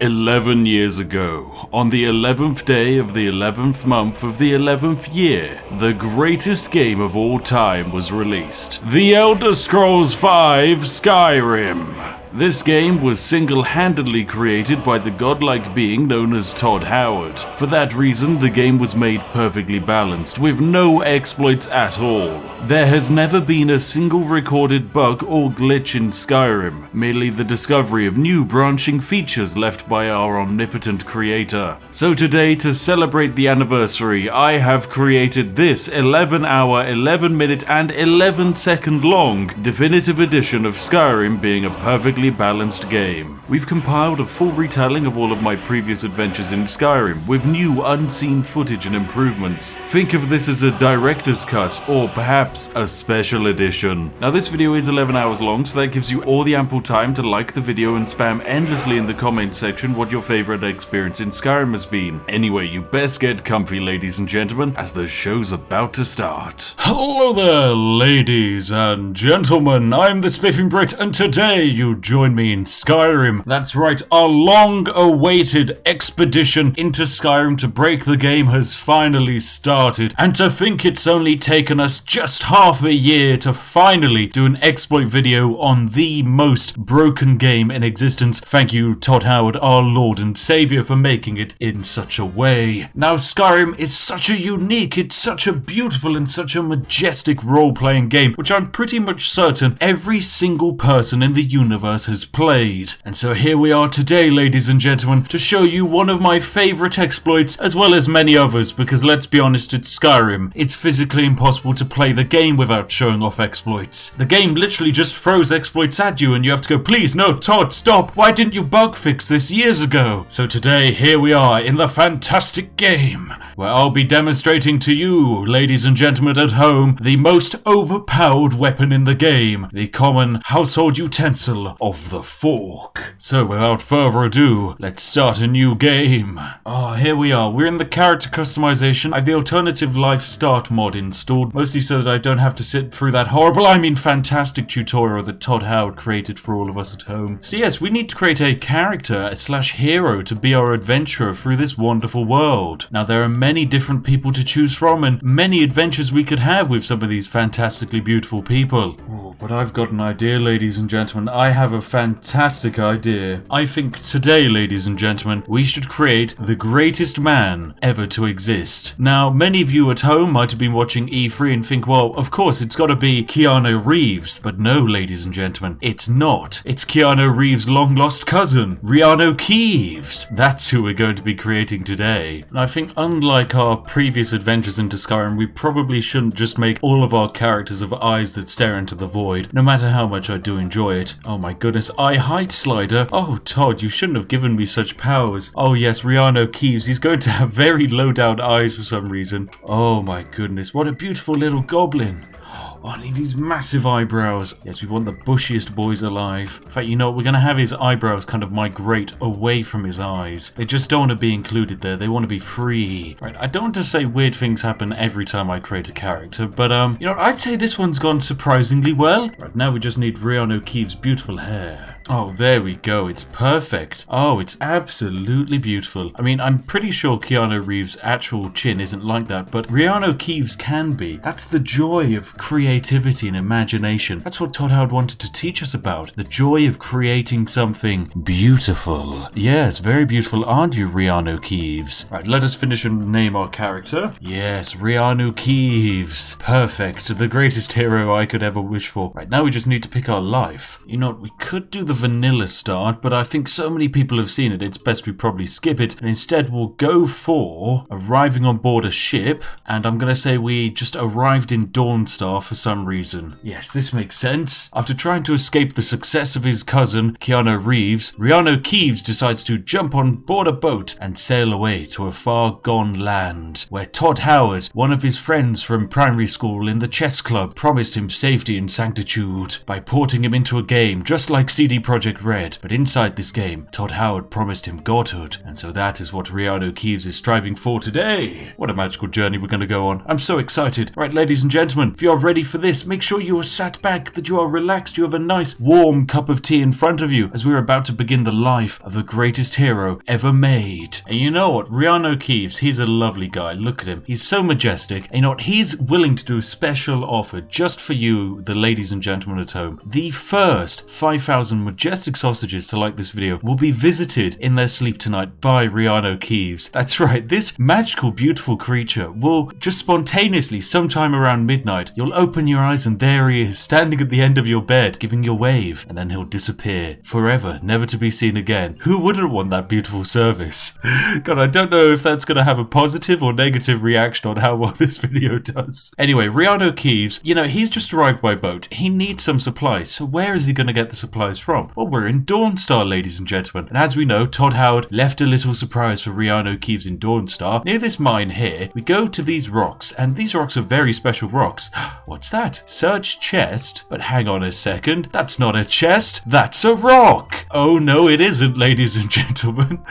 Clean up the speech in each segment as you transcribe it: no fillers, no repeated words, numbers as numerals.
11 years ago, on the 11th day of the 11th month of the 11th year, the greatest game of all time was released. The Elder Scrolls V Skyrim. This game was single-handedly created by the godlike being known as Todd Howard. For that reason, the game was made perfectly balanced, with no exploits at all. There has never been a single recorded bug or glitch in Skyrim, merely the discovery of new branching features left by our omnipotent creator. So today, to celebrate the anniversary, I have created this 11-hour, 11-minute and 11-second long definitive edition of Skyrim being a perfectly balanced game. We've compiled a full retelling of all of my previous adventures in Skyrim, with new unseen footage and improvements. Think of this as a director's cut, or perhaps a special edition. Now this video is 11 hours long, so that gives you all the ample time to like the video and spam endlessly in the comment section what your favorite experience in Skyrim has been. Anyway, you best get comfy, ladies and gentlemen, as the show's about to start. Hello there, ladies and gentlemen, I'm the Spiffing Brit, and today you join me in Skyrim. That's right, our long-awaited expedition into Skyrim to break the game has finally started, and to think it's only taken us just half a year to finally do an exploit video on the most broken game in existence. Thank you, Todd Howard, our Lord and Savior, for making it in such a way. Now, Skyrim is such a unique, it's such a beautiful and such a majestic role-playing game, which I'm pretty much certain every single person in the universe has played. And so here we are today, ladies and gentlemen, to show you one of my favorite exploits, as well as many others, because let's be honest, it's Skyrim. It's physically impossible to play the game without showing off exploits. The game literally just throws exploits at you and you have to go, please, no, Todd, stop, why didn't you bug fix this years ago? So today, here we are in the fantastic game, where I'll be demonstrating to you, ladies and gentlemen at home, the most overpowered weapon in the game, the common household utensil of the fork. So without further ado, let's start a new game. Oh, here we are. We're in the character customization. I have the alternative life start mod installed, mostly so that I don't have to sit through that horrible, fantastic tutorial that Todd Howard created for all of us at home. So yes, we need to create a character slash hero to be our adventurer through this wonderful world. Now there are many different people to choose from and many adventures we could have with some of these fantastically beautiful people. Oh, but I've got an idea, ladies and gentlemen. I have a fantastic idea. I think today, ladies and gentlemen, we should create the greatest man ever to exist. Now, many of you at home might have been watching E3 and think, well, of course, it's got to be Keanu Reeves. But no, ladies and gentlemen, it's not. It's Keanu Reeves' long-lost cousin, REANU KEEVES. That's who we're going to be creating today. And I think unlike our previous adventures into Skyrim, we probably shouldn't just make all of our characters of eyes that stare into the void, no matter how much I do enjoy it. Oh my goodness, eye height slider. Oh, Todd, you shouldn't have given me such powers. Oh yes, REANU KEEVES, he's going to have very low down eyes for some reason. Oh my goodness, what a beautiful little goblin. Oh, I need these massive eyebrows. Yes, we want the bushiest boys alive. In fact, you know what? We're going to have his eyebrows kind of migrate away from his eyes. They just don't want to be included there. They want to be free. Right, I don't want to say weird things happen every time I create a character, but, you know, I'd say this one's gone surprisingly well. Right, now we just need REANU KEEVES' beautiful hair. Oh, there we go. It's perfect. Oh, it's absolutely beautiful. I mean, I'm pretty sure Keanu Reeves' actual chin isn't like that, but REANU KEEVES can be. That's the joy of creativity and imagination. That's what Todd Howard wanted to teach us about. The joy of creating something beautiful. Yes, very beautiful, aren't you, REANU KEEVES? Right, let us finish and name our character. Yes, REANU KEEVES. Perfect. The greatest hero I could ever wish for. Right, now we just need to pick our life. You know what, we could do the vanilla start, but I think so many people have seen it, it's best we probably skip it, and instead we'll go for arriving on board a ship, and I'm gonna say we just arrived in Dawnstar for some reason. Yes, this makes sense. After trying to escape the success of his cousin, Keanu Reeves, REANU KEEVES decides to jump on board a boat and sail away to a far-gone land, where Todd Howard, one of his friends from primary school in the chess club, promised him safety and sanctitude by porting him into a game just like CD Projekt Red, but inside this game, Todd Howard promised him godhood, and so that is what REANU KEEVES is striving for today. What a magical journey we're going to go on. I'm so excited. Right, ladies and gentlemen, if you are ready for this, make sure you are sat back, that you are relaxed, you have a nice warm cup of tea in front of you, as we're about to begin the life of the greatest hero ever made. And you know what? REANU KEEVES, he's a lovely guy. Look at him. He's so majestic. And you know what? He's willing to do a special offer just for you, the ladies and gentlemen at home. The first 5,000 majestic sausages to like this video will be visited in their sleep tonight by REANU KEEVES. That's right. This magical, beautiful creature will just spontaneously, sometime around midnight, you'll open your eyes and there he is, standing at the end of your bed, giving you a wave, and then he'll disappear forever, never to be seen again. Who wouldn't want that beautiful service? God, I don't know if that's going to have a positive or negative reaction on how well this video does. Anyway, REANU KEEVES, you know, he's just arrived by boat. He needs some supplies, so where is he going to get the supplies from? Well, we're in Dawnstar, ladies and gentlemen, and as we know, Todd Howard left a little surprise for REANU KEEVES in Dawnstar. Near this mine here, we go to these rocks, and these rocks are very special rocks. What's that? Search chest? But hang on a second, that's not a chest, that's a rock! Oh no, it isn't, ladies and gentlemen.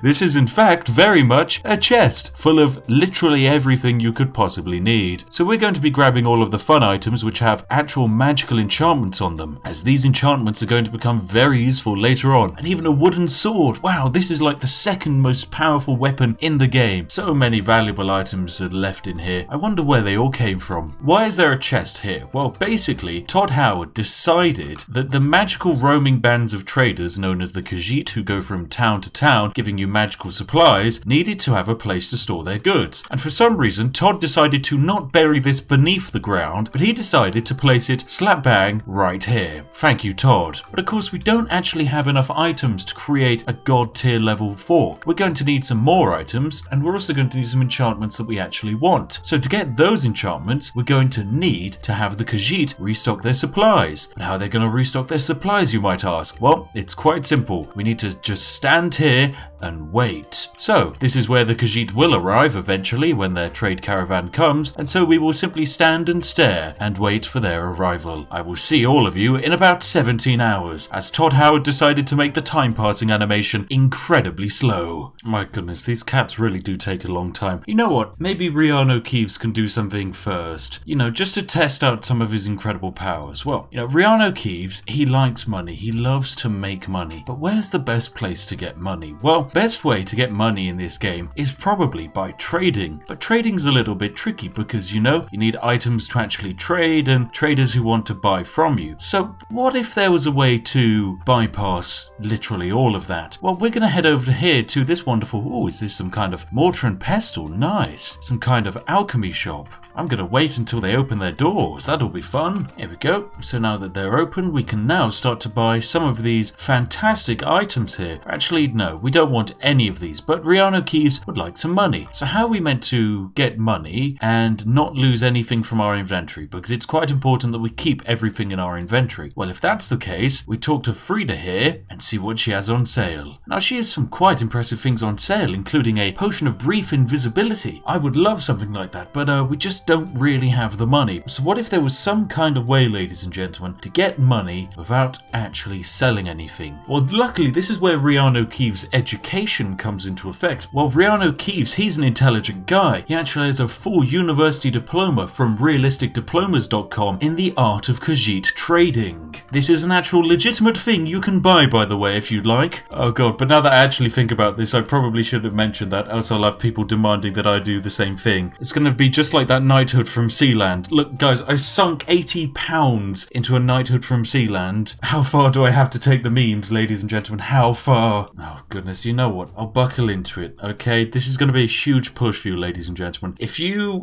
This is in fact very much a chest, full of literally everything you could possibly need. So we're going to be grabbing all of the fun items which have actual magical enchantments on them, as these enchantments are going to become very useful later on. And even a wooden sword. Wow, this is like the second most powerful weapon in the game. So many valuable items are left in here. I wonder where they all came from. Why is there a chest here? Well, basically, Todd Howard decided that the magical roaming bands of traders known as the Khajiit, who go from town to town giving you magical supplies, needed to have a place to store their goods. And for some reason, Todd decided to not bury this beneath the ground, but he decided to place it slap bang right here. Thank you, Todd. But of course, we don't actually have enough items to create a god tier level 4. We're going to need some more items, and we're also going to need some enchantments that we actually want. So to get those enchantments, we're going to need to have the Khajiit restock their supplies. And how are they going to restock their supplies, you might ask? Well, it's quite simple. We need to just stand here and wait. So this is where the Khajiit will arrive eventually when their trade caravan comes, and so we will simply stand and stare and wait for their arrival. I will see all of you in about 17 hours, as Todd Howard decided to make the time passing animation incredibly slow. My goodness, these cats really do take a long time. You know what? Maybe REANU KEEVES can do something first. You know, just to test out some of his incredible powers. Well, you know, REANU KEEVES, he likes money. He loves to make money. But where's the best place to get money? Well, best way to get money in this game is probably by trading. But trading's a little bit tricky because, you know, you need items to actually trade and traders who want to buy from you. So what if there was a way to bypass literally all of that? Well, we're going to head over here to this wonderful, is this some kind of mortar and pestle? Nice. Some kind of alchemy shop. I'm going to wait until they open their doors. That'll be fun. Here we go. So now that they're open, we can now start to buy some of these fantastic items here. Actually, no, we don't want any of these, but REANU KEEVES would like some money. So how are we meant to get money and not lose anything from our inventory? Because it's quite important that we keep everything in our inventory. Well, if that's the case, we talk to Frida here and see what she has on sale. Now, she has some quite impressive things on sale, including a potion of brief invisibility. I would love something like that, but we just don't really have the money. So what if there was some kind of way, ladies and gentlemen, to get money without actually selling anything? Well, luckily, this is where REANU KEEVES' education comes into effect. Well, REANU KEEVES, he's an intelligent guy. He actually has a full university diploma from realisticdiplomas.com in the art of Khajiit trading. This is an actual legitimate thing you can buy, by the way, if you'd like. Oh god, but now that I actually think about this, I probably should have mentioned that, else I'll have people demanding that I do the same thing. It's going to be just like that knighthood from Sealand. Look, guys, I sunk £80 into a knighthood from Sealand. How far do I have to take the memes, ladies and gentlemen? How far? Oh, goodness, you know what? I'll buckle into it, okay? This is going to be a huge push for you, ladies and gentlemen. If you...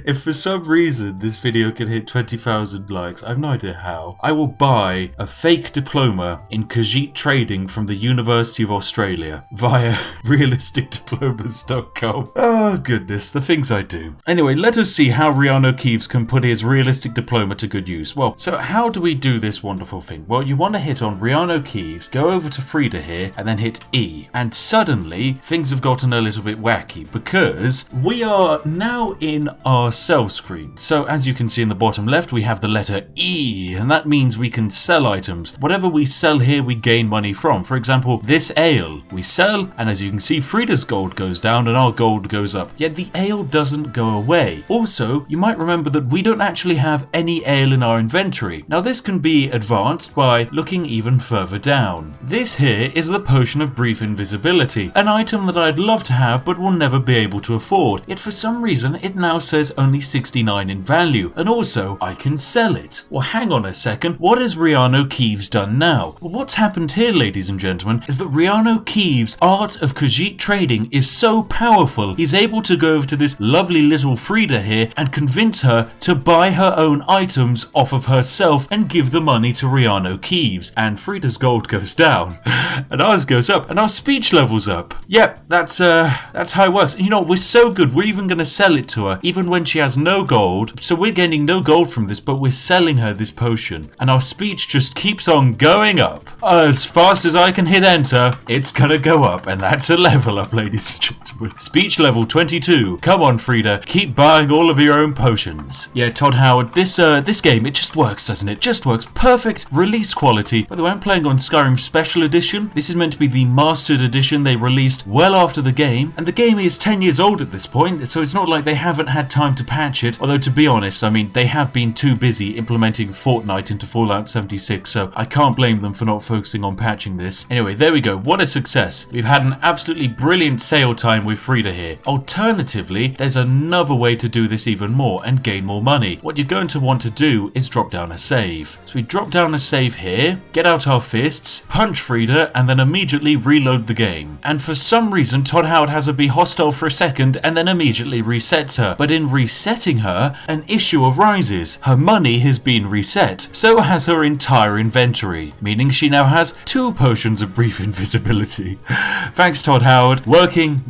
If for some reason this video can hit 20,000 likes, I have no idea how, I will buy a fake diploma in Khajiit trading from the University of Australia via realisticdiplomas.com. Oh goodness, the things I do. Anyway, let us see how REANU KEEVES can put his realistic diploma to good use. Well, so how do we do this wonderful thing? Well, you want to hit on REANU KEEVES, go over to Frida here, and then hit E. And suddenly, things have gotten a little bit wacky because we are now in in our sell screen. So as you can see in the bottom left, we have the letter E, and that means we can sell items. Whatever we sell here, we gain money from. For example, this ale, we sell, and as you can see, Frida's gold goes down and our gold goes up. Yet the ale doesn't go away. Also, you might remember that we don't actually have any ale in our inventory. Now this can be advanced by looking even further down. This here is the potion of brief invisibility, an item that I'd love to have but will never be able to afford. Yet for some reason it now says only 69 in value, and also I can sell it. Well, hang on a second, what has REANU KEEVES done now? Well, what's happened here, ladies and gentlemen, is that REANU KEEVES' art of Khajiit trading is so powerful, he's able to go over to this lovely little Frida here and convince her to buy her own items off of herself and give the money to REANU KEEVES. And Frida's gold goes down, and ours goes up, and our speech level's up. Yep, that's how it works. And you know, we're so good, we're even going to sell it to her, even when she has no gold. So we're gaining no gold from this, but we're selling her this potion. And our speech just keeps on going up. As fast as I can hit enter, it's gonna go up, and that's a level up, ladies and gentlemen. Speech level 22. Come on, Frida, keep buying all of your own potions. Yeah, Todd Howard, this game, it just works, doesn't it? Just works. Perfect release quality. By the way, I'm playing on Skyrim Special Edition. This is meant to be the Mastered Edition they released well after the game, and the game is 10 years old at this point, so it's not like they haven't had time to patch it. Although, to be honest, I mean, they have been too busy implementing Fortnite into Fallout 76, so I can't blame them for not focusing on patching this. Anyway, there we go. What a success. We've had an absolutely brilliant sale time with Frida here. Alternatively, there's another way to do this even more and gain more money. What you're going to want to do is drop down a save. So we drop down a save here, get out our fists, punch Frida, and then immediately reload the game. And for some reason, Todd Howard has her be hostile for a second and then immediately resets her. But in resetting her, an issue arises. Her money has been reset, so has her entire inventory, meaning she now has 2 potions of brief invisibility. Thanks, Todd Howard. Working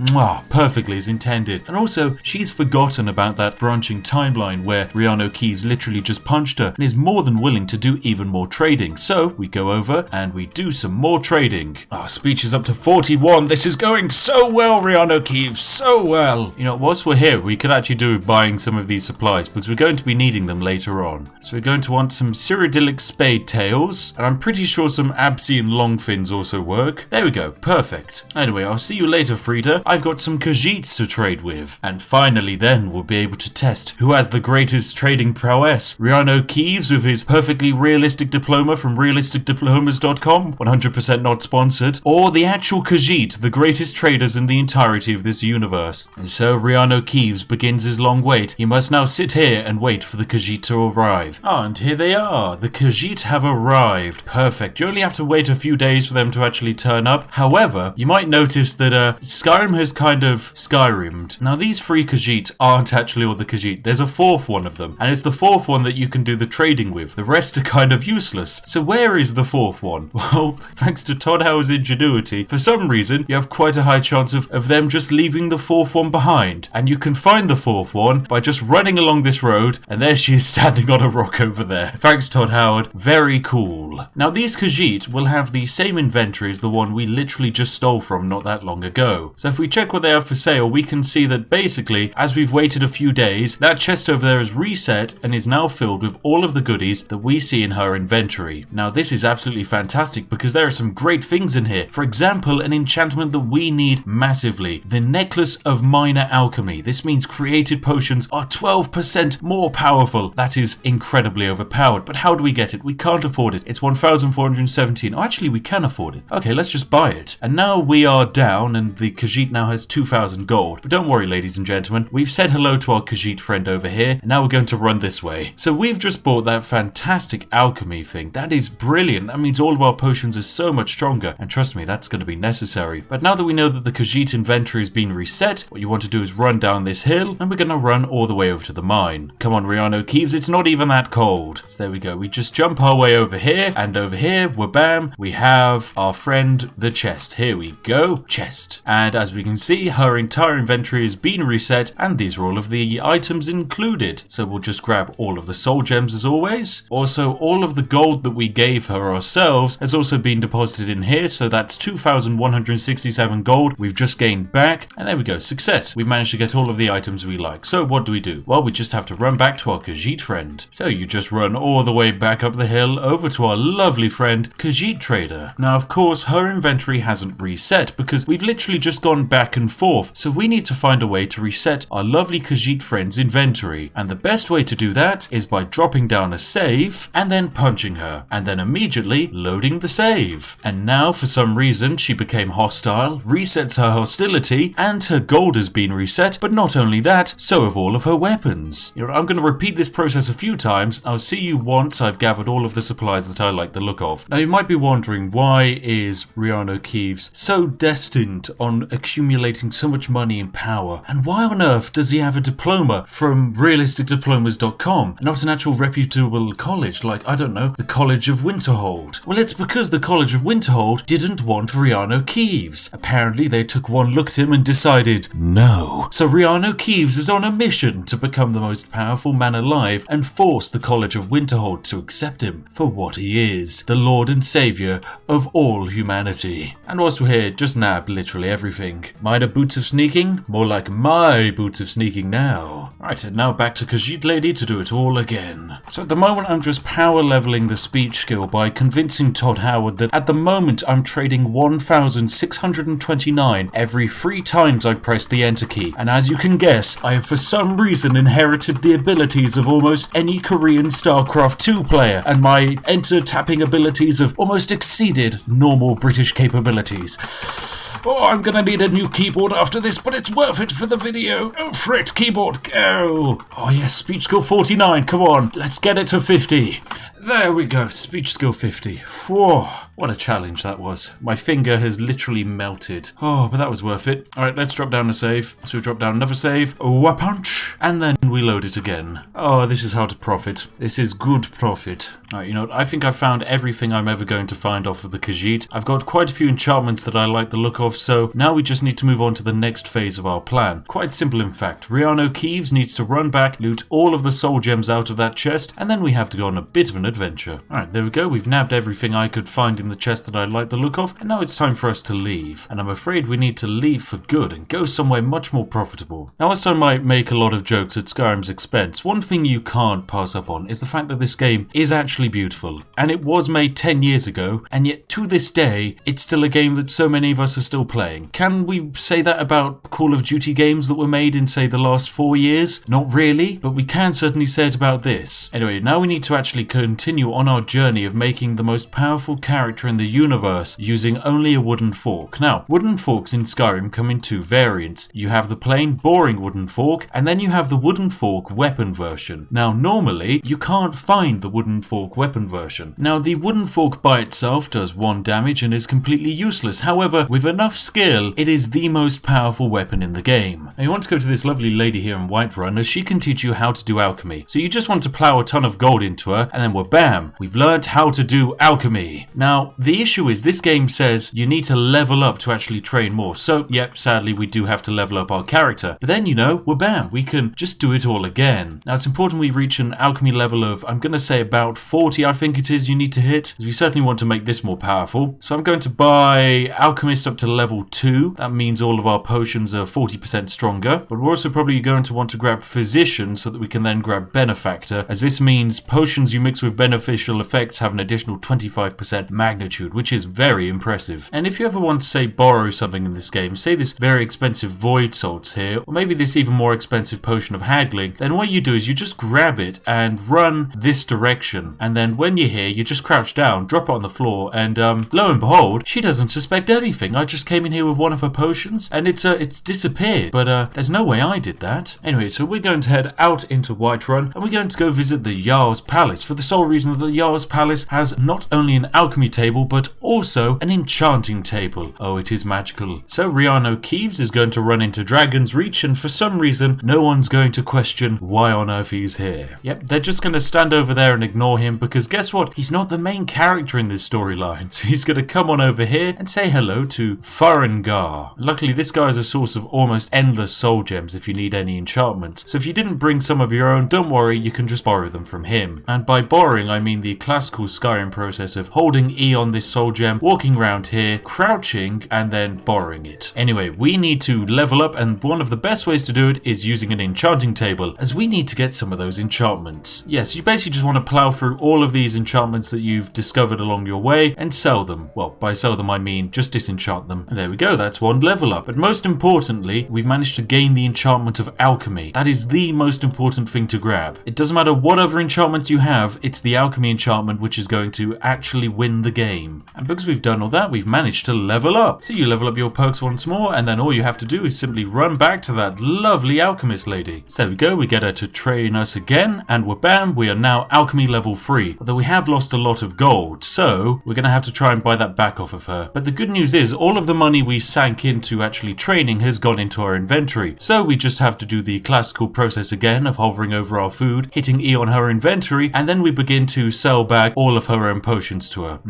perfectly as intended. And also, she's forgotten about that branching timeline where REANU KEEVES literally just punched her and is more than willing to do even more trading. So we go over and we do some more trading. Our speech is up to 41. This is going so well, REANU KEEVES, so well. You know, whilst we're here, we could actually do buying some of these supplies because we're going to be needing them later on. So we're going to want some Cyrodiilic spade tails, and I'm pretty sure some Absian longfins also work. There we go, perfect. Anyway, I'll see you later, Frida. I've got some Khajiits to trade with. And finally then, we'll be able to test who has the greatest trading prowess. REANU KEEVES with his perfectly realistic diploma from realisticdiplomas.com, 100% not sponsored, or the actual Khajiit, the greatest traders in the entirety of this universe. And so REANU KEEVES begins his long wait. He must now sit here and wait for the Khajiit to arrive. And here they are. The Khajiit have arrived. Perfect. You only have to wait a few days for them to actually turn up. However, you might notice that Skyrim has kind of Skyrimed. Now these 3 Khajiit aren't actually all the Khajiit. There's a 4th one of them, and it's the 4th one that you can do the trading with. The rest are kind of useless. So where is the 4th one? Well, thanks to Todd Howard's ingenuity, for some reason you have quite a high chance of them just leaving the 4th one behind. And you can find the 4th one by just running along this road, and there she is standing on a rock over there. Thanks, Todd Howard. Very cool. Now these Khajiit will have the same inventory as the one we literally just stole from not that long ago. So if we check what they have for sale, we can see that basically, as we've waited a few days, that chest over there is reset and is now filled with all of the goodies that we see in her inventory. Now this is absolutely fantastic because there are some great things in here. For example, an enchantment that we need massively. The Necklace of Minor Alchemy. This means created potions are 12% more powerful. That is incredibly overpowered. But how do we get it? We can't afford it. It's 1,417. Oh, actually we can afford it. Okay, let's just buy it. And now we are down and the Khajiit now has 2,000 gold. But don't worry, ladies and gentlemen. We've said hello to our Khajiit friend over here. And now we're going to run this way. So we've just bought that fantastic alchemy thing. That is brilliant. That means all of our potions are so much stronger. And trust me, that's going to be necessary. But now that we know that the Khajiit inventory has been reset, what you want to do is run down this hill. And we're going to run all the way over to the mine. Come on, REANU KEEVES. It's not even that cold. So there we go. We just jump our way over here. And over here, wabam, we have our friend, the chest. Here we go. Chest. And as we can see, her entire inventory has been reset. And these are all of the items included. So we'll just grab all of the soul gems as always. Also, all of the gold that we gave her ourselves has also been deposited in here. So that's 2,167 gold we've just gained back. And there we go. Success. We've managed to get all of the items we like. So what do? Well, we just have to run back to our Khajiit friend. So you just run all the way back up the hill over to our lovely friend Khajiit Trader. Now of course her inventory hasn't reset because we've literally just gone back and forth, so we need to find a way to reset our lovely Khajiit friend's inventory, and the best way to do that is by dropping down a save and then punching her, and then immediately loading the save. And now for some reason she became hostile, resets her hostility, and her gold has been reset, but not only that, so have all of her weapons. You know, I'm going to repeat this process a few times. I'll see you once I've gathered all of the supplies that I like the look of. Now you might be wondering, why is REANU KEEVES so destined on accumulating so much money and power, and why on earth does he have a diploma from realisticdiplomas.com and not an actual reputable college like, I don't know, the College of Winterhold? Well, it's because the College of Winterhold didn't want REANU KEEVES. Apparently they took one look at him and decided no. So REANU KEEVES is on a mission to become the most powerful man alive and force the College of Winterhold to accept him for what he is, the Lord and Saviour of all humanity. And whilst we're here, just nab literally everything. Minor boots of sneaking? More like my boots of sneaking now. Right, and now back to Khajiit Lady to do it all again. So at the moment I'm just power leveling the speech skill by convincing Todd Howard that at the moment I'm trading 1,629 every 3 times I press the enter key. And as you can guess, I have for some reason inherited the abilities of almost any Korean StarCraft 2 player, and my enter tapping abilities have almost exceeded normal British capabilities. Oh, I'm gonna need a new keyboard after this, but it's worth it for the video. Go for it, keyboard, go! Oh yes, speech skill 49, come on, let's get it to 50. There we go, speech skill 50. Whoa, what a challenge that was. My finger has literally melted. Oh, but that was worth it. Alright, let's drop down a save. So we drop down another save, a punch, and then we load it again. Oh, this is how to profit. This is good profit. Alright, you know what, I think I've found everything I'm ever going to find off of the Khajiit. I've got quite a few enchantments that I like the look of, so now we just need to move on to the next phase of our plan. Quite simple in fact. REANU KEEVES needs to run back, loot all of the soul gems out of that chest, and then we have to go on a bit of an adventure. Alright, there we go, we've nabbed everything I could find in the chest that I like the look of, and now it's time for us to leave. And I'm afraid we need to leave for good and go somewhere much more profitable. Now, whilst I might make a lot of jokes at Skyrim's expense, one thing you can't pass up on is the fact that this game is actually beautiful. And it was made 10 years ago, and yet to this day, it's still a game that so many of us are still playing. Can we say that about Call of Duty games that were made in, say, the last 4 years? Not really, but we can certainly say it about this. Anyway, now we need to actually continue on our journey of making the most powerful character in the universe using only a wooden fork. Now, wooden forks in Skyrim come in 2 variants. You have the plain, boring wooden fork, and then you have the wooden fork weapon version. Now, normally, you can't find the wooden fork weapon version. Now, the wooden fork by itself does 1 damage and is completely useless. However, with enough skill, it is the most powerful weapon in the game. Now, you want to go to this lovely lady here in Whiterun as she can teach you how to do alchemy. So you just want to plow a ton of gold into her, and then bam, we've learned how to do alchemy. Now, the issue is this game says you need to level up to actually train more. So, yep, sadly, we do have to level up our character. But then, you know, bam, we can just do it all again. Now, it's important we reach an alchemy level of, I'm going to say about 40, I think it is, you need to hit. Because we certainly want to make this more powerful. So I'm going to buy Alchemist up to level 2. That means all of our potions are 40% stronger. But we're also probably going to want to grab Physician so that we can then grab Benefactor, as this means potions you mix with beneficial effects have an additional 25% magnitude, which is very impressive. And if you ever want to, say, borrow something in this game, say this very expensive Void Salts here, or maybe this even more expensive Potion of Haggling, then what you do is you just grab it and run this direction. And then when you're here, you just crouch down, drop it on the floor, and lo and behold, she doesn't suspect anything. I just came in here with one of her potions, and it's disappeared. But there's no way I did that. Anyway, so we're going to head out into Whiterun, and we're going to go visit the Jarl's Palace, for the sole reason that the Jarl's Palace has not only an alchemy table, but also an enchanting table. Oh, it is magical. So REANU KEEVES is going to run into Dragon's Reach, and for some reason, no one's going to question why on earth he's here. Yep, they're just going to stand over there and ignore him, because guess what? He's not the main character in this storyline. So he's going to come on over here and say hello to Farengar. Luckily, this guy is a source of almost endless soul gems if you need any enchantments. So if you didn't bring some of your own, don't worry, you can just borrow them from him. And by borrowing, I mean the classical Skyrim process of holding E E on this soul gem, walking around here, crouching, and then borrowing it. Anyway, we need to level up, and one of the best ways to do it is using an enchanting table, as we need to get some of those enchantments. Yes, you basically just want to plow through all of these enchantments that you've discovered along your way and sell them. Well, by sell them I mean just disenchant them. And there we go, that's one level up. But most importantly, we've managed to gain the enchantment of alchemy. That is the most important thing to grab. It doesn't matter what other enchantments you have, it's the alchemy enchantment which is going to actually win the game. And because we've done all that, we've managed to level up. So you level up your perks once more, and then all you have to do is simply run back to that lovely alchemist lady. So there we go, we get her to train us again, and bam, we are now alchemy level 3. Although we have lost a lot of gold, so we're going to have to try and buy that back off of her. But the good news is, all of the money we sank into actually training has gone into our inventory. So we just have to do the classical process again of hovering over our food, hitting E on her inventory, and then we begin to sell back all of her own potions to her.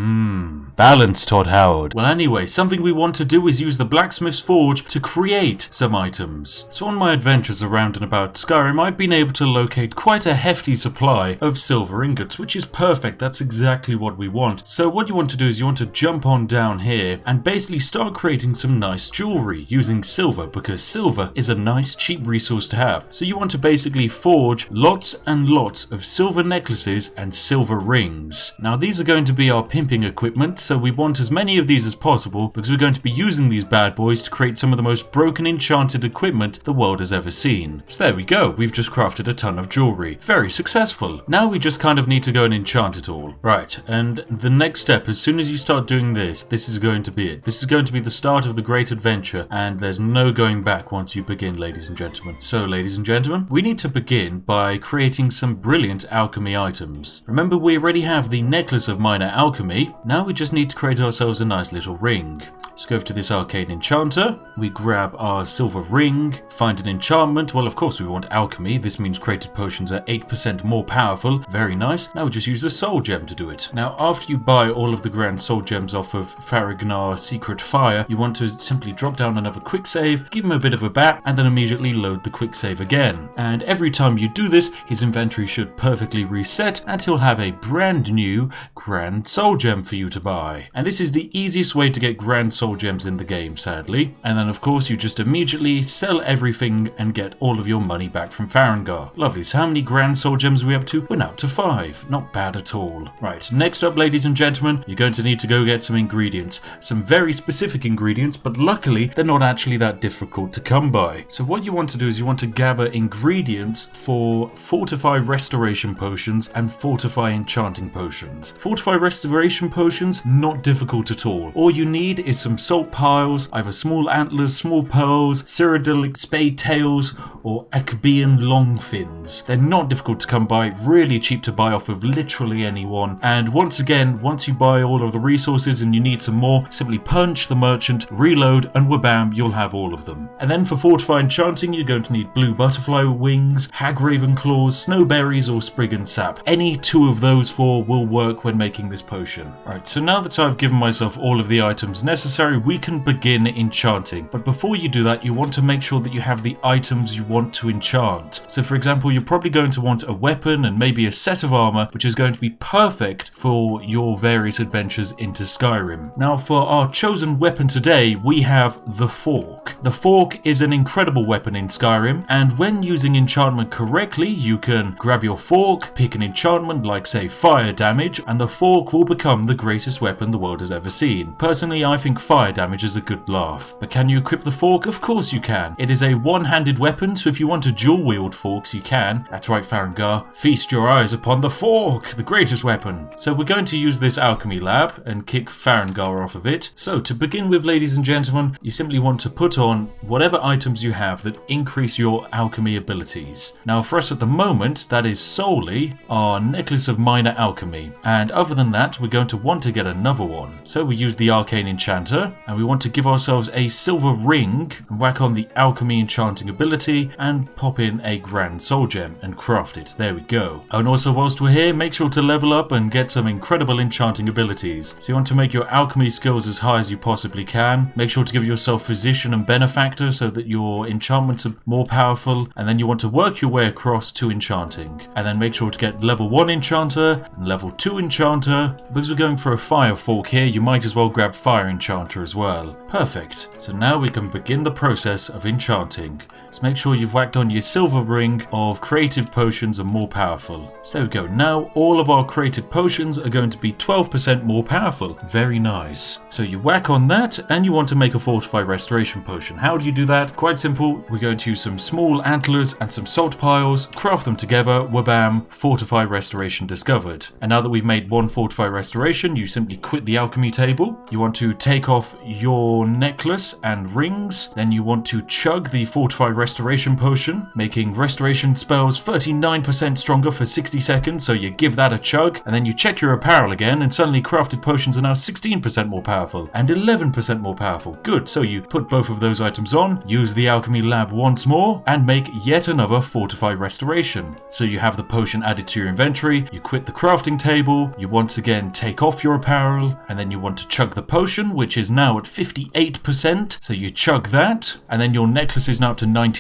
Balance, Todd Howard. Well anyway, something we want to do is use the blacksmith's forge to create some items. So on my adventures around and about Skyrim, I've been able to locate quite a hefty supply of silver ingots, which is perfect. That's exactly what we want. So what you want to do is you want to jump on down here and basically start creating some nice jewelry using silver, because silver is a nice cheap resource to have. So you want to basically forge lots and lots of silver necklaces and silver rings. Now these are going to be our pimping equipment, so we want as many of these as possible because we're going to be using these bad boys to create some of the most broken enchanted equipment the world has ever seen. So there we go, we've just crafted a ton of jewelry. Very successful. Now we just kind of need to go and enchant it all. Right, and the next step, as soon as you start doing this is going to be it. This is going to be the start of the great adventure, and there's no going back once you begin, ladies and gentlemen. So ladies and gentlemen, we need to begin by creating some brilliant alchemy items. Remember, we already have the necklace of minor alchemy. Now we just need to create ourselves a nice little ring. Let's go over to this arcane enchanter. We grab our silver ring, find an enchantment. Well, of course we want alchemy. This means created potions are 8% more powerful. Very nice. Now we just use the soul gem to do it. Now, after you buy all of the grand soul gems off of Farragnar's secret fire, you want to simply drop down another quick save, give him a bit of a bat, and then immediately load the quick save again. And every time you do this, his inventory should perfectly reset, and he'll have a brand new grand soul gem for you to buy. And this is the easiest way to get grand soul gems in the game, sadly. And then of course you just immediately sell everything and get all of your money back from Farangar. Lovely. So how many grand soul gems are we up to? We're now up to 5. Not bad at all. Right, next up, ladies and gentlemen, you're going to need to go get some ingredients. Some very specific ingredients, but luckily they're not actually that difficult to come by. So what you want to do is you want to gather ingredients for Fortify Restoration Potions and Fortify Enchanting Potions. Fortify Restoration Potions, not difficult at all. All you need is some salt piles, either small antlers, small pearls, Cyrodiilic spade tails, or Acabean long fins. They're not difficult to come by, really cheap to buy off of literally anyone. And once again, once you buy all of the resources and you need some more, simply punch the merchant, reload, and whabam, you'll have all of them. And then for Fortify Enchanting, you're going to need blue butterfly wings, hagraven claws, snowberries, or spriggan sap. Any 2 of those 4 will work when making this potion. Alright, so now that I've given myself all of the items necessary, we can begin enchanting. But before you do that, you want to make sure that you have the items you want to enchant. So for example, you're probably going to want a weapon and maybe a set of armor, which is going to be perfect for your various adventures into Skyrim. Now for our chosen weapon today, we have the fork. The fork is an incredible weapon in Skyrim, and when using enchantment correctly, you can grab your fork, pick an enchantment like say fire damage, and the fork will become the greatest weapon the world has ever seen. Personally, I think fire damage is a good laugh. But can you equip the fork? Of course you can. It is a one-handed weapon, so if you want to dual-wield forks, you can. That's right, Farangar. Feast your eyes upon the fork, the greatest weapon. So we're going to use this alchemy lab and kick Farangar off of it. So to begin with, ladies and gentlemen, you simply want to put on whatever items you have that increase your alchemy abilities. Now for us at the moment, that is solely our necklace of minor alchemy. And other than that, we're going to want to get another one. So we use the arcane enchanter, and we want to give ourselves a silver ring and whack on the alchemy enchanting ability, alchemy and pop in a grand soul gem and craft it. There we go. And also whilst we're here, make sure to level up and get some incredible enchanting abilities. So you want to make your alchemy skills as high as you possibly can. Make sure to give yourself physician and benefactor so that your enchantments are more powerful, and then you want to work your way across to enchanting. And then make sure to get level 1 enchanter and level 2 enchanter. Because we're going for a fire fork here, you might as well grab fire enchanter as well. Perfect. So now we can begin the process of enchanting. So make sure you've whacked on your silver ring of creative potions and more powerful. So there we go. Now all of our created potions are going to be 12% more powerful. Very nice. So you whack on that and you want to make a fortify restoration potion. How do you do that? Quite simple. We're going to use some small antlers and some salt piles, craft them together, wabam, fortify restoration discovered. And now that we've made one fortify restoration, you simply quit the alchemy table. You want to take off your necklace and rings. Then you want to chug the fortify restoration potion, making restoration spells 39% stronger for 60 seconds, so you give that a chug, and then you check your apparel again, and suddenly crafted potions are now 16% more powerful, and 11% more powerful. Good, so you put both of those items on, use the alchemy lab once more, and make yet another fortify restoration. So you have the potion added to your inventory, you quit the crafting table, you once again take off your apparel, and then you want to chug the potion, which is now at 58%, so you chug that, and then your necklace is now up to 19%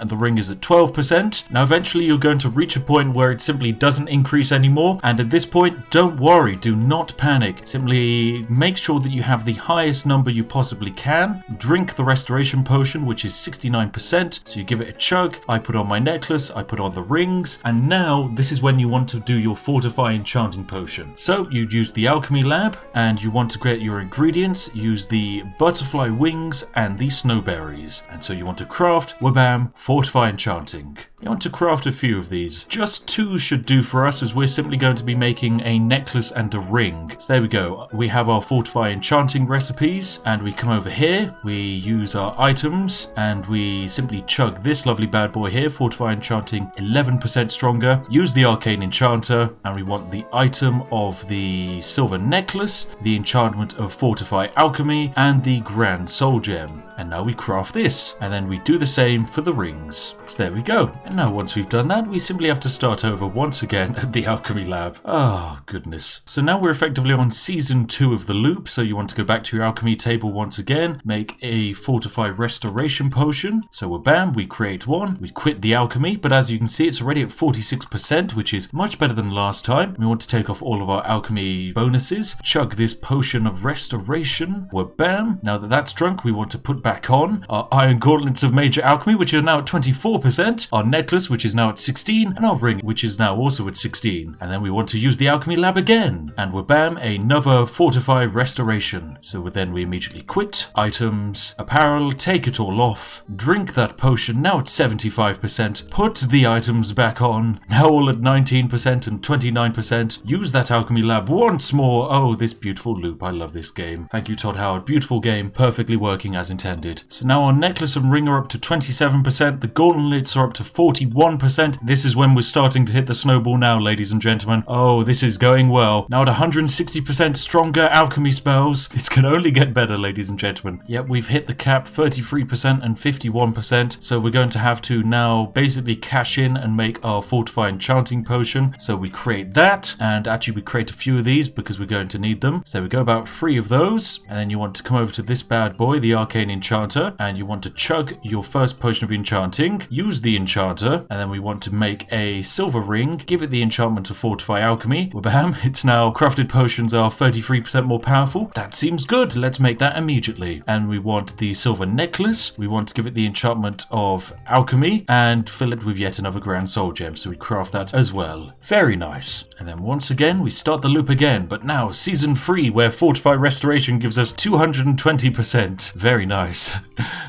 and the ring is at 12%. Now eventually you're going to reach a point where it simply doesn't increase anymore, and at this point, don't worry, do not panic. Simply make sure that you have the highest number you possibly can. Drink the restoration potion, which is 69%, so you give it a chug. I put on my necklace, I put on the rings, and now this is when you want to do your fortify enchanting potion. So you use the alchemy lab, and you want to get your ingredients, use the butterfly wings and the snowberries. And so you want to craft, wabam, fortify enchanting. You want to craft a few of these. Just 2 should do for us, as we're simply going to be making a necklace and a ring. So there we go. We have our fortify enchanting recipes, and we come over here, we use our items, and we simply chug this lovely bad boy here, fortify enchanting 11% stronger. Use the arcane enchanter, and we want the item of the silver necklace, the enchantment of fortify alchemy, and the grand soul gem. And now we craft this, and then we do the same for the rings. So there we go. And now once we've done that, we simply have to start over once again at the alchemy lab. Oh, goodness. So now we're effectively on season 2 of the loop, so you want to go back to your alchemy table once again, make a fortify restoration potion. So bam, we create one, we quit the alchemy, but as you can see, it's already at 46%, which is much better than last time. We want to take off all of our alchemy bonuses, chug this potion of restoration, bam. Now that that's drunk, we want to put back on our iron gauntlets of major alchemy, which are now at 24%, our necklace, which is now at 16, and our ring, which is now also at 16. And then we want to use the alchemy lab again, and bam, another fortify restoration. So then we immediately quit, items, apparel, take it all off, drink that potion, now at 75%, put the items back on, now all at 19% and 29%, use that alchemy lab once more. Oh, this beautiful loop, I love this game. Thank you, Todd Howard, beautiful game, perfectly working as intended. So now our necklace and ring are up to 27%, the gauntlets are up to 41%. This is when we're starting to hit the snowball now, ladies and gentlemen. Oh, this is going well. Now at 160% stronger alchemy spells. This can only get better, ladies and gentlemen. Yep, we've hit the cap, 33% and 51%. So we're going to have to now basically cash in and make our fortify enchanting potion. So we create that, and actually we create a few of these because we're going to need them. So we go about 3 of those, and then you want to come over to this bad boy, the arcane enchanter, and you want to chug your first potion of enchanting, use the enchanter, and then we want to make a silver ring, give it the enchantment of fortify alchemy. Bam, it's now crafted potions are 33% more powerful. That seems good. Let's make that immediately. And we want the silver necklace. We want to give it the enchantment of alchemy and fill it with yet another grand soul gem. So we craft that as well. Very nice. And then once again, we start the loop again, but now season 3, where fortify restoration gives us 220%. Very nice.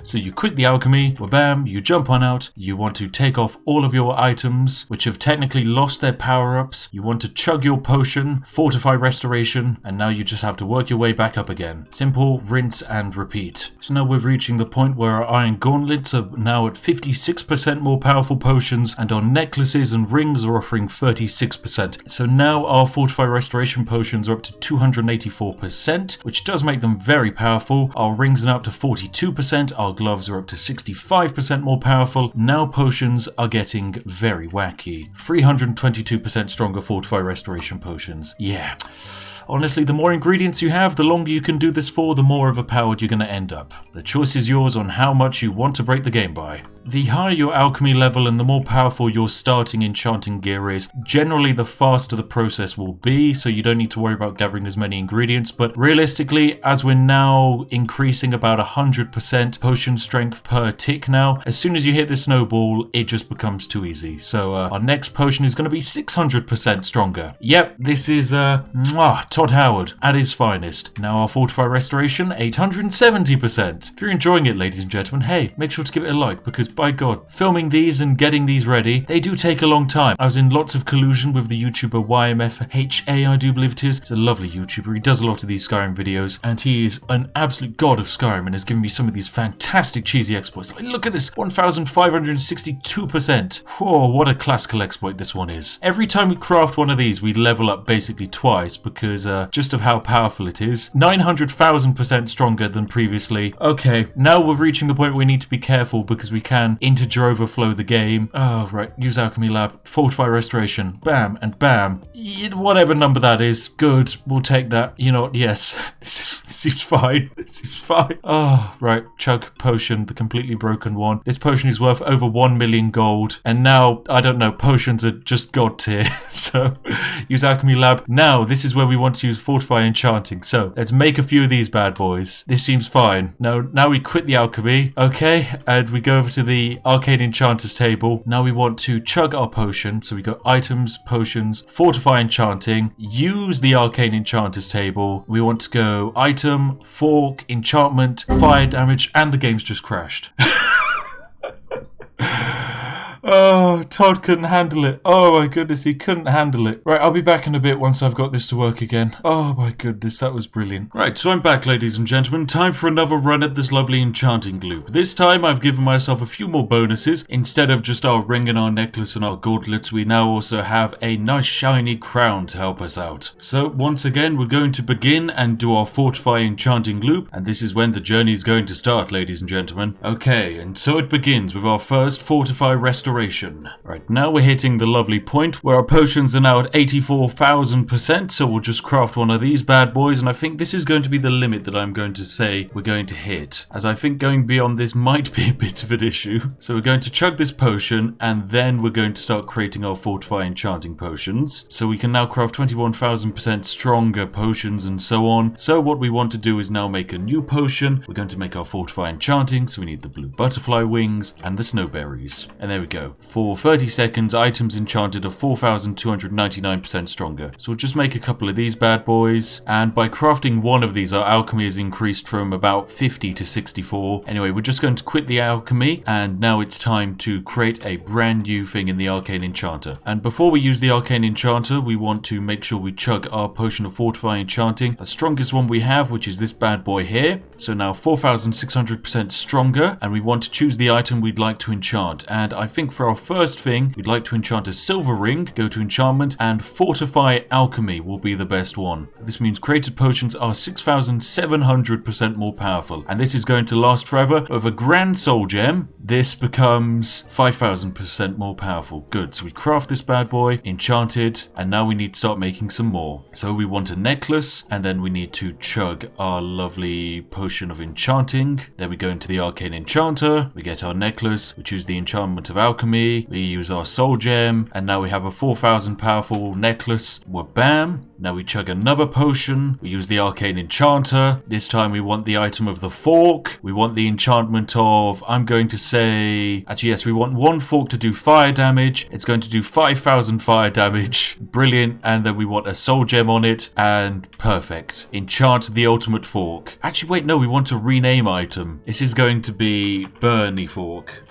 So you quit the alchemy, bam, you jump on out, you want to take off all of your items, which have technically lost their power-ups, you want to chug your potion, fortify restoration, and now you just have to work your way back up again. Simple, rinse and repeat. So now we're reaching the point where our iron gauntlets are now at 56% more powerful potions, and our necklaces and rings are offering 36%. So now our fortify restoration potions are up to 284%, which does make them very powerful. Our rings are now up to 42%, our gloves are up to 65% more powerful. Now potions are getting very wacky. 322% stronger Fortify Restoration potions. Yeah. Honestly, the more ingredients you have, the longer you can do this for, the more overpowered you're going to end up. The choice is yours on how much you want to break the game by. The higher your alchemy level and the more powerful your starting enchanting gear is, generally the faster the process will be, so you don't need to worry about gathering as many ingredients. But realistically, as we're now increasing about 100% potion strength per tick now, as soon as you hit the snowball, it just becomes too easy. So our next potion is going to be 600% stronger. Yep, this is Todd Howard at his finest. Now our Fortify Restoration, 870%. If you're enjoying it, ladies and gentlemen, hey, make sure to give it a like, because by God, filming these and getting these ready, they do take a long time. I was in lots of collusion with the YouTuber YMFHA, I do believe it is. He's a lovely YouTuber. He does a lot of these Skyrim videos, and he is an absolute god of Skyrim and has given me some of these fantastic cheesy exploits. Like, look at this, 1,562%. Whoa, what a classical exploit this one is. Every time we craft one of these, we level up basically twice because just of how powerful it is. 900,000% stronger than previously. Okay, now we're reaching the point where we need to be careful because we can integer overflow the game. Oh, right. Use Alchemy Lab. Fortify Restoration. Bam and bam. Whatever number that is. Good. We'll take that. You know what? Yes. This seems fine. This seems fine. Oh, right. Chug potion. The completely broken one. This potion is worth over 1 million gold. And now, I don't know, potions are just god tier. So, use Alchemy Lab. Now, this is where we want to use Fortify Enchanting. So, let's make a few of these bad boys. This seems fine. Now we quit the alchemy. Okay. And we go over to the Arcane Enchanters table. Now we want to chug our potion. So we go items, potions, Fortify Enchanting, use the Arcane Enchanters table. We want to go item, fork, enchantment, fire damage, and the game's just crashed. Oh, Todd couldn't handle it. Oh my goodness, he couldn't handle it. Right, I'll be back in a bit once I've got this to work again. Oh my goodness, that was brilliant. Right, so I'm back, ladies and gentlemen. Time for another run at this lovely enchanting loop. This time I've given myself a few more bonuses. Instead of just our ring and our necklace and our gauntlets, we now also have a nice shiny crown to help us out. So once again, we're going to begin and do our Fortify Enchanting loop, and this is when the journey is going to start, ladies and gentlemen. Okay, and so it begins with our first Fortify Restoration. Right, now we're hitting the lovely point where our potions are now at 84,000%, so we'll just craft one of these bad boys, and I think this is going to be the limit that I'm going to say we're going to hit, as I think going beyond this might be a bit of an issue. So we're going to chug this potion, and then we're going to start creating our Fortify Enchanting potions. So we can now craft 21,000% stronger potions and so on. So what we want to do is now make a new potion. We're going to make our Fortify Enchanting, so we need the blue butterfly wings and the snowberries. And there we go. For 30 seconds, items enchanted are 4,299% stronger. So we'll just make a couple of these bad boys. And by crafting one of these, our alchemy is increased from about 50 to 64. Anyway, we're just going to quit the alchemy. And now it's time to create a brand new thing in the Arcane Enchanter. And before we use the Arcane Enchanter, we want to make sure we chug our potion of Fortify Enchanting. The strongest one we have, which is this bad boy here. So now 4,600% stronger. And we want to choose the item we'd like to enchant. And I think for our first thing, we'd like to enchant a silver ring, go to enchantment, and Fortify Alchemy will be the best one. This means created potions are 6,700% more powerful, and this is going to last forever. With a Grand Soul Gem, this becomes 5,000% more powerful. Good, so we craft this bad boy, enchant it, and now we need to start making some more. So we want a necklace, and then we need to chug our lovely potion of enchanting. Then we go into the Arcane Enchanter, we get our necklace, we choose the enchantment of alchemy, we use our soul gem, and now we have a 4,000 powerful necklace. Bam! Now we chug another potion, we use the Arcane Enchanter. This time we want the item of the fork, we want the enchantment of, I'm going to say, actually yes, we want one fork to do fire damage. It's going to do 5,000 fire damage. Brilliant. And then we want a soul gem on it, and perfect. Enchant the ultimate fork. Actually wait, no, we want a rename item. This is going to be Bernie Fork.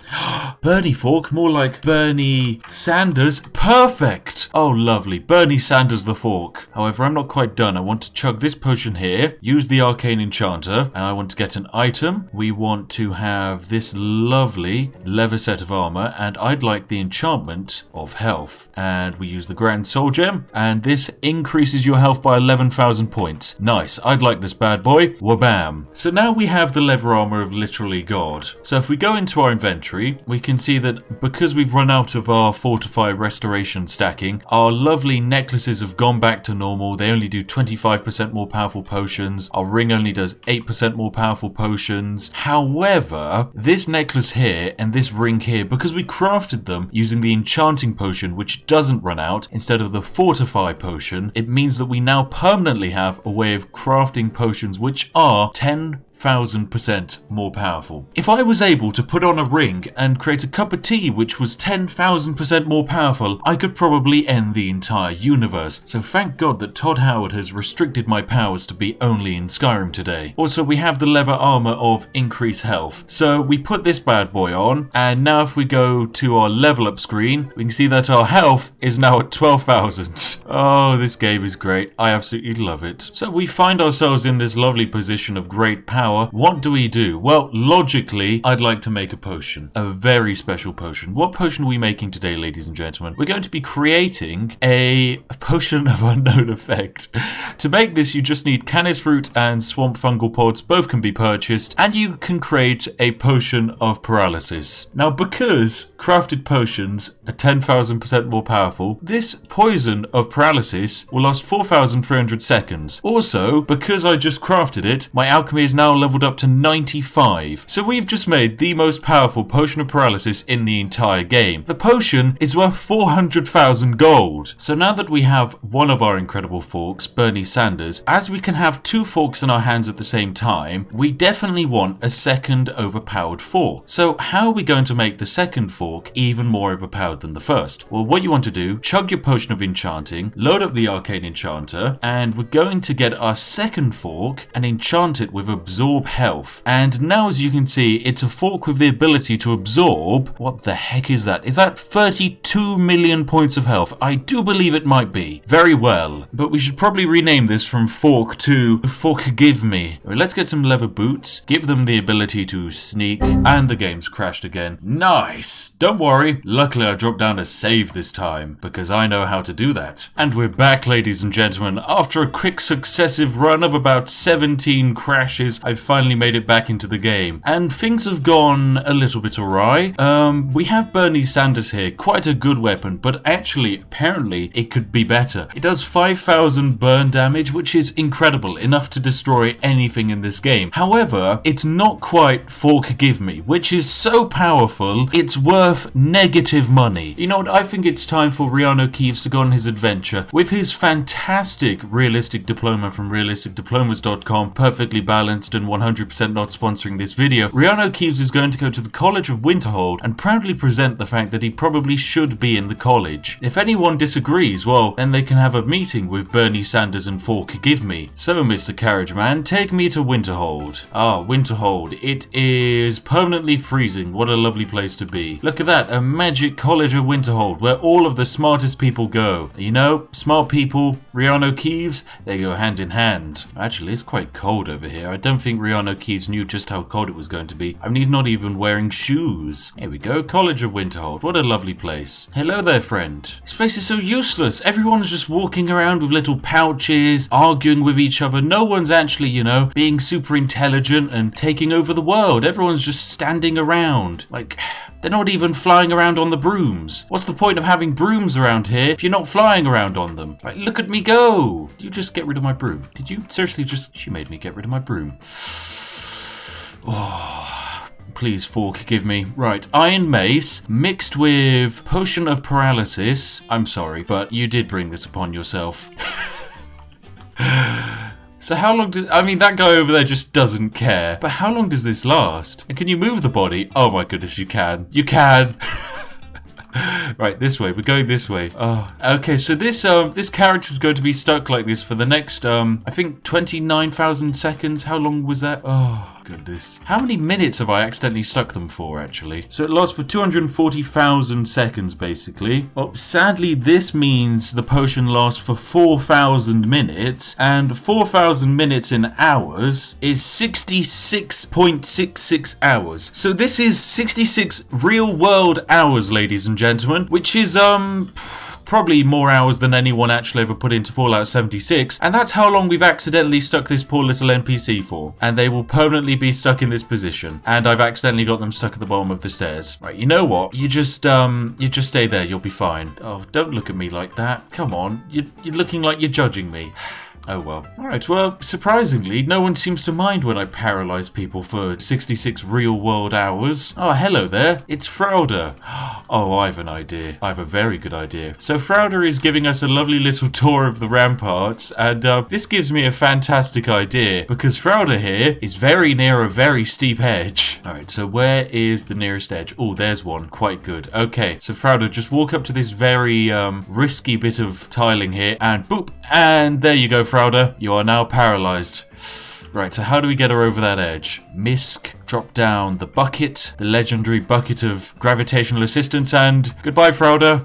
Bernie Fork? More like Bernie Sanders. Perfect! Oh, lovely. Bernie Sanders the fork. However, I'm not quite done. I want to chug this potion here, use the arcane enchanter, and I want to get an item. We want to have this lovely leather set of armor, and I'd like the enchantment of health. And we use the grand soul gem, and this increases your health by 11,000 points. Nice. I'd like this bad boy. Wabam. So now we have the leather armor of literally God. So if we go into our inventory, we can see that because we've run out of our fortify restoration stacking, our lovely necklaces have gone back to normal. They only do 25% more powerful potions. Our ring only does 8% more powerful potions. However, this necklace here and this ring here, because we crafted them using the enchanting potion, which doesn't run out, instead of the fortify potion, it means that we now permanently have a way of crafting potions which are 10,000% more powerful. If I was able to put on a ring and create a cup of tea which was 10,000% more powerful, I could probably end the entire universe. So thank God that Todd Howard has restricted my powers to be only in Skyrim today. Also, we have the leather armor of increased health. So we put this bad boy on, and now if we go to our level up screen, we can see that our health is now at 12,000. Oh, this game is great. I absolutely love it. So we find ourselves in this lovely position of great power. What do we do? Well, logically, I'd like to make a potion. A very special potion. What potion are we making today, ladies and gentlemen? We're going to be creating a potion of unknown effect. To make this, you just need canis root and swamp fungal pods. Both can be purchased, and you can create a potion of paralysis. Now, because crafted potions are 10,000% more powerful, this poison of paralysis will last 4,300 seconds. Also, because I just crafted it, my alchemy is now leveled up to 95. So we've just made the most powerful potion of paralysis in the entire game. The potion is worth 400,000 gold. So now that we have one of our incredible forks, Bernie Sanders, as we can have two forks in our hands at the same time, we definitely want a second overpowered fork. So how are we going to make the second fork even more overpowered than the first? Well, what you want to do, chug your potion of enchanting, load up the arcane enchanter, and we're going to get our second fork and enchant it with absorb health. And now, as you can see, it's a fork with the ability to absorb, what the heck is that? Is that 32 million points of health? I do believe it might be. Very well. But we should probably rename this from fork to fork give me. Let's get some leather boots, give them the ability to sneak, and the game's crashed again. Nice! Don't worry, luckily I dropped down a save this time, because I know how to do that. And we're back, ladies and gentlemen. After a quick successive run of about 17 crashes, I've finally made it back into the game. And things have gone a little bit awry. We have Bernie Sanders here, quite a good weapon, but actually, apparently, it could be better. It does 5,000 burn damage, which is incredible, enough to destroy anything in this game. However, it's not quite fork give me, which is so powerful, it's worth negative money. You know what, I think it's time for REANU KEEVES to go on his adventure with his fantastic realistic diploma from realisticdiplomas.com, perfectly balanced and 100% not sponsoring this video. REANU KEEVES is going to go to the College of Winterhold and proudly present the fact that he probably should be in the college. If anyone disagrees, well, then they can have a meeting with Bernie Sanders and fork give me. So, Mr. Carriage Man, take me to Winterhold. Ah, Winterhold. It is permanently freezing. What a lovely place to be. Look at that, a magic college of Winterhold where all of the smartest people go. You know, smart people, REANU KEEVES, they go hand in hand. Actually, it's quite cold over here. I don't think REANU KEEVES knew just how cold it was going to be. I mean, he's not even wearing shoes. Here we go, College of Winterhold. What a lovely place. Hello there, friend. This place is so useless. Everyone's just walking around with little pouches, arguing with each other. No one's actually, you know, being super intelligent and taking over the world. Everyone's just standing around. Like, they're not even flying around on the brooms. What's the point of having brooms around here if you're not flying around on them? Like, look at me go. Did you just get rid of my broom? Did you? Seriously, she made me get rid of my broom. Oh, please, fork, give me. Right, iron mace mixed with potion of paralysis. I'm sorry, but you did bring this upon yourself. So how long did... I mean, that guy over there just doesn't care. But how long does this last? And can you move the body? Oh my goodness, you can. You can. Right, this way. We're going this way. Oh, okay. So this character is going to be stuck like this for the next I think 29,000 seconds. How long was that? Oh. Goodness. How many minutes have I accidentally stuck them for, actually? So it lasts for 240,000 seconds, basically. Well, sadly, this means the potion lasts for 4,000 minutes, and 4,000 minutes in hours is 66.66 hours. So this is 66 real-world hours, ladies and gentlemen, which is, probably more hours than anyone actually ever put into Fallout 76, and that's how long we've accidentally stuck this poor little NPC for. And they will permanently be stuck in this position, and I've accidentally got them stuck at the bottom of the stairs. Right, you know what? You just stay there. You'll be fine. Oh, don't look at me like that. Come on, you're looking like you're judging me. Oh well. Alright, well, surprisingly, no one seems to mind when I paralyze people for 66 real-world hours. Oh, hello there. It's Frauda. Oh, I have an idea. I have a very good idea. So Frauda is giving us a lovely little tour of the ramparts, and this gives me a fantastic idea, because Frauda here is very near a very steep edge. Alright, so where is the nearest edge? Oh, there's one. Quite good. Okay, so Frauda, just walk up to this very risky bit of tiling here, and boop, and there you go, Frauda. You are now paralyzed. Right, so how do we get her over that edge? Misk, drop down the bucket, the legendary bucket of gravitational assistance, and goodbye, Frauda.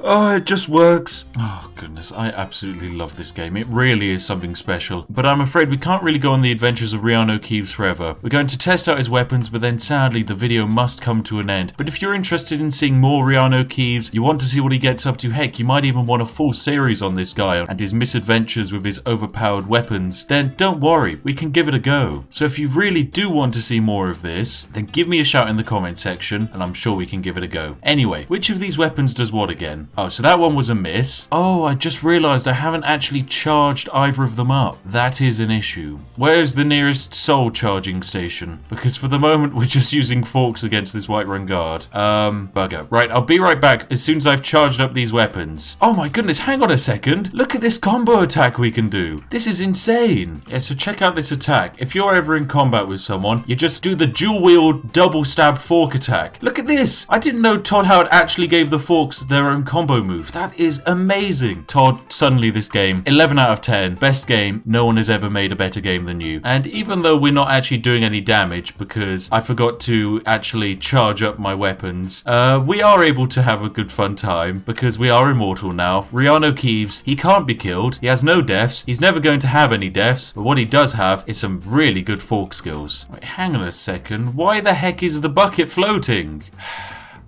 Oh, it just works. Oh, goodness. I absolutely love this game. It really is something special. But I'm afraid we can't really go on the adventures of REANU KEEVES forever. We're going to test out his weapons, but then sadly the video must come to an end. But if you're interested in seeing more REANU KEEVES, you want to see what he gets up to, heck, you might even want a full series on this guy and his misadventures with his overpowered weapons, then don't worry, we can give it a go. So if you really do want to see more of this, then give me a shout in the comment section, and I'm sure we can give it a go. Anyway, which of these weapons does what again? Oh, so that one was a miss. Oh, I just realized I haven't actually charged either of them up. That is an issue. Where's the nearest soul charging station? Because for the moment, we're just using forks against this Whiterun guard. Bugger. Right, I'll be right back as soon as I've charged up these weapons. Oh my goodness, hang on a second. Look at this combo attack we can do. This is insane. Yeah, so check out this attack. If you're ever in combat with someone, you just do the dual wield double stab fork attack. Look at this. I didn't know Todd Howard actually gave the forks their own combo move. That is amazing. Todd, suddenly this game, 11 out of 10, best game. No one has ever made a better game than you. And even though we're not actually doing any damage because I forgot to actually charge up my weapons, we are able to have a good fun time because we are immortal now. REANU KEEVES, he can't be killed. He has no deaths. He's never going to have any deaths. But what he does have is some really good fork skills. Wait, hang on a second. Why the heck is the bucket floating?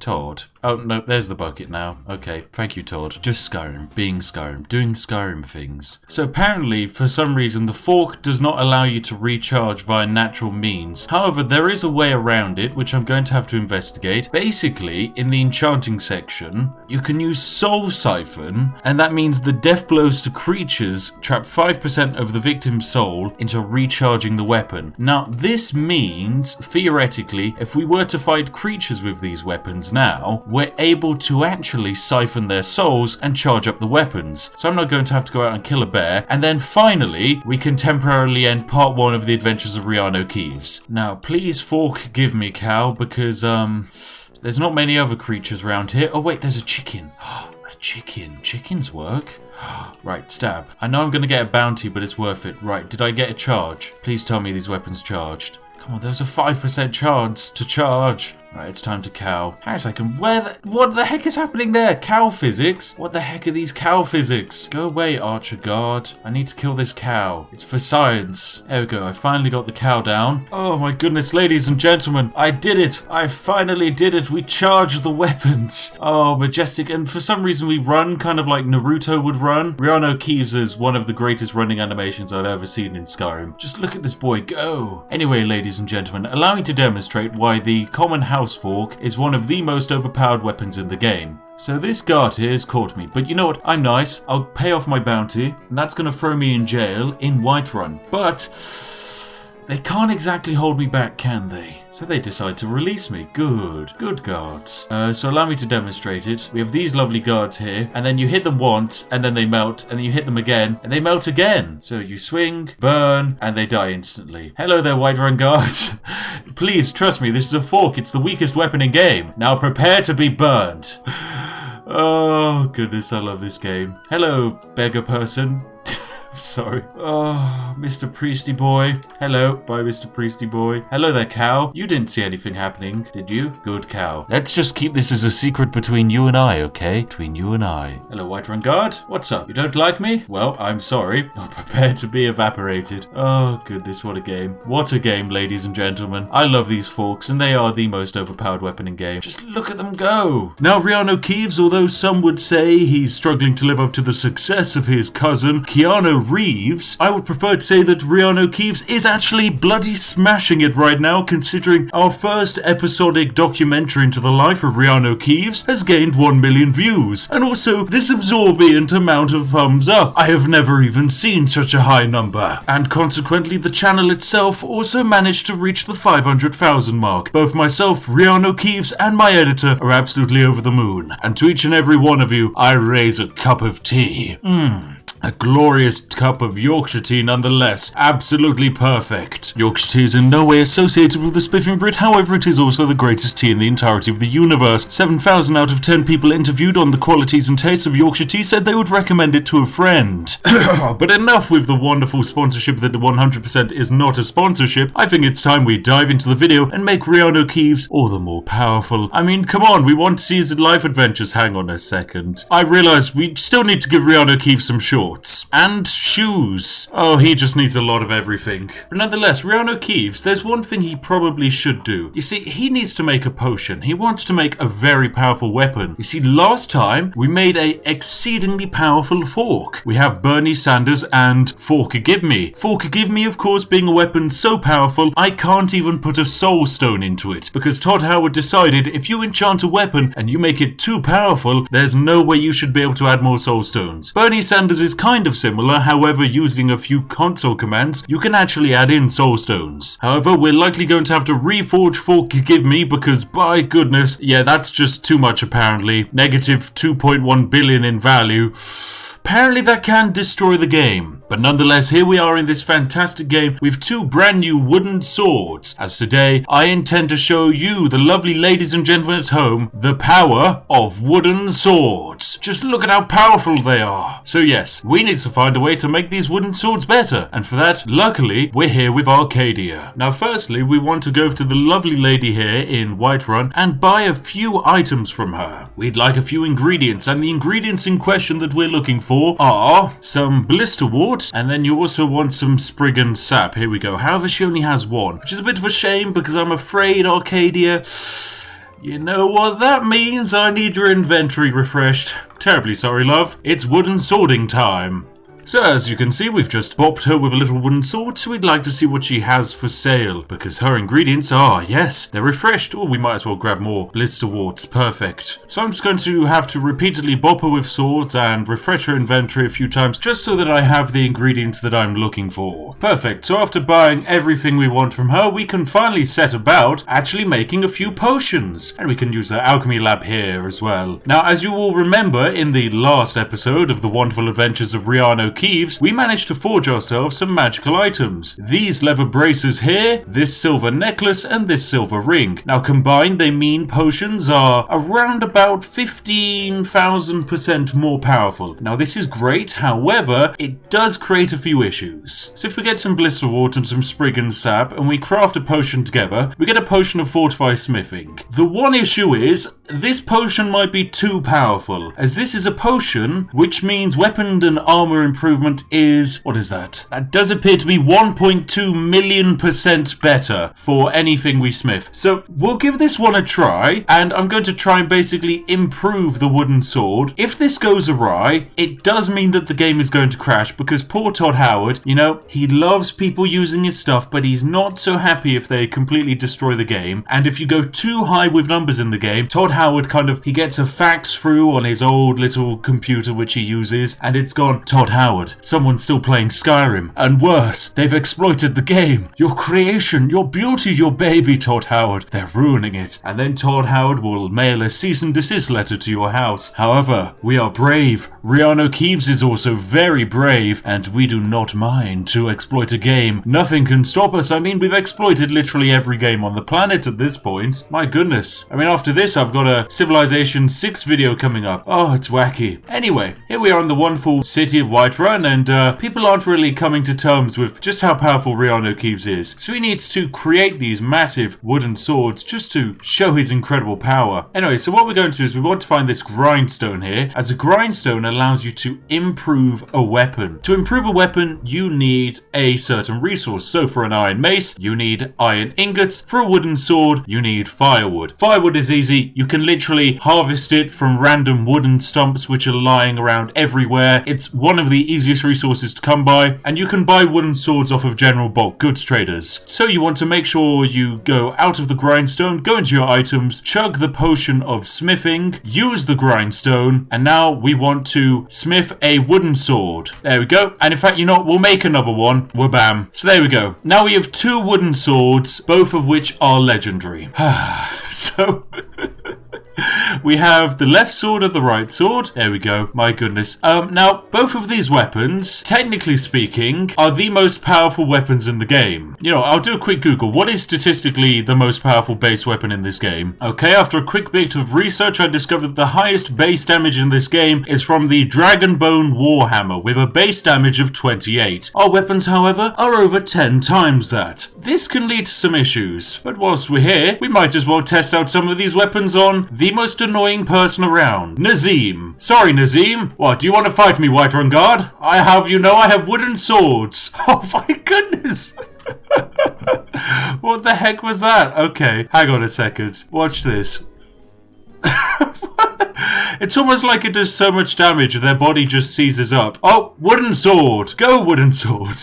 Todd. Oh, no, there's the bucket now. Okay, thank you, Todd. Just Skyrim, being Skyrim, doing Skyrim things. So apparently, for some reason, the fork does not allow you to recharge via natural means. However, there is a way around it, which I'm going to have to investigate. Basically, in the enchanting section, you can use Soul Siphon, and that means the death blows to creatures trap 5% of the victim's soul into recharging the weapon. Now, this means, theoretically, if we were to fight creatures with these weapons now, we're able to actually siphon their souls and charge up the weapons. So I'm not going to have to go out and kill a bear. And then finally, we can temporarily end part 1 of the adventures of REANU KEEVES. Now, please forgive me, cow, because there's not many other creatures around here. Oh wait, there's a chicken. A chicken. Chickens work. Right, stab. I know I'm going to get a bounty, but it's worth it. Right, did I get a charge? Please tell me these weapons charged. Come on, there's a 5% chance to charge. Right, it's time to cow. Hang on a second, what the heck is happening there? Cow physics? What the heck are these cow physics? Go away, Archer Guard. I need to kill this cow. It's for science. There we go, I finally got the cow down. Oh my goodness, ladies and gentlemen, I did it. I finally did it. We charged the weapons. Oh, majestic. And for some reason we run kind of like Naruto would run. REANU KEEVES is one of the greatest running animations I've ever seen in Skyrim. Just look at this boy go. Anyway, ladies and gentlemen, allow me to demonstrate why the common house fork is one of the most overpowered weapons in the game. So this guard here has caught me, but you know what? I'm nice. I'll pay off my bounty, and that's going to throw me in jail in Whiterun. But They can't exactly hold me back, can they? So they decide to release me. Good guards. So allow me to demonstrate it. We have these lovely guards here, and then you hit them once, and then they melt, and then you hit them again, and they melt again. So you swing, burn, and they die instantly. Hello there, Whiterun guard. Please, trust me, this is a fork. It's the weakest weapon in game. Now prepare to be burned. Oh, goodness, I love this game. Hello, beggar person. Sorry. Oh, Mr. Priesty boy. Hello. Bye, Mr. Priesty boy. Hello there, cow. You didn't see anything happening, did you? Good cow. Let's just keep this as a secret between you and I, okay? Between you and I. Hello, Whiterun guard. What's up? You don't like me? Well, I'm sorry. I'm prepared to be evaporated. Oh, goodness, what a game. What a game, ladies and gentlemen. I love these forks, and they are the most overpowered weapon in game. Just look at them go. Now, REANU KEEVES, although some would say he's struggling to live up to the success of his cousin, Keanu Reeves, I would prefer to say that REANU KEEVES is actually bloody smashing it right now, considering our first episodic documentary into the life of REANU KEEVES has gained 1 million views, and also this absorbent amount of thumbs up. I have never even seen such a high number, and consequently the channel itself also managed to reach the 500,000 mark. Both myself, REANU KEEVES, and my editor are absolutely over the moon, and to each and every one of you, I raise a cup of tea. A glorious cup of Yorkshire tea nonetheless. Absolutely perfect. Yorkshire tea is in no way associated with the Spiffing Brit, however it is also the greatest tea in the entirety of the universe. 7,000 out of 10 people interviewed on the qualities and tastes of Yorkshire tea said they would recommend it to a friend. But enough with the wonderful sponsorship that 100% is not a sponsorship. I think it's time we dive into the video and make REANU KEEVES all the more powerful. I mean, come on, we want to see his life adventures. Hang on a second. I realize we still need to give REANU KEEVES some shorts. And shoes. Oh, he just needs a lot of everything. But nonetheless, REANU KEEVES, there's one thing he probably should do. You see, he needs to make a potion. He wants to make a very powerful weapon. You see, last time, we made a exceedingly powerful fork. We have Bernie Sanders and Forgive Me. Forgive Me, of course, being a weapon so powerful, I can't even put a soul stone into it. Because Todd Howard decided if you enchant a weapon and you make it too powerful, there's no way you should be able to add more soul stones. Bernie Sanders is kind of similar, however, using a few console commands, you can actually add in soul stones. However, we're likely going to have to reforge Forgive Me because, by goodness, yeah, that's just too much apparently. Negative 2.1 billion in value. Apparently that can destroy the game. But nonetheless, here we are in this fantastic game with 2 brand new wooden swords. As today, I intend to show you, the lovely ladies and gentlemen at home, the power of wooden swords. Just look at how powerful they are. So yes, we need to find a way to make these wooden swords better. And for that, luckily, we're here with Arcadia. Now firstly, we want to go to the lovely lady here in Whiterun and buy a few items from her. We'd like a few ingredients, and the ingredients in question that we're looking for are some blister wart, and then you also want some Spriggan sap. Here we go. However, she only has 1, which is a bit of a shame because I'm afraid, Arcadia, you know what that means. I need your inventory refreshed. Terribly sorry, love. It's wooden swording time. So as you can see, we've just bopped her with a little wooden sword, so we'd like to see what she has for sale, because her ingredients are, yes, they're refreshed. Oh, we might as well grab more blister warts. Perfect. So I'm just going to have to repeatedly bop her with swords and refresh her inventory a few times, just so that I have the ingredients that I'm looking for. Perfect. So after buying everything we want from her, we can finally set about actually making a few potions, and we can use her alchemy lab here as well. Now, as you all remember, in the last episode of the wonderful adventures of REANU KEEVES, we managed to forge ourselves some magical items. These leather braces here, this silver necklace, and this silver ring. Now combined, they mean potions are around about 15,000% more powerful. Now this is great, however, it does create a few issues. So if we get some blister wart and some Spriggan sap, and we craft a potion together, we get a potion of fortified smithing. The one issue is, this potion might be too powerful, as this is a potion, which means weapon and armor improvement is, what is that? That does appear to be 1.2 million% better for anything we smith. So we'll give this one a try, and I'm going to try and basically improve the wooden sword. If this goes awry, it does mean that the game is going to crash, because poor Todd Howard, you know, he loves people using his stuff, but he's not so happy if they completely destroy the game. And if you go too high with numbers in the game, Todd Howard he gets a fax through on his old little computer which he uses, and it's gone, Todd Howard, Howard. Someone's still playing Skyrim. And worse, they've exploited the game. Your creation, your beauty, your baby, Todd Howard. They're ruining it. And then Todd Howard will mail a cease and desist letter to your house. However, we are brave. REANU KEEVES is also very brave, and we do not mind to exploit a game. Nothing can stop us. I mean, we've exploited literally every game on the planet at this point. My goodness. I mean, after this, I've got a Civilization 6 video coming up. Oh, it's wacky. Anyway, here we are in the wonderful city of Whiterun, and people aren't really coming to terms with just how powerful REANU KEEVES is. So he needs to create these massive wooden swords just to show his incredible power. Anyway, so what we're going to do is we want to find this grindstone here, as a grindstone allows you to improve a weapon. To improve a weapon, you need a certain resource. So for an iron mace, you need iron ingots. For a wooden sword, you need firewood. Firewood is easy. You can literally harvest it from random wooden stumps which are lying around everywhere. It's one of the easiest resources to come by, and you can buy wooden swords off of general bulk goods traders. So you want to make sure you go out of the grindstone, go into your items, chug the potion of smithing, use the grindstone, and now we want to smith a wooden sword. There we go. And in fact, you know what? We'll make another one. Wabam. So there we go. Now we have 2 wooden swords, both of which are legendary. So we have the left sword and the right sword. There we go. My goodness. Now, both of these weapons, technically speaking, are the most powerful weapons in the game. You know, I'll do a quick Google. What is statistically the most powerful base weapon in this game? Okay, after a quick bit of research, I discovered that the highest base damage in this game is from the Dragonbone Warhammer, with a base damage of 28. Our weapons, however, are over 10 times that. This can lead to some issues, but whilst we're here, we might as well test out some of these weapons on the most annoying person around, Nazim. Sorry, Nazim. What, do you want to fight me, Whiterun Guard? I have wooden swords. Oh my goodness. What the heck was that? Okay, hang on a second. Watch this. It's almost like it does so much damage their body just seizes up. Oh, wooden sword. Go, wooden sword.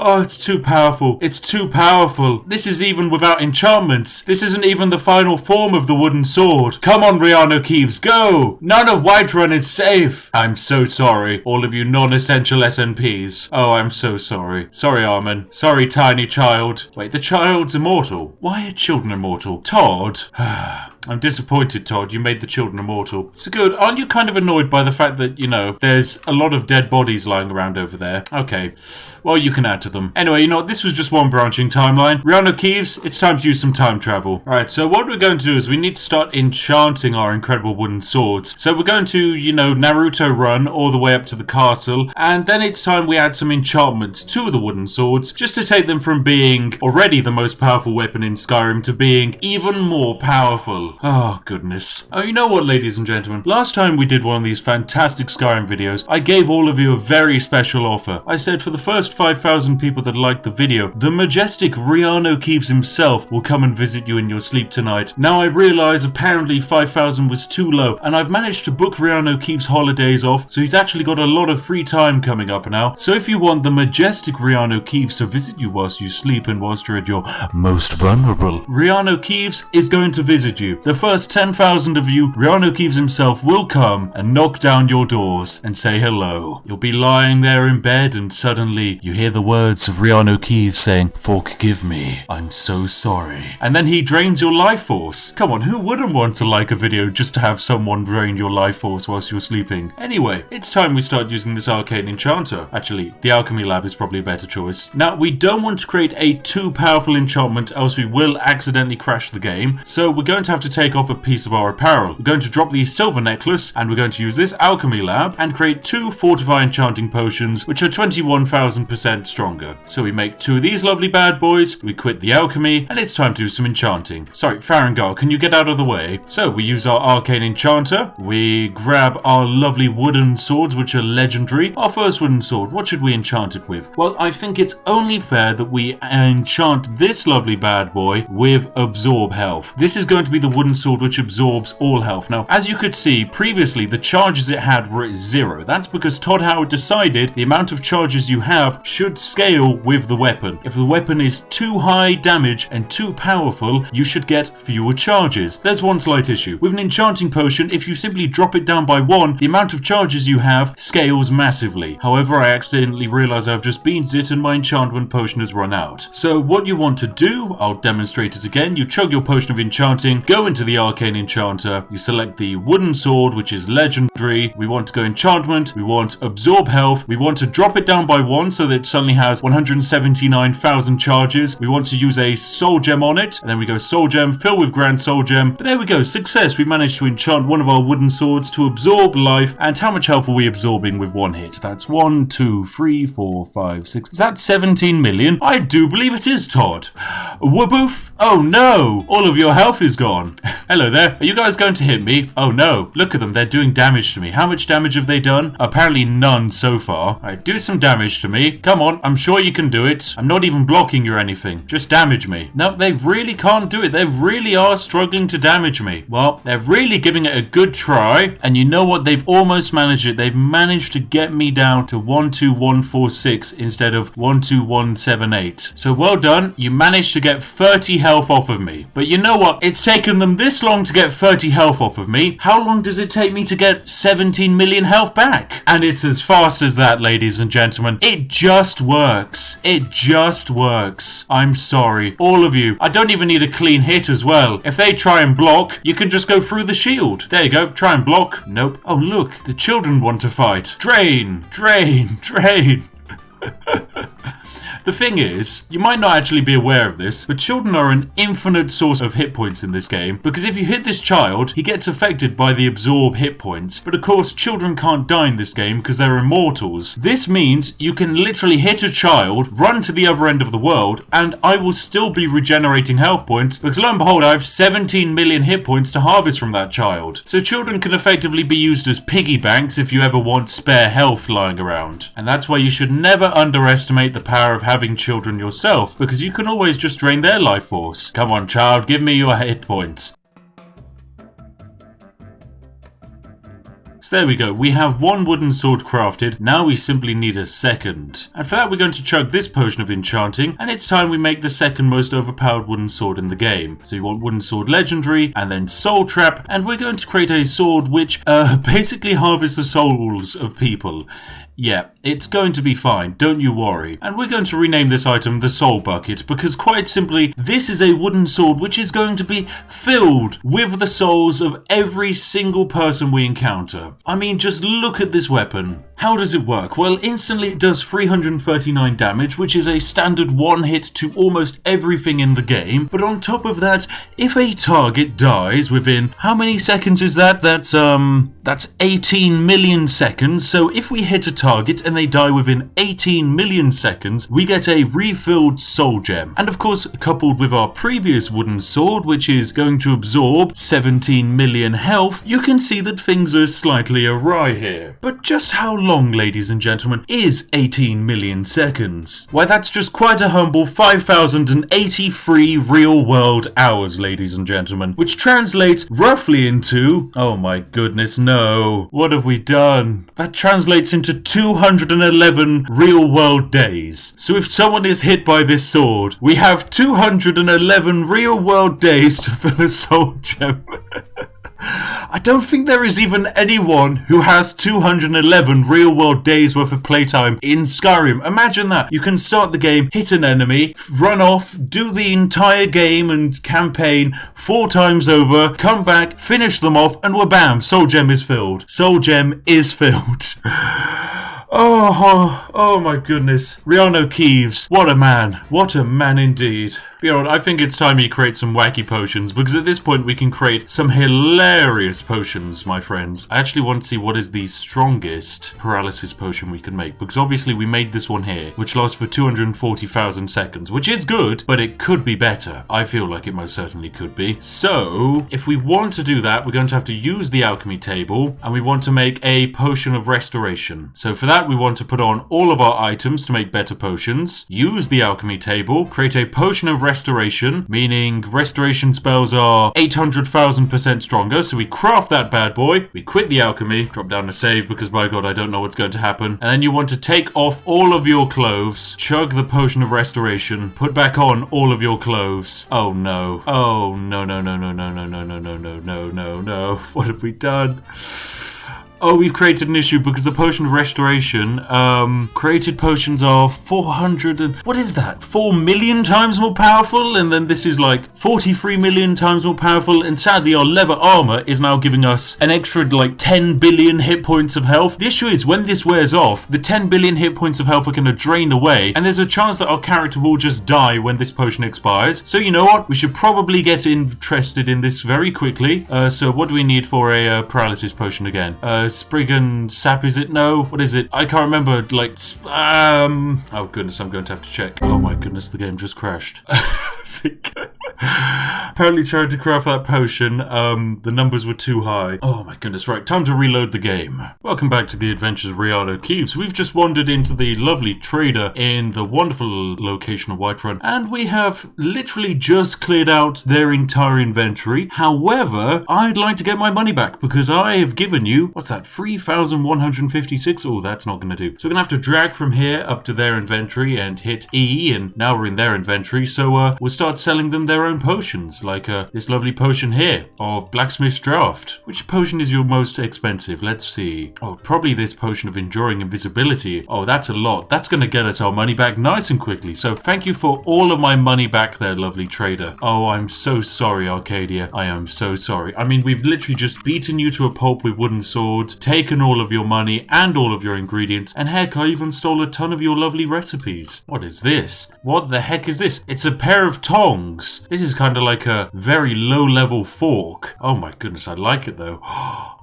Oh, it's too powerful. It's too powerful. This is even without enchantments. This isn't even the final form of the wooden sword. Come on, REANU KEEVES, go! None of Whiterun is safe. I'm so sorry, all of you non-essential SNPs. Oh, I'm so sorry. Sorry, Armin. Sorry, tiny child. Wait, the child's immortal. Why are children immortal? Todd? I'm disappointed, Todd. You made the children immortal. So good. Aren't you kind of annoyed by the fact that, you know, there's a lot of dead bodies lying around over there? Okay. Well, you can add to them. Anyway, you know, this was just one branching timeline. REANU KEEVES, it's time to use some time travel. Alright, so what we're going to do is we need to start enchanting our incredible wooden swords. So we're going to, you know, Naruto run all the way up to the castle, and then it's time we add some enchantments to the wooden swords, just to take them from being already the most powerful weapon in Skyrim to being even more powerful. Oh, goodness. Oh, you know what, ladies and gentlemen? Last time we did one of these fantastic Skyrim videos, I gave all of you a very special offer. I said for the first 5,000 people that liked the video, the majestic REANU KEEVES himself will come and visit you in your sleep tonight. Now I realise apparently 5,000 was too low, and I've managed to book REANU KEEVES' holidays off, so he's actually got a lot of free time coming up now. So if you want the majestic REANU KEEVES to visit you whilst you sleep and whilst you're at your most vulnerable, REANU KEEVES is going to visit you. The first 10,000 of you, REANU KEEVES himself will come and knock down your doors and say hello. You'll be lying there in bed and suddenly you hear the words of REANU KEEVES saying, "Forgive me, I'm so sorry." And then he drains your life force. Come on, who wouldn't want to like a video just to have someone drain your life force whilst you're sleeping? Anyway, it's time we start using this arcane enchanter. Actually, the alchemy lab is probably a better choice. Now, we don't want to create a too powerful enchantment, else we will accidentally crash the game. So we're going to have to take off a piece of our apparel. We're going to drop the silver necklace, and we're going to use this alchemy lab and create 2 fortify enchanting potions, which are 21,000% stronger. So we make 2 of these lovely bad boys, we quit the alchemy, and it's time to do some enchanting. Sorry, Farengar, can you get out of the way? So we use our arcane enchanter, we grab our lovely wooden swords, which are legendary. Our first wooden sword, what should we enchant it with? Well, I think it's only fair that we enchant this lovely bad boy with absorb health. This is going to be the wooden sword which absorbs all health. Now, as you could see, previously the charges it had were at 0. That's because Todd Howard decided the amount of charges you have should scale with the weapon. If the weapon is too high damage and too powerful, you should get fewer charges. There's one slight issue. With an enchanting potion, if you simply drop it down by 1, the amount of charges you have scales massively. However, I accidentally realized I've just beansed it and my enchantment potion has run out. So what you want to do, I'll demonstrate it again. You chug your potion of enchanting, go into the arcane enchanter, you select the wooden sword, which is legendary. We want to go enchantment, we want absorb health, we want to drop it down by 1 so that it suddenly has 179,000 charges. We want to use a soul gem on it, and then we go soul gem, fill with grand soul gem. But there we go, success. We managed to enchant one of our wooden swords to absorb life. And how much health are we absorbing with one hit? That's 1, 2, 3, 4, 5, 6. Is that 17 million? I do believe it is, Todd. Waboof. Oh no, all of your health is gone. Hello there, are you guys going to hit me? Oh no, look at them, they're doing damage to me. How much damage have they done? Apparently none so far. Alright, do some damage to me. Come on, I'm sure you can do it. I'm not even blocking you or anything. Just damage me. No, they really can't do it. They really are struggling to damage me. Well, they're really giving it a good try. And you know what? They've almost managed it. They've managed to get me down to 12146 instead of 12178. So well done. You managed to get 30 health off of me. But you know what? It's taken them this long to get 30 health off of me. How long does it take me to get 17 million health back? And it's as fast as that, ladies and gentlemen. It just works. It just works. I'm sorry. All of you. I don't even need a clean hit as well. If they try and block, you can just go through the shield. There you go. Try and block. Nope. Oh, look. The children want to fight. Drain. Drain. Drain. The thing is, you might not actually be aware of this, but children are an infinite source of hit points in this game, because if you hit this child, he gets affected by the absorb hit points. But of course, children can't die in this game because they're immortals. This means you can literally hit a child, run to the other end of the world, and I will still be regenerating health points, because lo and behold, I have 17 million hit points to harvest from that child. So children can effectively be used as piggy banks if you ever want spare health lying around. And that's why you should never underestimate the power of having children yourself, because you can always just drain their life force. Come on, child, give me your hit points. So there we go, we have one wooden sword crafted, now we simply need a second. And for that we're going to chug this potion of enchanting, and it's time we make the second most overpowered wooden sword in the game. So you want wooden sword legendary, and then soul trap, and we're going to create a sword which basically harvests the souls of people. Yeah, it's going to be fine, don't you worry. And we're going to rename this item the Soul Bucket, because quite simply, this is a wooden sword which is going to be filled with the souls of every single person we encounter. I mean, just look at this weapon. How does it work? Well, instantly it does 339 damage, which is a standard one hit to almost everything in the game. But on top of that, if a target dies within, how many seconds is that? That's 18 million seconds. So if we hit a target and they die within 18 million seconds, we get a refilled soul gem. And of course, coupled with our previous wooden sword, which is going to absorb 17 million health, you can see that things are slightly awry here. But just how long, ladies and gentlemen, is 18 million seconds? Why, that's just quite a humble 5,083 real-world hours, ladies and gentlemen, which translates roughly into... oh my goodness, no. What have we done? That translates into 211 real-world days. So if someone is hit by this sword, we have 211 real-world days to fill a soul gem. I don't think there is even anyone who has 211 real-world days worth of playtime in Skyrim. Imagine that. You can start the game, hit an enemy, run off, do the entire game and campaign 4 times over, come back, finish them off, and wha-bam, soul gem is filled. Soul gem is filled. Oh my goodness. REANU KEEVES, what a man. What a man indeed. Beyond, I think it's time you create some wacky potions, because at this point we can create some hilarious potions, my friends. I actually want to see what is the strongest paralysis potion we can make, because obviously we made this one here, which lasts for 240,000 seconds, which is good, but it could be better. I feel like it most certainly could be. So, if we want to do that, we're going to have to use the alchemy table, and we want to make a potion of restoration. So for that, that, we want to put on all of our items to make better potions, use the alchemy table, create a potion of restoration, meaning restoration spells are 800,000% stronger, so we craft that bad boy, we quit the alchemy, drop down to save because by god I don't know what's going to happen, and then you want to take off all of your clothes, chug the potion of restoration, put back on all of your clothes. Oh no. Oh no no no no no no no no no no no no no. What have we done? Oh, we've created an issue because the potion of restoration, created potions are 400 and... What is that? 4 million times more powerful? And then this is like 43 million times more powerful. And sadly, our leather armor is now giving us an extra like 10 billion hit points of health. The issue is when this wears off, the 10 billion hit points of health are going to drain away. And there's a chance that our character will just die when this potion expires. So you know what? We should probably get interested in this very quickly. So what do we need for a paralysis potion again? Sprig and sap, is it? No, what is it? I can't remember. Like, oh goodness, I'm going to have to check. Oh my goodness, the game just crashed. Apparently tried to craft that potion, the numbers were too high. Oh my goodness, right, time to reload the game. Welcome back to the adventures of REANU KEEVES. We've just wandered into the lovely trader in the wonderful location of Whiterun, and we have literally just cleared out their entire inventory. However, I'd like to get my money back because I have given you, what's that, 3,156? Oh, that's not going to do. So we're going to have to drag from here up to their inventory and hit E, and now we're in their inventory, so we'll start selling them their own potions, like this lovely potion here of Blacksmith's Draft. Which potion is your most expensive? Let's see. Oh, probably this potion of Enduring Invisibility. Oh, that's a lot. That's going to get us our money back nice and quickly. So thank you for all of my money back there, lovely trader. Oh, I'm so sorry, Arcadia. I am so sorry. I mean, we've literally just beaten you to a pulp with wooden swords, taken all of your money and all of your ingredients, and heck, I even stole a ton of your lovely recipes. What is this? What the heck is this? It's a pair of tongs. This is kind of like a very low-level fork. Oh my goodness, I like it though.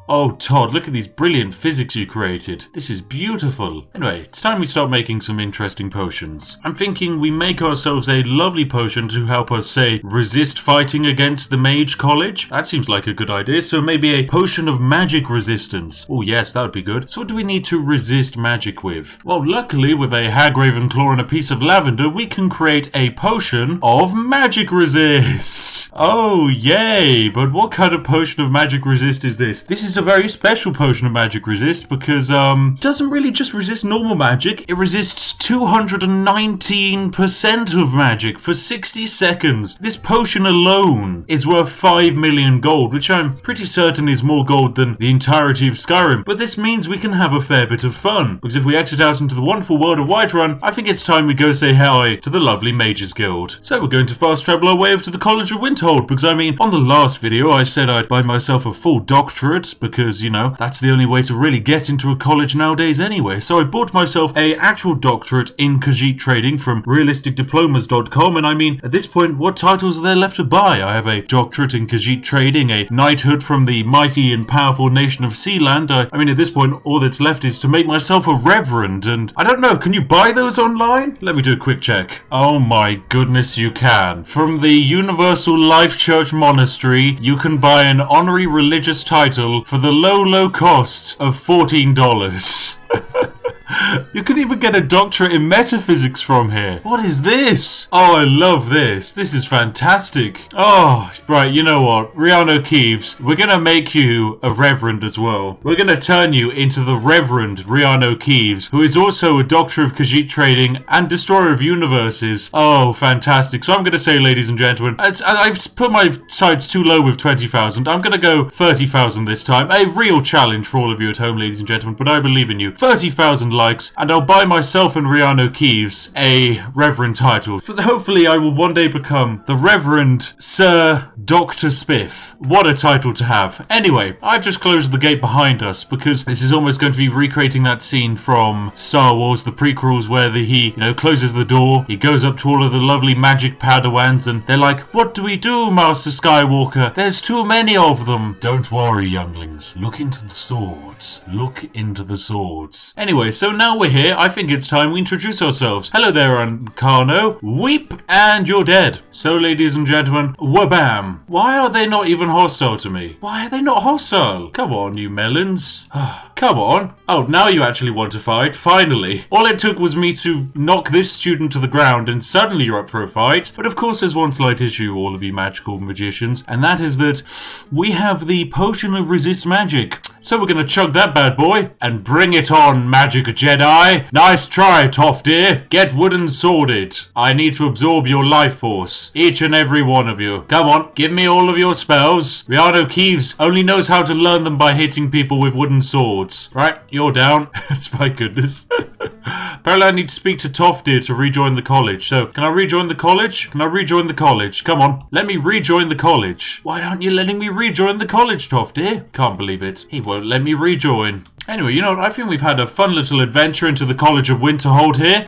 Oh, Todd, look at these brilliant physics you created. This is beautiful. Anyway, it's time we start making some interesting potions. I'm thinking we make ourselves a lovely potion to help us, say, resist fighting against the Mage College. That seems like a good idea. So maybe a potion of magic resistance. Oh, yes, that would be good. So what do we need to resist magic with? Well, luckily, with a Hagraven Claw and a piece of lavender, we can create a potion of magic resist. Oh, yay. But what kind of potion of magic resist is this? This is a very special potion of magic resist because doesn't really just resist normal magic, it resists 219% of magic for 60 seconds. This potion alone is worth 5 million gold, which I'm pretty certain is more gold than the entirety of Skyrim. But this means we can have a fair bit of fun, because if we exit out into the wonderful world of Whiterun, I think it's time we go say hi to the lovely Mages Guild. So we're going to fast travel our way over to the College of Windhold, because I mean, on the last video I said I'd buy myself a full doctorate, because, you know, that's the only way to really get into a college nowadays anyway. So I bought myself a actual doctorate in Khajiit trading from realisticdiplomas.com, and I mean, at this point, what titles are there left to buy? I have a doctorate in Khajiit trading, a knighthood from the mighty and powerful nation of Sealand. I mean, at this point, all that's left is to make myself a reverend, and I don't know, can you buy those online? Let me do a quick check. Oh my goodness, you can. From the Universal Life Church Monastery, you can buy an honorary religious title for the low cost of $14. You can even get a doctorate in metaphysics from here. What is this? Oh, I love this. This is fantastic. Oh, right, you know what? REANU KEEVES, we're going to make you a reverend as well. We're going to turn you into the Reverend REANU KEEVES, who is also a doctor of Khajiit trading and destroyer of universes. Oh, fantastic. So I'm going to say, ladies and gentlemen, I've put my sights too low with 20,000. I'm going to go 30,000 this time. A real challenge for all of you at home, ladies and gentlemen, but I believe in you. 30,000 likes, and I'll buy myself and REANU KEEVES a reverend title. So that hopefully I will one day become the Reverend Sir Dr. Spiff. What a title to have. Anyway, I've just closed the gate behind us because this is almost going to be recreating that scene from Star Wars, the prequels, where he closes the door, he goes up to all of the lovely magic Padawans, and they're like, "What do we do, Master Skywalker? There's too many of them." Don't worry, younglings. Look into the swords. Look into the swords. Anyway, so so now we're here. I think it's time we introduce ourselves. Hello there, Ancano. Weep, and you're dead. So, ladies and gentlemen, wabam. Why are they not even hostile to me? Why are they not hostile? Come on, you melons. Come on. Oh, now you actually want to fight. Finally. All it took was me to knock this student to the ground and suddenly you're up for a fight. But of course there's one slight issue, all of you magical magicians, and that is that we have the potion of resist magic. So we're gonna chug that bad boy and bring it on, Magic Jedi. Nice try, Tofty. Get wooden sworded. I need to absorb your life force. Each and every one of you. Come on, give me all of your spells. REANU KEEVES only knows how to learn them by hitting people with wooden swords. Right, you're down. That's my goodness. Apparently I need to speak to Tofty to rejoin the college. So, can I rejoin the college? Can I rejoin the college? Come on, let me rejoin the college. Why aren't you letting me rejoin the college, Tofty? Can't believe it. He won't let me rejoin. Anyway, you know what? I think we've had a fun little adventure into the College of Winterhold here.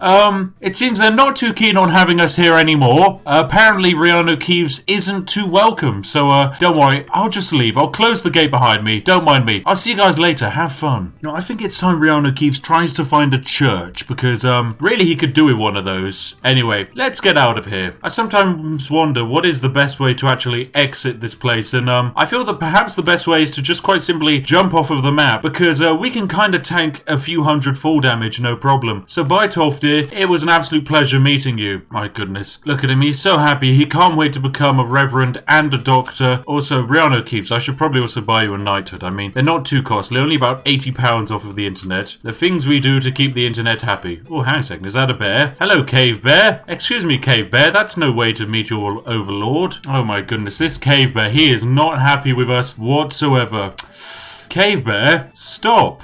It seems they're not too keen on having us here anymore. Apparently, REANU KEEVES isn't too welcome. So, don't worry. I'll just leave. I'll close the gate behind me. Don't mind me. I'll see you guys later. Have fun. No, I think it's time REANU KEEVES tries to find a church because, really he could do with one of those. Anyway, let's get out of here. I sometimes wonder what is the best way to actually exit this place. And, I feel that perhaps the best way is to just quite simply jump off of the map because, we can kind of tank a few hundred fall damage, no problem. So bye, Tofty. It was an absolute pleasure meeting you. My goodness. Look at him. He's so happy. He can't wait to become a reverend and a doctor. Also, REANU KEEVES, I should probably also buy you a knighthood. I mean, they're not too costly. Only about £80 off of the internet. The things we do to keep the internet happy. Oh, hang on a second. Is that a bear? Hello, cave bear. Excuse me, cave bear. That's no way to meet your overlord. Oh my goodness. This cave bear, he is not happy with us whatsoever. Cave Bear, stop.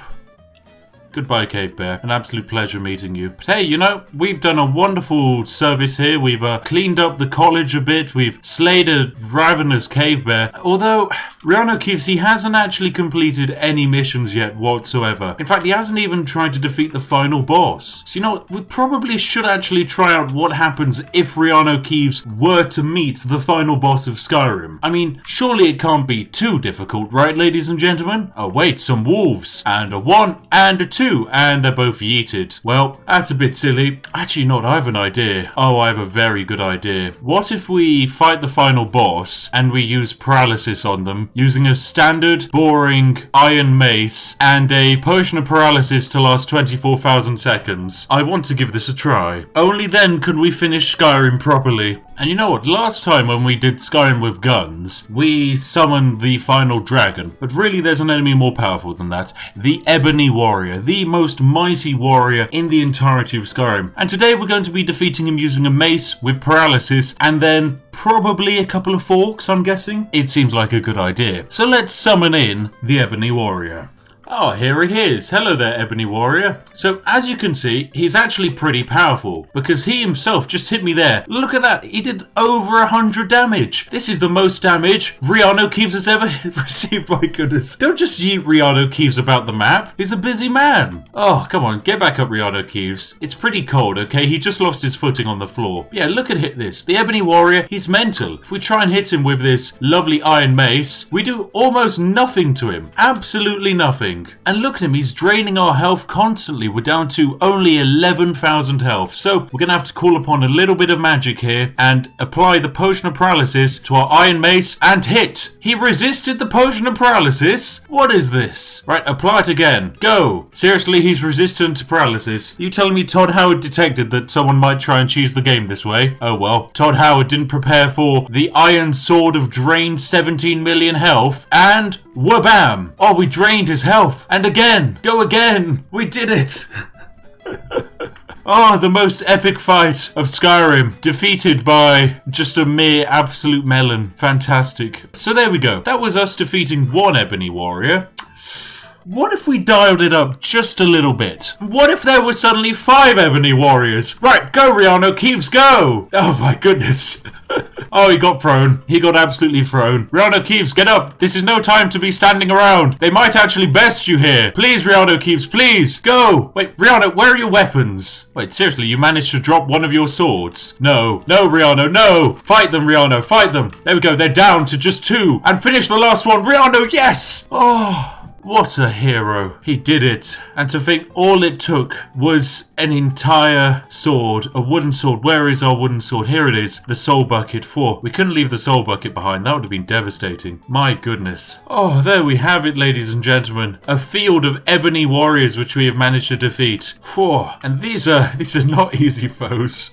Goodbye, Cave Bear. An absolute pleasure meeting you. But hey, you know, we've done a wonderful service here. We've cleaned up the college a bit. We've slayed a ravenous cave bear. Although, REANU KEEVES, he hasn't actually completed any missions yet whatsoever. In fact, he hasn't even tried to defeat the final boss. So, you know, we probably should actually try out what happens if REANU KEEVES were to meet the final boss of Skyrim. I mean, surely it can't be too difficult, right, ladies and gentlemen? Oh, wait, some wolves. And a 1 and a 2. And they're both yeeted. Well, that's a bit silly. Actually not, I have an idea. Oh, I have a very good idea. What if we fight the final boss and we use paralysis on them using a standard, boring iron mace and a potion of paralysis to last 24,000 seconds? I want to give this a try. Only then could we finish Skyrim properly. And you know what? Last time when we did Skyrim with guns, we summoned the final dragon. But really there's an enemy more powerful than that. The Ebony Warrior. The most mighty warrior in the entirety of Skyrim. And today we're going to be defeating him using a mace with paralysis and then probably a couple of forks, I'm guessing. It seems like a good idea. So let's summon in the Ebony Warrior. Oh, here he is. Hello there, Ebony Warrior. So, as you can see, he's actually pretty powerful, because he himself just hit me there. Look at that. He did over 100 damage. This is the most damage REANU KEEVES has ever received, my goodness. Don't just yeet REANU KEEVES about the map. He's a busy man. Oh, come on. Get back up, REANU KEEVES. It's pretty cold, okay? He just lost his footing on the floor. Yeah, look at this. The Ebony Warrior, he's mental. If we try and hit him with this lovely iron mace, we do almost nothing to him. Absolutely nothing. And look at him, he's draining our health constantly. We're down to only 11,000 health. So we're going to have to call upon a little bit of magic here and apply the potion of paralysis to our iron mace and hit. He resisted the potion of paralysis? What is this? Right, apply it again. Go. Seriously, he's resistant to paralysis. You telling me Todd Howard detected that someone might try and cheese the game this way? Oh well. Todd Howard didn't prepare for the iron sword of drained 17 million health and wabam! Oh, we drained his health. And again! Go again! We did it! Oh, the most epic fight of Skyrim, defeated by just a mere absolute melon. Fantastic. So there we go. That was us defeating one Ebony Warrior. What if we dialed it up just a little bit? What if there were suddenly 5 Ebony Warriors? Right, go REANU KEEVES, go! Oh my goodness. Oh, he got thrown. He got absolutely thrown. REANU KEEVES, get up. This is no time to be standing around. They might actually best you here. Please, REANU KEEVES, please. Go. Wait, REANU, where are your weapons? Wait, seriously, you managed to drop one of your swords? No. No, REANU, no. Fight them, REANU, fight them. There we go. They're down to just 2. And finish the last one. REANU, yes. Oh. What a hero. He did it. And to think all it took was an entire sword, a wooden sword. Where is our wooden sword? Here it is, the soul bucket. We couldn't leave the soul bucket behind. That would have been devastating. My goodness. Oh, there we have it, ladies and gentlemen. A field of ebony warriors which we have managed to defeat. And these are not easy foes.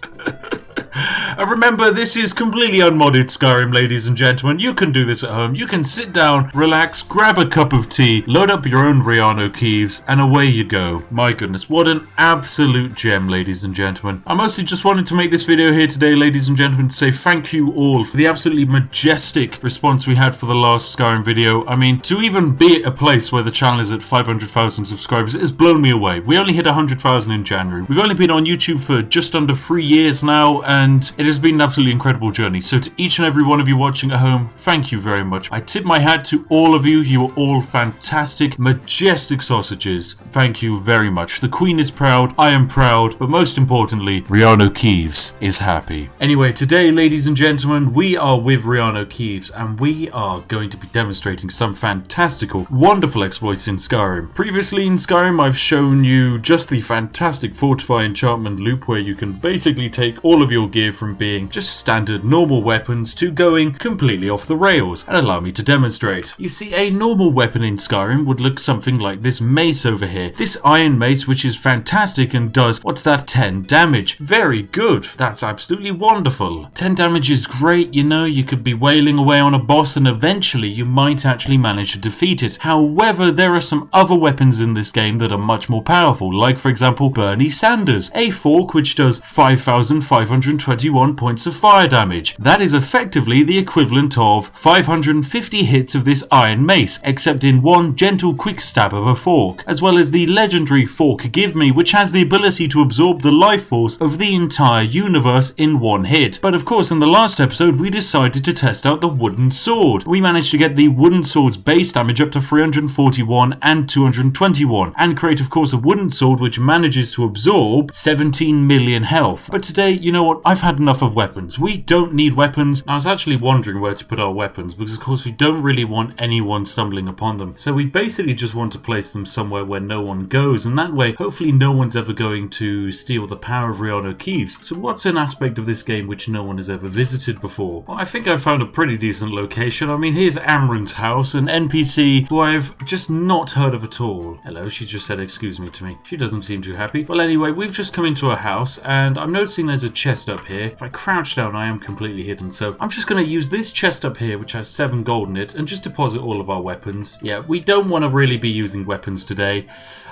Remember, this is completely unmodded Skyrim, ladies and gentlemen. You can do this at home. You can sit down, relax, grab a cup of tea, load up your own REANU KEEVES, and away you go. My goodness, what an absolute gem, ladies and gentlemen. I mostly just wanted to make this video here today, ladies and gentlemen, to say thank you all for the absolutely majestic response we had for the last Skyrim video. I mean, to even be at a place where the channel is at 500,000 subscribers, it has blown me away. We only hit 100,000 in January. We've only been on YouTube for just under 3 years now, and it has been an absolutely incredible journey. So to each and every one of you watching at home, thank you very much. I tip my hat to all of you. You are all fantastic, majestic sausages. Thank you very much. The Queen is proud, I am proud, but most importantly, REANU KEEVES is happy. Anyway, today, ladies and gentlemen, we are with REANU KEEVES, and we are going to be demonstrating some fantastical, wonderful exploits in Skyrim. Previously in Skyrim, I've shown you just the fantastic Fortify enchantment loop, where you can basically take all of your gear from being just standard normal weapons to going completely off the rails, and allow me to demonstrate. You see, a normal weapon in Skyrim would look something like this mace over here. This iron mace, which is fantastic and does, what's that, 10 damage. Very good. That's absolutely wonderful. 10 damage is great, you know, you could be wailing away on a boss and eventually you might actually manage to defeat it. However, there are some other weapons in this game that are much more powerful, like for example Bernie Sanders, a fork which does 5,521 points of fire damage. That is effectively the equivalent of 550 hits of this iron mace, except in one gentle quick stab of a fork, as well as the legendary fork Give Me, which has the ability to absorb the life force of the entire universe in one hit. But of course, in the last episode, we decided to test out the wooden sword. We managed to get the wooden sword's base damage up to 341 and 221, and create, of course, a wooden sword which manages to absorb 17 million health. But today, you know what? I've had enough of weapons. We don't need weapons. I was actually wondering where to put our weapons, because of course we don't really want anyone stumbling upon them. So we basically just want to place them somewhere where no one goes, and that way, hopefully no one's ever going to steal the power of REANU KEEVES. So what's an aspect of this game which no one has ever visited before? Well, I think I found a pretty decent location. I mean, here's Amryn's house, an NPC who I've just not heard of at all. Hello, she just said excuse me to me. She doesn't seem too happy. Well, anyway, we've just come into a house, and I'm noticing there's a chest up here. If I crouch down, I am completely hidden, so I'm just going to use this chest up here, which has 7 gold in it, and just deposit all of our weapons. Yeah, we don't want to really be using weapons today.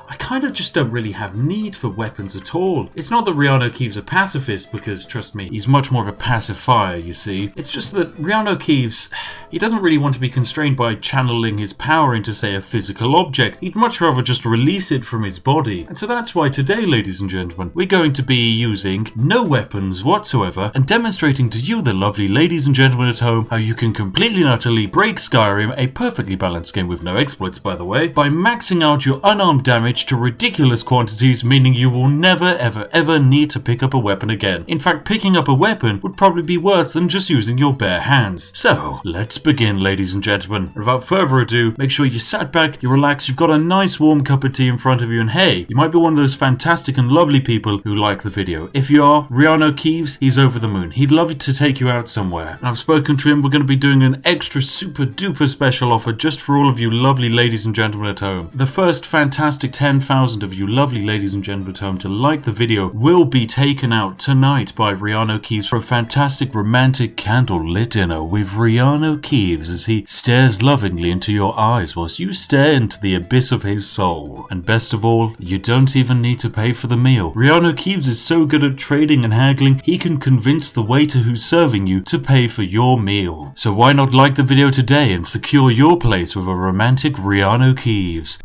I kind of just don't really have need for weapons at all. It's not that REANU KEEVES a pacifist, because trust me, he's much more of a pacifier, you see. It's just that REANU KEEVES, he doesn't really want to be constrained by channeling his power into, say, a physical object. He'd much rather just release it from his body. And so that's why today, ladies and gentlemen, we're going to be using no weapons whatsoever and demonstrating to you, the lovely ladies and gentlemen at home, how you can completely and utterly break Skyrim, a perfectly balanced game with no exploits by the way, by maxing out your unarmed damage to ridiculous quantities, meaning you will never ever need to pick up a weapon again. In fact, picking up a weapon would probably be worse than just using your bare hands. So, let's begin, ladies and gentlemen. And without further ado, make sure you sat back, you relax, you've got a nice warm cup of tea in front of you, and hey, you might be one of those fantastic and lovely people who like the video. If you are, REANU KEEVES, he's over the moon. He'd love to take you out somewhere. And I've spoken to him. We're going to be doing an extra super duper special offer just for all of you lovely ladies and gentlemen at home. The first fantastic 10,000 of you lovely ladies and gentlemen at home to like the video will be taken out tonight by REANU KEEVES for a fantastic romantic candle-lit dinner with REANU KEEVES as he stares lovingly into your eyes whilst you stare into the abyss of his soul. And best of all, you don't even need to pay for the meal. REANU KEEVES is so good at trading and haggling, he can convince the waiter who's serving you to pay for your meal. So why not like the video today and secure your place with a romantic REANU KEEVES?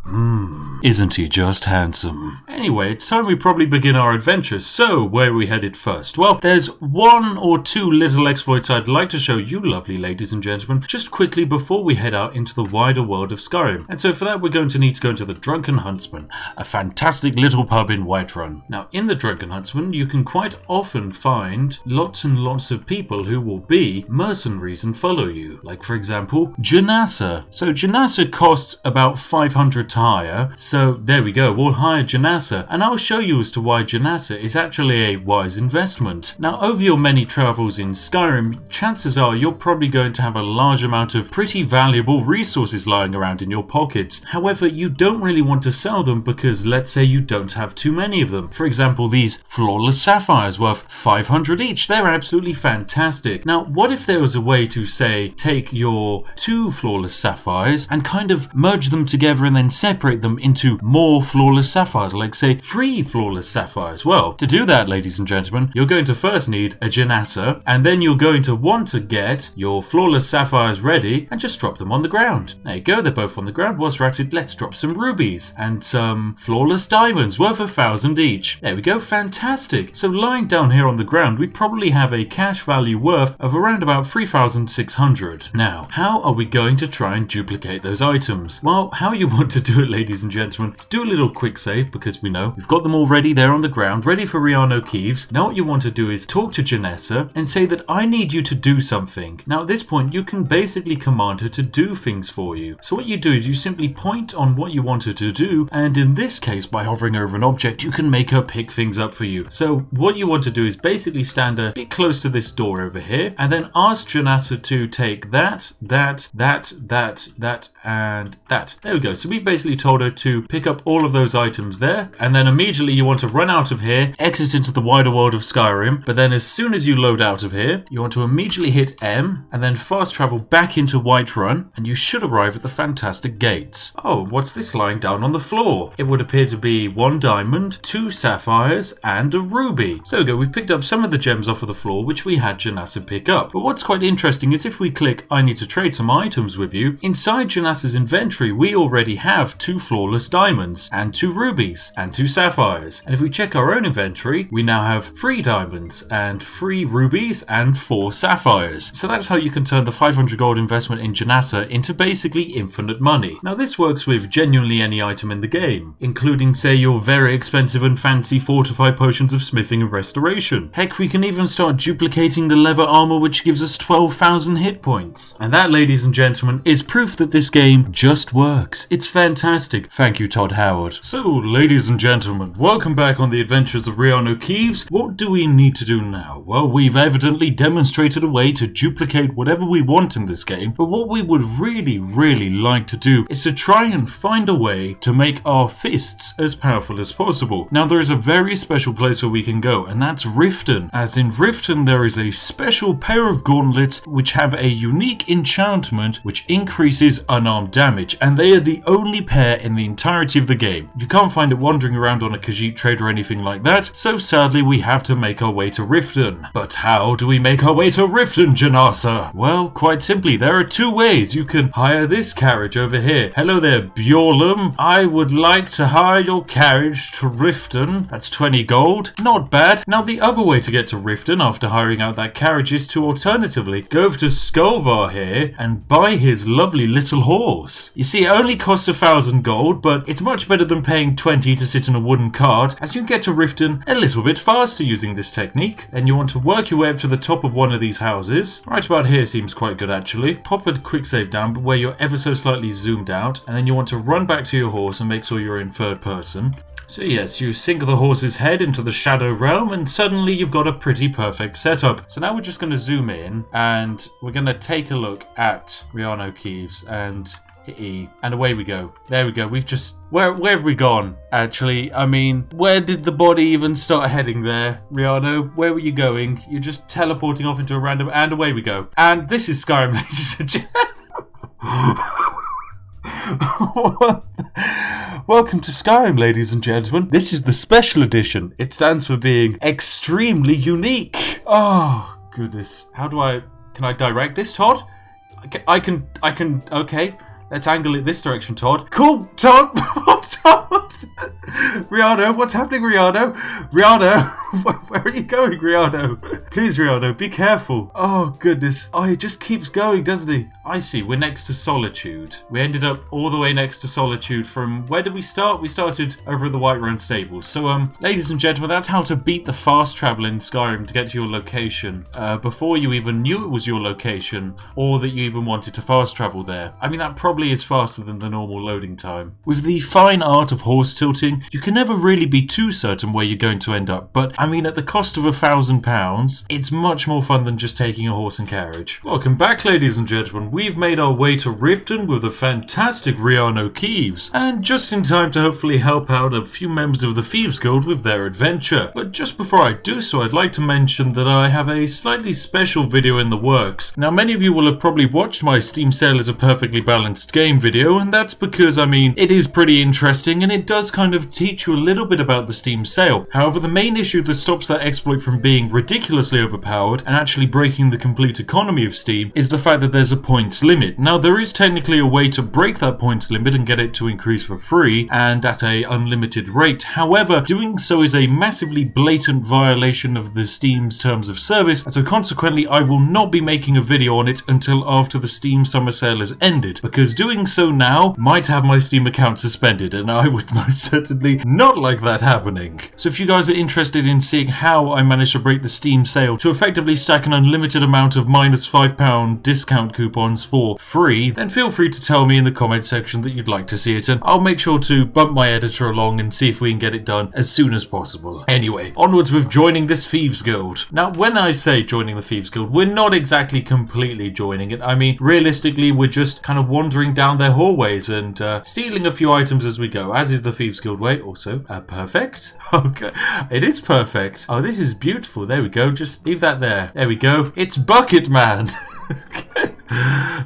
Isn't he just handsome? Anyway, it's time we probably begin our adventure. So, where are we headed first? Well, there's one or two little exploits I'd like to show you, lovely ladies and gentlemen, just quickly before we head out into the wider world of Skyrim. And so for that, we're going to need to go into the Drunken Huntsman, a fantastic little pub in Whiterun. Now, in the Drunken Huntsman, you can quite often find lots and lots of people who will be mercenaries and follow you. Like, for example, Janassa. So Janassa costs about 500 to hire. So there we go, we'll hire Janassa, and I'll show you as to why Janassa is actually a wise investment. Now, over your many travels in Skyrim, chances are you're probably going to have a large amount of pretty valuable resources lying around in your pockets. However, you don't really want to sell them because let's say you don't have too many of them. For example, these flawless sapphires worth 500 each. They're absolutely fantastic. Now, what if there was a way to, say, take your 2 flawless sapphires and kind of merge them together and then separate them into more flawless sapphires, like say 3 flawless sapphires? Well, to do that, ladies and gentlemen, you're going to first need a Janassa, and then you're going to want to get your flawless sapphires ready and just drop them on the ground. There you go, they're both on the ground. Whilst we're at it, let's drop some rubies and some flawless diamonds worth 1,000 each. There we go, fantastic. So lying down here on the ground, we probably have a cash value worth of around about 3,600. Now, how are we going to try and duplicate those items? Well, how you want to do it, ladies and gentlemen, is do a little quick save, because we know we've got them already there on the ground, ready for REANU KEEVES. Now what you want to do is talk to Janessa and say that I need you to do something. Now at this point, you can basically command her to do things for you. So what you do is you simply point on what you want her to do, and in this case, by hovering over an object, you can make her pick things up for you. So what you want to do is basically stand a bit close to this door over here, and then ask Janassa to take that, and that. There we go. So we've basically told her to pick up all of those items there, and then immediately you want to run out of here, exit into the wider world of Skyrim, but then as soon as you load out of here, you want to immediately hit M, and then fast travel back into Whiterun, and you should arrive at the fantastic gates. Oh, what's this lying down on the floor? It would appear to be 1 diamond, 2 sapphires, and a ruby. So there we go, we've picked up some of the gems off of the floor, which we had Janassa pick up. But what's quite interesting is if we click I need to trade some items with you, inside Janassa's inventory, we already have 2 flawless diamonds, and 2 rubies, and 2 sapphires. And if we check our own inventory, we now have 3 diamonds, and 3 rubies, and 4 sapphires. So that's how you can turn the 500 gold investment in Janassa into basically infinite money. Now this works with genuinely any item in the game, including say your very expensive and fancy fortified potions of smithing and restoration. Heck, we can even start duplicating the leather armor, which gives us 12,000 hit points. And that, ladies and gentlemen, is proof that this game just works. It's fantastic. Thank you, Todd Howard. So, ladies and gentlemen, welcome back on the adventures of REANU KEEVES. What do we need to do now? Well, we've evidently demonstrated a way to duplicate whatever we want in this game, but what we would really like to do is to try and find a way to make our fists as powerful as possible. Now, there is a very special place where we can go, and that's Riften. As in Riften, there is a special pair of gauntlets which have a unique enchantment which increases unarmed damage, and they are the only pair in the entirety of the game. You can't find it wandering around on a Khajiit trade or anything like that, so sadly we have to make our way to Riften. But how do we make our way to Riften, Janassa? Well, quite simply, there are 2 ways. You can hire this carriage over here. Hello there, Bjorlum. I would like to hire your carriage to Riften. That's 20 gold. Not bad. Now the other way to get to Riften after hiring out that carriage is to alternatively go over to Skolvar here and buy his lovely little horse. You see, it only costs 1,000 gold, but it's much better than paying 20 to sit in a wooden cart, as you can get to Riften a little bit faster using this technique. Then you want to work your way up to the top of one of these houses. Right about here seems quite good actually. Pop a quick save down, but where you're ever so slightly zoomed out, and then you want to run back to your horse and make sure you're in third person. So yes, you sink the horse's head into the shadow realm, and suddenly you've got a pretty perfect setup. So now we're just going to zoom in, and we're going to take a look at REANU KEEVES, and hit E, and away we go. There we go. We've just... Where have we gone, actually? I mean, where did the body even start heading there, REANU? Where were you going? You're just teleporting off into a random... And away we go. And this is Skyrim, ladies and gentlemen. Welcome to Skyrim, ladies and gentlemen. This is the special edition. It stands for being extremely unique. Oh, goodness. How do I... Can I direct this, Todd? I can... Okay. Let's angle it this direction, Todd. Cool, Todd. Todd. REANU, what's happening, REANU? REANU, where are you going, REANU? Please, REANU, be careful. Oh, goodness. Oh, he just keeps going, doesn't he? I see, we're next to Solitude. We ended up all the way next to Solitude from... Where did we start? We started over at the Whiterun Stables. So, ladies and gentlemen, that's how to beat the fast travel in Skyrim to get to your location before you even knew it was your location or that you even wanted to fast travel there. I mean, that probably is faster than the normal loading time. With the fine art of horse tilting, you can never really be too certain where you're going to end up, but I mean, at the cost of £1,000, it's much more fun than just taking a horse and carriage. Welcome back, ladies and gentlemen. We've made our way to Riften with the fantastic REANU KEEVES, and just in time to hopefully help out a few members of the Thieves Guild with their adventure. But just before I do so, I'd like to mention that I have a slightly special video in the works. Now, many of you will have probably watched my Steam Sale is a Perfectly Balanced Game video, and that's because, I mean, it is pretty interesting and it does kind of teach you a little bit about the Steam Sale. However, the main issue that stops that exploit from being ridiculously overpowered and actually breaking the complete economy of Steam is the fact that there's a points limit. Now, there is technically a way to break that points limit and get it to increase for free and at a unlimited rate. However, doing so is a massively blatant violation of the Steam's terms of service, and so consequently I will not be making a video on it until after the Steam summer sale has ended, because doing so now might have my Steam account suspended, and I would most certainly not like that happening. So if you guys are interested in seeing how I managed to break the Steam sale to effectively stack an unlimited amount of -£5 discount coupons for free, then feel free to tell me in the comment section that you'd like to see it, and I'll make sure to bump my editor along and see if we can get it done as soon as possible. Anyway, onwards with joining this Thieves Guild. Now, when I say joining the Thieves Guild, we're not exactly completely joining it. I mean, realistically, we're just kind of wandering down their hallways and stealing a few items as we go, as is the Thieves Guild way. Also, perfect. Okay, it is perfect. Oh, this is beautiful. There we go. Just leave that there. There we go. It's Bucket Man. Okay.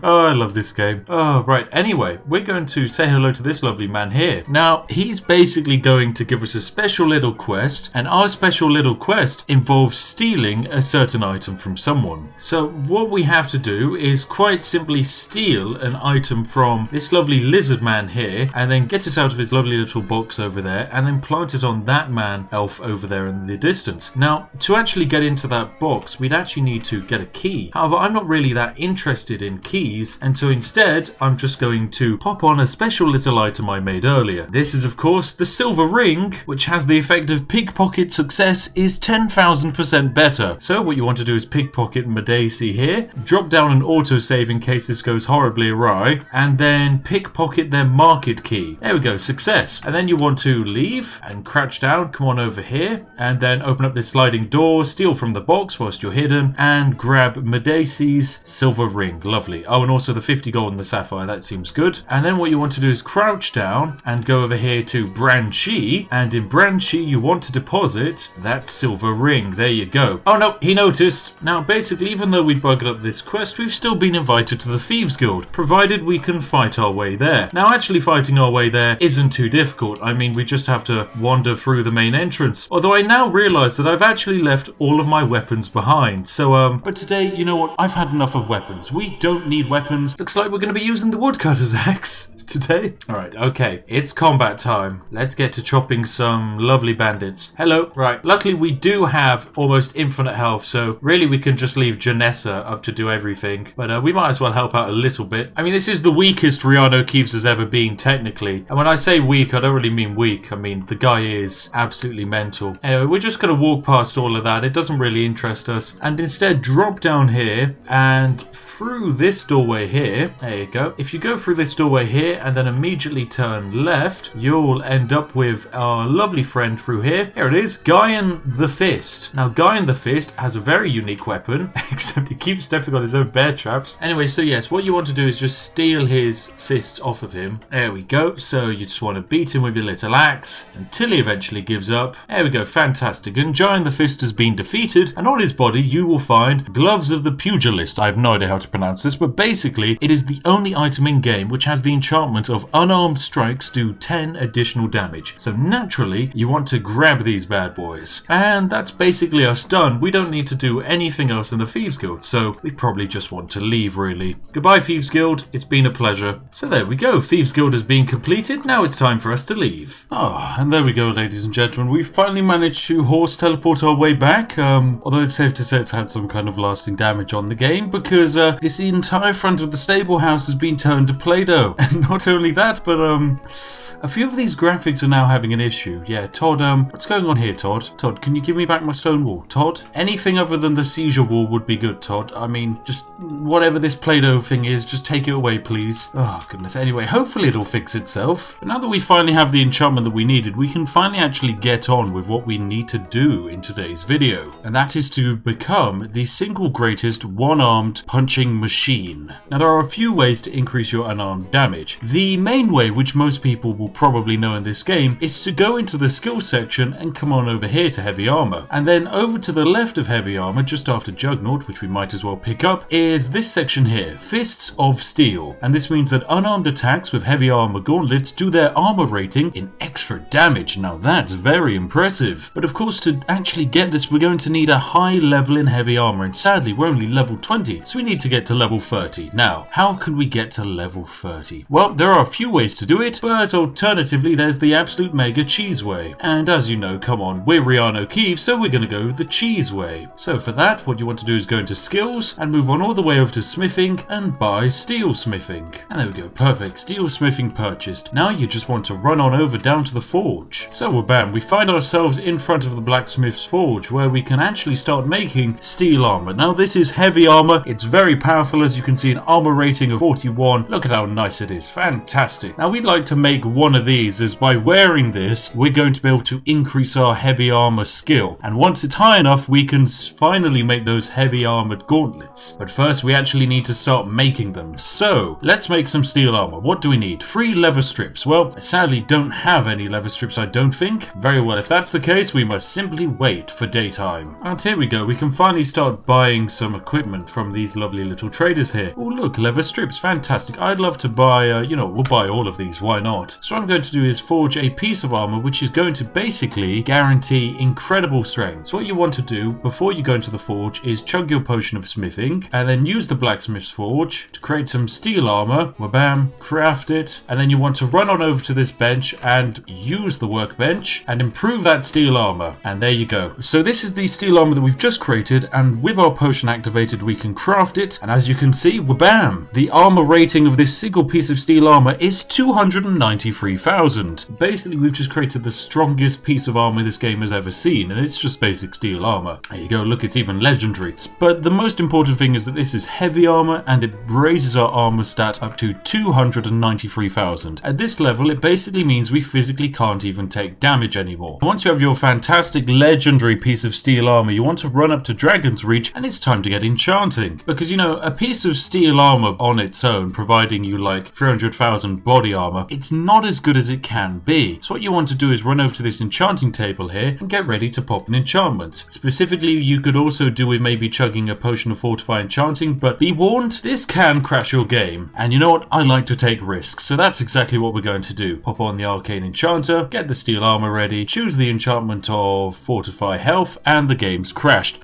Oh, I love this game. Oh, right. Anyway, we're going to say hello to this lovely man here. Now, he's basically going to give us a special little quest, and our special little quest involves stealing a certain item from someone. So what we have to do is quite simply steal an item from this lovely lizard man here, and then get it out of his lovely little box over there, and then plant it on that man elf over there in the distance. Now, to actually get into that box, we'd actually need to get a key. However, I'm not really that interested in keys, and so instead I'm just going to pop on a special little item I made earlier. This is of course the silver ring, which has the effect of pickpocket success is 10,000% better. So what you want to do is pickpocket Madacy here, drop down an autosave in case this goes horribly awry, and then pickpocket their market key. There we go, success. And then you want to leave and crouch down, come on over here, and then open up this sliding door, steal from the box whilst you're hidden, and grab Madacy's silver ring. Lovely. Oh, and also the 50 gold and the sapphire, that seems good. And then what you want to do is crouch down and go over here to Branchy, and in Branchy you want to deposit that silver ring. There you go. Oh no, he noticed. Now basically, even though we'd bugged up this quest, we've still been invited to the Thieves Guild, provided we can fight our way there. Now actually fighting our way there isn't too difficult. I mean, we just have to wander through the main entrance. Although I now realise that I've actually left all of my weapons behind. So but today, you know what, I've had enough of weapons. We don't need weapons. Looks like we're going to be using the woodcutter's axe today. Alright, okay, it's combat time. Let's get to chopping some lovely bandits. Hello. Right, luckily we do have almost infinite health, so really we can just leave Janessa up to do everything, but we might as well help out a little bit. I mean, this is the weakest REANU KEEVES has ever been, technically, and when I say weak, I don't really mean weak. I mean, the guy is absolutely mental. Anyway, we're just going to walk past all of that. It doesn't really interest us, and instead drop down here and through this doorway here. There you go. If you go through this doorway here and then immediately turn left, you'll end up with our lovely friend through here. Here it is, Guyon the Fist. Now, Guyon the Fist has a very unique weapon, except he keeps stepping on his own bear traps. Anyway, so yes, what you want to do is just steal his fist off of him. There we go. So you just want to beat him with your little axe until he eventually gives up. There we go, fantastic. And Guyon the Fist has been defeated, and on his body you will find Gloves of the Pugilist. I have no idea how to pronounce this, but basically it is the only item in game which has the enchantment enchantment of unarmed strikes do 10 additional damage. So naturally, you want to grab these bad boys. And that's basically us done. We don't need to do anything else in the Thieves Guild, so we probably just want to leave, really. Goodbye, Thieves Guild. It's been a pleasure. So there we go. Thieves Guild has been completed. Now it's time for us to leave. Oh, and there we go, ladies and gentlemen. We've finally managed to horse teleport our way back. Although it's safe to say it's had some kind of lasting damage on the game, because this entire front of the stable house has been turned to Play-Doh. And not only that, but a few of these graphics are now having an issue. Yeah, Todd, what's going on here, Todd? Todd, can you give me back my stone wall? Todd? Anything other than the seizure wall would be good, Todd. I mean, just whatever this Play-Doh thing is, just take it away, please. Oh, goodness. Anyway, hopefully it'll fix itself. But now that we finally have the enchantment that we needed, we can finally actually get on with what we need to do in today's video. And that is to become the single greatest one-armed punching machine. Now, there are a few ways to increase your unarmed damage. The main way, which most people will probably know in this game, is to go into the skill section and come on over here to heavy armor. And then over to the left of heavy armor, just after Juggernaut, which we might as well pick up, is this section here, Fists of Steel. And this means that unarmed attacks with heavy armor gauntlets do their armor rating in extra damage. Now that's very impressive. But of course, to actually get this, we're going to need a high level in heavy armor, and sadly we're only level 20, so we need to get to level 30. Now, how can we get to level 30? Well, there are a few ways to do it, but alternatively there's the absolute mega cheese way. And as you know, come on, we're REANU KEEVES, so we're going to go the cheese way. So for that, what you want to do is go into skills and move on all the way over to smithing and buy steel smithing. And there we go, perfect, steel smithing purchased. Now you just want to run on over down to the forge. So bam, we find ourselves in front of the blacksmith's forge, where we can actually start making steel armor. Now this is heavy armor, it's very powerful, as you can see, an armor rating of 41. Look at how nice it is, fantastic. Now we'd like to make one of these, as by wearing this, we're going to be able to increase our heavy armor skill. And once it's high enough, we can finally make those heavy armored gauntlets. But first, we actually need to start making them. So let's make some steel armor. What do we need? 3 leather strips. Well, I sadly don't have any leather strips, I don't think. Very well, if that's the case, we must simply wait for daytime. And here we go, we can finally start buying some equipment from these lovely little traders here. Oh look, leather strips, fantastic. I'd love to buy, we'll buy all of these, why not? So what I'm going to do is forge a piece of armor which is going to basically guarantee incredible strength. So what you want to do before you go into the forge is chug your potion of smithing and then use the blacksmith's forge to create some steel armor. Wabam, craft it, and then you want to run on over to this bench and use the workbench and improve that steel armor. And there you go. So this is the steel armor that we've just created, and with our potion activated we can craft it, and as you can see, wabam, the armor rating of this single piece of steel armor is 293,000. Basically, we've just created the strongest piece of armor this game has ever seen, and it's just basic steel armor. There you go, look, it's even legendary. But the most important thing is that this is heavy armor, and it raises our armor stat up to 293,000. At this level, it basically means we physically can't even take damage anymore. Once you have your fantastic legendary piece of steel armor, you want to run up to Dragon's Reach, and it's time to get enchanting. Because, a piece of steel armor on its own, providing you like 300,000 body armor, it's not as good as it can be. So what you want to do is run over to this enchanting table here and get ready to pop an enchantment. Specifically, you could also do with maybe chugging a potion of fortify enchanting, but be warned, this can crash your game. And you know what? I like to take risks, so that's exactly what we're going to do. Pop on the arcane enchanter, get the steel armor ready, choose the enchantment of fortify health, and the game's crashed.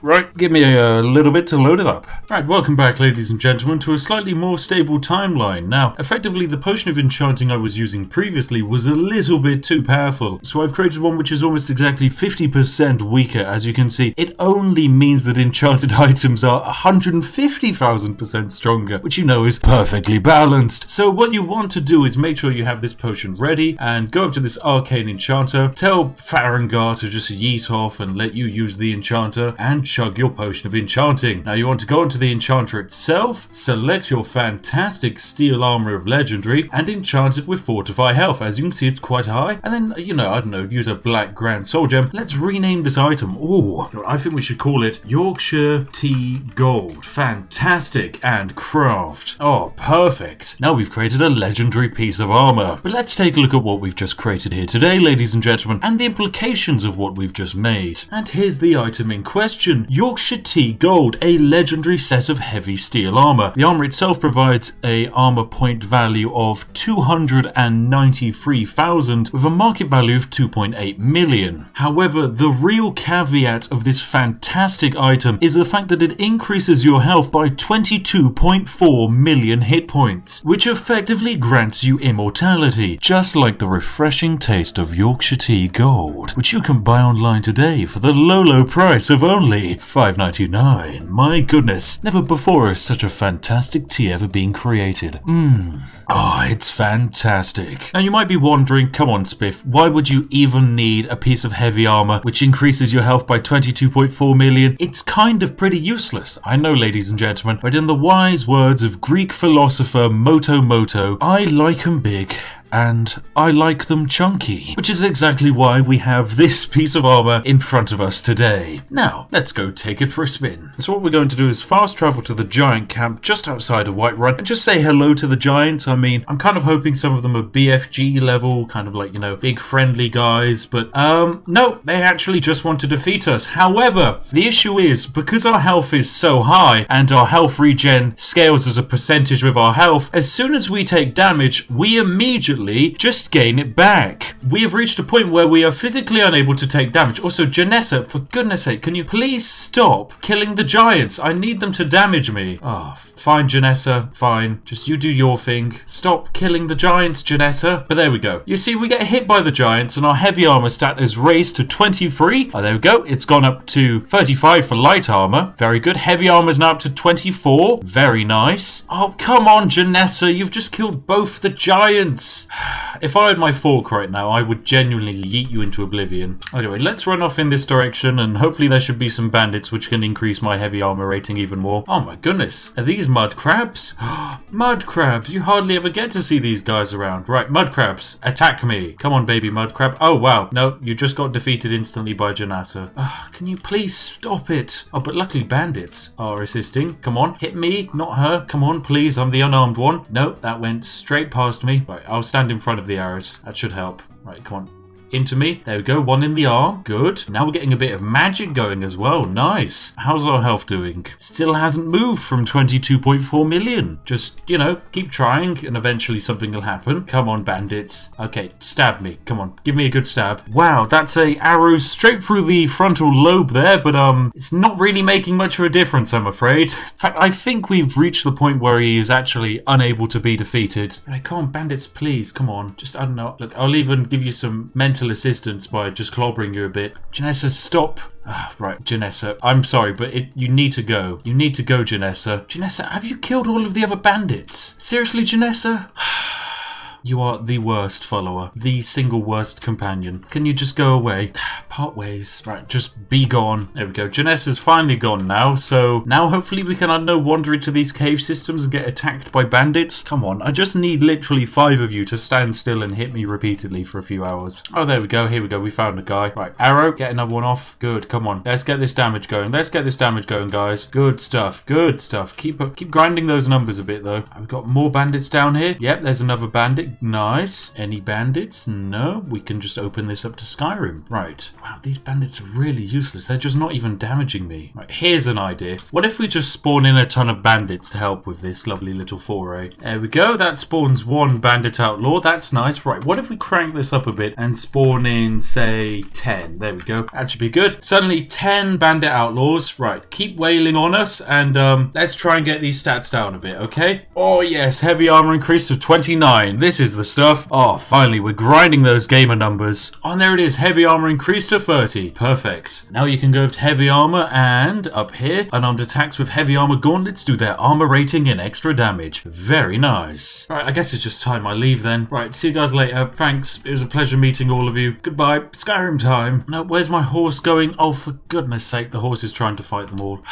Right, give me a little bit to load it up. Right, welcome back, ladies and gentlemen, to a slightly more stable timeline. Now, effectively, the potion of enchanting I was using previously was a little bit too powerful, so I've created one which is almost exactly 50% weaker. As you can see, it only means that enchanted items are 150,000% stronger, which is perfectly balanced. So what you want to do is make sure you have this potion ready and go up to this arcane enchanter, tell Farengar to just yeet off and let you use the enchanter and chug your potion of enchanting. Now you want to go into the enchanter itself, select your fantastic steel armor of legendary and enchant it with fortify health. As you can see, it's quite high. And then, I don't know, use a black grand soul gem. Let's rename this item. I think we should call it Yorkshire Tea Gold. Fantastic. And craft. Oh, perfect. Now we've created a legendary piece of armor. But let's take a look at what we've just created here today, ladies and gentlemen, and the implications of what we've just made. And here's the item in question. Yorkshire Tea Gold, a legendary set of heavy steel armor. The armor itself provides a armor point value of 293,000 with a market value of 2.8 million. However, the real caveat of this fantastic item is the fact that it increases your health by 22.4 million hit points, which effectively grants you immortality, just like the refreshing taste of Yorkshire Tea Gold, which you can buy online today for the low price of only $5.99. My goodness, never before has such a fantastic tea ever been created. Oh, it's fantastic. Now you might be wondering, come on Spiff, why would you even need a piece of heavy armor which increases your health by 22.4 million? It's kind of pretty useless. I know, ladies and gentlemen, but in the wise words of Greek philosopher Moto, I like 'em big. And I like them chunky, which is exactly why we have this piece of armor in front of us today. Now, let's go take it for a spin. So what we're going to do is fast travel to the giant camp just outside of Whiterun and just say hello to the giants. I mean, I'm kind of hoping some of them are BFG level, kind of like, you know, big friendly guys, but no, they actually just want to defeat us. However, the issue is, because our health is so high and our health regen scales as a percentage with our health, as soon as we take damage, we immediately just gain it back. We have reached a point where we are physically unable to take damage. Also, Janessa, for goodness sake, can you please stop killing the giants? I need them to damage me. Oh, fine, Janessa, fine. Just you do your thing. Stop killing the giants, Janessa. But there we go. You see, we get hit by the giants and our heavy armor stat is raised to 23. Oh, there we go. It's gone up to 35 for light armor. Very good. Heavy armor is now up to 24. Very nice. Oh, come on, Janessa. You've just killed both the giants. If I had my fork right now, I would genuinely yeet you into oblivion. Anyway, let's run off in this direction, and hopefully there should be some bandits which can increase my heavy armor rating even more. Oh my goodness, are these mud crabs? Mud crabs, you hardly ever get to see these guys around. Right, mud crabs, attack me. Come on, baby mud crab. Oh wow, no, you just got defeated instantly by Janassa. Can you please stop it? Oh, but luckily bandits are assisting. Come on, hit me, not her. Come on, please, I'm the unarmed one. No, that went straight past me. Right, I'll stand in front of the arrows. That should help. Right, come on. Into me. There we go. One in the arm. Good. Now we're getting a bit of magic going as well. Nice. How's our health doing? Still hasn't moved from 22.4 million. Just, you know, keep trying and eventually something will happen. Come on, bandits. Okay, stab me. Come on. Give me a good stab. Wow, that's a arrow straight through the frontal lobe there, but it's not really making much of a difference, I'm afraid. In fact, I think we've reached the point where he is actually unable to be defeated. Right, come on, bandits, please. Come on. Just, I don't know. Look, I'll even give you some mental assistance by just clobbering you a bit. Janessa, stop. Right, Janessa, I'm sorry, but you need to go. You need to go, Janessa. Janessa, have you killed all of the other bandits? Seriously, Janessa? You are the worst follower, the single worst companion. Can you just go away? Part ways. Right, just be gone. There we go. Janessa's finally gone now, so now hopefully we can, I don't know, wander into these cave systems and get attacked by bandits. Come on, I just need literally 5 of you to stand still and hit me repeatedly for a few hours. Oh, there we go. Here we go. We found a guy. Right, arrow, get another one off. Good, come on. Let's get this damage going. Let's get this damage going, guys. Good stuff. Good stuff. Keep grinding those numbers a bit, though. We've got more bandits down here. Yep, there's another bandit. Nice. Any bandits? No. We can just open this up to Skyrim. Right. Wow, these bandits are really useless. They're just not even damaging me. Right, here's an idea. What if we just spawn in a ton of bandits to help with this lovely little foray? There we go. That spawns 1 bandit outlaw. That's nice. Right, what if we crank this up a bit and spawn in, say, 10? There we go. That should be good. Suddenly 10 bandit outlaws. Right, keep wailing on us and let's try and get these stats down a bit, okay? Oh yes, heavy armor increase to 29. This is the stuff. Oh, finally, we're grinding those gamer numbers. Oh, and there it is. Heavy armor increased to 30. Perfect. Now you can go to heavy armor and up here, unarmed attacks with heavy armor gauntlets do their armor rating and extra damage. Very nice. Right, I guess it's just time I leave then. Right, see you guys later. Thanks. It was a pleasure meeting all of you. Goodbye. Skyrim time. No, where's my horse going? Oh, for goodness sake, the horse is trying to fight them all.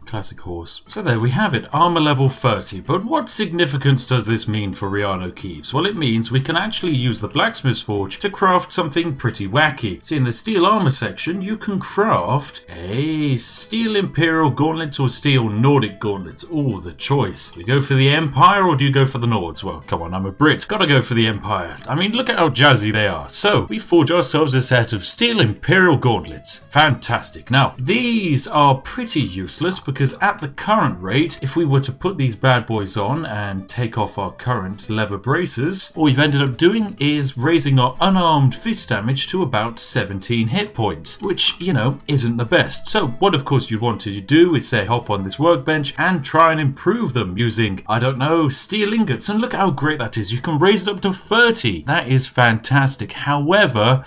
Classic horse. So there we have it, armor level 30. But what significance does this mean for REANU KEEVES? Well, it means we can actually use the blacksmith's forge to craft something pretty wacky. See, in the steel armor section, you can craft a steel imperial gauntlets or steel Nordic gauntlets. Oh, the choice. Do you go for the Empire or do you go for the Nords? Well, come on, I'm a Brit. Gotta go for the Empire. I mean, look at how jazzy they are. So, we forge ourselves a set of steel imperial gauntlets. Fantastic. Now, these are pretty useless because because at the current rate, if we were to put these bad boys on and take off our current leather braces, all we've ended up doing is raising our unarmed fist damage to about 17 hit points, which, you know, isn't the best. So what of course you'd want to do is say hop on this workbench and try and improve them using, I don't know, steel ingots, and look how great that is. You can raise it up to 30. That is fantastic. However,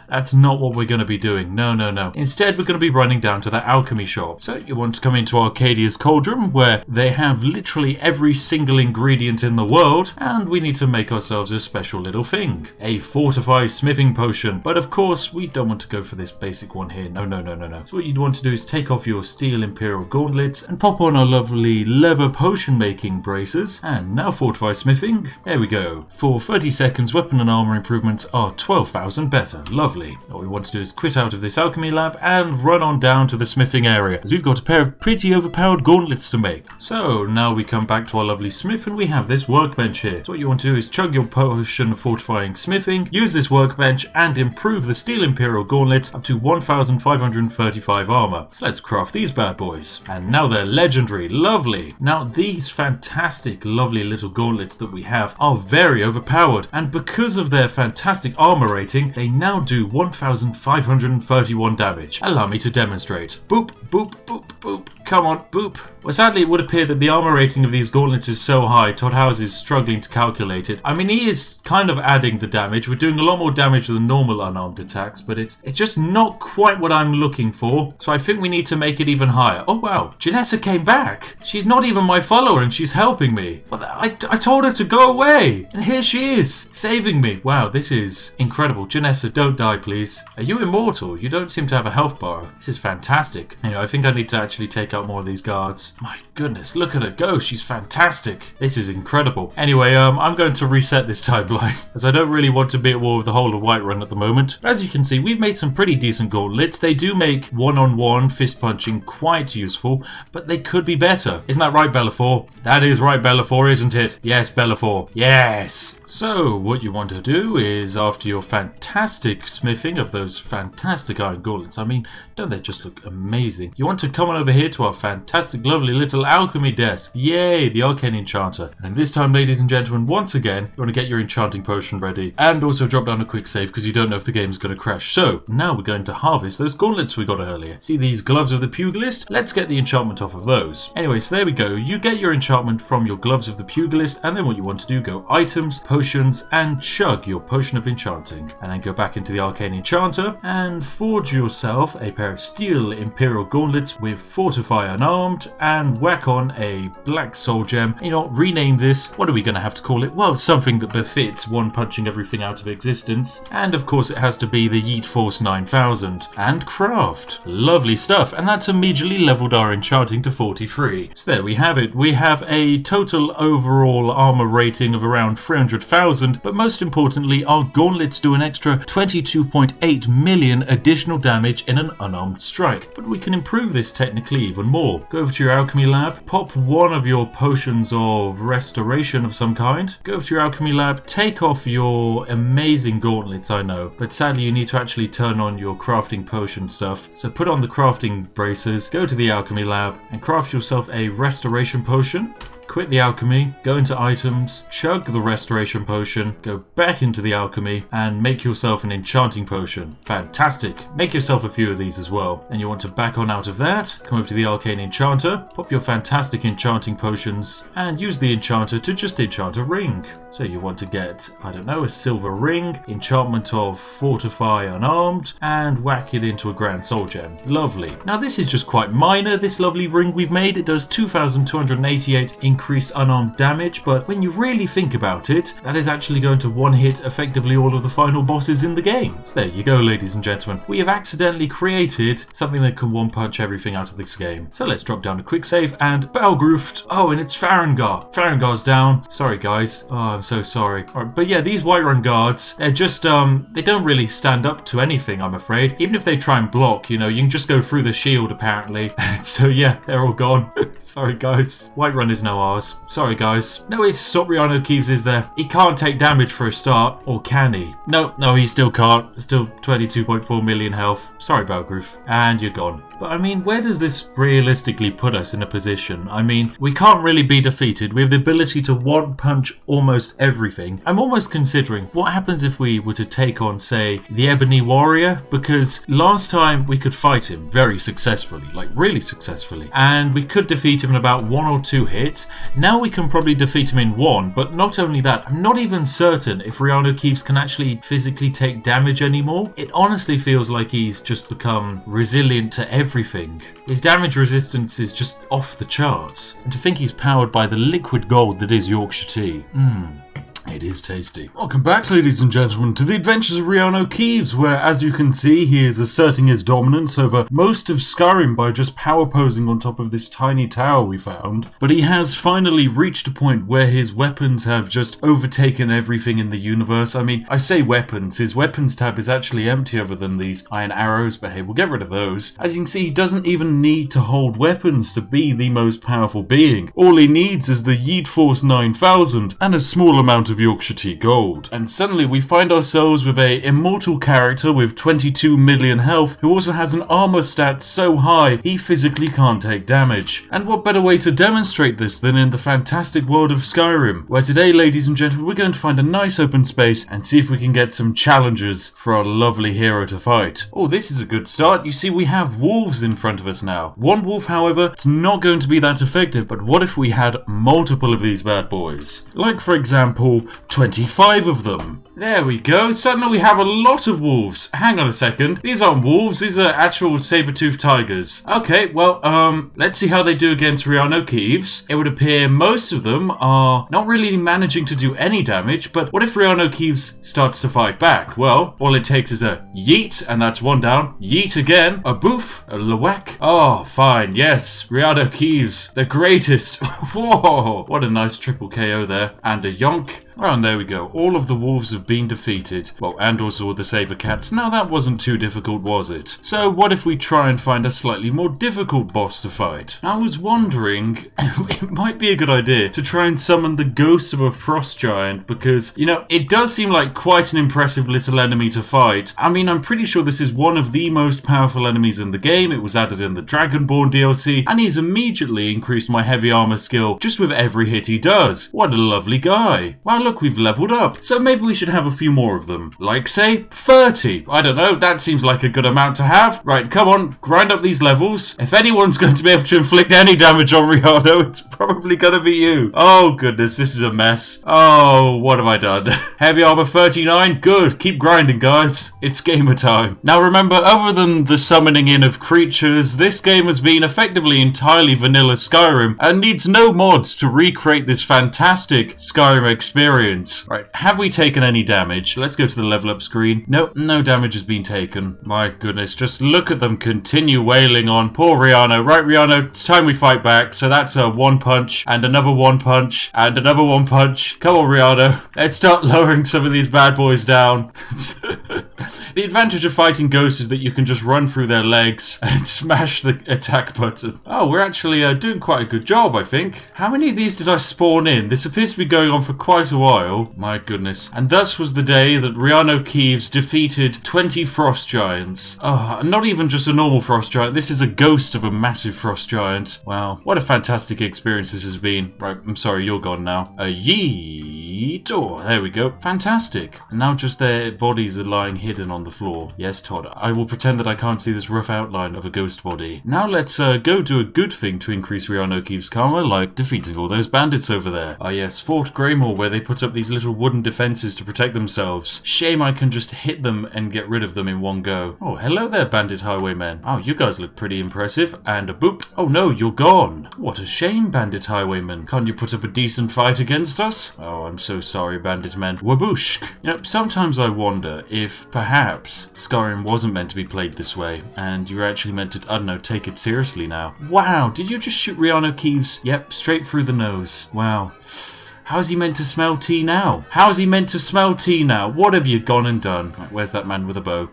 that's not what we're going to be doing. No, no, no. Instead, we're going to be running down to that alchemy shop. So you want to come into Arcadia's Cauldron, where they have literally every single ingredient in the world, and we need to make ourselves a special little thing. A fortified smithing potion. But of course, we don't want to go for this basic one here. No, no, no, no, no. So what you'd want to do is take off your steel imperial gauntlets and pop on our lovely leather potion making braces. And now fortified smithing. There we go. For 30 seconds, weapon and armor improvements are 12,000 better. Lovely. What we want to do is quit out of this alchemy lab and run on down to the smithing area, as we've got a pair of pretty overpowered gauntlets to make. So now we come back to our lovely smith and we have this workbench here. So what you want to do is chug your potion of fortifying smithing, use this workbench and improve the steel imperial gauntlets up to 1,535 armor. So let's craft these bad boys. And now they're legendary. Lovely. Now these fantastic lovely little gauntlets that we have are very overpowered, and because of their fantastic armor rating, they now do 1,531 damage. Allow me to demonstrate. Boop, boop, boop, boop. Come on, boop. Well, sadly, it would appear that the armor rating of these gauntlets is so high, Todd Howards is struggling to calculate it. I mean, he is kind of adding the damage. We're doing a lot more damage than normal unarmed attacks, but it's just not quite what I'm looking for. So I think we need to make it even higher. Oh, wow. Janessa came back. She's not even my follower, and she's helping me. Well, I told her to go away, and here she is, saving me. Wow, this is incredible. Janessa, don't die, please. Are you immortal? You don't seem to have a health bar. This is fantastic. You know, I think I need to actually take out more of these guards. My goodness, look at her go. She's fantastic. This is incredible. Anyway, I'm going to reset this timeline, as I don't really want to be at war with the whole of Whiterun at the moment. But as you can see, we've made some pretty decent gauntlets. They do make one-on-one fist punching quite useful, but they could be better. Isn't that right, Bellafor? That is right, Bellafor, isn't it? Yes, Bellafor. Yes. So, what you want to do is, after your fantastic smithing of those fantastic iron gauntlets, I mean, don't they just look amazing? You want to come on over here to our fantastic, lovely little alchemy desk. Yay, the arcane enchanter. And this time, ladies and gentlemen, once again, you want to get your enchanting potion ready. And also drop down a quick save, because you don't know if the game's going to crash. So, now we're going to harvest those gauntlets we got earlier. See these gloves of the pugilist? Let's get the enchantment off of those. Anyway, so there we go. You get your enchantment from your gloves of the pugilist, and then what you want to do, go items, potions, and chug your potion of enchanting. And then go back into the arcane enchanter and forge yourself a pair of steel imperial gauntlets with fortify unarmed and whack on a black soul gem. You know, rename this. What are we going to have to call it? Well, something that befits one punching everything out of existence. And of course it has to be the Yeet Force 9000. And craft. Lovely stuff. And that's immediately leveled our enchanting to 43. So there we have it. We have a total overall armor rating of around 300,000, but most importantly, our gauntlets do an extra 22.8 million additional damage in an unarmed strike. But we can improve this technically even more. Go over to your alchemy lab, pop one of your potions of restoration of some kind. Go over to your alchemy lab, take off your amazing gauntlets, I know, but sadly you need to actually turn on your crafting potion stuff. So put on the crafting braces, go to the alchemy lab, and craft yourself a restoration potion. Quit the alchemy, go into items, chug the restoration potion, go back into the alchemy, and make yourself an enchanting potion. Fantastic. Make yourself a few of these as well. And you want to back on out of that, come over to the arcane enchanter, pop your fantastic enchanting potions, and use the enchanter to just enchant a ring. So you want to get, I don't know, a silver ring, enchantment of fortify unarmed, and whack it into a grand soul gem. Lovely. Now this is just quite minor, this lovely ring we've made. It does 2,288 increased unarmed damage, but when you really think about it, that is actually going to one-hit effectively all of the final bosses in the game. So there you go, ladies and gentlemen. We have accidentally created something that can one-punch everything out of this game. So let's drop down a quick save and Balgruft. Oh, and it's Farengar. Farengar's down. Sorry, guys. Oh, I'm so sorry. All right, but yeah, these Whiterun guards, they're just, they don't really stand up to anything, I'm afraid. Even if they try and block, you know, you can just go through the shield, apparently. So yeah, they're all gone. Sorry, guys. Whiterun is now ours. Sorry, guys. No way to stop REANU KEEVES, is there? He can't take damage for a start, or can he? No, he still can't. Still 22.4 million health. Sorry, Balgruft. And you're gone. But I mean, where does this realistically put us in a position? I mean, we can't really be defeated. We have the ability to one-punch almost everything. I'm almost considering what happens if we were to take on, say, the Ebony Warrior, because last time we could fight him very successfully, like really successfully, and we could defeat him in about 1 or 2 hits. Now we can probably defeat him in 1, but not only that, I'm not even certain if REANU KEEVES can actually physically take damage anymore. It honestly feels like he's just become resilient to everything. His damage resistance is just off the charts. And to think he's powered by the liquid gold that is Yorkshire tea. It is tasty. Welcome back, ladies and gentlemen, to the adventures of REANU KEEVES, where, as you can see, he is asserting his dominance over most of Skyrim by just power posing on top of this tiny tower we found. But he has finally reached a point where his weapons have just overtaken everything in the universe. I mean, I say weapons. His weapons tab is actually empty other than these iron arrows, but hey, we'll get rid of those. As you can see, he doesn't even need to hold weapons to be the most powerful being. All he needs is the Yeet Force 9000 and a small amount of Yorkshire tea gold. And suddenly we find ourselves with a immortal character with 22 million health who also has an armor stat so high he physically can't take damage. And what better way to demonstrate this than in the fantastic world of Skyrim, where today, ladies and gentlemen, we're going to find a nice open space and see if we can get some challenges for our lovely hero to fight. Oh, this is a good start. You see, we have wolves in front of us now. One wolf, however, it's not going to be that effective, but what if we had multiple of these bad boys? Like, for example, 25 of them. There we go. Suddenly we have a lot of wolves. Hang on a second. These aren't wolves. These are actual saber-toothed tigers. Okay, well, let's see how they do against REANU KEEVES. It would appear most of them are not really managing to do any damage, but what if REANU KEEVES starts to fight back? Well, all it takes is a yeet, and that's 1 down. Yeet again. A boof. A lawak. Oh, fine. Yes. REANU KEEVES. The greatest. Whoa. What a nice triple KO there. And a yonk. Oh, and there we go. All of the wolves have been defeated. Well, and also the saber cats. Now that wasn't too difficult, was it? So what if we try and find a slightly more difficult boss to fight? I was wondering, it might be a good idea to try and summon the ghost of a frost giant because, you know, it does seem like quite an impressive little enemy to fight. I mean, I'm pretty sure this is one of the most powerful enemies in the game. It was added in the Dragonborn DLC, and he's immediately increased my heavy armor skill just with every hit he does. What a lovely guy. Wow, look, we've leveled up. So maybe we should have a few more of them. Like, say, 30. I don't know, that seems like a good amount to have. Right, come on, grind up these levels. If anyone's going to be able to inflict any damage on REANU, it's probably going to be you. Oh, goodness, this is a mess. Oh, what have I done? Heavy armor 39? Good. Keep grinding, guys. It's gamer time. Now, remember, other than the summoning in of creatures, this game has been effectively entirely vanilla Skyrim and needs no mods to recreate this fantastic Skyrim experience. Right, have we taken any damage? Let's go to the level up screen. Nope, no damage has been taken. My goodness, just look at them continue wailing on poor REANU. Right, REANU, it's time we fight back. So that's a 1 punch and another 1 punch and another 1 punch. Come on, REANU. Let's start lowering some of these bad boys down. The advantage of fighting ghosts is that you can just run through their legs and smash the attack button. Oh, we're actually doing quite a good job, I think. How many of these did I spawn in? This appears to be going on for quite a while. My goodness. And thus was the day that REANU KEEVES defeated 20 frost giants. Oh, not even just a normal frost giant. This is a ghost of a massive frost giant. Wow. What a fantastic experience this has been. Right, I'm sorry, you're gone now. A yeet. Oh, there we go. Fantastic. And now just their bodies are lying hidden on the floor. Yes, Todd, I will pretend that I can't see this rough outline of a ghost body. Now let's go do a good thing to increase REANU KEEVES' karma, like defeating all those bandits over there. Ah yes, Fort Greymore, where they put up these little wooden defenses to protect themselves. Shame I can just hit them and get rid of them in one go. Oh, hello there, bandit highwaymen. Oh, you guys look pretty impressive. And a boop. Oh no, you're gone. What a shame, bandit highwaymen. Can't you put up a decent fight against us? Oh, I'm so sorry, bandit men. Wabooshk. You know, sometimes I wonder if perhaps Skyrim wasn't meant to be played this way, and you're actually meant to, I don't know, take it seriously now. Wow, did you just shoot REANU KEEVES? Yep, straight through the nose. Wow. How's he meant to smell tea now? How's he meant to smell tea now? What have you gone and done? Right, where's that man with a bow?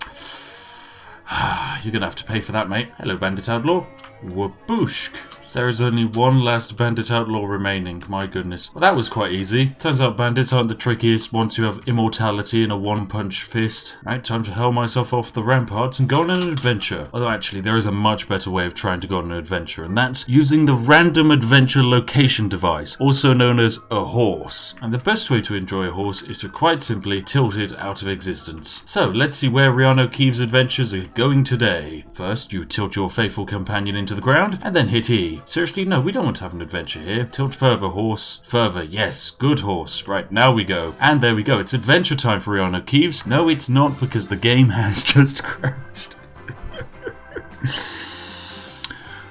You're gonna have to pay for that, mate. Hello, bandit outlaw. Wabooshk. There is only one last bandit outlaw remaining, my goodness. Well, that was quite easy. Turns out bandits aren't the trickiest once you have immortality in a one-punch fist. Right, time to hurl myself off the ramparts and go on an adventure. Although actually, there is a much better way of trying to go on an adventure, and that's using the random adventure location device, also known as a horse. And the best way to enjoy a horse is to quite simply tilt it out of existence. So, let's see where REANU KEEVES adventures are going today. First, you tilt your faithful companion into the ground, and then hit E. Seriously, no, we don't want to have an adventure here. Tilt further, horse. Further, yes, good horse. Right, now we go. And there we go, it's adventure time for REANU KEEVES. No, it's not, because the game has just crashed.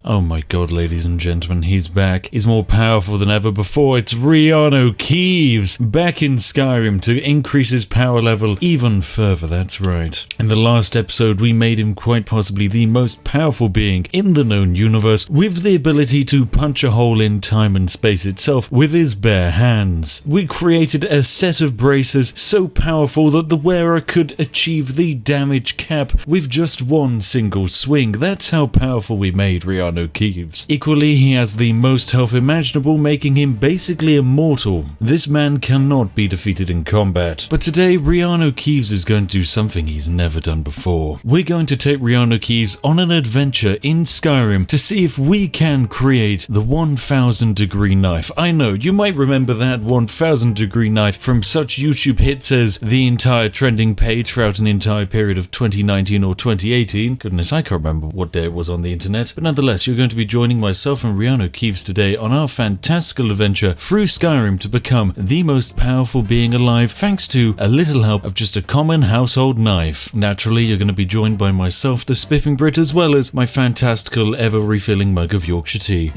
Oh my god, ladies and gentlemen, he's back. He's more powerful than ever before. It's REANU KEEVES, back in Skyrim to increase his power level even further, that's right. In the last episode, we made him quite possibly the most powerful being in the known universe, with the ability to punch a hole in time and space itself with his bare hands. We created a set of braces so powerful that the wearer could achieve the damage cap with just one single swing. That's how powerful we made REANU KEEVES. Equally, he has the most health imaginable, making him basically immortal. This man cannot be defeated in combat. But today, REANU KEEVES is going to do something he's never done before. We're going to take REANU KEEVES on an adventure in Skyrim to see if we can create the 1000 degree knife. I know, you might remember that 1000 degree knife from such YouTube hits as the entire trending page throughout an entire period of 2019 or 2018. Goodness, I can't remember what day it was on the internet. But nonetheless, you're going to be joining myself and REANU KEEVES today on our fantastical adventure through Skyrim to become the most powerful being alive, thanks to a little help of just a common household knife. Naturally, you're going to be joined by myself, the Spiffing Brit, as well as my fantastical, ever-refilling mug of Yorkshire tea.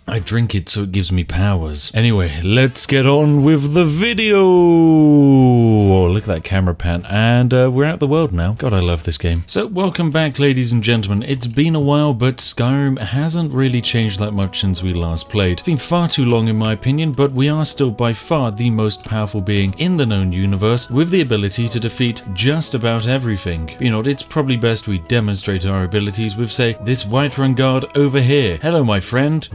I drink it so it gives me powers. Anyway, let's get on with the video! Oh, look at that camera pan. And we're out the world now. God, I love this game. So, welcome back, ladies and gentlemen. It's been a while, but Skyrim hasn't really changed that much since we last played. It's been far too long in my opinion, but we are still by far the most powerful being in the known universe, with the ability to defeat just about everything. You know, it's probably best we demonstrate our abilities with, say, this Whiterun guard over here. Hello, my friend.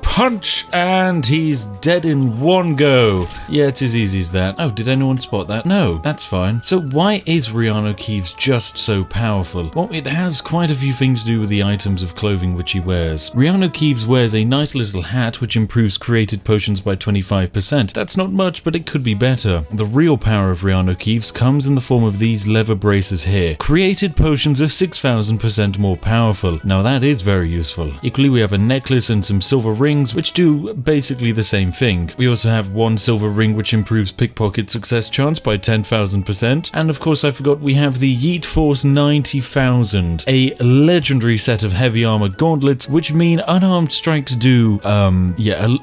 Punch! And he's dead in one go. Yeah, it's as easy as that. Oh, did anyone spot that? No, that's fine. So why is REANU KEEVES just so powerful? Well, it has quite a few things to do with the items of clothing which he wears. REANU KEEVES wears a nice little hat which improves created potions by 25%. That's not much, but it could be better. The real power of REANU KEEVES comes in the form of these leather braces here. Created potions are 6,000% more powerful. Now that is very useful. Equally, we have a necklace and some silver rings which do basically the same thing. We also have one silver ring which improves pickpocket success chance by 10,000%. And of course, I forgot we have the Yeet Force 90,000, a legendary set of heavy armor gauntlets which mean unarmed strikes do,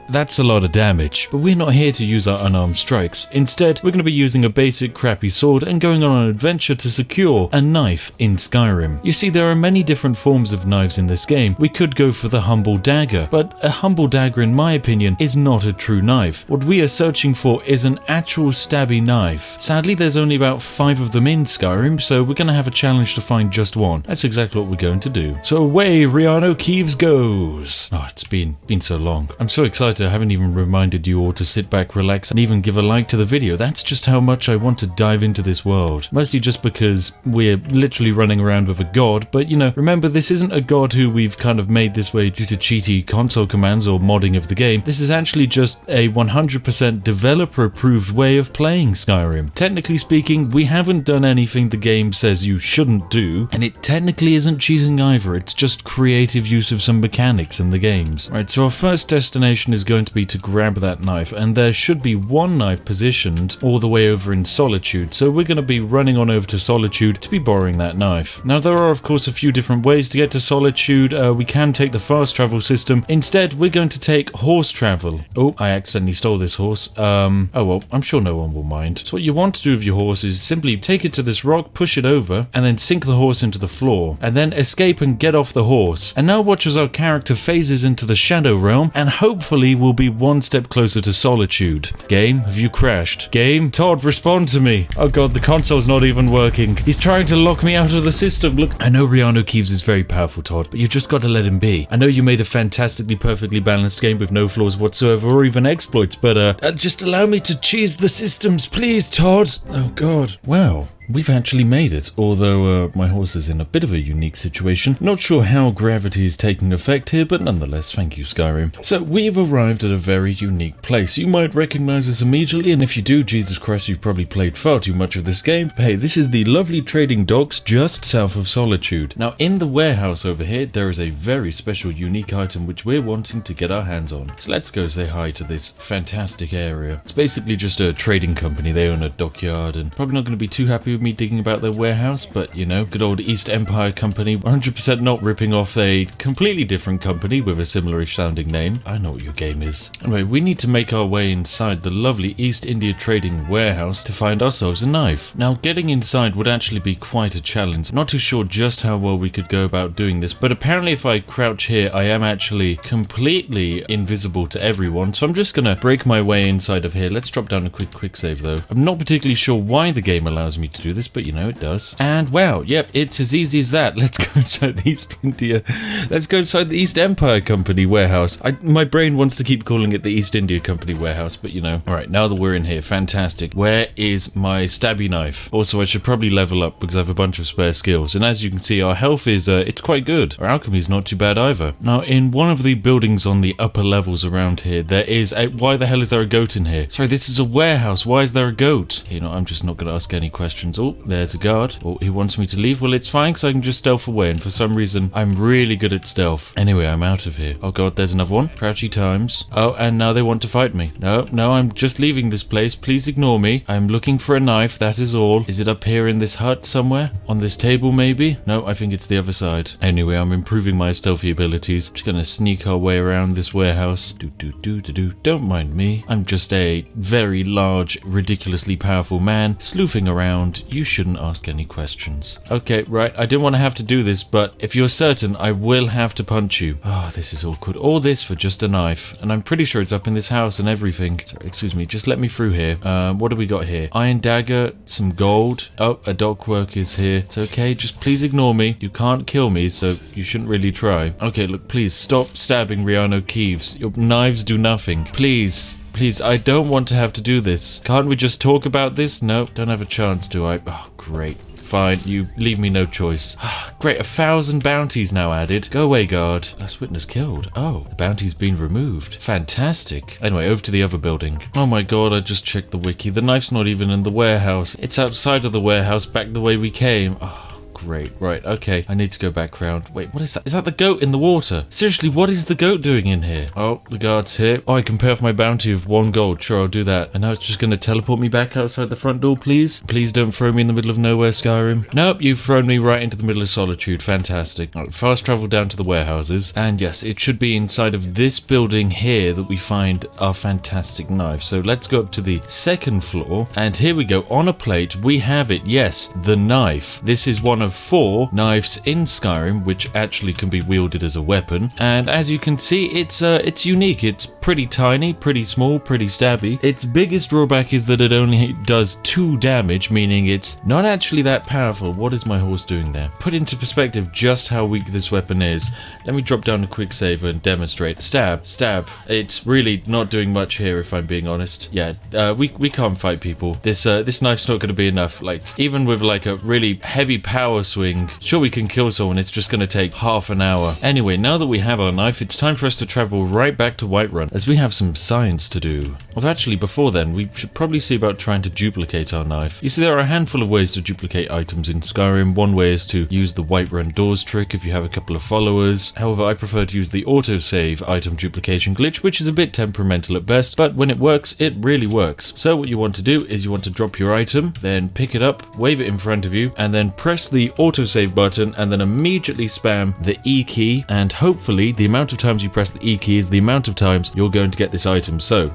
that's a lot of damage. But we're not here to use our unarmed strikes. Instead, we're going to be using a basic crappy sword and going on an adventure to secure a knife in Skyrim. You see, there are many different forms of knives in this game. We could go for the humble dagger, but a humble dagger, in my opinion, is not a true knife. What we are searching for is an actual stabby knife. Sadly, there's only about 5 of them in Skyrim, so we're going to have a challenge to find just one. That's exactly what we're going to do. So away REANU KEEVES goes. Oh, it's been so long. I'm so excited I haven't even reminded you all to sit back, relax, and even give a like to the video. That's just how much I want to dive into this world. Mostly just because we're literally running around with a god, but you know, remember, this isn't a god who we've kind of made this way due to cheaty console commands or modding of the game. This is actually just a 100% developer-approved way of playing Skyrim. Technically speaking, we haven't done anything the game says you shouldn't do, and it technically isn't cheating either. It's just creative use of some mechanics in the games. Right, so our first destination is going to be to grab that knife, and there should be one knife positioned all the way over in Solitude, so we're going to be running on over to Solitude to be borrowing that knife. Now, there are of course a few different ways to get to Solitude. We can take the fast travel system. Instead, we're going to take horse travel. Oh, I accidentally stole this horse. Oh well, I'm sure no one will mind. So what you want to do with your horse is simply take it to this rock, push it over, and then sink the horse into the floor, and then escape and get off the horse. And now what watch as our character phases into the Shadow Realm, and hopefully we'll be one step closer to solitude. Game, have you crashed? Game, Todd, respond to me. Oh god, the console's not even working. He's trying to lock me out of the system. Look, I know REANU KEEVES is very powerful, Todd, but you've just got to let him be. I know you made a fantastically, perfectly balanced game with no flaws whatsoever or even exploits, but just allow me to cheese the systems, please, Todd. Oh god. Wow. We've actually made it, although my horse is in a bit of a unique situation. Not sure how gravity is taking effect here, but nonetheless, thank you, Skyrim. So, we've arrived at a very unique place. You might recognize us immediately, and if you do, Jesus Christ, you've probably played far too much of this game. But hey, this is the lovely trading docks just south of Solitude. Now, in the warehouse over here, there is a very special, unique item which we're wanting to get our hands on. So let's go say hi to this fantastic area. It's basically just a trading company. They own a dockyard, and probably not going to be too happy with me digging about their warehouse, but you know, good old East Empire company, 100% not ripping off a completely different company with a similar-ish sounding name. I know what your game is. Anyway, we need to make our way inside the lovely East India Trading Warehouse to find ourselves a knife. Now, getting inside would actually be quite a challenge. Not too sure just how well we could go about doing this, but apparently if I crouch here, I am actually completely invisible to everyone, so I'm just gonna break my way inside of here. Let's drop down a quick save though. I'm not particularly sure why the game allows me to do this, but you know it does. And wow, yep, it's as easy as that. Let's go inside the East India. Let's go inside the East Empire Company warehouse. My brain wants to keep calling it the East India Company warehouse, but you know. All right, now that we're in here, fantastic. Where is my stabby knife? Also, I should probably level up because I have a bunch of spare skills. And as you can see, our health is it's quite good. Our alchemy is not too bad either. Now, in one of the buildings on the upper levels around here, there is a. Why the hell is there a goat in here? Sorry, this is a warehouse. Why is there a goat? You know, I'm just not going to ask any questions. Oh, there's a guard. Oh, he wants me to leave. Well, it's fine because I can just stealth away, and for some reason I'm really good at stealth. Anyway, I'm out of here. Oh god, there's another one. Crouchy times. Oh, and now they want to fight me. No, I'm just leaving this place. Please ignore me. I'm looking for a knife, that is all. Is it up here in this hut somewhere? On this table maybe? No, I think it's the other side. Anyway, I'm improving my stealthy abilities. Just gonna sneak our way around this warehouse. Don't mind me. I'm just a very large, ridiculously powerful man sleuthing around. You shouldn't ask any questions. Okay, right, I didn't want to have to do this, but if you're certain, I will have to punch you. Oh, this is awkward. All this for just a knife, and I'm pretty sure it's up in this house and everything. Sorry, excuse me, just let me through here. What do we got here? Iron dagger, some gold. Oh, a dock work is here. It's okay, just please ignore me. You can't kill me, so you shouldn't really try. Okay, look, please stop stabbing REANU KEEVES. Your knives do nothing. Please. Please, I don't want to have to do this. Can't we just talk about this? No, don't have a chance, do I? Oh, great. Fine, you leave me no choice. Great, 1,000 bounties now added. Go away, guard. Last witness killed. Oh, the bounty's been removed. Fantastic. Anyway, over to the other building. Oh my god, I just checked the wiki. The knife's not even in the warehouse. It's outside of the warehouse, back the way we came. Oh. Great, right, okay. I need to go back round. Wait, what is that? Is that the goat in the water? Seriously, what is the goat doing in here? Oh, the guard's here. Oh, I can pay off my bounty of 1 gold. Sure, I'll do that. And now it's just going to teleport me back outside the front door, please? Please don't throw me in the middle of nowhere, Skyrim. Nope, you've thrown me right into the middle of Solitude. Fantastic. All right, fast travel down to the warehouses. And yes, it should be inside of this building here that we find our fantastic knife. So let's go up to the 2nd floor. And here we go. On a plate, we have it. Yes, the knife. This is one of 4 knives in Skyrim, which actually can be wielded as a weapon. And as you can see, it's unique. It's pretty tiny, pretty small, pretty stabby. Its biggest drawback is that it only does 2 damage, meaning it's not actually that powerful. What is my horse doing there? Put into perspective just how weak this weapon is. Let me drop down a quick save and demonstrate. Stab. It's really not doing much here, if I'm being honest. Yeah, we can't fight people. This knife's not going to be enough. Like, even with like a really heavy power swing, sure we can kill someone, it's just going to take half an hour. Anyway, now that we have our knife, it's time for us to travel right back to Whiterun, as we have some science to do. Well, actually, before then, we should probably see about trying to duplicate our knife. You see, there are a handful of ways to duplicate items in Skyrim. One way is to use the Whiterun doors trick if you have a couple of followers. However, I prefer to use the autosave item duplication glitch, which is a bit temperamental at best, but when it works, it really works. So what you want to do is you want to drop your item, then pick it up, wave it in front of you, and then press the autosave button, and then immediately spam the E key, and hopefully the amount of times you press the E key is the amount of times you're going to get this item. So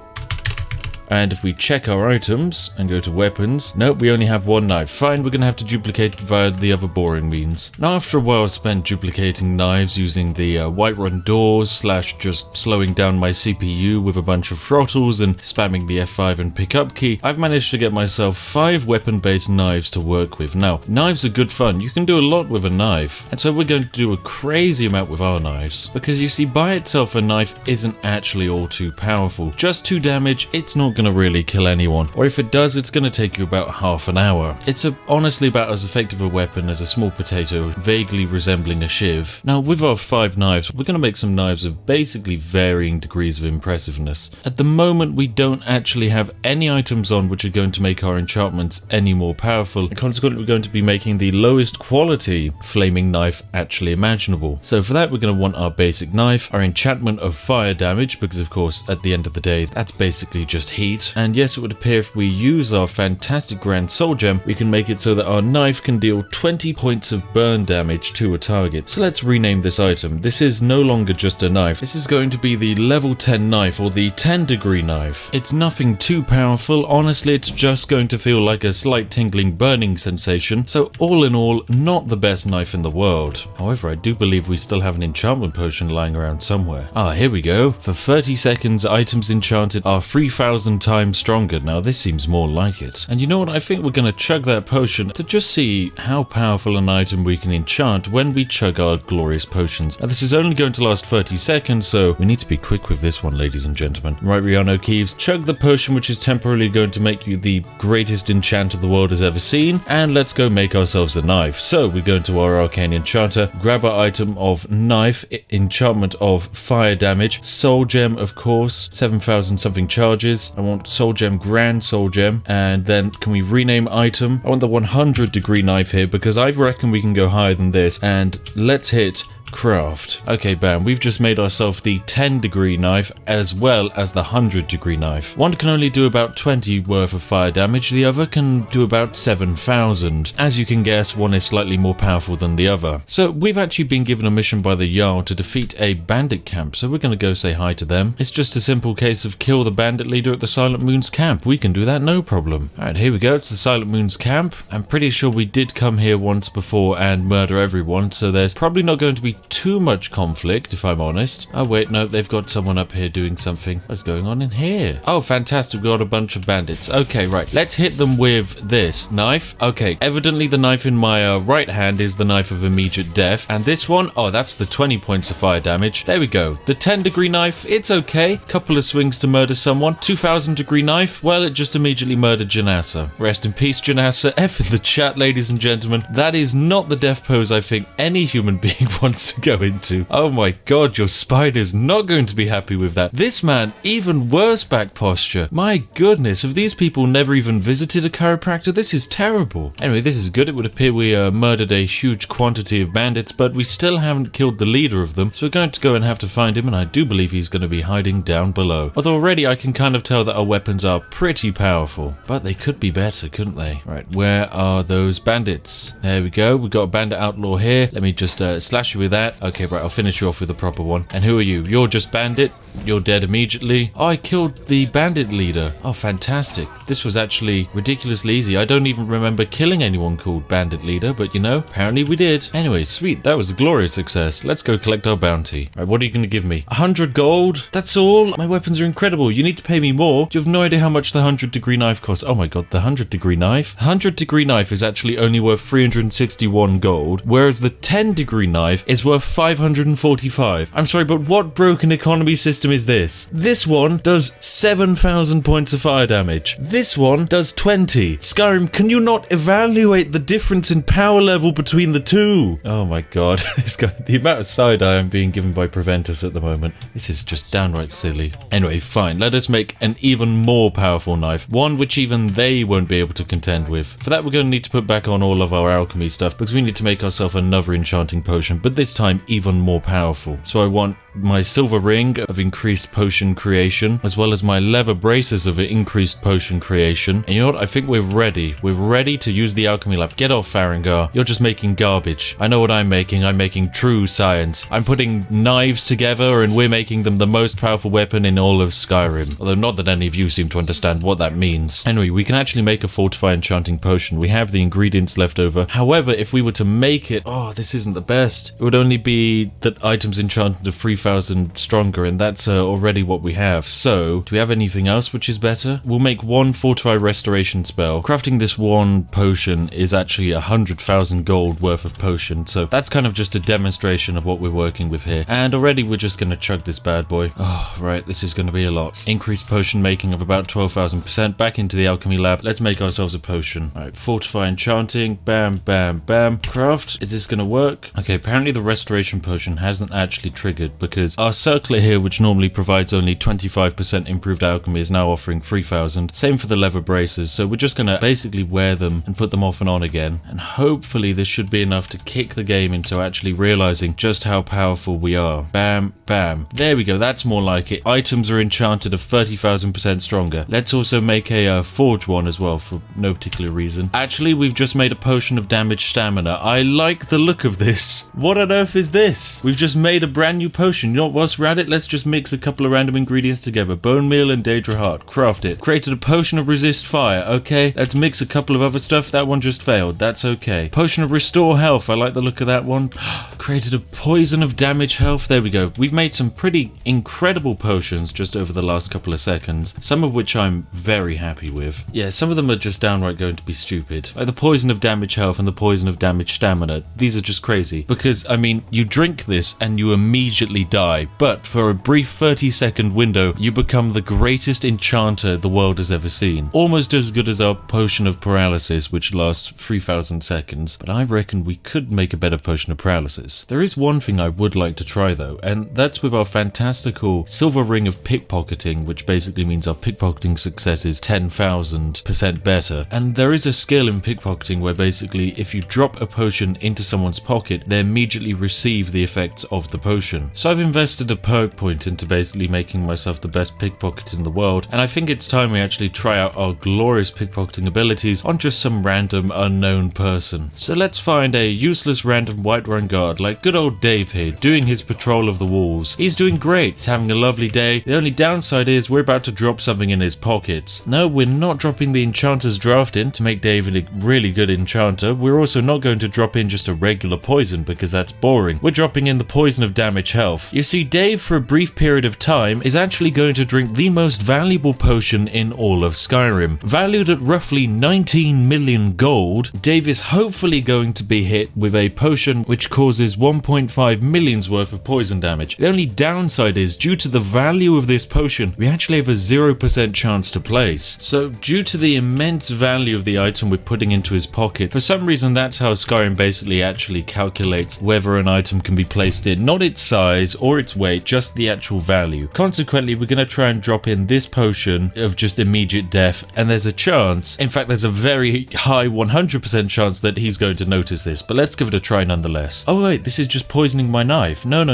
And if we check our items and go to weapons, nope, we only have one knife. Fine, we're gonna have to duplicate it via the other boring means. Now, after a while spent duplicating knives using the Whiterun doors / just slowing down my CPU with a bunch of throttles and spamming the F5 and pickup key, I've managed to get myself 5 weapon-based knives to work with. Now, knives are good fun. You can do a lot with a knife, and so we're going to do a crazy amount with our knives, because you see, by itself a knife isn't actually all too powerful. Just 2 damage, it's not going to really kill anyone, or if it does, it's going to take you about half an hour. It's honestly about as effective a weapon as a small potato, vaguely resembling a shiv. Now, with our 5 knives, we're going to make some knives of basically varying degrees of impressiveness. At the moment, we don't actually have any items on which are going to make our enchantments any more powerful, and consequently we're going to be making the lowest quality flaming knife actually imaginable. So for that, we're going to want our basic knife, our enchantment of fire damage, because of course at the end of the day that's basically just heat, and yes, it would appear if we use our fantastic grand soul gem, we can make it so that our knife can deal 20 points of burn damage to a target. So let's rename this item. This is no longer just a knife, this is going to be the level 10 knife, or the 10 degree knife. It's nothing too powerful, honestly it's just going to feel like a slight tingling burning sensation, so all in all, not the best knife in the world. However, I do believe we still have an enchantment potion lying around somewhere. Ah, here we go. For 30 seconds, items enchanted are 3,000 times stronger. Now this seems more like it. And you know what, I think we're going to chug that potion to just see how powerful an item we can enchant when we chug our glorious potions. Now this is only going to last 30 seconds, so we need to be quick with this one, ladies and gentlemen. Right, REANU KEEVES, chug the potion which is temporarily going to make you the greatest enchanter the world has ever seen, and let's go make ourselves a knife. So we go into our arcane enchanter, grab our item of knife, enchantment of fire damage, soul gem of course, 7,000 something charges. I want soul gem, grand soul gem, and then can we rename item? I want the 100 degree knife here because I reckon we can go higher than this, and let's hit craft. Okay, bam, we've just made ourselves the 10 degree knife as well as the 100 degree knife. One can only do about 20 worth of fire damage, the other can do about 7,000. As you can guess, one is slightly more powerful than the other. So we've actually been given a mission by the Jarl to defeat a bandit camp, so we're going to go say hi to them. It's just a simple case of kill the bandit leader at the Silent Moon's camp. We can do that, no problem. Alright, here we go, it's the Silent Moon's camp. I'm pretty sure we did come here once before and murder everyone, so there's probably not going to be too much conflict, if I'm honest. Oh wait, no, they've got someone up here doing something. What's going on in here? Oh, fantastic, we've got a bunch of bandits. Okay, right, let's hit them with this knife. Okay, evidently the knife in my right hand is the knife of immediate death, and this one, oh, that's the 20 points of fire damage. There we go. The 10 degree knife, it's okay. Couple of swings to murder someone. 2,000 degree knife, well, it just immediately murdered Janassa. Rest in peace, Janassa. F in the chat, ladies and gentlemen. That is not the death pose I think any human being wants to go into. Oh my god, your spider's not going to be happy with that. This man, even worse back posture. My goodness, have these people never even visited a chiropractor? This is terrible. Anyway, this is good. It would appear we murdered a huge quantity of bandits, but we still haven't killed the leader of them, so we're going to go and have to find him, and I do believe he's going to be hiding down below. Although already I can kind of tell that our weapons are pretty powerful, but they could be better, couldn't they? Right, where are those bandits? There we go. We've got a bandit outlaw here. Let me just slash you with that. Okay, right, I'll finish you off with a proper one. And who are you? You're just bandit. You're dead immediately. Oh, I killed the bandit leader. Oh, fantastic. This was actually ridiculously easy. I don't even remember killing anyone called bandit leader, but you know, apparently we did. Anyway, sweet. That was a glorious success. Let's go collect our bounty. All right, what are you going to give me? 100 gold? That's all? My weapons are incredible. You need to pay me more. You have no idea how much the 100 degree knife costs. Oh my god, the 100 degree knife? 100 degree knife is actually only worth 361 gold, whereas the 10 degree knife is worth 545. I'm sorry, but what broken economy system is this? This one does 7,000 points of fire damage. This one does 20. Skyrim, can you not evaluate the difference in power level between the two? Oh my god, this guy, the amount of side-eye I'm being given by Preventus at the moment, this is just downright silly. Anyway, fine, let us make an even more powerful knife, one which even they won't be able to contend with. For that, we're going to need to put back on all of our alchemy stuff, because we need to make ourselves another enchanting potion, but this time even more powerful. So I want my silver ring of increased potion creation, as well as my leather braces of increased potion creation. And you know what? I think we're ready. We're ready to use the alchemy lab. Get off, Farengar. You're just making garbage. I know what I'm making. I'm making true science. I'm putting knives together and we're making them the most powerful weapon in all of Skyrim. Although not that any of you seem to understand what that means. Anyway, we can actually make a fortify enchanting potion. We have the ingredients left over. However, if we were to make it, oh, this isn't the best. It would only be that items enchanted to 3,000 stronger, and that's already what we have. So, do we have anything else which is better? We'll make one fortify restoration spell. Crafting this one potion is actually 100,000 gold worth of potion, so that's kind of just a demonstration of what we're working with here. And already we're just gonna chug this bad boy. Oh, right, this is gonna be a lot. Increased potion making of about 12,000%. Back into the alchemy lab. Let's make ourselves a potion. Alright, fortify enchanting. Bam, bam, bam. Craft. Is this gonna work? Okay, apparently the restoration potion hasn't actually triggered because our circlet here, which normally provides only 25% improved alchemy, is now offering 3,000. Same for the leather braces, so we're just gonna basically wear them and put them off and on again. And hopefully this should be enough to kick the game into actually realizing just how powerful we are. Bam, bam. There we go, that's more like it. Items are enchanted of 30,000% stronger. Let's also make a forge one as well for no particular reason. Actually, we've just made a potion of damaged stamina. I like the look of this. What on earth is this? We've just made a brand new potion. You know what, whilst we're at it, let's just mix a couple of random ingredients together. Bone meal and Daedra heart. Craft it. Created a potion of resist fire. Okay, let's mix a couple of other stuff. That one just failed. That's okay. Potion of restore health. I like the look of that one. Created a poison of damage health. There we go. We've made some pretty incredible potions just over the last couple of seconds, some of which I'm very happy with. Yeah, some of them are just downright going to be stupid. Like the poison of damage health and the poison of damage stamina. These are just crazy. Because, I mean, you drink this and you immediately die, but for a brief 30-second window, you become the greatest enchanter the world has ever seen. Almost as good as our potion of paralysis, which lasts 3,000 seconds, but I reckon we could make a better potion of paralysis. There is one thing I would like to try though, and that's with our fantastical silver ring of pickpocketing, which basically means our pickpocketing success is 10,000% better. And there is a skill in pickpocketing where basically if you drop a potion into someone's pocket, they immediately receive the effects of the potion. So I've invested a perk point into basically making myself the best pickpocket in the world, and I think it's time we actually try out our glorious pickpocketing abilities on just some random unknown person. So let's find a useless random Whiterun guard like good old Dave here, doing his patrol of the walls. He's doing great, he's having a lovely day. The only downside is we're about to drop something in his pockets. No, we're not dropping the enchanter's draft in to make Dave a really good enchanter. We're also not going to drop in just a regular poison because that's boring. We're dropping in the poison of damage health. You see, Dave for a brief period of time is actually going to drink the most valuable potion in all of Skyrim. Valued at roughly 19 million gold, Dave is hopefully going to be hit with a potion which causes 1.5 million's worth of poison damage. The only downside is due to the value of this potion, we actually have a 0% chance to place. So due to the immense value of the item we're putting into his pocket, for some reason that's how Skyrim basically actually calculates whether an item can be placed in, not its size or its weight, just the actual value. Consequently, we're going to try and drop in this potion of just immediate death, and there's a chance, in fact there's a very high 100% chance that he's going to notice this, but let's give it a try nonetheless. Oh wait, this is just poisoning my knife. No.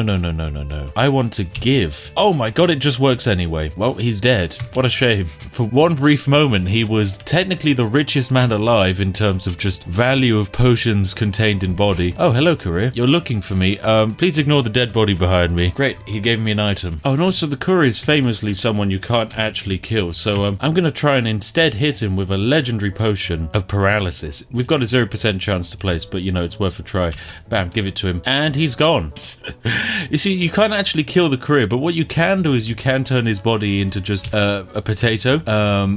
I want to give. Oh my god, it just works anyway. Well, he's dead. What a shame. For one brief moment, he was technically the richest man alive in terms of just value of potions contained in body. Oh, hello, courier. You're looking for me. Please ignore the dead body behind me. Great, he gave me an item. Oh, and also the courier is famously someone you can't actually kill, so I'm gonna try and instead hit him with a legendary potion of paralysis. We've got a 0% chance to place, but you know, it's worth a try. Bam, give it to him. And he's gone. You see, you can't actually kill the courier, but what you can do is you can turn his body into just a potato.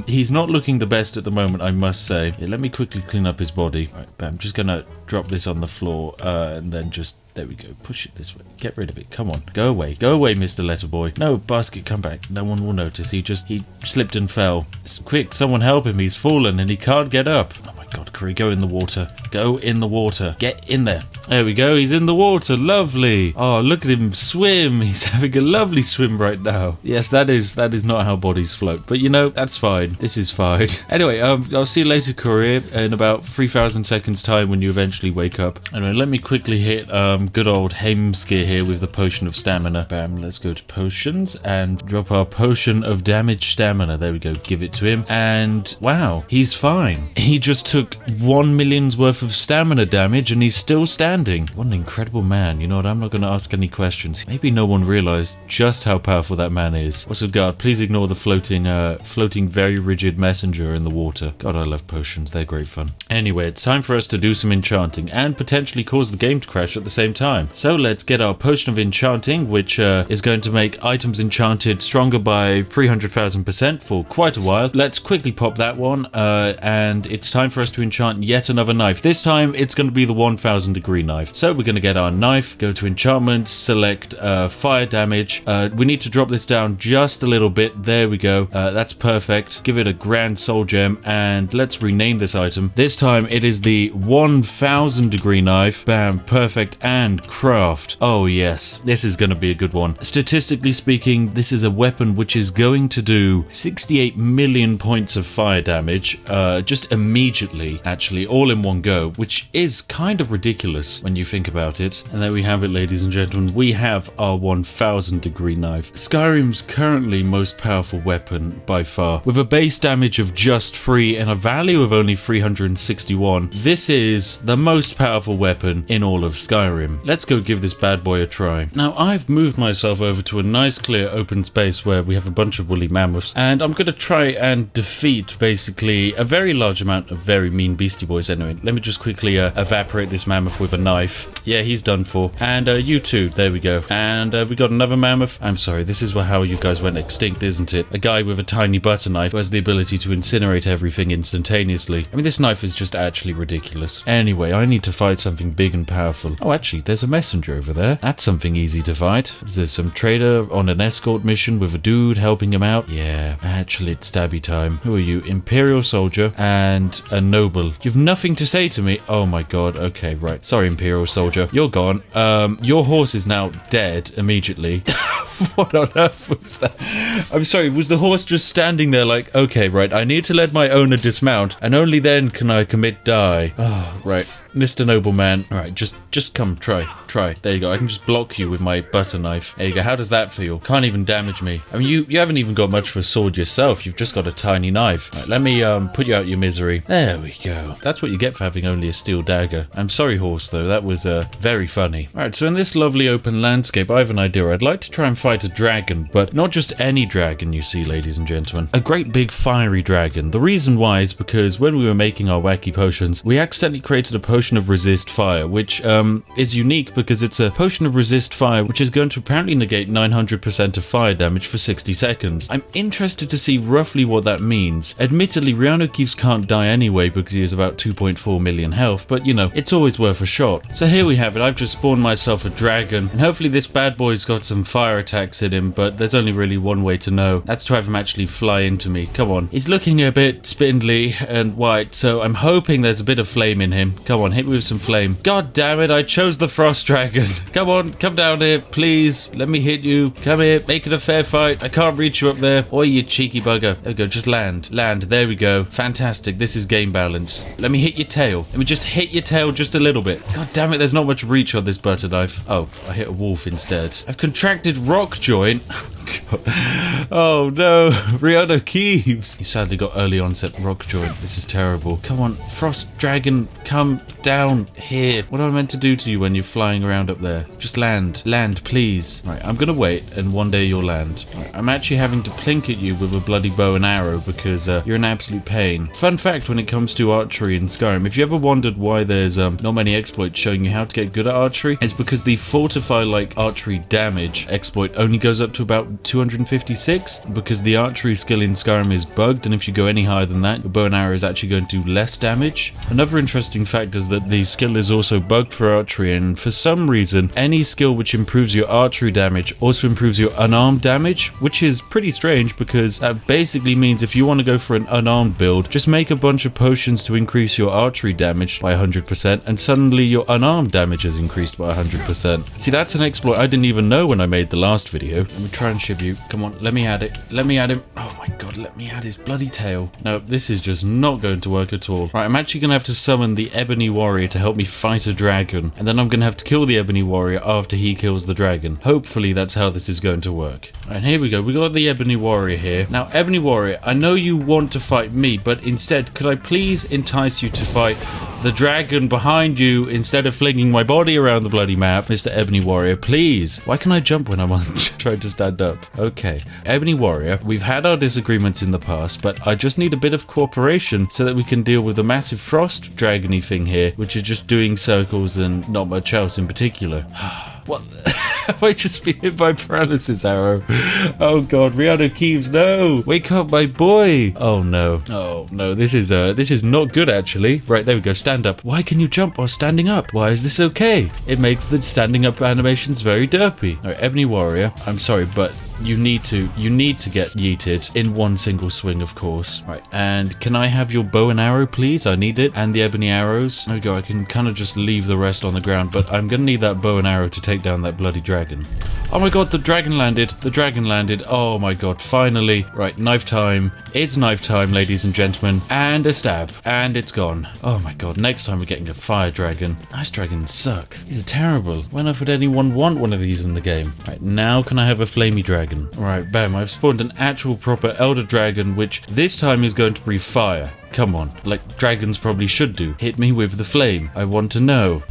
He's not looking the best at the moment, I must say. Yeah, let me quickly clean up his body. Right, I'm just gonna drop this on the floor, and then just, there we go, push it this way. Get rid of it, come on. Go away, Mr. Letterboy. No, basket, come back. No one will notice. He slipped and fell. Quick, someone help him, he's fallen and he can't get up. Oh my god, Valkyrie, go in the water. Go in the water. Get in there. There we go. He's in the water. Lovely. Oh, look at him swim. He's having a lovely swim right now. Yes, that is not how bodies float. But you know, that's fine. This is fine. Anyway, I'll see you later, Courier, in about 3,000 seconds time when you eventually wake up. Anyway, let me quickly hit good old Heimskir here with the potion of stamina. Bam, let's go to potions and drop our potion of damage stamina. There we go. Give it to him. And wow, he's fine. He just took 1 million's worth of stamina damage and he's still standing. What an incredible man. You know what? I'm not going to ask any questions. Maybe no one realized just how powerful that man is. Also, God, please ignore the floating very rigid messenger in the water. God, I love potions. They're great fun. Anyway, it's time for us to do some enchanting and potentially cause the game to crash at the same time. So let's get our potion of enchanting, which is going to make items enchanted stronger by 300,000% for quite a while. Let's quickly pop that one, and it's time for us to enchant yet another knife. This time, it's going to be the 1,000 degree knife. So we're going to get our knife, go to enchantments, select fire damage. We need to drop this down just a little bit. There we go. That's perfect. Give it a grand soul gem, and let's rename this item. This time, it is the 1,000 degree knife. Bam, perfect, and craft. Oh yes, this is going to be a good one. Statistically speaking, this is a weapon which is going to do 68 million points of fire damage just immediately, actually, all in one go, which is kind of ridiculous when you think about it. And there we have it, ladies and gentlemen. We have our 1,000 degree knife. Skyrim's currently most powerful weapon by far, with a base damage of just 3 and a value of only 361. This is the most powerful weapon in all of Skyrim. Let's go give this bad boy a try. Now, I've moved myself over to a nice clear open space where we have a bunch of woolly mammoths, and I'm going to try and defeat basically a very large amount of very mean beastie boys. Anyway, let me just quickly evaporate this mammoth with a knife. Yeah, he's done for. And you too. There we go. And we got another mammoth. I'm sorry, this is how you guys went extinct, isn't it? A guy with a tiny butter knife who has the ability to incinerate everything instantaneously. I mean, this knife is just actually ridiculous. Anyway, I need to fight something big and powerful. Oh, actually, there's a messenger over there. That's something easy to fight. There's some trader on an escort mission with a dude helping him out. Yeah, actually, it's stabby time. Who are you? Imperial soldier and a noble. You've nothing to say to me. Oh my god. Okay, right. Sorry, Imperial soldier. You're gone. Your horse is now dead immediately. What on earth was that? I'm sorry, was the horse just standing there like, okay, right, I need to let my owner dismount, and only then can I commit die. Oh, right. Mr. Nobleman. Alright, just come, try. There you go. I can just block you with my butter knife. There you go. How does that feel? Can't even damage me. I mean, you haven't even got much of a sword yourself. You've just got a tiny knife. Right, let me put you out your misery. There we go. That's what you get for having only a steel dagger. I'm sorry, horse, though. That was very funny. Alright, so in this lovely open landscape, I have an idea. I'd like to try and fight a dragon, but not just any dragon, you see, ladies and gentlemen. A great big fiery dragon. The reason why is because when we were making our wacky potions, we accidentally created a potion of resist fire, which is unique because it's a potion of resist fire which is going to apparently negate 900% of fire damage for 60 seconds. I'm interested to see roughly what that means. Admittedly, REANU can't die anyway because he has about 2.4 million health, but you know, it's always worth a shot. So here we have it. I've just spawned myself a dragon, and hopefully this bad boy's got some fire attacks in him, but there's only really one way to know. That's to have him actually fly into me. Come on. He's looking a bit spindly and white, so I'm hoping there's a bit of flame in him. Come on, hit me with some flame. God damn it, I chose the frost dragon. Come on, come down here, please. Let me hit you. Come here, make it a fair fight. I can't reach you up there. Oi, you cheeky bugger. There we go, just land. Land, there we go. Fantastic, this is game balance. Let me hit your tail. Let me just hit your tail just a little bit. God damn it, there's not much reach on this butter knife. Oh, I hit a wolf instead. I've contracted rock joint. Oh no, REANU KEEVES. You sadly got early onset rock joint. This is terrible. Come on, frost dragon, come down here. What am I meant to do to you when you're flying around up there? Just land. Land, please. Right, I'm gonna wait, and one day you'll land. Right, I'm actually having to plink at you with a bloody bow and arrow because you're an absolute pain. Fun fact when it comes to archery in Skyrim, if you ever wondered why there's not many exploits showing you how to get good at archery, it's because the fortify like archery damage exploit only goes up to about 256 because the archery skill in Skyrim is bugged, and if you go any higher than that, your bow and arrow is actually going to do less damage. Another interesting fact is is that the skill is also bugged for archery, and for some reason, any skill which improves your archery damage also improves your unarmed damage, which is pretty strange because that basically means if you want to go for an unarmed build, just make a bunch of potions to increase your archery damage by 100%, and suddenly your unarmed damage is increased by 100%. See, that's an exploit I didn't even know when I made the last video. Let me try and shiv you. Come on, let me add it. Let me add him. Oh my god, let me add his bloody tail. No, this is just not going to work at all. Right, I'm actually going to have to summon the Ebony Warrior to help me fight a dragon, and then I'm going to have to kill the Ebony Warrior after he kills the dragon. Hopefully that's how this is going to work. And here we go, we got the Ebony Warrior here. Now, Ebony Warrior, I know you want to fight me, but instead, could I please entice you to fight the dragon behind you instead of flinging my body around the bloody map, Mr. Ebony Warrior, please. Why can I jump when I'm trying to stand up? Okay. Ebony Warrior, we've had our disagreements in the past, but I just need a bit of cooperation so that we can deal with the massive frost dragony thing here, which is just doing circles and not much else in particular. What? Have I just been hit by paralysis arrow? Oh god, REANU KEEVES, no! Wake up, my boy! Oh no. Oh no, this is not good actually. Right, there we go, stand up. Why can you jump while standing up? Why is this okay? It makes the standing up animations very derpy. Alright, Ebony Warrior, I'm sorry, but you need to get yeeted in one single swing, of course. Right, and can I have your bow and arrow, please? I need it. And the ebony arrows. There we go, I can kind of just leave the rest on the ground, but I'm gonna need that bow and arrow to take down that bloody dragon. Oh my god, the dragon landed. The dragon landed. Oh my god, finally. Right, knife time. It's knife time, ladies and gentlemen. And a stab. And it's gone. Oh my god, next time we're getting a fire dragon. Ice dragons suck. These are terrible. When would anyone want one of these in the game? Right, now can I have a flamey dragon? Right, bam, I've spawned an actual proper elder dragon, which this time is going to breathe fire. Come on, like dragons probably should do. Hit me with the flame. I want to know.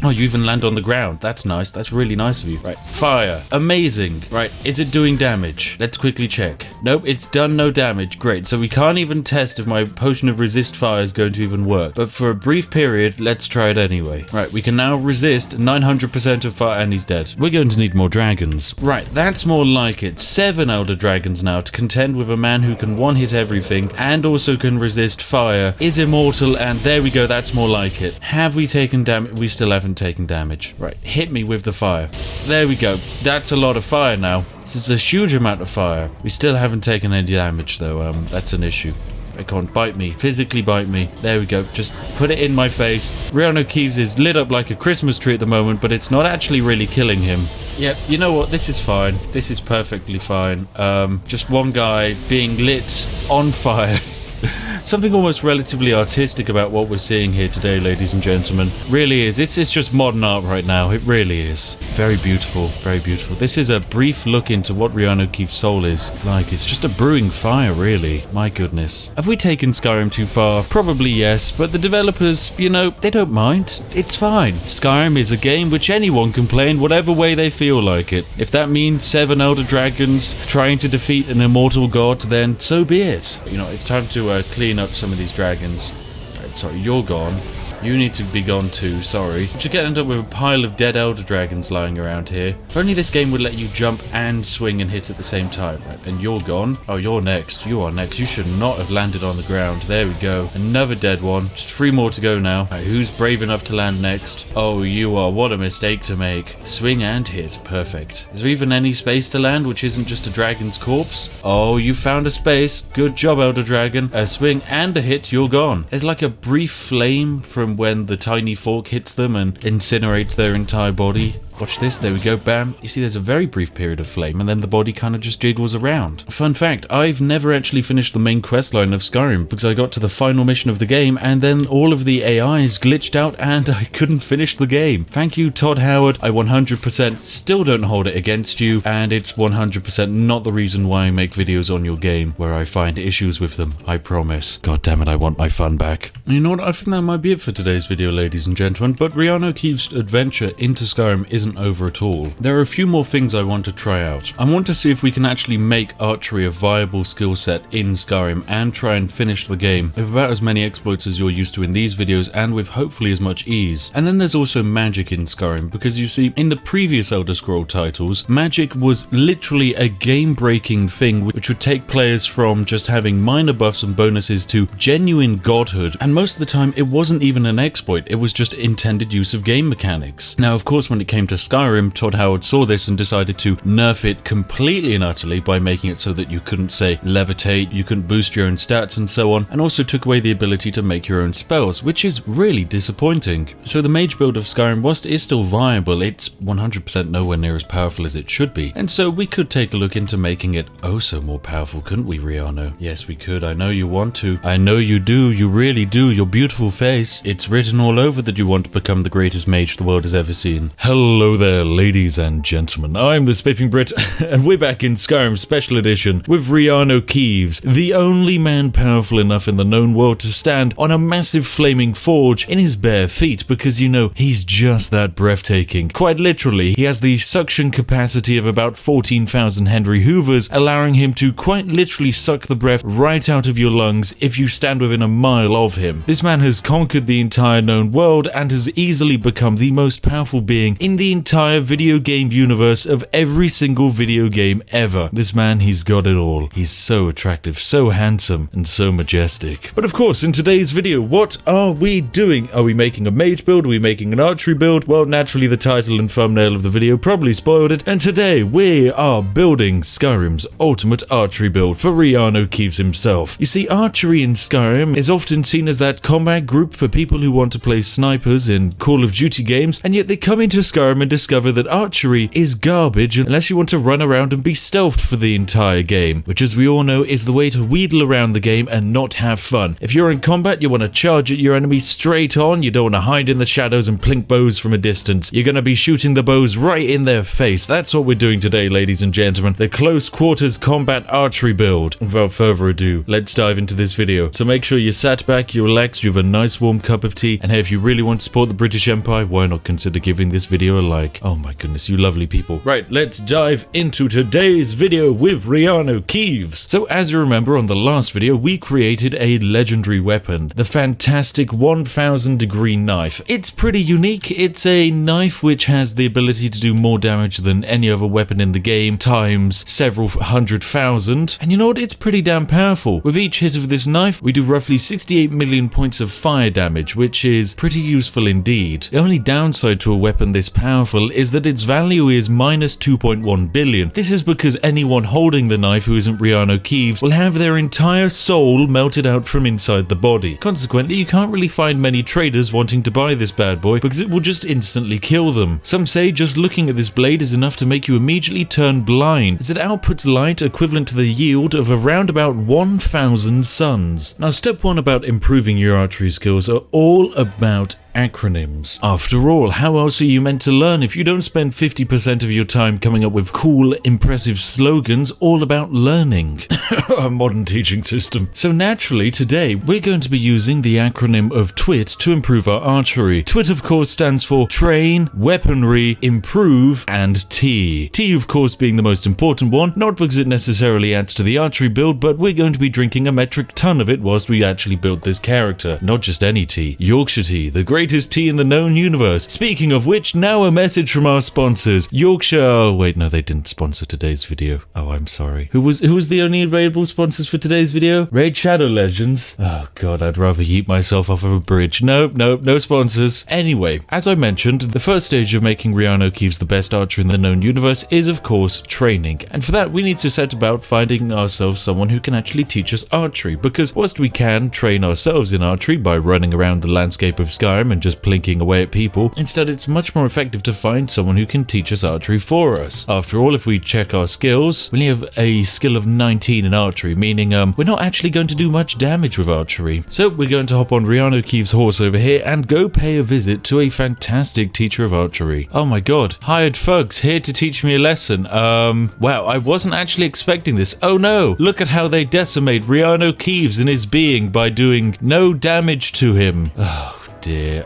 Oh, you even land on the ground. That's nice. That's really nice of you. Right. Fire. Amazing. Right. Is it doing damage? Let's quickly check. Nope, it's done no damage. Great. So we can't even test if my potion of resist fire is going to even work. But for a brief period, let's try it anyway. Right. We can now resist 900% of fire and he's dead. We're going to need more dragons. Right. That's more like it. 7 elder dragons now to contend with a man who can one-hit everything and also can resist fire, is immortal, and there we go. That's more like it. Have we taken damage? We still haven't taken damage. Right, hit me with the fire. There we go. That's a lot of fire now. This is a huge amount of fire. We still haven't taken any damage though. That's an issue. I can't bite me. Physically bite me. There we go. Just put it in my face. REANU KEEVES is lit up like a Christmas tree at the moment, but it's not actually really killing him. Yep, you know what? This is fine. This is perfectly fine. Just one guy being lit on fire. Something almost relatively artistic about what we're seeing here today, ladies and gentlemen. Really is. It's just modern art right now. It really is. Very beautiful. Very beautiful. This is a brief look into what REANU KEEVES' soul is like. It's just a brewing fire, really. My goodness. Have we taken Skyrim too far? Probably yes, but the developers, you know, they don't mind. It's fine. Skyrim is a game which anyone can play in whatever way they feel like it. If that means 7 elder dragons trying to defeat an immortal god, then so be it. You know, it's time to clean up some of these dragons. Right, sorry, you're gone. You need to be gone too, sorry. You should end up with a pile of dead elder dragons lying around here. If only this game would let you jump and swing and hit at the same time. Right, and you're gone. Oh, you're next. You are next. You should not have landed on the ground. There we go. Another dead one. Just 3 more to go now. Right, who's brave enough to land next? Oh, you are. What a mistake to make. Swing and hit. Perfect. Is there even any space to land which isn't just a dragon's corpse? Oh, you found a space. Good job, elder dragon. A swing and a hit. You're gone. There's like a brief flame from when the tiny fork hits them and incinerates their entire body. Watch this, there we go, bam. You see there's a very brief period of flame and then the body kind of just jiggles around. Fun fact, I've never actually finished the main questline of Skyrim because I got to the final mission of the game and then all of the AIs glitched out and I couldn't finish the game. Thank you, Todd Howard. I 100% still don't hold it against you, and it's 100% not the reason why I make videos on your game where I find issues with them, I promise. God damn it, I want my fun back. You know what, I think that might be it for today's video, ladies and gentlemen, but REANU KEEVES' adventure into Skyrim isn't isn't over at all. There are a few more things I want to try out. I want to see if we can actually make archery a viable skill set in Skyrim and try and finish the game with about as many exploits as you're used to in these videos and with hopefully as much ease. And then there's also magic in Skyrim, because you see, in the previous Elder Scroll titles, magic was literally a game-breaking thing which would take players from just having minor buffs and bonuses to genuine godhood, and most of the time it wasn't even an exploit, it was just intended use of game mechanics. Now of course when it came to Skyrim, Todd Howard saw this and decided to nerf it completely and utterly by making it so that you couldn't, say, levitate, you couldn't boost your own stats and so on, and also took away the ability to make your own spells, which is really disappointing. So the mage build of Skyrim, whilst it is still viable, it's 100% nowhere near as powerful as it should be, and so we could take a look into making it oh so more powerful, couldn't we, REANU? Yes we could, I know you want to, I know you do, you really do, your beautiful face, it's written all over that you want to become the greatest mage the world has ever seen. Hello there ladies and gentlemen, I'm the Spiffing Brit, and we're back in Skyrim Special Edition with REANU KEEVES, the only man powerful enough in the known world to stand on a massive flaming forge in his bare feet, because you know, he's just that breathtaking. Quite literally, he has the suction capacity of about 14,000 Henry Hoovers, allowing him to quite literally suck the breath right out of your lungs if you stand within a mile of him. This man has conquered the entire known world and has easily become the most powerful being in the entire video game universe of every single video game ever. This man, he's got it all. He's so attractive, so handsome, and so majestic. But of course, in today's video, what are we doing? Are we making a mage build? Are we making an archery build? Well, naturally the title and thumbnail of the video probably spoiled it, and today we are building Skyrim's ultimate archery build for REANU KEEVES himself. You see, archery in Skyrim is often seen as that combat group for people who want to play snipers in Call of Duty games, and yet they come into Skyrim and discover that archery is garbage unless you want to run around and be stealthed for the entire game, which as we all know is the way to wheedle around the game and not have fun. If you're in combat, you want to charge at your enemy straight on, you don't want to hide in the shadows and plink bows from a distance. You're going to be shooting the bows right in their face. That's what we're doing today, ladies and gentlemen, the close quarters combat archery build. Without further ado, let's dive into this video. So make sure you're sat back, you're relaxed, you have a nice warm cup of tea, and hey, if you really want to support the British Empire, why not consider giving this video a like? Oh my goodness, you lovely people. Right, let's dive into today's video with REANU KEEVES. So as you remember, on the last video, we created a legendary weapon, the fantastic 1000 degree knife. It's pretty unique. It's a knife which has the ability to do more damage than any other weapon in the game, times several 100,000. And you know what? It's pretty damn powerful. With each hit of this knife, we do roughly 68 million points of fire damage, which is pretty useful indeed. The only downside to a weapon this powerful is that its value is minus 2.1 billion. This is because anyone holding the knife who isn't REANU KEEVES will have their entire soul melted out from inside the body. Consequently, you can't really find many traders wanting to buy this bad boy because it will just instantly kill them. Some say just looking at this blade is enough to make you immediately turn blind, as it outputs light equivalent to the yield of around about 1,000 suns. Now, step one about improving your archery skills are all about acronyms. After all, how else are you meant to learn if you don't spend 50% of your time coming up with cool, impressive slogans all about learning? A modern teaching system. So naturally, today, we're going to be using the acronym of TWIT to improve our archery. TWIT, of course, stands for Train, Weaponry, Improve, and T. T, of course, being the most important one, not because it necessarily adds to the archery build, but we're going to be drinking a metric ton of it whilst we actually build this character. Not just any tea. Yorkshire tea, the greatest tea in the known universe. Speaking of which, now a message from our sponsors. Yorkshire... Oh, wait, no, they didn't sponsor today's video. Oh, I'm sorry. Who was the only available sponsors for today's video? Raid Shadow Legends. Oh, God, I'd rather yeet myself off of a bridge. Nope, no sponsors. Anyway, as I mentioned, the first stage of making REANU KEEVES the best archer in the known universe is, of course, training. And for that, we need to set about finding ourselves someone who can actually teach us archery, because whilst we can train ourselves in archery by running around the landscape of Skyrim and just plinking away at people, instead it's much more effective to find someone who can teach us archery for us. After all, if we check our skills, we only have a skill of 19 in archery, meaning we're not actually going to do much damage with archery. So we're going to hop on REANU KEEVES' horse over here and go pay a visit to a fantastic teacher of archery. Oh my god, hired thugs here to teach me a lesson. Wow, I wasn't actually expecting this. Oh no, look at how they decimate REANU KEEVES and his being by doing no damage to him. Oh, dear.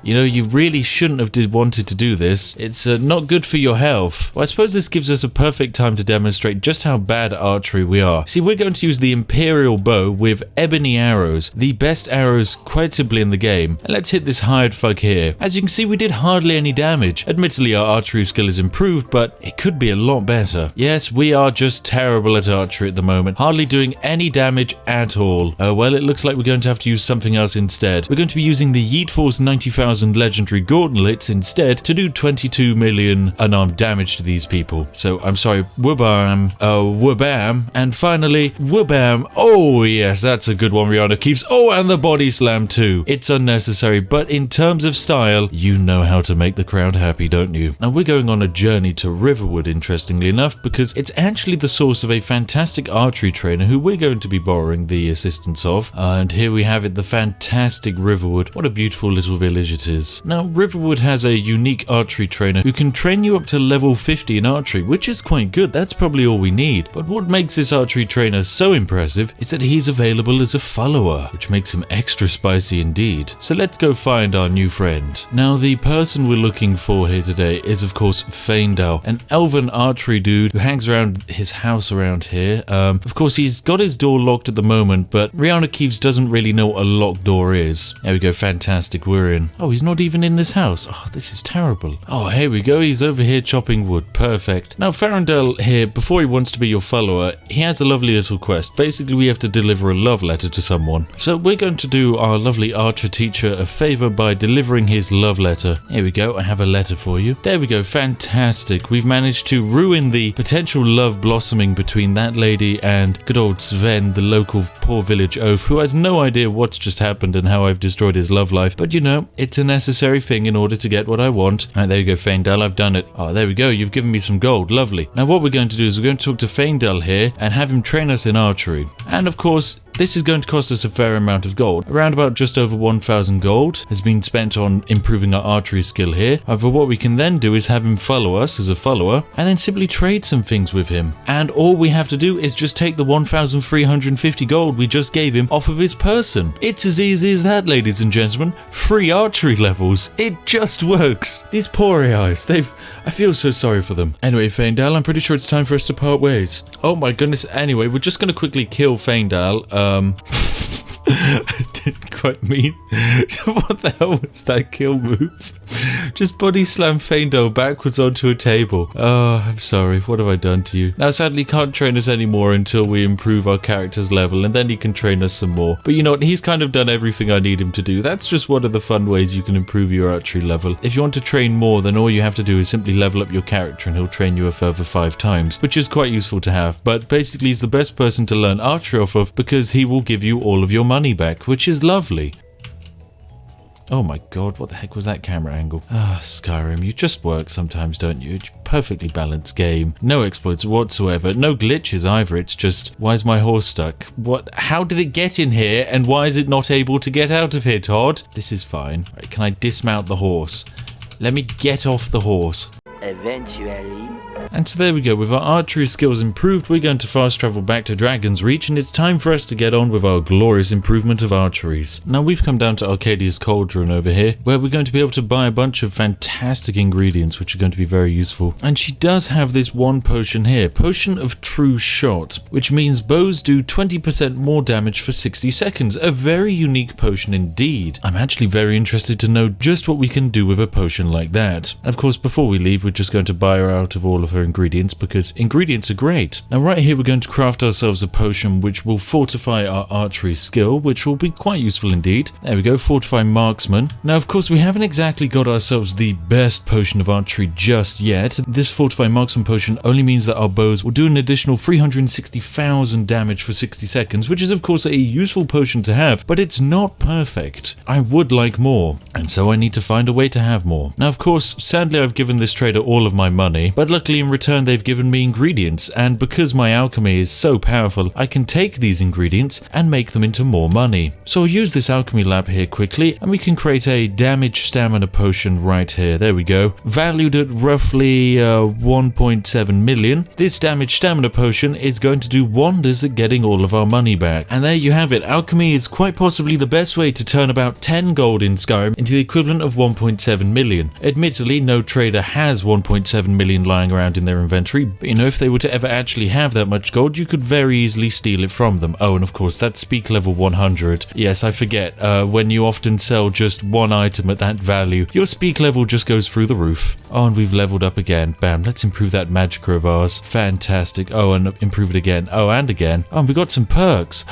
You really shouldn't have wanted to do this. It's not good for your health. Well, I suppose this gives us a perfect time to demonstrate just how bad at archery we are. See, we're going to use the Imperial bow with ebony arrows, the best arrows quite simply in the game. And let's hit this hired thug here. As you can see, we did hardly any damage. Admittedly, our archery skill is improved, but it could be a lot better. Yes, we are just terrible at archery at the moment, hardly doing any damage at all. Well, it looks like we're going to have to use something else instead. We're going to be using the Yeet Force 90,000 legendary gauntlets instead to do 22 million unarmed damage to these people. So I'm sorry, wabam, wabam, and finally, wabam. Oh yes, that's a good one, REANU KEEVES. Oh, and the body slam too. It's unnecessary, but in terms of style, you know how to make the crowd happy, don't you? Now we're going on a journey to Riverwood, interestingly enough, because it's actually the source of a fantastic archery trainer who we're going to be borrowing the assistance of. And here we have it, the fantastic Riverwood. What a beautiful little village it is. Now, Riverwood has a unique archery trainer who can train you up to level 50 in archery, which is quite good. That's probably all we need. But what makes this archery trainer so impressive is that he's available as a follower, which makes him extra spicy indeed. So let's go find our new friend. Now, the person we're looking for here today is, of course, Faendal, an elven archery dude who hangs around his house around here. Of course, he's got his door locked at the moment, but REANU KEEVES doesn't really know what a locked door is. There we go, fantastic, we're in. Oh, he's not even in this house. Oh, this is terrible. Oh, here we go, he's over here chopping wood. Perfect. Now, Faendal here, before he wants to be your follower, he has a lovely little quest. Basically, we have to deliver a love letter to someone. So we're going to do our lovely archer teacher a favor by delivering his love letter. Here we go, I have a letter for you. There we go, fantastic. We've managed to ruin the potential love blossoming between that lady and good old Sven, the local poor village oaf, who has no idea what's just happened and how I've destroyed his love life. But you know, it's a necessary thing in order to get what I want. Alright, there you go, Faendal, I've done it. Oh, there we go, you've given me some gold, lovely. Now what we're going to do is we're going to talk to Faendal here and have him train us in archery. And of course, this is going to cost us a fair amount of gold. Around about just over 1,000 gold has been spent on improving our archery skill here. However, what we can then do is have him follow us as a follower and then simply trade some things with him. And all we have to do is just take the 1,350 gold we just gave him off of his person. It's as easy as that, ladies and gentlemen. Free archery levels. It just works. These poor AIs, I feel so sorry for them. Anyway, Faendal, I'm pretty sure it's time for us to part ways. Oh my goodness. Anyway, we're just going to quickly kill Faendal. I didn't quite mean. What the hell was that kill move? Just body slam Faendal backwards onto a table. Oh, I'm sorry. What have I done to you? Now, sadly, he can't train us anymore until we improve our character's level, and then he can train us some more. But you know what? He's kind of done everything I need him to do. That's just one of the fun ways you can improve your archery level. If you want to train more, then all you have to do is simply level up your character, and he'll train you a further 5 times, which is quite useful to have. But basically, he's the best person to learn archery off of because he will give you all of your money back, which is lovely. Oh my god, what the heck was that camera angle? Ah, Skyrim, you just work sometimes, don't you? Perfectly balanced game. No exploits whatsoever. No glitches either. It's just, why is my horse stuck? What? How did it get in here and why is it not able to get out of here, Todd? This is fine. Right, can I dismount the horse? Let me get off the horse. Eventually. And so there we go, with our archery skills improved, we're going to fast travel back to Dragon's Reach, and it's time for us to get on with our glorious improvement of archeries. Now we've come down to Arcadia's Cauldron over here, where we're going to be able to buy a bunch of fantastic ingredients, which are going to be very useful. And she does have this one potion here, Potion of True Shot, which means bows do 20% more damage for 60 seconds. A very unique potion indeed. I'm actually very interested to know just what we can do with a potion like that. And of course, before we leave, we're just going to buy her out of all of her ingredients because ingredients are great. Now right here we're going to craft ourselves a potion which will fortify our archery skill, which will be quite useful indeed. There we go, Fortify Marksman. Now of course we haven't exactly got ourselves the best potion of archery just yet. This Fortify Marksman potion only means that our bows will do an additional 360,000 damage for 60 seconds, which is of course a useful potion to have, but it's not perfect. I would like more, and so I need to find a way to have more. Now of course, sadly I've given this trader all of my money, but luckily in in return they've given me ingredients, and because my alchemy is so powerful, I can take these ingredients and make them into more money. So I'll use this alchemy lab here quickly, and we can create a damage stamina potion right here. There we go. Valued at roughly 1.7 million. This damage stamina potion is going to do wonders at getting all of our money back. And there you have it. Alchemy is quite possibly the best way to turn about 10 gold in Skyrim into the equivalent of 1.7 million. Admittedly, no trader has 1.7 million lying around in their inventory, but you know, if they were to ever actually have that much gold, you could very easily steal it from them. Oh, and of course, that's speak level 100. Yes, I forget, when you often sell just one item at that value, your speak level just goes through the roof. Oh, and we've leveled up again. Bam, let's improve that magic of ours. Fantastic. Oh, and improve it again. Oh, and again. Oh, and we got some perks,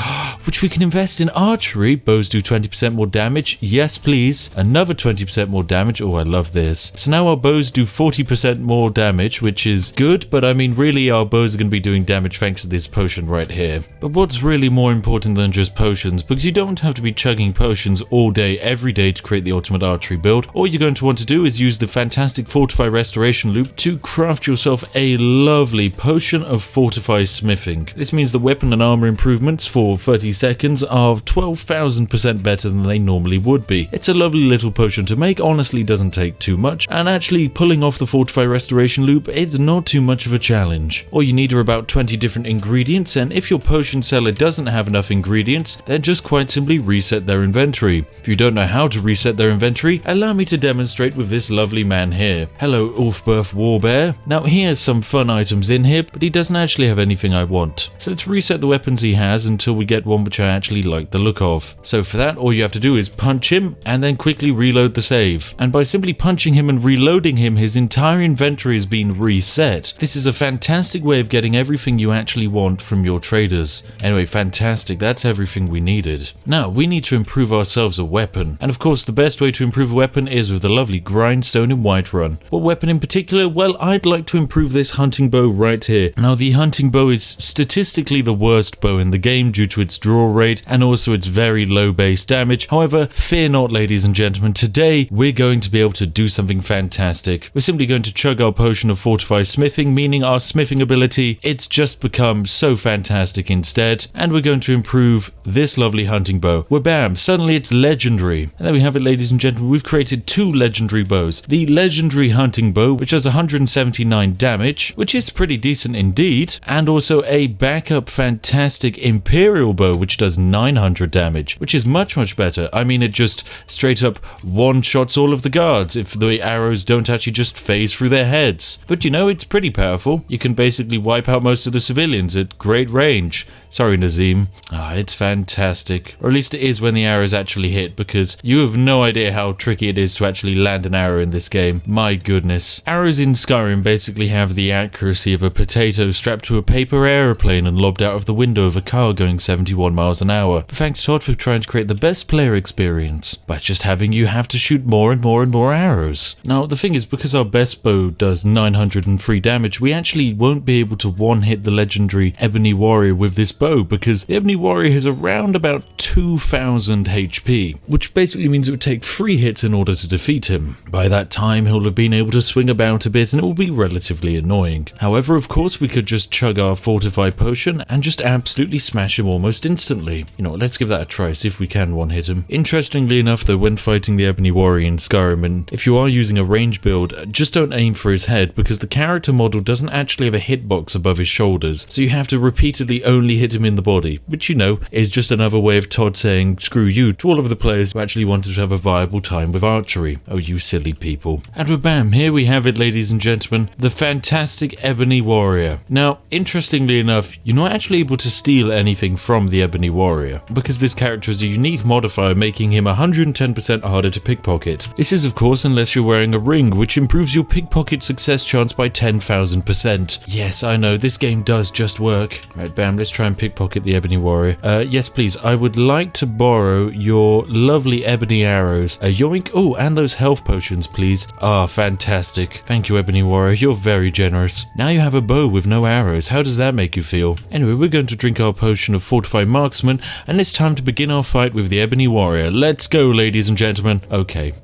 which we can invest in archery. Bows do 20% more damage. Yes, please. Another 20% more damage. Oh, I love this. So now our bows do 40% more damage, which is good, but I mean, really, our bows are going to be doing damage thanks to this potion right here. But what's really more important than just potions, because you don't have to be chugging potions all day, every day to create the ultimate archery build. All you're going to want to do is use the fantastic Fortify Restoration loop to craft yourself a lovely potion of Fortify Smithing. This means the weapon and armor improvements for 30 seconds are 12,000% better than they normally would be. It's a lovely little potion to make, honestly doesn't take too much, and actually pulling off the Fortify Restoration loop is not too much of a challenge. All you need are about 20 different ingredients, and if your potion seller doesn't have enough ingredients, then just quite simply reset their inventory. If you don't know how to reset their inventory, allow me to demonstrate with this lovely man here. Hello, Ulfberth Warbear. Now he has some fun items in here, but he doesn't actually have anything I want. So let's reset the weapons he has until we get one which I actually like the look of. So for that, all you have to do is punch him and then quickly reload the save. And by simply punching him and reloading him, his entire inventory has been reset. This is a fantastic way of getting everything you actually want from your traders. Anyway, fantastic. That's everything we needed. Now, we need to improve ourselves a weapon. And of course, the best way to improve a weapon is with the lovely Grindstone in Whiterun. What weapon in particular? Well, I'd like to improve this hunting bow right here. Now, the hunting bow is statistically the worst bow in the game due to its draw rate and also its very low base damage. However, fear not, ladies and gentlemen. Today, we're going to be able to do something fantastic. We're simply going to chug our potion of Fortify Smithing, meaning our smithing ability, it's just become so fantastic instead. And we're going to improve this lovely hunting bow. Where bam, suddenly it's legendary. And there we have it, ladies and gentlemen. We've created two legendary bows. The legendary hunting bow, which has 179 damage, which is pretty decent indeed, and also a backup fantastic imperial bow, which does 900 damage, which is much better. I mean, it just straight up one-shots all of the guards if the arrows don't actually just phase through their heads. But you know, it's pretty powerful. You can basically wipe out most of the civilians at great range. Sorry, Nazim. It's fantastic. Or at least it is when the arrows actually hit, because you have no idea how tricky it is to actually land an arrow in this game. My goodness. Arrows in Skyrim basically have the accuracy of a potato strapped to a paper aeroplane and lobbed out of the window of a car going 71 miles an hour. But thanks Todd for trying to create the best player experience by just having you have to shoot more and more arrows. Now, the thing is, because our best bow does 903 damage, we actually won't be able to one-hit the legendary Ebony Warrior with this bow, because the Ebony Warrior has around about 2,000 HP, which basically means it would take 3 hits in order to defeat him. By that time, he'll have been able to swing about a bit and it will be relatively annoying. However, of course, we could just chug our Fortify potion and just absolutely smash him almost instantly. You know what, let's give that a try, see if we can one-hit him. Interestingly enough, though, when fighting the Ebony Warrior in Skyrim, and if you are using a range build, just don't aim for his head, because the character model doesn't actually have a hitbox above his shoulders, so you have to repeatedly only hit him in the body, which, you know, is just another way of Todd saying screw you to all of the players who actually wanted to have a viable time with archery. Oh, you silly people. And with bam, here we have it, ladies and gentlemen, the fantastic Ebony Warrior. Now, interestingly enough, you're not actually able to steal anything from the Ebony Warrior, because this character has a unique modifier making him 110% harder to pickpocket. This is, of course, unless you're wearing a ring, which improves your pickpocket success chance by 10,000%. Yes, I know, this game does just work. Right, bam, let's try and pickpocket the Ebony Warrior. Yes, please, I would like to borrow your lovely ebony arrows. Yoink. Oh, and those health potions, please. Ah, fantastic. Thank you, Ebony Warrior, you're very generous. Now you have a bow with no arrows. How does that make you feel? Anyway, we're going to drink our potion of Fortified Marksman, and it's time to begin our fight with the Ebony Warrior. Let's go, ladies and gentlemen. Okay.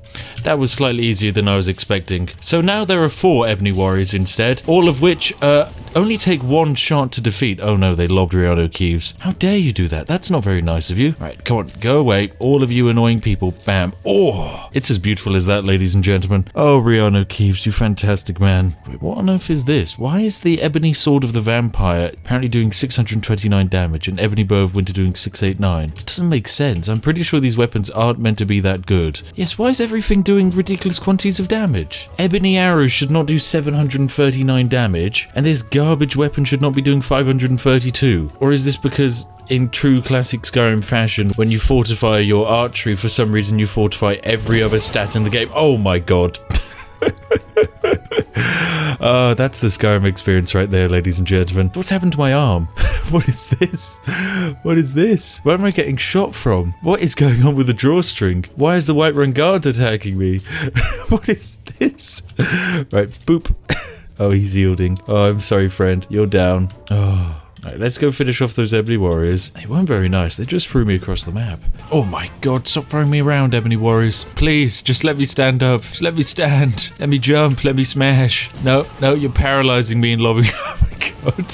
That was slightly easier than I was expecting. So now there are 4 Ebony Warriors instead, all of which only take one shot to defeat. Oh no, they lobbed REANU KEEVES. How dare you do that? That's not very nice of you. Right, come on, go away. All of you annoying people. Bam. Oh, it's as beautiful as that, ladies and gentlemen. Oh, REANU KEEVES, you fantastic man. Wait, what on earth is this? Why is the Ebony Sword of the Vampire apparently doing 629 damage and Ebony Bow of Winter doing 689? This doesn't make sense. I'm pretty sure these weapons aren't meant to be that good. Yes, why is everything doing ridiculous quantities of damage? Ebony arrows should not do 739 damage, and this garbage weapon should not be doing 532. Or is this because in true classic Skyrim fashion, when you fortify your archery, for some reason you fortify every other stat in the game? Oh my god. That's the Skyrim experience right there, ladies and gentlemen. What's happened to my arm? What is this? What is this? Where am I getting shot from? What is going on with the drawstring? Why is the Whiterun Guard attacking me? What is this? Right, boop. Oh, he's yielding. Oh, I'm sorry, friend. You're down. Oh. Right, let's go finish off those Ebony Warriors. They weren't very nice. They just threw me across the map. Oh my god, stop throwing me around, Ebony Warriors. Please, just let me stand up. Just let me stand. Let me jump. Let me smash. No, you're paralyzing me and lobbing. Oh my god.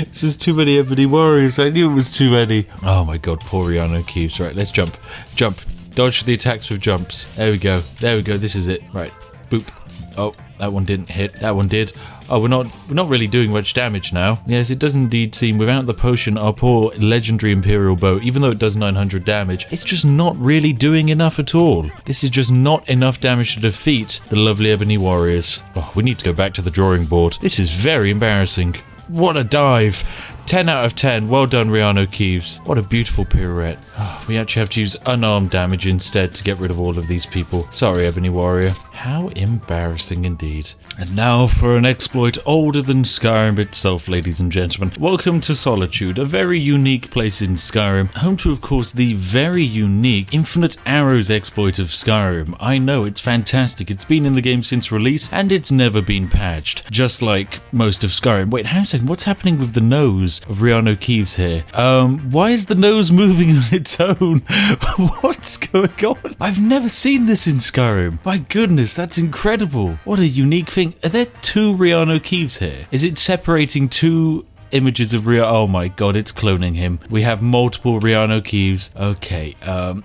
This is too many Ebony Warriors. I knew it was too many. Oh my god, poor REANU KEEVES. Right, let's jump. Jump. Dodge the attacks with jumps. There we go. There we go. This is it. Right. Boop. Oh, that one didn't hit. That one did. Oh, we're not really doing much damage now. Yes, it does indeed seem without the potion, our poor legendary Imperial bow, even though it does 900 damage, it's just not really doing enough at all. This is just not enough damage to defeat the lovely Ebony Warriors. Oh, we need to go back to the drawing board. This is very embarrassing. What a dive. 10 out of 10. Well done, REANU KEEVES. What a beautiful pirouette. Oh, we actually have to use unarmed damage instead to get rid of all of these people. Sorry, Ebony Warrior. How embarrassing indeed. And now for an exploit older than Skyrim itself, ladies and gentlemen. Welcome to Solitude, a very unique place in Skyrim. Home to, of course, the very unique Infinite Arrows exploit of Skyrim. I know, it's fantastic. It's been in the game since release, and it's never been patched. Just like most of Skyrim. Wait, hang on a second. What's happening with the nose of REANU KEEVES here? Why is the nose moving on its own? What's going on? I've never seen this in Skyrim. My goodness, that's incredible. What a unique thing. Are there two REANU KEEVES here? Is it separating two images of REANU? Oh my god, it's cloning him. We have multiple REANU KEEVES. Okay,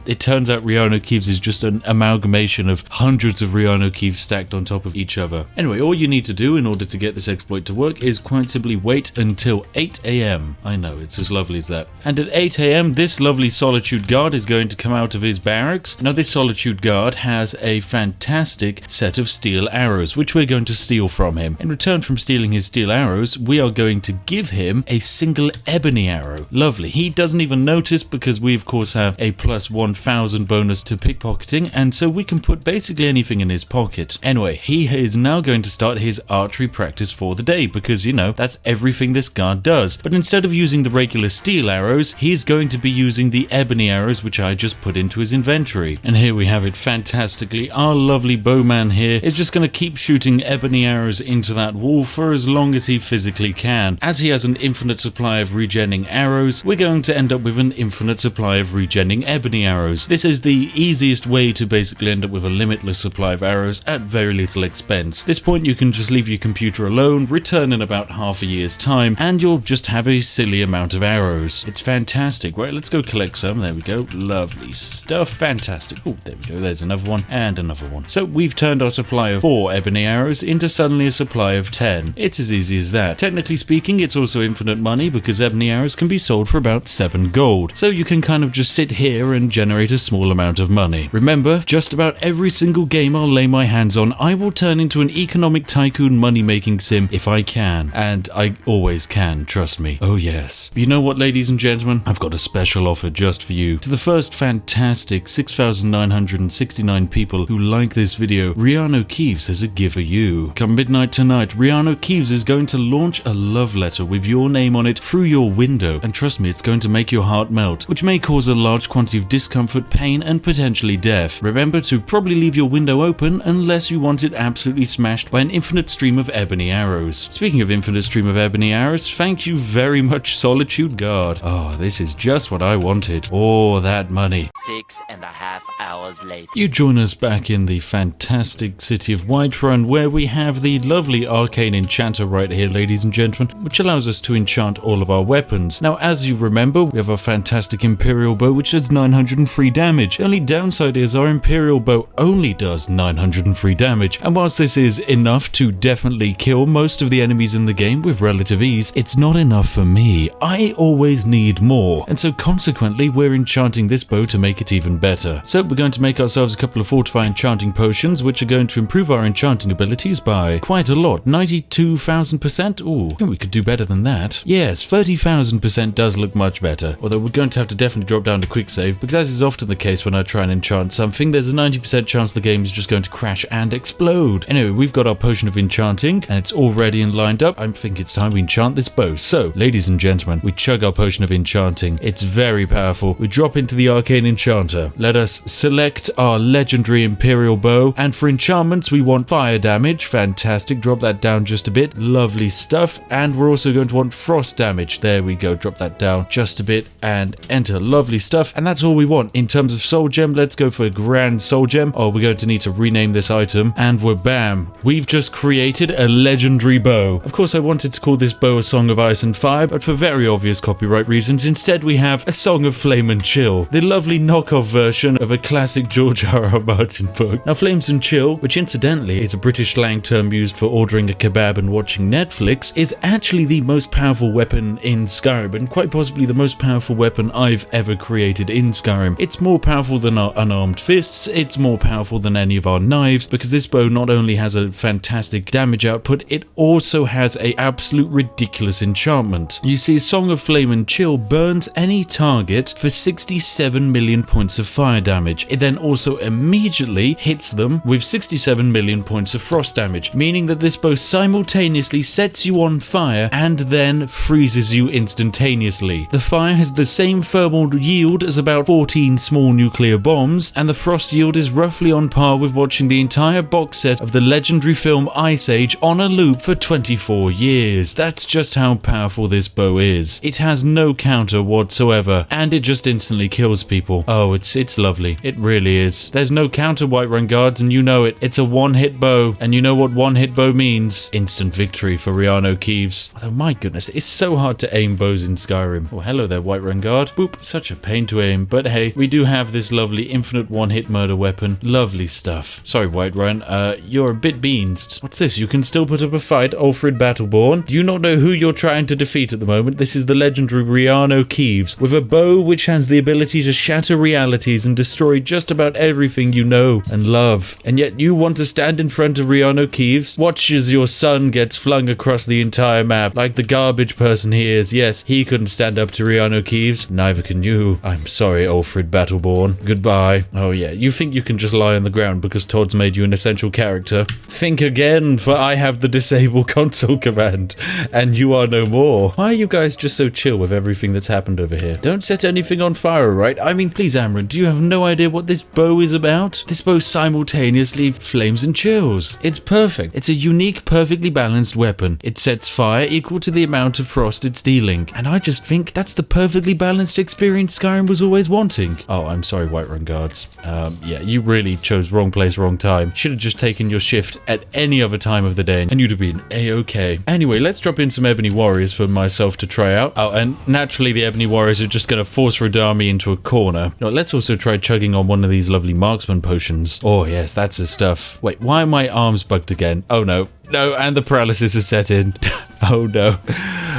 it turns out REANU KEEVES is just an amalgamation of hundreds of REANU KEEVES stacked on top of each other. Anyway, all you need to do in order to get this exploit to work is quite simply wait until 8 AM. I know, it's as lovely as that. And at 8 AM, this lovely Solitude Guard is going to come out of his barracks. Now, this Solitude Guard has a fantastic set of steel arrows, which we're going to steal from him. In return from stealing his steel arrows, we are going to give him a single ebony arrow. Lovely. He doesn't even notice because we of course have a plus 1000 bonus to pickpocketing, and so we can put basically anything in his pocket. Anyway, he is now going to start his archery practice for the day because, you know, that's everything this guard does. But instead of using the regular steel arrows, he's going to be using the ebony arrows, which I just put into his inventory. And here we have it fantastically. Our lovely bowman here is just going to keep shooting ebony arrows into that wall for as long as he physically can. As he has an infinite supply of regenning arrows, we're going to end up with an infinite supply of regenning ebony arrows. This is the easiest way to basically end up with a limitless supply of arrows at very little expense. At this point, you can just leave your computer alone, return in about half a year's time, and you'll just have a silly amount of arrows. It's fantastic. Right, let's go collect some. There we go. Lovely stuff. Fantastic. Oh, there we go. There's another one and another one. So we've turned our supply of 4 ebony arrows into suddenly a supply of 10. It's as easy as that. Technically speaking, it's also infinite money because ebony arrows can be sold for about 7 gold. So you can kind of just sit here and generate a small amount of money. Remember, just about every single game I'll lay my hands on, I will turn into an economic tycoon money-making sim if I can. And I always can, trust me. Oh yes. You know what, ladies and gentlemen? I've got a special offer just for you. To the first fantastic 6,969 people who like this video, REANU KEEVES has a gift for you. Come midnight tonight, REANU KEEVES is going to launch a love letter with with your name on it through your window, and trust me, it's going to make your heart melt, which may cause a large quantity of discomfort, pain, and potentially death. Remember to probably leave your window open unless you want it absolutely smashed by an infinite stream of ebony arrows. Speaking of infinite stream of ebony arrows, thank you very much, Solitude Guard. Oh, this is just what I wanted. Oh, that money. 6.5 hours later. You join us back in the fantastic city of Whiterun, where we have the lovely arcane enchanter right here, ladies and gentlemen, which allows us to enchant all of our weapons. Now, as you remember, we have a fantastic Imperial bow which does 903 damage. The only downside is our Imperial bow only does 903 damage, and whilst this is enough to definitely kill most of the enemies in the game with relative ease, it's not enough for me. I always need more, and so consequently we're enchanting this bow to make it even better. So we're going to make ourselves a couple of fortify enchanting potions, which are going to improve our enchanting abilities by quite a lot. 92,000%? Ooh, I think we could do better than that. Yes, 30,000% does look much better, although we're going to have to definitely drop down to quick save, because as is often the case when I try and enchant something, there's a 90% chance the game is just going to crash and explode. Anyway, we've got our potion of enchanting, and it's all ready and lined up. I think it's time we enchant this bow. So, ladies and gentlemen, we chug our potion of enchanting. It's very powerful. We drop into the arcane enchanter. Let us select our legendary Imperial bow, and for enchantments we want fire damage. Fantastic. Drop that down just a bit. Lovely stuff. And we're also going to want frost damage. There we go. Drop that down just a bit and enter. Lovely stuff. And that's all we want. In terms of soul gem, let's go for a grand soul gem. Oh, we're going to need to rename this item, and we're bam. We've just created a legendary bow. Of course, I wanted to call this bow a Song of Ice and Fire, but for very obvious copyright reasons, instead we have a Song of Flame and Chill, the lovely knockoff version of a classic George R.R. Martin book. Now, Flames and Chill, which incidentally is a British slang term used for ordering a kebab and watching Netflix, is actually the most powerful weapon in Skyrim, and quite possibly the most powerful weapon I've ever created in Skyrim. It's more powerful than our unarmed fists, it's more powerful than any of our knives, because this bow not only has a fantastic damage output, it also has a absolute ridiculous enchantment. You see, Song of Flame and Chill burns any target for 67 million points of fire damage. It then also immediately hits them with 67 million points of frost damage, meaning that this bow simultaneously sets you on fire and then freezes you instantaneously. The fire has the same thermal yield as about 14 small nuclear bombs, and the frost yield is roughly on par with watching the entire box set of the legendary film Ice Age on a loop for 24 years. That's just how powerful this bow is. It has no counter whatsoever, and it just instantly kills people. Oh, it's lovely. It really is. There's no counter, Whiterun guards, and you know it. It's a one-hit bow, and you know what one-hit bow means. Instant victory for REANU KEEVES. Although, my goodness, it's so hard to aim bows in Skyrim. Oh, hello there, Whiterun guard. Boop, such a pain to aim, but hey, we do have this lovely infinite one-hit murder weapon. Lovely stuff. Sorry, Whiterun, you're a bit beansed. What's this? You can still put up a fight, Ulfrid Battleborn? Do you not know who you're trying to defeat at the moment? This is the legendary REANU KEEVES, with a bow which has the ability to shatter realities and destroy just about everything you know and love. And yet you want to stand in front of REANU KEEVES? Watch as your son gets flung across the entire map, like the garbage person he is. Yes, he couldn't stand up to REANU KEEVES. Neither can you. I'm sorry, Ulfrid Battleborn. Goodbye. Oh yeah, you think you can just lie on the ground because Todd's made you an essential character? Think again, for I have the disable console command, and you are no more. Why are you guys just so chill with everything that's happened over here? Don't set anything on fire, right? I mean, please, Amryn, do you have no idea what this bow is about? This bow simultaneously flames and chills. It's perfect. It's a unique, perfectly balanced weapon. It sets fire equal to the amount of frost it's dealing, and I just think that's the perfectly balanced experience Skyrim was always wanting. Oh, I'm sorry, Whiterun guards. Yeah, you really chose wrong place, wrong time. Should have just taken your shift at any other time of the day, and you'd have been A-okay. Anyway, let's drop in some Ebony Warriors for myself to try out. Oh, and naturally the Ebony Warriors are just going to force Radar me into a corner. Now, let's also try chugging on one of these lovely marksman potions. Oh yes, that's the stuff. Wait, why are my arms bugged again? Oh no. No, and the paralysis is set in. Oh no.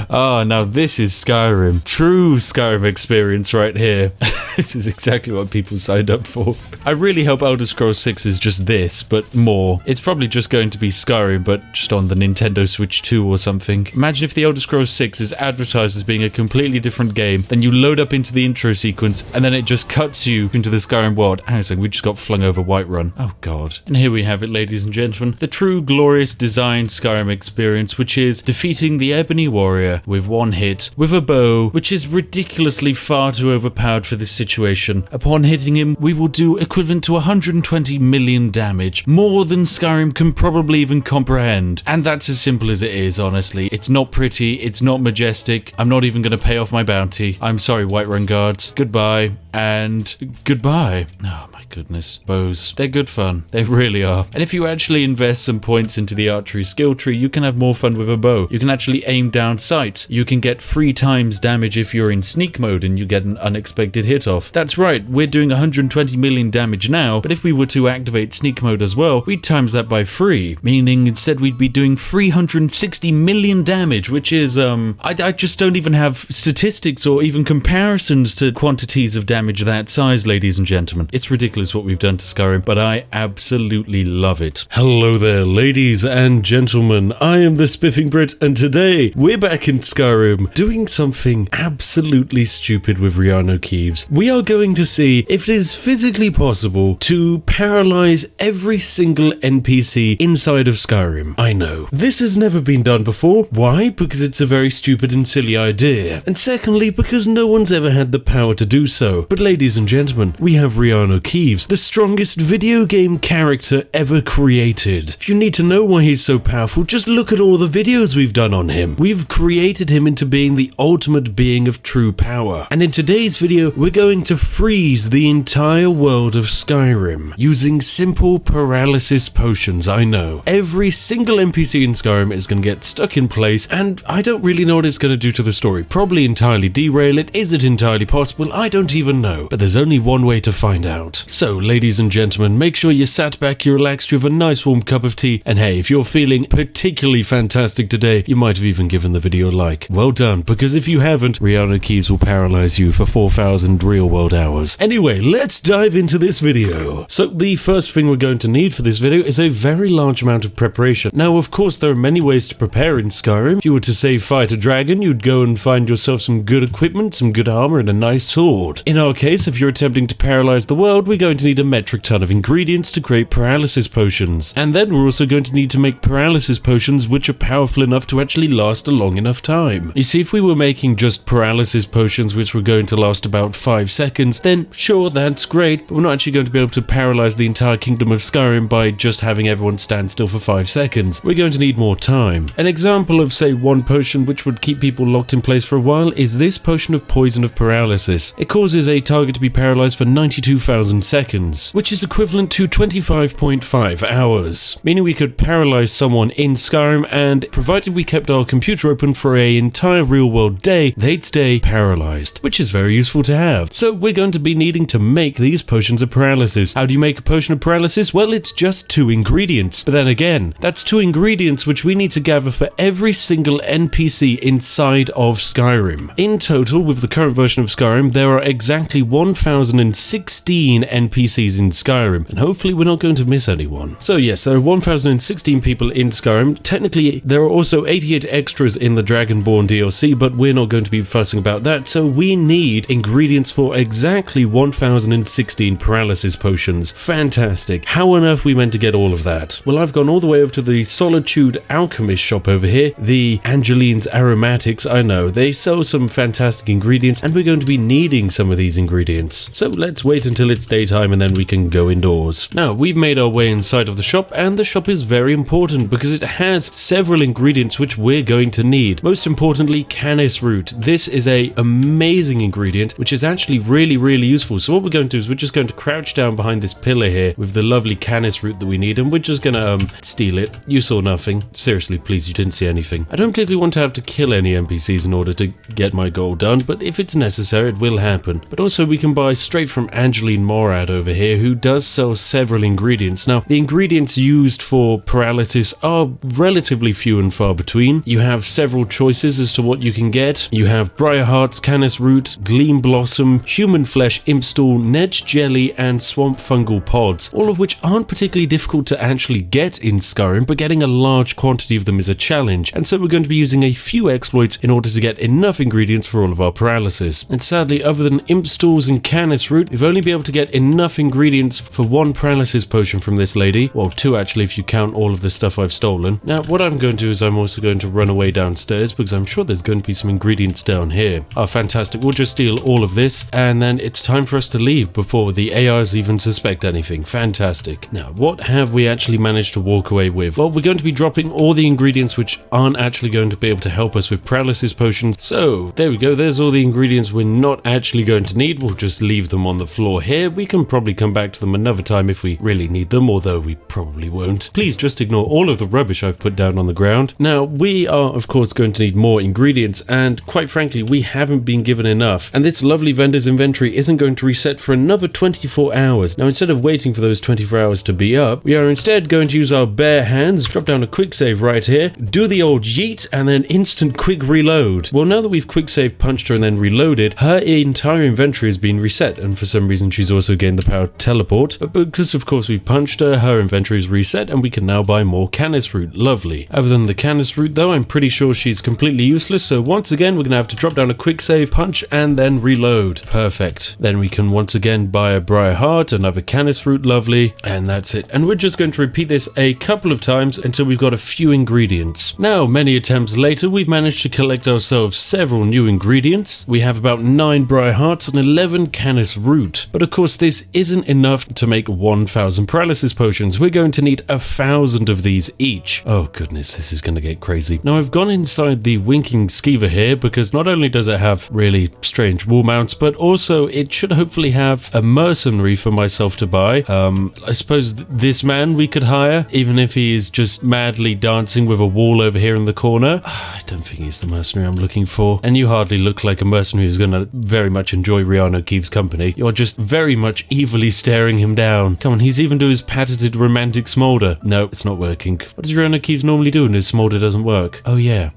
Oh, now this is Skyrim. True Skyrim experience right here. This is exactly what people signed up for. I really hope Elder Scrolls V is just this, but more. It's probably just going to be Skyrim, but just on the Nintendo Switch 2 or something. Imagine if the Elder Scrolls V is advertised as being a completely different game, then you load up into the intro sequence, and then it just cuts you into the Skyrim world. Hang on a second, we just got flung over Whiterun. Oh god. And here we have it, ladies and gentlemen. The true glorious design Skyrim experience, which is defeat defeating the Ebony Warrior with one hit with a bow, which is ridiculously far too overpowered for this situation. Upon hitting him, we will do equivalent to 120 million damage, more than Skyrim can probably even comprehend. And that's as simple as it is, honestly. It's not pretty, it's not majestic. I'm not even going to pay off my bounty. I'm sorry, Whiterun guards. Goodbye. And goodbye. Oh my goodness. Bows. They're good fun. They really are. And if you actually invest some points into the archery skill tree, you can have more fun with a bow. You can actually aim down sights. You can get 3 times damage if you're in sneak mode and you get an unexpected hit off. That's right, we're doing 120 million damage now, but if we were to activate sneak mode as well, we'd times that by 3, meaning instead we'd be doing 360 million damage, which is, I just don't even have statistics or even comparisons to quantities of damage that size, ladies and gentlemen. It's ridiculous what we've done to Skyrim, but I absolutely love it. Hello there, ladies and gentlemen. I am the Spiffing Brit, and today we're back in Skyrim doing something absolutely stupid with REANU KEEVES. We are going to see if it is physically possible to paralyze every single NPC inside of Skyrim. I know, this has never been done before. Why? Because it's a very stupid and silly idea. And secondly, because no one's ever had the power to do so. But ladies and gentlemen, we have REANU KEEVES, the strongest video game character ever created. If you need to know why he's so powerful, just look at all the videos we've done on him. We've created him into being the ultimate being of true power. And in today's video, we're going to freeze the entire world of Skyrim using simple paralysis potions. I know. Every single NPC in Skyrim is going to get stuck in place, and I don't really know what it's going to do to the story. Probably entirely derail it. Is it entirely possible? I don't even know. But there's only one way to find out. So, ladies and gentlemen, make sure you're sat back, you're relaxed, you have a nice warm cup of tea, and hey, if you're feeling particularly fantastic today, you might have even given the video a like. Well done, because if you haven't, REANU KEEVES will paralyze you for 4,000 real-world hours. Anyway, let's dive into this video. So, the first thing we're going to need for this video is a very large amount of preparation. Now, of course, there are many ways to prepare in Skyrim. If you were to say fight a dragon, you'd go and find yourself some good equipment, some good armor, and a nice sword. In our case, if you're attempting to paralyze the world, we're going to need a metric ton of ingredients to create paralysis potions. And then we're also going to need to make paralysis potions which are powerful enough to actually last a long enough time. You see, if we were making just paralysis potions which were going to last about 5 seconds, then sure, that's great, but we're not actually going to be able to paralyze the entire kingdom of Skyrim by just having everyone stand still for 5 seconds. We're going to need more time. An example of, say, one potion which would keep people locked in place for a while is this potion of poison of paralysis. It causes a target to be paralyzed for 92,000 seconds, which is equivalent to 25.5 hours, meaning we could paralyze someone in Skyrim, and provided we kept our computer open for an entire real-world day, they'd stay paralyzed, which is very useful to have. So we're going to be needing to make these potions of paralysis. How do you make a potion of paralysis? Well, it's just 2 ingredients. But then again, that's 2 ingredients which we need to gather for every single NPC inside of Skyrim. In total, with the current version of Skyrim, there are exactly 1,016 NPCs in Skyrim, and hopefully we're not going to miss anyone. So yes, there are 1,016 people in Skyrim. Technically, there are also 88 extras in the Dragonborn DLC, but we're not going to be fussing about that, so we need ingredients for exactly 1,016 paralysis potions. Fantastic. How on earth we meant to get all of that? Well, I've gone all the way over to the Solitude Alchemist shop over here, the Angeline's Aromatics. I know, they sell some fantastic ingredients, and we're going to be needing some of these ingredients. So let's wait until it's daytime and then we can go indoors. Now, we've made our way inside of the shop, and the shop is very important because it has several ingredients which we're going to need. Most importantly, canis root. This is an amazing ingredient which is actually really useful. So what we're going to do is we're just going to crouch down behind this pillar here with the lovely canis root that we need, and we're just going to steal it. You saw nothing. Seriously, please, you didn't see anything. I don't particularly want to have to kill any NPCs in order to get my goal done, but if it's necessary, it will happen. But also we can buy straight from Angeline Morad over here, who does sell several ingredients. Now, the ingredients used for paralysis are relatively few and far between. You have several choices as to what you can get. You have Briarheart's Canis Root, Gleam Blossom, Human Flesh, Impstool, Nedge Jelly, and Swamp Fungal Pods, all of which aren't particularly difficult to actually get in Skyrim, but getting a large quantity of them is a challenge, and so we're going to be using a few exploits in order to get enough ingredients for all of our paralysis. And sadly, other than Imp toadstools and canis root, we've only been able to get enough ingredients for 1 paralysis potion from this lady. Well, 2 actually if you count all of the stuff I've stolen. Now, what I'm going to do is I'm also going to run away downstairs because I'm sure there's going to be some ingredients down here. Oh, fantastic. We'll just steal all of this and then it's time for us to leave before the AIs even suspect anything. Fantastic. Now, what have we actually managed to walk away with? Well, we're going to be dropping all the ingredients which aren't actually going to be able to help us with paralysis potions. So, there we go. There's all the ingredients we're not actually going to need. We'll just leave them on the floor here. We can probably come back to them another time if we really need them, although we probably won't. Please just ignore all of the rubbish I've put down on the ground. Now, we are of course going to need more ingredients, and quite frankly, we haven't been given enough. And this lovely vendor's inventory isn't going to reset for another 24 hours. Now, instead of waiting for those 24 hours to be up, we are instead going to use our bare hands, drop down a quick save right here, do the old yeet, and then instant quick reload. Well, now that we've quick save punched her and then reloaded, her entire inventory has been reset, and for some reason she's also gained the power to teleport. But because of course we've punched her inventory is reset, and we can now buy more canis root. Lovely. Other than the canis root though, I'm pretty sure she's completely useless, so once again we're going to have to drop down a quick save, punch, and then reload. Perfect. Then we can once again buy a briar heart, another canis root, lovely, and that's it. And we're just going to repeat this a couple of times until we've got a few ingredients. Now, many attempts later, we've managed to collect ourselves several new ingredients. We have about 9 briar hearts and 11 canis root. But of course this isn't enough to make 1,000 paralysis potions. We're going to need 1,000 of these each. Oh goodness, this is going to get crazy. Now, I've gone inside the winking skeever here because not only does it have really strange wall mounts, but also it should hopefully have a mercenary for myself to buy. I suppose this man we could hire, even if he is just madly dancing with a wall over here in the corner. I don't think he's the mercenary I'm looking for. And you hardly look like a mercenary who's going to very much enjoy REANU KEEVES' company. You're just very much evilly staring him down. Come on, he's even doing his patented romantic smolder. No, it's not working. What does REANU KEEVES normally do when his smolder doesn't work? Oh yeah.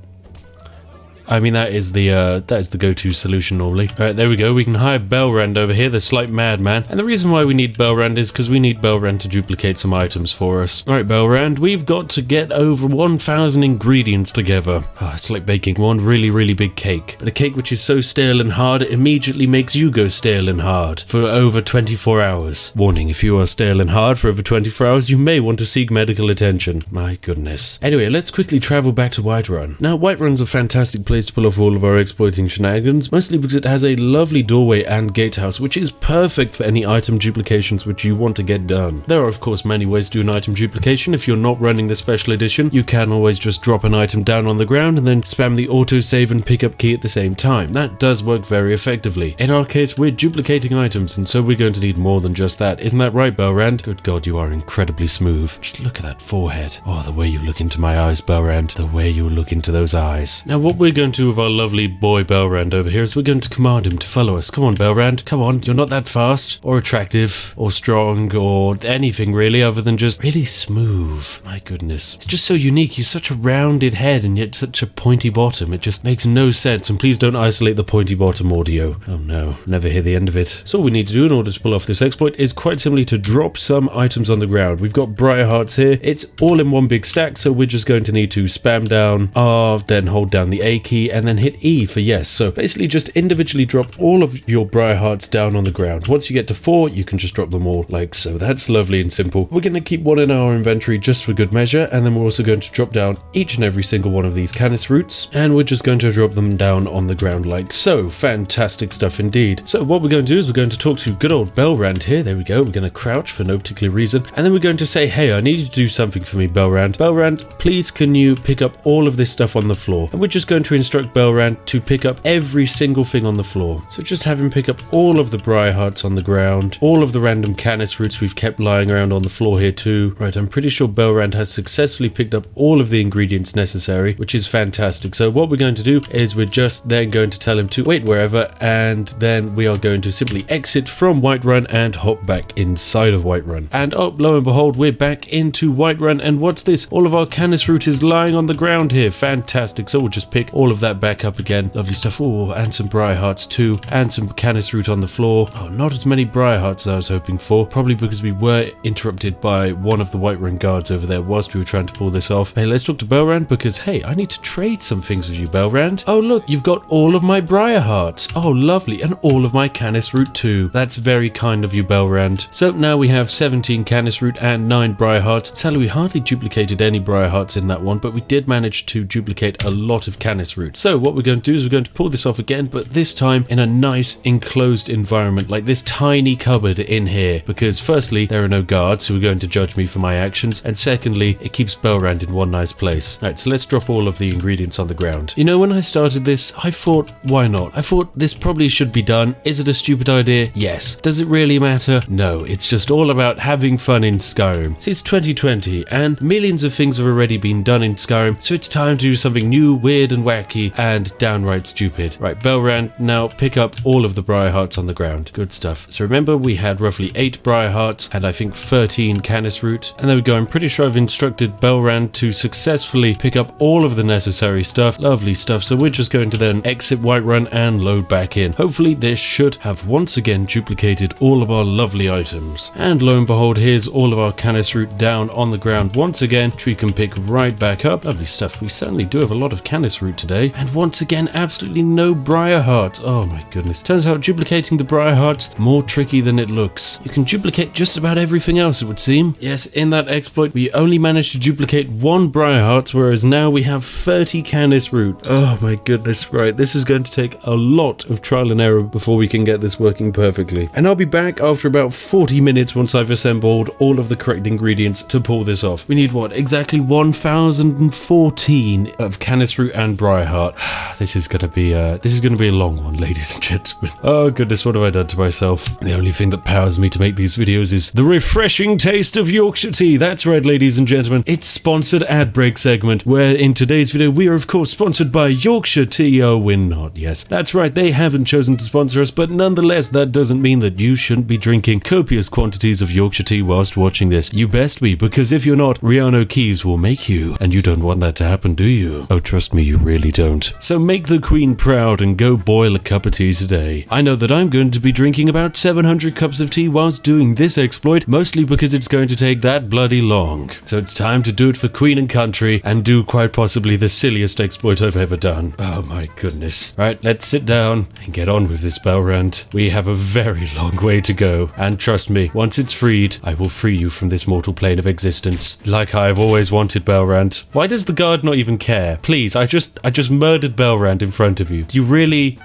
I mean, that is the go-to solution normally. Alright, there we go. We can hire Belrand over here, the slight madman. And the reason why we need Belrand is because we need Belrand to duplicate some items for us. Alright, Belrand, we've got to get over 1,000 ingredients together. Oh, it's like baking one really, really big cake. But a cake which is so stale and hard, it immediately makes you go stale and hard for over 24 hours. Warning, if you are stale and hard for over 24 hours, you may want to seek medical attention. My goodness. Anyway, let's quickly travel back to Whiterun. Now, Whiterun's a fantastic place to pull off all of our exploiting shenanigans, mostly because it has a lovely doorway and gatehouse, which is perfect for any item duplications which you want to get done. There are of course many ways to do an item duplication. If you're not running the special edition, you can always just drop an item down on the ground and then spam the autosave and pickup key at the same time. That does work very effectively. In our case, we're duplicating items, and so we're going to need more than just that. Isn't that right, Belrand? Good God, you are incredibly smooth. Just look at that forehead. Oh, the way you look into my eyes, Belrand. The way you look into those eyes. Now, what we're going to do with our lovely boy Belrand over here is we're going to command him to follow us. Come on, Belrand. Come on. You're not that fast or attractive or strong or anything really other than just really smooth. My goodness. It's just so unique. You're such a rounded head and yet such a pointy bottom. It just makes no sense. And please don't isolate the pointy bottom audio. Oh no. Never hear the end of it. So all we need to do in order to pull off this exploit is quite simply to drop some items on the ground. We've got briar hearts here. It's all in one big stack, so we're just going to need to spam down R, then hold down the A key, and then hit E for yes. So basically just individually drop all of your briar hearts down on the ground. Once you get to 4, you can just drop them all like so. That's lovely and simple. We're going to keep one in our inventory just for good measure, and then we're also going to drop down each and every single one of these canis roots, and we're just going to drop them down on the ground like so. Fantastic stuff indeed. So what we're going to do is we're going to talk to good old Belrand here. There we go. We're going to crouch for no particular reason, and then we're going to say, hey, I need you to do something for me, Belrand. Belrand, please can you pick up all of this stuff on the floor? And we're just going to instruct Belrand to pick up every single thing on the floor. So just have him pick up all of the briar hearts on the ground, all of the random canis roots we've kept lying around on the floor here too. Right, I'm pretty sure Belrand has successfully picked up all of the ingredients necessary, which is fantastic. So what we're going to do is we're just then going to tell him to wait wherever, and then we are going to simply exit from Whiterun and hop back inside of Whiterun. And oh, lo and behold, we're back into Whiterun, and what's this? All of our canis root is lying on the ground here. Fantastic. So we'll just pick all of of that back up again. Lovely stuff. Oh, and some briar hearts too, and some canis root on the floor. Oh, not as many briar hearts as I was hoping for, probably because we were interrupted by one of the Whiterun guards over there whilst we were trying to pull this off. Hey, let's talk to Belrand because, hey, I need to trade some things with you, Belrand. Oh, look, you've got all of my briar hearts. Oh, lovely, and all of my canis root too. That's very kind of you, Belrand. So now we have 17 canis root and 9 briar hearts. Sadly, we hardly duplicated any briar hearts in that one, but we did manage to duplicate a lot of canis root. So what we're going to do is we're going to pull this off again, but this time in a nice enclosed environment, like this tiny cupboard in here, because firstly, there are no guards who are going to judge me for my actions, and secondly, it keeps Belrand in one nice place. Right, so let's drop all of the ingredients on the ground. You know, when I started this, I thought, why not? I thought this probably should be done. Is it a stupid idea? Yes. Does it really matter? No, it's just all about having fun in Skyrim. See, it's 2020, and millions of things have already been done in Skyrim, so it's time to do something new, weird and wacky, and downright stupid. Right, Belrand, now pick up all of the briar hearts on the ground. Good stuff. So remember, we had roughly 8 briar hearts, and I think 13 canis root. And there we go. I'm pretty sure I've instructed Belrand to successfully pick up all of the necessary stuff. Lovely stuff. So we're just going to then exit Whiterun and load back in. Hopefully this should have once again duplicated all of our lovely items. And lo and behold, here's all of our canis root down on the ground once again, which we can pick right back up. Lovely stuff. We certainly do have a lot of canis root today. And once again, absolutely no briar hearts. Oh my goodness. Turns out duplicating the briar hearts, more tricky than it looks. You can duplicate just about everything else, it would seem. Yes, in that exploit, we only managed to duplicate 1 briar heart, whereas now we have 30 canis root. Oh my goodness. Right, this is going to take a lot of trial and error before we can get this working perfectly. And I'll be back after about 40 minutes once I've assembled all of the correct ingredients to pull this off. We need what? Exactly 1014 of canis root and briar heart. This is gonna be a long one, ladies and gentlemen. Oh goodness, what have I done to myself? The only thing that powers me to make these videos is the refreshing taste of Yorkshire tea. That's right, ladies and gentlemen. It's sponsored ad break segment, where in today's video we are of course sponsored by Yorkshire tea. Oh, we're not. Yes, that's right. They haven't chosen to sponsor us, but nonetheless, that doesn't mean that you shouldn't be drinking copious quantities of Yorkshire tea whilst watching this. You best be, because if you're not, REANU KEEVES will make you, and you don't want that to happen, do you? Oh, trust me, you really don't. So make the Queen proud and go boil a cup of tea today. I know that I'm going to be drinking about 700 cups of tea whilst doing this exploit, mostly because it's going to take that bloody long. So it's time to do it for Queen and country, and do quite possibly the silliest exploit I've ever done. Oh my goodness. Right, let's sit down and get on with this, Belrand. We have a very long way to go, and trust me, once it's freed, I will free you from this mortal plane of existence, like I've always wanted, Belrand. Why does the guard not even care? Please, I just murdered Belrand in front of you. Do you really?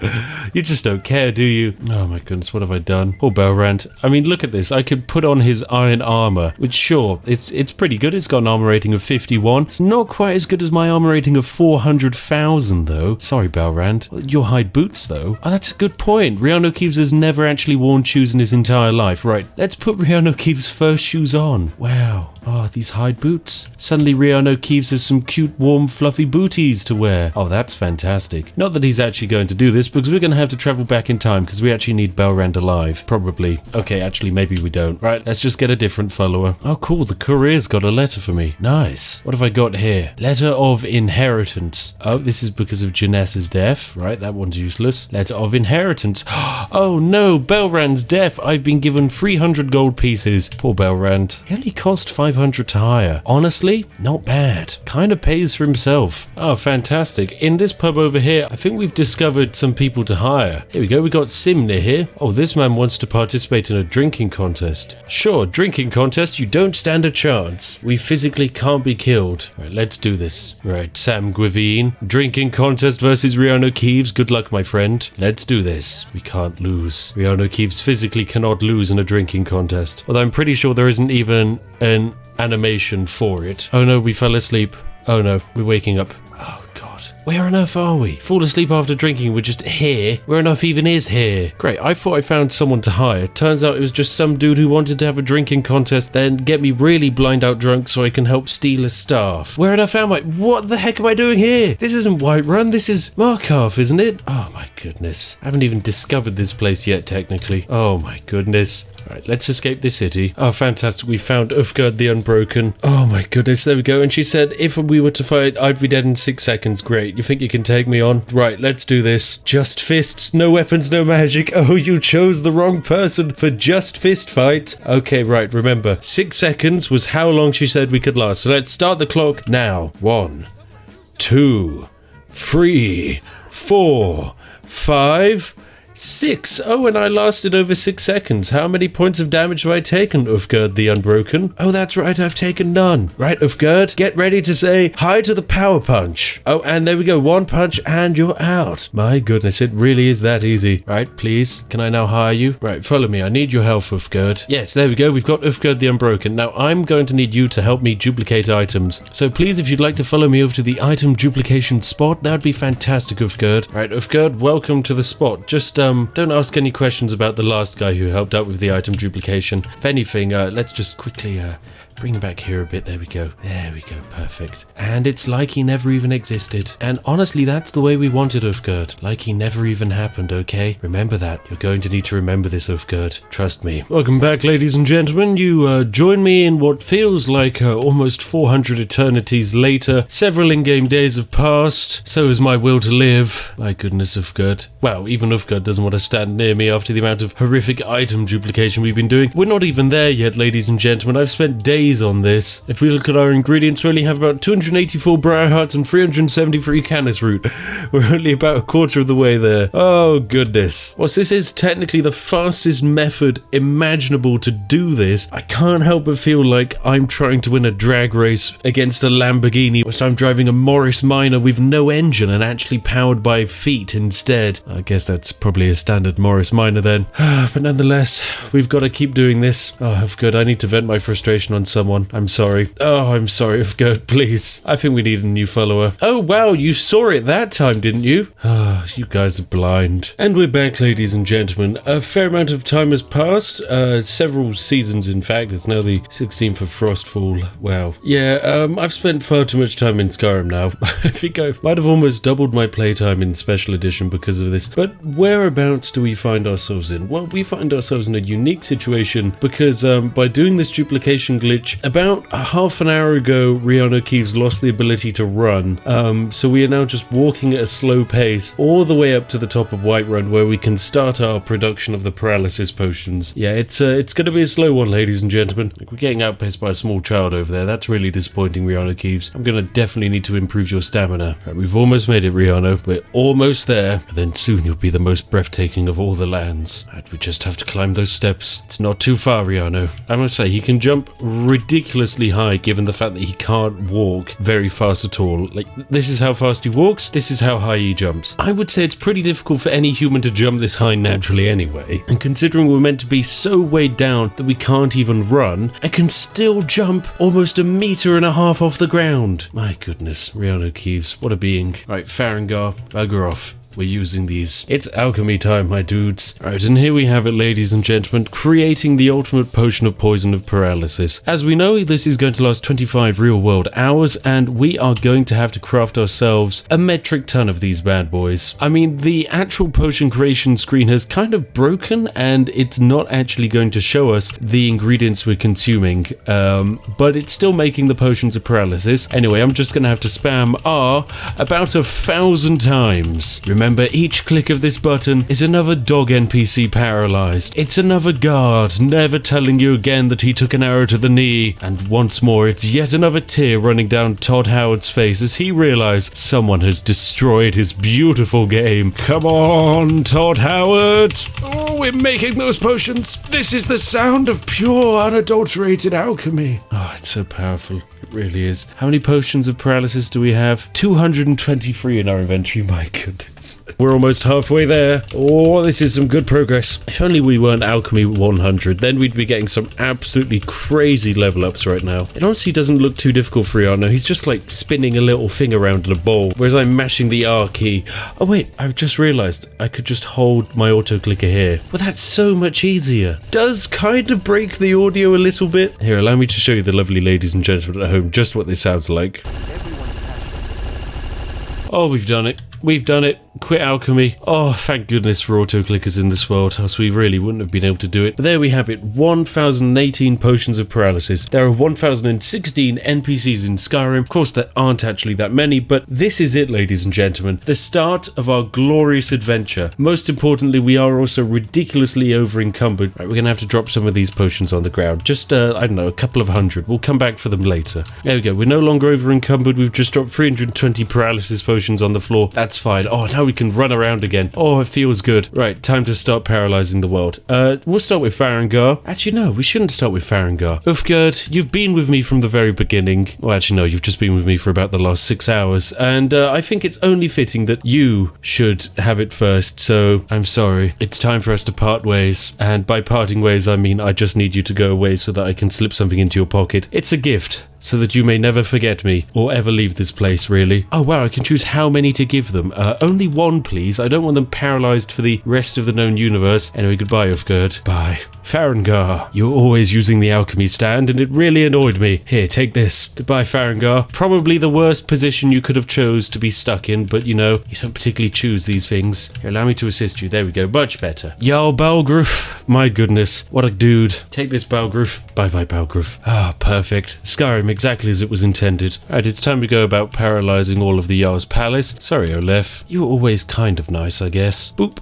You just don't care, do you? Oh my goodness, what have I done? Oh, Belrand. I mean, look at this. I could put on his iron armor, which sure, it's pretty good. It's got an armor rating of 51. It's not quite as good as my armor rating of 400,000 though. Sorry, Belrand. Your hide boots though. Oh, that's a good point. REANU KEEVES has never actually worn shoes in his entire life. Right, let's put REANU KEEVES' first shoes on. Wow. Oh, these hide boots. Suddenly REANU KEEVES has some cute, warm, fluffy booties to wear. Oh, that's fantastic. Not that he's actually going to do this, because we're going to have to travel back in time, because we actually need Belrand alive. Probably. Okay, actually, maybe we don't. Right, let's just get a different follower. Oh, cool. The courier's got a letter for me. Nice. What have I got here? Letter of inheritance. Oh, this is because of Janessa's death. Right, that one's useless. Letter of inheritance. Oh no, Belrand's death. I've been given 300 gold pieces. Poor Belrand. He only cost 500 to hire. Honestly, not bad. Kind of pays for himself. Oh, fantastic. In this pub over here, I think we've discovered some people to hire. Here we go. We got Simnir here. Oh, this man wants to participate in a drinking contest. Sure, drinking contest. You don't stand a chance. We physically can't be killed. Right, let's do this. Right, Sam Gwivine. Drinking contest versus REANU KEEVES. Good luck, my friend. Let's do this. We can't lose. REANU KEEVES physically cannot lose in a drinking contest. Although I'm pretty sure there isn't even an animation for it. Oh no, we fell asleep. Oh no, we're waking up. Oh god. Where on earth are we? Fall asleep after drinking, we're just here? Where on earth even is here? Great, I thought I found someone to hire. Turns out it was just some dude who wanted to have a drinking contest, then get me really blind out drunk so I can help steal his staff. Where on earth am I? What the heck am I doing here? This isn't Whiterun, this is Markarth, isn't it? Oh my goodness. I haven't even discovered this place yet, technically. Oh my goodness. Alright, let's escape the city. Oh, fantastic. We found Ufgard the Unbroken. Oh my goodness, there we go. And she said if we were to fight, I'd be dead in 6 seconds. seconds. Great. You think you can take me on? Right, let's do this. Just fists, no weapons, no magic. Oh, you chose the wrong person for just fist fight. Okay, right, remember, 6 seconds was how long she said we could last. So let's start the clock now. 1, 2, 3, 4, 5, 6. Oh, and I lasted over 6 seconds. How many points of damage have I taken, Ufgerd the Unbroken? Oh, that's right, I've taken none. Right, Ufgerd, get ready to say hi to the power punch. Oh, and there we go. 1 punch and you're out. My goodness, it really is that easy. Right, please, can I now hire you? Right, follow me. I need your help, Ufgerd. Yes, there we go. We've got Ufgerd the Unbroken. Now, I'm going to need you to help me duplicate items. So please, if you'd like to follow me over to the item duplication spot, that would be fantastic, Ufgerd. Right, Ufgerd, welcome to the spot. Just, don't ask any questions about the last guy who helped out with the item duplication. If anything, let's just quickly bring him back here a bit. There we go. There we go. Perfect. And it's like he never even existed. And honestly, that's the way we wanted Ufgerd. Like he never even happened, okay? Remember that. You're going to need to remember this, Ufgerd. Trust me. Welcome back, ladies and gentlemen. You join me in what feels like almost 400 eternities later. Several in-game days have passed. So is my will to live. My goodness, Ufgerd. Well, even Ufgerd doesn't want to stand near me after the amount of horrific item duplication we've been doing. We're not even there yet, ladies and gentlemen. I've spent days on this. If we look at our ingredients, we only have about 284 briar hearts and 373 canis root. We're only about a quarter of the way there. Oh goodness. Whilst this is technically the fastest method imaginable to do this, I can't help but feel like I'm trying to win a drag race against a Lamborghini whilst I'm driving a Morris Minor with no engine and actually powered by feet instead. I guess that's probably a standard Morris Minor then. But nonetheless, we've got to keep doing this. Oh, good. I need to vent my frustration on someone. I'm sorry. Oh, I'm sorry, Ufgerd, please. I think we need a new follower. Oh, wow, you saw it that time, didn't you? Ah, you guys are blind. And we're back, ladies and gentlemen. A fair amount of time has passed. Several seasons, in fact. It's now the 16th of Frostfall. Wow. Yeah, I've spent far too much time in Skyrim now. I think I might have almost doubled my playtime in Special Edition because of this. But whereabouts do we find ourselves in? Well, we find ourselves in a unique situation because by doing this duplication glitch, about a half an hour ago, REANU KEEVES lost the ability to run. So we are now just walking at a slow pace all the way up to the top of Whiterun where we can start our production of the Paralysis potions. Yeah, it's going to be a slow one, ladies and gentlemen. Like, we're getting outpaced by a small child over there. That's really disappointing, REANU KEEVES. I'm going to definitely need to improve your stamina. Right, we've almost made it, REANU. We're almost there. But then soon you'll be the most breathtaking of all the lands. Right, we just have to climb those steps. It's not too far, REANU. I must say, he can jump ridiculously high given the fact that he can't walk very fast at all. Like, this is how fast he walks, this is how high he jumps. I would say it's pretty difficult for any human to jump this high naturally anyway. And considering we're meant to be so weighed down that we can't even run, I can still jump almost 1.5 meters off the ground. My goodness, REANU KEEVES, what a being. Right, Farengar, bugger off. We're using these. It's alchemy time, my dudes. Alright, and here we have it, ladies and gentlemen, creating the ultimate potion of poison of paralysis. As we know, this is going to last 25 real-world hours, and we are going to have to craft ourselves a metric ton of these bad boys. I mean, the actual potion creation screen has kind of broken, and it's not actually going to show us the ingredients we're consuming, but it's still making the potions of paralysis. Anyway, I'm just going to have to spam R about 1,000 times. Remember, each click of this button is another dog NPC paralyzed. It's another guard never telling you again that he took an arrow to the knee. And once more, it's yet another tear running down Todd Howard's face as he realizes someone has destroyed his beautiful game. Come on, Todd Howard. Oh, we're making those potions. This is the sound of pure, unadulterated alchemy. Oh, it's so powerful. It really is. How many potions of paralysis do we have? 223 in our inventory. My goodness. We're almost halfway there. Oh, this is some good progress. If only we weren't Alchemy 100, then we'd be getting some absolutely crazy level ups right now. It honestly doesn't look too difficult for REANU. He's just like spinning a little thing around in a bowl, whereas I'm mashing the R key. Oh wait, I've just realized I could just hold my auto clicker here. Well, that's so much easier. Does kind of break the audio a little bit. Here, allow me to show you the lovely ladies and gentlemen at home just what this sounds like. Oh, we've done it. we've done it. Quit alchemy. Oh, thank goodness for auto-clickers in this world, else we really wouldn't have been able to do it. But there we have it, 1,018 potions of paralysis. There are 1,016 NPCs in Skyrim. Of course, there aren't actually that many, but this is it, ladies and gentlemen. The start of our glorious adventure. Most importantly, we are also ridiculously over-encumbered. Right, we're going to have to drop some of these potions on the ground. Just, I don't know, a couple of hundred. We'll come back for them later. There we go. We're no longer over-encumbered. We've just dropped 320 paralysis potions on the floor. That's fine. Oh, now we can run around again. Oh, it feels good. Right, time to start paralyzing the world. We'll start with Farengar. Actually, no, we shouldn't start with Farengar. Ulfgerd, you've been with me from the very beginning. Well, actually, no, you've just been with me for about the last 6 hours, and I think it's only fitting that you should have it first, so I'm sorry. It's time for us to part ways, and by parting ways, I mean I just need you to go away so that I can slip something into your pocket. It's a gift, so that you may never forget me, or ever leave this place, really. Oh wow, I can choose how many to give them. Only one, please. I don't want them paralyzed for the rest of the known universe. Anyway, goodbye, Ulfgerd. Bye. Farengar, you're always using the alchemy stand, and it really annoyed me. Here, take this. Goodbye, Farengar. Probably the worst position you could have chose to be stuck in, but you know, you don't particularly choose these things. Here, allow me to assist you. There we go. Much better. Jarl Balgruf. My goodness. What a dude. Take this, Balgruf. Bye-bye, Balgruf. Ah, perfect. Skyrim exactly as it was intended. Alright, it's time to go about paralyzing all of the Jarl's palace. Sorry, Olef. You were always kind of nice, I guess. Boop.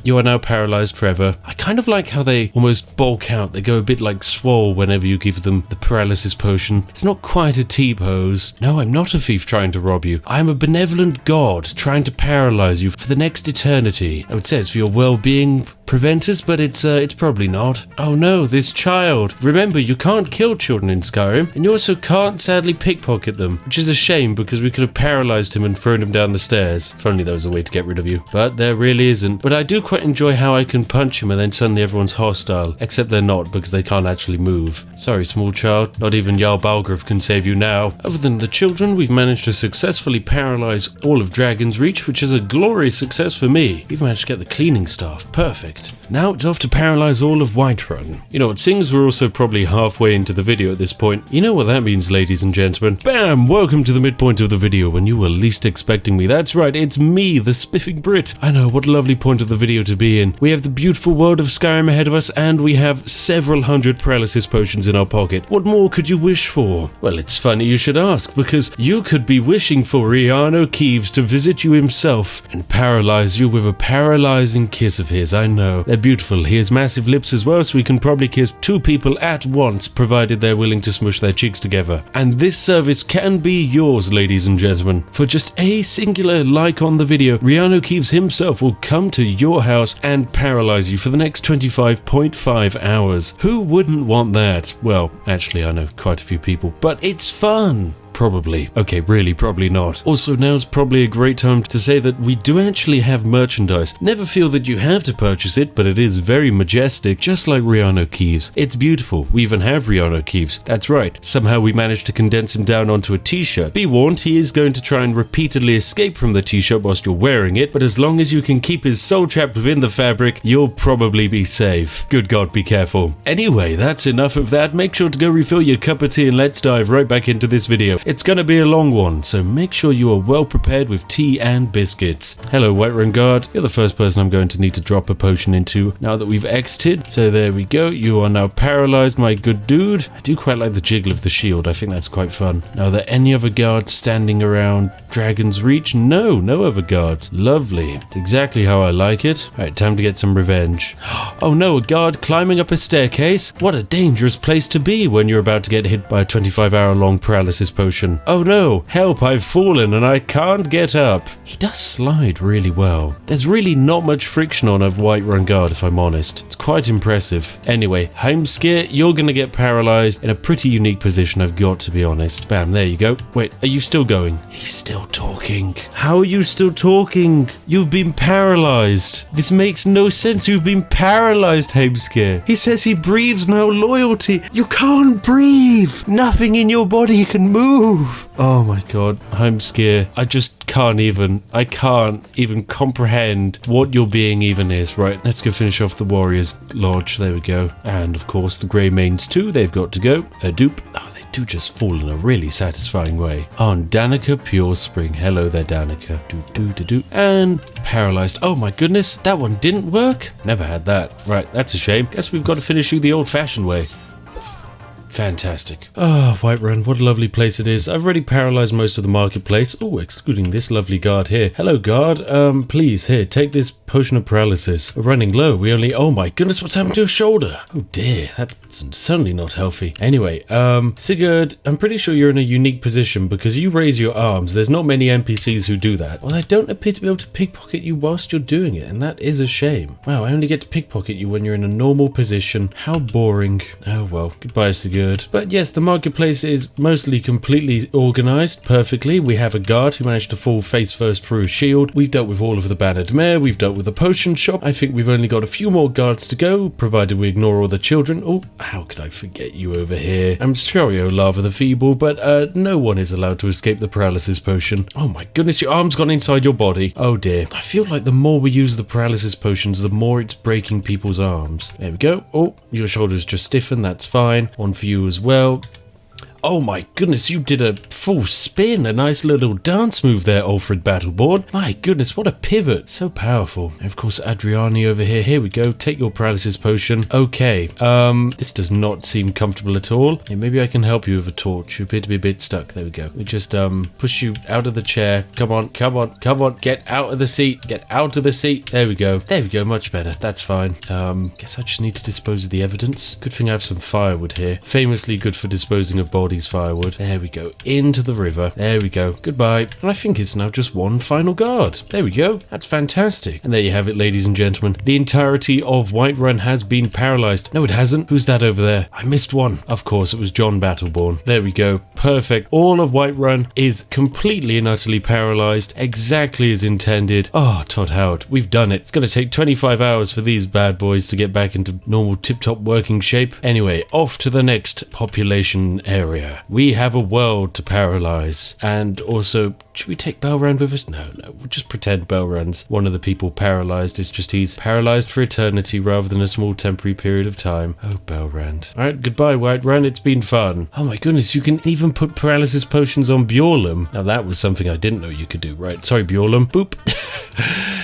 You are now paralyzed forever. I kind of like how they almost bulk out. They go a bit like swole whenever you give them the paralysis potion. It's not quite a T-pose. No, I'm not a thief trying to rob you. I am a benevolent god trying to paralyze you for the next eternity. I would say it's for your well-being, preventers, but it's probably not. Oh no, this child. Remember, you can't kill children in Skyrim, and you also can't sadly pickpocket them, which is a shame because we could have paralyzed him and thrown him down the stairs. If only there was a way to get rid of you. But there really isn't. But I do quite enjoy how I can punch him and then suddenly everyone's hostile, except they're not because they can't actually move. Sorry, small child. Not even Jarl Balgruf can save you now. Other than the children, we've managed to successfully paralyze all of Dragon's Reach, which is a glorious success for me. We've managed to get the cleaning staff. Perfect. Now it's off to paralyze all of Whiterun. You know what, seeing we're also probably halfway into the video at this point, you know what that means, ladies and gentlemen. Bam! Welcome to the midpoint of the video when you were least expecting me. That's right, it's me, the Spiffing Brit. I know, what a lovely point of the video to be in. We have the beautiful world of Skyrim ahead of us, and we have several hundred paralysis potions in our pocket. What more could you wish for? Well, it's funny you should ask, because you could be wishing for REANU KEEVES to visit you himself and paralyze you with a paralyzing kiss of his. I know. They're beautiful. He has massive lips as well, so we can probably kiss two people at once, provided they're willing to smush their cheeks together. And this service can be yours, ladies and gentlemen. For just a singular like on the video, REANU KEEVES himself will come to your house and paralyze you for the next 25.5 hours. Who wouldn't want that? Well, actually, I know quite a few people, but it's fun. Probably. Okay, really, probably not. Also, now's probably a great time to say that we do actually have merchandise. Never feel that you have to purchase it, but it is very majestic, just like REANU KEEVES. It's beautiful. We even have REANU KEEVES. That's right. Somehow we managed to condense him down onto a t-shirt. Be warned, he is going to try and repeatedly escape from the t-shirt whilst you're wearing it, but as long as you can keep his soul trapped within the fabric, you'll probably be safe. Good God, be careful. Anyway, that's enough of that. Make sure to go refill your cup of tea and let's dive right back into this video. It's going to be a long one, so make sure you are well prepared with tea and biscuits. Hello, Whiterun Guard. You're the first person I'm going to need to drop a potion into now that we've exited. So there we go. You are now paralyzed, my good dude. I do quite like the jiggle of the shield. I think that's quite fun. Now, are there any other guards standing around Dragon's Reach? No, no other guards. Lovely. It's exactly how I like it. Alright, time to get some revenge. Oh no, a guard climbing up a staircase? What a dangerous place to be when you're about to get hit by a 25-hour-long paralysis potion. Oh no, help, I've fallen and I can't get up. He does slide really well. There's really not much friction on a Whiterun Guard, if I'm honest. It's quite impressive. Anyway, Heimskir, you're gonna get paralyzed in a pretty unique position, I've got to be honest. Bam, there you go. Wait, are you still going? He's still talking. How are you still talking? You've been paralyzed. This makes no sense. You've been paralyzed, Heimskir. He says he breathes no loyalty. You can't breathe. Nothing in your body can move. Oh my god, I'm scared. I can't even comprehend what your being even is. Right, let's go finish off the Warriors Lodge. There we go. And of course the Grey Mains too, they've got to go. A dupe. Oh, they do just fall in a really satisfying way. On Danica Pure Spring. Hello there, Danica. And paralyzed. Oh my goodness, that one didn't work? Never had that. Right, that's a shame. Guess we've got to finish you the old-fashioned way. Fantastic. Oh, Whiterun, what a lovely place it is. I've already paralyzed most of the marketplace. Oh, excluding this lovely guard here. Hello, guard. Please, here, take this potion of paralysis. We're running low. We only... Oh my goodness, what's happened to your shoulder? Oh dear, that's certainly not healthy. Anyway, Sigurd, I'm pretty sure you're in a unique position because you raise your arms. There's not many NPCs who do that. Well, they don't appear to be able to pickpocket you whilst you're doing it, and that is a shame. Wow, I only get to pickpocket you when you're in a normal position. How boring. Oh well, goodbye, Sigurd. But yes, the marketplace is mostly completely organized perfectly. We have a guard who managed to fall face first through a shield. We've dealt with all of the bannered mare. We've dealt with the potion shop. I think we've only got a few more guards to go, provided we ignore all the children. Oh, how could I forget you over here? I'm sorry, Olava the Feeble, but no one is allowed to escape the paralysis potion. Oh my goodness, your arm's gone inside your body. Oh dear. I feel like the more we use the paralysis potions, the more it's breaking people's arms. There we go. Oh, your shoulders just stiffened. That's fine. One for you as well. Oh my goodness, you did a full spin, a nice little dance move there, Alfred Battleborn. My goodness, what a pivot. So powerful. And of course, Adriani over here. Here we go. Take your paralysis potion. Okay, this does not seem comfortable at all. Yeah, maybe I can help you with a torch. You appear to be a bit stuck. There we go. We just push you out of the chair. Come on, come on, come on. Get out of the seat. Get out of the seat. There we go. There we go. Much better. That's fine. Guess I just need to dispose of the evidence. Good thing I have some firewood here. Famously good for disposing of bodies. Firewood. There we go. Into the river. There we go. Goodbye. And I think it's now just one final guard. There we go. That's fantastic. And there you have it, ladies and gentlemen. The entirety of Whiterun has been paralyzed. No, it hasn't. Who's that over there? I missed one. Of course, it was John Battleborn. There we go. Perfect. All of Whiterun is completely and utterly paralyzed, exactly as intended. Oh, Todd Howard, we've done it. It's going to take 25 hours for these bad boys to get back into normal tip-top working shape. Anyway, off to the next population area. We have a world to paralyze. And also, should we take Belrand with us? No, we'll just pretend Belrand's one of the people paralyzed. It's just he's paralyzed for eternity rather than a small temporary period of time. Oh, Belrand. Alright, goodbye, Whiterun. It's been fun. Oh my goodness, you can even put paralysis potions on Bjorlum. Now that was something I didn't know you could do. Right, sorry, Bjorlum. Boop.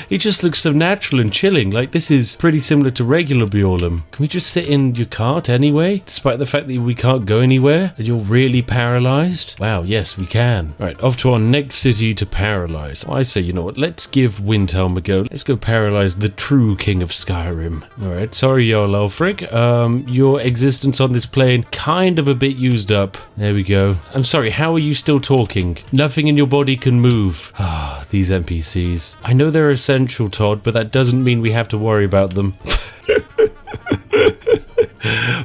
He just looks so natural and chilling. Like, this is pretty similar to regular Bjorlum. Can we just sit in your cart anyway? Despite the fact that we can't go anywhere? And you're really paralyzed? Wow, yes, we can. Right, off to our next city to paralyze. I say, you know what? Let's give Windhelm a go. Let's go paralyze the true king of Skyrim. Alright, sorry, Jarl Ulfric. Your existence on this plane kind of a bit used up. There we go. I'm sorry, how are you still talking? Nothing in your body can move. Ah, these NPCs. I know they're essential, Todd, but that doesn't mean we have to worry about them.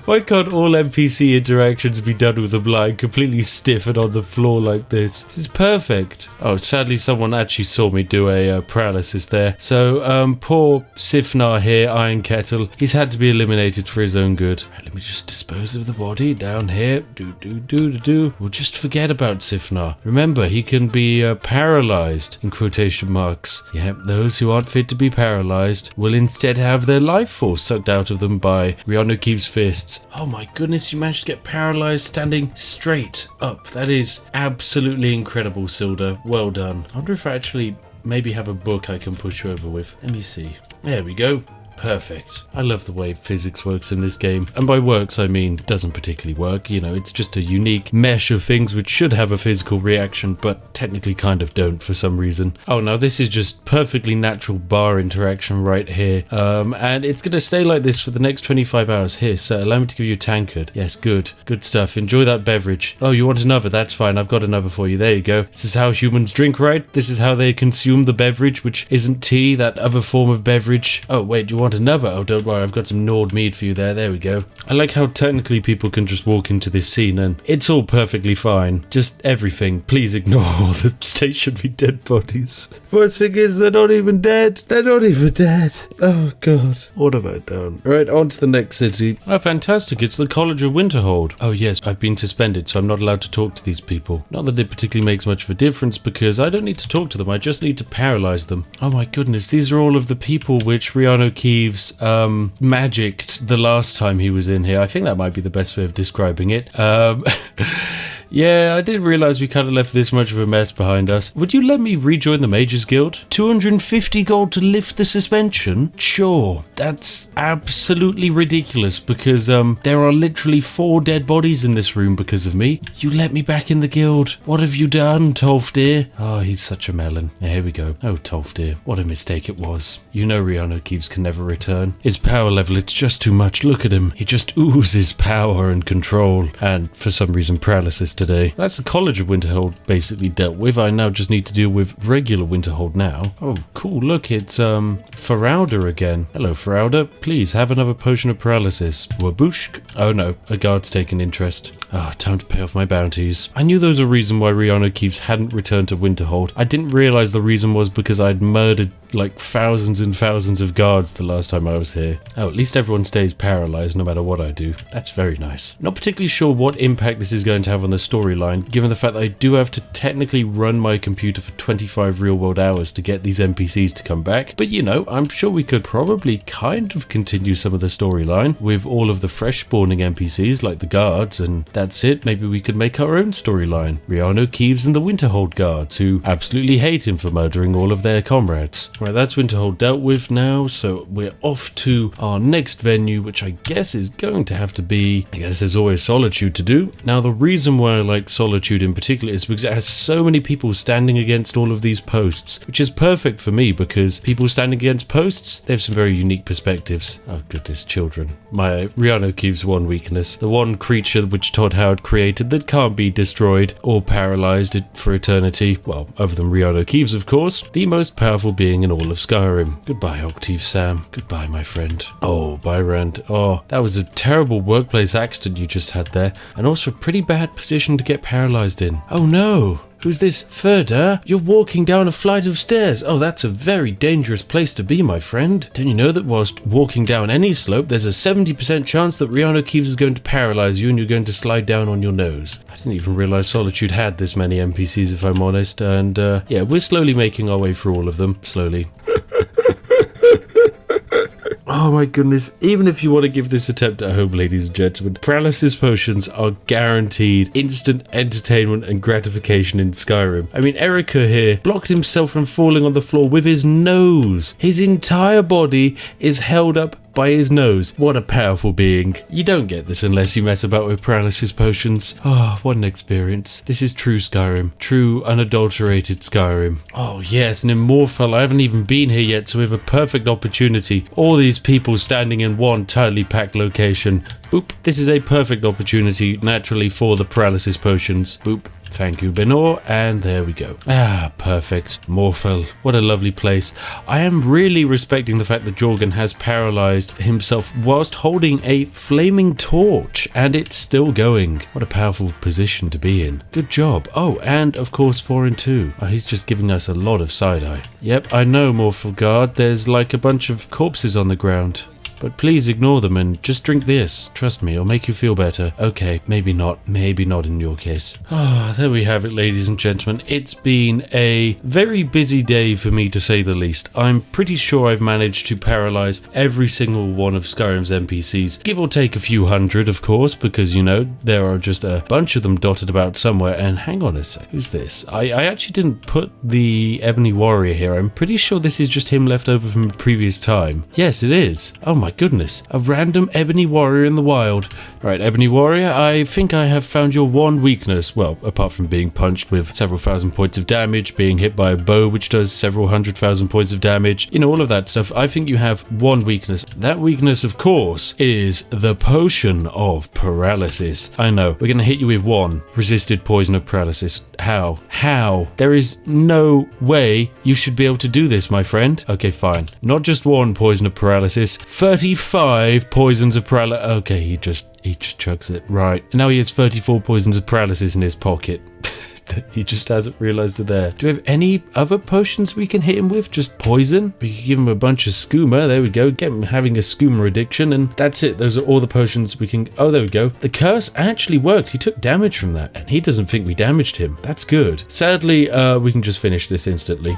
Why can't all NPC interactions be done with them lying completely stiff and on the floor like this? This is perfect. Oh, sadly someone actually saw me do a paralysis there. So, poor Sifnar here, Iron Kettle, he's had to be eliminated for his own good. Right, let me just dispose of the body down here. We'll just forget about Sifnar. Remember, he can be paralyzed, in quotation marks. Yep, those who aren't fit to be paralyzed will instead have their life force sucked out of them by REANU KEEVES fists. Oh my goodness, you managed to get paralyzed standing straight up. That is absolutely incredible, Silda. Well done. I wonder if I actually maybe have a book I can push you over with. Let me see. There we go. Perfect. I love the way physics works in this game. And by works, I mean doesn't particularly work. You know, it's just a unique mesh of things which should have a physical reaction, but technically kind of don't for some reason. Oh, now this is just perfectly natural bar interaction right here. And it's going to stay like this for the next 25 hours. Here, sir, allow me to give you a tankard. Yes, good. Good stuff. Enjoy that beverage. Oh, you want another? That's fine. I've got another for you. There you go. This is how humans drink, right? This is how they consume the beverage, which isn't tea, that other form of beverage. Oh, wait, you want another? Oh, don't worry, I've got some Nord mead for you there. There we go. I like how technically people can just walk into this scene and it's all perfectly fine. Just everything. Please ignore the stationary dead bodies. Worst thing is, they're not even dead. They're not even dead. Oh, God. What have I done? Right, on to the next city. Oh, fantastic. It's the College of Winterhold. Oh, yes, I've been suspended, so I'm not allowed to talk to these people. Not that it particularly makes much of a difference, because I don't need to talk to them. I just need to paralyze them. Oh, my goodness. These are all of the people which REANU KEEVES KEEVES magicked the last time he was in here. I think that might be the best way of describing it. Yeah, I didn't realise we kind of left this much of a mess behind us. Would you let me rejoin the Mages Guild? 250 gold to lift the suspension? Sure. That's absolutely ridiculous because there are literally 4 dead bodies in this room because of me. You let me back in the guild. What have you done, Tolf dear? Oh, he's such a melon. Yeah, here we go. Oh, Tolf dear. What a mistake it was. You know REANU KEEVES can never return. His power level, it's just too much. Look at him. He just oozes power and control. And for some reason, paralysis today. That's the College of Winterhold basically dealt with. I now just need to deal with regular Winterhold now. Oh, cool. Look, it's Ferauda again. Hello, Ferauda. Please have another potion of paralysis. Wabooshk. Oh no, a guard's taken interest. Ah, time to pay off my bounties. I knew there was a reason why REANU KEEVES hadn't returned to Winterhold. I didn't realise the reason was because I'd murdered like thousands and thousands of guards the last time I was here. Oh, at least everyone stays paralysed no matter what I do. That's very nice. Not particularly sure what impact this is going to have on the storyline, given the fact that I do have to technically run my computer for 25 real-world hours to get these NPCs to come back. But you know, I'm sure we could probably kind of continue some of the storyline with all of the fresh spawning NPCs like the guards, and that's it. Maybe we could make our own storyline. REANU KEEVES and the Winterhold guards, who absolutely hate him for murdering all of their comrades. Right, that's Winterhold dealt with now, so we're off to our next venue, which I guess is going to have to be, I guess there's always Solitude to do. Now, the reason why I like Solitude in particular is because it has so many people standing against all of these posts, which is perfect for me because people standing against posts, they have some very unique perspectives. Oh goodness, children. My REANU KEEVES one weakness, the one creature which Todd Howard created that can't be destroyed or paralysed for eternity, well, other than REANU KEEVES of course, the most powerful being in all of Skyrim. Goodbye, Octave Sam. Goodbye, my friend. Oh, Byrand. Oh, that was a terrible workplace accident you just had there, and also a pretty bad position to get paralysed in. Oh no! Who's this? Ferda? You're walking down a flight of stairs. Oh, that's a very dangerous place to be, my friend. Don't you know that whilst walking down any slope, there's a 70% chance that REANU KEEVES is going to paralyze you and you're going to slide down on your nose. I didn't even realize Solitude had this many NPCs, if I'm honest, and yeah, we're slowly making our way through all of them. Slowly. Oh my goodness, even if you want to give this attempt at home, ladies and gentlemen, paralysis potions are guaranteed instant entertainment and gratification in Skyrim. I mean, Erica here blocked himself from falling on the floor with his nose. His entire body is held up by his nose. What a powerful being. You don't get this unless you mess about with paralysis potions. Oh, what an experience. This is true Skyrim. True, unadulterated Skyrim. Oh yes, an Immortal. I haven't even been here yet, so we have a perfect opportunity. All these people standing in one tightly packed location. Boop. This is a perfect opportunity, naturally, for the paralysis potions. Boop. Thank you, Benor, and there we go. Ah, perfect. Morphel. What a lovely place. I am really respecting the fact that Jorgen has paralysed himself whilst holding a flaming torch, and it's still going. What a powerful position to be in. Good job. Oh, and of course 4 and 2. Oh, he's just giving us a lot of side-eye. Yep, I know, Morphel Guard. There's like a bunch of corpses on the ground. But please ignore them and just drink this. Trust me, it'll make you feel better. Okay, maybe not. Maybe not in your case. Ah, there we have it, ladies and gentlemen. It's been a very busy day for me, to say the least. I'm pretty sure I've managed to paralyze every single one of Skyrim's NPCs. Give or take a few hundred, of course, because, you know, there are just a bunch of them dotted about somewhere. And hang on a sec. Who's this? I actually didn't put the Ebony Warrior here. I'm pretty sure this is just him left over from a previous time. Yes, it is. Oh my goodness, a random Ebony Warrior in the wild. Right, Ebony Warrior, I think I have found your one weakness. Well, apart from being punched with several thousand points of damage, being hit by a bow which does several 100,000 points of damage, you know, all of that stuff. I think you have one weakness. That weakness, of course, is the potion of paralysis. I know, we're going to hit you with one resisted poison of paralysis. How? How? There is no way you should be able to do this, my friend. Okay, fine. Not just one poison of paralysis, 35 poisons of paralysis. Okay, he just chugs it. Right. And now he has 34 poisons of paralysis in his pocket. He just hasn't realised it there. Do we have any other potions we can hit him with? Just poison? We could give him a bunch of skooma. There we go. Get him having a skooma addiction, and that's it. Those are all the potions we can... Oh, there we go. The curse actually worked. He took damage from that, and he doesn't think we damaged him. That's good. Sadly, we can just finish this instantly.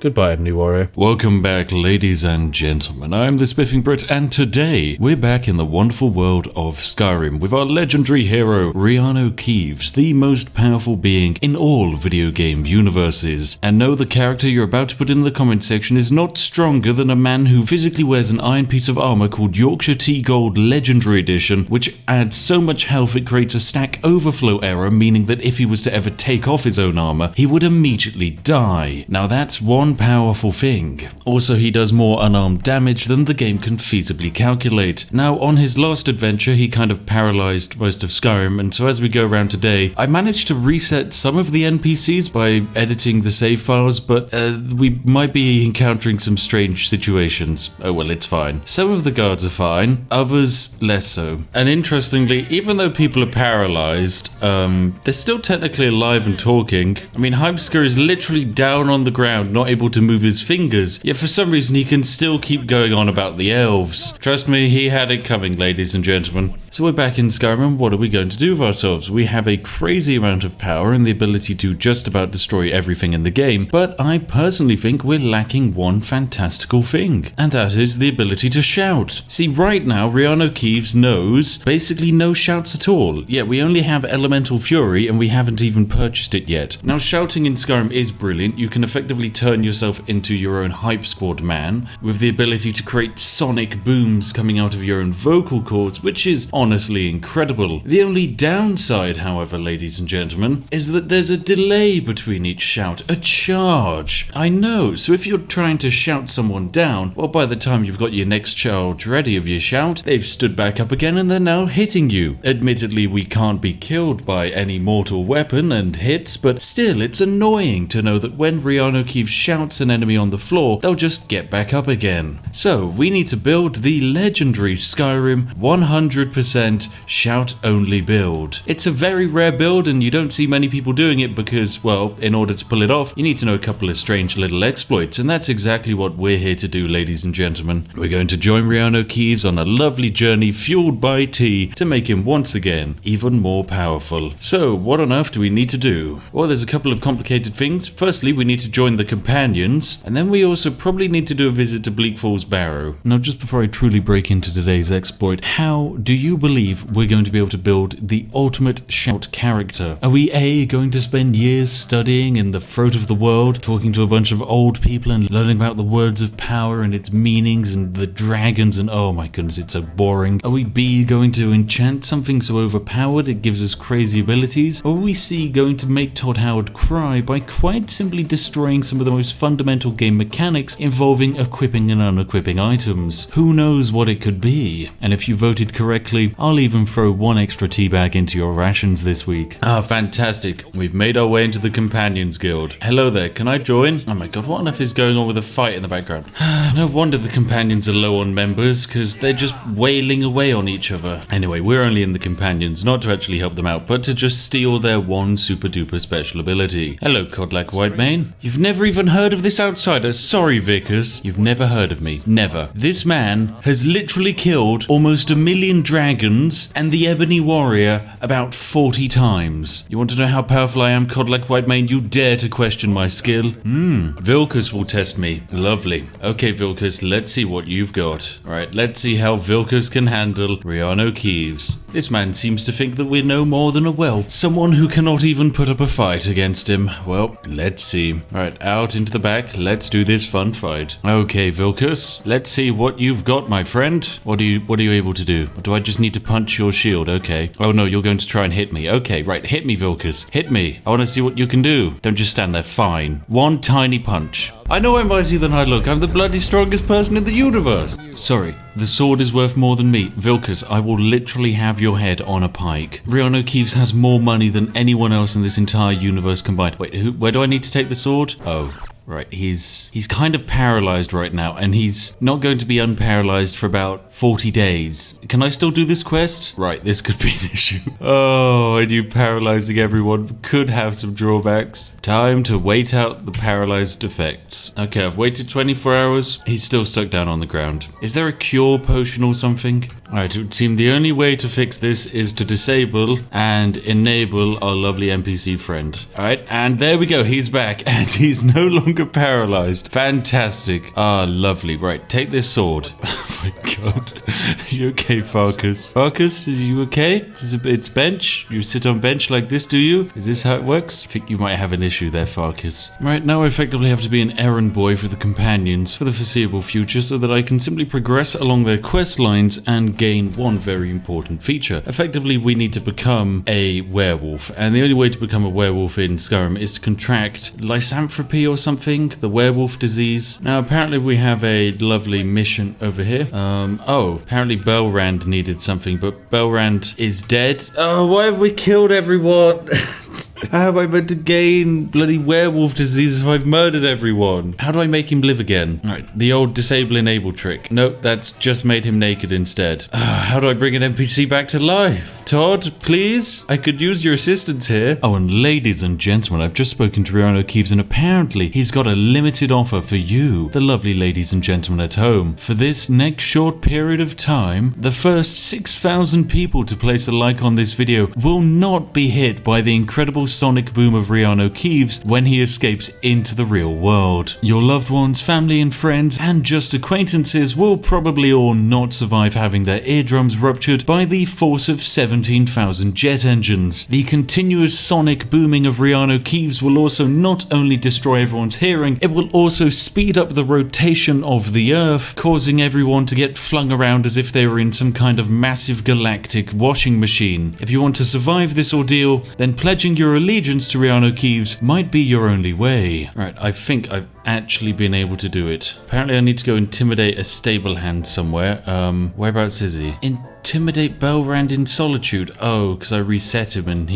Goodbye, Ebony Warrior. Welcome back, ladies and gentlemen. I'm the Spiffing Brit, and today we're back in the wonderful world of Skyrim with our legendary hero, REANU KEEVES, the most powerful being in all video game universes. And no, the character you're about to put in the comment section is not stronger than a man who physically wears an iron piece of armor called Yorkshire Tea Gold Legendary Edition, which adds so much health it creates a stack overflow error, meaning that if he was to ever take off his own armor, he would immediately die. Now that's one powerful thing. Also, he does more unarmed damage than the game can feasibly calculate. Now, on his last adventure, he kind of paralyzed most of Skyrim, and so as we go around today, I managed to reset some of the NPCs by editing the save files, but we might be encountering some strange situations. Oh well, it's fine. Some of the guards are fine, others less so. And interestingly, even though people are paralyzed, they're still technically alive and talking. I mean, Heimsker is literally down on the ground, not able to move his fingers, yet for some reason he can still keep going on about the elves. Trust me, he had it coming, ladies and gentlemen. So we're back in Skyrim, and what are we going to do with ourselves? We have a crazy amount of power and the ability to just about destroy everything in the game, but I personally think we're lacking one fantastical thing, and that is the ability to shout. See, right now, REANU KEEVES knows basically no shouts at all, yet we only have Elemental Fury and we haven't even purchased it yet. Now, shouting in Skyrim is brilliant. You can effectively turn yourself into your own hype squad man, with the ability to create sonic booms coming out of your own vocal cords, which is honestly incredible. The only downside, however, ladies and gentlemen, is that there's a delay between each shout, a charge. I know, so if you're trying to shout someone down, well, by the time you've got your next charge ready of your shout, they've stood back up again and they're now hitting you. Admittedly, we can't be killed by any mortal weapon and hits, but still, it's annoying to know that when REANU KEEVES shouts an enemy on the floor, they'll just get back up again. So, we need to build the legendary Skyrim 100% shout-only build. It's a very rare build and you don't see many people doing it because, well, in order to pull it off, you need to know a couple of strange little exploits, and that's exactly what we're here to do, ladies and gentlemen. We're going to join REANU KEEVES on a lovely journey fueled by tea to make him once again even more powerful. So, what on earth do we need to do? Well, there's a couple of complicated things. Firstly, we need to join the companions, and then we also probably need to do a visit to Bleak Falls Barrow. Now, just before I truly break into today's exploit, how do you believe we're going to be able to build the ultimate shout character? Are we A, going to spend years studying in the throat of the world, talking to a bunch of old people and learning about the words of power and its meanings and the dragons and oh my goodness, it's so boring? Are we B, going to enchant something so overpowered it gives us crazy abilities? Or are we C, going to make Todd Howard cry by quite simply destroying some of the most fundamental game mechanics involving equipping and unequipping items? Who knows what it could be? And if you voted correctly, I'll even throw one extra tea bag into your rations this week. Ah, fantastic. We've made our way into the Companions Guild. Hello there, can I join? Oh my god, what on earth is going on with a fight in the background? No wonder the Companions are low on members, because they're just wailing away on each other. Anyway, we're only in the Companions, not to actually help them out, but to just steal their one super duper special ability. Hello, Codlack Whitemane. You've never even heard of this outsider? Sorry, Vickers. You've never heard of me. Never. This man has literally killed almost 1 million dragons and the Ebony Warrior about 40 times. You want to know how powerful I am, Codlack Whitemane? You dare to question my skill? Vilkas will test me. Lovely. Okay, Vilkas, let's see what you've got. Alright, let's see how Vilkas can handle REANU KEEVES. This man seems to think that we're no more than someone who cannot even put up a fight against him. Well, let's see. Alright, out into the back. Let's do this fun fight. Okay, Vilkas, let's see what you've got, my friend. What are you able to do? Or do I just need to punch your shield? Okay. Oh no, you're going to try and hit me. Okay, right, hit me, Vilkas. Hit me. I want to see what you can do. Don't just stand there. Fine. One tiny punch. I know I'm mightier than I look. I'm the bloody strongest person in the universe. Sorry, the sword is worth more than me. Vilkas, I will literally have your head on a pike. REANU KEEVES has more money than anyone else in this entire universe combined. Wait, where do I need to take the sword? Oh. Right, he's kind of paralyzed right now, and he's not going to be unparalyzed for about 40 days. Can I still do this quest? Right, this could be an issue. Oh, I knew paralyzing everyone could have some drawbacks. Time to wait out the paralyzed effects. Okay, I've waited 24 hours. He's still stuck down on the ground. Is there a cure potion or something? Alright, it would seem the only way to fix this is to disable and enable our lovely NPC friend. Alright, and there we go, he's back, and he's no longer longer paralyzed. Fantastic. Ah, lovely. Right, take this sword. Oh my god. Are you okay, Farkas? Farkas, are you okay? It's bench? You sit on bench like this, do you? Is this how it works? I think you might have an issue there, Farkas. Right, now I effectively have to be an errand boy for the companions for the foreseeable future so that I can simply progress along their quest lines and gain one very important feature. Effectively, we need to become a werewolf, and the only way to become a werewolf in Skyrim is to contract lysanthropy or something, the werewolf disease. Now, apparently we have a lovely mission over here. Apparently Belrand needed something, but Belrand is dead. Oh, why have we killed everyone? How am I meant to gain bloody werewolf disease if I've murdered everyone? How do I make him live again? Right, the old disable enable trick. Nope, that's just made him naked instead. How do I bring an NPC back to life? Todd, please? I could use your assistance here. Oh, and ladies and gentlemen, I've just spoken to REANU, KEEVES, and apparently he's got a limited offer for you, the lovely ladies and gentlemen at home. For this next short period of time, the first 6,000 people to place a like on this video will not be hit by the incredible sonic boom of REANU KEEVES when he escapes into the real world. Your loved ones, family and friends, and just acquaintances will probably all not survive having their eardrums ruptured by the force of 17,000 jet engines. The continuous sonic booming of REANU KEEVES will also not only destroy everyone's hearing, it will also speed up the rotation of the Earth, causing everyone to get flung around as if they were in some kind of massive galactic washing machine. If you want to survive this ordeal, then pledging your allegiance to REANU KEEVES might be your only way. Right, I think I've actually been able to do it. Apparently I need to go intimidate a stable hand somewhere. Whereabouts is he? Intimidate Belrand in solitude. Oh, because I reset him and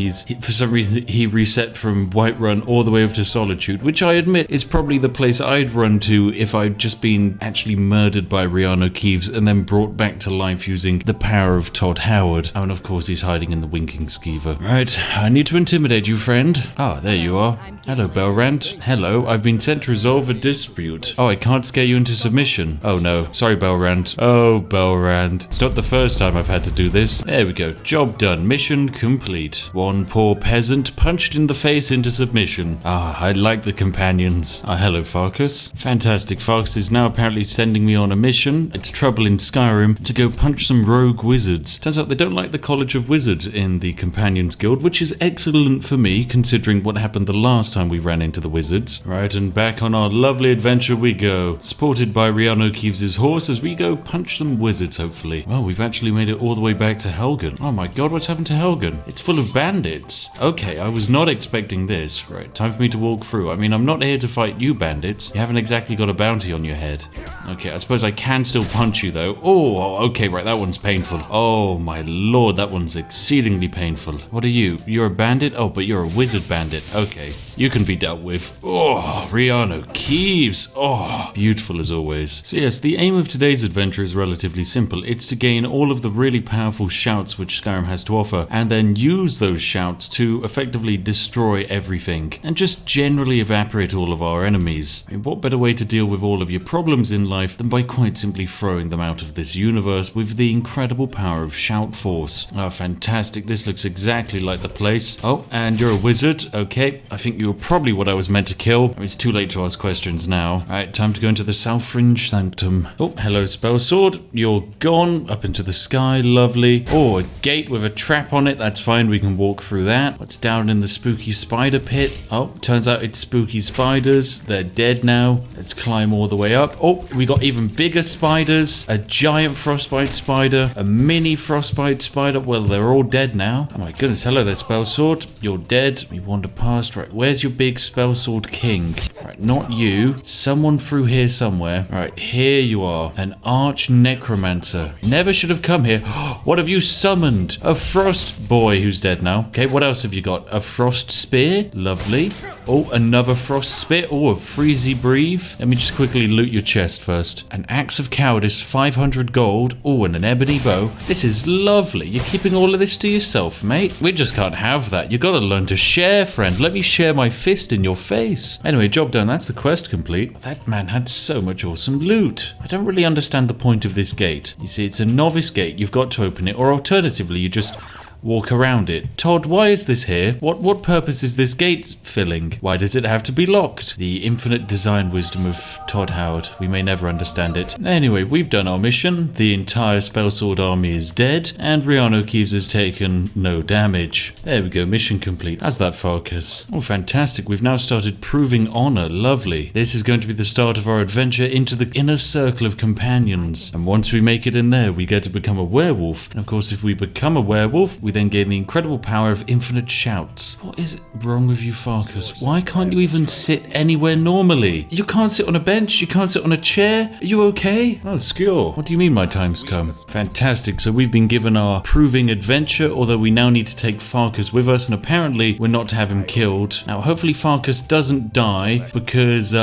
for some reason he reset from Whiterun all the way over to solitude, which I admit is probably the place I'd run to if I'd just been actually murdered by REANU KEEVES and then brought back to life using the power of Todd Howard. Oh, and of course he's hiding in the winking skeever. Right, I need to intimidate you, friend. Ah, there you are. Hello, Belrand. Hello, I've been sent to resolve a dispute. Oh, I can't scare you into submission. Oh no, sorry, Belrand. Oh, Belrand. It's not the first time I've had to do this. There we go, job done, mission complete. One poor peasant punched in the face into submission. Ah, I like the companions. Ah, hello, Farkas. Fantastic. Farkas is now apparently sending me on a mission. It's trouble in Skyrim to go punch some rogue wizards. Turns out they don't like the College of Wizards in the Companions Guild, which is excellent for me considering what happened the last time we ran into the wizards. Right, and back on our lovely adventure we go. Supported by REANU KEEVES' horse as we go punch some wizards, hopefully. Well, we've actually made it all the way back to Helgen. Oh my god, what's happened to Helgen? It's full of bandits. Okay, I was not expecting this. Right, time for me to walk through. I mean, I'm not here to fight you bandits. You haven't exactly got a bounty on your head. Okay, I suppose I can still punch you though. Oh, okay, right, that one's painful. Oh my lord, that one's exceedingly painful. What are you? You're a bandit? Oh, but you're a wizard bandit. Okay, you can be dealt with. Oh, REANU KEEVES. Oh, beautiful as always. So yes, the aim of today's adventure is relatively simple. It's to gain all of the really powerful shouts which Skyrim has to offer, and then use those shouts to effectively destroy everything, and just generally evaporate all of our enemies. I mean, what better way to deal with all of your problems in life than by quite simply throwing them out of this universe with the incredible power of Shout Force. Oh, fantastic. This looks exactly like the place. Oh, and you're a wizard. Okay, I think you're probably what I was meant to kill. I mean, it's too late to ask questions now. Alright, time to go into the South Fringe Sanctum. Oh, hello, spell sword. You're gone. Up into the sky. Lovely. Oh, a gate with a trap on it. That's fine. We can walk through that. What's down in the spooky spider pit? Oh, turns out it's spooky spiders. They're dead now. Let's climb all the way up. Oh, we got even bigger spiders. A giant frostbite spider. A mini frostbite spider. Well, they're all dead now. Oh my goodness. Hello there, spell sword. You're dead. We wander past. Right, where's your big spell sword king? Right, not you. Someone through here somewhere. Right, here you are. An arch necromancer. Never should have come here. What have you summoned? A frost boy who's dead now. Okay, what else have you got? A frost spear. Lovely. Oh, another frost spear. Oh, a freezy breathe. Let me just quickly loot your chest first. An axe of cowardice, 500 gold. Oh, and an ebony bow. This is lovely. You're keeping all of this to yourself, mate. We just can't have that. You gotta learn to share, friend. Let me share my fist in your face. Anyway, job done. That's the quest complete. That man had so much awesome loot. I don't really understand the point of this gate. You see, it's a novice gate. You've got to open it, or alternatively, you just walk around it. Todd, why is this here? What purpose is this gate filling? Why does it have to be locked? The infinite design wisdom of Todd Howard. We may never understand it. Anyway, we've done our mission. The entire Spellsword army is dead, and REANU KEEVES has taken no damage. There we go, mission complete. How's that, Farkas? Oh, fantastic. We've now started proving honor. Lovely. This is going to be the start of our adventure into the inner circle of companions. And once we make it in there, we get to become a werewolf. And of course, if we become a werewolf, we then gain the incredible power of infinite shouts. What is wrong with you, Farkas? Why can't you even sit anywhere normally? You can't sit on a bench, you can't sit on a chair. Are you okay? Oh, Skjor. What do you mean my time's come? Fantastic. So we've been given our proving adventure, although we now need to take Farkas with us, and apparently we're not to have him killed. Now, hopefully Farkas doesn't die, because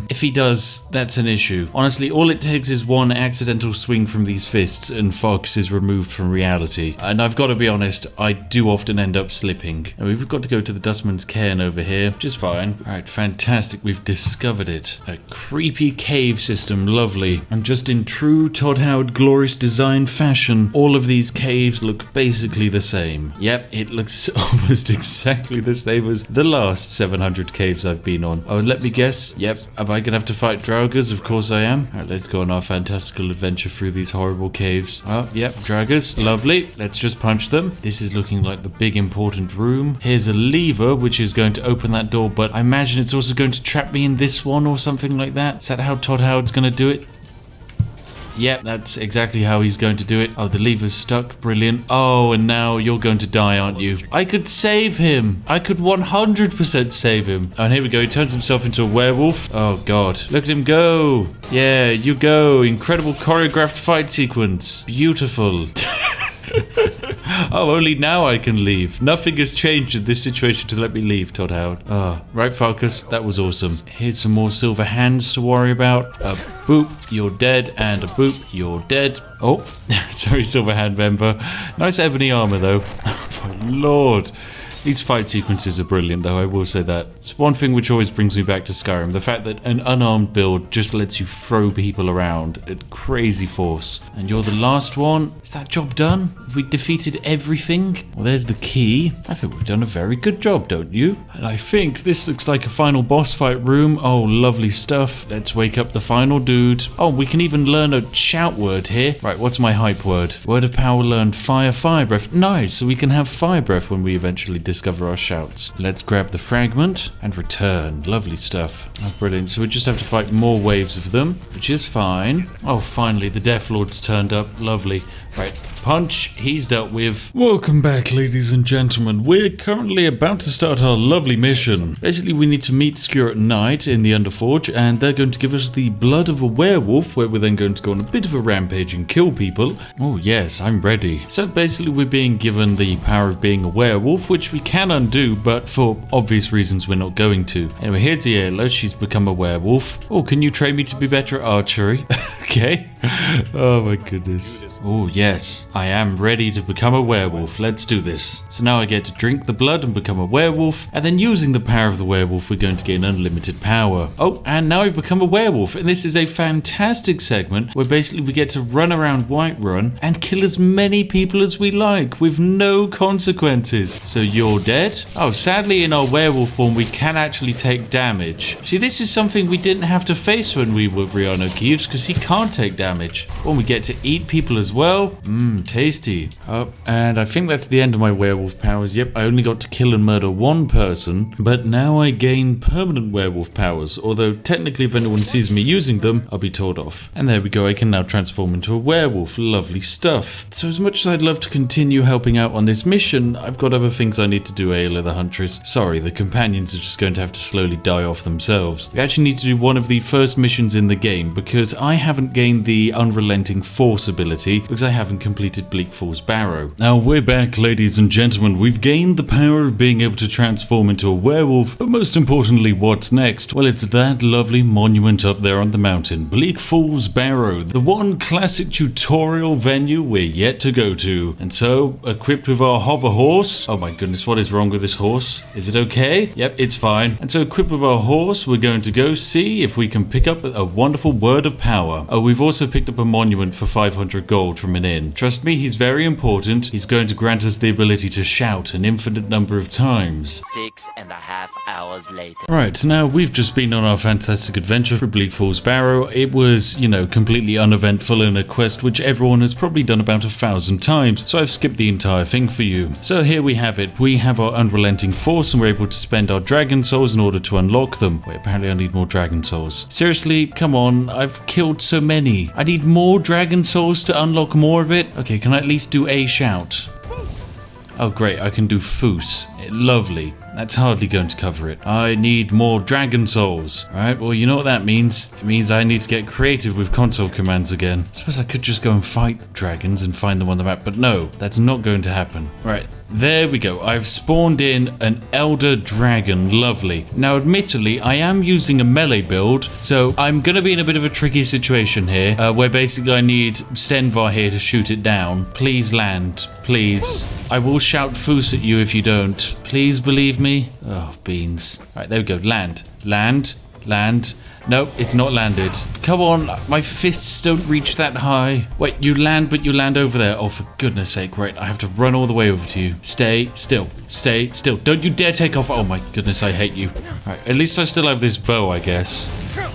if he does, that's an issue. Honestly, all it takes is one accidental swing from these fists and Farkas is removed from reality. And I've got to be honest, I do often end up slipping. And we've got to go to the Dustman's Cairn over here, which is fine. Alright, fantastic, we've discovered it. A creepy cave system, lovely. And just in true Todd Howard glorious design fashion, all of these caves look basically the same. Yep, it looks almost exactly the same as the last 700 caves I've been on. Oh, and let me guess. Yep, am I gonna have to fight Draugrs? Of course I am. Alright, let's go on our fantastical adventure through these horrible caves. Oh, yep, Draugrs, lovely. Let's just punch them. This is looking like the big important room. Here's a lever which is going to open that door, but I imagine it's also going to trap me in this one or something like that. Is that how Todd Howard's gonna do it? Yep, that's exactly how he's going to do it. Oh, the lever's stuck. Brilliant. Oh, and now you're going to die, aren't you? I could save him. I could 100% save him. Oh, and here we go. He turns himself into a werewolf. Oh, God. Look at him go. Yeah, you go. Incredible choreographed fight sequence. Beautiful. Oh, only now I can leave. Nothing has changed in this situation to let me leave, Todd Howard. Oh, right, Farkas. That was awesome. Here's some more silver hands to worry about. A boop, you're dead, and a boop, you're dead. Oh, sorry, silver hand member. Nice ebony armor, though. Oh, my lord. These fight sequences are brilliant, though, I will say that. It's one thing which always brings me back to Skyrim, the fact that an unarmed build just lets you throw people around at crazy force. And you're the last one? Is that job done? Have we defeated everything? Well, there's the key. I think we've done a very good job, don't you? And I think this looks like a final boss fight room. Oh, lovely stuff. Let's wake up the final dude. Oh, we can even learn a shout word here. Right, what's my hype word? Word of power learned fire breath. Nice, so we can have fire breath when we eventually discover our shouts. Let's grab the fragment and return. Lovely stuff. Oh, brilliant. So we just have to fight more waves of them, which is fine. Oh, finally, the Death Lord's turned up. Lovely. Right, punch, he's dealt with. Welcome back, ladies and gentlemen. We're currently about to start our lovely mission. Basically, we need to meet Skjor at night in the Underforge, and they're going to give us the blood of a werewolf, where we're then going to go on a bit of a rampage and kill people. Oh yes, I'm ready. So basically, we're being given the power of being a werewolf, which we can undo, but for obvious reasons, we're not going to. Anyway, here's Ayla. She's become a werewolf. Oh, can you train me to be better at archery? Okay. Oh my goodness. Oh yes, I am ready to become a werewolf. Let's do this. So now I get to drink the blood and become a werewolf, and then using the power of the werewolf, we're going to gain unlimited power. Oh, and now I've become a werewolf, and this is a fantastic segment where basically we get to run around Whiterun and kill as many people as we like with no consequences. So you're dead? Oh, sadly in our werewolf form we can actually take damage. See, this is something we didn't have to face when we were REANU KEEVES, because he can't take damage. Oh, we get to eat people as well. Tasty. Oh, and I think that's the end of my werewolf powers. Yep, I only got to kill and murder one person, but now I gain permanent werewolf powers, although technically if anyone sees me using them, I'll be told off. And there we go, I can now transform into a werewolf. Lovely stuff. So as much as I'd love to continue helping out on this mission, I've got other things I need to do, Ayla the Huntress. Sorry, the companions are just going to have to slowly die off themselves. We actually need to do one of the first missions in the game, because I haven't gained the Unrelenting Force ability, because I haven't completed Bleak Falls Barrow. Now we're back, ladies and gentlemen. We've gained the power of being able to transform into a werewolf, but most importantly, what's next? Well, it's that lovely monument up there on the mountain, Bleak Falls Barrow, the one classic tutorial venue we're yet to go to. And so, equipped with our hover horse, oh my goodness, what is wrong with this horse? Is it okay? Yep, it's fine. And so equipped with our horse, we're going to go see if we can pick up a wonderful word of power. Oh, we've also picked up a monument for 500 gold from an inn. Trust Trust me, he's very important. He's going to grant us the ability to shout an infinite number of times. 6.5 hours later. Right, now we've just been on our fantastic adventure for Bleak Falls Barrow. It was, completely uneventful in a quest which everyone has probably done about 1,000 times, so I've skipped the entire thing for you. So here we have it. We have our unrelenting force and we're able to spend our dragon souls in order to unlock them. Wait, apparently I need more dragon souls. Seriously, come on, I've killed so many. I need more dragon souls to unlock more of it? Okay, can I at least do a shout? Oh great, I can do foos. Lovely. That's hardly going to cover it. I need more dragon souls. Alright, well you know what that means. It means I need to get creative with console commands again. I suppose I could just go and fight dragons and find them on the map, but no, that's not going to happen. Right, there we go. I've spawned in an elder dragon. Lovely. Now admittedly, I am using a melee build, so I'm going to be in a bit of a tricky situation here, where basically I need Stenvar here to shoot it down. Please land. Please. I will shout foos at you if you don't. Please believe me. Oh, beans. Alright, there we go. Land. Land. Land. Nope, it's not landed. Come on, my fists don't reach that high. Wait, you land, but you land over there. Oh, for goodness sake. Right, I have to run all the way over to you. Stay still. Stay still. Don't you dare take off. Oh my goodness, I hate you. Alright, at least I still have this bow, I guess.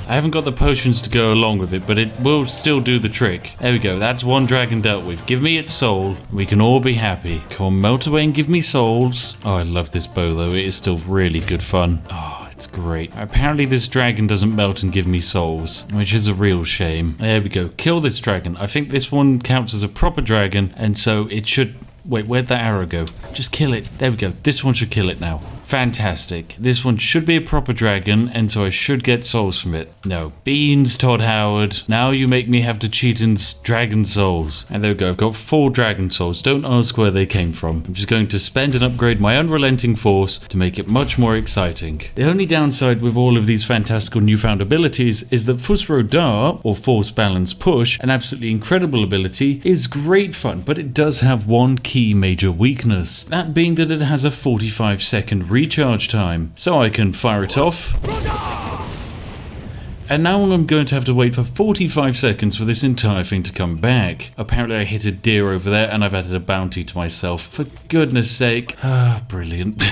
I haven't got the potions to go along with it, but it will still do the trick. There we go. That's one dragon dealt with. Give me its soul. We can all be happy. Come on, melt away and give me souls. Oh, I love this bow, though. It is still really good fun. Oh. It's great. Apparently this dragon doesn't melt and give me souls, which is a real shame. There we go. Kill this dragon. I think this one counts as a proper dragon, and so it should... Wait, where'd that arrow go? Just kill it. There we go. This one should kill it now. Fantastic. This one should be a proper dragon, and so I should get souls from it. No. Beans, Todd Howard. Now you make me have to cheat in dragon souls. And there we go. I've got 4 dragon souls. Don't ask where they came from. I'm just going to spend and upgrade my unrelenting force to make it much more exciting. The only downside with all of these fantastical newfound abilities is that Fusro Dar, or Force Balance Push, an absolutely incredible ability, is great fun, but it does have one key major weakness. That being that it has a 45-second recharge time, so I can fire it off. And now I'm going to have to wait for 45 seconds for this entire thing to come back. Apparently I hit a deer over there and I've added a bounty to myself. For goodness sake. Ah, brilliant.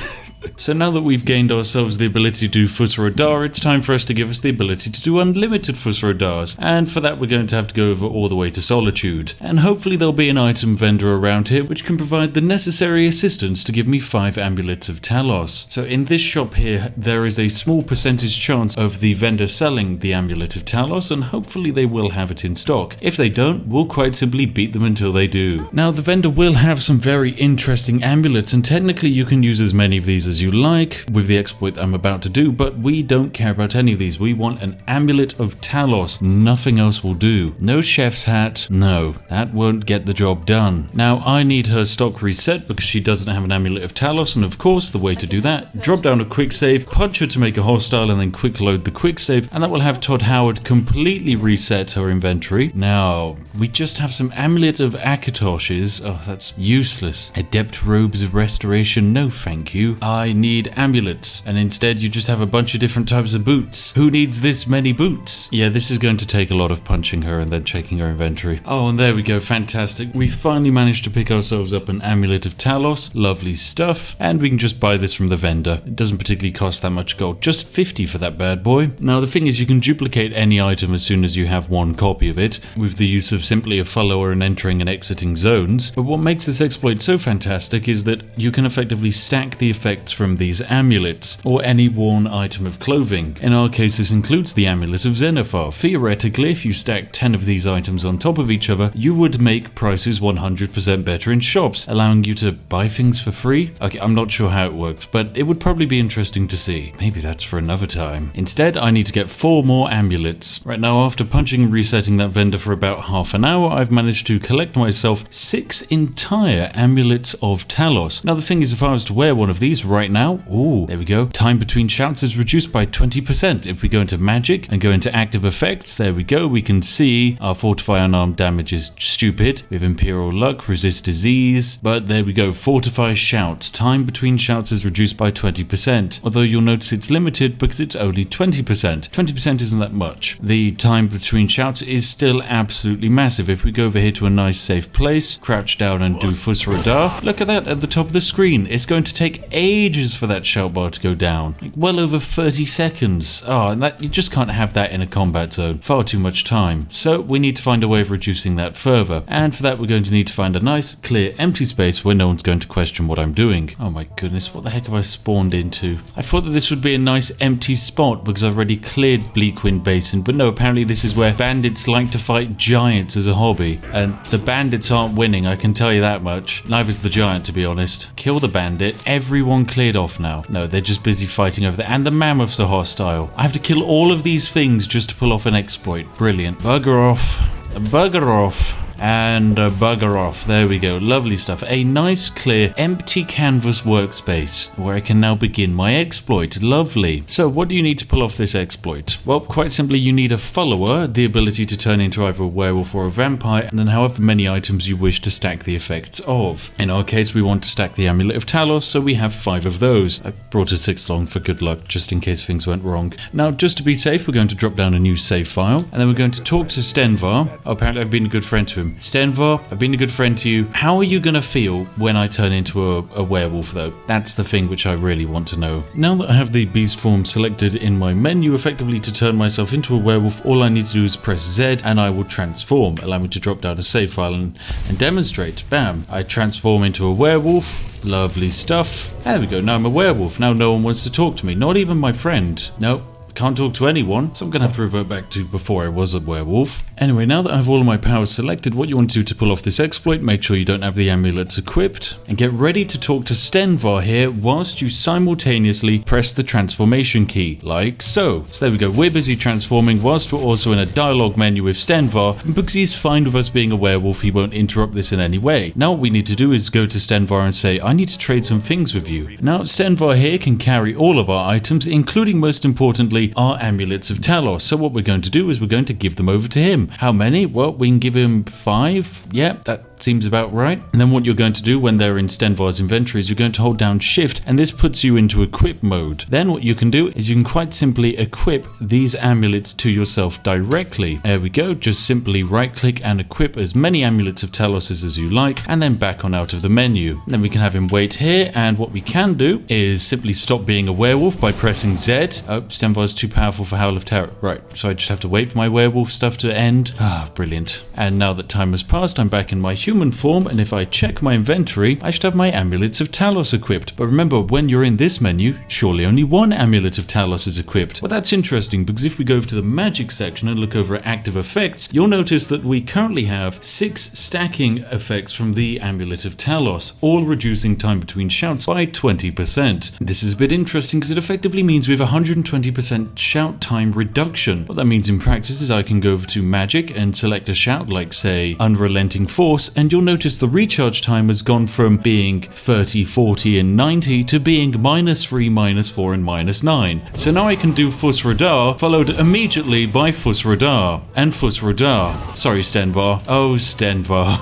So now that we've gained ourselves the ability to do Fusro Dar, it's time for us to give us the ability to do unlimited Fusro Dars, and for that we're going to have to go over all the way to Solitude. And hopefully there'll be an item vendor around here which can provide the necessary assistance to give me 5 amulets of Talos. So in this shop here, there is a small percentage chance of the vendor selling the amulet of Talos, and hopefully they will have it in stock. If they don't, we'll quite simply beat them until they do. Now the vendor will have some very interesting amulets, and technically you can use as many of these as you like with the exploit I'm about to do, but we don't care about any of these. We want an amulet of Talos. Nothing else will do. No chef's hat. No, that won't get the job done. Now I need her stock reset because she doesn't have an amulet of Talos, and of course the way to do that, drop down a quick save, punch her to make a hostile, and then quick load the quick save, and that will have Todd Howard completely reset her inventory. Now we just have some amulet of Akatoshes. Oh, that's useless. Adept robes of restoration. No thank you. I need amulets, and instead you just have a bunch of different types of boots. Who needs this many boots? Yeah, this is going to take a lot of punching her and then checking her inventory. Oh, and there we go. Fantastic. We finally managed to pick ourselves up an amulet of Talos. Lovely stuff. And we can just buy this from the vendor. It doesn't particularly cost that much gold. Just 50 for that bad boy. Now the thing is, you can duplicate any item as soon as you have one copy of it, with the use of simply a follower and entering and exiting zones. But what makes this exploit so fantastic is that you can effectively stack the effects from these amulets, or any worn item of clothing. In our case, this includes the amulet of Xenophar. Theoretically, if you stack 10 of these items on top of each other, you would make prices 100% better in shops, allowing you to buy things for free. Okay, I'm not sure how it works, but it would probably be interesting to see. Maybe that's for another time. Instead, I need to get 4 more amulets. Right now, after punching and resetting that vendor for about half an hour, I've managed to collect myself 6 entire amulets of Talos. Now the thing is, if I was to wear one of these right now, ooh, there we go. Time between shouts is reduced by 20%. If we go into magic and go into active effects, there we go. We can see our fortify unarmed damage is stupid. We have imperial luck, resist disease, but there we go. Fortify shouts. Time between shouts is reduced by 20%. Although you'll notice it's limited because it's only 20%. 20% isn't that much. The time between shouts is still absolutely massive. If we go over here to a nice safe place, crouch down and do Fus Radar, look at that at the top of the screen. It's going to take ages for that shout bar to go down. Like well over 30 seconds. Oh, and that you just can't have that in a combat zone. Far too much time. So we need to find a way of reducing that further. And for that we're going to need to find a nice, clear, empty space where no one's going to question what I'm doing. Oh my goodness, what the heck have I spawned into? I thought that this would be a nice empty spot because I've already cleared Bleakwind Basin, but no, apparently this is where bandits like to fight giants as a hobby. And the bandits aren't winning, I can tell you that much. Neither's the giant, to be honest. Kill the bandit. Everyone cleared off now. No, they're just busy fighting over there. And the mammoths are hostile. I have to kill all of these things just to pull off an exploit. Brilliant. Bugger off. Bugger off. And bugger off. There we go. Lovely stuff. A nice, clear, empty canvas workspace where I can now begin my exploit. Lovely. So what do you need to pull off this exploit? Well, quite simply, you need a follower, the ability to turn into either a werewolf or a vampire, and then however many items you wish to stack the effects of. In our case, we want to stack the Amulet of Talos, so we have 5 of those. I brought a 6th along for good luck, just in case things went wrong. Now, just to be safe, we're going to drop down a new save file, and then we're going to talk to Stenvar. Oh, apparently I've been a good friend to him. Stenvar, I've been a good friend to you. How are you going to feel when I turn into a werewolf, though? That's the thing which I really want to know. Now that I have the beast form selected in my menu, effectively to turn myself into a werewolf, all I need to do is press Z and I will transform. Allow me to drop down a save file and demonstrate. Bam. I transform into a werewolf. Lovely stuff. There we go. Now I'm a werewolf. Now no one wants to talk to me. Not even my friend. Nope. Can't talk to anyone, so I'm gonna have to revert back to before I was a werewolf. Anyway, now that I have all of my powers selected, what you want to do to pull off this exploit, make sure you don't have the amulets equipped, and get ready to talk to Stenvar here whilst you simultaneously press the transformation key, like so. So there we go, we're busy transforming whilst we're also in a dialogue menu with Stenvar, and because he's fine with us being a werewolf, he won't interrupt this in any way. Now what we need to do is go to Stenvar and say, I need to trade some things with you. Now Stenvar here can carry all of our items, including most importantly, our amulets of Talos. So what we're going to do is we're going to give them over to him. How many? Well, we can give him 5. Yeah, that seems about right. And then what you're going to do when they're in Stenvar's inventory is you're going to hold down shift and this puts you into equip mode. Then what you can do is you can quite simply equip these amulets to yourself directly. There we go. Just simply right click and equip as many amulets of Talos as you like and then back on out of the menu. Then we can have him wait here and what we can do is simply stop being a werewolf by pressing Z. Oh, Stenvar's too powerful for Howl of Terror. Right, so I just have to wait for my werewolf stuff to end. Ah, brilliant. And now that time has passed, I'm back in my human form, and if I check my inventory, I should have my amulets of Talos equipped. But remember, when you're in this menu, surely only one amulet of Talos is equipped. Well, that's interesting, because if we go over to the magic section and look over at active effects, you'll notice that we currently have 6 stacking effects from the amulet of Talos, all reducing time between shouts by 20%. This is a bit interesting because it effectively means we have 120% shout time reduction. What that means in practice is I can go over to magic and select a shout like, say, Unrelenting Force, and you'll notice the recharge time has gone from being 30, 40, and 90 to being -3, -4, and -9. So now I can do Fus Radar, followed immediately by Fus Radar, and Fus Radar. Sorry, Stenvar. Oh, Stenvar.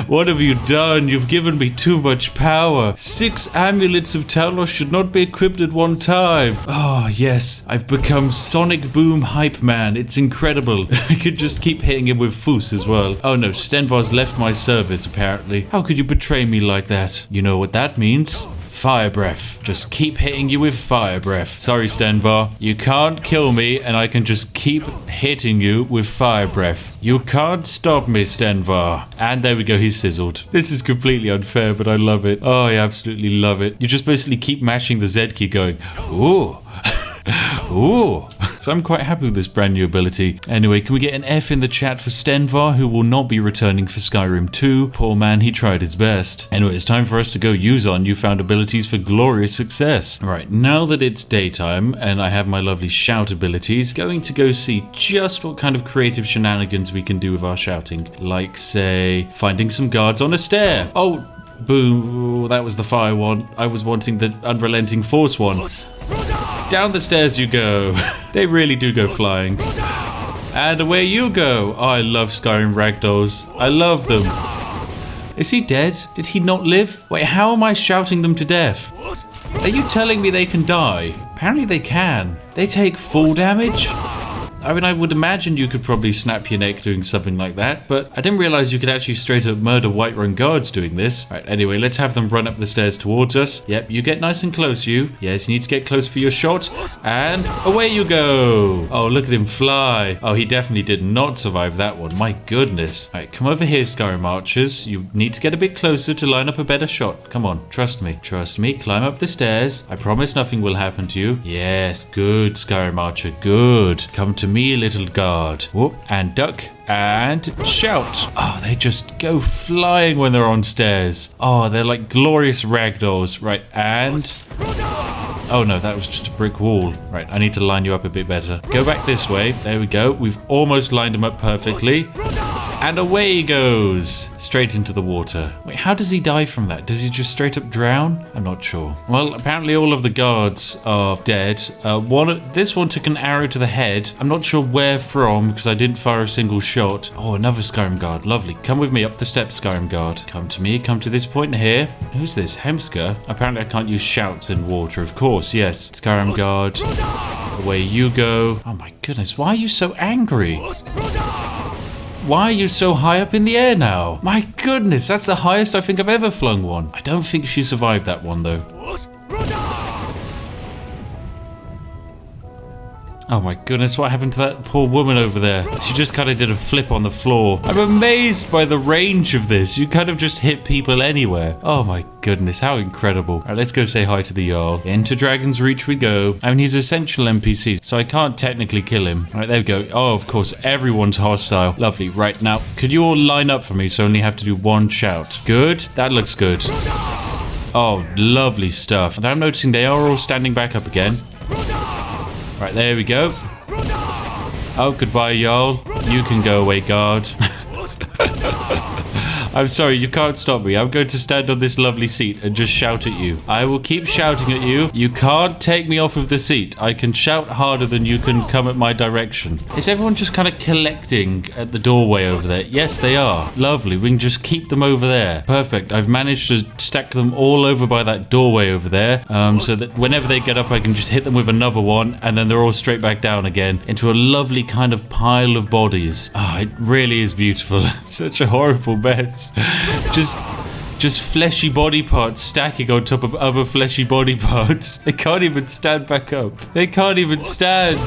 What have you done? You've given me too much power. 6 amulets of Talos should not be equipped at one time. Oh, yes. I've become Sonic Boom Hype Man. It's incredible. I could just keep hitting him with Fus as well. Oh no, Stenvar's left my service apparently. How could you betray me like that? You know what that means? Fire breath. Just keep hitting you with fire breath. Sorry, Stenvar. You can't kill me and I can just keep hitting you with fire breath. You can't stop me, Stenvar. And there we go, he's sizzled. This is completely unfair, but I love it. Oh, I absolutely love it. You just basically keep mashing the Z key going, ooh. Ooh. So I'm quite happy with this brand new ability. Anyway, can we get an F in the chat for Stenvar, who will not be returning for Skyrim 2? Poor man, he tried his best. Anyway, it's time for us to go use our newfound abilities for glorious success. Alright, now that it's daytime and I have my lovely shout abilities, going to go see just what kind of creative shenanigans we can do with our shouting. Like, say, finding some guards on a stair. Oh, Boom. Ooh, that was the fire one. I was wanting the unrelenting force one. Down the stairs you go. They really do go flying. And away you go. Oh, I love Skyrim ragdolls. I love them. Is he dead? Did he not live? Wait, how am I shouting them to death? Are you telling me they can die? Apparently they can. They take full damage? I mean, I would imagine you could probably snap your neck doing something like that, but I didn't realize you could actually straight up murder Whiterun guards doing this. Right, anyway, let's have them run up the stairs towards us. Yep, you get nice and close, you. Yes, you need to get close for your shot. And away you go. Oh, look at him fly. Oh, he definitely did not survive that one. My goodness. All right, come over here, Skyrim archers. You need to get a bit closer to line up a better shot. Come on, trust me. Trust me. Climb up the stairs. I promise nothing will happen to you. Yes, good, Skyrim archer. Good. Come to me, little guard. Whoop, and duck, and shout. Oh, they just go flying when they're on stairs. Oh, they're like glorious ragdolls. Right, and... Oh no, that was just a brick wall. Right, I need to line you up a bit better. Go back this way. There we go. We've almost lined him up perfectly. And away he goes, straight into the water. Wait, how does he die from that? Does he just straight up drown? I'm not sure. Well, apparently all of the guards are dead. This one took an arrow to the head. I'm not sure where from, because I didn't fire a single shot. Oh, another Skyrim guard. Lovely. Come with me up the steps, Skyrim guard. Come to me. Come to this point here. Who's this? Hemsker? Apparently I can't use shouts in water, of course. Yes. Skyrim guard. Away you go. Oh my goodness, why are you so angry? Why are you so high up in the air now? My goodness, that's the highest I think I've ever flung one. I don't think she survived that one though. Oh my goodness, what happened to that poor woman over there? She just kind of did a flip on the floor. I'm amazed by the range of this. You kind of just hit people anywhere. Oh my goodness, how incredible. All right, let's go say hi to the Jarl. Into Dragon's Reach we go. I mean, he's essential NPC, so I can't technically kill him. All right, there we go. Oh, of course, everyone's hostile. Lovely. Right, now, could you all line up for me so I only have to do one shout? Good? That looks good. Oh, lovely stuff. I'm noticing they are all standing back up again. Right, there we go. Oh, goodbye, Jarl. You can go away, guard. I'm sorry, you can't stop me. I'm going to stand on this lovely seat and just shout at you. I will keep shouting at you. You can't take me off of the seat. I can shout harder than you can come at my direction. Is everyone just kind of collecting at the doorway over there? Yes, they are. Lovely. We can just keep them over there. Perfect. I've managed to stack them all over by that doorway over there, so that whenever they get up, I can just hit them with another one, and then they're all straight back down again into a lovely kind of pile of bodies. Oh, it really is beautiful. Such a horrible mess. Just fleshy body parts stacking on top of other fleshy body parts. They can't even stand back up. They can't even stand.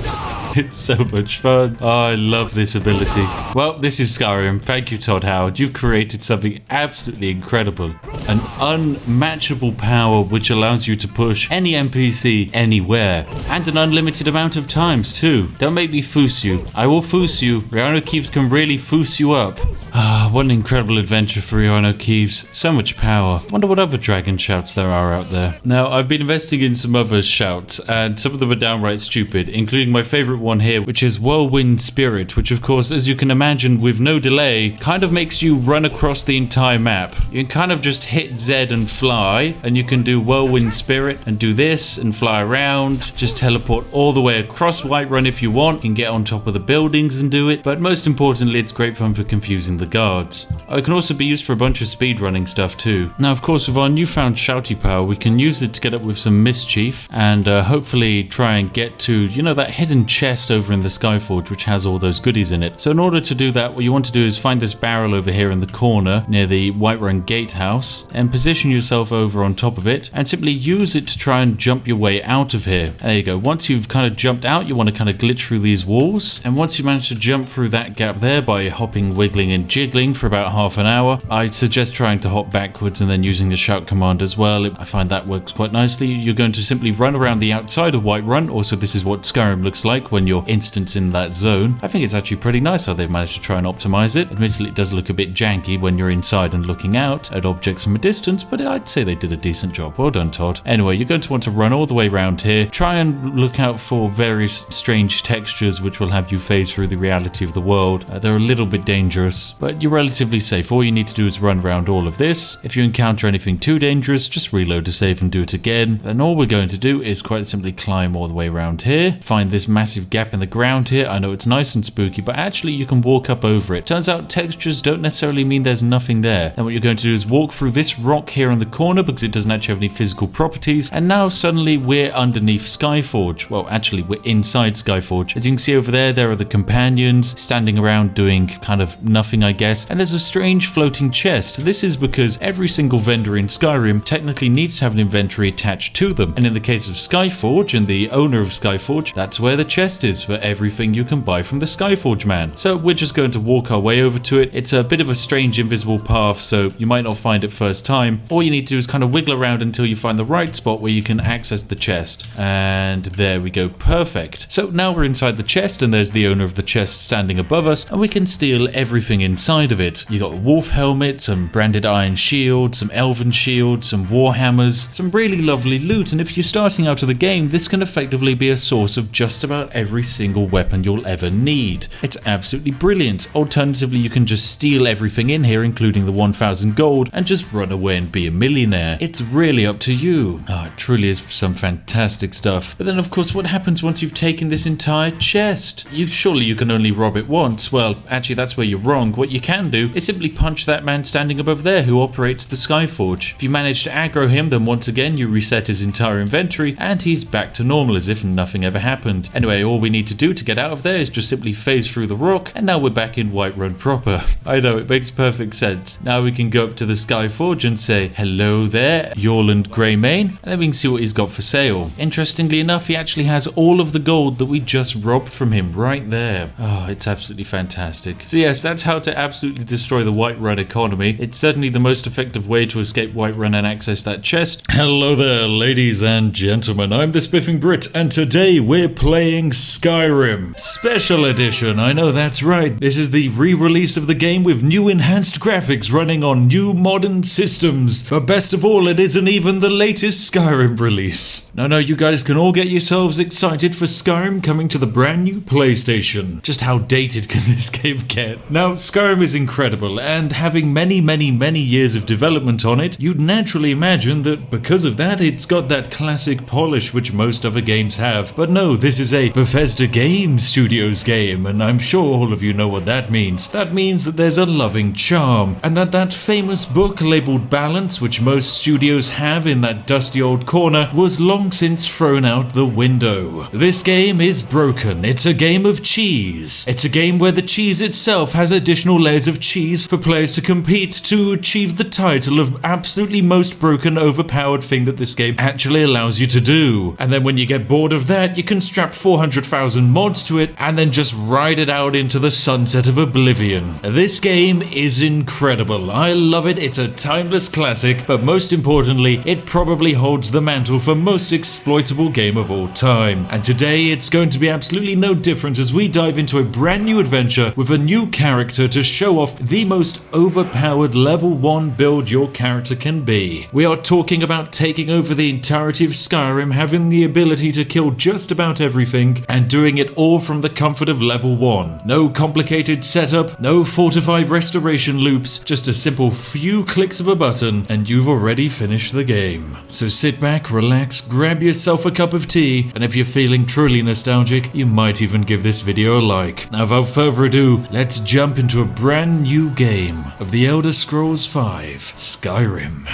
It's so much fun. Oh, I love this ability. Well, this is Skyrim. Thank you, Todd Howard. You've created something absolutely incredible. An unmatchable power which allows you to push any NPC anywhere. And an unlimited amount of times, too. Don't make me foos you. I will foos you. REANU KEEVES can really foos you up. Ah, what an incredible adventure for REANU KEEVES. So much power. Wonder what other dragon shouts there are out there. Now, I've been investing in some other shouts, and some of them are downright stupid, including my favorite one here, which is Whirlwind Spirit, which of course, as you can imagine, with no delay, kind of makes you run across the entire map. You can kind of just hit Z and fly, and you can do Whirlwind Spirit and do this and fly around, just teleport all the way across Whiterun if you want. You can get on top of the buildings and do it, but most importantly, it's great fun for confusing the guards. It can also be used for a bunch of speedrunning stuff too. Now, of course, with our newfound shouty power, we can use it to get up with some mischief and hopefully try and get to, you know, that hidden chest over in the Skyforge which has all those goodies in it. So in order to do that, what you want to do is find this barrel over here in the corner near the Whiterun gatehouse and position yourself over on top of it and simply use it to try and jump your way out of here. There you go. Once you've kind of jumped out, you want to kind of glitch through these walls, and once you manage to jump through that gap there by hopping, wiggling and jiggling for about half an hour, I'd suggest trying to hop backwards and then using the shout command as well. I find that works quite nicely. You're going to simply run around the outside of Whiterun. Also, this is what Skyrim looks like when when you're instanced in that zone. I think it's actually pretty nice how they've managed to try and optimize it. Admittedly, it does look a bit janky when you're inside and looking out at objects from a distance, but I'd say they did a decent job. Well done, Todd. Anyway, you're going to want to run all the way around here. Try and look out for various strange textures which will have you phase through the reality of the world. They're a little bit dangerous, but you're relatively safe. All you need to do is run around all of this. If you encounter anything too dangerous, just reload to save and do it again. Then all we're going to do is quite simply climb all the way around here. Find this massive gap in the ground here. I know it's nice and spooky, but actually you can walk up over it. Turns out textures don't necessarily mean there's nothing there. Then what you're going to do is walk through this rock here in the corner because it doesn't actually have any physical properties. And now suddenly we're underneath Skyforge. Well, actually we're inside Skyforge. As you can see over there, there are the companions standing around doing kind of nothing, I guess. And there's a strange floating chest. This is because every single vendor in Skyrim technically needs to have an inventory attached to them. And in the case of Skyforge and the owner of Skyforge, that's where the chest is for everything you can buy from the Skyforge man. So we're just going to walk our way over to it. It's a bit of a strange invisible path, so you might not find it first time. All you need to do is kind of wiggle around until you find the right spot where you can access the chest. And there we go, perfect. So now we're inside the chest and there's the owner of the chest standing above us and we can steal everything inside of it. You got a wolf helmet, some branded iron shield, some elven shield, some war hammers, some really lovely loot, and if you're starting out of the game, this can effectively be a source of just about every single weapon you'll ever need. It's absolutely brilliant. Alternatively, you can just steal everything in here, including the 1000 gold, and just run away and be a millionaire. It's really up to you. It truly is some fantastic stuff. But then of course, what happens once you've taken this entire chest? Surely you can only rob it once. Well, actually that's where you're wrong. What you can do is simply punch that man standing above there who operates the Skyforge. If you manage to aggro him, then once again you reset his entire inventory and he's back to normal as if nothing ever happened. Anyway, all we need to do to get out of there is just simply phase through the rock, and now we're back in Whiterun proper. I know, it makes perfect sense. Now we can go up to the Skyforge and say, hello there, Yorland Greymane, and then we can see what he's got for sale. Interestingly enough, he actually has all of the gold that we just robbed from him right there. Oh, it's absolutely fantastic. So yes, that's how to absolutely destroy the Whiterun economy. It's certainly the most effective way to escape Whiterun and access that chest. Hello there, ladies and gentlemen. I'm the Spiffing Brit, and today we're playing Skyrim Special Edition. I know that's right. This is the re-release of the game with new enhanced graphics running on new modern systems. But best of all, it isn't even the latest Skyrim release. No, you guys can all get yourselves excited for Skyrim coming to the brand new PlayStation. Just how dated can this game get? Now, Skyrim is incredible, and having many years of development on it, you'd naturally imagine that because of that, it's got that classic polish which most other games have. But no, this is a Bethesda Game Studios game, and I'm sure all of you know what that means. That means that there's a loving charm, and that famous book labeled Balance, which most studios have in that dusty old corner, was long since thrown out the window. This game is broken. It's a game of cheese. It's a game where the cheese itself has additional layers of cheese for players to compete to achieve the title of absolutely most broken, overpowered thing that this game actually allows you to do. And then when you get bored of that, you can strap 400,000 mods to it and then just ride it out into the sunset of oblivion. This game is incredible. I love it. It's a timeless classic, but most importantly, it probably holds the mantle for most exploitable game of all time. And today it's going to be absolutely no different as we dive into a brand new adventure with a new character to show off the most overpowered level 1 build your character can be. We are talking about taking over the entirety of Skyrim, having the ability to kill just about everything, and doing it all from the comfort of level 1. No complicated setup, no fortified restoration loops, just a simple few clicks of a button and you've already finished the game. So sit back, relax, grab yourself a cup of tea, and if you're feeling truly nostalgic, you might even give this video a like. Now without further ado, let's jump into a brand new game of the Elder Scrolls V Skyrim.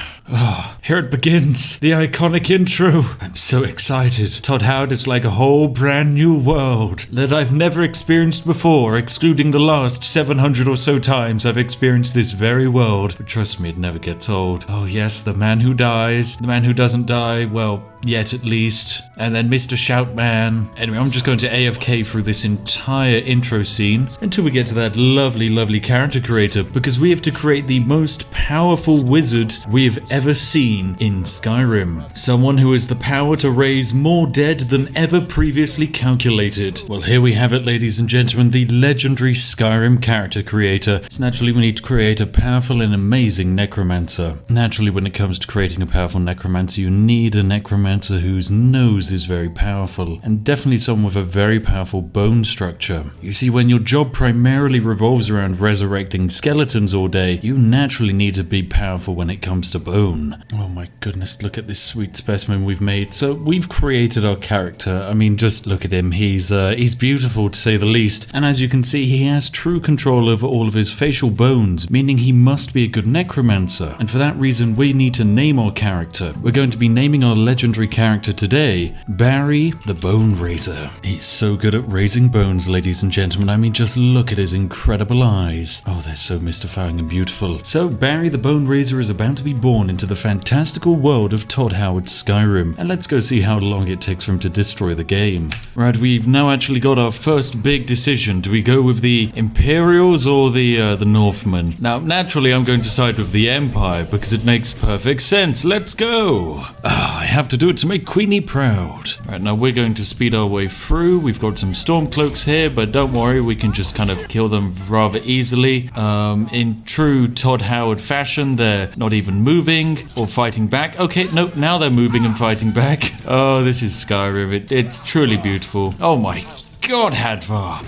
Here it begins, the iconic intro. I'm so excited. Todd Howard is like a whole brand new world that I've never experienced before, excluding the last 700 or so times I've experienced this very world. But trust me, it never gets old. Oh yes, the man who dies, the man who doesn't die, well, yet at least. And then Mr. Shoutman. Anyway, I'm just going to AFK through this entire intro scene until we get to that lovely, lovely character creator, because we have to create the most powerful wizard we have ever seen in Skyrim. Someone who has the power to raise more dead than ever previously calculated. Well, here we have it, ladies and gentlemen, the legendary Skyrim character creator. So naturally we need to create a powerful and amazing necromancer. Naturally, when it comes to creating a powerful necromancer, you need a necromancer whose nose is very powerful, and definitely someone with a very powerful bone structure. You see, when your job primarily revolves around resurrecting skeletons all day, you naturally need to be powerful when it comes to bone. Oh my goodness, look at this sweet specimen we've made. So we've created our character. I mean, just look at him. He's beautiful to say the least. And as you can see, he has true control over all of his facial bones, meaning he must be a good necromancer. And for that reason, we need to name our character. We're going to be naming our legendary character today, Barry the Bone Raiser. He's so good at raising bones, ladies and gentlemen. I mean, just look at his incredible eyes. Oh, they're so mystifying and beautiful. So Barry the Bone Raiser is about to be born into the fantastical world of Todd Howard's Skyrim. And let's go see how long it takes for him to destroy the game. Right, we've now actually got our first big decision. Do we go with the Imperials or the Northmen? Now, naturally, I'm going to side with the Empire because it makes perfect sense. Let's go. I have to do it to make Queenie proud. Right, now we're going to speed our way through. We've got some Stormcloaks here, but don't worry, we can just kind of kill them rather easily. In true Todd Howard fashion, they're not even moving or fighting back. Okay, nope, now they're moving and fighting back. Oh, this is Skyrim. It's truly beautiful. Oh my God, Hadvar.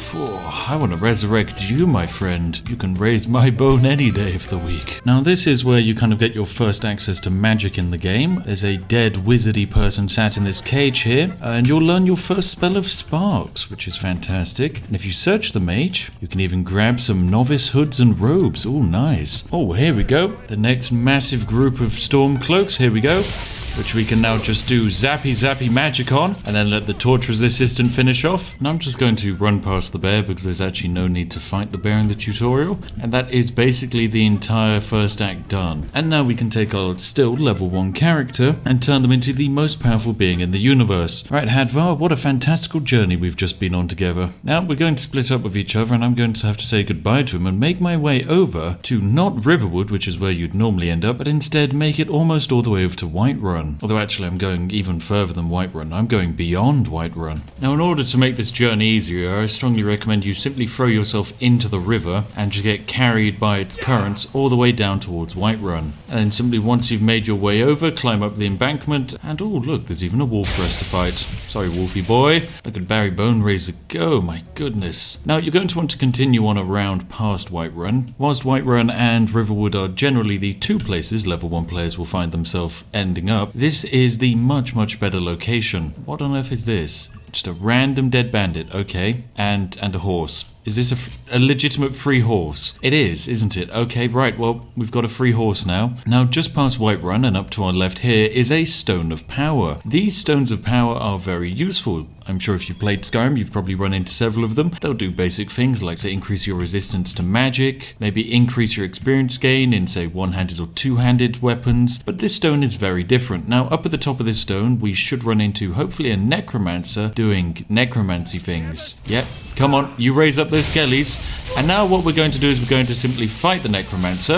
I want to resurrect you, my friend. You can raise my bone any day of the week. Now, this is where you kind of get your first access to magic in the game. There's a dead wizardy person sat in this cage here, and you'll learn your first spell of sparks, which is fantastic. And if you search the mage, you can even grab some novice hoods and robes. Oh, nice. Oh, here we go. The next massive group of Stormcloaks. Here we go. Which we can now just do zappy magic on, and then let the torch resistant finish off. And I'm just going to run past the bear because there's actually no need to fight the bear in the tutorial. And that is basically the entire first act done. And now we can take our still level 1 character and turn them into the most powerful being in the universe. Right, Hadvar, what a fantastical journey we've just been on together. Now we're going to split up with each other, and I'm going to have to say goodbye to him and make my way over to not Riverwood, which is where you'd normally end up, but instead make it almost all the way over to Whiterun. Although actually I'm going even further than Whiterun. I'm going beyond Whiterun. Now, in order to make this journey easier, I strongly recommend you simply throw yourself into the river and just get carried by its currents all the way down towards Whiterun. And then simply once you've made your way over, climb up the embankment, and oh look, there's even a wolf for us to fight. Sorry, Wolfie boy. Look at Barry Bone Raiser go, my goodness. Now, you're going to want to continue on around past Whiterun. Whilst Whiterun and Riverwood are generally the two places level 1 players will find themselves ending up, this is the much better location. What on earth is this? Just a random dead bandit, okay, and a horse. Is this a legitimate free horse? It is, isn't it? Okay, right, well, we've got a free horse now. Now, just past Whiterun and up to our left here is a Stone of Power. These Stones of Power are very useful. I'm sure if you've played Skyrim, you've probably run into several of them. They'll do basic things like, say, increase your resistance to magic, maybe increase your experience gain in, say, one-handed or two-handed weapons. But this stone is very different. Now, up at the top of this stone, we should run into, hopefully, a necromancer doing necromancy things. Yep. Come on, you raise up those skellies. And now what we're going to do is we're going to simply fight the necromancer,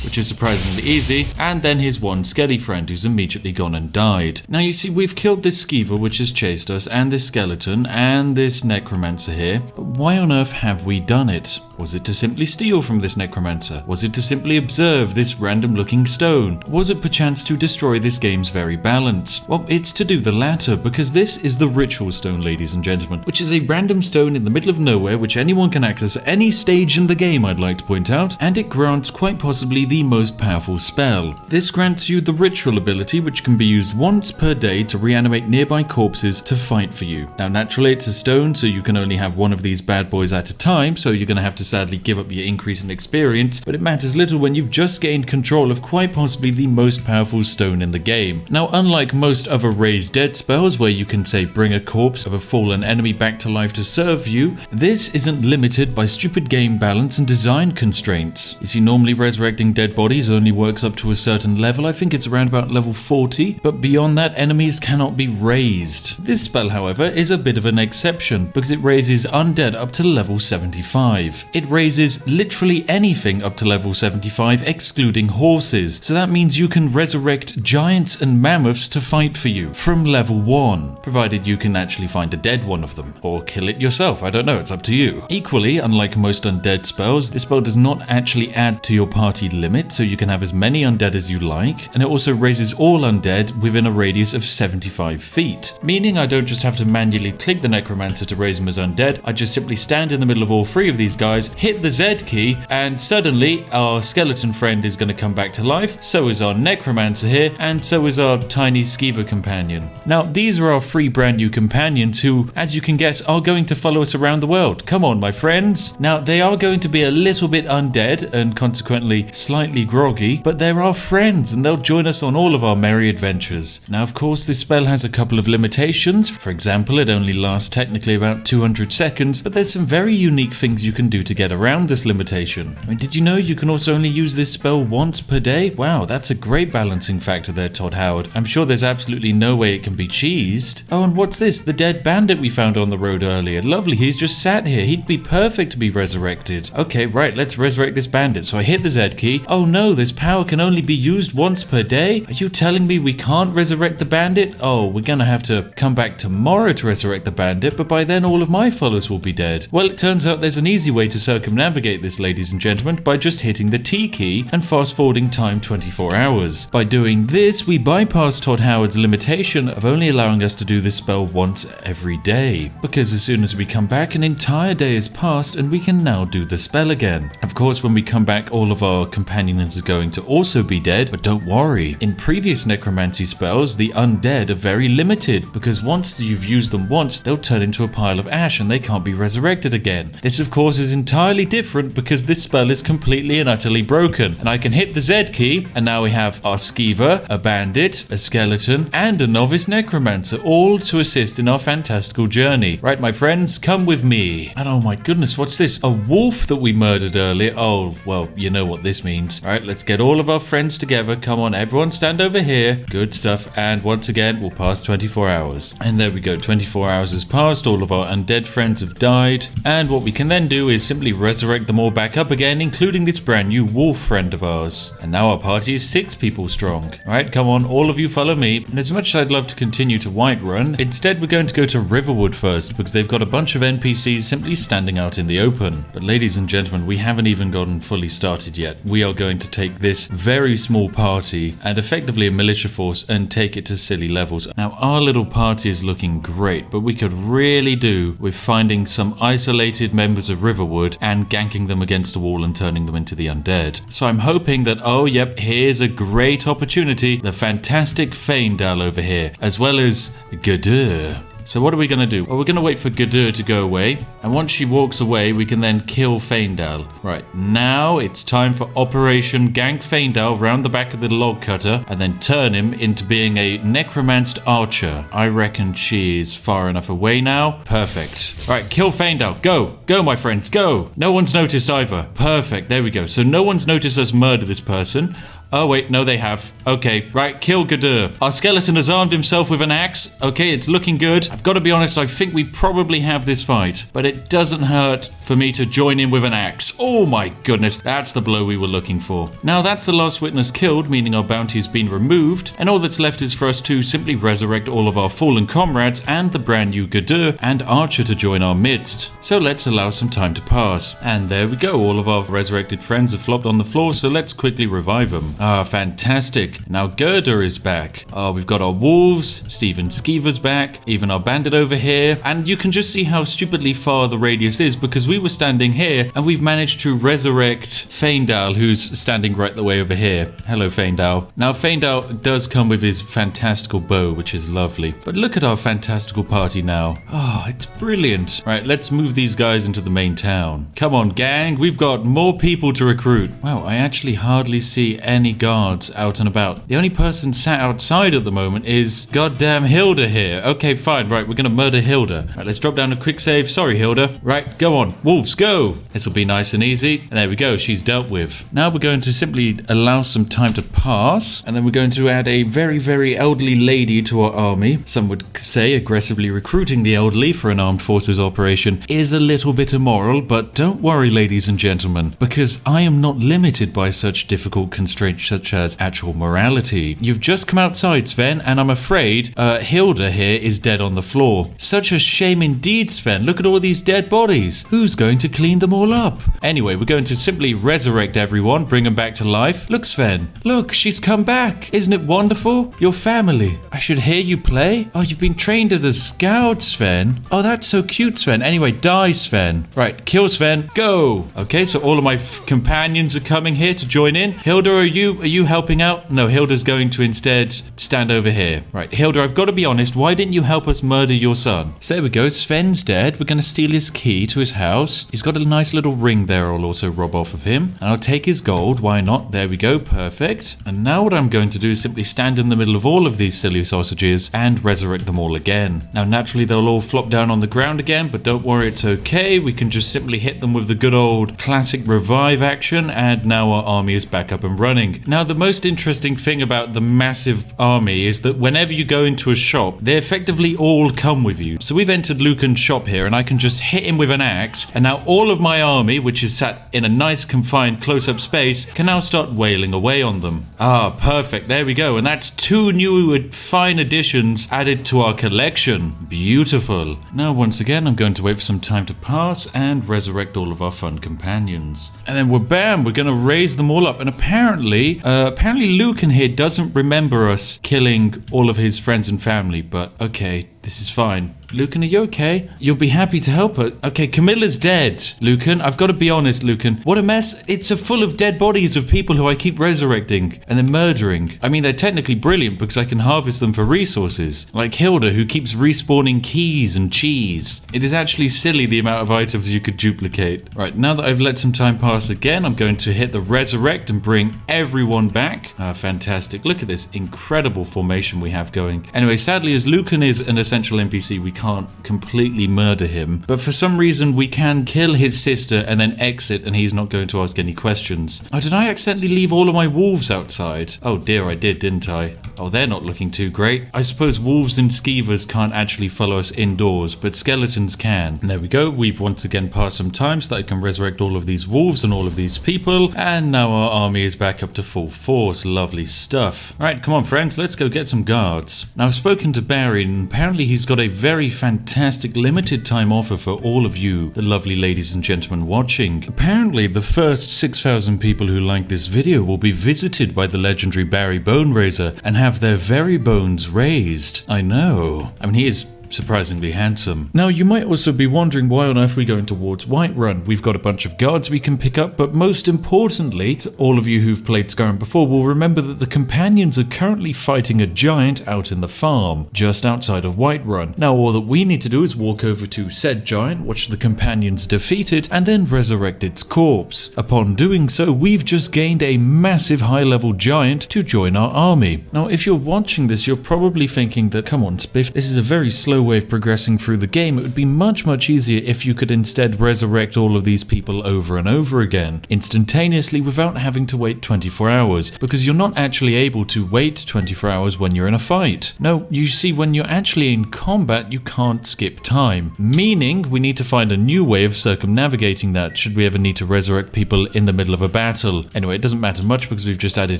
which is surprisingly easy, and then his one skelly friend who's immediately gone and died. Now you see, we've killed this skeever which has chased us, and this skeleton, and this necromancer here, but why on earth have we done it? Was it to simply steal from this necromancer? Was it to simply observe this random looking stone? Was it perchance to destroy this game's very balance? Well, it's to do the latter, because this is the ritual stone, ladies and gentlemen, which is a random stone in the middle of nowhere which anyone can access at any stage in the game, I'd like to point out, and it grants quite possibly the most powerful spell. This grants you the ritual ability, which can be used once per day to reanimate nearby corpses to fight for you. Now naturally it's a stone, so you can only have one of these bad boys at a time, so you're going to have to sadly give up your increase in experience, but it matters little when you've just gained control of quite possibly the most powerful stone in the game. Now, unlike most other raise dead spells where you can say bring a corpse of a fallen enemy back to life to serve you, this isn't limited by stupid game balance and design constraints. You see, normally resurrecting dead dead bodies only works up to a certain level. I think it's around about level 40, but beyond that, enemies cannot be raised. This spell, however, is a bit of an exception because it raises undead up to level 75. It raises literally anything up to level 75, excluding horses. So that means you can resurrect giants and mammoths to fight for you from level 1, provided you can actually find a dead one of them, or kill it yourself. I don't know, it's up to you. Equally, unlike most undead spells, this spell does not actually add to your party limit, so you can have as many undead as you like, and it also raises all undead within a radius of 75 feet, meaning I don't just have to manually click the necromancer to raise them as undead. I just simply stand in the middle of all three of these guys, hit the Z key, and suddenly our skeleton friend is going to come back to life, so is our necromancer here, and so is our tiny skeever companion. Now, these are our 3 brand new companions who, as you can guess, are going to follow us around the world. Come on, my friends. Now, they are going to be a little bit undead and consequently slightly groggy, but they're our friends and they'll join us on all of our merry adventures. Now, of course, this spell has a couple of limitations. For example, it only lasts technically about 200 seconds, but there's some very unique things you can do to get around this limitation. I mean, did you know you can also only use this spell once per day? Wow, that's a great balancing factor there, Todd Howard. I'm sure there's absolutely no way it can be cheesed. Oh, and what's this? The dead bandit we found on the road earlier. Lovely, he's just sat here. He'd be perfect to be resurrected. Okay, right, let's resurrect this bandit. So I hit the Z key. Oh no, this power can only be used once per day? Are you telling me we can't resurrect the bandit? Oh, we're gonna have to come back tomorrow to resurrect the bandit, but by then all of my followers will be dead. Well, it turns out there's an easy way to circumnavigate this, ladies and gentlemen, by just hitting the T key and fast forwarding time 24 hours. By doing this, we bypass Todd Howard's limitation of only allowing us to do this spell once every day, because as soon as we come back, an entire day has passed and we can now do the spell again. Of course, when we come back, all of our companions are going to also be dead, but don't worry. In previous necromancy spells, the undead are very limited, because once you've used them once, they'll turn into a pile of ash and they can't be resurrected again. This, of course, is entirely different because this spell is completely and utterly broken. And I can hit the Z key, and now we have our skeever, a bandit, a skeleton, and a novice necromancer, all to assist in our fantastical journey. Right, my friends, come with me. And oh my goodness, what's this? A wolf that we murdered earlier. Oh, well, you know what this means. All right, let's get all of our friends together. Come on, everyone stand over here. Good stuff. And once again, we'll pass 24 hours. And there we go. 24 hours has passed. All of our undead friends have died. And what we can then do is simply resurrect them all back up again, including this brand new wolf friend of ours. And now our party is 6 people strong. All right, come on, all of you follow me. And as much as I'd love to continue to Whiterun, instead we're going to go to Riverwood first because they've got a bunch of NPCs simply standing out in the open. But ladies and gentlemen, we haven't even gotten fully started yet. We are going to take this very small party and effectively a militia force and take it to silly levels. Now, our little party is looking great, but we could really do with finding some isolated members of Riverwood and ganking them against a wall and turning them into the undead. So I'm hoping that, oh yep, here's a great opportunity, the fantastic Faendal over here, as well as Gadur. So what are we going to do? Well, we're going to wait for Gadur to go away, and once she walks away, we can then kill Faendal. Right, now it's time for Operation Gank Faendal round the back of the log cutter, and then turn him into being a necromanced archer. I reckon she is far enough away now. Perfect. All right, kill Faendal. Go. Go, my friends, go. No one's noticed either. Perfect, there we go. So no one's noticed us murder this person. Oh wait, no they have. Okay, right, kill Gadur. Our skeleton has armed himself with an axe. Okay, it's looking good. I've got to be honest, I think we probably have this fight, but it doesn't hurt for me to join in with an axe. Oh my goodness, that's the blow we were looking for. Now that's the last witness killed, meaning our bounty has been removed, and all that's left is for us to simply resurrect all of our fallen comrades and the brand new Gadur and Archer to join our midst. So let's allow some time to pass. And there we go, all of our resurrected friends have flopped on the floor, so let's quickly revive them. Ah, fantastic. Now Gerdur is back. We've got our wolves, Stephen Skeever's back, even our bandit over here, and you can just see how stupidly far the radius is because we were standing here and we've managed to resurrect Faendal, who's standing right the way over here. Hello, Faendal. Now Faendal does come with his fantastical bow, which is lovely, but look at our fantastical party now. Oh, it's brilliant. Right, let's move these guys into the main town. Come on, gang, we've got more people to recruit. Wow, I actually hardly see any any guards out and about. The only person sat outside at the moment is goddamn Hilda here. Okay, fine. Right, we're gonna murder Hilda. Right, let's drop down a quick save. Sorry, Hilda. Right, go on. Wolves, go. This will be nice and easy. And there we go. She's dealt with. Now we're going to simply allow some time to pass, and then we're going to add a very, very elderly lady to our army. Some would say aggressively recruiting the elderly for an armed forces operation is a little bit immoral, but don't worry, ladies and gentlemen, because I am not limited by such difficult constraints such as actual morality. You've just come outside, Sven, and I'm afraid Hilda here is dead on the floor. Such a shame indeed, Sven. Look at all these dead bodies. Who's going to clean them all up? Anyway, we're going to simply resurrect everyone, bring them back to life. Look, Sven. Look, she's come back. Isn't it wonderful? Your family. I should hear you play. Oh, you've been trained as a scout, Sven. Oh, that's so cute, Sven. Anyway, die, Sven. Right, kill Sven. Go. Okay, so all of my companions are coming here to join in. Hilda, are you helping out? No, Hilda's going to instead stand over here. Right, Hilda, I've got to be honest. Why didn't you help us murder your son? So there we go. Sven's dead. We're going to steal his key to his house. He's got a nice little ring there. I'll also rob off of him. And I'll take his gold. Why not? There we go. Perfect. And now what I'm going to do is simply stand in the middle of all of these silly sausages and resurrect them all again. Now, naturally, they'll all flop down on the ground again, but don't worry, it's okay. We can just simply hit them with the good old classic revive action, and now our army is back up and running. Now, the most interesting thing about the massive army is that whenever you go into a shop, they effectively all come with you. So we've entered Lucan's shop here, and I can just hit him with an axe, and now all of my army, which is sat in a nice confined close-up space, can now start wailing away on them. Ah, perfect. There we go. And that's 2 new fine additions added to our collection. Beautiful. Now, once again, I'm going to wait for some time to pass and resurrect all of our fun companions. And then we're going to raise them all up. And apparently Lucan here doesn't remember us killing all of his friends and family, but okay, this is fine. Lucan, are you okay? You'll be happy to help her. Okay, Camilla's dead. Lucan, I've got to be honest, Lucan. What a mess. It's full of dead bodies of people who I keep resurrecting and then murdering. I mean, they're technically brilliant because I can harvest them for resources. Like Hilda, who keeps respawning keys and cheese. It is actually silly the amount of items you could duplicate. Right, now that I've let some time pass again, I'm going to hit the resurrect and bring everyone back. Ah, fantastic. Look at this incredible formation we have going. Anyway, sadly, as Lucan is an essential NPC, we can't completely murder him, but for some reason we can kill his sister and then exit, and he's not going to ask any questions. Oh, did I accidentally leave all of my wolves outside? Oh dear, I did, didn't I? Oh, they're not looking too great. I suppose wolves and skeevers can't actually follow us indoors, but skeletons can. And there we go. We've once again passed some time so that I can resurrect all of these wolves and all of these people, and now our army is back up to full force. Lovely stuff. All right, come on friends, let's go get some guards. Now I've spoken to Barry, and apparently he's got a very fantastic limited time offer for all of you, the lovely ladies and gentlemen watching. Apparently the first 6,000 people who like this video will be visited by the legendary Barry Bone Raiser and have their very bones raised. I know. I mean, he is surprisingly handsome. Now, you might also be wondering why on earth we're going towards Whiterun. We've got a bunch of guards we can pick up, but most importantly, to all of you who've played Skyrim before will remember that the companions are currently fighting a giant out in the farm, just outside of Whiterun. Now, all that we need to do is walk over to said giant, watch the companions defeat it, and then resurrect its corpse. Upon doing so, we've just gained a massive high-level giant to join our army. Now, if you're watching this, you're probably thinking that, come on, Spiff, this is a very slow way of progressing through the game. It would be much easier if you could instead resurrect all of these people over and over again, instantaneously without having to wait 24 hours, because you're not actually able to wait 24 hours when you're in a fight. No, you see, when you're actually in combat, you can't skip time, meaning we need to find a new way of circumnavigating that should we ever need to resurrect people in the middle of a battle. Anyway, it doesn't matter much because we've just added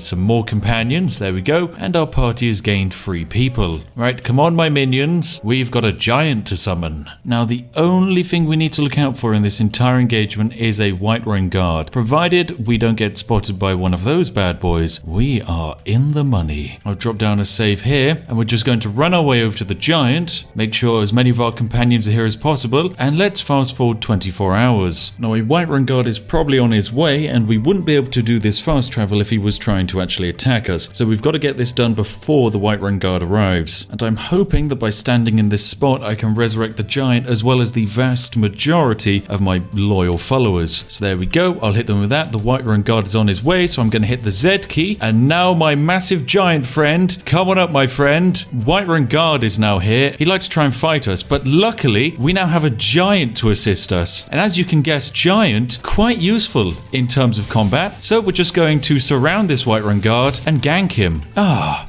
some more companions. There we go, and our party has gained 3 people. Right, come on my minions, we've got a giant to summon. Now, the only thing we need to look out for in this entire engagement is a Whiterun guard. Provided we don't get spotted by one of those bad boys, we are in the money. I'll drop down a save here, and we're just going to run our way over to the giant, make sure as many of our companions are here as possible, and let's fast forward 24 hours. Now, a Whiterun guard is probably on his way, and we wouldn't be able to do this fast travel if he was trying to actually attack us, so we've got to get this done before the Whiterun guard arrives. And I'm hoping that by standing in this spot, I can resurrect the giant as well as the vast majority of my loyal followers. So there we go. I'll hit them with that. The Whiterun guard is on his way, so I'm going to hit the Z key. And now my massive giant friend, come on up, my friend. Whiterun guard is now here. He'd like to try and fight us, but luckily we now have a giant to assist us. And as you can guess, giant, quite useful in terms of combat. So we're just going to surround this Whiterun guard and gank him.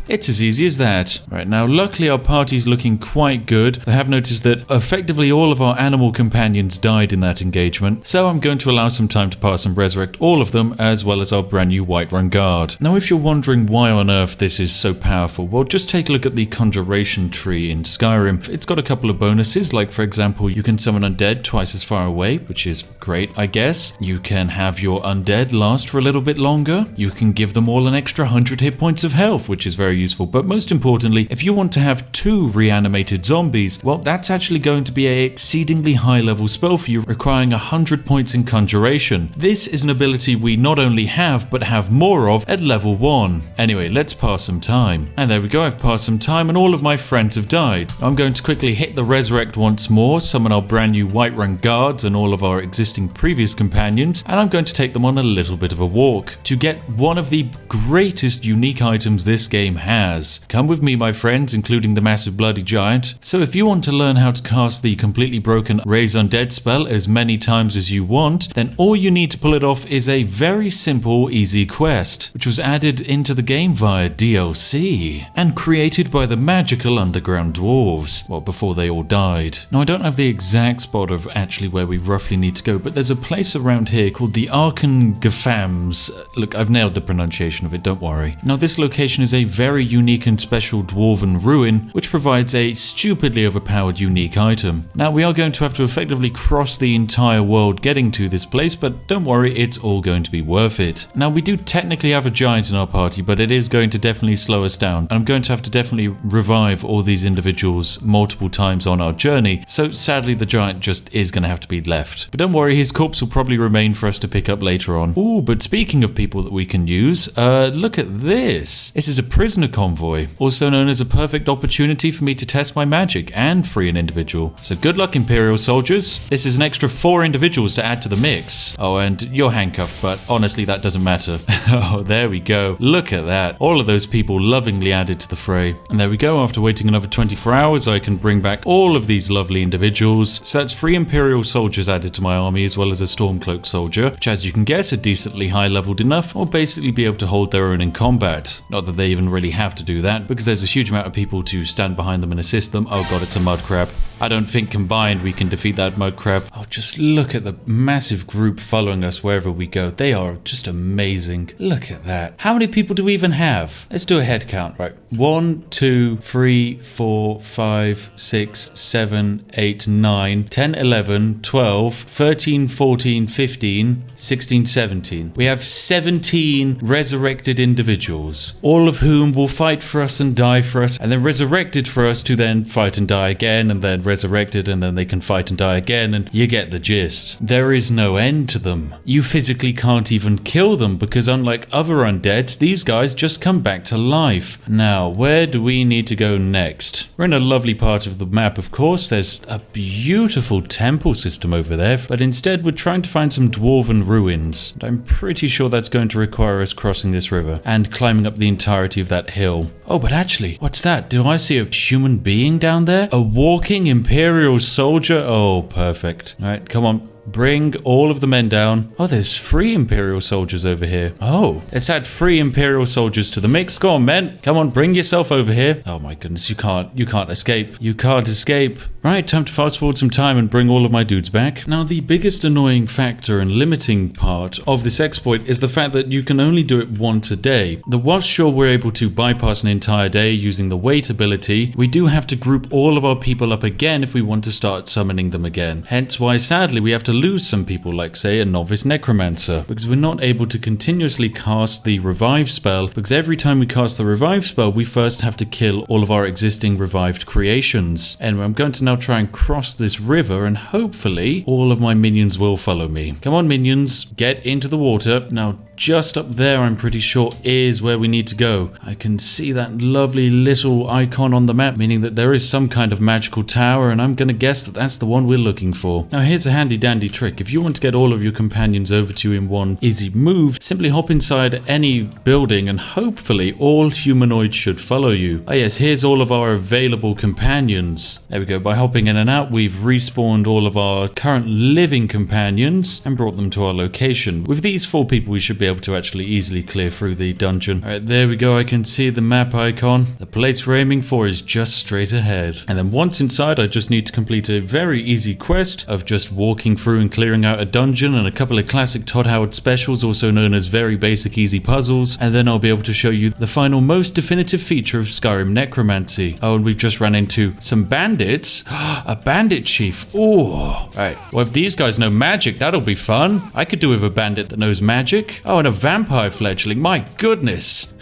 It's as easy as that. Right, now luckily our party's looking quite good. I have noticed that effectively all of our animal companions died in that engagement, so I'm going to allow some time to pass and resurrect all of them, as well as our brand new Whiterun guard. Now if you're wondering why on earth this is so powerful, well, just take a look at the conjuration tree in Skyrim. It's got a couple of bonuses, like for example, you can summon undead twice as far away, which is great, I guess. You can have your undead last for a little bit longer. You can give them all an extra 100 hit points of health, which is very useful. But most importantly, if you want to have 2 reanimated zombies, well, that's actually going to be an exceedingly high level spell for you, requiring 100 points in conjuration. This is an ability we not only have, but have more of at level 1. Anyway, let's pass some time. And there we go, I've passed some time and all of my friends have died. I'm going to quickly hit the resurrect once more, summon our brand new Whiterun guards and all of our existing previous companions, and I'm going to take them on a little bit of a walk to get one of the greatest unique items this game has. Come with me, my friends, including the massive bloody giant. So if you want to learn how to cast the completely broken Raise Undead spell as many times as you want, then all you need to pull it off is a very simple, easy quest, which was added into the game via DLC and created by the magical underground dwarves, well, before they all died. Now, I don't have the exact spot of actually where we roughly need to go, but there's a place around here called the Arkangafams. Look, I've nailed the pronunciation of it, don't worry. Now, this location is a very unique and special dwarven ruin, which provides a stupidly overpowered unique item. Now, we are going to have to effectively cross the entire world getting to this place, but don't worry, it's all going to be worth it. Now, we do technically have a giant in our party, but it is going to definitely slow us down, and I'm going to have to definitely revive all these individuals multiple times on our journey, so sadly the giant just is going to have to be left. But don't worry, his corpse will probably remain for us to pick up later on. Ooh, but speaking of people that we can use, look at this. This is a prisoner convoy, also known as a perfect opportunity for me to test my magic and free an individual. So good luck, Imperial soldiers. This is an extra 4 individuals to add to the mix. Oh, and you're handcuffed, but honestly that doesn't matter. Oh, there we go. Look at that. All of those people lovingly added to the fray. And there we go. After waiting another 24 hours, I can bring back all of these lovely individuals. So that's 3 Imperial soldiers added to my army, as well as a Stormcloak soldier, which, as you can guess, are decently high leveled enough, or basically be able to hold their own in combat. Not that they even really have to do that, because there's a huge amount of people to stand behind them and assist them. Oh god, it's a mud crab. I don't think combined we can defeat that mud crab. Oh, just look at the massive group following us wherever we go. They are just amazing. Look at that. How many people do we even have? Let's do a head count. Right. 1, 2, 3, 4, 5, 6, 7, 8, 9, 10, 11, 12, 13, 14, 15, 16, 17. We have 17 resurrected individuals, all of whom will fight for us and die for us, and then resurrected for us to then fight and die again, and then resurrected, and then they can fight and die again, and you get the gist. There is no end to them. You physically can't even kill them, because unlike other undeads, these guys just come back to life. Now, where do we need to go next? We're in a lovely part of the map, of course. There's a beautiful temple system over there, but instead we're trying to find some dwarven ruins. And I'm pretty sure that's going to require us crossing this river and climbing up the entirety of that hill. Oh, but actually, what's that? Do I see a human being down there? A walking Imperial soldier? Oh, perfect. All right, come on. Bring all of the men down. Oh, there's 3 Imperial soldiers over here. Oh, let's add 3 Imperial soldiers to the mix. Go on, men. Come on, bring yourself over here. Oh my goodness, you can't escape. You can't escape. Right, time to fast forward some time and bring all of my dudes back. Now, the biggest annoying factor and limiting part of this exploit is the fact that you can only do it once a day. Whilst sure we're able to bypass an entire day using the wait ability, we do have to group all of our people up again if we want to start summoning them again. Hence why, sadly, we have to lose some people, like say a novice necromancer, because we're not able to continuously cast the revive spell, because every time we cast the revive spell, we first have to kill all of our existing revived creations. Anyway, I'm going to now try and cross this river, and hopefully all of my minions will follow me. Come on, minions, get into the water. Now, just up there, I'm pretty sure, is where we need to go. I can see that lovely little icon on the map, meaning that there is some kind of magical tower, and I'm gonna guess that that's the one we're looking for. Now here's a handy dandy trick. If you want to get all of your companions over to you in one easy move, simply hop inside any building and hopefully all humanoids should follow you. Oh yes, here's all of our available companions. There we go. By hopping in and out, we've respawned all of our current living companions and brought them to our location. With these 4 people, we should be able to actually easily clear through the dungeon. Alright, there we go. I can see the map icon. The place we're aiming for is just straight ahead. And then once inside, I just need to complete a very easy quest of just walking through and clearing out a dungeon and a couple of classic Todd Howard specials, also known as very basic easy puzzles, and then I'll be able to show you the final most definitive feature of Skyrim necromancy. Oh, and we've just run into some bandits. A bandit chief. Oh, right. Well, if these guys know magic, that'll be fun. I could do with a bandit that knows magic. Oh, and a vampire fledgling. My goodness.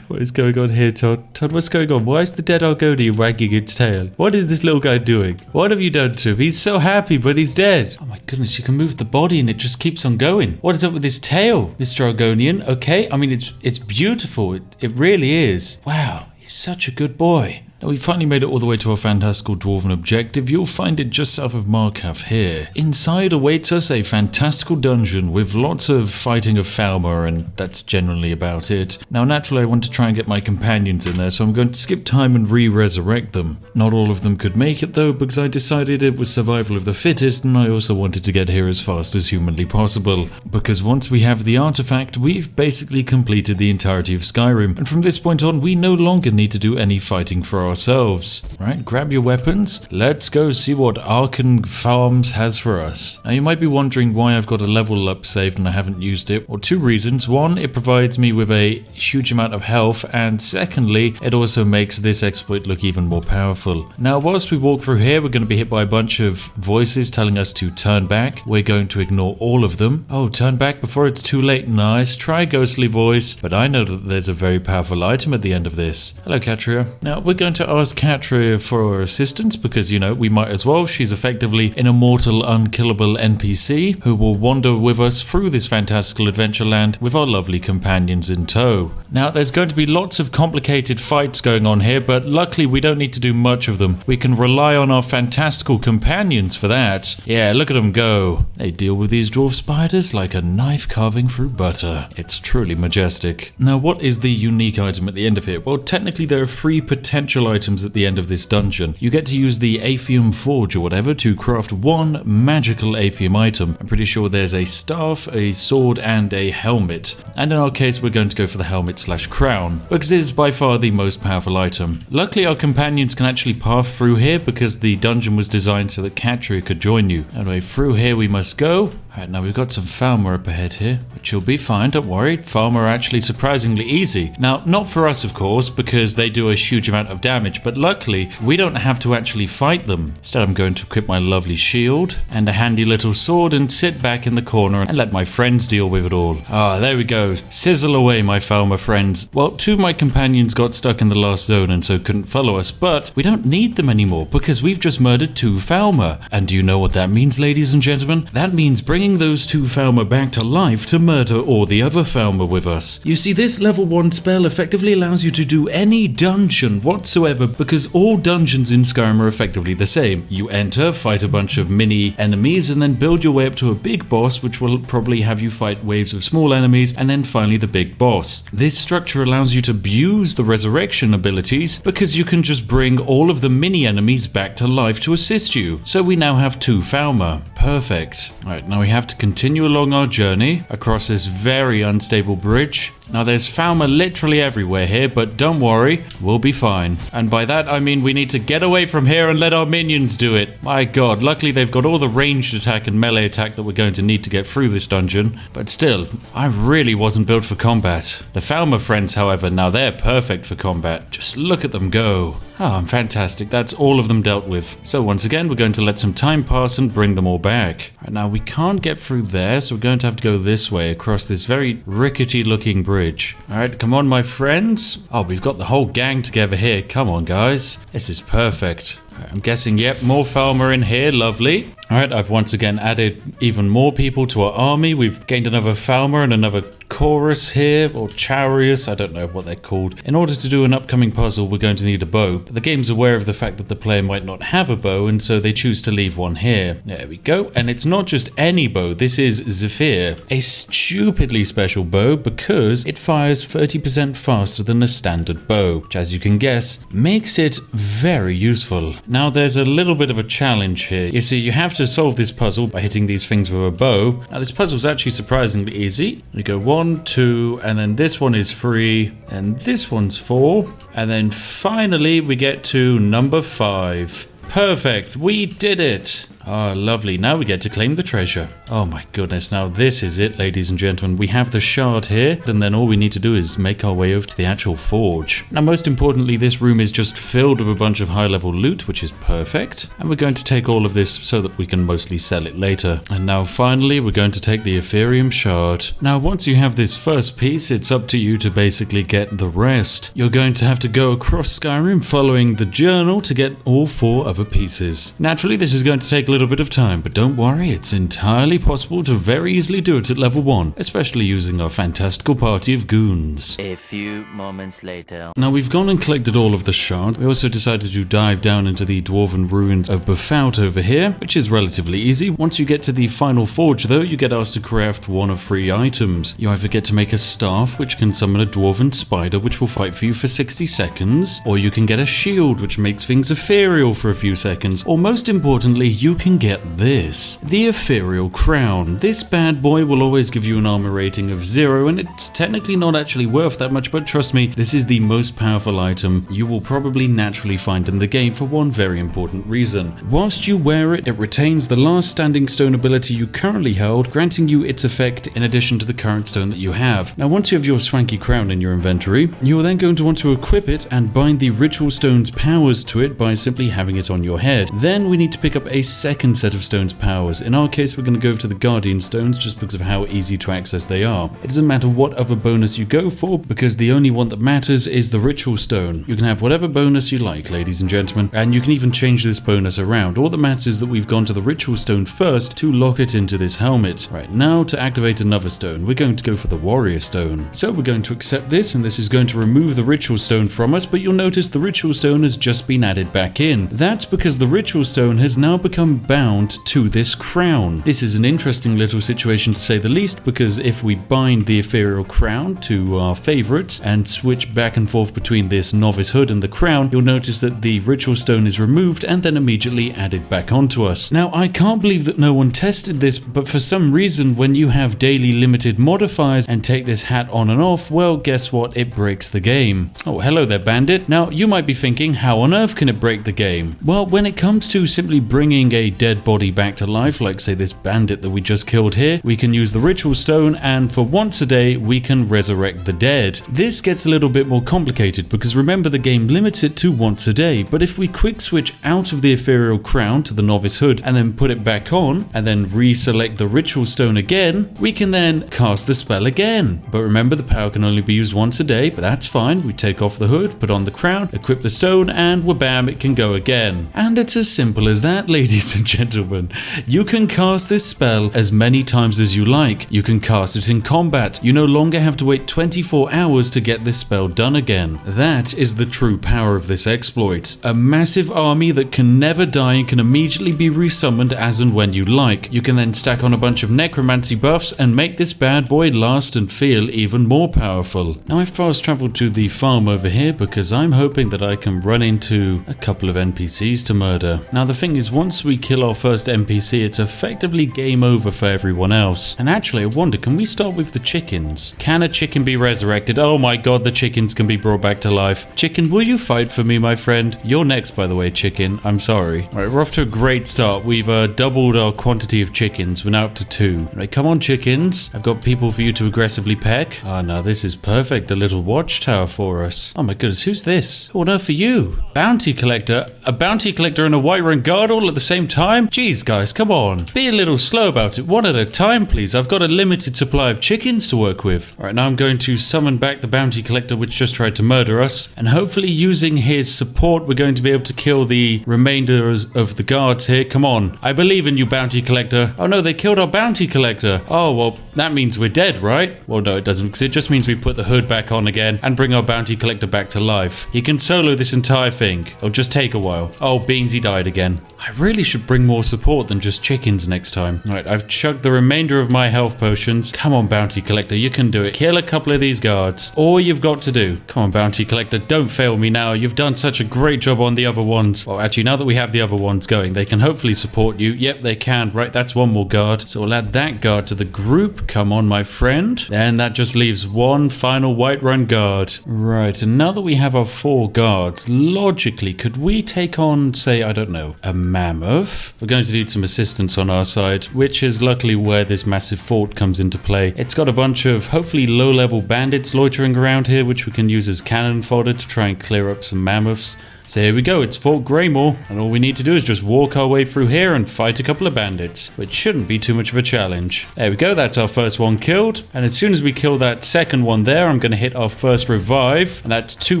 What is going on here, Todd? Todd, what's going on? Why is the dead Argonian wagging its tail? What is this little guy doing? What have you done to him? He's so happy, but he's dead. Oh my goodness, you can move the body and it just keeps on going. What is up with his tail, Mr. Argonian? Okay, I mean, it's beautiful. It really is. Wow, he's such a good boy. Now we finally made it all the way to our fantastical dwarven objective. You'll find it just south of Markaf here. Inside awaits us a fantastical dungeon with lots of fighting of Falmer, and that's generally about it. Now naturally I want to try and get my companions in there, so I'm going to skip time and re-resurrect them. Not all of them could make it though, because I decided it was survival of the fittest, and I also wanted to get here as fast as humanly possible. Because once we have the artifact, we've basically completed the entirety of Skyrim, and from this point on we no longer need to do any fighting for ourselves. Right, grab your weapons. Let's go see what Arkan Farms has for us. Now you might be wondering why I've got a level up saved and I haven't used it. Well, 2 reasons. One, it provides me with a huge amount of health, and secondly, it also makes this exploit look even more powerful. Now whilst we walk through here, we're going to be hit by a bunch of voices telling us to turn back. We're going to ignore all of them. Oh, turn back before it's too late. Nice. Try ghostly voice, but I know that there's a very powerful item at the end of this. Hello, Katria. Now we're going to ask Katria for assistance because, you know, we might as well. She's effectively an immortal, unkillable NPC who will wander with us through this fantastical adventure land with our lovely companions in tow. Now, there's going to be lots of complicated fights going on here, but luckily we don't need to do much of them. We can rely on our fantastical companions for that. Yeah, look at them go. They deal with these dwarf spiders like a knife carving through butter. It's truly majestic. Now, what is the unique item at the end of here? Well, technically there are 3 potential items at the end of this dungeon. You get to use the Aphium Forge or whatever to craft 1 magical Aphium item. I'm pretty sure there's a staff, a sword, and a helmet. And in our case, we're going to go for the helmet/crown, because it is by far the most powerful item. Luckily, our companions can actually pass through here because the dungeon was designed so that Katria could join you. Anyway, through here we must go. Alright, now we've got some Falmer up ahead here, which you'll be fine, don't worry. Falmer are actually surprisingly easy. Now, not for us, of course, because they do a huge amount of damage, but luckily, we don't have to actually fight them. Instead, I'm going to equip my lovely shield and a handy little sword and sit back in the corner and let my friends deal with it all. Ah, there we go. Sizzle away, my Falmer friends. Well, 2 of my companions got stuck in the last zone and so couldn't follow us, but we don't need them anymore because we've just murdered 2 Falmer. And do you know what that means, ladies and gentlemen? That means bringing those 2 Falmer back to life to murder all the other Falmer with us. You see, this level 1 spell effectively allows you to do any dungeon whatsoever because all dungeons in Skyrim are effectively the same. You enter, fight a bunch of mini enemies, and then build your way up to a big boss, which will probably have you fight waves of small enemies, and then finally the big boss. This structure allows you to abuse the resurrection abilities because you can just bring all of the mini enemies back to life to assist you. So we now have 2 Falmer. Perfect. Alright, now we have to continue along our journey across this very unstable bridge. Now there's Falmer literally everywhere here, but don't worry, we'll be fine. And by that I mean we need to get away from here and let our minions do it. My god, luckily they've got all the ranged attack and melee attack that we're going to need to get through this dungeon. But still, I really wasn't built for combat. The Falmer friends, however, now they're perfect for combat. Just look at them go. Ah, fantastic. That's all of them dealt with. So once again, we're going to let some time pass and bring them all back. Right, now we can't get through there, so we're going to have to go this way across this very rickety looking bridge. Alright, come on my friends. Oh, we've got the whole gang together here. Come on guys. This is perfect. I'm guessing, yep, more Falmer in here, lovely. Alright, I've once again added even more people to our army. We've gained another Falmer and another chorus here, or charius, I don't know what they're called. In order to do an upcoming puzzle, we're going to need a bow. But the game's aware of the fact that the player might not have a bow, and so they choose to leave one here. There we go. And it's not just any bow, this is Zephyr, a stupidly special bow because it fires 30% faster than a standard bow, which, as you can guess, makes it very useful. Now there's a little bit of a challenge here. You see, you have to solve this puzzle by hitting these things with a bow. Now this puzzle's actually surprisingly easy. You go 1, 2, and then this one is 3, and this one's 4, and then finally we get to number 5. Perfect, we did it! Ah, lovely. Now we get to claim the treasure. Oh my goodness, now this is it, ladies and gentlemen. We have the shard here, and then all we need to do is make our way over to the actual forge. Now, most importantly, this room is just filled with a bunch of high-level loot, which is perfect. And we're going to take all of this so that we can mostly sell it later. And now, finally, we're going to take the Ethereum shard. Now, once you have this first piece, it's up to you to basically get the rest. You're going to have to go across Skyrim following the journal to get all 4 other pieces. Naturally, this is going to take a little bit of time, but don't worry, it's entirely possible to very easily do it at level 1, especially using our fantastical party of goons. A few moments later. Now we've gone and collected all of the shards. We also decided to dive down into the dwarven ruins of Befought over here, which is relatively easy. Once you get to the final forge though, you get asked to craft one of 3 items. You either get to make a staff, which can summon a dwarven spider, which will fight for you for 60 seconds, or you can get a shield, which makes things ethereal for a few seconds, or most importantly, you can get this, the Ethereal Crown. This bad boy will always give you an armor rating of 0, and it's technically not actually worth that much, but trust me, this is the most powerful item you will probably naturally find in the game for one very important reason. Whilst you wear it, it retains the last standing stone ability you currently held, granting you its effect in addition to the current stone that you have. Now once you have your swanky crown in your inventory, you are then going to want to equip it and bind the ritual stone's powers to it by simply having it on your head. Then we need to pick up a second set of stones powers. In our case, we're going to go to the Guardian stones just because of how easy to access they are. It doesn't matter what other bonus you go for because the only one that matters is the ritual stone. You can have whatever bonus you like, ladies and gentlemen, and you can even change this bonus around. All that matters is that we've gone to the ritual stone first to lock it into this helmet. Right, now to activate another stone, we're going to go for the warrior stone. So we're going to accept this, and this is going to remove the ritual stone from us, but you'll notice the ritual stone has just been added back in. That's because the ritual stone has now become bound to this crown. This is an interesting little situation to say the least, because if we bind the ethereal crown to our favorites and switch back and forth between this novice hood and the crown, you'll notice that the ritual stone is removed and then immediately added back onto us. Now I can't believe that no one tested this, but for some reason when you have daily limited modifiers and take this hat on and off, well guess what, it breaks the game. Oh hello there bandit. Now you might be thinking, how on earth can it break the game? Well, when it comes to simply bringing a dead body back to life, like say this bandit that we just killed here, we can use the ritual stone, and for once a day we can resurrect the dead. This gets a little bit more complicated because remember the game limits it to once a day, but if we quick switch out of the ethereal crown to the novice hood and then put it back on and then reselect the ritual stone again, we can then cast the spell again. But remember the power can only be used once a day, but that's fine. We take off the hood, put on the crown, equip the stone, and wha-bam, it can go again. And it's as simple as that, ladies and gentlemen. You can cast this spell as many times as you like. You can cast it in combat. You no longer have to wait 24 hours to get this spell done again. That is the true power of this exploit. A massive army that can never die and can immediately be resummoned as and when you like. You can then stack on a bunch of necromancy buffs and make this bad boy last and feel even more powerful. Now I've fast traveled to the farm over here because I'm hoping that I can run into a couple of NPCs to murder. Now the thing is, once we kill our first NPC, it's effectively game over for everyone else. And actually I wonder, can we start with the chickens? Can a chicken be resurrected? Oh my god, the chickens can be brought back to life. Chicken, will you fight for me, my friend? You're next, by the way, chicken. I'm sorry. All right, we're off to a great start. We've doubled our quantity of chickens. We're now up to 2. All right, come on, chickens. I've got people for you to aggressively peck. Oh no, this is perfect. A little watchtower for us. Oh my goodness, who's this? Who on earth are you? Bounty collector? A bounty collector and a Whiterun guard all at the same time? time. Jeez, guys, come on. Be a little slow about it. One at a time, please. I've got a limited supply of chickens to work with. All right, now I'm going to summon back the bounty collector, which just tried to murder us. And hopefully using his support, we're going to be able to kill the remainder of the guards here. Come on. I believe in you, bounty collector. Oh, no, they killed our bounty collector. Oh, well, that means we're dead, right? Well, no, it doesn't, because it just means we put the hood back on again and bring our bounty collector back to life. He can solo this entire thing. It'll just take a while. Oh, Beansy died again. I really should bring more support than just chickens next time. All right, I've chugged the remainder of my health potions. Come on, bounty collector, you can do it. Kill a couple of these guards. All you've got to do. Come on, bounty collector, don't fail me now. You've done such a great job on the other ones. Well, actually, now that we have the other ones going, they can hopefully support you. Yep, they can. Right, that's one more guard. So we'll add that guard to the group. Come on, my friend. And that just leaves one final Whiterun guard. Right, and now that we have our 4 guards, logically, could we take on, say, I don't know, a mammoth? We're going to need some assistance on our side, which is luckily where this massive fort comes into play. It's got a bunch of hopefully low-level bandits loitering around here, which we can use as cannon fodder to try and clear up some mammoths. So here we go, it's Fort Greymore, and all we need to do is just walk our way through here and fight a couple of bandits, which shouldn't be too much of a challenge. There we go, that's our first one killed, and as soon as we kill that second one there, I'm going to hit our first revive, and that's 2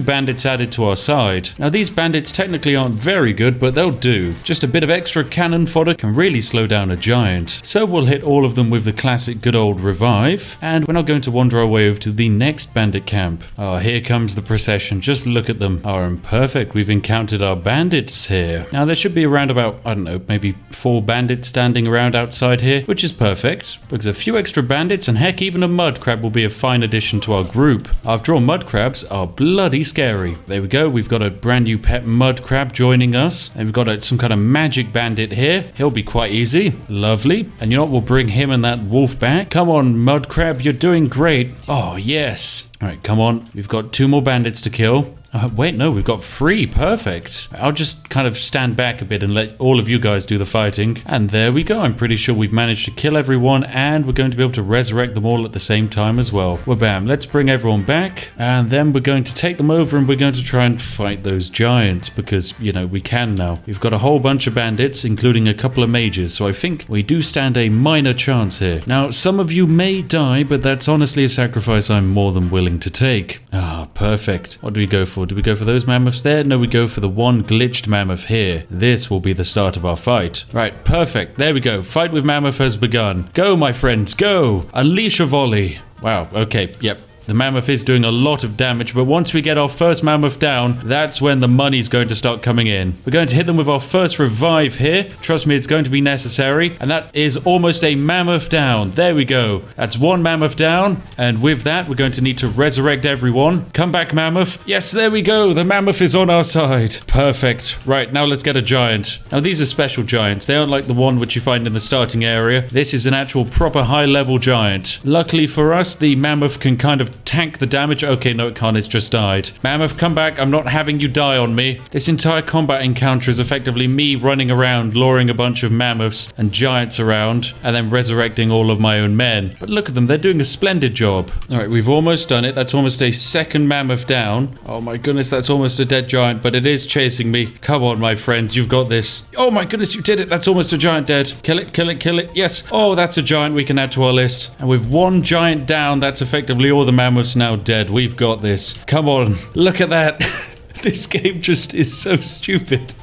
bandits added to our side. Now these bandits technically aren't very good, but they'll do. Just a bit of extra cannon fodder can really slow down a giant. So we'll hit all of them with the classic good old revive, and we're not going to wander our way over to the next bandit camp. Oh, here comes the procession, just look at them. Oh, and perfect, we've encountered our bandits here. Now there should be around about, I don't know, maybe 4 bandits standing around outside here, which is perfect, because a few extra bandits and heck, even a mud crab will be a fine addition to our group. After all, mud crabs are bloody scary. There we go, we've got a brand new pet mud crab joining us, and we've got some kind of magic bandit here. He'll be quite easy. Lovely. And you know what, we'll bring him and that wolf back. Come on, mud crab, you're doing great. Oh, yes. All right, come on. We've got 2 more bandits to kill. Wait, no, we've got 3. Perfect. I'll just kind of stand back a bit and let all of you guys do the fighting. And there we go. I'm pretty sure we've managed to kill everyone, and we're going to be able to resurrect them all at the same time as well. Well, bam. Let's bring everyone back, and then we're going to take them over, and we're going to try and fight those giants, because, you know, we can now. We've got a whole bunch of bandits, including a couple of mages, so I think we do stand a minor chance here. Now, some of you may die, but that's honestly a sacrifice I'm more than willing to take. Ah, perfect. What do we go for? Do we go for those mammoths there? No, we go for the one glitched mammoth here. This will be the start of our fight. Right, perfect. There we go. Fight with mammoth has begun. Go, my friends, go! Unleash a volley. Wow, okay, yep. The mammoth is doing a lot of damage, but once we get our first mammoth down, that's when the money's going to start coming in. We're going to hit them with our first revive here. Trust me, it's going to be necessary. And that is almost a mammoth down. There we go. That's 1 mammoth down. And with that, we're going to need to resurrect everyone. Come back, mammoth. Yes, there we go. The mammoth is on our side. Perfect. Right, now let's get a giant. Now, these are special giants. They aren't like the one which you find in the starting area. This is an actual proper high-level giant. Luckily for us, the mammoth can kind of tank the damage. Okay, no, it can't. It's just died. Mammoth, come back. I'm not having you die on me. This entire combat encounter is effectively me running around, luring a bunch of mammoths and giants around, and then resurrecting all of my own men. But look at them. They're doing a splendid job. All right, we've almost done it. That's almost a second mammoth down. Oh my goodness, that's almost a dead giant, but it is chasing me. Come on, my friends. You've got this. Oh my goodness, you did it. That's almost a giant dead. Kill it, kill it, kill it. Yes. Oh, that's a giant we can add to our list. And with 1 giant down, that's effectively all the mammoths now dead. We've got this. Come on. Look at that. This game just is so stupid.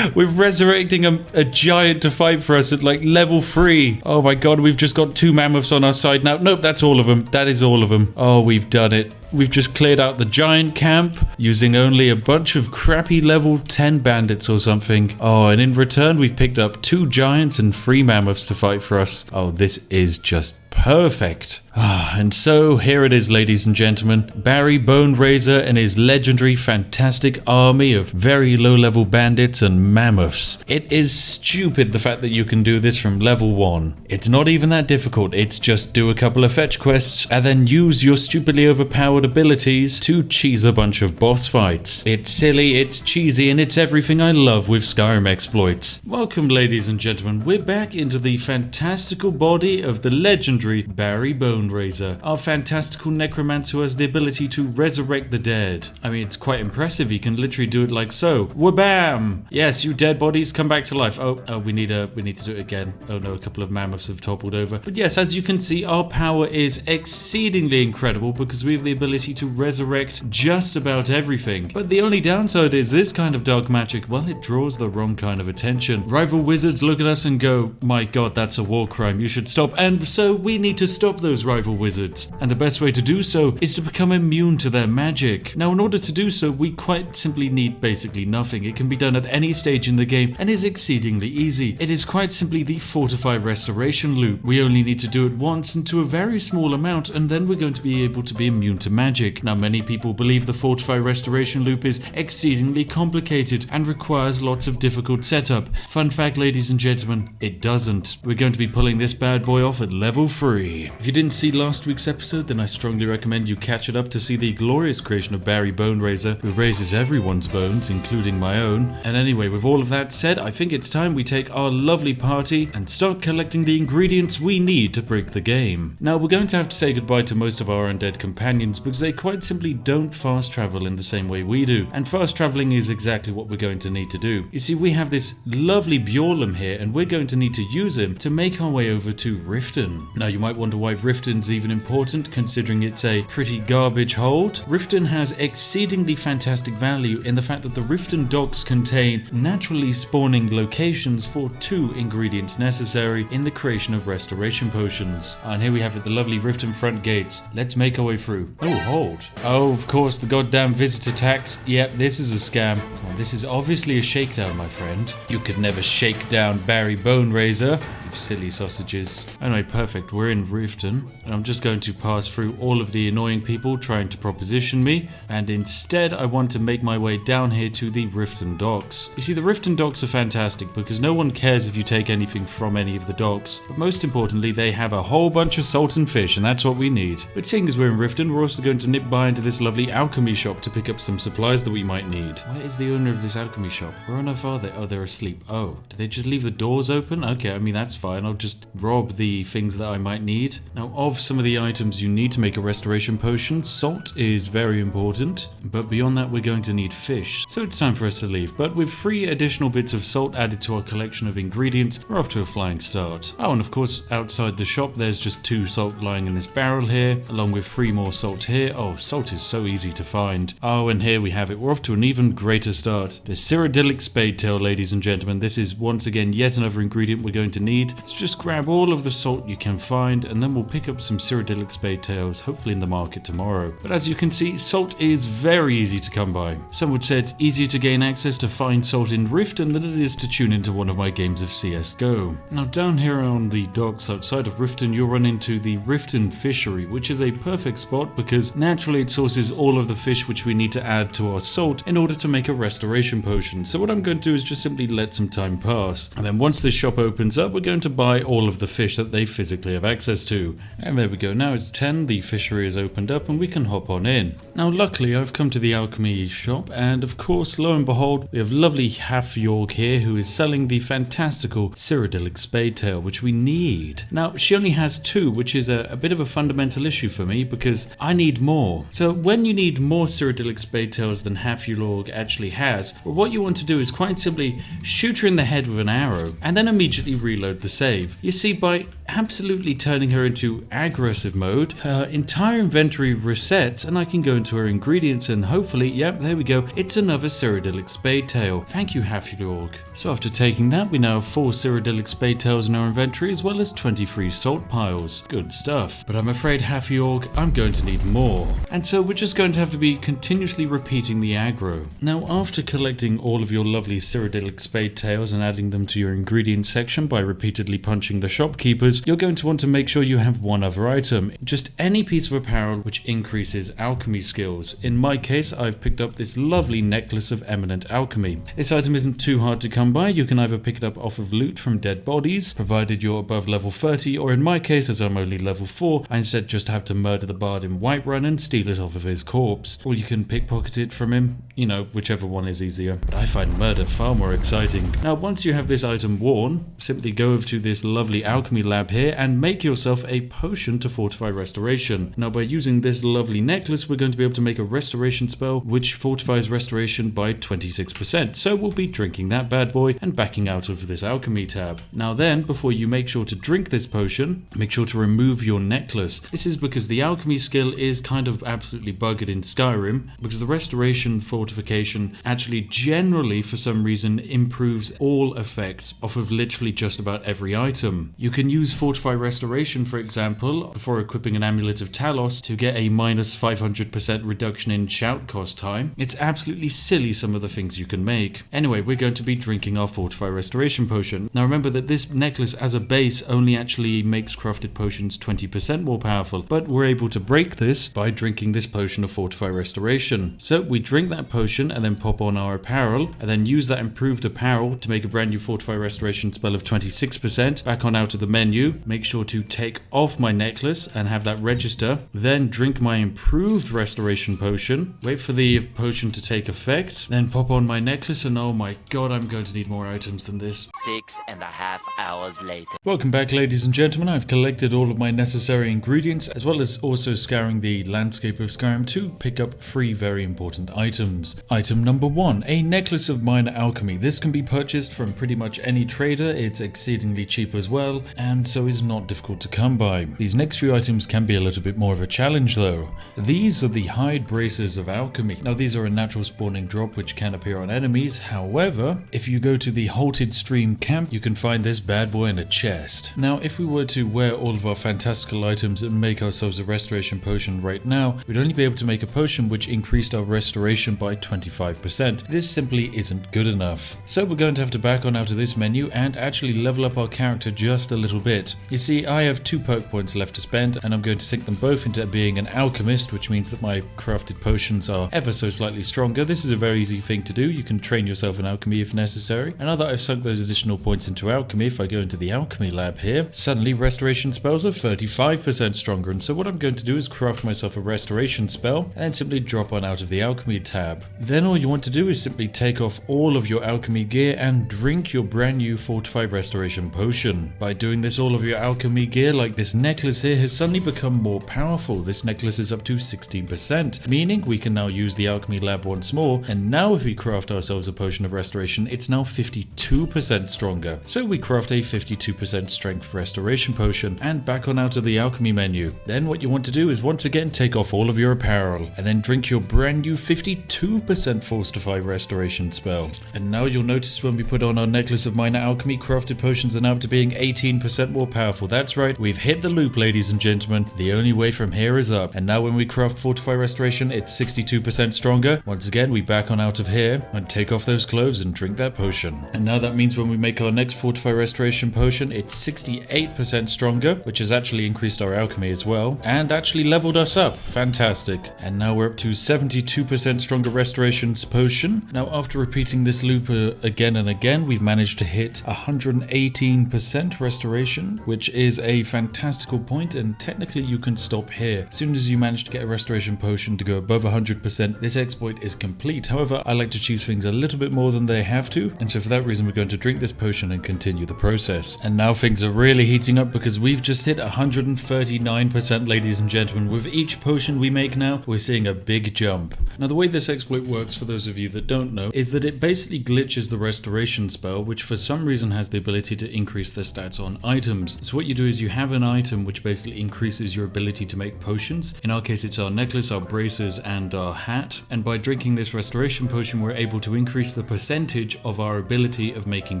We're resurrecting a giant to fight for us at like level 3. Oh my god, we've just got 2 mammoths on our side now. Nope, that's all of them. That is all of them. Oh, we've done it. We've just cleared out the giant camp using only a bunch of crappy level 10 bandits or something. Oh, and in return, we've picked up 2 giants and 3 mammoths to fight for us. Oh, this is just perfect. And so here it is, ladies and gentlemen. Barry Bone Razor and his legendary fantastic army of very low-level bandits and mammoths. It is stupid the fact that you can do this from level 1. It's not even that difficult. It's just do a couple of fetch quests and then use your stupidly overpowered abilities to cheese a bunch of boss fights. It's silly, it's cheesy, and it's everything I love with Skyrim exploits. Welcome, ladies and gentlemen. We're back into the fantastical body of the legendary legendary Barry Boneraiser, our fantastical necromancer who has the ability to resurrect the dead. I mean, it's quite impressive. He can literally do it like so. Wabam! Yes, you dead bodies, come back to life. Oh, we need to do it again. Oh no, a couple of mammoths have toppled over. But yes, as you can see, our power is exceedingly incredible because we have the ability to resurrect just about everything. But the only downside is this kind of dark magic, well, it draws the wrong kind of attention. Rival wizards look at us and go, my god, that's a war crime, you should stop. And so we need to stop those rival wizards. And the best way to do so is to become immune to their magic. Now, in order to do so, we quite simply need basically nothing. It can be done at any stage in the game and is exceedingly easy. It is quite simply the Fortify Restoration loop. We only need to do it once and to a very small amount, and then we're going to be able to be immune to magic. Now, many people believe the Fortify Restoration loop is exceedingly complicated and requires lots of difficult setup. Fun fact, ladies and gentlemen, it doesn't. We're going to be pulling this bad boy off at level 3. If you didn't see last week's episode, then I strongly recommend you catch it up to see the glorious creation of Barry Boneraiser, who raises everyone's bones, including my own. And anyway, with all of that said, I think it's time we take our lovely party and start collecting the ingredients we need to break the game. Now, we're going to have to say goodbye to most of our undead companions because they quite simply don't fast travel in the same way we do. And fast traveling is exactly what we're going to need to do. You see, we have this lovely Bjorlum here, and we're going to need to use him to make our way over to Riften. Now, you might wonder why Riften's even important, considering it's a pretty garbage hold. Riften has exceedingly fantastic value in the fact that the Riften docks contain naturally spawning locations for 2 ingredients necessary in the creation of restoration potions. And here we have it, the lovely Riften front gates. Let's make our way through. Oh, hold. Oh, of course, the goddamn visitor tax. Yep, this is a scam. Well, this is obviously a shakedown, my friend. You could never shake down Barry Boneraiser. Silly sausages. Anyway, perfect. We're in Riften, and I'm just going to pass through all of the annoying people trying to proposition me, and instead I want to make my way down here to the Riften docks. You see, the Riften docks are fantastic because no one cares if you take anything from any of the docks, but most importantly, they have a whole bunch of salt and fish, and that's what we need. But seeing as we're in Riften, we're also going to nip by into this lovely alchemy shop to pick up some supplies that we might need. Where is the owner of this alchemy shop? Where on earth are they? Oh, they're asleep. Oh, did they just leave the doors open? Okay, I mean, that's fine. I'll just rob the things that I might need. Now, of some of the items you need to make a restoration potion, salt is very important, but beyond that we're going to need fish. So it's time for us to leave, but with 3 additional bits of salt added to our collection of ingredients, we're off to a flying start. Oh, and of course, outside the shop there's just 2 salt lying in this barrel here, along with 3 more salt here. Oh, salt is so easy to find. Oh, and here we have it. We're off to an even greater start. The Cyrodiilic Spadetail, ladies and gentlemen. This is once again yet another ingredient we're going to need. Let's just grab all of the salt you can find, and then we'll pick up some Cyrodiilic Spadetails, hopefully in the market tomorrow. But as you can see, salt is very easy to come by. Some would say it's easier to gain access to fine salt in Riften than it is to tune into one of my games of CSGO. Now, down here on the docks outside of Riften, you'll run into the Riften Fishery, which is a perfect spot because naturally it sources all of the fish which we need to add to our salt in order to make a restoration potion. So what I'm going to do is just simply let some time pass, and then once this shop opens up, we're going to buy all of the fish that they physically have access to. And there we go, now it's 10, the fishery is opened up and we can hop on in. Now luckily I've come to the alchemy shop, and of course, lo and behold, we have lovely Hafjorg here who is selling the fantastical Cyrodiilic Spadetail, which we need. Now she only has 2, which is a bit of a fundamental issue for me because I need more. So when you need more Cyrodiilic Spadetails than Hafjorg actually has, well, what you want to do is quite simply shoot her in the head with an arrow and then immediately reload the save. You see, by absolutely turning her into aggressive mode, her entire inventory resets and I can go into her ingredients and hopefully, yep, there we go, it's another Cyrodiilic Spadetail. Thank you, Hafjorg. So after taking that, we now have 4 Cyrodiilic Spadetails in our inventory as well as 23 salt piles. Good stuff. But I'm afraid, Hafjorg, I'm going to need more. And so we're just going to have to be continuously repeating the aggro. Now, after collecting all of your lovely Cyrodiilic Spadetails and adding them to your ingredients section by repeatedly punching the shopkeepers, you're going to want to make sure you have one other item, just any piece of apparel which increases alchemy skills. In my case, I've picked up this lovely necklace of eminent alchemy. This item isn't too hard to come by. You can either pick it up off of loot from dead bodies, provided you're above level 30, or in my case, as I'm only level 4, I instead just have to murder the bard in Whiterun and steal it off of his corpse. Or you can pickpocket it from him, you know, whichever one is easier, but I find murder far more exciting. Now, once you have this item worn, simply go over to this lovely alchemy lab here and make yourself a potion to fortify restoration. Now, by using this lovely necklace, we're going to be able to make a restoration spell which fortifies restoration by 26%. So we'll be drinking that bad boy and backing out of this alchemy tab. Now then, before you make sure to drink this potion, make sure to remove your necklace. This is because the alchemy skill is kind of absolutely buggered in Skyrim, because the restoration fortification actually generally for some reason improves all effects off of literally just about every item. You can use fortify restoration, for example, before equipping an amulet of Talos to get a minus 500% reduction in shout cost time. It's absolutely silly some of the things you can make. Anyway, we're going to be drinking our fortify restoration potion. Now remember that this necklace as a base only actually makes crafted potions 20% more powerful, but we're able to break this by drinking this potion of fortify restoration. So we drink that potion and then pop on our apparel, and then use that improved apparel to make a brand new fortify restoration spell of 26%. Back on out of the menu, make sure to take off my necklace and have that register, then drink my improved restoration potion, wait for the potion to take effect, then pop on my necklace, and oh my god, I'm going to need more items than this. 6.5 hours later. Welcome back, ladies and gentlemen. I've collected all of my necessary ingredients, as well as also scouring the landscape of Skyrim to pick up 3 very important items. Item number 1, a necklace of minor alchemy. This can be purchased from pretty much any trader. It's exceedingly cheap as well, and so is not difficult to come by. These next few items can be a little bit more of a challenge though. These are the hide braces of alchemy. Now these are a natural spawning drop which can appear on enemies. However, if you go to the halted stream camp, you can find this bad boy in a chest. Now if we were to wear all of our fantastical items and make ourselves a restoration potion right now, we'd only be able to make a potion which increased our restoration by 25%. This simply isn't good enough. So we're going to have to back on out of this menu and actually level up our character just a little bit. You see, I have 2 perk points left to spend, and I'm going to sink them both into being an alchemist, which means that my crafted potions are ever so slightly stronger. This is a very easy thing to do. You can train yourself in alchemy if necessary. And now that I've sunk those additional points into alchemy, if I go into the alchemy lab here, suddenly restoration spells are 35% stronger. And so what I'm going to do is craft myself a restoration spell and then simply drop on out of the alchemy tab. Then all you want to do is simply take off all of your alchemy gear and drink your brand new fortify restoration potion. By doing this, all of your alchemy gear, like this necklace here, has suddenly become more powerful. This necklace is up to 16%, meaning we can now use the alchemy lab once more, and now if we craft ourselves a potion of restoration, it's now 52% stronger. So we craft a 52% strength restoration potion and back on out of the alchemy menu. Then what you want to do is once again take off all of your apparel and then drink your brand new 52% fortify restoration spell. And now you'll notice when we put on our necklace of minor alchemy, crafted potions are now up to being 18% more powerful. That's right, we've hit the loop, ladies and gentlemen. The only way from here is up. And now when we craft fortify restoration, it's 62% stronger. Once again, we back on out of here and take off those clothes and drink that potion. And now that means when we make our next fortify restoration potion, it's 68% stronger, which has actually increased our alchemy as well and actually leveled us up. Fantastic. And now we're up to 72% stronger restorations potion. Now after repeating this loop again and again, we've managed to hit 118% restoration, which is a fantastical point, and technically you can stop here. As soon as you manage to get a restoration potion to go above 100%, this exploit is complete. However, I like to choose things a little bit more than they have to, and so for that reason we're going to drink this potion and continue the process. And now things are really heating up because we've just hit 139%, ladies and gentlemen. With each potion we make now, we're seeing a big jump. Now the way this exploit works, for those of you that don't know, is that it basically glitches the restoration spell, which for some reason has the ability to increase the stats on items. So what you do is you have an item which basically increases your ability to make potions. In our case it's our necklace, our braces and our hat, and by drinking this restoration potion we're able to increase the percentage of our ability of making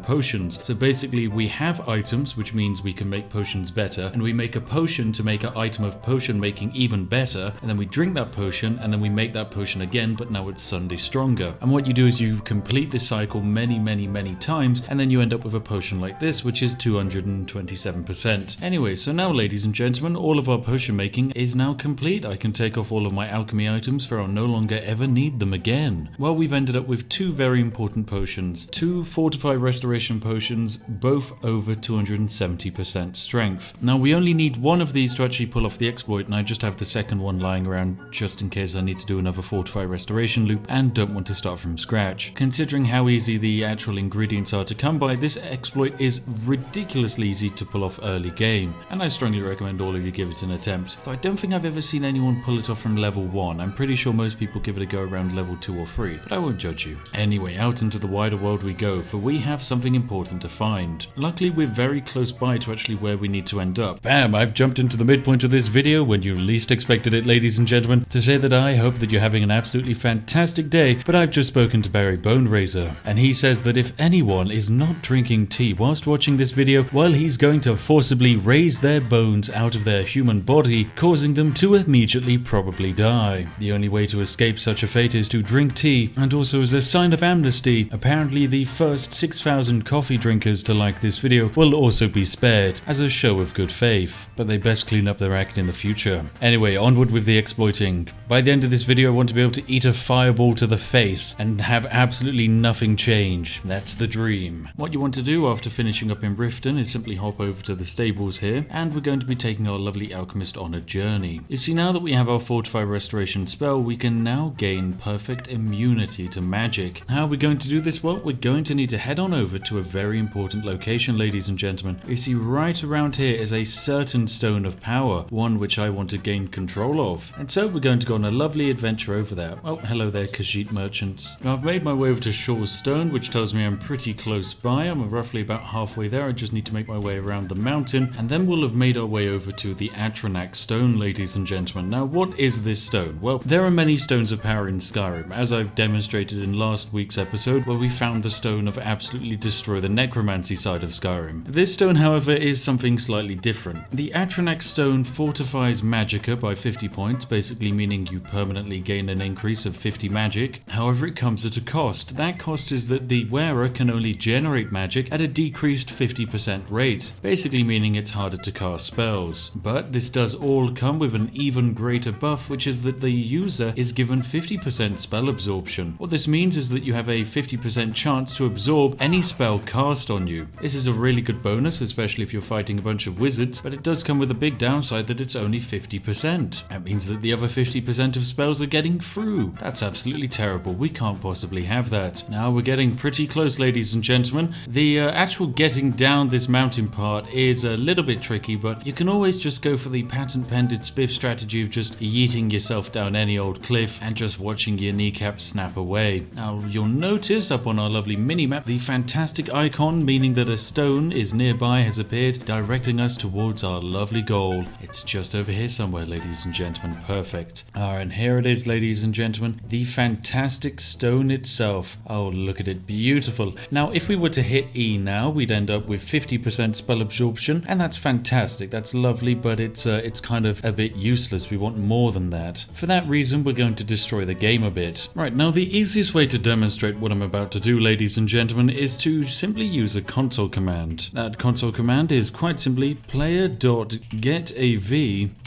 potions. So basically we have items, which means we can make potions better, and we make a potion to make an item of potion making even better, and then we drink that potion and then we make that potion again, but now it's suddenly stronger. And what you do is you complete this cycle many times, and then you end up with a potion like this, which is 227%. Anyway, so now ladies and gentlemen, all of our potion making is now complete. I can take off all of my alchemy items, for I'll no longer ever need them again. Well, we've ended up with 2 very important potions, 2 fortify restoration potions, both over 270% strength. Now we only need one of these to actually pull off the exploit, and I just have the second one lying around just in case I need to do another fortify fortify restoration loop and don't want to start from scratch. Considering how easy the actual ingredients are to come by, this exploit is ridiculously easy to pull off early game, and I strongly recommend all of you give it an attempt, though I don't think I've ever seen anyone pull it off from level 1. I'm pretty sure most people give it a go around level 2 or 3, but I won't judge you. Anyway, out into the wider world we go, for we have something important to find. Luckily we're very close by to actually where we need to end up. Bam! I've jumped into the midpoint of this video when you least expected it, ladies and gentlemen, to say that I hope that you're having an absolutely fantastic day, but I've just spoken to Barry Boneraiser, and he says that if anyone is not drinking tea whilst watching this video, well, he's going to forcibly raise their bones out of their human body, causing them to immediately probably die. The only way to escape such a fate is to drink tea, and also as a sign of amnesty, apparently the first 6,000 coffee drinkers to like this video will also be spared, as a show of good faith, but they best clean up their act in the future. Anyway, onward with the exploiting. By the end of this video I want to be able to eat a fireball to the face and have absolutely nothing change. That's the dream. What you want to do after finishing up in Riften is simply hop over to the stables here, and we're going to be taking our lovely alchemist on a journey. You see, now that we have our fortify restoration spell, we can now gain perfect immunity to magic. How are we going to do this? Well, we're going to need to head on over to a very important location, ladies and gentlemen. You see, right around here is a certain stone of power, one which I want to gain control of. And so we're going to go on a lovely adventure over there. Oh, hello there, Khajiit merchants. Now I've made my way over to Shaw's Stone, which tells me I'm pretty close by. I'm roughly about halfway there. I just need to make my way around the mountain, and then we'll have made our way over to the Atronach Stone, ladies and gentlemen. Now, what is this stone? Well, there are many stones of power in Skyrim, as I've demonstrated in last week's episode, where we found the stone of absolutely destroy the necromancy side of Skyrim. This stone, however, is something slightly different. The Atronach Stone fortifies magicka by 50 points, basically meaning you permanently gain an increase of 50 magic. However, it comes at a cost. That cost is that the wearer can only generate magic at a decreased 50% rate, basically meaning it's harder to cast spells. But this does all come with an even greater buff, which is that the user is given 50% spell absorption. What this means is that you have a 50% chance to absorb any spell cast on you. This is a really good bonus, especially if you're fighting a bunch of wizards, but it does come with a big downside that it's only 50%. That means that the other 50% of spells are getting through. That's absolutely terrible. We can't possibly have that. Now we're getting pretty close, ladies and gentlemen. The actual getting down this mountain part is a little bit tricky, but you can always just go for the patent-pended Spiff strategy of just yeeting yourself down any old cliff and just watching your kneecaps snap away. Now you'll notice up on our lovely mini-map, the fantastic icon meaning that a stone is nearby has appeared, directing us towards our lovely goal. It's just over here somewhere, ladies and gentlemen. Perfect. And here it is, ladies and gentlemen, the fantastic stone itself. Oh, look at it, beautiful. Now if we were to hit E now, we'd end up with 50% spell absorption, and that's fantastic, that's lovely, but it's kind of a bit useless. We want more than that. For that reason, we're going to destroy the game a bit. Right, now the easiest way to demonstrate what I'm about to do, ladies and gentlemen, is to simply use a console command. That console command is quite simply player.getav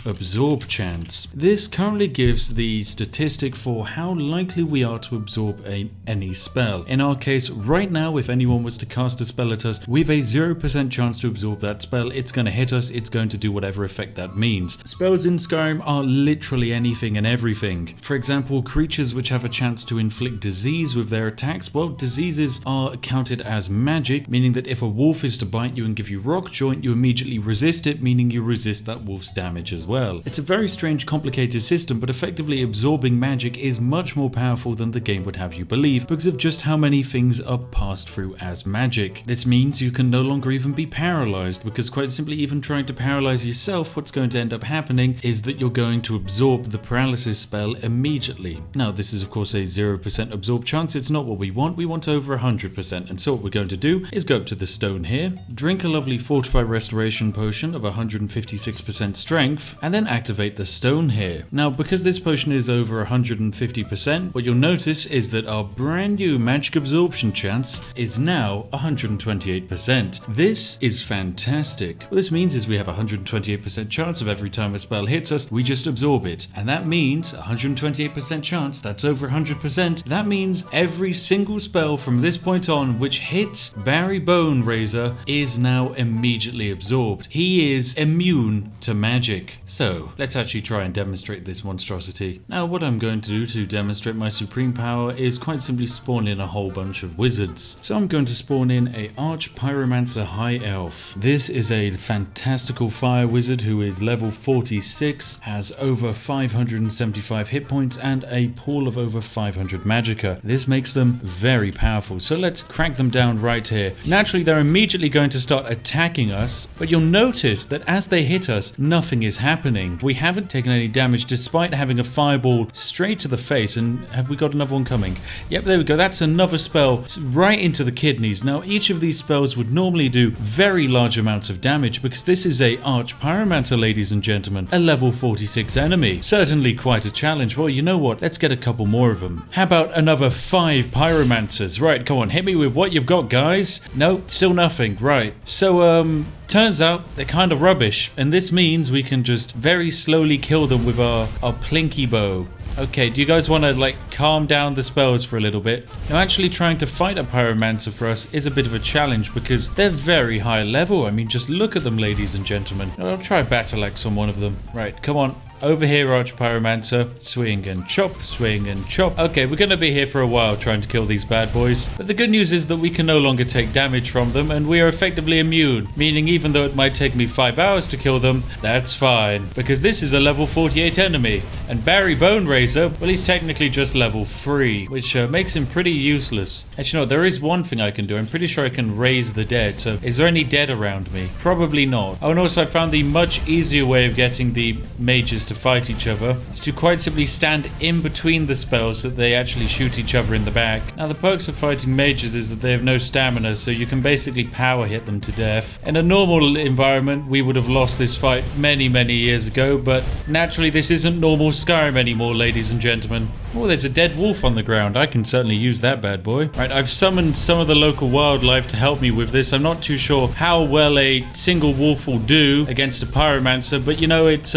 absorb chance. This currently gives the statistic for how likely we are to absorb any spell. In our case, right now, if anyone was to cast a spell at us, we've a 0% chance to absorb that spell. It's going to hit us, it's going to do whatever effect that means. Spells in Skyrim are literally anything and everything. For example, creatures which have a chance to inflict disease with their attacks, well, diseases are counted as magic, meaning that if a wolf is to bite you and give you rock joint, you immediately resist it, meaning you resist that wolf's damage as well. It's a very strange, complicated system, but effectively absorbing magic is much more powerful than the game would have you believe because of just how many things are passed through as magic. This means you can no longer even be paralyzed, because quite simply even trying to paralyze yourself, what's going to end up happening is that you're going to absorb the paralysis spell immediately. Now this is of course a 0% absorb chance. It's not what we want over 100%, and so what we're going to do is go up to the stone here, drink a lovely fortify restoration potion of 156% strength, and then activate the stone here. Now because this potion is over 150%, what you'll notice is that our brand new magic absorption chance is now 128%. This is fantastic. What this means is we have a 128% chance of every time a spell hits us, we just absorb it. And that means 128% chance, that's over 100%. That means every single spell from this point on which hits Barry Boneraiser is now immediately absorbed. He is immune to magic. So let's actually try and demonstrate this monstrosity. Now what I'm going going to do to demonstrate my supreme power is quite simply spawn in a whole bunch of wizards. So I'm going to spawn in a Arch Pyromancer High Elf. This is a fantastical fire wizard who is level 46, has over 575 hit points and a pool of over 500 magicka. This makes them very powerful, so let's crack them down right here. Naturally, they're immediately going to start attacking us, but you'll notice that as they hit us, nothing is happening. We haven't taken any damage despite having a fireball straight to the face. And have we got another one coming? Yep, there we go. That's another spell right into the kidneys. Now, each of these spells would normally do very large amounts of damage because this is a Arch Pyromancer, ladies and gentlemen, a level 46 enemy. Certainly quite a challenge. Well, you know what? Let's get a couple more of them. How about another 5 Pyromancers? Right, come on, hit me with what you've got, guys. No, still nothing. Right. So, turns out they're kind of rubbish, and this means we can just very slowly kill them with our plinky bow. Okay, do you guys want to, like, calm down the spells for a little bit? Now, actually trying to fight a Pyromancer for us is a bit of a challenge because they're very high level. I mean, just look at them, ladies and gentlemen. I'll try Battle Axe on one of them. Right, come on. Over here, Arch Pyromancer. Swing and chop, swing and chop. Okay, we're going to be here for a while trying to kill these bad boys. But the good news is that we can no longer take damage from them, and we are effectively immune. Meaning, even though it might take me 5 hours to kill them, that's fine. Because this is a level 48 enemy. And Barry Bone Razor, well, he's technically just level 3, which makes him pretty useless. Actually, no, there is one thing I can do. I'm pretty sure I can raise the dead. So, is there any dead around me? Probably not. Oh, and also I found the much easier way of getting the mages to fight each other is to quite simply stand in between the spells so that they actually shoot each other in the back. Now, the perks of fighting mages is that they have no stamina, so you can basically power hit them to death. In a normal environment, we would have lost this fight many, many years ago, but naturally this isn't normal Skyrim anymore, ladies and gentlemen. Oh, there's a dead wolf on the ground. I can certainly use that bad boy. Right, I've summoned some of the local wildlife to help me with this. I'm not too sure how well a single wolf will do against a pyromancer, but you know, it's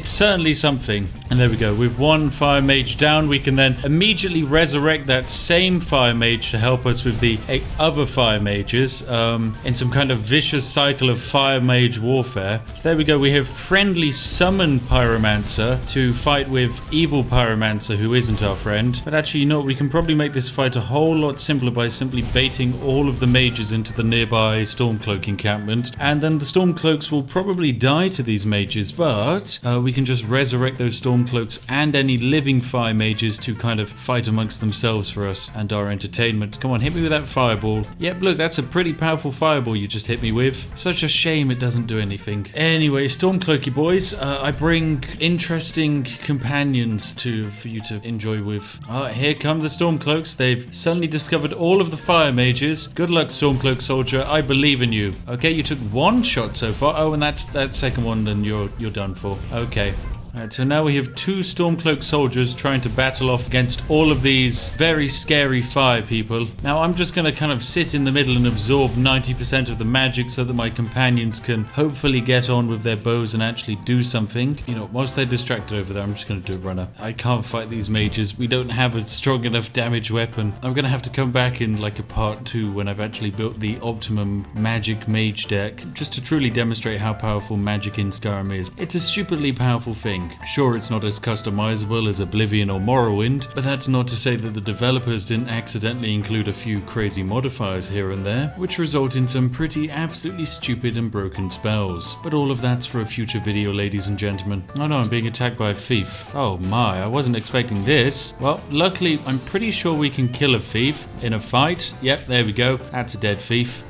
certainly something. And there we go. With one fire mage down, we can then immediately resurrect that same fire mage to help us with the other fire mages in some kind of vicious cycle of fire mage warfare. So there we go. We have friendly summoned pyromancer to fight with evil pyromancer who isn't our friend. But actually, you know what? We can probably make this fight a whole lot simpler by simply baiting all of the mages into the nearby Stormcloak encampment. And then the Stormcloaks will probably die to these mages, but we can just resurrect those Stormcloaks and any living fire mages to kind of fight amongst themselves for us and our entertainment. Come on, hit me with that fireball. Yep, look, that's a pretty powerful fireball you just hit me with. Such a shame it doesn't do anything. Anyway, Stormcloaky boys, I bring interesting companions for you to enjoy with. Here come the Stormcloaks. They've suddenly discovered all of the fire mages. Good luck, Stormcloak soldier. I believe in you. Okay, you took one shot so far. Oh, and that's that second one, then you're done for. Okay. Alright, so now we have 2 Stormcloak soldiers trying to battle off against all of these very scary fire people. Now I'm just going to kind of sit in the middle and absorb 90% of the magic so that my companions can hopefully get on with their bows and actually do something. You know, whilst they're distracted over there, I'm just going to do a runner. I can't fight these mages. We don't have a strong enough damage weapon. I'm going to have to come back in like a part 2 when I've actually built the optimum magic mage deck just to truly demonstrate how powerful magic in Skyrim is. It's a stupidly powerful thing. Sure, it's not as customizable as Oblivion or Morrowind, but that's not to say that the developers didn't accidentally include a few crazy modifiers here and there, which result in some pretty absolutely stupid and broken spells. But all of that's for a future video, ladies and gentlemen. Oh no, I'm being attacked by a thief. Oh my, I wasn't expecting this. Well, luckily, I'm pretty sure we can kill a thief in a fight. Yep, there we go. That's a dead thief.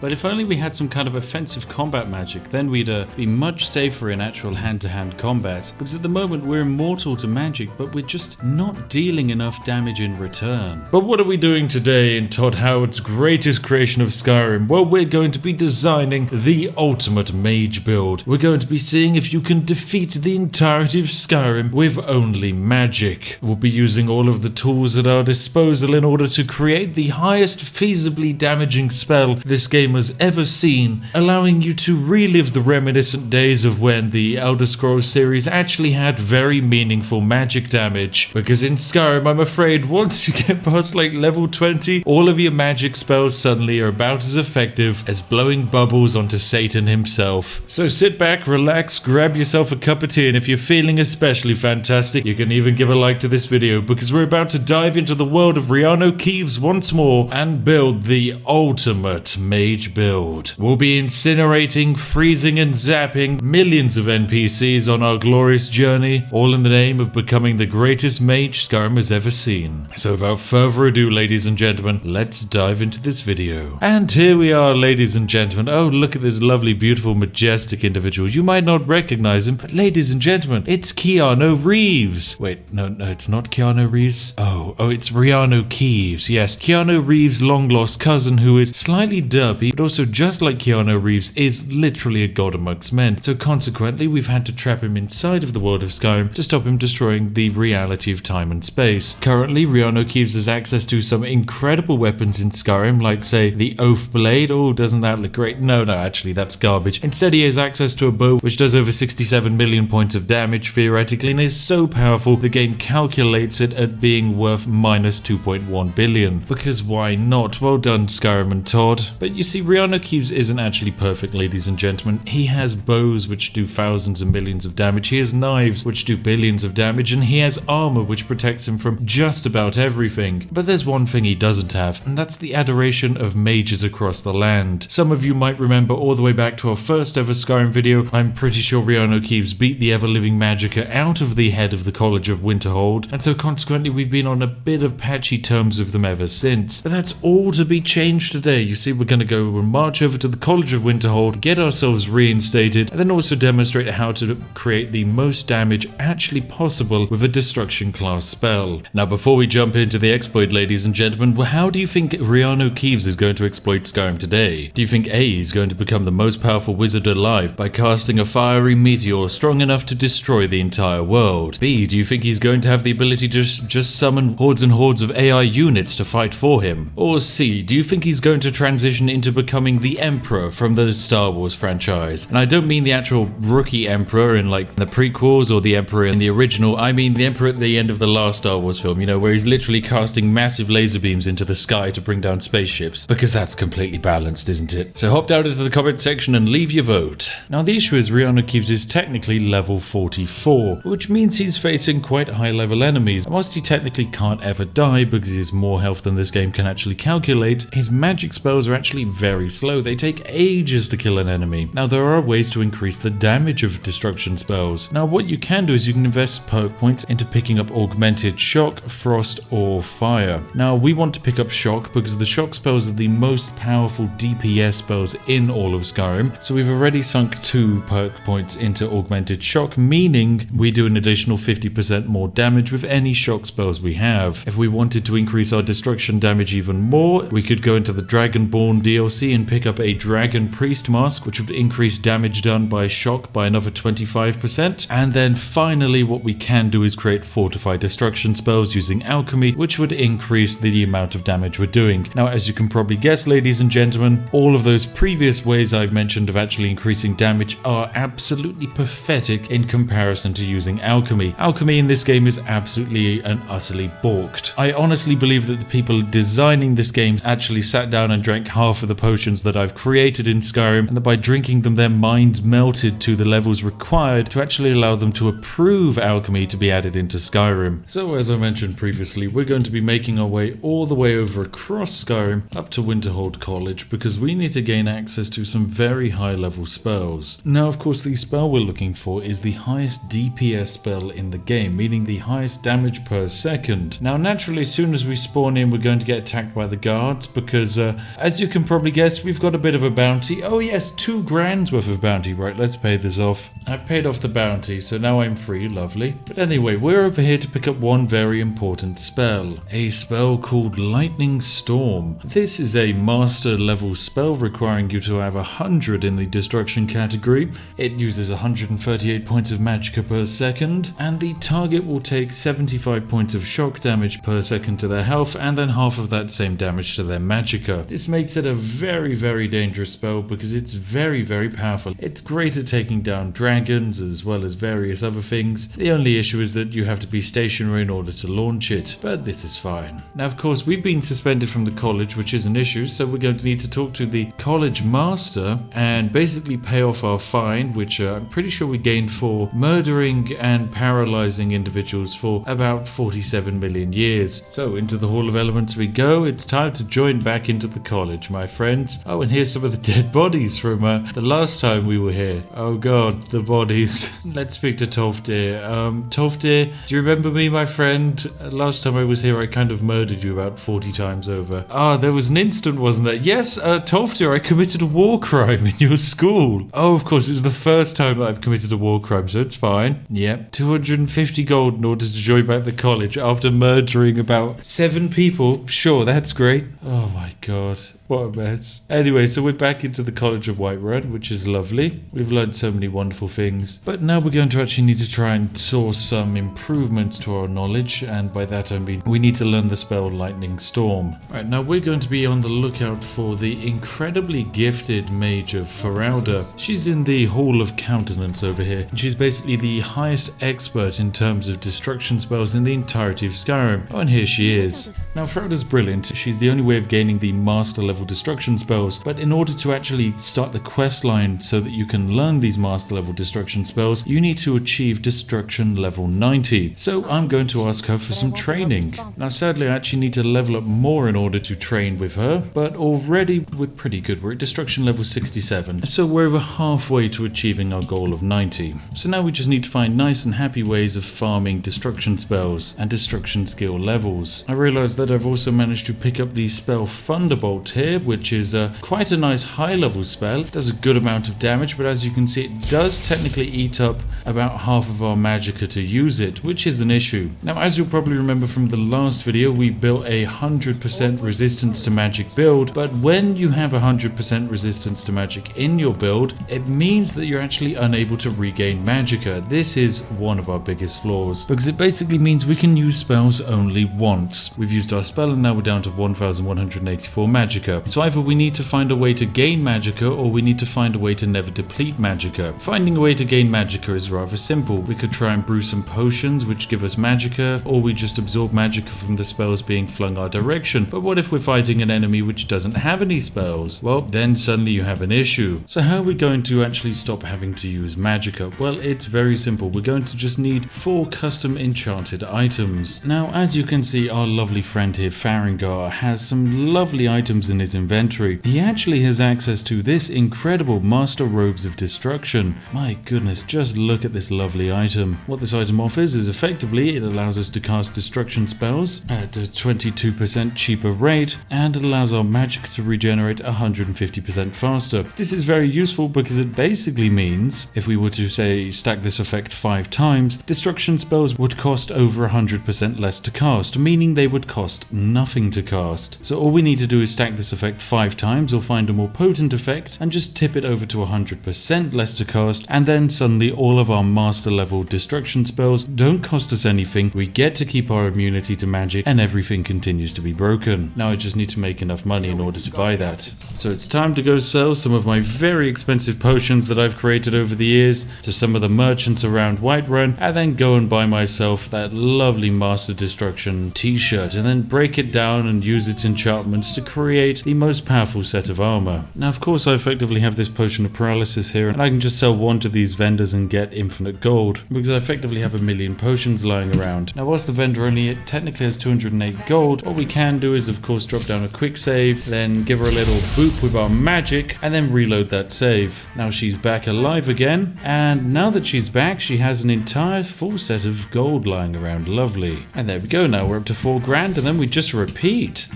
But if only we had some kind of offensive combat magic, then we'd be much safer in actual hand-to-hand combat. Because at the moment we're immortal to magic, but we're just not dealing enough damage in return. But what are we doing today in Todd Howard's greatest creation of Skyrim? Well, we're going to be designing the ultimate mage build. We're going to be seeing if you can defeat the entirety of Skyrim with only magic. We'll be using all of the tools at our disposal in order to create the highest feasibly damaging spell this game has ever seen, allowing you to relive the reminiscent days of when the Elder Scrolls series actually had very meaningful magic damage, because in Skyrim, I'm afraid, once you get past like level 20, all of your magic spells suddenly are about as effective as blowing bubbles onto Satan himself. So sit back, relax, grab yourself a cup of tea, and if you're feeling especially fantastic, you can even give a like to this video, because we're about to dive into the world of REANU KEEVES once more and build the ultimate mage build. We'll be incinerating, freezing, and zapping millions of NPCs on our glorious journey, all in the name of becoming the greatest mage Skyrim has ever seen. So without further ado, ladies and gentlemen, let's dive into this video. And here we are, ladies and gentlemen. Oh, look at this lovely, beautiful, majestic individual. You might not recognize him, but ladies and gentlemen, it's Keanu Reeves. Wait, no, it's not Keanu Reeves. Oh, it's REANU KEEVES. Yes, Keanu Reeves' long-lost cousin, who is slightly derpy, but also just like Keanu Reeves, is literally a god amongst men. So consequently, we've had to trap him inside of the world of Skyrim to stop him destroying the reality of time and space. Currently, REANU KEEVES has access to some incredible weapons in Skyrim, like, say, the Oath Blade. Oh, doesn't that look great? No, actually, that's garbage. Instead, he has access to a bow which does over 67 million points of damage, theoretically, and is so powerful, the game calculates it at being worth minus 2.1 billion. Because why not? Well done, Skyrim and Todd. But you see, REANU KEEVES isn't actually perfect, ladies and gentlemen. He has bows which do thousands and millions of damage, he has knives which do billions of damage, and he has armor which protects him from just about everything. But there's one thing he doesn't have, and that's the adoration of mages across the land. Some of you might remember all the way back to our first ever Skyrim video. I'm pretty sure REANU KEEVES beat the ever-living Magicka out of the head of the College of Winterhold, and so consequently we've been on a bit of patchy terms with them ever since. But that's all to be changed today. You see, we're going to go and march over to the College of Winterhold, get ourselves reinstated, and then also demonstrate how to create the most damage actually possible with a destruction class spell. Now, before we jump into the exploit, ladies and gentlemen, how do you think REANU KEEVES is going to exploit Skyrim today? Do you think A, he's going to become the most powerful wizard alive by casting a fiery meteor strong enough to destroy the entire world? B, do you think he's going to have the ability to just summon hordes and hordes of AI units to fight for him? Or C, do you think he's going to transition into becoming the Emperor from the Star Wars franchise? And I don't mean the actual rookie Emperor in like the prequels or the Emperor in the original. I mean the Emperor at the end of the last Star Wars film, you know, where he's literally casting massive laser beams into the sky to bring down spaceships. Because that's completely balanced, isn't it? So hop down into the comment section and leave your vote. Now, the issue is REANU KEEVES is technically level 44, which means he's facing quite high level enemies. And whilst he technically can't ever die because he has more health than this game can actually calculate, his magic spells are actually very slow. They take ages to kill an enemy. Now, there are ways to increase the damage of destruction spells. Now, what you can do is you can invest perk points into picking up augmented shock, frost, or fire. Now, we want to pick up shock because the shock spells are the most powerful DPS spells in all of Skyrim. So we've already sunk 2 perk points into augmented shock, meaning we do an additional 50% more damage with any shock spells we have. If we wanted to increase our destruction damage even more, we could go into the Dragonborn DLC and pick up a Dragon Priest mask, which would increase damage done by shock by another 25%. And then finally, what we can do is create fortified destruction spells using alchemy, which would increase the amount of damage we're doing. Now, as you can probably guess, ladies and gentlemen, all of those previous ways I've mentioned of actually increasing damage are absolutely pathetic in comparison to using alchemy. Alchemy in this game is absolutely and utterly balked. I honestly believe that the people designing this game actually sat down and drank half of the potions that I've created in Skyrim, and that by drinking them, their minds melted to the levels required to actually allow them to approve alchemy to be added into Skyrim. So, as I mentioned previously, we're going to be making our way all the way over across Skyrim up to Winterhold College because we need to gain access to some very high level spells. Now, of course, the spell we're looking for is the highest DPS spell in the game, meaning the highest damage per second. Now, naturally, as soon as we spawn in, we're going to get attacked by the guards because, as you can probably guess, we've got a bit of a bounty. Oh yes, 2 grand's worth of bounty. Right, let's pay this off. I've paid off the bounty, so now I'm free. Lovely. But anyway, we're over here to pick up one very important spell. A spell called Lightning Storm. This is a master level spell requiring you to have 100 in the destruction category. It uses 138 points of magicka per second, and the target will take 75 points of shock damage per second to their health, and then half of that same damage to their magicka. This makes it a very, very dangerous spell because it's very, very powerful. It's great at taking down dragons as well well as various other things. The only issue is that you have to be stationary in order to launch it, but this is fine. Now, of course, we've been suspended from the college, which is an issue, so we're going to need to talk to the college master and basically pay off our fine, which I'm pretty sure we gained for murdering and paralyzing individuals for about 47 million years. So into the Hall of Elements we go. It's time to join back into the college, my friends. Oh, and here's some of the dead bodies from the last time we were here. Oh god, the bodies. Let's speak to Tofdir. Tofdir, do you remember me, my friend? Last time I was here I kind of murdered you about 40 times over. There was an instant, wasn't there? Yes, Tofdir, I committed a war crime in your school. Oh, of course, it was the first time that I've committed a war crime, so it's fine. Yep, 250 gold in order to join back the college after murdering about 7 people. Sure, that's great. Oh my god. What a mess. Anyway, so we're back into the College of Whiterun, which is lovely. We've learned so many wonderful things. But now we're going to actually need to try and source some improvements to our knowledge, and by that I mean we need to learn the spell Lightning Storm. Right, now we're going to be on the lookout for the incredibly gifted Mage of Feralda. She's in the Hall of Countenance over here. She's basically the highest expert in terms of destruction spells in the entirety of Skyrim. Oh, and here she is. Now, Feralda's brilliant. She's the only way of gaining the master level destruction spells, but in order to actually start the quest line so that you can learn these master level destruction spells, you need to achieve destruction level 90. So I'm going to ask her for some training. Now, sadly, I actually need to level up more in order to train with her, but already we're pretty good. We're at destruction level 67, so we're over halfway to achieving our goal of 90. So now we just need to find nice and happy ways of farming destruction spells and destruction skill levels. I realized that I've also managed to pick up the spell Thunderbolt here, which is quite a nice high level spell. It does a good amount of damage, but as you can see, it does technically eat up about half of our magicka to use it, which is an issue. Now, as you'll probably remember from the last video, we built a 100% resistance to magic build, but when you have 100% resistance to magic in your build, it means that you're actually unable to regain magicka. This is one of our biggest flaws, because it basically means we can use spells only once. We've used our spell and now we're down to 1184 magicka. So either we need to find a way to gain magicka, or we need to find a way to never deplete magicka. Finding a way to gain magicka is rather simple. We could try and brew some potions which give us magicka, or we just absorb magicka from the spells being flung our direction. But what if we're fighting an enemy which doesn't have any spells? Well, then suddenly you have an issue. So how are we going to actually stop having to use magicka? Well, it's very simple. We're going to just need 4 custom enchanted items. Now, as you can see, our lovely friend here, Farengar, has some lovely items in his inventory. He actually has access to this incredible Master Robes of Destruction. My goodness, just look at this lovely item. What this item offers is effectively it allows us to cast destruction spells at a 22% cheaper rate, and it allows our magic to regenerate 150% faster. This is very useful because it basically means if we were to say stack this effect 5 times, destruction spells would cost over 100% less to cast, meaning they would cost nothing to cast. So all we need to do is stack this effect 5 times or find a more potent effect and just tip it over to 100% less to cast, and then suddenly all of our master level destruction spells don't cost us anything, we get to keep our immunity to magic, and everything continues to be broken. Now I just need to make enough money in order to buy that. So it's time to go sell some of my very expensive potions that I've created over the years to some of the merchants around Whiterun, and then go and buy myself that lovely Master Destruction t-shirt, and then break it down and use its enchantments to create the most powerful set of armor. Now, of course, I effectively have this potion of paralysis here, and I can just sell one to these vendors and get infinite gold, because I effectively have 1,000,000 potions lying around. Now, whilst the vendor only technically has 208 gold, what we can do is, of course, drop down a quick save, then give her a little boop with our magic, and then reload that save. Now she's back alive again, and now that she's back, she has an entire full set of gold lying around. Lovely. And there we go. Now we're up to 4 grand, and then we just repeat.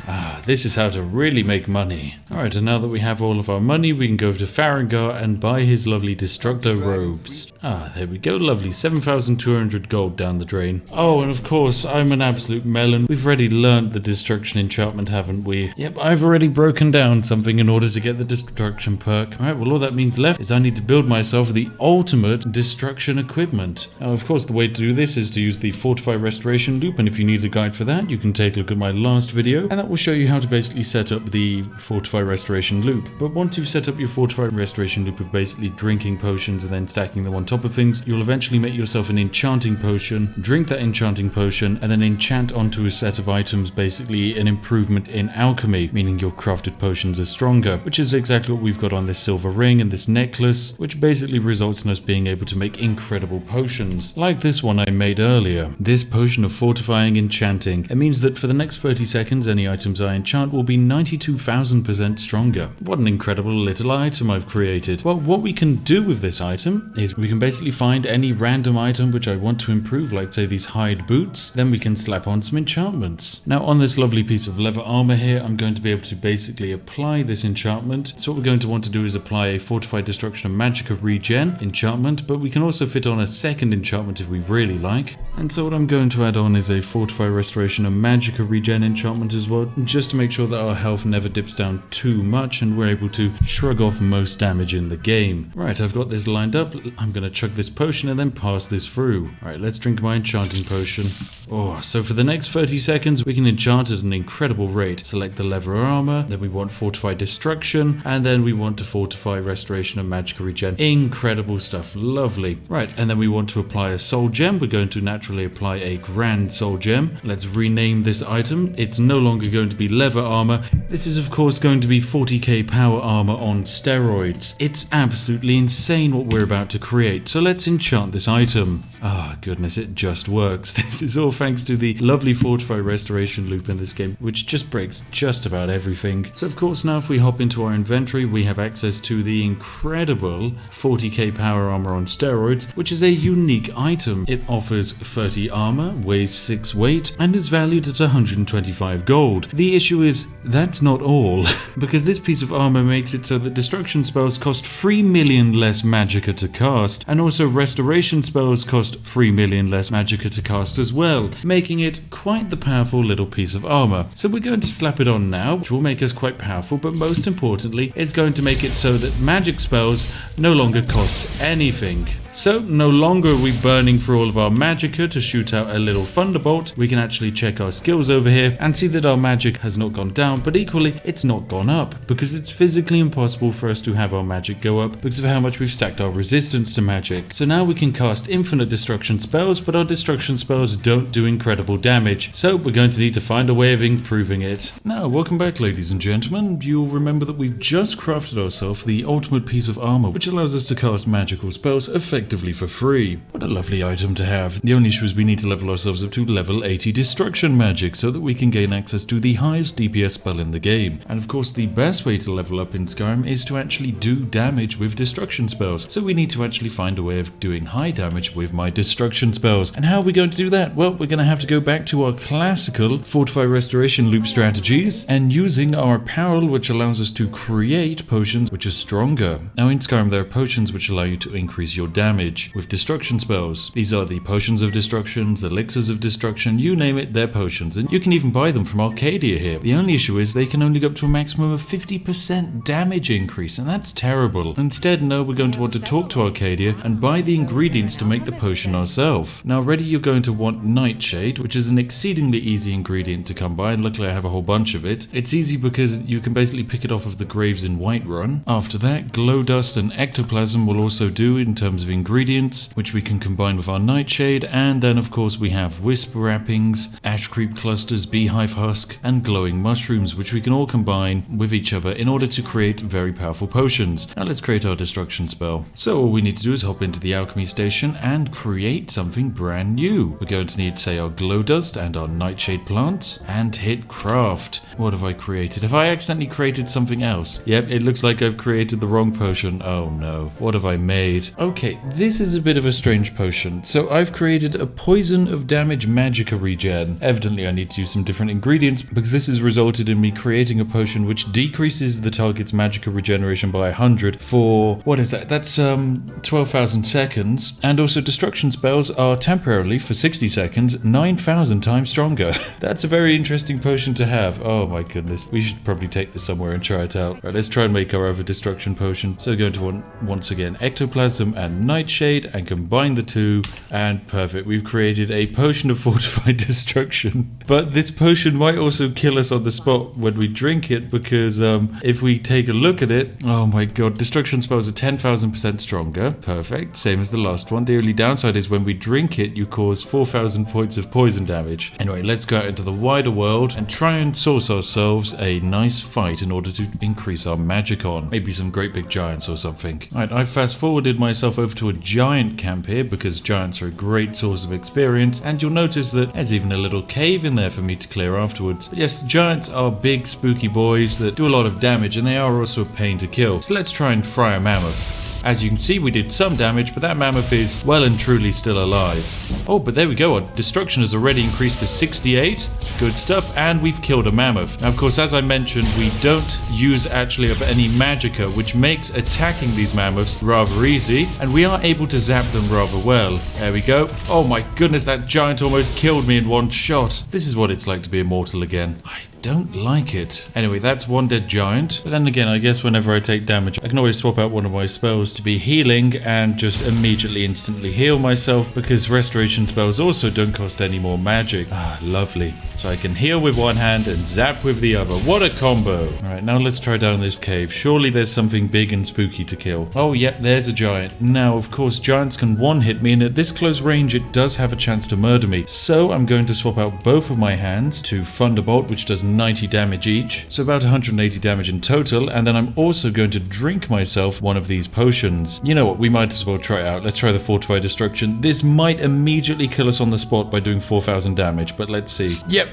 This is how to really make money. Alright, and now that we have all of our money, we can go to Farengar and buy his lovely Destructo robes. There we go. Lovely. 7,200 gold down the drain. Oh, and of course, I'm an absolute melon. We've already learned the destruction enchantment, haven't we? Yep, I've already broken down something in order to get the destruction perk. Alright, well, all that means left is I need to build myself the ultimate destruction equipment. Now, of course, the way to do this is to use the Fortify Restoration loop, and if you need a guide for that, you can take a look at my last video, and that will show you how to basically set up the Fortify Restoration loop. But once you've set up your Fortify Restoration loop of basically drinking potions and then stacking them on top top of things, you'll eventually make yourself an enchanting potion, drink that enchanting potion, and then enchant onto a set of items, basically an improvement in alchemy, meaning your crafted potions are stronger, which is exactly what we've got on this silver ring and this necklace, which basically results in us being able to make incredible potions, like this one I made earlier. This potion of fortifying enchanting. It means that for the next 30 seconds, any items I enchant will be 92,000% stronger. What an incredible little item I've created. Well, what we can do with this item is we can basically find any random item which I want to improve, like say these hide boots, then we can slap on some enchantments. Now on this lovely piece of leather armor here, I'm going to be able to basically apply this enchantment. So what we're going to want to do is apply a fortified destruction and magicka regen enchantment, but we can also fit on a second enchantment if we really like. And so what I'm going to add on is a fortified restoration and magicka regen enchantment as well, just to make sure that our health never dips down too much and we're able to shrug off most damage in the game. Right, I've got this lined up. I'm going to chug this potion and then pass this through. Alright, let's drink my enchanting potion. Oh, so for the next 30 seconds we can enchant at an incredible rate. Select the leather armor, then we want fortified destruction, and then we want to fortify restoration and magicka regen. Incredible stuff, lovely. Right, and then we want to apply a soul gem. We're going to naturally apply a grand soul gem. Let's rename this item. It's no longer going to be leather armor. This is of course going to be 40k power armor on steroids. It's absolutely insane what we're about to create, so let's enchant this item. Ah, goodness, it just works. This is all thanks to the lovely fortify restoration loop in this game, which just breaks just about everything. So of course now if we hop into our inventory, we have access to the incredible 40k power armor on steroids, which is a unique item. It offers 30 armor, weighs 6 weight, and is valued at 125 gold. The issue is, that's not all, because this piece of armor makes it so that destruction spells cost 3 million less magicka to cast, and also restoration spells cost 3 million less magicka to cast as well, making it quite the powerful little piece of armor. So we're going to slap it on now, which will make us quite powerful, but most importantly, it's going to make it so that magic spells no longer cost anything. So no longer are we burning for all of our magicka to shoot out a little thunderbolt. We can actually check our skills over here and see that our magic has not gone down, but equally it's not gone up, because it's physically impossible for us to have our magic go up because of how much we've stacked our resistance to magic. So now we can cast infinite destruction spells, but our destruction spells don't do incredible damage, so we're going to need to find a way of improving it. Now, welcome back ladies and gentlemen. You'll remember that we've just crafted ourselves the ultimate piece of armor, which allows us to cast magical spells effectively for free. What a lovely item to have. The only issue is we need to level ourselves up to level 80 destruction magic so that we can gain access to the highest DPS spell in the game. And of course the best way to level up in Skyrim is to actually do damage with destruction spells. So we need to actually find a way of doing high damage with my destruction spells. And how are we going to do that? Well, we're going to have to go back to our classical fortify restoration loop strategies and using our apparel, which allows us to create potions which are stronger. Now in Skyrim there are potions which allow you to increase your damage with destruction spells. These are the potions of destructions, elixirs of destruction, you name it, they're potions, and you can even buy them from Arcadia here. The only issue is they can only go up to a maximum of 50% damage increase, and that's terrible. Instead, no, we're going to want to talk to Arcadia and buy the ingredients to make the potion ourselves. Now ready, you're going to want nightshade, which is an exceedingly easy ingredient to come by, and luckily I have a whole bunch of it. It's easy because you can basically pick it off of the graves in Whiterun. After that, glow dust and ectoplasm will also do in terms of ingredients, which we can combine with our nightshade, and then of course we have wisp wrappings, ash creep clusters, beehive husk, and glowing mushrooms, which we can all combine with each other in order to create very powerful potions. Now let's create our destruction spell. So all we need to do is hop into the alchemy station and create something brand new. We're going to need, say, our glow dust and our nightshade plants, and hit craft. What have I created? Have I accidentally created something else? Yep, it looks like I've created the wrong potion. Oh no, what have I made? Okay, this is a bit of a strange potion. So I've created a poison of damage magicka regen. Evidently I need to use some different ingredients because this has resulted in me creating a potion which decreases the target's magicka regeneration by 100 for, what is that? That's 12,000 seconds. And also destruction spells are temporarily, for 60 seconds, 9,000 times stronger. That's a very interesting potion to have. Oh my goodness. We should probably take this somewhere and try it out. Right, let's try and make our other destruction potion. So we're going to want, once again, ectoplasm and Nightshade and combine the two, and perfect. We've created a potion of fortified destruction. But this potion might also kill us on the spot when we drink it, because if we take a look at it, oh my god, destruction spells are 10,000% stronger. Perfect, same as the last one. The only downside is when we drink it, you cause 4,000 points of poison damage. Anyway, let's go out into the wider world and try and source ourselves a nice fight in order to increase our magic on. Maybe some great big giants or something. Alright, I've fast forwarded myself over to a giant camp here because giants are a great source of experience, and you'll notice that there's even a little cave in there for me to clear afterwards. But yes, giants are big spooky boys that do a lot of damage, and they are also a pain to kill. So let's try and fry a mammoth. As you can see, we did some damage, but that mammoth is well and truly still alive. Oh, but there we go. Our destruction has already increased to 68. Good stuff. And we've killed a mammoth. Now, of course, as I mentioned, we don't use actually of any magicka, which makes attacking these mammoths rather easy. And we are able to zap them rather well. There we go. Oh my goodness, that giant almost killed me in one shot. This is what it's like to be immortal again. I don't like it. Anyway, that's one dead giant. But then again, I guess whenever I take damage, I can always swap out one of my spells to be healing and just immediately instantly heal myself, because restoration spells also don't cost any more magic. Ah, lovely. So I can heal with one hand and zap with the other. What a combo. Alright, now let's try down this cave. Surely there's something big and spooky to kill. Oh, yep, there's a giant. Now, of course, giants can one-hit me, and at this close range, it does have a chance to murder me. So I'm going to swap out both of my hands to Thunderbolt, which does 90 damage each. So about 180 damage in total. And then I'm also going to drink myself one of these potions. You know what? We might as well try it out. Let's try the Fortified Destruction. This might immediately kill us on the spot by doing 4,000 damage, but let's see. Yep.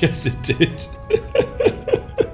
Yes, it did.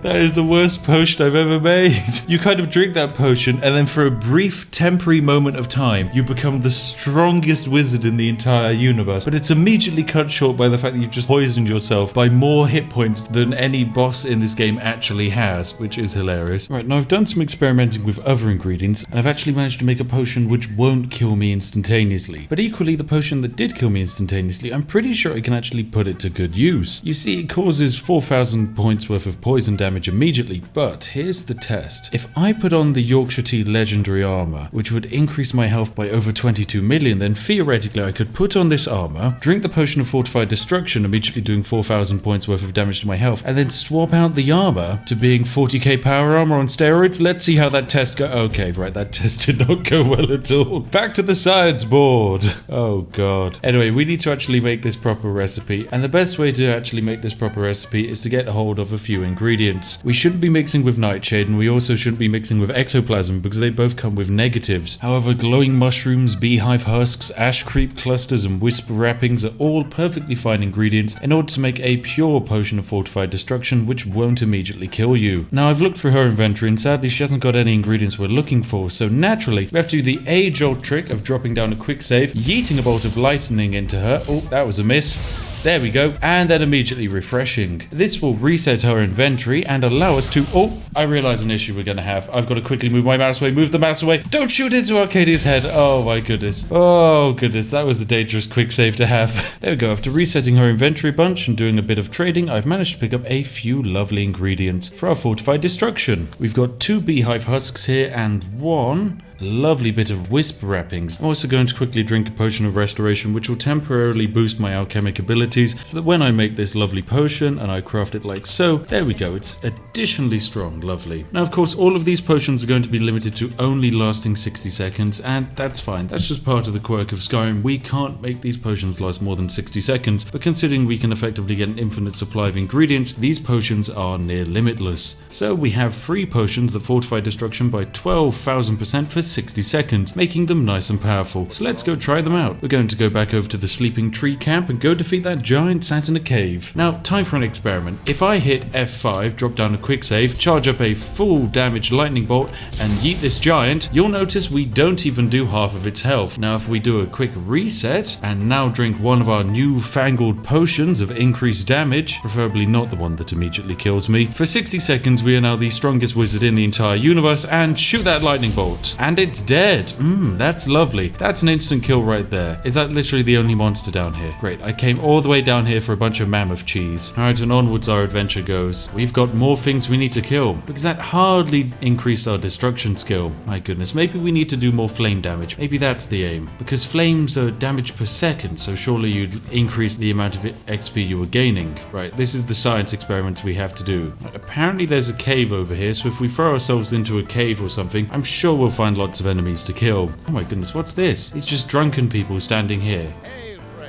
That is the worst potion I've ever made. You kind of drink that potion, and then for a brief temporary moment of time, you become the strongest wizard in the entire universe. But it's immediately cut short by the fact that you've just poisoned yourself by more hit points than any boss in this game actually has, which is hilarious. Right, now I've done some experimenting with other ingredients, and I've actually managed to make a potion which won't kill me instantaneously. But equally, the potion that did kill me instantaneously, I'm pretty sure I can actually put it to good use. You see, it causes 4,000 points worth of poison damage immediately, but here's the test. If I put on the Yorkshire Tea Legendary Armor, which would increase my health by over 22 million, then theoretically I could put on this armor, drink the potion of Fortified Destruction, immediately doing 4,000 points worth of damage to my health, and then swap out the armor to being 40k power armor on steroids. Let's see how that test goes. Okay, right, that test did not go well at all. Back to the science board. Oh god. Anyway, we need to actually make this proper recipe, and the best way to actually make this proper recipe is to get a hold of a few ingredients. We shouldn't be mixing with Nightshade, and we also shouldn't be mixing with Ectoplasm because they both come with negatives. However, glowing mushrooms, beehive husks, ash creep clusters, and wisp wrappings are all perfectly fine ingredients in order to make a pure potion of Fortified Destruction which won't immediately kill you. Now, I've looked through her inventory, and sadly she hasn't got any ingredients we're looking for, so naturally we have to do the age-old trick of dropping down a quick save, yeeting a bolt of lightning into her. Oh, that was a miss. There we go, and then immediately refreshing. This will reset her inventory and allow us to... Oh, I realize an issue we're going to have. I've got to quickly move my mouse away, move the mouse away. Don't shoot into Arcadia's head. Oh my goodness. Oh goodness, that was a dangerous quick save to have. There we go, after resetting her inventory bunch and doing a bit of trading, I've managed to pick up a few lovely ingredients for our Fortified Destruction. We've got 2 beehive husks here and 1... lovely bit of wisp wrappings. I'm also going to quickly drink a potion of restoration, which will temporarily boost my alchemic abilities, so that when I make this lovely potion and I craft it like so, there we go, it's additionally strong. Lovely. Now, of course, all of these potions are going to be limited to only lasting 60 seconds, and that's fine. That's just part of the quirk of Skyrim. We can't make these potions last more than 60 seconds, but considering we can effectively get an infinite supply of ingredients, these potions are near limitless. So we have 3 potions that fortify destruction by 12,000% for 60 seconds, making them nice and powerful. So let's go try them out. We're going to go back over to the sleeping tree camp and go defeat that giant sat in a cave. Now, time for an experiment. If I hit F5, drop down a quick save, charge up a full damage lightning bolt, and yeet this giant, you'll notice we don't even do half of its health. Now, if we do a quick reset, and now drink one of our newfangled potions of increased damage, preferably not the one that immediately kills me, for 60 seconds we are now the strongest wizard in the entire universe, and shoot that lightning bolt. And And it's dead. That's lovely. That's an instant kill right there. Is that literally the only monster down here? Great. I came all the way down here for a bunch of mammoth cheese. All right, and onwards our adventure goes. We've got more things we need to kill because that hardly increased our destruction skill. My goodness. Maybe we need to do more flame damage. Maybe that's the aim because flames are damage per second. So surely you'd increase the amount of XP you were gaining. Right. This is the science experiments we have to do. Right, apparently there's a cave over here. So if we throw ourselves into a cave or something, I'm sure we'll find lots of enemies to kill. Oh my goodness, what's this? It's just drunken people standing here.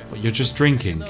What, you're just drinking?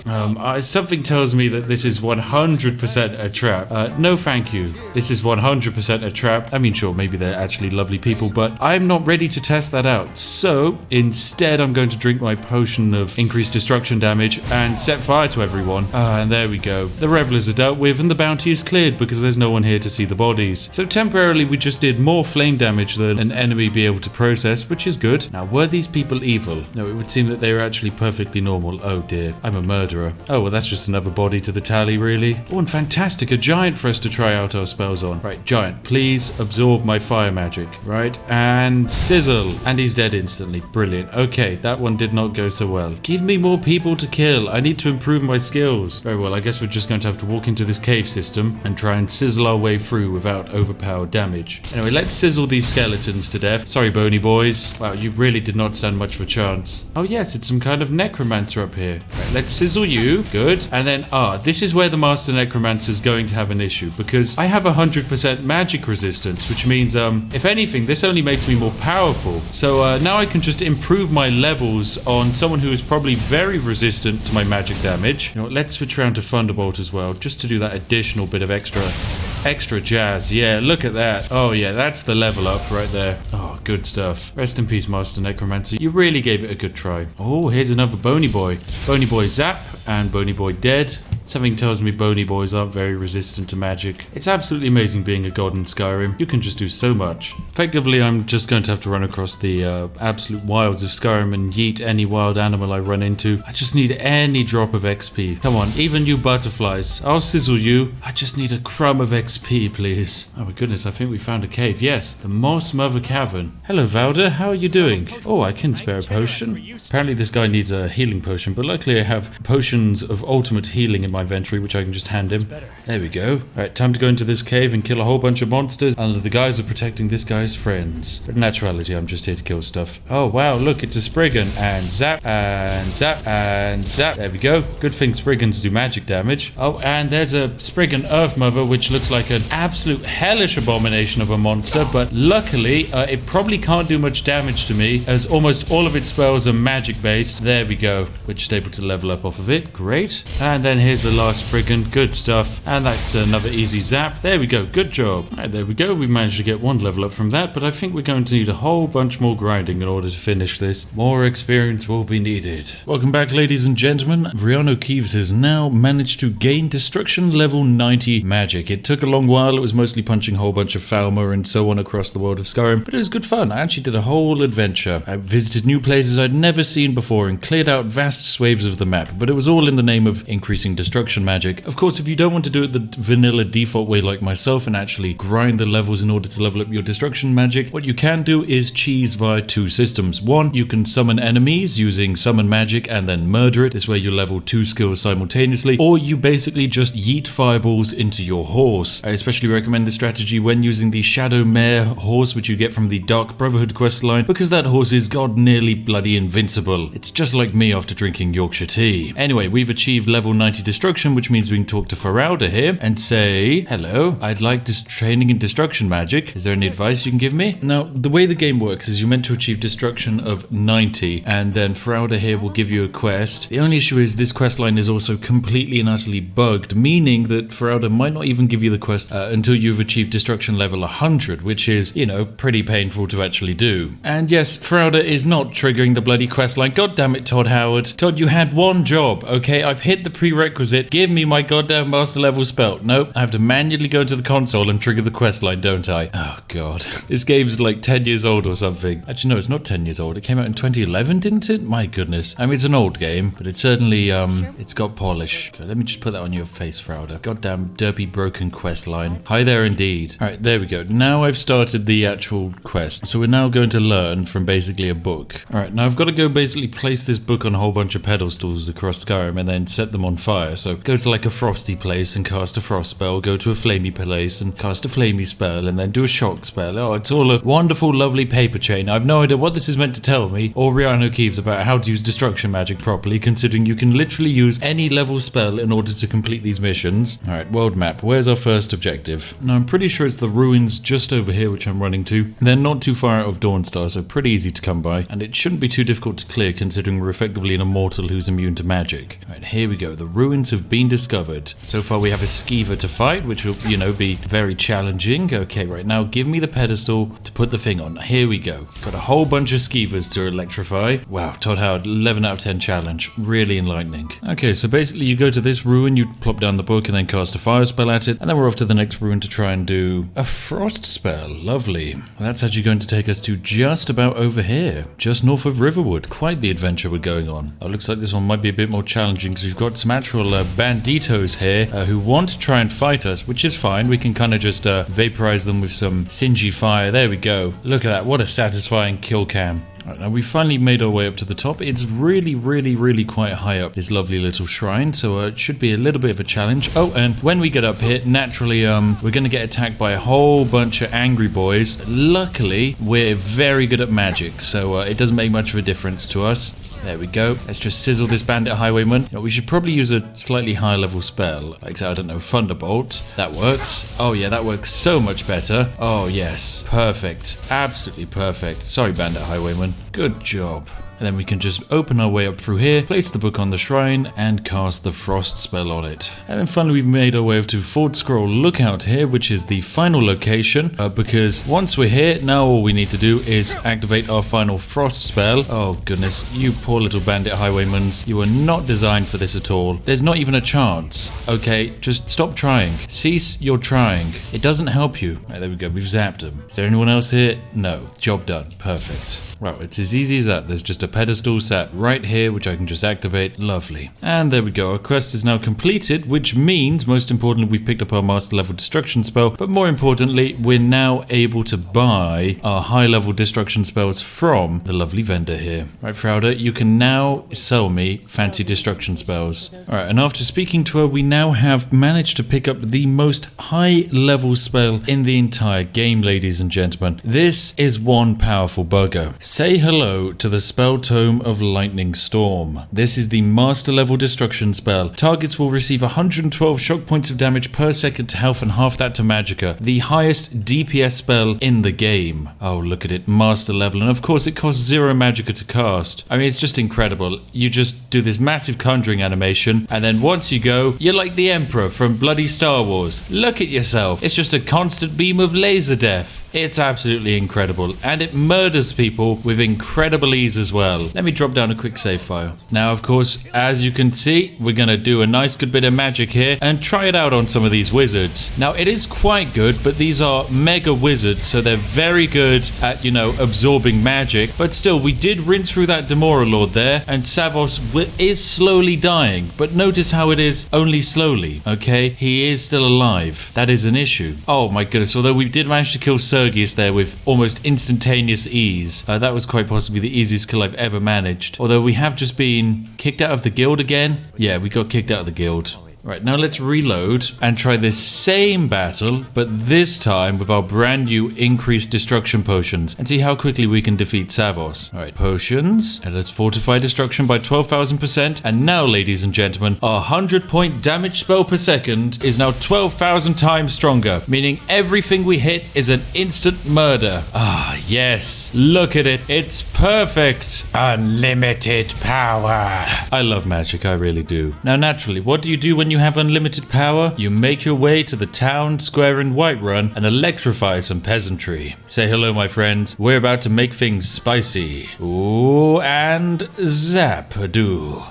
Something tells me that this is 100% a trap. No thank you. This is 100% a trap. I mean, sure, maybe they're actually lovely people, but I'm not ready to test that out. So, instead, I'm going to drink my potion of increased destruction damage and set fire to everyone. And there we go. The revelers are dealt with and the bounty is cleared because there's no one here to see the bodies. So temporarily, we just did more flame damage than an enemy be able to process, which is good. Now, were these people evil? No, it would seem that they were actually perfectly normal. Oh dear, I'm a murderer. Oh, well, that's just another body to the tally, really. Oh, and fantastic, a giant for us to try out our spells on. Right, giant, please absorb my fire magic. Right, and sizzle. And he's dead instantly. Brilliant. Okay, that one did not go so well. Give me more people to kill. I need to improve my skills. Very well, I guess we're just going to have to walk into this cave system and try and sizzle our way through without overpowered damage. Anyway, let's sizzle these skeletons to death. Sorry, bony boys. Wow, you really did not stand much of a chance. Oh yes, it's some kind of necromancer up here. Right, let's sizzle you. Good. And then, this is where the Master Necromancer is going to have an issue because I have 100% magic resistance, which means, if anything, this only makes me more powerful. So now I can just improve my levels on someone who is probably very resistant to my magic damage. You know what, let's switch around to Thunderbolt as well, just to do that additional bit of extra jazz. Yeah, look at that. Oh yeah, that's the level up right there. Oh, good stuff. Rest in peace, Master Necromancer. You really gave it a good try. Oh, here's another Bony Boy. Bony Boy zap and Bony Boy dead. Something tells me bony boys aren't very resistant to magic. It's absolutely amazing being a god in Skyrim. You can just do so much. Effectively, I'm just going to have to run across the absolute wilds of Skyrim and yeet any wild animal I run into. I just need any drop of XP. Come on, even you butterflies. I'll sizzle you. I just need a crumb of XP, please. Oh my goodness, I think we found a cave. Yes, the Moss Mother Cavern. Hello, Valda. How are you doing? Oh, I can spare a potion. Apparently this guy needs a healing potion, but luckily I have potions of ultimate healing in my inventory, which I can just hand him. There we go. Alright, time to go into this cave and kill a whole bunch of monsters under the guise of protecting this guy's friends. But in actuality, I'm just here to kill stuff. Oh wow, look, it's a Spriggan. And zap, and zap, and zap. There we go. Good thing Spriggans do magic damage. Oh, and there's a Spriggan Earth Mother, which looks like an absolute hellish abomination of a monster, but luckily, it probably can't do much damage to me, as almost all of its spells are magic based. There we go. We're just able to level up off of it. Great. And then here's the last Spriggan. Good stuff. And that's another easy zap. There we go. Good job. Alright, there we go. We managed to get one level up from that, but I think we're going to need a whole bunch more grinding in order to finish this. More experience will be needed. Welcome back, ladies and gentlemen. REANU KEEVES has now managed to gain Destruction level 90 magic. It took a long while. It was mostly punching a whole bunch of Falmer and so on across the world of Skyrim, but it was good fun. I actually did a whole adventure. I visited new places I'd never seen before and cleared out vast swathes of the map, but it was all in the name of increasing destruction magic. Of course, if you don't want to do it the vanilla default way like myself and actually grind the levels in order to level up your destruction magic, what you can do is cheese via two systems. One, you can summon enemies using summon magic and then murder it. This way you level two skills simultaneously, or you basically just yeet fireballs into your horse. I especially recommend this strategy when using the Shadow Mare horse, which you get from the Dark Brotherhood questline, because that horse is god nearly bloody invincible. It's just like me after drinking Yorkshire tea. Anyway, we've achieved level 90 destruction, which means we can talk to Faralda here and say, hello, I'd like this training in destruction magic. Is there any advice you can give me? Now, the way the game works is you're meant to achieve destruction of 90, and then Faralda here will give you a quest. The only issue is this quest line is also completely and utterly bugged, meaning that Faralda might not even give you the quest until you've achieved destruction level 100, which is, you know, pretty painful to actually do. And yes, Faralda is not triggering the bloody quest line. God damn it, Todd Howard. Todd, you had one job, okay? I've hit the prerequisite it. Give me my goddamn master level spell. Nope, I have to manually go to the console and trigger the quest line, don't I? Oh god. This game's like 10 years old or something. Actually, no, it's not 10 years old. It came out in 2011, didn't it? My goodness. I mean, it's an old game, but it certainly, it's got polish. Okay, let me just put that on your face, Frauda. Goddamn derpy broken quest line. Hi there indeed. Alright, there we go. Now I've started the actual quest. So we're now going to learn from basically a book. Alright, now I've got to go basically place this book on a whole bunch of pedestals across Skyrim and then set them on fire. So go to like a frosty place and cast a frost spell, go to a flamey place and cast a flamey spell, and then do a shock spell. Oh, it's all a wonderful, lovely paper chain. I've no idea what this is meant to tell me, or REANU KEEVES about how to use destruction magic properly, considering you can literally use any level spell in order to complete these missions. Alright, world map. Where's our first objective? Now, I'm pretty sure it's the ruins just over here, which I'm running to. They're not too far out of Dawnstar, so pretty easy to come by, and it shouldn't be too difficult to clear, considering we're effectively an immortal who's immune to magic. Alright, here we go. The ruins have been discovered. So far, we have a skeever to fight, which will, you know, be very challenging. Okay, right now, give me the pedestal to put the thing on. Here we go. Got a whole bunch of skeevers to electrify. Wow, Todd Howard, 11 out of 10 challenge. Really enlightening. Okay, so basically you go to this ruin, you plop down the book and then cast a fire spell at it, and then we're off to the next ruin to try and do a frost spell. Lovely. Well, that's actually going to take us to just about over here, just north of Riverwood. Quite the adventure we're going on. Oh, looks like this one might be a bit more challenging because we've got some actual banditos here who want to try and fight us, which is fine. We can kind of just vaporize them with some singy fire. There we go. Look at that. What a satisfying kill cam. Right, now we've finally made our way up to the top. It's really quite high up, this lovely little shrine, so it should be a little bit of a challenge. Oh, and when we get up here, naturally, we're going to get attacked by a whole bunch of angry boys. Luckily, we're very good at magic, so it doesn't make much of a difference to us. There we go. Let's just sizzle this bandit highwayman. You know, we should probably use a slightly higher level spell. Like, I don't know, Thunderbolt. That works. Oh yeah, that works so much better. Oh yes. Perfect. Absolutely perfect. Sorry, bandit highwayman. Good job. And then we can just open our way up through here, place the book on the shrine, and cast the frost spell on it. And then finally we've made our way up to Fort Scroll Lookout here, which is the final location, because once we're here, now all we need to do is activate our final frost spell. Oh goodness, you poor little bandit highwaymans. You are not designed for this at all. There's not even a chance. Okay, just stop trying. Cease your trying. It doesn't help you. Right, there we go, we've zapped them. Is there anyone else here? No. Job done. Perfect. Well, it's as easy as that. There's just a pedestal sat right here, which I can just activate. Lovely. And there we go. Our quest is now completed, which means, most importantly, we've picked up our master level destruction spell. But more importantly, we're now able to buy our high level destruction spells from the lovely vendor here. Right, Frauda, you can now sell me fancy destruction spells. All right, and after speaking to her, we now have managed to pick up the most high level spell in the entire game, ladies and gentlemen. This is one powerful bugger. Say hello to the spell tome of Lightning Storm. This is the master level destruction spell. Targets will receive 112 shock points of damage per second to health and half that to magicka. The highest DPS spell in the game. Oh, look at it, master level. And of course it costs 0 magicka to cast. I mean, it's just incredible. You just do this massive conjuring animation, and then once you go, you're like the Emperor from bloody Star Wars. Look at yourself. It's just a constant beam of laser death. It's absolutely incredible, and it murders people with incredible ease as well. Let me drop down a quick save file. Now, of course, as you can see, we're going to do a nice good bit of magic here and try it out on some of these wizards. Now, it is quite good, but these are mega wizards, so they're very good at, you know, absorbing magic. But still, we did rinse through that Demora Lord there, and Savos is slowly dying. But notice how it is only slowly, okay? He is still alive. That is an issue. Oh my goodness, although we did manage to kill Sergius there with almost instantaneous ease. That was quite possibly the easiest kill I've ever managed. Although we have just been kicked out of the guild again. Yeah, we got kicked out of the guild. Right, now let's reload and try this same battle, but this time with our brand new increased destruction potions, and see how quickly we can defeat Savos. Alright, potions, and let's fortify destruction by 12,000%, and now, ladies and gentlemen, our 100-point damage spell per second is now 12,000 times stronger, meaning everything we hit is an instant murder. Ah, yes, look at it, it's perfect. Unlimited power. I love magic, I really do. Now, naturally, what do you do when you you have unlimited power, you make your way to the town square in Whiterun and electrify some peasantry. Say hello, my friends. We're about to make things spicy. Ooh, and zap-a-doo.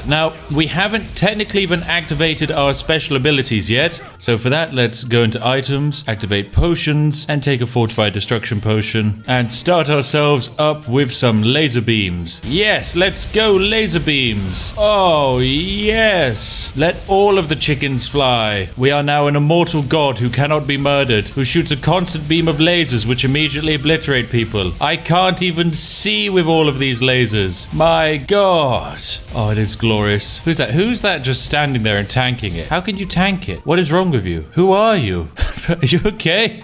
Now, we haven't technically even activated our special abilities yet, so for that, let's go into items, activate potions, and take a fortified destruction potion, and start ourselves up with some laser beams. Yes, let's go laser beams. Oh, yes. Let all of the chickens fly. We are now an immortal god who cannot be murdered, who shoots a constant beam of lasers which immediately obliterate people. I can't even see with all of these lasers. My god. Oh, it is glorious. Who's that? Who's that just standing there and tanking it? How can you tank it? What is wrong with you? Who are you? Are you okay?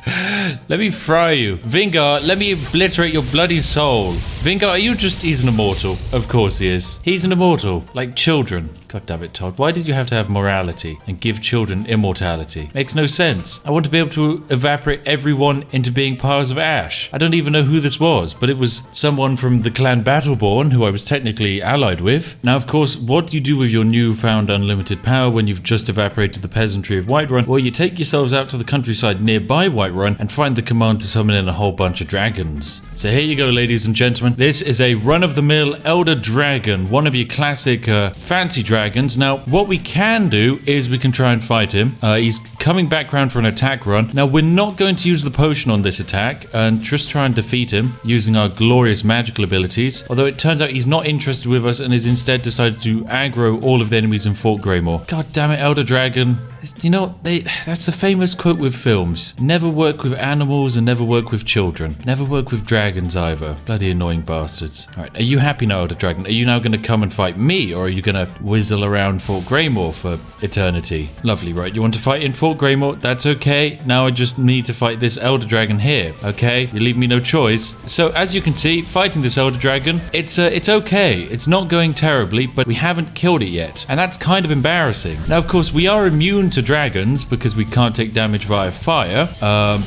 Let me fry you. Vingar, let me obliterate your bloody soul. Vingar, are you just... He's an immortal. Of course he is. He's an immortal. Like children. God damn it, Todd. Why did you have to have morality and give children immortality? Makes no sense. I want to be able to evaporate everyone into being piles of ash. I don't even know who this was, but it was someone from the clan Battleborn who I was technically allied with. Now, of course, what do you do with your newfound unlimited power when you've just evaporated the peasantry of Whiterun? Well, you take yourselves out to the countryside nearby Whiterun and find the command to summon in a whole bunch of dragons. So here you go, ladies and gentlemen. This is a run-of-the-mill Elder Dragon, one of your classic fancy dragons. Now, what we can do is we can try and fight him. He's coming back round for an attack run. Now, we're not going to use the potion on this attack and just try and defeat him using our glorious magical abilities. Although it turns out he's not interested with us and has instead decided to aggro all of the enemies in Fort Greymore. God damn it, Elder Dragon. You know, that's a famous quote with films. Never work with animals and never work with children. Never work with dragons either. Bloody annoying bastards. Alright, are you happy now, Elder Dragon? Are you now going to come and fight me, or are you going to whizzle around Fort Greymore for eternity? Lovely, right? You want to fight in Fort Greymore? That's okay. Now I just need to fight this Elder Dragon here, okay? You leave me no choice. So, as you can see, fighting this Elder Dragon, it's okay. It's not going terribly, but we haven't killed it yet. And that's kind of embarrassing. Now, of course, we are immune to dragons because we can't take damage via fire,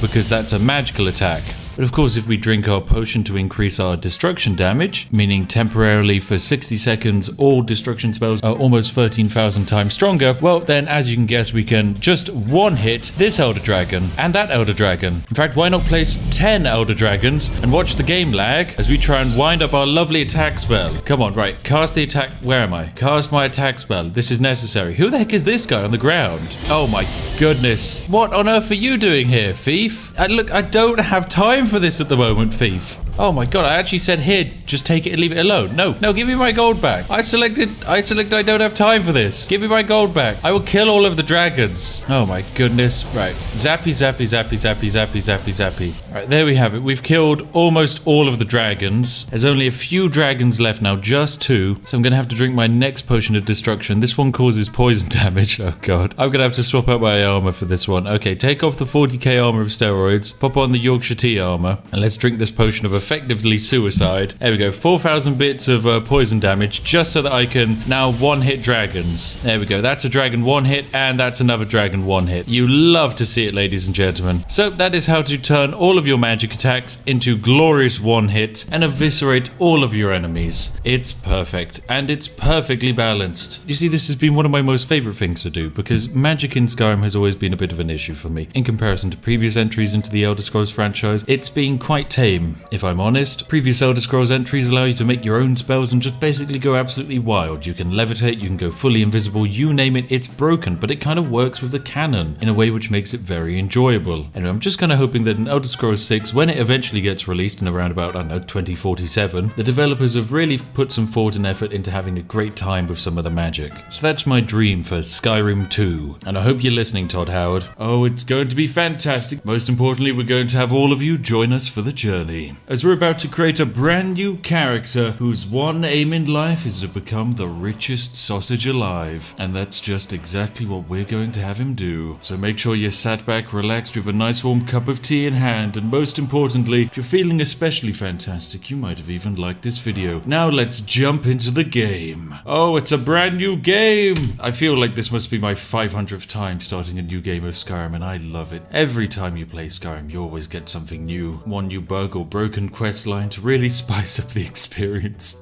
because that's a magical attack. But of course, if we drink our potion to increase our destruction damage, meaning temporarily for 60 seconds, all destruction spells are almost 13,000 times stronger, well then, as you can guess, we can just one-hit this Elder Dragon and that Elder Dragon. In fact, why not place 10 Elder Dragons and watch the game lag as we try and wind up our lovely attack spell? Come on, right, cast the attack... Where am I? Cast my attack spell. This is necessary. Who the heck is this guy on the ground? Oh my goodness. What on earth are you doing here, thief? Look, I don't have time for this at the moment, thief. Oh my god, I actually said here, just take it and leave it alone. No, give me my gold back. I selected I don't have time for this. Give me my gold back. I will kill all of the dragons. Oh my goodness. Right. Zappy, zappy, zappy, zappy, zappy, zappy, zappy. Right, there we have it. We've killed almost all of the dragons. There's only a few dragons left now, just 2. So I'm gonna have to drink my next potion of destruction. This one causes poison damage. Oh god. I'm gonna have to swap out my armor for this one. Okay, take off the 40k armor of steroids, pop on the Yorkshire tea armor, and let's drink this potion of effectively suicide. There we go, 4,000 bits of poison damage, just so that I can now one-hit dragons. There we go, that's a dragon one-hit, and that's another dragon one-hit. You love to see it, ladies and gentlemen. So that is how to turn all of your magic attacks into glorious one-hits and eviscerate all of your enemies. It's perfect, and it's perfectly balanced. You see, this has been one of my most favorite things to do, because magic in Skyrim has always been a bit of an issue for me. In comparison to previous entries into the Elder Scrolls franchise, it's been quite tame, if I'm honest. Previous Elder Scrolls entries allow you to make your own spells and just basically go absolutely wild. You can levitate, you can go fully invisible, you name it, it's broken, but it kind of works with the canon in a way which makes it very enjoyable. Anyway, I'm just kind of hoping that in Elder Scrolls 6, when it eventually gets released in around about, I don't know, 2047, the developers have really put some thought and effort into having a great time with some of the magic. So that's my dream for Skyrim 2. And I hope you're listening, Todd Howard. Oh, it's going to be fantastic. Most importantly, we're going to have all of you join us for the journey, as we're about to create a brand new character whose one aim in life is to become the richest sausage alive. And that's just exactly what we're going to have him do. So make sure you're sat back, relaxed with a nice warm cup of tea in hand, and most importantly, if you're feeling especially fantastic, you might have even liked this video. Now let's jump into the game. Oh, it's a brand new game! I feel like this must be my 500th time starting a new game of Skyrim, and I love it. Every time you play Skyrim, you always get something new. One new bug or broken quest line to really spice up the experience.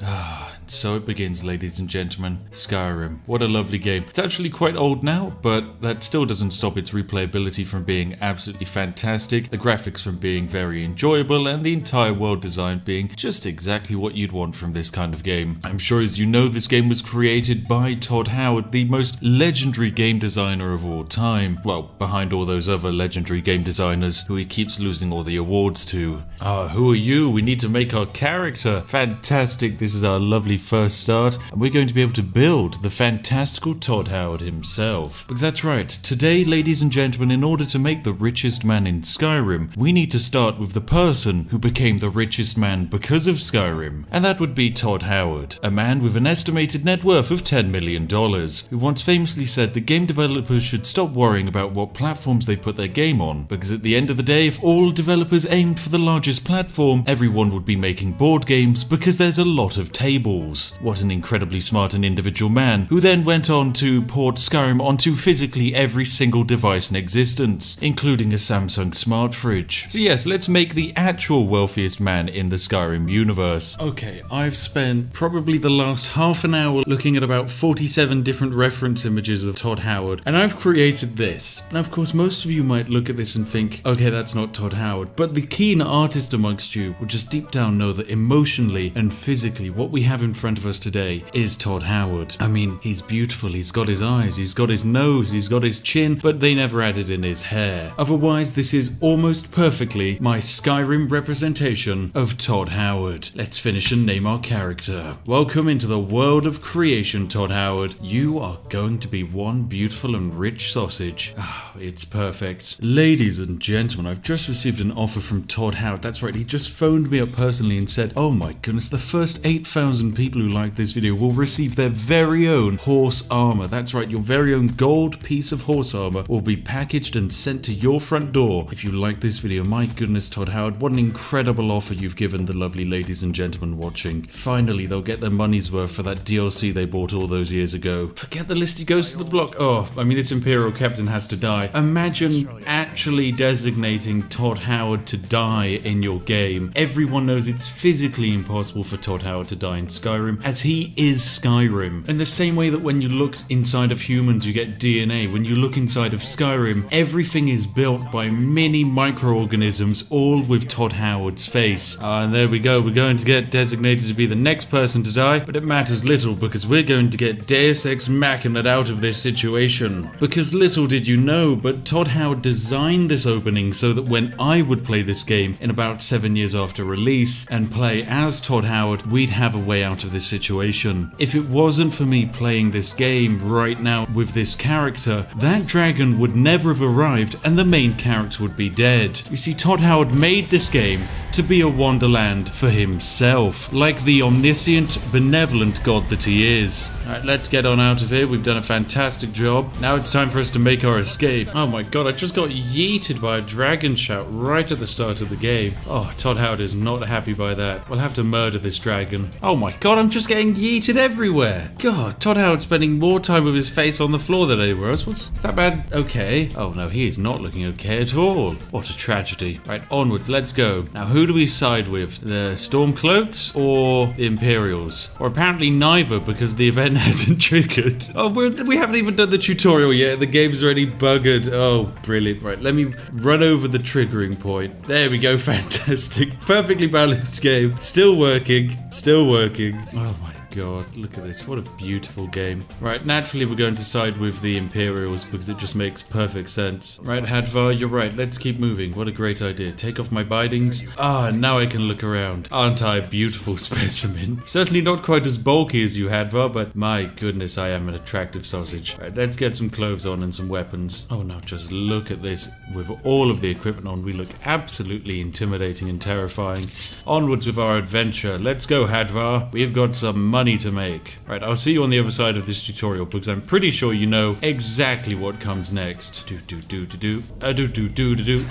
So it begins, ladies and gentlemen. Skyrim. What a lovely game. It's actually quite old now, but that still doesn't stop its replayability from being absolutely fantastic, the graphics from being very enjoyable, and the entire world design being just exactly what you'd want from this kind of game. I'm sure as you know, this game was created by Todd Howard, the most legendary game designer of all time. Well, behind all those other legendary game designers who he keeps losing all the awards to. Who are you? We need to make our character. Fantastic. This is our lovely first start, and we're going to be able to build the fantastical Todd Howard himself. Because that's right, today, ladies and gentlemen, in order to make the richest man in Skyrim, we need to start with the person who became the richest man because of Skyrim, and that would be Todd Howard, a man with an estimated net worth of $10 million, who once famously said that game developers should stop worrying about what platforms they put their game on, because at the end of the day, if all developers aimed for the largest platform, everyone would be making board games because there's a lot of tables. What an incredibly smart and individual man, who then went on to port Skyrim onto physically every single device in existence, including a Samsung smart fridge. So yes, let's make the actual wealthiest man in the Skyrim universe. Okay, I've spent probably the last half an hour looking at about 47 different reference images of Todd Howard, and I've created this. Now, of course, most of you might look at this and think, okay, that's not Todd Howard, but the keen artist amongst you will just deep down know that emotionally and physically what we have in front of us today is Todd Howard. I mean, he's beautiful, he's got his eyes, he's got his nose, he's got his chin, but they never added in his hair. Otherwise, this is almost perfectly my Skyrim representation of Todd Howard. Let's finish and name our character. Welcome into the world of creation, Todd Howard. You are going to be one beautiful and rich sausage. It's perfect. Ladies and gentlemen, I've just received an offer from Todd Howard. That's right, he just phoned me up personally and said, oh my goodness, the first 8,000 people who like this video will receive their very own horse armor. That's right, your very own gold piece of horse armor will be packaged and sent to your front door if you like this video. My goodness, Todd Howard, what an incredible offer you've given the lovely ladies and gentlemen watching. Finally, they'll get their money's worth for that DLC they bought all those years ago. Forget the list, he goes to the block. Oh, I mean, this Imperial captain has to die. Imagine actually designating Todd Howard to die in your game. Everyone knows it's physically impossible for Todd Howard to die in Skyrim, as he is Skyrim. In the same way that when you look inside of humans you get DNA, when you look inside of Skyrim, everything is built by mini microorganisms, all with Todd Howard's face. And there we go, we're going to get designated to be the next person to die, but it matters little because we're going to get Deus Ex Machina out of this situation. Because little did you know, but Todd Howard designed this opening so that when I would play this game in about 7 years after release and play as Todd Howard, we'd have a way out of this situation. If it wasn't for me playing this game right now with this character, that dragon would never have arrived and the main character would be dead. You see, Todd Howard made this game to be a wonderland for himself, like the omniscient, benevolent god that he is. Alright, let's get on out of here. We've done a fantastic job. Now it's time for us to make our escape. Oh my god, I just got yeeted by a dragon shout right at the start of the game. Oh, Todd Howard is not happy by that. We'll have to murder this dragon. Oh my god, I'm just getting yeeted everywhere. God, Todd Howard's spending more time with his face on the floor than anywhere else. Is that bad? Okay. Oh no, he is not looking okay at all. What a tragedy. Right, onwards, let's go. Now, who do we side with? The Stormcloaks or the Imperials? Or apparently neither, because the event hasn't triggered. Oh, we haven't even done the tutorial yet. The game's already buggered. Oh, brilliant. Right, let me run over the triggering point. There we go, fantastic. Perfectly balanced game. Still working. Still working. Oh my god, look at this. What a beautiful game. Right, naturally we're going to side with the Imperials because it just makes perfect sense. Right, Hadvar, you're right. Let's keep moving. What a great idea. Take off my bindings. Now I can look around. Aren't I a beautiful specimen? Certainly not quite as bulky as you, Hadvar, but my goodness, I am an attractive sausage. Right, let's get some clothes on and some weapons. Oh no, just look at this. With all of the equipment on, we look absolutely intimidating and terrifying. Onwards with our adventure. Let's go, Hadvar. We've got some money to make. Right, I'll see you on the other side of this tutorial because I'm pretty sure you know exactly what comes next. A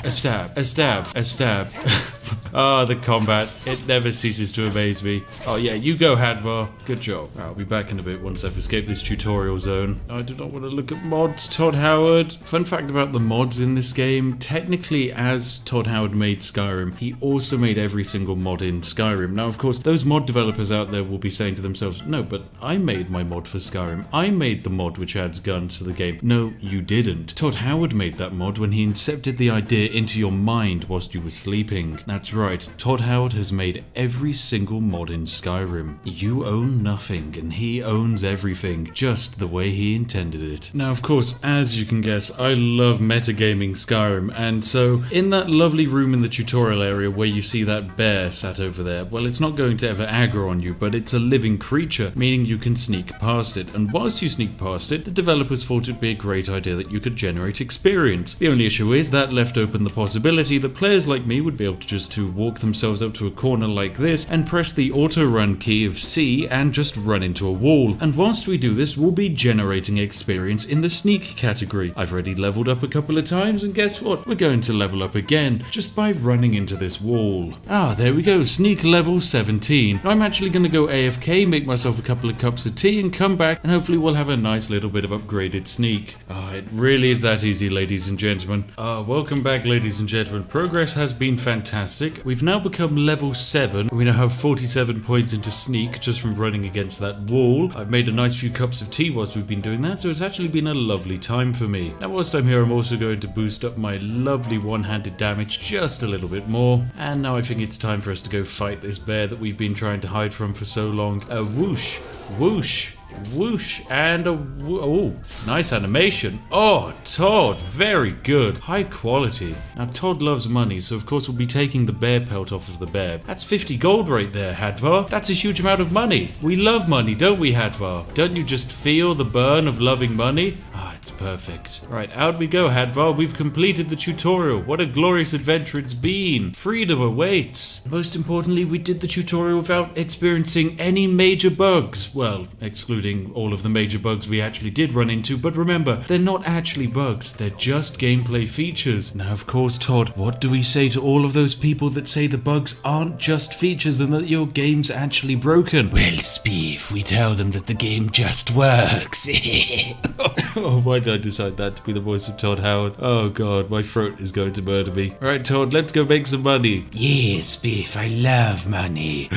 stab, a stab, a stab. The combat. It never ceases to amaze me. Oh yeah, you go, Hadvar. Good job. I'll be back in a bit once I've escaped this tutorial zone. I do not want to look at mods, Todd Howard. Fun fact about the mods in this game, technically as Todd Howard made Skyrim, he also made every single mod in Skyrim. Now of course, those mod developers out there will be saying to themselves, no, but I made my mod for Skyrim. I made the mod which adds guns to the game. No, you didn't. Todd Howard made that mod when he incepted the idea into your mind whilst you were sleeping. That's right, Todd Howard has made every single mod in Skyrim. You own nothing and he owns everything, just the way he intended it. Now of course, as you can guess, I love metagaming Skyrim, and so in that lovely room in the tutorial area where you see that bear sat over there, well, it's not going to ever aggro on you, but it's a living creature, meaning you can sneak past it, and whilst you sneak past it, the developers thought it'd be a great idea that you could generate experience. The only issue is that left open the possibility that players like me would be able to just walk themselves up to a corner like this and press the auto run key of C and just run into a wall, and whilst we do this, we'll be generating experience in the sneak category. I've already leveled up a couple of times, and guess what? We're going to level up again just by running into this wall. There we go, sneak level 17. Now I'm actually going to go AFK, make myself a couple of cups of tea and come back, and hopefully we'll have a nice little bit of upgraded sneak. It really is that easy, ladies and gentlemen. Welcome back, ladies and gentlemen. Progress has been fantastic. We've now become level 7. We now have 47 points into sneak just from running against that wall. I've made a nice few cups of tea whilst we've been doing that, so it's actually been a lovely time for me. Now whilst I'm here, I'm also going to boost up my lovely one-handed damage just a little bit more. And now I think it's time for us to go fight this bear that we've been trying to hide from for so long. Whoosh, whoosh, whoosh, and oh, nice animation. Oh, Todd, very good. High quality. Now, Todd loves money, so of course we'll be taking the bear pelt off of the bear. That's 50 gold right there, Hadvar. That's a huge amount of money. We love money, don't we, Hadvar? Don't you just feel the burn of loving money? It's perfect. Right, out we go, Hadvar. We've completed the tutorial. What a glorious adventure it's been. Freedom awaits. Most importantly, we did the tutorial without experiencing any major bugs. Well, excluding all of the major bugs we actually did run into, but remember, they're not actually bugs. They're just gameplay features. Now, of course, Todd, what do we say to all of those people that say the bugs aren't just features and that your game's actually broken? Well, Spiff, we tell them that the game just works. Why did I decide that to be the voice of Todd Howard? Oh god, my throat is going to murder me. Alright, Todd, let's go make some money. Yes, Spiff, I love money.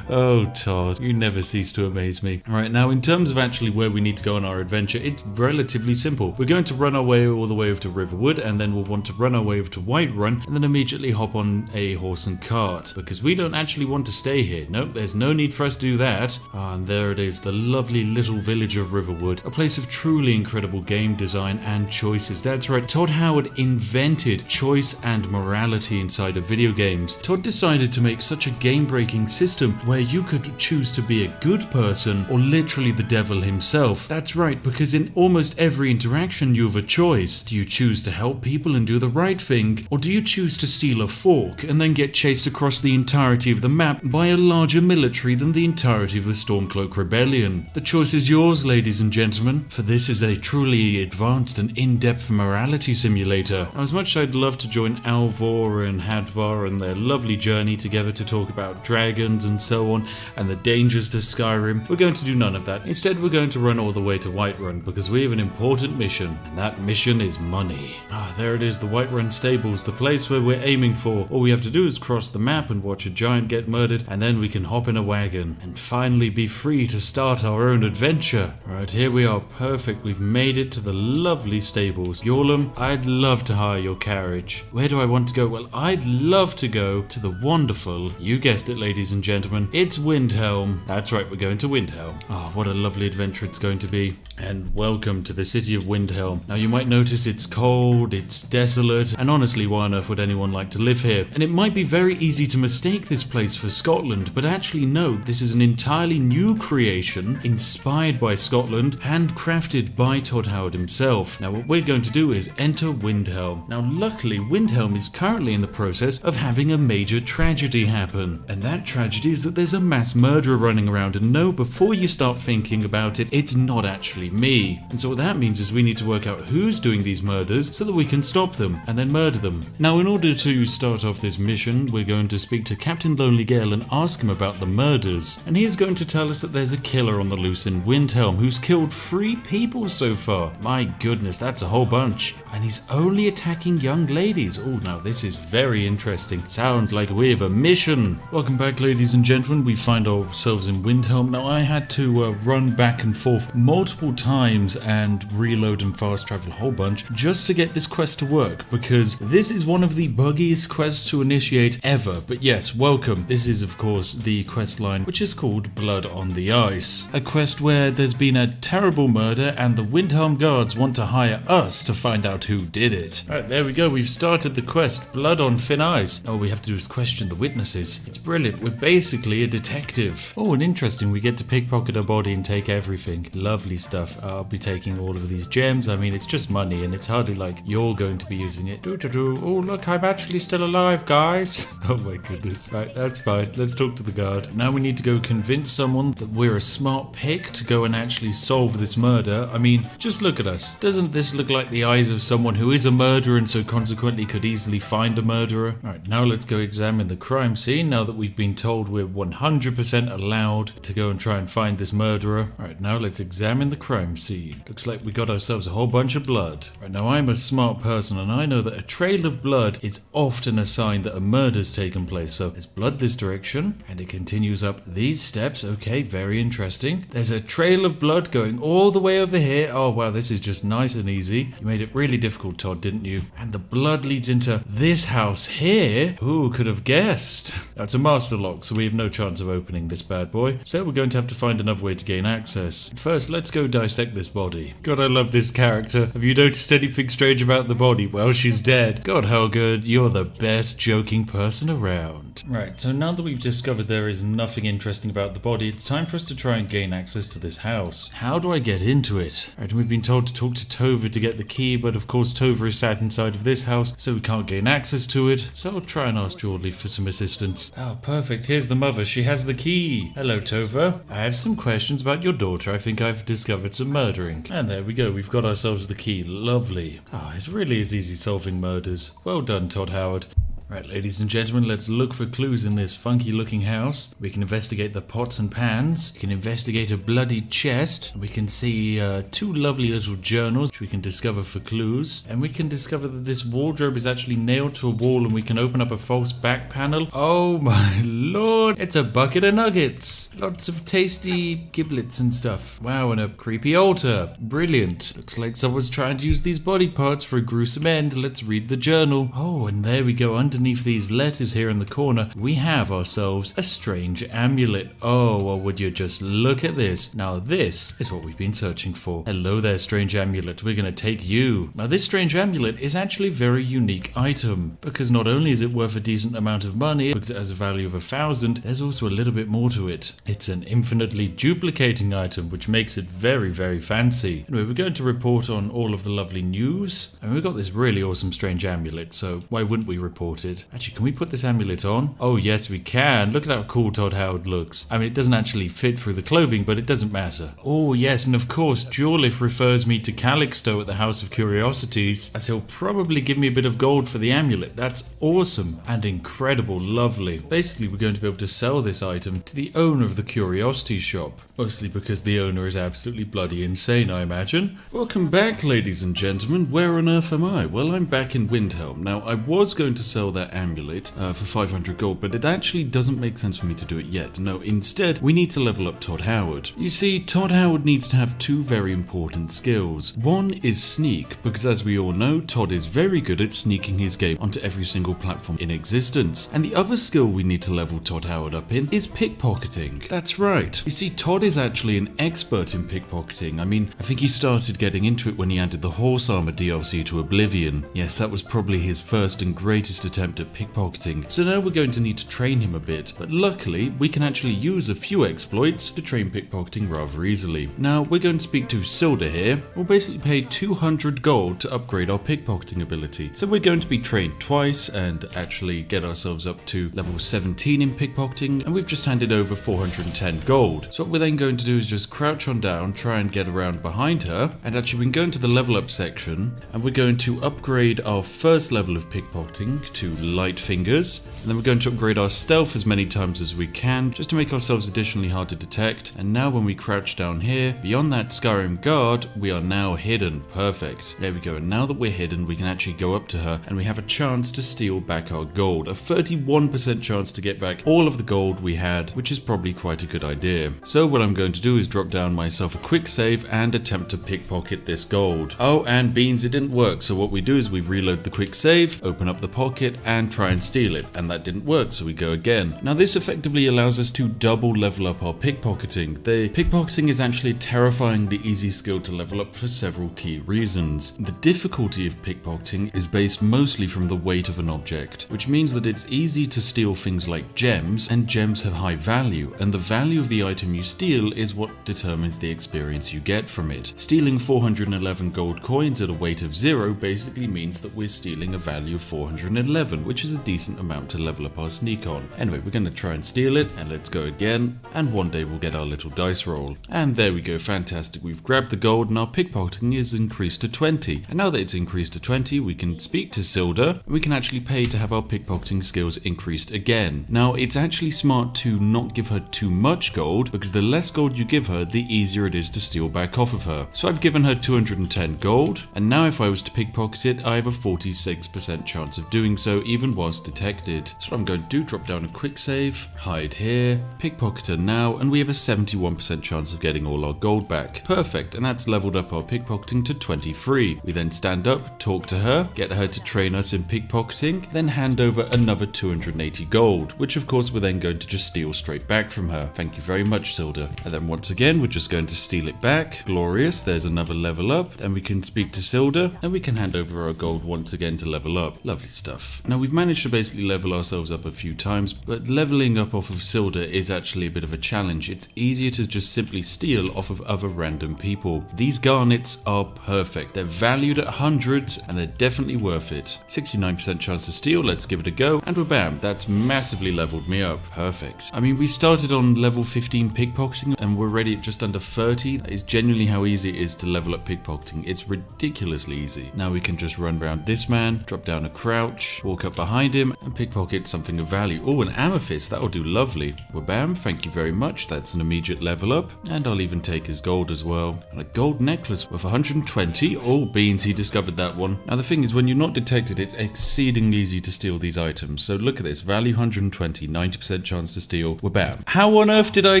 Oh, Todd, you never cease to amaze me. Alright, now in terms of actually where we need to go on our adventure, it's relatively simple. We're going to run our way all the way over to Riverwood, and then we'll want to run our way over to Whiterun, and then immediately hop on a horse and cart, because we don't actually want to stay here. Nope, there's no need for us to do that. And there it is, the lovely little village of Riverwood, a place of truly incredible game design and choices. That's right, Todd Howard invented choice and morality inside of video games. Todd decided to make such a game-breaking system where you could choose to be a good person or literally the devil himself. That's right, because in almost every interaction you have a choice. Do you choose to help people and do the right thing, or do you choose to steal a fork and then get chased across the entirety of the map by a larger military than the entirety of the Stormcloak Rebellion? The choice is yours, ladies and gentlemen, for this is a truly advanced and in-depth morality simulator. As much as I'd love to join Alvor and Hadvar and their lovely journey together to talk about dragons and so on, and the dangers to Skyrim, we're going to do none of that. Instead, we're going to run all the way to Whiterun because we have an important mission, and that mission is money. There it is, the Whiterun stables, the place where we're aiming for. All we have to do is cross the map and watch a giant get murdered, and then we can hop in a wagon and finally be free to start our own adventure. Right, here we are, perfect. We've made it to the lovely stables. Yorlum, I'd love to hire your carriage. Where do I want to go? Well, I'd love to go to the wonderful, you guessed it, ladies and gentlemen, it's Windhelm. That's right, we're going to Windhelm. What a lovely adventure it's going to be. And welcome to the city of Windhelm. Now you might notice it's cold, it's desolate, and honestly, why on earth would anyone like to live here? And it might be very easy to mistake this place for Scotland, but actually no, this is an entirely new creation, inspired by Scotland, handcrafted by Todd Howard himself. Now what we're going to do is enter Windhelm. Now luckily, Windhelm is currently in the process of having a major tragedy happen. And that tragedy is that there's a mass murderer running around, and no, before you start thinking, lying about it. It's not actually me. And so what that means is we need to work out who's doing these murders so that we can stop them and then murder them. Now, in order to start off this mission, we're going to speak to Captain Lonely Gale and ask him about the murders. And he's going to tell us that there's a killer on the loose in Windhelm who's killed 3 people so far. My goodness, that's a whole bunch. And he's only attacking young ladies. Oh, now this is very interesting. Sounds like we have a mission. Welcome back, ladies and gentlemen. We find ourselves in Windhelm. Now, I had to run back and forth multiple times and reload and fast travel a whole bunch just to get this quest to work, because this is one of the buggiest quests to initiate ever. But yes, welcome. This is, of course, the quest line, which is called Blood on the Ice. A quest where there's been a terrible murder and the Windhelm guards want to hire us to find out who did it. Alright, there we go. We've started the quest, Blood on Thin Ice. All we have to do is question the witnesses. It's brilliant. We're basically a detective. Oh, and interesting. We get to pickpocket a body and take everything. Lovely stuff. I'll be taking all of these gems. I mean, it's just money and it's hardly like you're going to be using it. Oh, look, I'm actually still alive, guys. Oh my goodness. Right, that's fine. Let's talk to the guard. Now we need to go convince someone that we're a smart pick to go and actually solve this murder. I mean, just look at us. Doesn't this look like the eyes of someone who is a murderer and so consequently could easily find a murderer? Alright, now let's go examine the crime scene now that we've been told we're 100% allowed to go and try and find this murderer. Alright, now let's examine the crime scene. Looks like we got ourselves a whole bunch of blood. Right, now I'm a smart person and I know that a trail of blood is often a sign that a murder's taken place. So there's blood this direction and it continues up these steps. Okay, very interesting. There's a trail of blood going all the way over here. Oh wow, this is just nice and easy. You made it really difficult, Todd, didn't you? And the blood leads into this house here. Who could have guessed? That's a master lock, so we have no chance of opening this bad boy. So we're going to have to find another way to gain access. First, let's go dissect this body. God, I love this character. Have you noticed anything strange about the body? Well, she's dead. God, how good. You're the best joking person around. Right, so now that we've discovered there is nothing interesting about the body, it's time for us to try and gain access to this house. How do I get into it? Right, we've been told to talk to Tova to get the key, but of course Tova is sat inside of this house, so we can't gain access to it. So I'll try and ask Geordie for some assistance. Oh, perfect. Here's the mother. She has the key. Hello, Tova. I have some questions about your daughter. I think I've discovered some murdering. And there we go. We've got ourselves the key. Lovely. Oh, it really is easy solving murders. Well done, Todd Howard. Right, ladies and gentlemen, let's look for clues in this funky looking house. We can investigate the pots and pans. We can investigate a bloody chest. We can see 2 lovely little journals which we can discover for clues. And we can discover that this wardrobe is actually nailed to a wall and we can open up a false back panel. Oh my lord, it's a bucket of nuggets. Lots of tasty giblets and stuff. Wow, and a creepy altar. Brilliant. Looks like someone's trying to use these body parts for a gruesome end. Let's read the journal. Oh, and there we go. Underneath these letters here in the corner, we have ourselves a strange amulet. Oh, well, would you just look at this? Now, this is what we've been searching for. Hello there, strange amulet. We're going to take you. Now, this strange amulet is actually a very unique item, because not only is it worth a decent amount of money, because it has a value of 1,000, there's also a little bit more to it. It's an infinitely duplicating item, which makes it very, very fancy. Anyway, we're going to report on all of the lovely news, and we've got this really awesome strange amulet, so why wouldn't we report it? Actually, can we put this amulet on? Oh, yes, we can. Look at how cool Todd Howard looks. I mean, it doesn't actually fit through the clothing, but it doesn't matter. Oh, yes, and of course, Jurlif refers me to Calixto at the House of Curiosities, as he'll probably give me a bit of gold for the amulet. That's awesome and incredible. Lovely. Basically, we're going to be able to sell this item to the owner of the Curiosity shop. Mostly because the owner is absolutely bloody insane, I imagine. Welcome back, ladies and gentlemen. Where on earth am I? Well, I'm back in Windhelm. Now, I was going to sell that amulet for 500 gold, but it actually doesn't make sense for me to do it yet. No, instead, we need to level up Todd Howard. You see, Todd Howard needs to have 2 very important skills. One is sneak, because as we all know, Todd is very good at sneaking his game onto every single platform in existence. And the other skill we need to level Todd Howard up in is pickpocketing. That's right. You see, Todd is actually an expert in pickpocketing. I mean, I think he started getting into it when he added the horse armor DLC to Oblivion. Yes, that was probably his first and greatest attempt attempt at pickpocketing, so now we're going to need to train him a bit, but luckily we can actually use a few exploits to train pickpocketing rather easily. Now we're going to speak to Silda here. We'll basically pay 200 gold to upgrade our pickpocketing ability, so we're going to be trained twice and actually get ourselves up to level 17 in pickpocketing, and we've just handed over 410 gold. So what we're then going to do is just crouch on down, try and get around behind her, and actually we can go into the level up section, and we're going to upgrade our first level of pickpocketing to light fingers, and then we're going to upgrade our stealth as many times as we can, just to make ourselves additionally hard to detect. And now when we crouch down here, beyond that Skyrim guard, we are now hidden. Perfect. There we go, and now that we're hidden, we can actually go up to her, and we have a chance to steal back our gold. A 31% chance to get back all of the gold we had, which is probably quite a good idea. So what I'm going to do is drop down myself a quick save and attempt to pickpocket this gold. Oh, and beans, it didn't work, so what we do is we reload the quick save, open up the pocket, and try and steal it, and that didn't work, so we go again. Now this effectively allows us to double level up our pickpocketing. The pickpocketing is actually a terrifyingly easy skill to level up for several key reasons. The difficulty of pickpocketing is based mostly from the weight of an object, which means that it's easy to steal things like gems, and gems have high value, and the value of the item you steal is what determines the experience you get from it. Stealing 411 gold coins at a weight of 0 basically means that we're stealing a value of 411, which is a decent amount to level up our sneak on. Anyway, we're going to try and steal it, and let's go again, and one day we'll get our little dice roll. And there we go, fantastic. We've grabbed the gold, and our pickpocketing is increased to 20. And now that it's increased to 20, we can speak to Silda, and we can actually pay to have our pickpocketing skills increased again. Now, it's actually smart to not give her too much gold, because the less gold you give her, the easier it is to steal back off of her. So I've given her 210 gold, and now if I was to pickpocket it, I have a 46% chance of doing so, even whilst detected. So what I'm going to do, drop down a quick save, hide here, pickpocket her now, and we have a 71% chance of getting all our gold back. Perfect, and that's leveled up our pickpocketing to 23. We then stand up, talk to her, get her to train us in pickpocketing, then hand over another 280 gold, which of course we're then going to just steal straight back from her. Thank you very much, Silda. And then once again, we're just going to steal it back. Glorious, there's another level up. Then we can speak to Silda, and we can hand over our gold once again to level up. Lovely stuff. Now we've managed to basically level ourselves up a few times, but leveling up off of Silda is actually a bit of a challenge. It's easier to just simply steal off of other random people. These garnets are perfect. They're valued at hundreds, and they're definitely worth it. 69% chance to steal, let's give it a go, and we're bam, that's massively leveled me up. Perfect. I mean, we started on level 15 pickpocketing, and we're already at just under 30. That is genuinely how easy it is to level up pickpocketing. It's ridiculously easy. Now we can just run around this man, drop down a crouch, walk up behind him, and pickpocket something of value. Oh, an amethyst, that'll do lovely. Well, bam, thank you very much. That's an immediate level up, and I'll even take his gold as well. And a gold necklace worth 120. Oh, beans, he discovered that one. Now the thing is, when you're not detected, it's exceedingly easy to steal these items. So look at this, value 120, 90% chance to steal. Well, bam. How on earth did I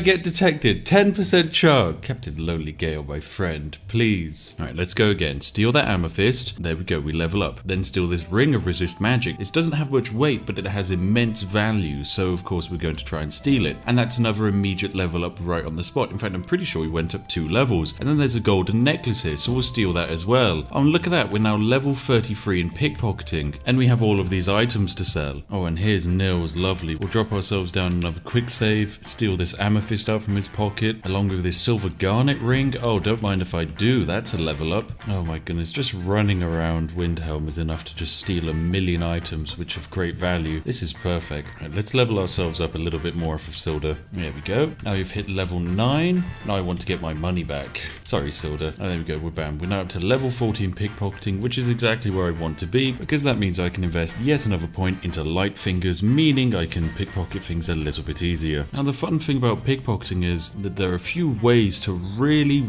get detected? 10% chance. Captain Lonely Gale, my friend, please. All right, let's go again. Steal that amethyst. There we go, we level up. Then steal this ring of resist magic. This doesn't have much weight, but it has immense value. So of course we're going to try and steal it. And that's another immediate level up right on the spot. In fact, I'm pretty sure we went up 2 levels. And then there's a golden necklace here, so we'll steal that as well. Oh, and look at that, we're now level 33 in pickpocketing. And we have all of these items to sell. Oh, and here's Nils, lovely. We'll drop ourselves down another quick save, steal this amethyst out from his pocket, along with this silver garnet ring. Oh, don't mind if I do, that's a level up. Oh my goodness, just running around Windhelm is enough to just steal a million items, which have great value. This is perfect. Right, let's level ourselves up a little bit more off of Silda. There we go. Now we've hit level 9. Now I want to get my money back. Sorry, Silda. Oh, there we go, we're bam. We're now up to level 14 pickpocketing, which is exactly where I want to be, because that means I can invest yet another point into light fingers, meaning I can pickpocket things a little bit easier. Now the fun thing about pickpocketing is that there are a few ways to really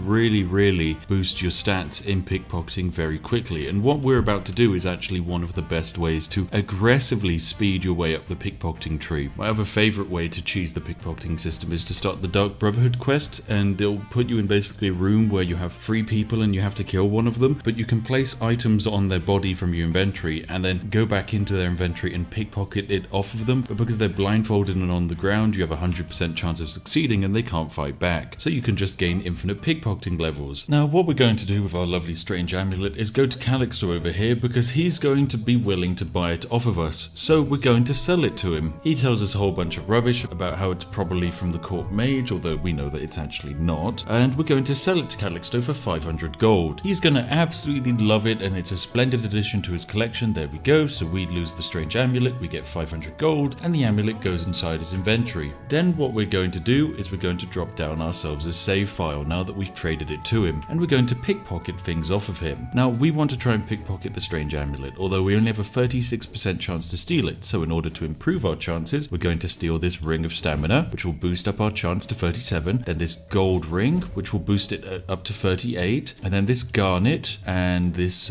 boost your stats in pickpocketing very quickly, and what we're about to do is actually one of the best ways to aggressively speed your way up the pickpocketing tree. My other favourite way to cheese the pickpocketing system is to start the Dark Brotherhood quest, and it'll put you in basically a room where you have 3 people and you have to kill one of them, but you can place items on their body from your inventory and then go back into their inventory and pickpocket it off of them, but because they're blindfolded and on the ground, you have a 100% chance of succeeding and they can't fight back. So you can just gain infinite pickpocketing levels. Now what we're going to do with our lovely strange amulet is go to Calixto over here, because he's going to be willing to buy it amulet off of us, so we're going to sell it to him. He tells us a whole bunch of rubbish about how it's probably from the court mage, although we know that it's actually not, and we're going to sell it to Calixto for 500 gold. He's gonna absolutely love it, and it's a splendid addition to his collection. There we go. So we lose the strange amulet, we get 500 gold, and the amulet goes inside his inventory. Then what we're going to do is we're going to drop down ourselves a save file now that we've traded it to him, and we're going to pickpocket things off of him. Now we want to try and pickpocket the strange amulet, although we only have a 36% chance to steal it. So in order to improve our chances, we're going to steal this ring of stamina, which will boost up our chance to 37, then this gold ring, which will boost it up to 38, and then this garnet and this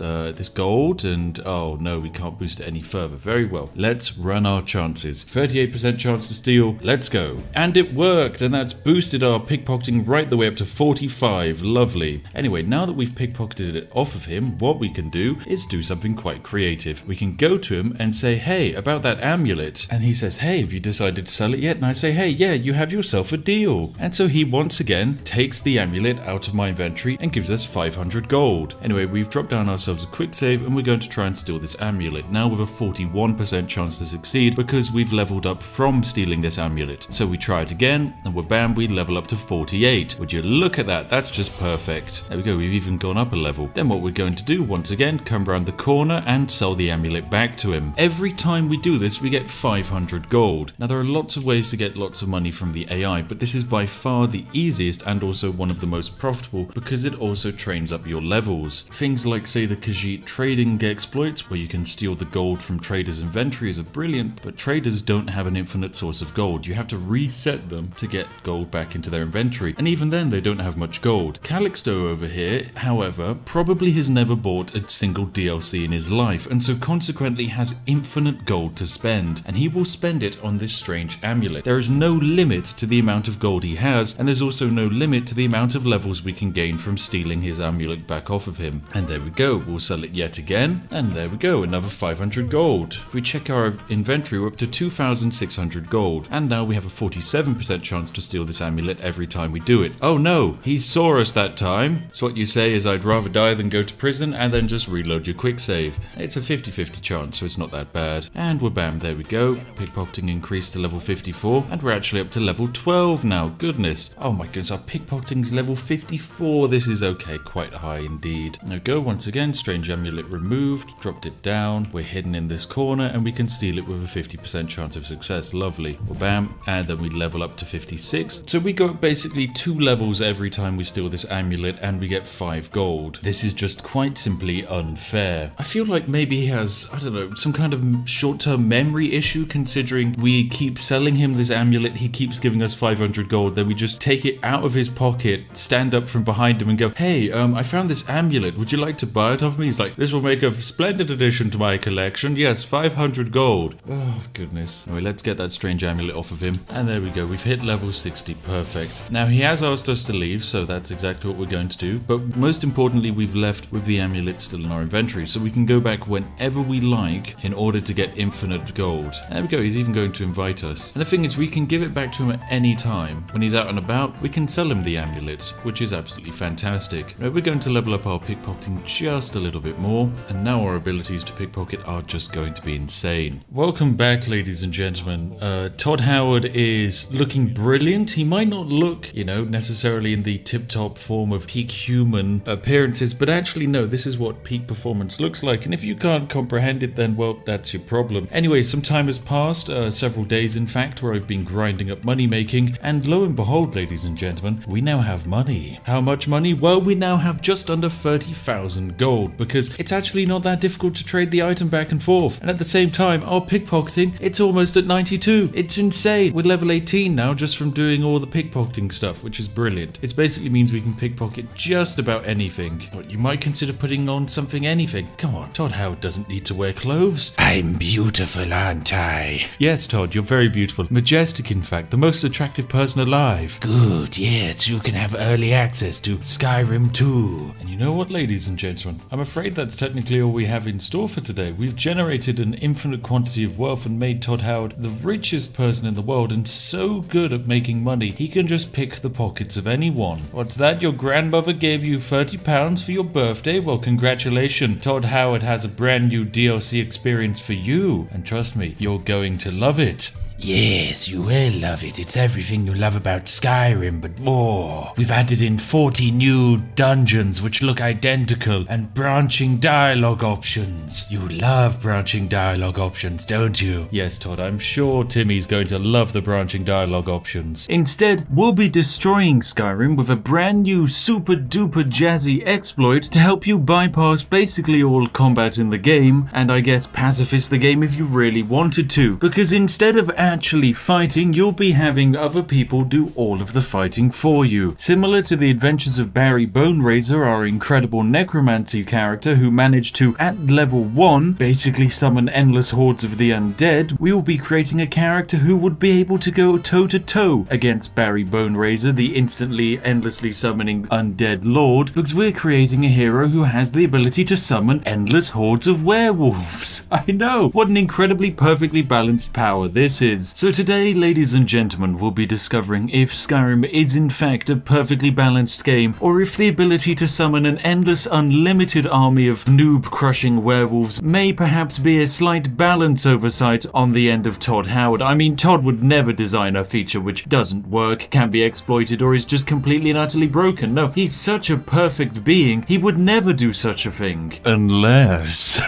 gold, and oh no, we can't boost it any further. Very well, let's run our chances. 38% chance to steal, let's go. And it worked, and that's boosted our pickpocketing right the way up to 45. Lovely. Anyway, now that we've pickpocketed it off of him, what we can do is do something quite creative. We can go to him and say, hey, about that amulet, and he says, hey, have you decided to sell it yet? And I say, hey, yeah, you have yourself a deal. And so he once again takes the amulet out of my inventory and gives us 500 gold. Anyway, we've dropped down ourselves a quick save, and we're going to try and steal this amulet, now with a 41% chance to succeed because we've leveled up from stealing this amulet. So we try it again, and bam, we level up to 48. Would you look at that? That's just perfect. There we go, we've even gone up a level. Then what we're going to do, once again, come around the corner and sell the amulet back to him. Every time we do this, we get 500 gold. Now there are lots of ways to get lots of money from the AI, but this is by far the easiest and also one of the most profitable because it also trains up your levels. Things like, say, the Khajiit trading exploits, where you can steal the gold from traders' inventories, are brilliant, but traders don't have an infinite source of gold. You have to reset them to get gold back into their inventory, and even then they don't have much gold. Calixto over here, however, probably has never bought a single DLC in his life, and so consequently has infinite gold to spend, and he will spend it on this strange amulet. There is no limit to the amount of gold he has, and there's also no limit to the amount of levels we can gain from stealing his amulet back off of him. And there we go, we'll sell it yet again, and there we go, another 500 gold. If we check our inventory, we're up to 2,600 gold, and now we have a 47% chance to steal this amulet every time we do it. Oh no, he saw us that time. So what you say is, I'd rather die than go to prison, and then just reload your quick save. It's a 50-50 chance, so it's not that bad. And we're bam, there we go. Pickpocketing increased to level 54, and we're actually up to level 12 now. Goodness. Oh my goodness, our pickpocketing's level 54. This is okay, quite high indeed. Now go once again, strange amulet removed, dropped it down. We're hidden in this corner, and we can steal it with a 50% chance of success. Lovely. Well, bam, and then we level up to 56. So we go up basically 2 levels every time we steal this amulet, and we get 5 gold. This is just quite simply unfair. I feel like maybe he has, I don't know, some kind of short-term memory issue, considering we keep selling him this amulet, he keeps giving us 500 gold, then we just take it out of his pocket, stand up from behind him and go, hey, I found this amulet, would you like to buy it off me? He's like, this will make a splendid addition to my collection. Yes, 500 gold. Oh, goodness. Anyway, let's get that strange amulet off of him. And there we go, we've hit level 60, perfect. Now, he has asked us to leave, so that's exactly what we're going to do, but most importantly, we've left with the amulet still in our inventory, so we can go back whenever we like in order to get infinite gold. And there we go, he's even going to invite us. And the thing is, we can give it back to him at any time. When he's out and about, we can sell him the amulet, which is absolutely fantastic. Right, we're going to level up our pickpocketing just a little bit more, and now our abilities to pickpocket are just going to be insane. Welcome back, ladies and gentlemen. Todd Howard is looking brilliant. He might not look, necessarily in the tip-top form of peak human appearances, but actually no, this is what peak performance looks like, and if you can't comprehend it, then well, that's your problem. Anyway, some time has passed, several days in fact, where I've been grinding up money making, and lo and behold, ladies and gentlemen, we now have money. How much money? Well, we now have just under 30,000 gold, because it's actually not that difficult to trade the item back and forth, and at the same time, our pickpocketing, it's almost at 92. It's insane. We're level 18 now just from doing all the pickpocketing stuff, which is brilliant. It basically means we can pickpocket just about anything. What, you might consider putting on something anything. Come on, Todd Howard doesn't need to wear clothes. I'm beautiful, aren't I? Yes, Todd, you're very beautiful. Majestic, in fact, the most attractive person alive. Good, yes, you can have early access to Skyrim 2. And you know what, ladies and gentlemen? I'm afraid that's technically all we have in store for today. We've generated an infinite quantity of wealth and made Todd Howard the richest person in the world, and so good at making money, he can just pick the pockets of anyone. What's that? Your grandmother gave you £30 for your birthday? Well, congratulations. Todd Howard has a brand new DLC experience for you, and trust me, you're going to love it. Yes, you will love it. It's everything you love about Skyrim, but more. We've added in 40 new dungeons which look identical and branching dialogue options. You love branching dialogue options, don't you? Yes, Todd, I'm sure Timmy's going to love the branching dialogue options. Instead, we'll be destroying Skyrim with a brand new super duper jazzy exploit to help you bypass basically all combat in the game, and I guess pacifist the game if you really wanted to, because instead of actually fighting, you'll be having other people do all of the fighting for you. Similar to the adventures of Barry Boneraiser, our incredible necromancy character who managed to, at level 1, basically summon endless hordes of the undead, we will be creating a character who would be able to go toe-to-toe against Barry Boneraiser, the instantly, endlessly summoning undead lord, because we're creating a hero who has the ability to summon endless hordes of werewolves. I know, what an incredibly perfectly balanced power this is. So today, ladies and gentlemen, we'll be discovering if Skyrim is in fact a perfectly balanced game, or if the ability to summon an endless, unlimited army of noob-crushing werewolves may perhaps be a slight balance oversight on the end of Todd Howard. I mean, Todd would never design a feature which doesn't work, can be exploited, or is just completely and utterly broken. No, he's such a perfect being, he would never do such a thing. Unless...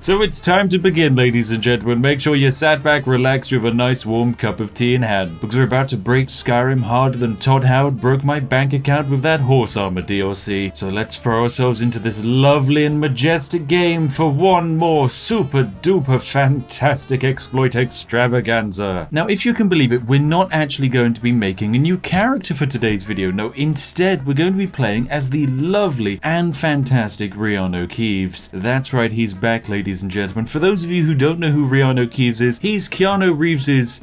So it's time to begin, ladies and gentlemen. Make sure you're sat back, relaxed, you have a nice warm cup of tea in hand, because we're about to break Skyrim harder than Todd Howard broke my bank account with that horse armor DLC. So let's throw ourselves into this lovely and majestic game for one more super duper fantastic exploit extravaganza. Now, if you can believe it, we're not actually going to be making a new character for today's video. No, instead, we're going to be playing as the lovely and fantastic REANU KEEVES. That's right, he's back, ladies and gentlemen. For those of you who don't know who REANU KEEVES is, he's Keanu Reeves's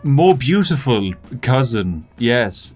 more beautiful cousin. Yes,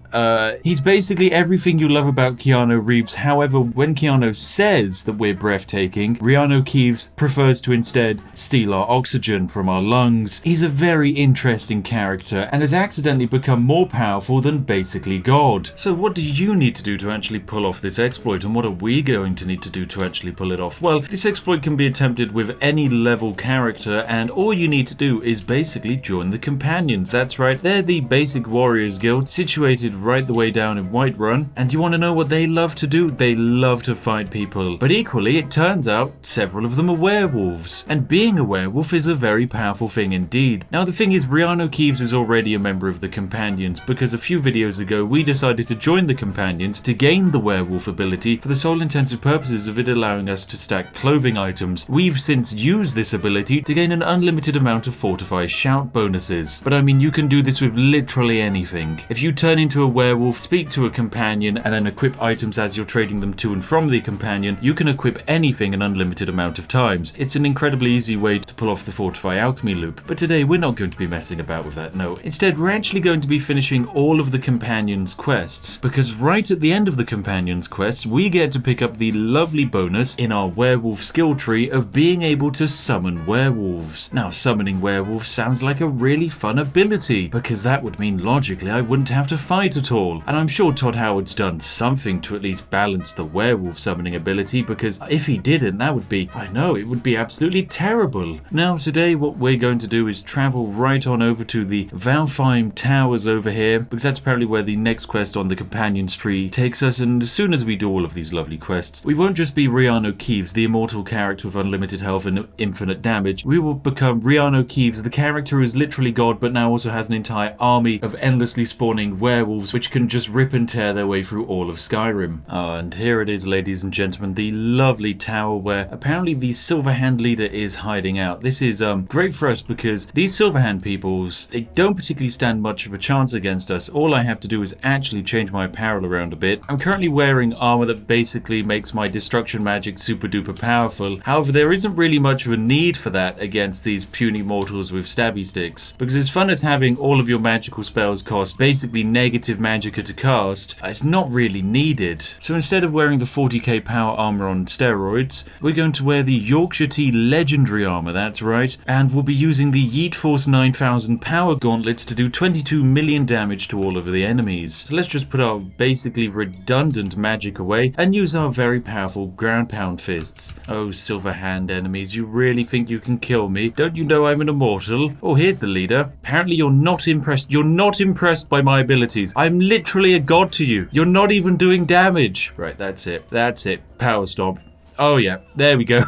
he's basically everything you love about Keanu Reeves. However, when Keanu says that we're breathtaking, REANU KEEVES prefers to instead steal our oxygen from our lungs. He's a very interesting character and has accidentally become more powerful than basically God. So what do you need to do to actually pull off this exploit, and what are we going to need to do to actually pull it off? Well, this exploit can be attempted with any level character, and all you need to do is basically join the companions. That's right, they're the basic warriors guild situated right the way down in Whiterun, and you want to know what they love to do? They love to fight people. But equally, it turns out several of them are werewolves, and being a werewolf is a very powerful thing indeed. Now the thing is, REANU KEEVES is already a member of the companions, because a few videos ago we decided to join the companions to gain the werewolf ability for the sole intensive purposes of it allowing us to stack clothing items. We've since used this ability to gain an unlimited amount of Fortify Shout bonuses. But I mean, you can do this with literally anything. If you turn into a werewolf, speak to a companion, and then equip items as you're trading them to and from the companion, you can equip anything an unlimited amount of times. It's an incredibly easy way to pull off the Fortify Alchemy loop. But today we're not going to be messing about with that, no. Instead, we're actually going to be finishing all of the companions' quests, because right at the end of the companions' quests, we get to pick up the lovely bonus in our werewolf skill tree of being able to summon werewolves. Now, summoning werewolves sounds like a really fun ability, because that would mean logically I wouldn't have to fight at all. And I'm sure Todd Howard's done something to at least balance the werewolf summoning ability, because if he didn't, that would be, I know, it would be absolutely terrible. Now, today what we're going to do is travel right on over to the Valfheim Towers over here, because that's apparently where the next quest on the companions tree takes us, and as soon as we do all of these lovely quests, we won't just be REANU KEEVES, the immortal character with unlimited health and infinite damage. We will become REANU KEEVES, the character who is literally God, but now also has an entire army of endlessly spawning werewolves which can just rip and tear their way through all of Skyrim. And here it is, ladies and gentlemen, the lovely tower where apparently the Silverhand leader is hiding out. This is great for us because these Silverhand peoples, they don't particularly stand much of a chance against us. All I have to do is actually change my apparel around a bit. I'm currently wearing armor that basically makes my destruction magic super duper powerful. However, there isn't really much of a need for that against these puny mortals with stabby sticks, because as fun as having all of your magical spells cost basically negative of magicka to cast, it's not really needed. So instead of wearing the 40k power armor on steroids, we're going to wear the Yorkshire Tea legendary armor, that's right, and we'll be using the Yeet Force 9000 power gauntlets to do 22 million damage to all of the enemies. So let's just put our basically redundant magic away and use our very powerful ground pound fists. Oh, silver hand enemies, you really think you can kill me? Don't you know I'm an immortal? Oh, here's the leader. Apparently you're not impressed. You're not impressed by my abilities. I'm literally a god to you. You're not even doing damage. Right, that's it. That's it. Power stomp. Oh yeah, there we go.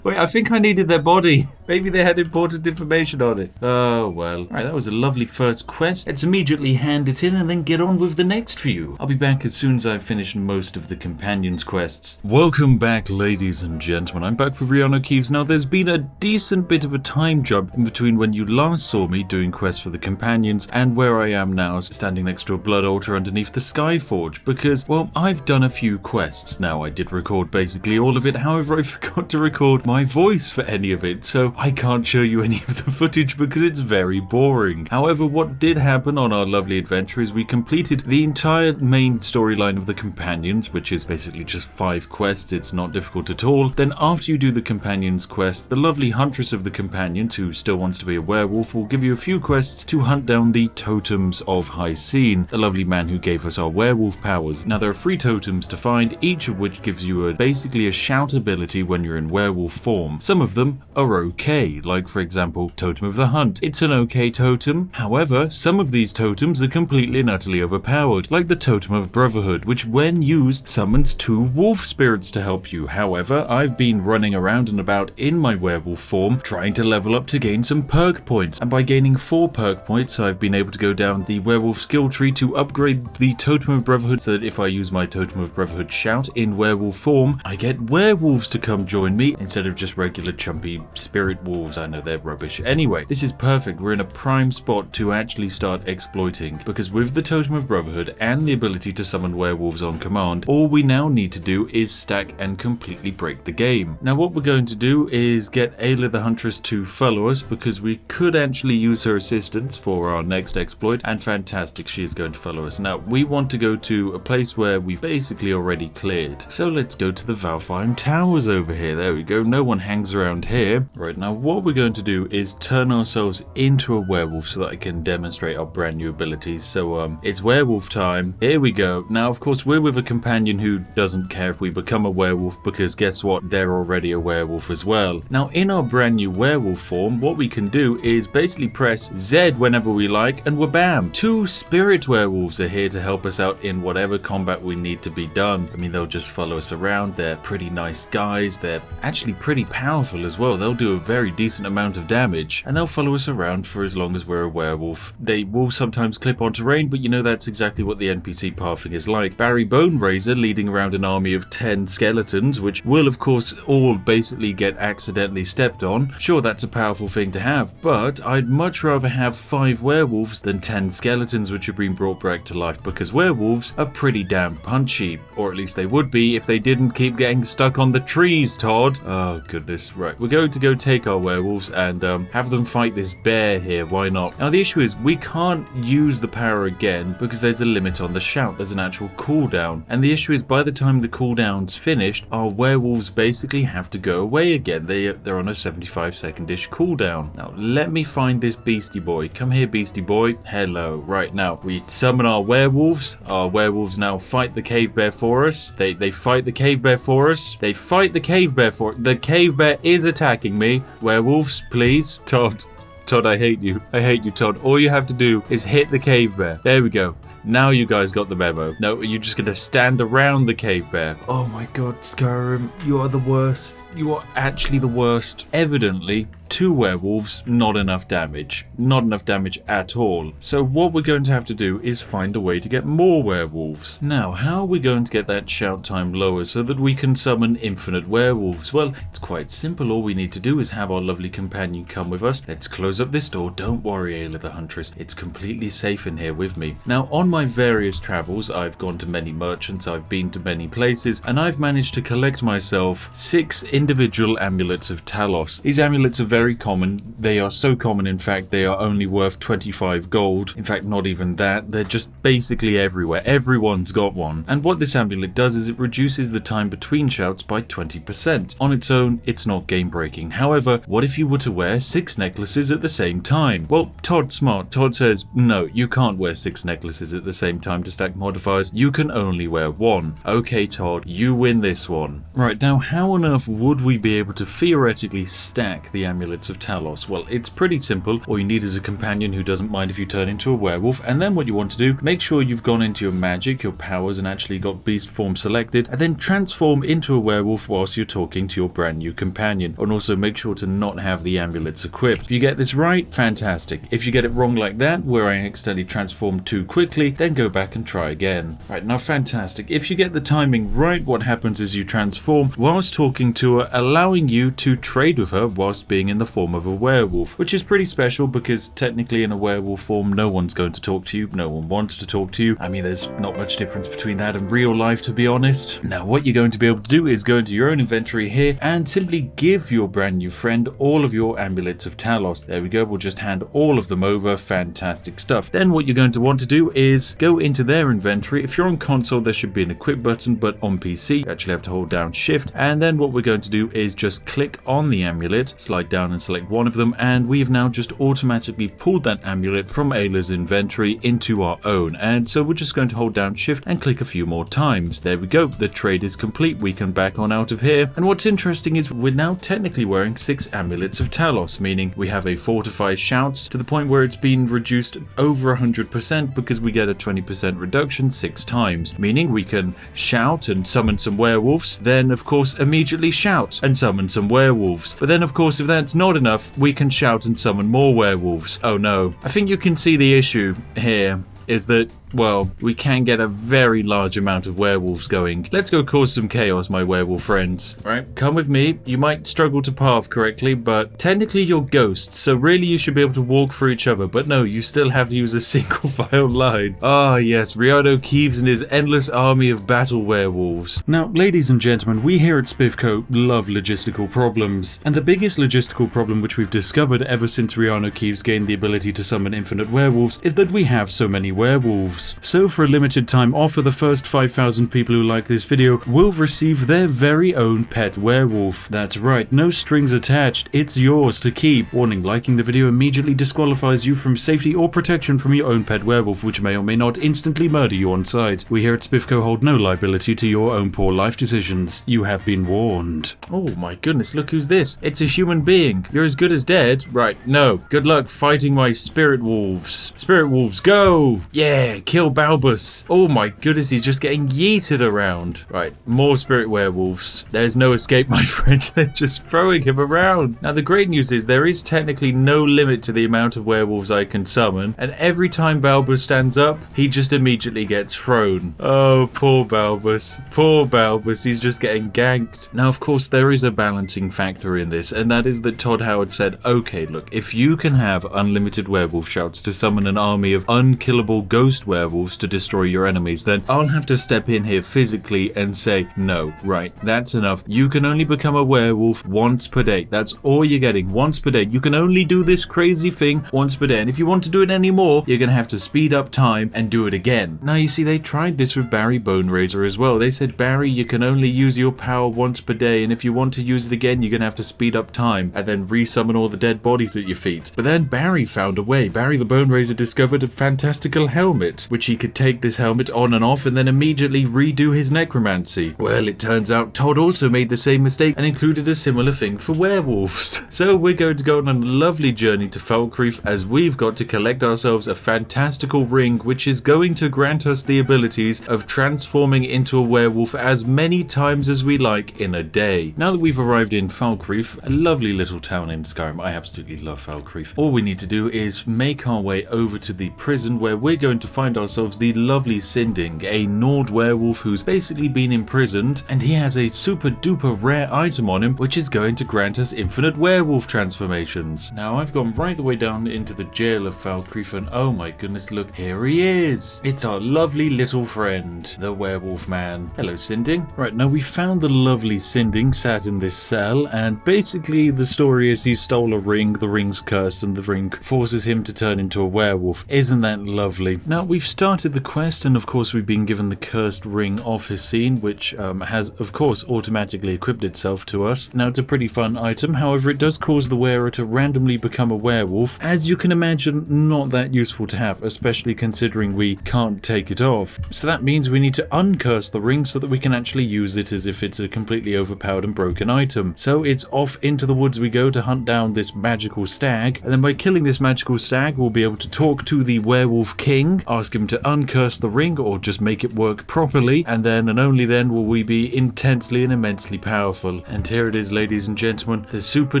Wait, I think I needed their body. Maybe they had important information on it. Oh, well. Alright, that was a lovely first quest. Let's immediately hand it in and then get on with the next few. I'll be back as soon as I've finished most of the companions' quests. Welcome back, ladies and gentlemen. I'm back with REANU KEEVES. Now, there's been a decent bit of a time jump in between when you last saw me doing quests for the companions and where I am now, standing next to a blood altar underneath the Skyforge, because, well, I've done a few quests. Now, I did record basically all of it, however, I forgot to record my voice for any of it, so I can't show you any of the footage because it's very boring. However, what did happen on our lovely adventure is we completed the entire main storyline of the companions, which is basically just 5 quests. It's not difficult at all. Then after you do the companions quest, the lovely huntress of the companions, who still wants to be a werewolf, will give you a few quests to hunt down the totems of High Scene, the lovely man who gave us our werewolf powers. Now, there are 3 totems to find, each of which gives you basically a shout ability when you're in werewolf form. Some of them are okay, like for example, Totem of the Hunt. It's an okay totem. However, some of these totems are completely and utterly overpowered, like the Totem of Brotherhood, which when used summons 2 wolf spirits to help you. However, I've been running around and about in my werewolf form trying to level up to gain some perk points, and by gaining 4 perk points I've been able to go down the werewolf skill tree to upgrade the Totem of Brotherhood so that if I use my Totem of Brotherhood shout in werewolf form, I get werewolves to come join me instead of just regular chumpy spirit wolves. I know they're rubbish. Anyway, this is perfect. We're in a prime spot to actually start exploiting, because with the Totem of Brotherhood and the ability to summon werewolves on command, all we now need to do is stack and completely break the game. Now what we're going to do is get Ayla the Huntress to follow us, because we could actually use her assistance for our next exploit, and fantastic, she is going to follow us. Now we want to go to a place where we've basically already cleared, so let's go to the Valfheim Towers over here. There we go. No one hangs around here. Right, now what we're going to do is turn ourselves into a werewolf so that I can demonstrate our brand new abilities. So it's werewolf time. Here we go. Now of course we're with a companion who doesn't care if we become a werewolf, because guess what, they're already a werewolf as well. Now in our brand new werewolf form, what we can do is basically press Z whenever we like, and bam, 2 spirit werewolves are here to help us out in whatever combat we need to be done. I mean, they'll just follow us around. They're pretty nice guys. They're actually pretty powerful as well. They'll do a very decent amount of damage, and they'll follow us around for as long as we're a werewolf. They will sometimes clip on terrain, but you know that's exactly what the NPC pathing is like. Barry Bone Razor leading around an army of 10 skeletons, which will of course all basically get accidentally stepped on. Sure, that's a powerful thing to have, but I'd much rather have 5 werewolves than 10 skeletons which have been brought back to life, because werewolves are pretty damn punchy, or at least they would be if they didn't keep getting stuck on the trees, Todd. Oh goodness. Right, we're going to go take our werewolves and have them fight this bear here. Why not? Now the issue is we can't use the power again because there's a limit on the shout. There's an actual cooldown, and the issue is by the time the cooldown's finished, our werewolves basically have to go away again. They're on a 75-second-ish cooldown. Now let me find this beastie boy. Come here, beastie boy. Hello. Right, now we summon our werewolves. Our werewolves now fight the cave bear for us. They fight the cave bear for us. They fight the cave bear for us. The cave bear is attacking me. Werewolves, please. Todd, I hate you. I hate you, Todd. All you have to do is hit the cave bear. There we go. Now you guys got the memo. No, you're just gonna stand around the cave bear. Oh my god, Skyrim, you are the worst. You are actually the worst. Evidently, 2 werewolves, not enough damage. Not enough damage at all. So what we're going to have to do is find a way to get more werewolves. Now, how are we going to get that shout time lower so that we can summon infinite werewolves? Well, it's quite simple. All we need to do is have our lovely companion come with us. Let's close up this door. Don't worry, Ayla the Huntress. It's completely safe in here with me. Now, on my various travels, I've gone to many merchants, I've been to many places, and I've managed to collect myself 6 individual amulets of Talos. These amulets are very common. They are so common, in fact, they are only worth 25 gold. In fact, not even that. They're just basically everywhere. Everyone's got one. And what this amulet does is it reduces the time between shouts by 20%. On its own, it's not game breaking. However, what if you were to wear 6 necklaces at the same time? Well, Todd's smart. Todd says, no, you can't wear 6 necklaces at the same time to stack modifiers. You can only wear 1. Okay, Todd, you win this one. Right, now how on earth would we be able to theoretically stack the amulets of Talos? Well, it's pretty simple. All you need is a companion who doesn't mind if you turn into a werewolf, and then what you want to do, make sure you've gone into your magic, your powers, and actually got beast form selected, and then transform into a werewolf whilst you're talking to your brand new companion. And also make sure to not have the amulets equipped. If you get this right, fantastic. If you get it wrong like that, where I accidentally transformed too quickly, then go back and try again. Right, now fantastic. If you get the timing right, what happens is you transform whilst talking to her, allowing you to trade with her whilst being in the form of a werewolf, which is pretty special because technically in a werewolf form, no one's going to talk to you, no one wants to talk to you. I mean, there's not much difference between that and real life, to be honest. Now, what you're going to be able to do is go into your own inventory here and simply give your brand new friend all of your amulets of Talos. There we go, we'll just hand all of them over. Fantastic stuff. Then what you're going to want to do is go into their inventory. If you're on console, there should be an equip button, but on PC, you actually have to hold down shift. And then what we're going to do is just click on the amulet, slide down and select one of them, and we've now just automatically pulled that amulet from Ayla's inventory into our own. And so we're just going to hold down shift and click a few more times. There we go, the trade is complete. We can back on out of here. And what's interesting is we're now technically wearing 6 amulets of Talos, meaning we have a fortified shouts to the point where it's been reduced over 100% because we get a 20% reduction 6 times, meaning we can shout and summon some werewolves, then of course immediately shout and summon some werewolves. But then of course if that's not enough, we can shout and summon more werewolves. Oh no. I think you can see the issue here is that, well, we can get a very large amount of werewolves going. Let's go cause some chaos, my werewolf friends. Right, come with me. You might struggle to path correctly, but technically you're ghosts, so really you should be able to walk through each other. But no, you still have to use a single file line. Ah, yes, REANU, KEEVES, and his endless army of battle werewolves. Now, ladies and gentlemen, we here at Spiffco love logistical problems. And the biggest logistical problem which we've discovered ever since REANU KEEVES gained the ability to summon infinite werewolves is that we have so many werewolves. So for a limited time offer, the first 5,000 people who like this video will receive their very own pet werewolf. That's right, no strings attached, it's yours to keep. Warning, liking the video immediately disqualifies you from safety or protection from your own pet werewolf, which may or may not instantly murder you on sight. We here at Spiffco hold no liability to your own poor life decisions. You have been warned. Oh my goodness, look who's this. It's a human being. You're as good as dead. Right, no. Good luck fighting my spirit wolves. Spirit wolves, go! Yeah, kill Balbus. Oh my goodness, he's just getting yeeted around. Right, more spirit werewolves. There's no escape, my friend. They're just throwing him around. Now, the great news is there is technically no limit to the amount of werewolves I can summon, and every time Balbus stands up, he just immediately gets thrown. Oh, poor Balbus. Poor Balbus. He's just getting ganked. Now, of course, there is a balancing factor in this, and that is that Todd Howard said, okay, look, if you can have unlimited werewolf shouts to summon an army of unkillable ghost werewolves to destroy your enemies, then I'll have to step in here physically and say, no, right, that's enough. You can only become a werewolf once per day. That's all you're getting, once per day. You can only do this crazy thing once per day, and if you want to do it anymore, you're gonna have to speed up time and do it again. Now, you see, they tried this with Barry Boneraiser as well. They said, Barry, you can only use your power once per day, and if you want to use it again, you're gonna have to speed up time and then resummon all the dead bodies at your feet. But then Barry found a way. Barry the Boneraiser discovered a fantastical helmet, which he could take this helmet on and off and then immediately redo his necromancy. Well, it turns out Todd also made the same mistake and included a similar thing for werewolves. So we're going to go on a lovely journey to Falkreath as we've got to collect ourselves a fantastical ring which is going to grant us the abilities of transforming into a werewolf as many times as we like in a day. Now that we've arrived in Falkreath, a lovely little town in Skyrim, I absolutely love Falkreath, all we need to do is make our way over to the prison where we're going to find find ourselves the lovely Sinding, a Nord werewolf who's basically been imprisoned, and he has a super duper rare item on him which is going to grant us infinite werewolf transformations. Now I've gone right the way down into the jail of Falkreath, and oh my goodness, look, here he is. It's our lovely little friend, the werewolf man. Hello, Sinding. Right, now we found the lovely Sinding sat in this cell, and basically the story is he stole a ring, the ring's cursed, and the ring forces him to turn into a werewolf. Isn't that lovely? Now we've started the quest, and of course we've been given the cursed ring of Hesine, which has of course automatically equipped itself to us. Now it's a pretty fun item, however it does cause the wearer to randomly become a werewolf. As you can imagine, not that useful to have, especially considering we can't take it off. So that means we need to uncurse the ring so that we can actually use it as if it's a completely overpowered and broken item. So it's off into the woods we go to hunt down this magical stag, and then by killing this magical stag we'll be able to talk to the werewolf king, ask him to uncurse the ring or just make it work properly, and then and only then will we be intensely and immensely powerful. And here it is, ladies and gentlemen, the super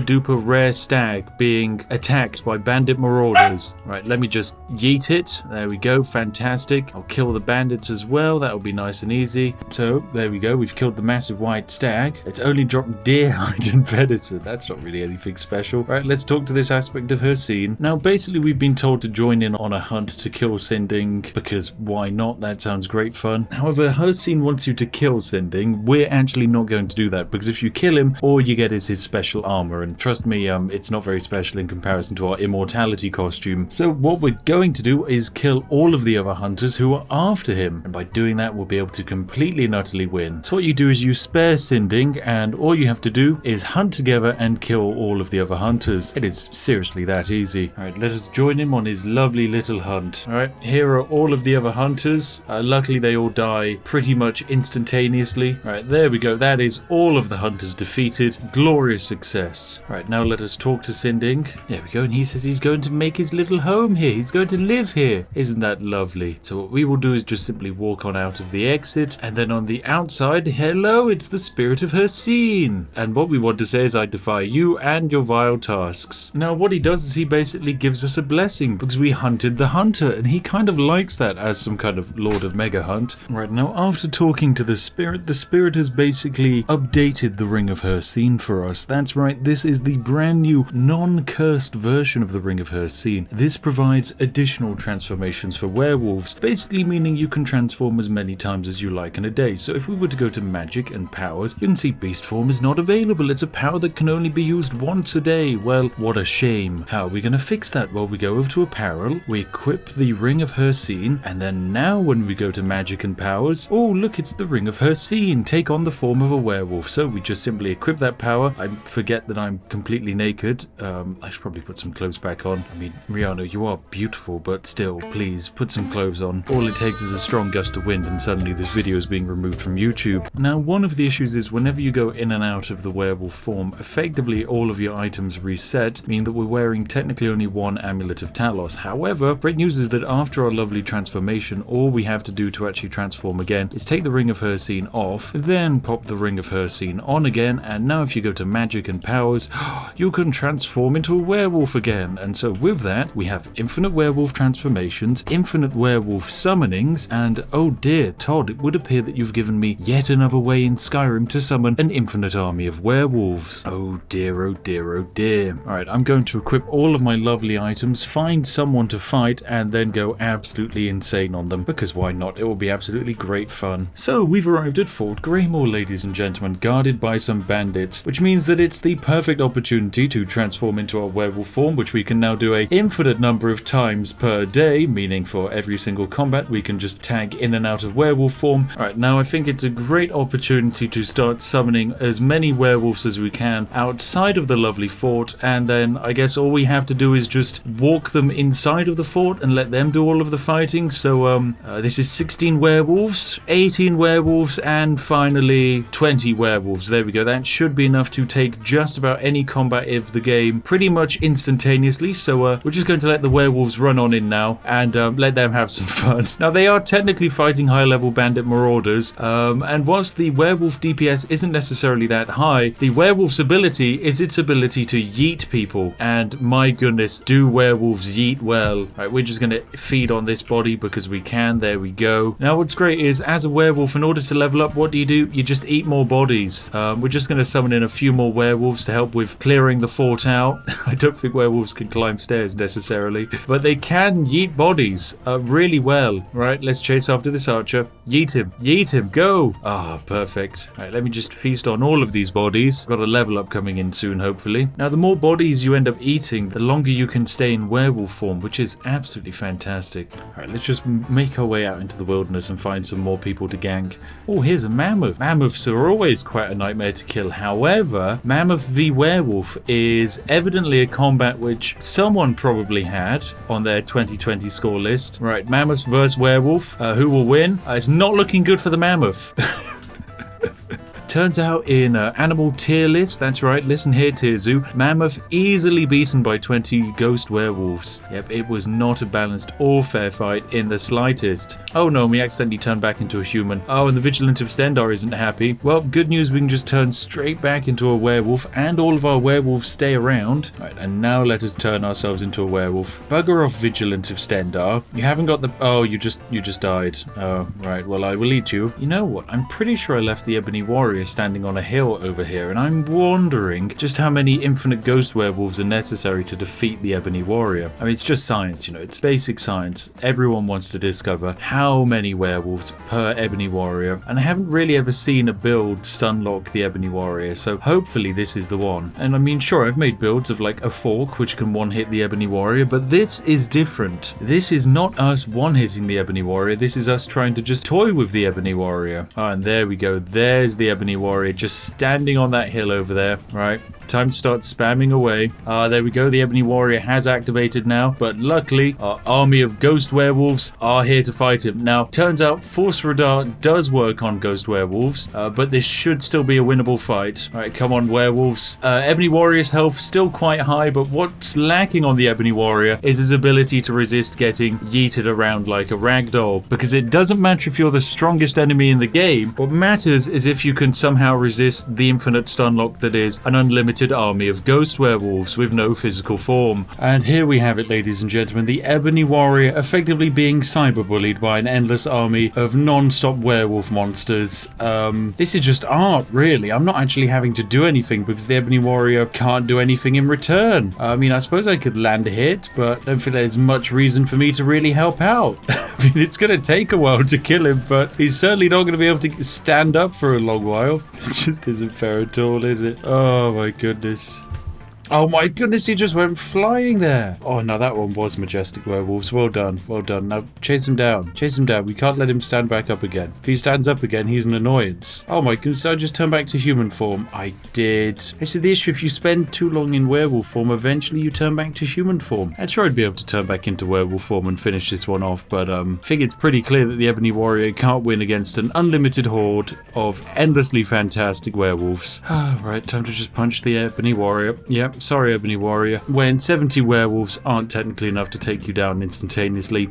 duper rare stag being attacked by bandit marauders. Right, let me just yeet it. There we go, fantastic. I'll kill the bandits as well, that'll be nice and easy. So there we go, we've killed the massive white stag. It's only dropped deer hide and venison, that's not really anything special. Right, let's talk to this aspect of Hesine. Now basically we've been told to join in on a hunt to kill Sinding, because why not, that sounds great fun. However, Hesine wants you to kill Sinding. We're actually not going to do that, because if you kill him, all you get is his special armor, and trust me, it's not very special in comparison to our immortality costume. So what we're going to do is kill all of the other hunters who are after him, and by doing that we'll be able to completely and utterly win. So what you do is you spare Sinding, and all you have to do is hunt together and kill all of the other hunters. It is seriously that easy. Alright, let us join him on his lovely little hunt. Alright, here are all of the other hunters. Luckily they all die pretty much instantaneously. Alright, there we go, that is all of the hunters defeated. Glorious success. Alright, now let us talk to Sinding. There we go, and he says he's going to make his little home here. He's going to live here. Isn't that lovely? So what we will do is just simply walk on out of the exit, and then on the outside, hello, it's the spirit of Hesine. And what we want to say is I defy you and your vile tasks. Now what he does is he basically gives us a blessing because we hunted the hunter, and he kind of likes that as some kind of Lord of Mega Hunt. Right, now after talking to the spirit has basically updated the Ring of Hesine for us. That's right, this is the brand new non-cursed version of the Ring of Hesine. This provides additional transformations for werewolves, basically meaning you can transform as many times as you like in a day. So if we were to go to magic and powers, you can see beast form is not available. It's a power that can only be used once a day. Well, what a shame. How are we going to fix that? Well, we go over to apparel, we equip the Ring of Hesine, and then now when we go to magic and powers, oh look, it's the Ring of Hesine. Take on the form of a werewolf. So we just simply equip that power. I forget that I'm completely naked. I should probably put some clothes back on. I mean, REANU, you are beautiful, but still, please put some clothes on. All it takes is a strong gust of wind and suddenly this video is being removed from YouTube. Now, one of the issues is whenever you go in and out of the werewolf form, effectively all of your items reset, meaning that we're wearing technically only one Amulet of Talos. However, great news is that after our lovely transformation, all we have to do to actually transform again is take the Ring of Hesine off, then pop the Ring of Hesine on again, and now if you go to magic and powers, you can transform into a werewolf again. And so with that, we have infinite werewolf transformations, infinite werewolf summonings, and oh dear, Todd, it would appear that you've given me yet another way in Skyrim to summon an infinite army of werewolves. Oh dear, oh dear, oh dear. Alright, I'm going to equip all of my lovely items, find someone to fight, and then go absolutely insane on them, because why not? It will be absolutely great fun. So we've arrived at Fort Greymore, ladies and gentlemen, guarded by some bandits, which means that it's the perfect opportunity to transform into our werewolf form, which we can now do an infinite number of times per day, meaning for every single combat we can just tag in and out of werewolf form. Alright, now I think it's a great opportunity to start summoning as many werewolves as we can outside of the lovely fort, and then I guess all we have to do is just walk them inside of the fort and let them do all of the fighting. So this is 16 werewolves, 18 werewolves, and finally 20 werewolves. There we go, that should be enough to take just about any combat of the game pretty much instantaneously. So we're just going to let the werewolves run on in now and let them have some fun. Now they are technically fighting high level bandit marauders, and whilst the werewolf DPS isn't necessarily that high, the werewolf's ability is its ability to yeet people, and my goodness, do werewolves yeet well. Right, we're just going to feed on this body because we can. There we go. Now what's great is, as a werewolf, in order to level up, what do? You just eat more bodies. We're just going to summon in a few more werewolves to help with clearing the fort out. I don't think werewolves can climb stairs necessarily, but they can yeet bodies really well. Right, let's chase after this archer. Yeet him, go. Ah, perfect. Right, let me just feast on all of these bodies. Got a level up coming in soon, hopefully. Now, the more bodies you end up eating, the longer you can stay in werewolf form, which is absolutely fantastic. Alright, let's just make our way out into the wilderness and find some more people to gank. Oh, here's a mammoth. Mammoths are always quite a nightmare to kill. However, Mammoth v Werewolf is evidently a combat which someone probably had on their 2020 score list. Right, Mammoth versus Werewolf. Who will win? It's not looking good for the Mammoth. Turns out in animal tier list, that's right, listen here tier zoo, Mammoth easily beaten by 20 ghost werewolves. Yep, it was not a balanced or fair fight in the slightest. Oh no, we accidentally turned back into a human. Oh, and the Vigilant of Stendar isn't happy. Well, good news, we can just turn straight back into a werewolf and all of our werewolves stay around. Right, and now let us turn ourselves into a werewolf. Bugger off, Vigilant of Stendar. You haven't got the... Oh, you just died. Oh, right, well, I will eat you. You know what? I'm pretty sure I left the Ebony Warrior standing on a hill over here, and I'm wondering just how many infinite ghost werewolves are necessary to defeat the Ebony Warrior. I mean, it's just science, you know, it's basic science. Everyone wants to discover how many werewolves per Ebony Warrior, and I haven't really ever seen a build stunlock the Ebony Warrior, so hopefully this is the one. And I mean, sure, I've made builds of like a fork which can one-hit the Ebony Warrior, but this is different. This is not us one-hitting the Ebony Warrior, this is us trying to just toy with the Ebony Warrior. Oh, and there we go, there's the Ebony Warrior just standing on that hill over there. Right, time to start spamming away. There we go, the Ebony Warrior has activated now, but luckily our army of ghost werewolves are here to fight him. Now, turns out Force Radar does work on ghost werewolves, but this should still be a winnable fight. Alright, come on werewolves. Ebony Warrior's health still quite high, but what's lacking on the Ebony Warrior is his ability to resist getting yeeted around like a ragdoll, because it doesn't matter if you're the strongest enemy in the game. What matters is if you can somehow resist the infinite stunlock that is an unlimited army of ghost werewolves with no physical form. And here we have it, ladies and gentlemen, the Ebony Warrior effectively being cyberbullied by an endless army of non-stop werewolf monsters. This is just art, really. I'm not actually having to do anything because the Ebony Warrior can't do anything in return. I mean, I suppose I could land a hit, but I don't think there's much reason for me to really help out. I mean, it's going to take a while to kill him, but he's certainly not going to be able to stand up for a long while. This just isn't fair at all, is it? Oh my goodness. Oh my goodness, he just went flying there. Oh no, that one was majestic werewolves. Well done, well done. Now chase him down. Chase him down. We can't let him stand back up again. If he stands up again, he's an annoyance. Oh my goodness, did I just turn back to human form? I did. This is the issue. If you spend too long in werewolf form, eventually you turn back to human form. I'm sure I'd be able to turn back into werewolf form and finish this one off, but I think it's pretty clear that the Ebony Warrior can't win against an unlimited horde of endlessly fantastic werewolves. Right, time to just punch the Ebony Warrior. Yep. Sorry, Ebony Warrior. When 70 werewolves aren't technically enough to take you down instantaneously,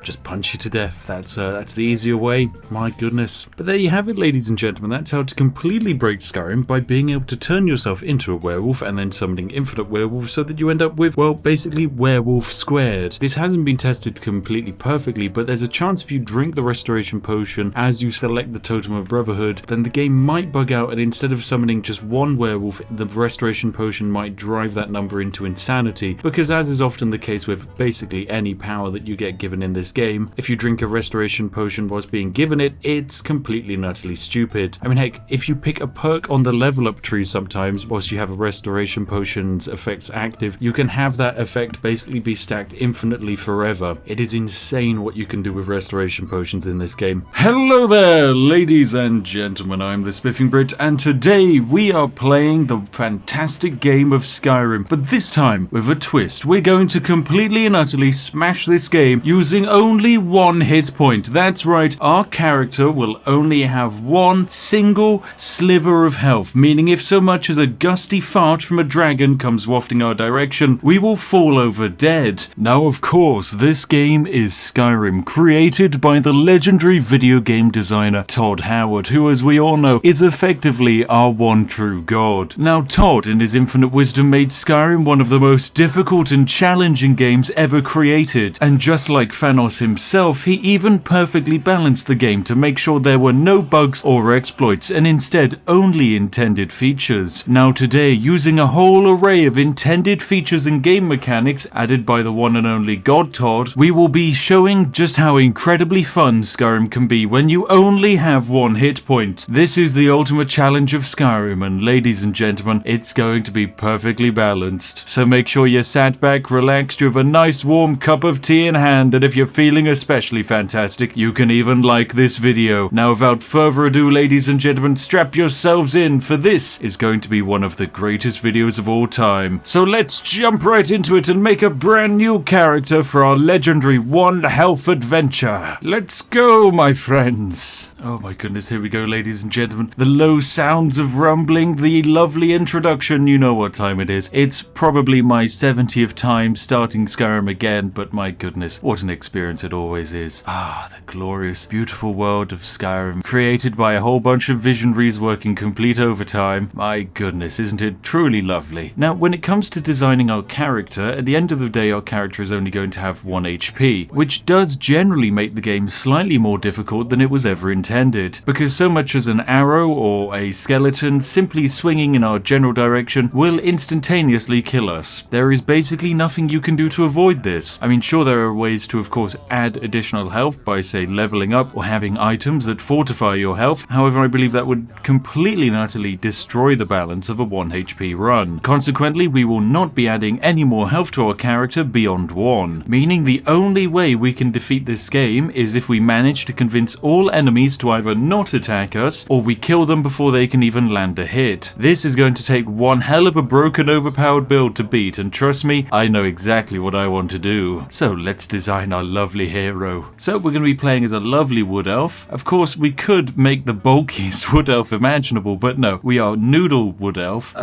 just punch you to death. That's the easier way. My goodness. But there you have it, ladies and gentlemen. That's how to completely break Skyrim, by being able to turn yourself into a werewolf and then summoning infinite werewolves so that you end up with, well, basically werewolf squared. This hasn't been tested completely perfectly, but there's a chance if you drink the restoration potion as you select the Totem of Brotherhood, then the game might bug out, and instead of summoning just one werewolf, the restoration potion might drive that number into insanity, because as is often the case with basically any power that you get given in this game, if you drink a restoration potion whilst being given it, it's completely and utterly stupid. I mean, heck, if you pick a perk on the level up tree sometimes whilst you have a restoration potion's effects active, you can have that effect basically be stacked infinitely forever. It is insane what you can do with restoration potions in this game. Hello there, ladies and gentlemen, I'm the Spiffing Brit, and today we are playing the fantastic game of Skyrim, but this time with a twist. We're going to completely and utterly smash this game using only one hit point. That's right, our character will only have one single sliver of health, meaning if so much as a gusty fart from a dragon comes wafting our direction, we will fall over dead. Now, of course, this game is Skyrim, created by the legendary video game designer Todd Howard, who, as we all know, is effectively our one true god. Now, Todd, in his infinite wisdom, made Skyrim one of the most difficult and challenging games ever created, and just like Thanos boss himself, he even perfectly balanced the game to make sure there were no bugs or exploits, and instead only intended features. Now today, using a whole array of intended features and game mechanics added by the one and only God Todd, we will be showing just how incredibly fun Skyrim can be when you only have one hit point. This is the ultimate challenge of Skyrim, and ladies and gentlemen, it's going to be perfectly balanced. So make sure you're sat back, relaxed, you have a nice warm cup of tea in hand, and if you're feeling especially fantastic, you can even like this video. Now without further ado, ladies and gentlemen, strap yourselves in, for this is going to be one of the greatest videos of all time. So let's jump right into it and make a brand new character for our legendary one health adventure. Let's go, my friends. Oh my goodness, here we go, ladies and gentlemen. The low sounds of rumbling, the lovely introduction, you know what time it is. It's probably my 70th time starting Skyrim again, but my goodness, what an experience it always is. Ah, the glorious, beautiful world of Skyrim, created by a whole bunch of visionaries working complete overtime. My goodness, isn't it truly lovely? Now, when it comes to designing our character, at the end of the day, our character is only going to have 1 HP, which does generally make the game slightly more difficult than it was ever intended, because so much as an arrow or a skeleton simply swinging in our general direction will instantaneously kill us. There is basically nothing you can do to avoid this. I mean, sure, there are ways to, of course, add additional health by, say, leveling up or having items that fortify your health. However, I believe that would completely and utterly destroy the balance of a 1 HP run. Consequently, we will not be adding any more health to our character beyond 1, meaning the only way we can defeat this game is if we manage to convince all enemies to either not attack us, or we kill them before they can even land a hit. This is going to take one hell of a broken, overpowered build to beat, and trust me, I know exactly what I want to do. So let's design our lovely hero. So we're going to be playing as a lovely wood elf. Of course, we could make the bulkiest wood elf imaginable, but no, we are noodle wood elf.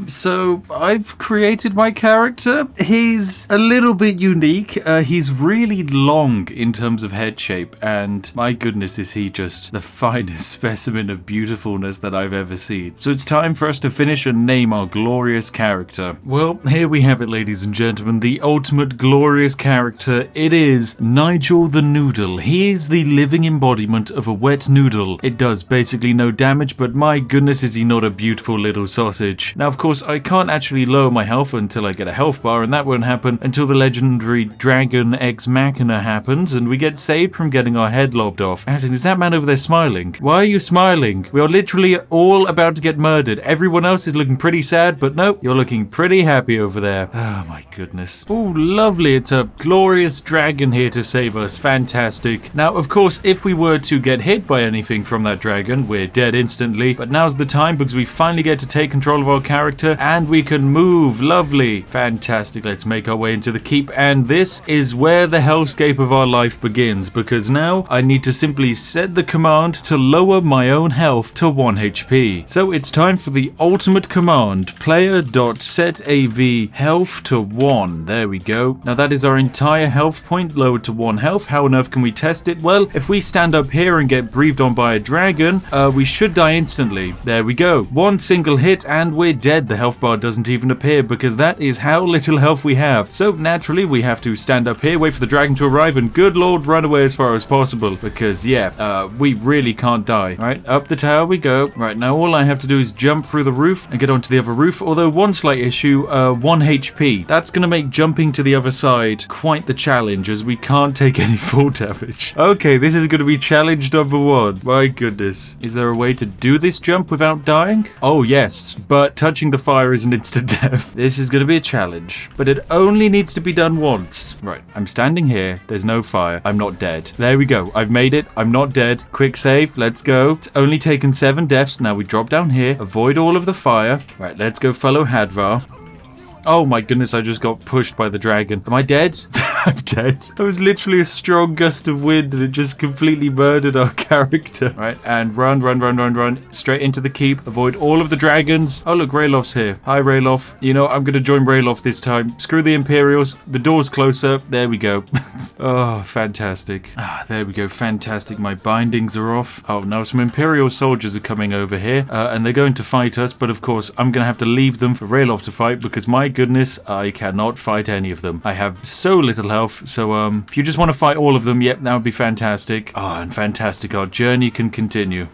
So I've created my character. He's a little bit unique. He's really long in terms of head shape, and my goodness, is he just the finest specimen of beautifulness that I've ever seen. So it's time for us to finish and name our glorious character. Well, here we have it, ladies and gentlemen, the ultimate glorious character. It is Nigel the Noodle. He is the living embodiment of a wet noodle. It does basically no damage, but my goodness, is he not a beautiful little sausage. Now, of course, I can't actually lower my health until I get a health bar, and that won't happen until the legendary Dragon Ex Machina happens, and we get saved from getting our head lobbed off. As in, is that man over there smiling? Why are you smiling? We are literally all about to get murdered. Everyone else is looking pretty sad, but nope, you're looking pretty happy over there. Oh my goodness. Oh, lovely. It's a glorious dragon here to save us. Fantastic. Now, of course, if we were to get hit by anything from that dragon, we're dead instantly, but now's the time because we finally get to take control of our character and we can move. Lovely. Fantastic. Let's make our way into the keep, and this is where the hellscape of our life begins, because now I need to simply set the command to lower my own health to 1 HP. So it's time for the ultimate command, player.setav health to 1. There we go. Now that is our entire health point lowered to 1 health. How on earth can we test it? Well, if we stand up here and get breathed on by a dragon, we should die instantly. There we go. 1 single hit and we're dead. The health bar doesn't even appear because that is how little health we have. So naturally we have to stand up here, wait for the dragon to arrive, and good lord, run away as far as possible, because yeah, we really can't die. Right, up the tower we go. Right, now all I have to do is jump through the roof and get onto the other roof, although one slight issue, 1 HP. That's gonna make jumping to the other side quite the challenge, as we can't take any fall damage. Okay, this is gonna be challenge number 1. My goodness. Is there a way to do this jump without dying? Oh yes, but touching the fire is an instant death. This is gonna be a challenge, but it only needs to be done once. Right, I'm standing here, there's no fire, I'm not dead. There we go, I've made it, I'm not dead. Quick save, let's go. It's only taken 7 deaths. Now we drop down here, avoid all of the fire. Right, let's go follow Hadvar. Oh my goodness, I just got pushed by the dragon. Am I dead? I'm dead. It was literally a strong gust of wind and it just completely murdered our character. Right, and run. Straight into the keep. Avoid all of the dragons. Oh look, Raylof's here. Hi Raylof. You know, I'm gonna join Raylof this time. Screw the Imperials. The door's closer. There we go. Oh, fantastic. Ah, there we go. Fantastic. My bindings are off. Oh, now some Imperial soldiers are coming over here and they're going to fight us, but of course I'm gonna have to leave them for Raylof to fight because my goodness, I cannot fight any of them. I have so little health, so if you just want to fight all of them, yep, that would be fantastic. Oh, and fantastic, our journey can continue.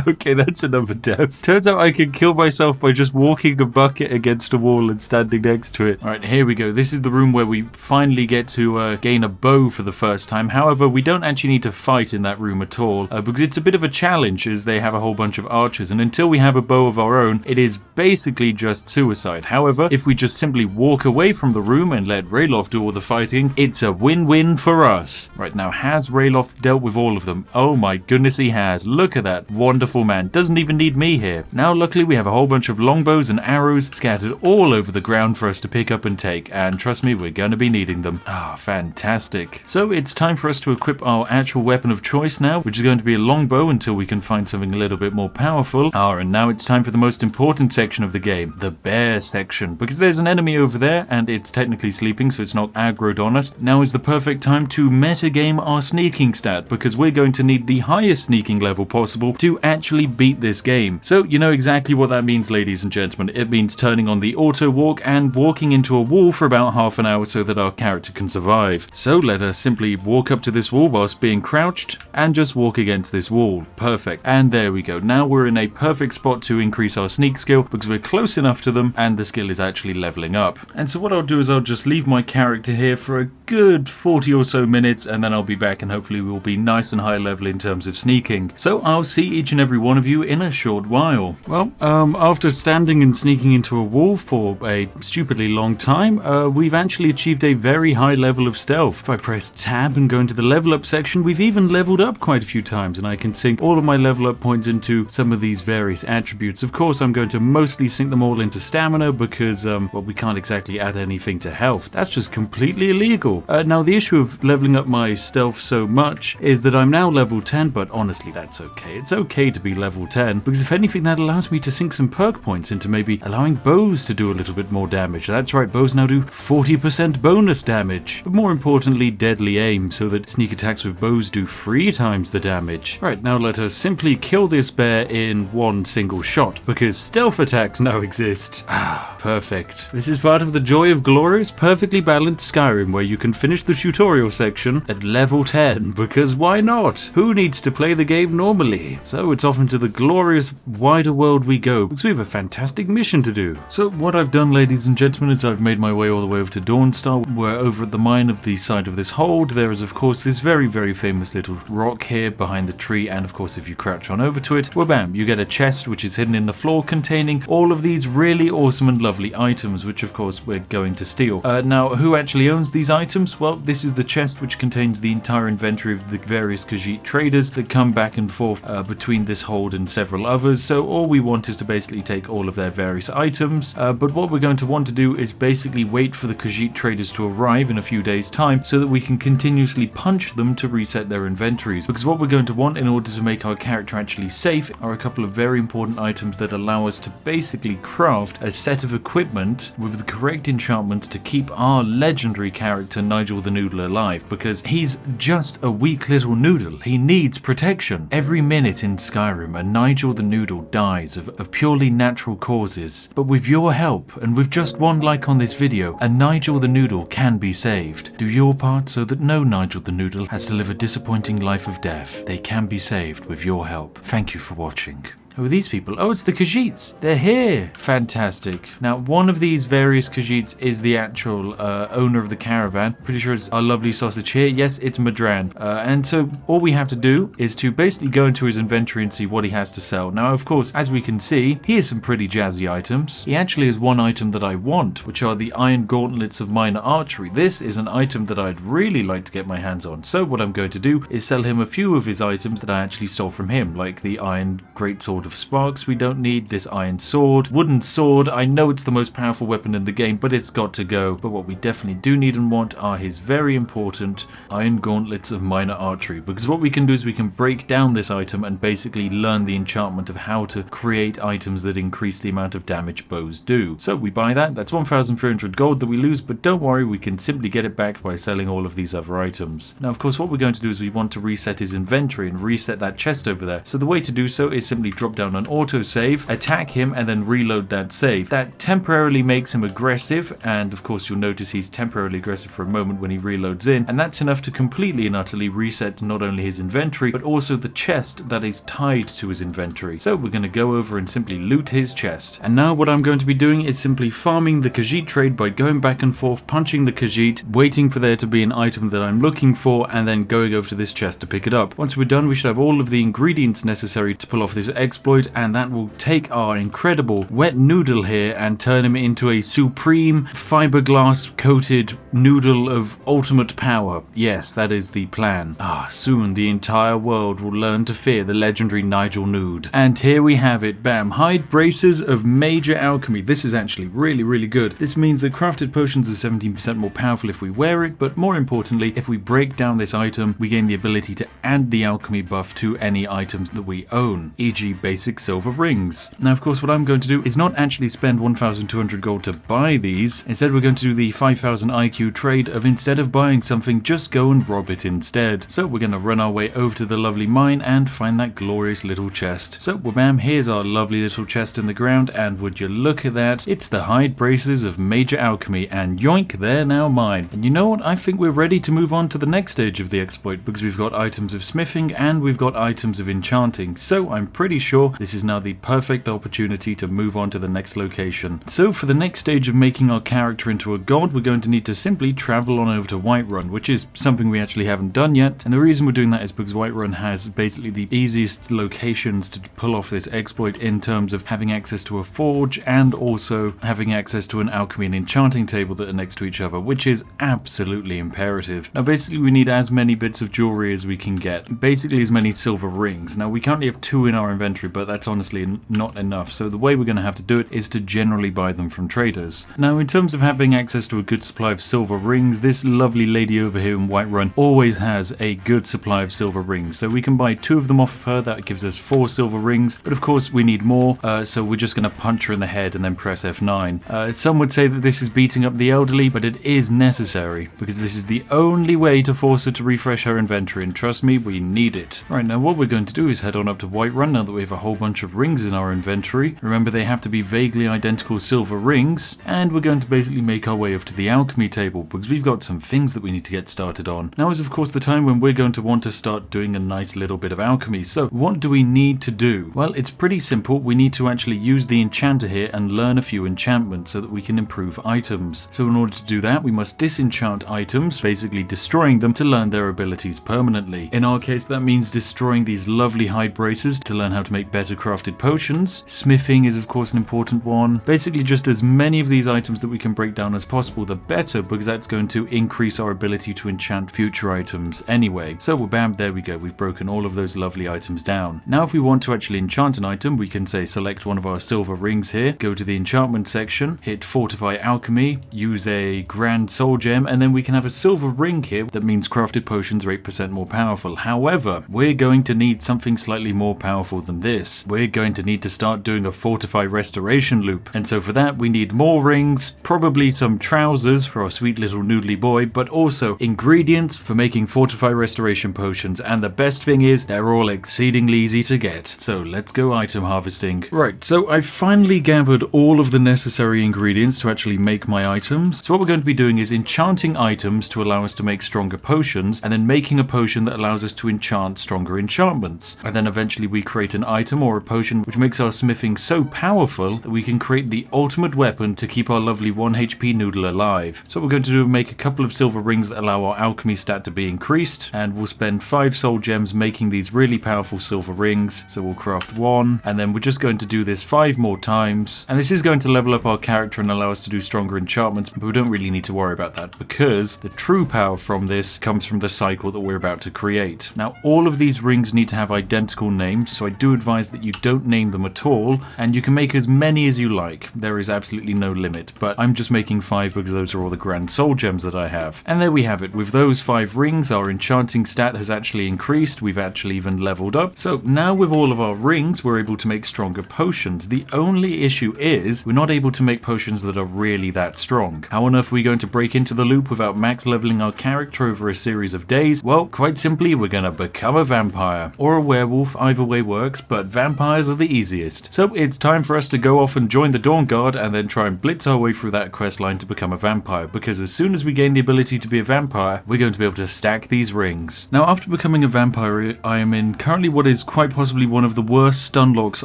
Okay, that's another death. Turns out I can kill myself by just walking a bucket against a wall and standing next to it. Alright, here we go. This is the room where we finally get to gain a bow for the first time. However, we don't actually need to fight in that room at all, because it's a bit of a challenge as they have a whole bunch of archers, and until we have a bow of our own, it is basically just suicide. However, if we just simply walk away from the room and let Ralof do all the fighting, it's a win-win for us. Right, now, has Ralof dealt with all of them? Oh my goodness, he has. Look at that wonderful man. Doesn't even need me here. Now luckily we have a whole bunch of longbows and arrows scattered all over the ground for us to pick up and take, and trust me, we're going to be needing them. Ah, fantastic. So it's time for us to equip our actual weapon of choice now, which is going to be a longbow until we can find something a little bit more powerful. And now it's time for the most important section of the game, the bear section, because there's an enemy over there and it's technically sleeping, so it's not aggroed on us. Now is the perfect time to metagame our sneaking stat, because we're going to need the highest sneaking level possible to actually beat this game. So you know exactly what that means, ladies and gentlemen. It means turning on the auto walk and walking into a wall for about half an hour so that our character can survive. So let us simply walk up to this wall whilst being crouched and just walk against this wall. Perfect. And there we go. Now we're in a perfect spot to increase our sneak skill because we're close enough to them and the skill is actually leveling up. And so what I'll do is I'll just leave my character here for a good 40 or so minutes and then I'll be back and hopefully we'll be nice and high level in terms of sneaking. So I'll see each and every one of you in a short while. Well, after standing and sneaking into a wall for a stupidly long time, we've actually achieved a very high level of stealth. If I press tab and go into the level up section, we've even leveled up quite a few times and I can sink all of my level up points into some of these various attributes. Of course, I'm going to mostly sink them all into stamina because, well, we can't exactly add anything to health. That's just completely illegal. Now, the issue of leveling up my stealth so much is that I'm now level 10, but honestly, that's okay. It's okay to be level 10 because if anything, that allows me to sink some perk points into maybe allowing bows to do a little bit more damage. That's right, bows now do 40% bonus damage, but more importantly, deadly aim, so that sneak attacks with bows do 3 times the damage. Right, now let us simply kill this bear in one single shot, because stealth attacks now exist. Ah, perfect. This is part of the joy of glorious, perfectly balanced Skyrim, where you can finish the tutorial section at level 10, because why not? Who needs to play the game normally? So it's off into the glorious wider world we go, because we have a fantastic mission to do. So what I've done, ladies and gentlemen, is I've made my way all the way over to Dawnstar. We're over at the mine of the side of this hold. There is, of course, this very, very famous little rock here behind the tree, and of course, if you crouch on over to it, well, bam, you get a chest which is hidden in the floor containing all of these really awesome and lovely items, which of course we're going to steal. Now, who actually owns these items? Well, this is the chest which contains the entire inventory of the various Khajiit traders that come back and forth between this hold and several others. So all we want is to basically take all of their various items, but what we're going to want to do is basically wait for the Khajiit traders to arrive in a few days' time so that we can continuously punch them to reset their inventories, because what we're going to want in order to make our character actually safe are a couple of very important items that allow us to basically craft a set of equipment with the correct enchantments to keep our legendary character Nigel the Noodle alive, because he's just a weak little noodle. He needs protection. Every minute in Skyrim, a Nigel the Noodle dies of purely natural causes, but with your help and with just one like on this video, a Nigel the Noodle can be saved. Do your part so that no Nigel the Noodle has to live a disappointing life of death. They can be saved with your help. Thank you for watching. Who are these people? Oh, it's the Khajiits. They're here. Fantastic. Now, one of these various Khajiits is the actual owner of the caravan. Pretty sure it's our lovely sausage here. Yes, it's Madran. And so all we have to do is to basically go into his inventory and see what he has to sell. Now, of course, as we can see, he has some pretty jazzy items. He actually has one item that I want, which are the iron gauntlets of minor archery. This is an item that I'd really like to get my hands on. So what I'm going to do is sell him a few of his items that I actually stole from him, like the iron greatsword of sparks we don't need, this iron sword, wooden sword. I know it's the most powerful weapon in the game, but it's got to go. But what we definitely do need and want are his very important iron gauntlets of minor archery, because what we can do is we can break down this item and basically learn the enchantment of how to create items that increase the amount of damage bows do. So we buy that. That's 1,300 gold that we lose, but don't worry, we can simply get it back by selling all of these other items. Now, of course, what we're going to do is we want to reset his inventory and reset that chest over there. So the way to do so is simply drop drop down an autosave, attack him, and then reload that save. That temporarily makes him aggressive, and of course you'll notice he's temporarily aggressive for a moment when he reloads in, and that's enough to completely and utterly reset not only his inventory, but also the chest that is tied to his inventory. So we're going to go over and simply loot his chest. And now what I'm going to be doing is simply farming the Khajiit trade by going back and forth, punching the Khajiit, waiting for there to be an item that I'm looking for, and then going over to this chest to pick it up. Once we're done, we should have all of the ingredients necessary to pull off this exploit, and that will take our incredible wet noodle here and turn him into a supreme fiberglass coated noodle of ultimate power. Yes, that is the plan. Soon the entire world will learn to fear the legendary Nigel Nude. And here we have it, bam, hide braces of major alchemy. This is actually really good. This means that crafted potions are 17% more powerful if we wear it, but more importantly, if we break down this item, we gain the ability to add the alchemy buff to any items that we own, e.g. basic silver rings. Now of course what I'm going to do is not actually spend 1,200 gold to buy these. Instead we're going to do the 5,000 IQ trade of, instead of buying something, just go and rob it instead. So we're going to run our way over to the lovely mine and find that glorious little chest. So bam, here's our lovely little chest in the ground, and would you look at that, it's the hide braces of major alchemy, and yoink, they're now mine. And you know what, I think we're ready to move on to the next stage of the exploit, because we've got items of smithing and we've got items of enchanting. So I'm pretty sure this is now the perfect opportunity to move on to the next location. So for the next stage of making our character into a god, we're going to need to simply travel on over to Whiterun, which is something we actually haven't done yet. And the reason we're doing that is because Whiterun has basically the easiest locations to pull off this exploit in terms of having access to a forge and also having access to an alchemy and enchanting table that are next to each other, which is absolutely imperative. Now basically we need as many bits of jewelry as we can get, basically as many silver rings. Now we currently have 2 in our inventory, but that's honestly not enough, so the way we're going to have to do it is to generally buy them from traders. Now in terms of having access to a good supply of silver rings, this lovely lady over here in Whiterun always has a good supply of silver rings, so we can buy 2 of them off of her. That gives us 4 silver rings, but of course we need more, so we're just going to punch her in the head and then press F9. Some would say that this is beating up the elderly, but it is necessary, because this is the only way to force her to refresh her inventory, and trust me, we need it. Right, now what we're going to do is head on up to Whiterun now that we have a whole bunch of rings in our inventory. Remember, they have to be vaguely identical silver rings, and we're going to basically make our way over to the alchemy table, because we've got some things that we need to get started on. Now is of course the time when we're going to want to start doing a nice little bit of alchemy. So what do we need to do? Well, it's pretty simple. We need to actually use the enchanter here and learn a few enchantments so that we can improve items. So in order to do that, we must disenchant items, basically destroying them to learn their abilities permanently. In our case, that means destroying these lovely hide braces to learn how to make better crafted potions. Smithing is of course an important one. Basically just as many of these items that we can break down as possible, the better, because that's going to increase our ability to enchant future items anyway. So bam, there we go. We've broken all of those lovely items down. Now if we want to actually enchant an item, we can say select one of our silver rings here, go to the enchantment section, hit fortify alchemy, use a grand soul gem, and then we can have a silver ring here that means crafted potions are 8% more powerful. However, we're going to need something slightly more powerful than this. We're going to need to start doing a fortify restoration loop, and so for that we need more rings, probably some trousers for our sweet little noodly boy, but also ingredients for making fortify restoration potions, and the best thing is they're all exceedingly easy to get. So let's go item harvesting. Right, so I've finally gathered all of the necessary ingredients to actually make my items. So what we're going to be doing is enchanting items to allow us to make stronger potions, and then making a potion that allows us to enchant stronger enchantments. And then eventually we create an item or a potion which makes our smithing so powerful that we can create the ultimate weapon to keep our lovely 1 HP noodle alive. So what we're going to do is make a couple of silver rings that allow our alchemy stat to be increased, and we'll spend 5 soul gems making these really powerful silver rings. So we'll craft 1, and then we're just going to do this 5 more times, and this is going to level up our character and allow us to do stronger enchantments, but we don't really need to worry about that because the true power from this comes from the cycle that we're about to create. Now all of these rings need to have identical names, so I do advise that you don't name them at all, and you can make as many as you like. There is absolutely no limit, but I'm just making 5 because those are all the grand soul gems that I have. And there we have it. With those 5 rings, our enchanting stat has actually increased. We've actually even leveled up. So now with all of our rings, we're able to make stronger potions. The only issue is we're not able to make potions that are really that strong. How on earth are we going to break into the loop without max leveling our character over a series of days? Well, quite simply, we're going to become a vampire or a werewolf. Either way works, but but vampires are the easiest. So it's time for us to go off and join the Dawn Guard and then try and blitz our way through that quest line to become a vampire, because as soon as we gain the ability to be a vampire, we're going to be able to stack these rings. Now, after becoming a vampire, I am in currently what is quite possibly one of the worst stun locks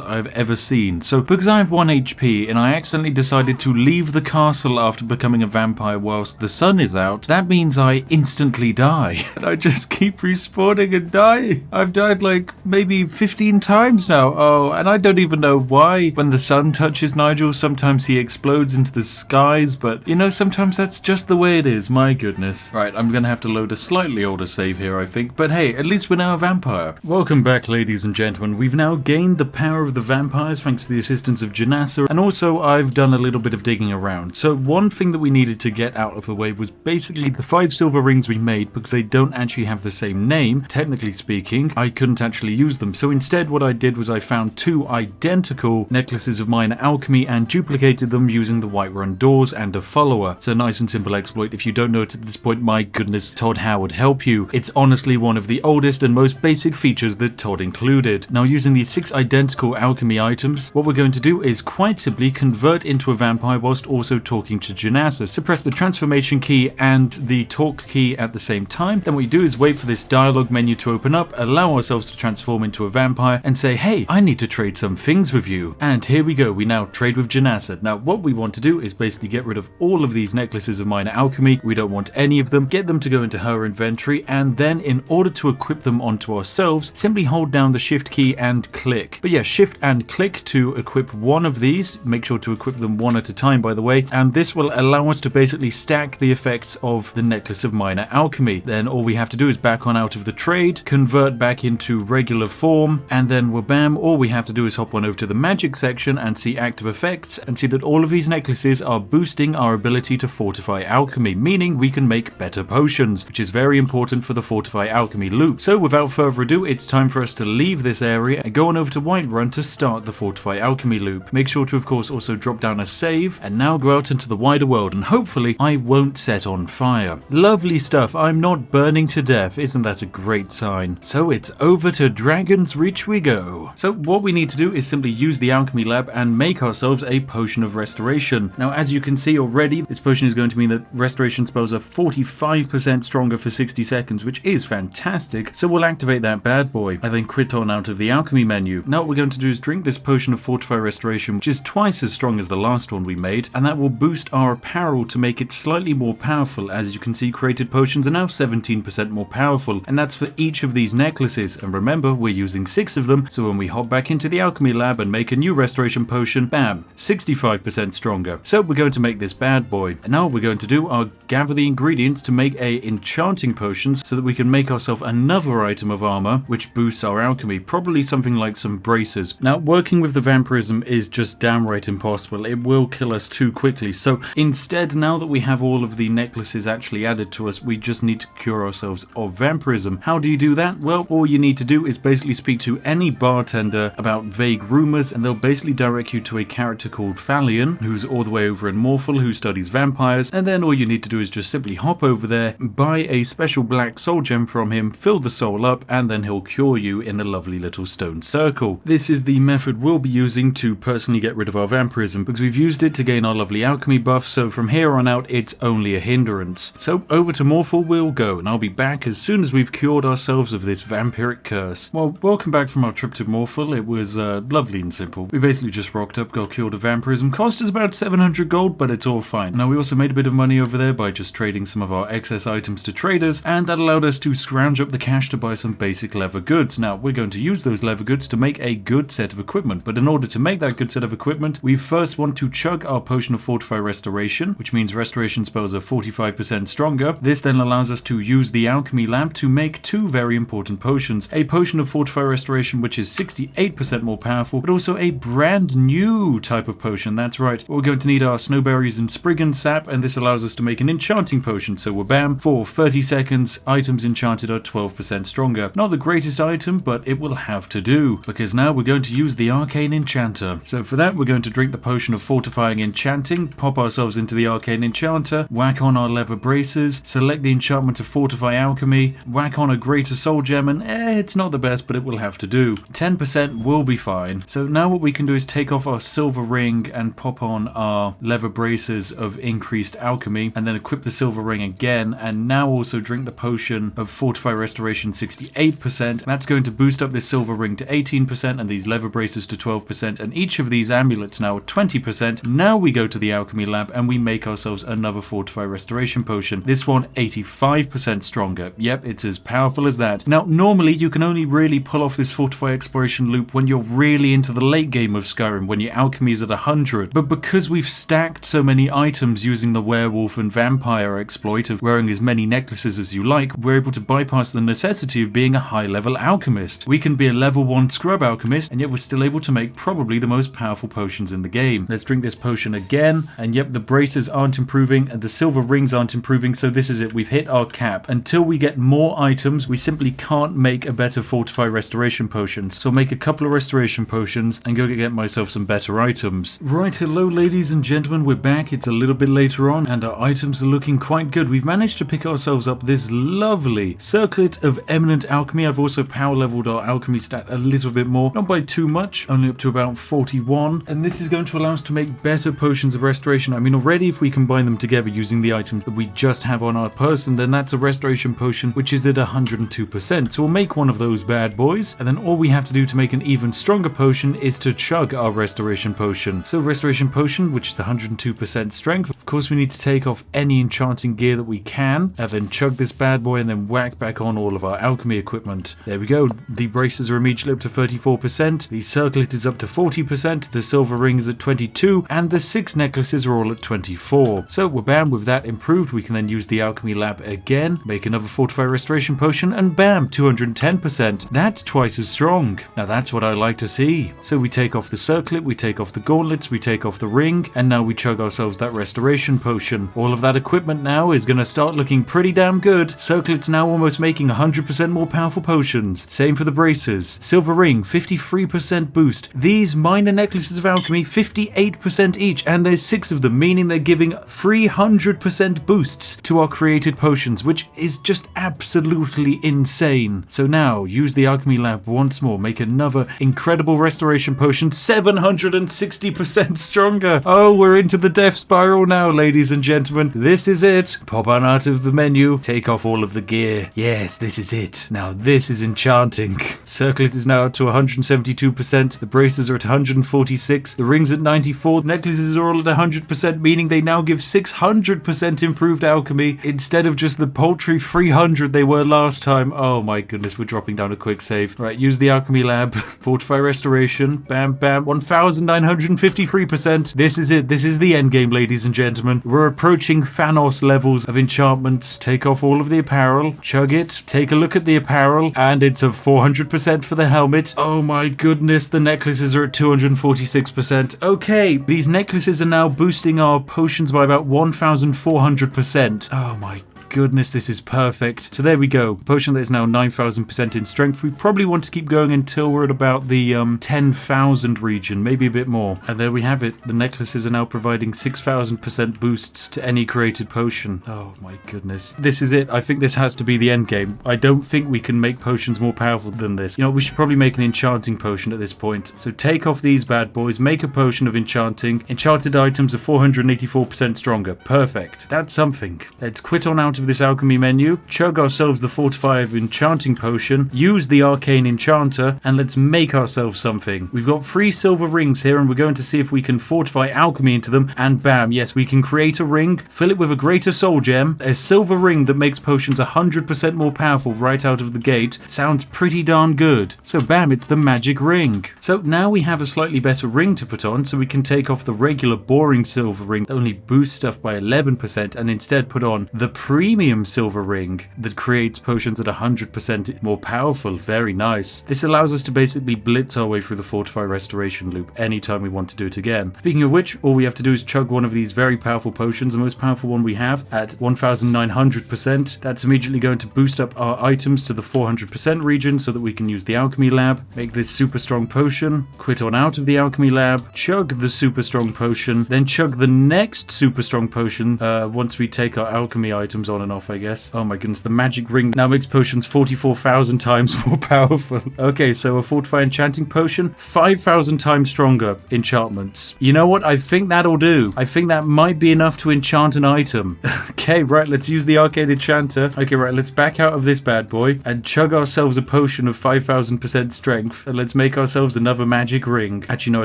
I've ever seen. So because I have 1 HP and I accidentally decided to leave the castle after becoming a vampire whilst the sun is out, that means I instantly die. And I just keep respawning and dying. I've died like maybe 15 times now. Oh, and I don't even know why. When the sun touches Nigel, sometimes he explodes into the skies, but you know, sometimes that's just the way it is. My goodness. Right, I'm gonna have to load a slightly older save here, I think, but hey, at least we're now a vampire. Welcome back, ladies and gentlemen. We've now gained the power of the vampires thanks to the assistance of Janassa, and also I've done a little bit of digging around. So one thing that we needed to get out of the way was basically the 5 silver rings we made, because they don't actually have the same name. Technically speaking, I couldn't actually use them. So instead what I did was I found 2 identical necklaces of minor alchemy and duplicated them using the Whiterun doors and a follower. It's a nice and simple exploit. If you don't know it at this point, my goodness, Todd Howard help you. It's honestly one of the oldest and most basic features that Todd included. Now, using these 6 identical alchemy items, what we're going to do is quite simply convert into a vampire whilst also talking to Janassa. So press the transformation key and the talk key at the same time. Then what you do is wait for this dialogue menu to open up, allow ourselves to transform into a vampire and say, hey, I need to trade some things with you. And here we go, we now trade with Janassa. Now what we want to do is basically get rid of all of these necklaces of minor alchemy. We don't want any of them. Get them to go into her inventory, and then in order to equip them onto ourselves, simply hold down the shift key and click. But yeah, shift and click to equip one of these. Make sure to equip them one at a time, by the way, and this will allow us to basically stack the effects of the necklace of minor alchemy. Then all we have to do is back on out of the trade, convert back into regular form, and then bam, all we have to do is hop on over to the magic section and see active effects and see that all of these necklaces are boosting our ability to fortify alchemy, meaning we can make better potions, which is very important for the fortify alchemy loop. So without further ado, it's time for us to leave this area and go on over to Whiterun to start the fortify alchemy loop. Make sure to of course also drop down a save and now go out into the wider world, and hopefully I won't set on fire. Lovely stuff. I'm not burning to death. Isn't that a great sign? So it's over to Dragon's Reach we go. So what we need to do is simply use the alchemy lab and make ourselves a potion of restoration. Now as you can see already, this potion is going to mean that restoration spells are 45% stronger for 60 seconds, which is fantastic. So we'll activate that bad boy and then crit on out of the alchemy menu. Now what we're going to do is drink this potion of fortify restoration, which is twice as strong as the last one we made, and that will boost our apparel to make it slightly more powerful. As you can see, created potions are now 17% more powerful, and that's for each of these necklaces. And remember, we're using 6 of them, so when we hop back into the alchemy lab and make a new restoration potion, bam, 65% stronger. So we're going to make this bad boy, and now we're going to do our gather the ingredients to make a enchanting potions so that we can make ourselves another item of armor which boosts our alchemy, probably something like some braces. Now working with the vampirism is just downright impossible. It will kill us too quickly, so instead, now that we have all of the necklaces actually added to us, we just need to cure ourselves of vampirism. How do you do that? Well, all you need to do is basically speak to any bartender about vague rumors, and they'll basically direct you to a character called Thalion, who's all the way over in Morphel, who studies vampires, and then all you need to do is just simply hop over there, buy a special black soul gem from him, fill the soul up, and then he'll cure you in a lovely little stone circle. This is the method we'll be using to personally get rid of our vampirism, because we've used it to gain our lovely alchemy buff, so from here on out it's only a hindrance. So over to Morphel we'll go, and I'll be back as soon as we've cured ourselves of this vampiric curse. Well, welcome back from our trip to Morphel. It was lovely and simple. We basically just rocked up, got cured of vampirism. Cost us about 700 gold, but it's all fine. Now we also made a bit of money over there by just trading some of our excess items to traders, and that allowed us to scrounge up the cash to buy some basic leather goods. Now we're going to use those leather goods to make a good set of equipment, but in order to make that good set of equipment, we first want to chug our potion of fortify restoration, which means restoration spells are 45% stronger. This then allows us to use the alchemy lamp to make 2 very important potions. A potion of fortify restoration which is 68% more powerful, but also a brand new type of potion. That's right, we're going to need our snowberries and spriggan sap, and this allows us to make an enchanting potion. So we're bam, for 30 seconds, items enchanted are 12% stronger. Not the greatest item, but it will have to do, because now we're going to use the arcane enchanter. So for that, we're going to drink the potion of fortifying enchanting, pop ourselves into the arcane enchanter, whack on our leather braces, select the enchantment of fortify alchemy, whack on a greater soul gem, and it's not the best, but it will have to do. 10%, we'll be fine. So now what we can do is take off our silver ring and pop on our leather braces of increased alchemy, and then equip the silver ring again, and now also drink the potion of Fortify Restoration 68%. That's going to boost up this silver ring to 18% and these leather braces to 12%, and each of these amulets now at 20%. Now we go to the alchemy lab and we make ourselves another Fortify Restoration potion. This one 85% stronger. Yep, it's as powerful as that. Now normally you can only really pull off this Fortify Exploration loop when you're really into the late game of Skyrim, when your alchemy is at 100. But because we've stacked so many items using the werewolf and vampire exploit of wearing as many necklaces as you like, we're able to bypass the necessity of being a high level alchemist. We can be a level 1 scrub alchemist, and yet we're still able to make probably the most powerful potions in the game. Let's drink this potion again, and yep, the braces aren't improving and the silver rings aren't improving, so this is it. We've hit our cap. Until we get more items, we simply can't make a better Fortify Restoration potion. So I'll make a couple of restoration potions and go get myself some better items. Right, hello ladies and gentlemen, we're back. It's a little bit later on and our items are looking quite good. We've managed to pick ourselves up this lovely circlet of eminent alchemy. I've also power leveled our alchemy stat a little bit more, not by too much, only up to about 41, and this is going to allow us to make better potions of restoration. I mean, already if we combine them together using the items that we just have on our person, then that's a restoration potion which is at 102%. So we'll make one of those bad boys, and then all we have to do to make an even stronger potion is to chug our restoration potion. So restoration potion, which is 102% strength. Of course we need to take off any enchanting gear that we can, and then chug this bad boy and then whack back on all of our alchemy equipment. There we go. The braces are immediately up to 34%, the circlet is up to 40%, the silver ring is at 22%, and the 6 necklaces are all at 24%. So we're bam, with that improved, we can then use the alchemy lab again, make another Fortify Restoration potion, and bam, 210%. That's twice as strong. Now that's what I like to see. So we take off the circlet, we take off the gauntlets, we take off the ring, and now we chug ourselves that restoration potion. All of that equipment now is going to start looking pretty damn good. Circlet's now almost making 100% more powerful potions. Same for the braces. Silver ring, 53% boost. These minor necklaces of alchemy, 58% each, and there's 6 of them, meaning they're giving 300% boosts to our created potions, which is just absolutely insane. So now, use the alchemy lab once more, make another incredible restoration potion, 760% stronger. Oh, we're into the death spiral now, ladies and gentlemen. This is it. Pop on out of the menu, take off all of the gear. Yes, this is it. Now this is enchanting. Circlet is now up to 172%, the braces are at 146, the rings at 94, the necklaces are all at 100%, meaning they now give 600% improved alchemy instead of just the paltry 300 they were last time. Oh my goodness, we're dropping down a quick save. Right, use the alchemy lab, Fortify Restoration, bam bam, 1953%. This is it, this is the end game, ladies and gentlemen. We're approaching Thanos levels of enchantments. Take off all of the apparel, chug it, take a look at the apparel, and it's a 400% for the helmet. Oh my goodness, the necklaces are at 246%. Okay, these necklaces are now boosting our potions by about 1,400%. Oh my goodness, this is perfect. So there we go. Potion that is now 9,000% in strength. We probably want to keep going until we're at about the 10,000 region, maybe a bit more. And there we have it. The necklaces are now providing 6,000% boosts to any created potion. Oh my goodness. This is it. I think this has to be the end game. I don't think we can make potions more powerful than this. You know, we should probably make an enchanting potion at this point. So take off these bad boys, make a potion of enchanting. Enchanted items are 484% stronger. Perfect. That's something. Let's quit on out of this alchemy menu, chug ourselves the Fortify of Enchanting potion, use the Arcane Enchanter, and let's make ourselves something. We've got 3 silver rings here, and we're going to see if we can fortify alchemy into them, and bam, yes, we can create a ring, fill it with a greater soul gem, a silver ring that makes potions 100% more powerful right out of the gate. Sounds pretty darn good. So bam, it's the magic ring. So now we have a slightly better ring to put on, so we can take off the regular boring silver ring that only boosts stuff by 11% and instead put on the premium silver ring that creates potions at 100% more powerful. Very nice. This allows us to basically blitz our way through the Fortify Restoration loop anytime we want to do it again. Speaking of which, all we have to do is chug one of these very powerful potions, the most powerful one we have at 1,900%. That's immediately going to boost up our items to the 400% region so that we can use the alchemy lab, make this super strong potion, quit on out of the alchemy lab, chug the super strong potion, then chug the next super strong potion once we take our alchemy items on and off, I guess. Oh my goodness, the magic ring now makes potions 44,000 times more powerful. Okay, so a fortify enchanting potion, 5,000 times stronger enchantments. You know what? I think that'll do. I think that might be enough to enchant an item. Okay, right, let's use the arcade enchanter. Okay, right, let's back out of this bad boy and chug ourselves a potion of 5,000% strength. And let's make ourselves another magic ring. Actually, no, I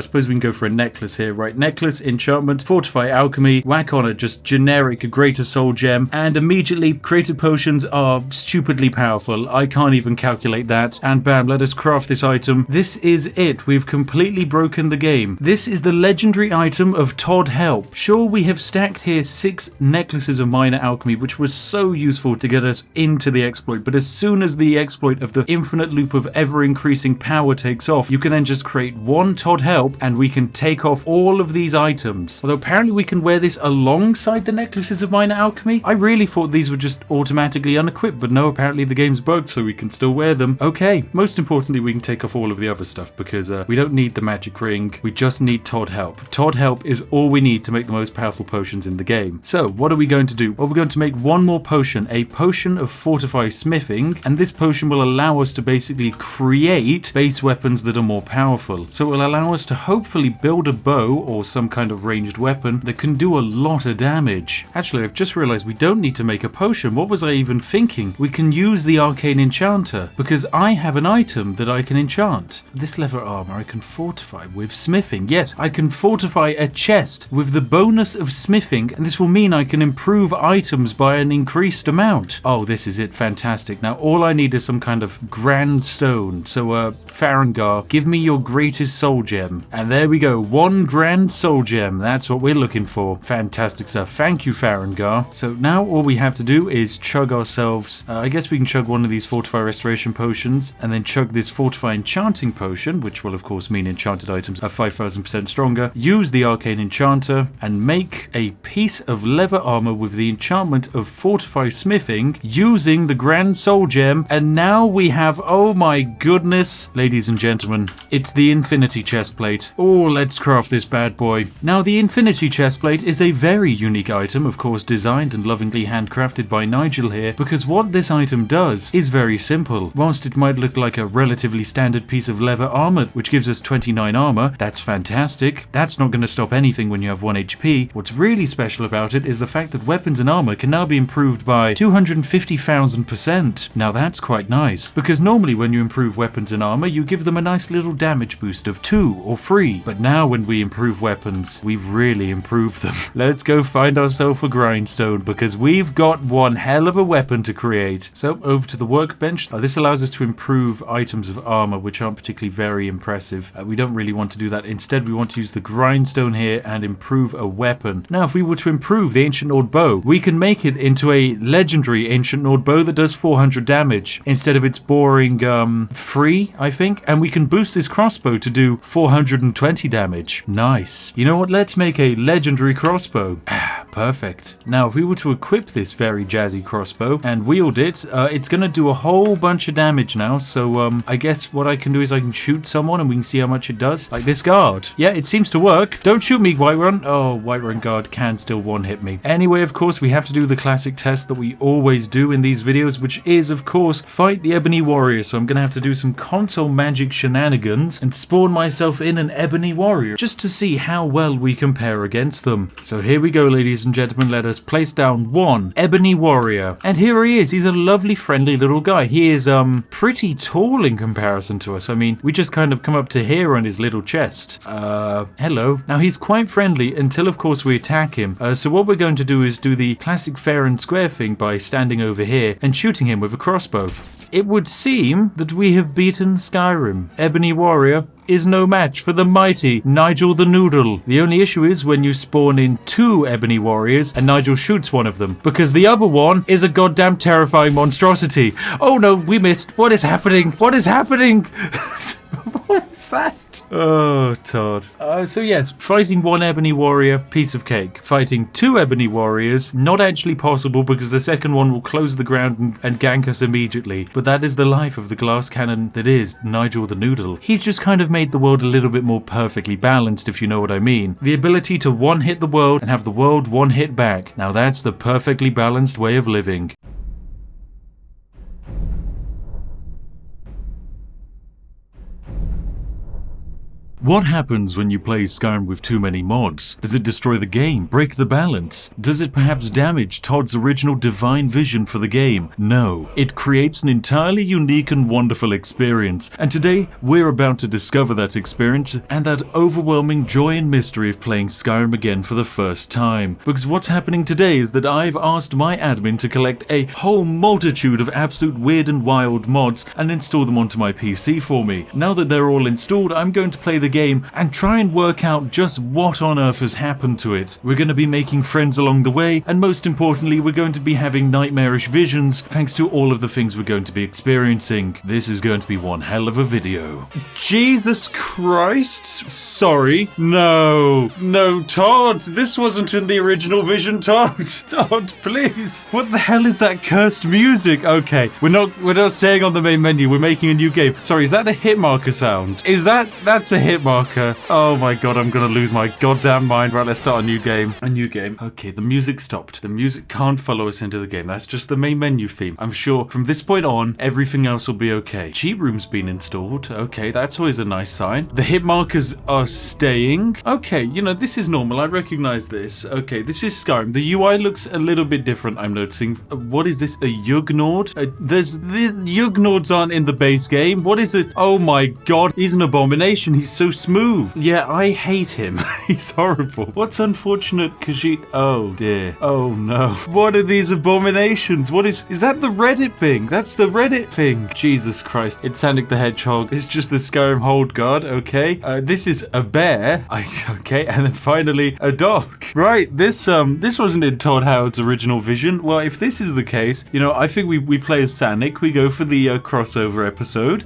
suppose we can go for a necklace here, right? Necklace, enchantment, fortify alchemy, whack on it, just generic greater soul gem, and immediately created potions are stupidly powerful. I can't even calculate that. And bam, let us craft this item. This is it. We've completely broken the game. This is the legendary item of Todd Help. Sure, we have stacked here 6 necklaces of minor alchemy, which was so useful to get us into the exploit, but as soon as the exploit of the infinite loop of ever-increasing power takes off, you can then just create 1 Todd Help and we can take off all of these items. Although apparently we can wear this alongside the necklaces of minor alchemy. I really thought these were just automatically unequipped, but no, apparently the game's bugged, so we can still wear them. Okay, most importantly, we can take off all of the other stuff because we don't need the magic ring. We just need Todd Help. Todd Help is all we need to make the most powerful potions in the game. So what are we going to do? Well, we're going to make 1 more potion, a potion of fortify smithing, and this potion will allow us to basically create base weapons that are more powerful. So it will allow us to hopefully build a bow or some kind of ranged weapon that can do a lot of damage. Actually, I've just realized we don't need to make a potion. What was I even thinking? We can use the arcane enchanter because I have an item that I can enchant. This leather armor I can fortify with smithing. Yes, I can fortify a chest with the bonus of smithing, and this will mean I can improve items by an increased amount. Oh, this is it. Fantastic. Now all I need is some kind of grand stone. So Farengar, give me your greatest soul gem. And there we go. 1 grand soul gem. That's what we're looking for. Fantastic stuff. Thank you, Farengar. So now all we have to do is chug ourselves, I guess we can chug one of these fortify restoration potions and then chug this fortify enchanting potion, which will of course mean enchanted items are 5,000% stronger. Use the arcane enchanter and make a piece of leather armor with the enchantment of fortify smithing using the grand soul gem. And now we have, oh my goodness, ladies and gentlemen, it's the infinity chestplate. Oh, let's craft this bad boy. Now the infinity chestplate is a very unique item, of course designed and lovingly handcrafted by Nigel here, because what this item does is very simple. Whilst it might look like a relatively standard piece of leather armor, which gives us 29 armor, that's fantastic. That's not going to stop anything when you have 1 HP. What's really special about it is the fact that weapons and armor can now be improved by 250,000%. Now that's quite nice, because normally when you improve weapons and armor, you give them a nice little damage boost of 2 or 3. But now when we improve weapons, we really improve them. Let's go find ourselves a grindstone, because we've got one hell of a weapon to create. So over to the workbench. This allows us to improve items of armor, which aren't particularly very impressive. We don't really want to do that. Instead, we want to use the grindstone here and improve a weapon. Now, if we were to improve the ancient Nord bow, we can make it into a legendary ancient Nord bow that does 400 damage instead of its boring 3, I think. And we can boost this crossbow to do 420 damage. Nice. You know what? Let's make a legendary crossbow. Perfect. Now, if we were to equip this very jazzy crossbow and wield it, it's going to do a whole bunch of damage now. So I guess what I can do is I can shoot someone and we can see how much it does. Like this guard. Yeah, it seems to work. Don't shoot me, Whiterun. Oh, Whiterun guard can still one-hit me. Anyway, of course, we have to do the classic test that we always do in these videos, which is, of course, fight the Ebony Warrior. So I'm going to have to do some console magic shenanigans and spawn myself in an Ebony Warrior just to see how well we compare against them. So here we go, ladies and gentlemen. Let us place down 1 Ebony Warrior. And here he is. He's a lovely, friendly little guy. He is pretty tall in comparison to us. I mean, we just kind of come up to here on his little chest. Hello. Now, he's quite friendly until, of course, we attack him. So what we're going to do is do the classic fair and square thing by standing over here and shooting him with a crossbow. It would seem that we have beaten Skyrim. Ebony Warrior is no match for the mighty Nigel the Noodle. The only issue is when you spawn in 2 Ebony Warriors and Nigel shoots one of them, because the other one is a goddamn terrifying monstrosity. Oh no, we missed. What is happening? What is happening? What was that? Oh, Todd. So yes, fighting 1 ebony warrior, piece of cake. Fighting 2 ebony warriors, not actually possible because the second one will close the ground and gank us immediately. But that is the life of the glass cannon that is Nigel the Noodle. He's just kind of made the world a little bit more perfectly balanced, if you know what I mean. The ability to one-hit the world and have the world one-hit back. Now that's the perfectly balanced way of living. What happens when you play Skyrim with too many mods? Does it destroy the game? Break the balance? Does it perhaps damage Todd's original divine vision for the game? No. It creates an entirely unique and wonderful experience. And today, we're about to discover that experience and that overwhelming joy and mystery of playing Skyrim again for the first time. Because what's happening today is that I've asked my admin to collect a whole multitude of absolute weird and wild mods and install them onto my PC for me. Now that they're all installed, I'm going to play the game and try and work out just what on earth has happened to it. We're going to be making friends along the way, and most importantly, we're going to be having nightmarish visions thanks to all of the things we're going to be experiencing. This is going to be one hell of a video. Jesus Christ! Sorry. No, Todd, this wasn't in the original vision, Todd. Todd, please. What the hell is that cursed music? Okay, we're not staying on the main menu. We're making a new game. Sorry, is that a hit marker sound? That's a hit marker. Oh my god, I'm gonna lose my goddamn mind. Right, let's start a new game. Okay, the music stopped. The music can't follow us into the game. That's just the main menu theme. I'm sure from this point on, everything else will be okay. Cheat room's been installed. Okay, that's always a nice sign. The hit markers are staying. Okay, this is normal. I recognize this. Okay, this is Skyrim. The UI looks a little bit different, I'm noticing. What is this? A Yugnord? The Yugnords aren't in the base game. What is it? Oh my god, he's an abomination. He's so smooth. Yeah, I hate him. He's horrible. What's unfortunate, Khajiit? Oh dear. Oh no. What are these abominations? Is that the Reddit thing? That's the Reddit thing. Jesus Christ. It's Sonic the Hedgehog. It's just the Skyrim Hold Guard. Okay. This is a bear. Okay. And then finally a dog. Right. This wasn't in Todd Howard's original vision. Well, if this is the case, I think we play as Sonic. We go for the crossover episode.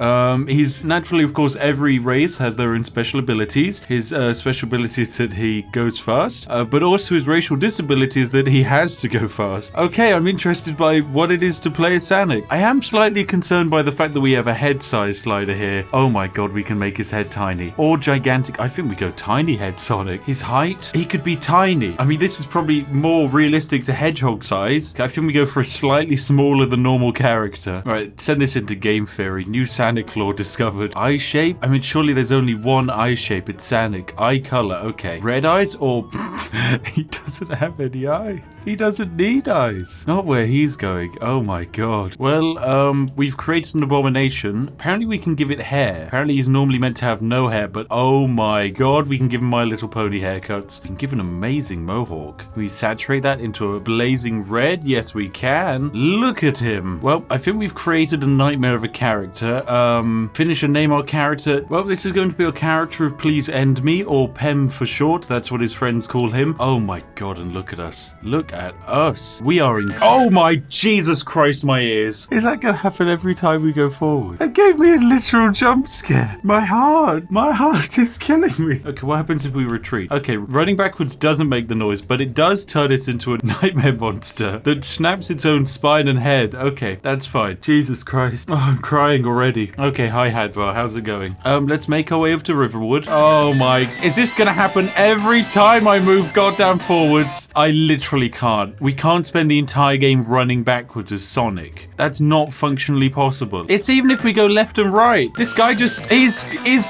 He's naturally, of course, every race has their own special abilities. His special ability is that he goes fast, but also his racial disability is that he has to go fast. Okay, I'm interested by what it is to play as Sonic. I am slightly concerned by the fact that we have a head size slider here. Oh my god, we can make his head tiny. Or gigantic. I think we go tiny head Sonic. His height? He could be tiny. I mean, this is probably more realistic to hedgehog size. I think we go for a slightly smaller than normal character. Alright, send this into game theory. New Sonic law discovered. Eye shape? I mean, surely there's only one eye shape. It's Sonic. Eye color. Okay. Red eyes or... He doesn't have any eyes. He doesn't need eyes. Not where he's going. Oh my god. Well, we've created an abomination. Apparently we can give it hair. Apparently he's normally meant to have no hair, but oh my god, we can give him My Little Pony haircuts. We can give an amazing mohawk. Can we saturate that into a blazing red? Yes, we can. Look at him. Well, I think we've created a nightmare of a character. Finish and name our character. Well, this is going to be a character of Please End Me, or Pem for short. That's what his friends call him. Oh my god, and look at us. Look at us. We are in... Oh my Jesus Christ, my ears. Is that gonna happen every time we go forward? That gave me a literal jump scare. My heart is killing me. Okay, what happens if we retreat? Okay, running backwards doesn't make the noise, but it does turn us into a nightmare monster that snaps its own spine and head. Okay, that's fine. Jesus Christ. Oh, I'm crying already. Okay, hi Hadvar, how's it going? Let's make our way over to Riverwood. Oh my... Is this gonna happen every time I move goddamn forwards? I literally can't. We can't spend the entire game running backwards as Sonic. That's not functionally possible. It's even if we go left and right. This guy just is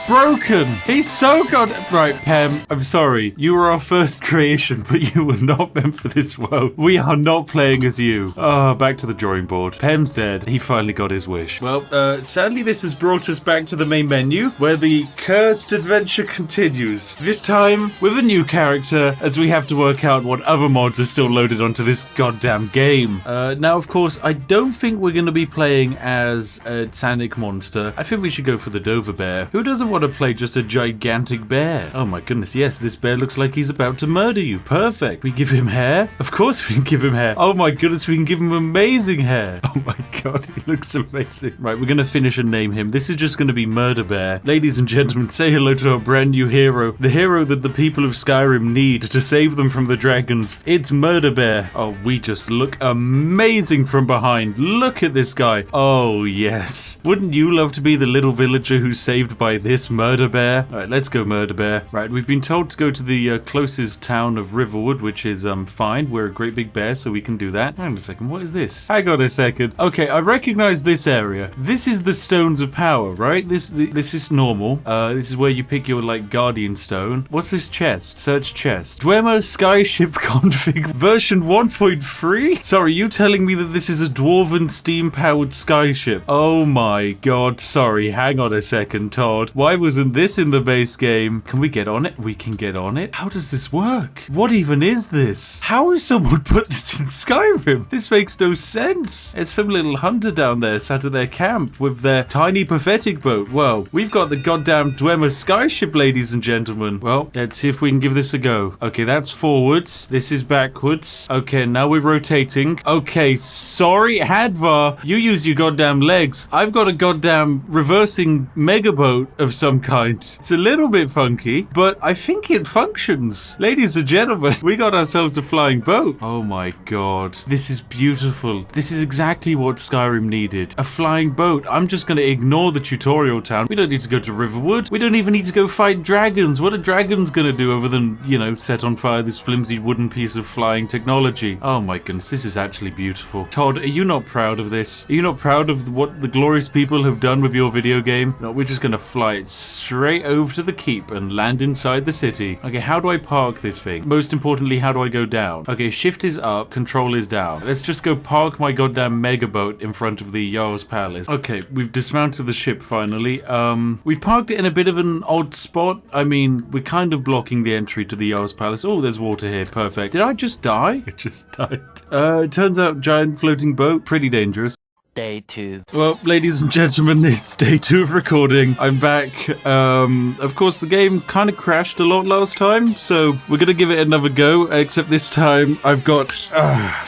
broken. He's so god... Right, Pem, I'm sorry. You were our first creation, but you were not meant for this world. We are not playing as you. Oh, back to the drawing board. Pem's dead. He finally got his wish. Well, sadly this has brought us back to the main menu, where the curse quest adventure continues. This time with a new character, as we have to work out what other mods are still loaded onto this goddamn game. Now, of course, I don't think we're going to be playing as a Sanic monster. I think we should go for the Dover bear. Who doesn't want to play just a gigantic bear? Oh my goodness, yes, this bear looks like he's about to murder you. Perfect. We give him hair? Of course we can give him hair. Oh my goodness, we can give him amazing hair. Oh my god, he looks amazing. Right, we're going to finish and name him. This is just going to be Murder Bear. Ladies and gentlemen, say hello to our brand new hero. The hero that the people of Skyrim need to save them from the dragons. It's Murder Bear. Oh, we just look amazing from behind. Look at this guy. Oh, yes. Wouldn't you love to be the little villager who's saved by this Murder Bear? All right, let's go Murder Bear. Right, we've been told to go to the closest town of Riverwood, which is fine. We're a great big bear, so we can do that. Hang on a second. What is this? Hang on a second. Okay, I recognize this area. This is the Stones of Power, right? This is normal. This is where you pick your, like, Guardian Stone. What's this chest? Search chest. Dwemer Skyship Config version 1.3? Sorry, you telling me that this is a dwarven steam-powered skyship? Oh my god, sorry. Hang on a second, Todd. Why wasn't this in the base game? Can we get on it? We can get on it? How does this work? What even is this? How has someone put this in Skyrim? This makes no sense. There's some little hunter down there sat at their camp with their tiny pathetic boat. Well, we've got the goddamn Dwemer skyship, ladies and gentlemen. Well, let's see if we can give this a go. Okay, that's forwards. This is backwards. Okay, now we're rotating. Okay, sorry, Hadvar. You use your goddamn legs. I've got a goddamn reversing mega boat of some kind. It's a little bit funky, but I think it functions. Ladies and gentlemen, we got ourselves a flying boat. Oh my god. This is beautiful. This is exactly what Skyrim needed. A flying boat. I'm just going to ignore the tutorial town. We don't need to go to Riverwood. We don't even need to go fight dragons. What are dragons going to do other than, you know, set on fire this flimsy wooden piece of flying technology? Oh my goodness, this is actually beautiful. Todd, are you not proud of this? Are you not proud of what the glorious people have done with your video game? No, we're just going to fly it straight over to the keep and land inside the city. Okay, how do I park this thing? Most importantly, how do I go down? Okay, shift is up, control is down. Let's just go park my goddamn mega boat in front of the Jarl's Palace. Okay, we've dismounted the ship finally. We've parked it in a bit of an odd spot. I mean, we're kind of blocking the entry to the Jarl's Palace. Oh, there's water here. Perfect. Did I just die? I just died. It turns out giant floating boat, pretty dangerous. Day 2. Well, ladies and gentlemen, it's day 2 of recording. I'm back. Of course, the game kind of crashed a lot last time, so we're going to give it another go, except this time I've got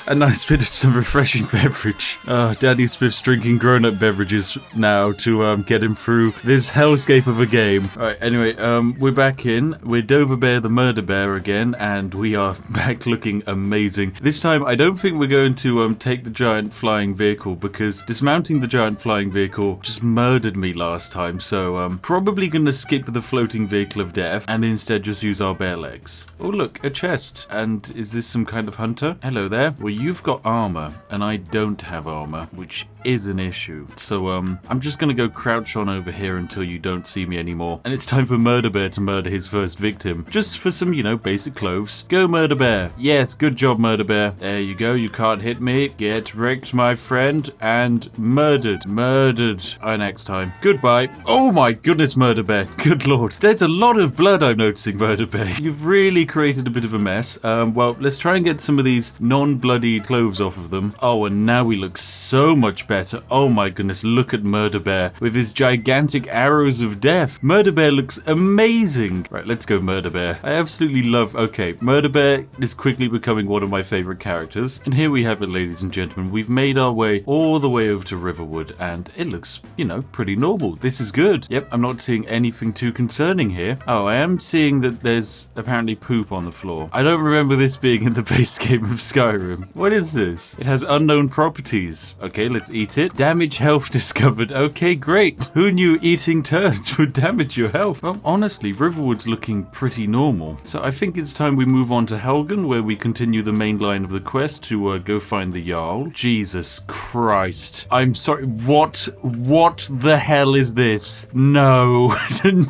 a nice bit of some refreshing beverage. Daddy Spiff's drinking grown-up beverages now to get him through this hellscape of a game. Alright, anyway, we're back in. We're Dover Bear the Murder Bear again, and we are back looking amazing. This time, I don't think we're going to take the giant flying vehicle, because dismounting the giant flying vehicle just murdered me last time, so probably gonna skip the floating vehicle of death and instead just use our bare legs. Oh look, a chest. And is this some kind of hunter? Hello there. Well, you've got armor and I don't have armor, which is an issue. So I'm just gonna go crouch on over here until you don't see me anymore. And it's time for Murder Bear to murder his first victim. Just for some, you know, basic clothes. Go Murder Bear. Yes, good job Murder Bear. There you go, you can't hit me. Get wrecked, my friend. And murdered. Next time. Goodbye. Oh my goodness, Murder Bear. Good lord. There's a lot of blood I'm noticing, Murder Bear. You've really created a bit of a mess. Well, let's try and get some of these non-bloodied clothes off of them. Oh, and now we look so much better. Oh my goodness, look at Murder Bear with his gigantic arrows of death. Murder Bear looks amazing. Right, let's go Murder Bear. I absolutely love... Okay, Murder Bear is quickly becoming one of my favorite characters. And here we have it, ladies and gentlemen. We've made our way all the way over to Riverwood, and it looks, you know, pretty normal. This is good. Yep, I'm not seeing anything too concerning here. Oh, I am seeing that there's apparently poop on the floor. I don't remember this being in the base game of Skyrim. What is this? It has unknown properties. Okay, let's eat it. Damage health discovered. Okay, great. Who knew eating turds would damage your health? Well, honestly, Riverwood's looking pretty normal. So I think it's time we move on to Helgen, where we continue the main line of the quest to go find the Jarl. Jesus Christ. I'm sorry, what the hell is this? No,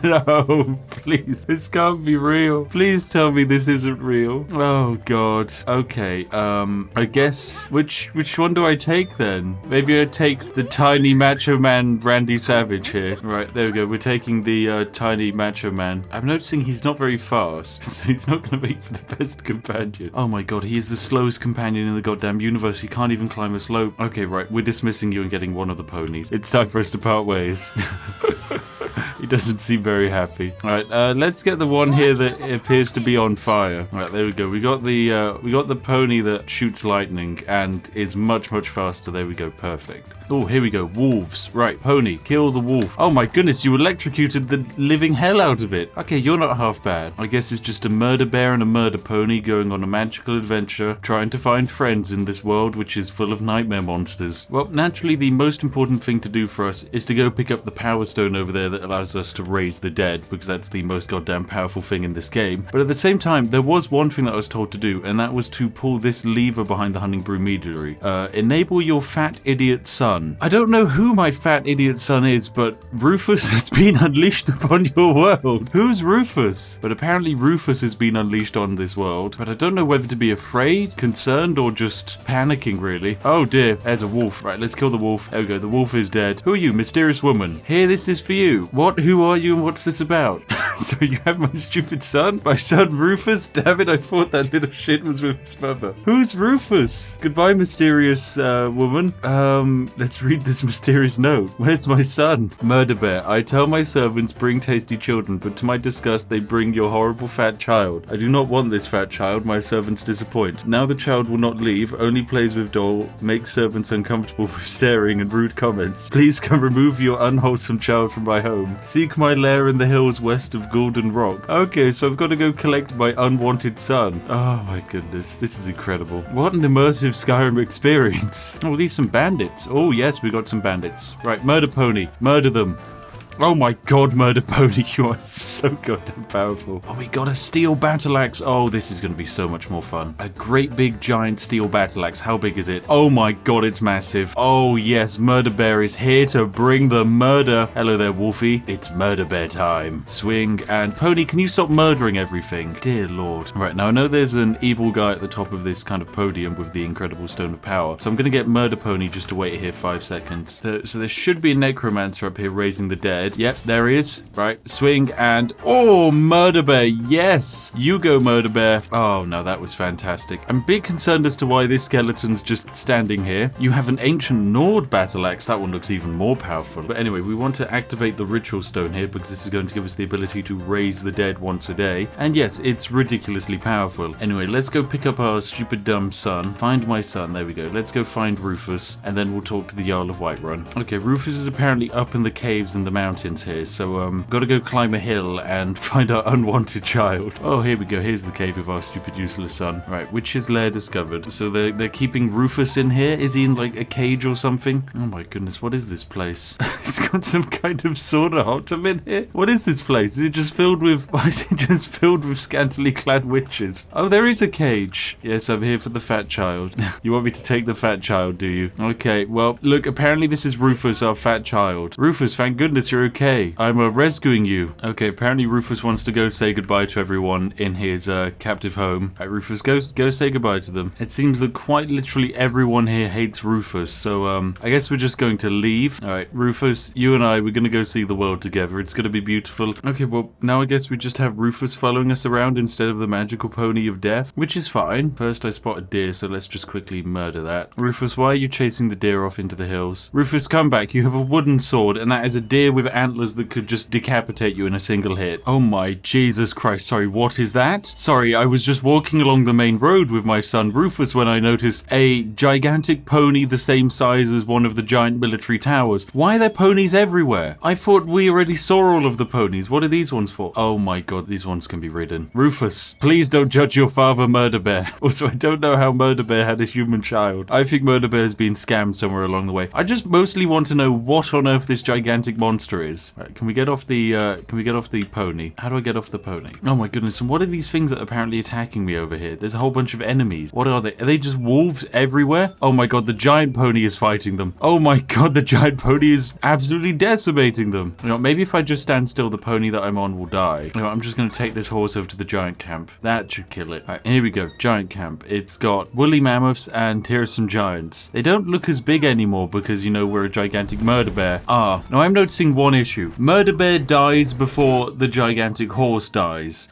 no, please, this can't be real. Please tell me this isn't real. Oh god. Okay, I guess, which one do I take then? Maybe gonna take the tiny macho man Randy Savage here. Right, there we go. We're taking the tiny macho man. I'm noticing he's not very fast, so he's not gonna make for the best companion. Oh my god, he is the slowest companion in the goddamn universe. He can't even climb a slope. Okay, right, we're dismissing you and getting one of the ponies. It's time for us to part ways. He doesn't seem very happy. Alright, let's get the one here that appears to be on fire. Alright, there we go. We got the pony that shoots lightning and is much, much faster. There we go. Perfect. Oh, here we go. Wolves. Right, pony, kill the wolf. Oh my goodness, you electrocuted the living hell out of it. Okay, you're not half bad. I guess it's just a murder bear and a murder pony going on a magical adventure, trying to find friends in this world which is full of nightmare monsters. Well, naturally, the most important thing to do for us is to go pick up the power stone over there that allows us to raise the dead, because that's the most goddamn powerful thing in this game. But at the same time, there was one thing that I was told to do, and that was to pull this lever behind the hunting brew meadery. Enable your fat idiot son. I don't know who my fat idiot son is, but Rufus has been unleashed upon your world. Who's Rufus? But apparently Rufus has been unleashed on this world, but I don't know whether to be afraid, concerned, or just panicking, really. Oh dear, there's a wolf. Right, let's kill the wolf. There we go, the wolf is dead. Who are you, mysterious woman? Here, this is for you. What? Who are you and what's this about? So you have my stupid son? My son Rufus? Damn it, I thought that little shit was with his mother. Who's Rufus? Goodbye, mysterious woman. Let's read this mysterious note. Where's my son? Murder bear. I tell my servants bring tasty children, but to my disgust they bring your horrible fat child. I do not want this fat child. My servants disappoint. Now the child will not leave, only plays with doll, makes servants uncomfortable with staring and rude comments. Please come remove your unwholesome child from my home. Seek my lair in the hills west of Golden Rock. Okay, so I've got to go collect my unwanted son. Oh my goodness, this is incredible. What an immersive Skyrim experience. Oh, these some bandits. Oh yes, we got some bandits. Right, murder pony. Murder them. Oh my god, Murder Pony, you are so goddamn powerful. Oh, we got a steel battle axe. Oh, this is going to be so much more fun. A great big giant steel battle axe. How big is it? Oh my god, it's massive. Oh yes, Murder Bear is here to bring the murder. Hello there, Wolfie. It's Murder Bear time. Swing and Pony, can you stop murdering everything? Dear lord. Right, now I know there's an evil guy at the top of this kind of podium with the incredible stone of power. So I'm going to get Murder Pony just to wait here 5 seconds. So there should be a necromancer up here raising the dead. Yep, there he is. Right, swing and... Oh, Murder Bear, yes! You go, Murder Bear. Oh, no, that was fantastic. I'm a bit concerned as to why this skeleton's just standing here. You have an ancient Nord battle axe. That one looks even more powerful. But anyway, we want to activate the ritual stone here because this is going to give us the ability to raise the dead once a day. And yes, it's ridiculously powerful. Anyway, let's go pick up our stupid dumb son. Find my son. There we go. Let's go find Rufus and then we'll talk to the Jarl of Whiterun. Okay, Rufus is apparently up in the caves in the mountains here, so gotta go climb a hill and find our unwanted child. Oh, here we go. Here's the cave of our stupid useless son. Right, witch's lair discovered. So they're keeping Rufus in here. Is he in like a cage or something? Oh my goodness, what is this place? It's got some kind of sauna hot tub in here. What is this place? Is it just filled with... Why is it just filled with scantily clad witches? Oh, there is a cage. Yes, I'm here for the fat child. You want me to take the fat child, do you? Okay, well, look, apparently this is Rufus, our fat child. Rufus, thank goodness you're okay. I'm rescuing you. Okay, apparently Rufus wants to go say goodbye to everyone in his captive home. Right, Rufus, go say goodbye to them. It seems that quite literally everyone here hates Rufus, so I guess we're just going to leave. Alright, Rufus, you and I, we're gonna go see the world together. It's gonna be beautiful. Okay, well, now I guess we just have Rufus following us around instead of the magical pony of death, which is fine. First I spot a deer, so let's just quickly murder that. Rufus, why are you chasing the deer off into the hills? Rufus, come back. You have a wooden sword, and that is a deer with antlers that could just decapitate you in a single hit. Oh my Jesus Christ. Sorry, what is that? Sorry, I was just walking along the main road with my son Rufus when I noticed a gigantic pony the same size as one of the giant military towers. Why are there ponies everywhere? I thought we already saw all of the ponies. What are these ones for? Oh my god, these ones can be ridden. Rufus, please don't judge your father, Murder Bear. Also, I don't know how Murder Bear had a human child. I think Murder Bear has been scammed somewhere along the way. I just mostly want to know what on earth this gigantic monster monster is. Right, can we get off the pony? How do I get off the pony? Oh my goodness, and what are these things that are apparently attacking me over here? There's a whole bunch of enemies. What are they? Are they just wolves everywhere? Oh my god, the giant pony is fighting them. Oh my god, the giant pony is absolutely decimating them. You know, maybe if I just stand still, the pony that I'm on will die. You know, I'm just going to take this horse over to the giant camp. That should kill it. All right, here we go. Giant camp. It's got woolly mammoths and here are some giants. They don't look as big anymore because, you know, we're a gigantic murder bear. Now I'm noticing one issue. Murder bear dies before the gigantic horse dies.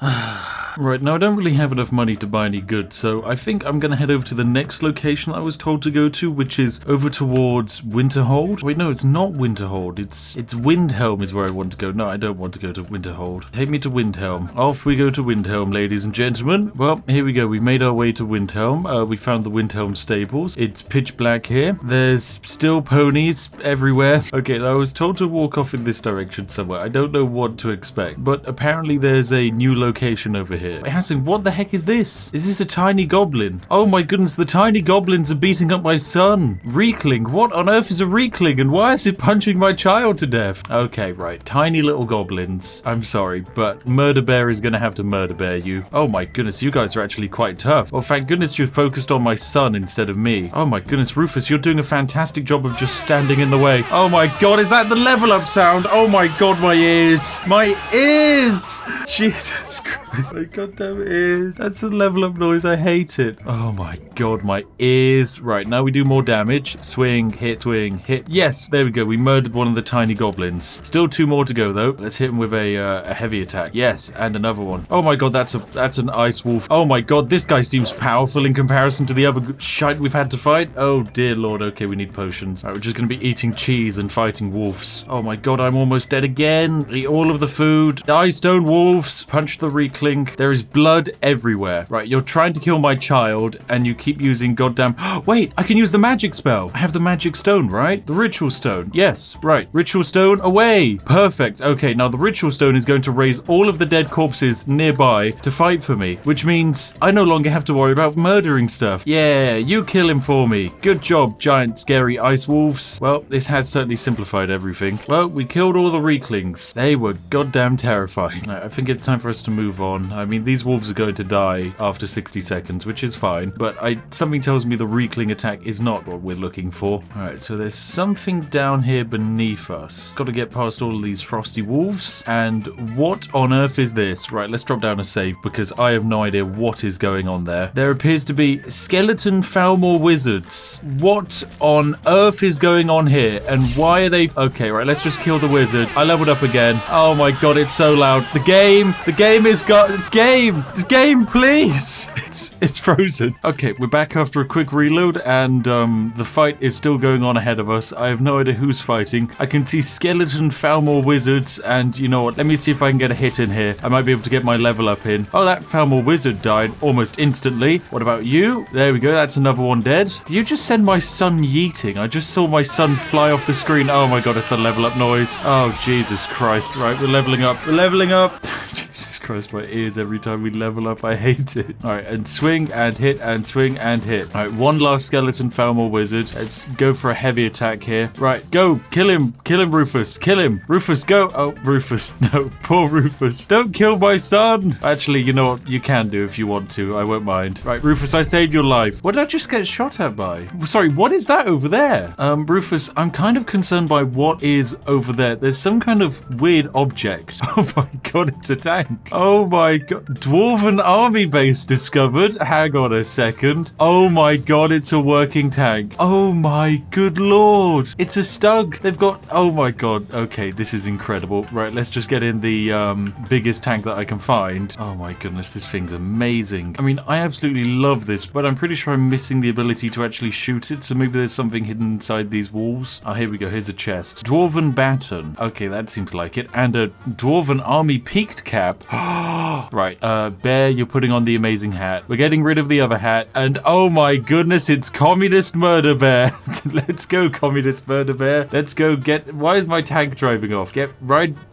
Right, now I don't really have enough money to buy any goods, so I think I'm going to head over to the next location I was told to go to, which is over towards Winterhold. Wait, no, it's not Winterhold. It's Windhelm is where I want to go. No, I don't want to go to Winterhold. Take me to Windhelm. Off we go to Windhelm, ladies and gentlemen. Well, here we go. We've made our way to Windhelm. We found the Windhelm stables. It's pitch black here. There's still ponies everywhere. Okay, now I was told to walk off in this direction somewhere. I don't know what to expect, but apparently there's a new location over here. Wait, Hassan, what the heck is this? Is this a tiny goblin? Oh my goodness, the tiny goblins are beating up my son. Reekling. What on earth is a reekling and why is it punching my child to death? Okay, right. Tiny little goblins. I'm sorry, but Murder Bear is going to have to murder bear you. Oh my goodness, you guys are actually quite tough. Oh, thank goodness you're focused on my son instead of me. Oh my goodness, Rufus, you're doing a fantastic job of just standing in the way. Oh my god, is that the level up sound? Oh my god, my ears. My ears! Jesus Christ, my goddamn ears. That's the level up noise, I hate it. Oh my god, my ears. Right, now we do more damage. Swing, hit, swing, hit. Yes, there we go. We murdered one of the tiny goblins. Still 2 more to go though. Let's hit him with a heavy attack. Yes, and another one. Oh my god, that's an ice wolf. Oh my god, this guy seems powerful in comparison to the other shite we've had to fight. Oh dear lord, okay, we need potions. Alright, we're just gonna be eating cheese and fighting wolves. Oh my god, I'm almost dead again. Eat all of the food. Die, stone wolves. Punch the reekling. There is blood everywhere. Right, you're trying to kill my child and you keep using goddamn... Wait, I can use the magic spell. I have the magic stone, right? The ritual stone. Yes, right. Ritual stone away. Perfect. Okay, now the ritual stone is going to raise all of the dead corpses nearby to fight for me, which means I no longer have to worry about murdering stuff. Yeah, you kill him for me. Good job, giant scary ice wolves. Well, this has certainly simplified everything. Well, we killed all the reeklings. They were goddamn terrifying. Right, I think it's time for us to move on. I mean, these wolves are going to die after 60 seconds, which is fine, but something tells me the reekling attack is not what we're looking for. Alright, so there's something down here beneath us. Got to get past all of these frosty wolves, and what on earth is this? Right, let's drop down a save, because I have no idea what is going on there. There appears to be skeleton Falmor wizards. What on earth is going on here, and why are they... Okay, right, let's just kill the wizard. I leveled up again. Oh my god, it's so loud. The game is the game, please. It's frozen. Okay, we're back after a quick reload, and the fight is still going on ahead of us. I have no idea who's fighting. I can see skeleton Falmor wizards, and you know what? Let me see if I can get a hit in here. I might be able to get my level up in. Oh, that Falmor wizard died almost instantly. What about you? There we go. That's another one dead. Did you just send my son yeeting? I just saw my son fly off the screen. Oh my god, it's the level up noise. Oh, Jesus Christ. Right, we're leveling up. We're leveling up. Jesus Christ, my ears every time we level up. I hate it. Alright, and swing and hit and swing and hit. Alright, one last skeleton Falmor wizard. Let's go for a heavy attack here. Right, go. Kill him. Kill him, Rufus. Kill him. Rufus, go. Oh, Rufus. No, poor Rufus. Don't kill my son. Actually, you know what? You can do if you want to. I won't mind. Right, Rufus, I saved your life. What did I just get shot at by? Sorry, what is that over there? Rufus, I'm kind of concerned by what is over there. There's some kind of weird object. Oh my god, it's a tank. Oh my god. Dwarven army base discovered. Hang on a second. Oh my god, it's a working tank. Oh my good lord. It's a stug. They've got... Oh my god. Okay, this is incredible. Right, let's just get in the biggest tank that I can find. Oh my goodness, this thing's amazing. I mean, I absolutely love this, but I'm pretty sure I'm missing the ability to actually shoot it, so maybe there's something hidden inside these walls. Oh, here we go. Here's a chest. Dwarven baton. Okay, that seems like it. And a Dwarven army peaked cap. Right, Bear, you're putting on the amazing hat. We're getting rid of the other hat, and oh my goodness, it's Communist Murder Bear. Let's go, Communist Murder Bear. Let's go get... Why is my tank driving off? Get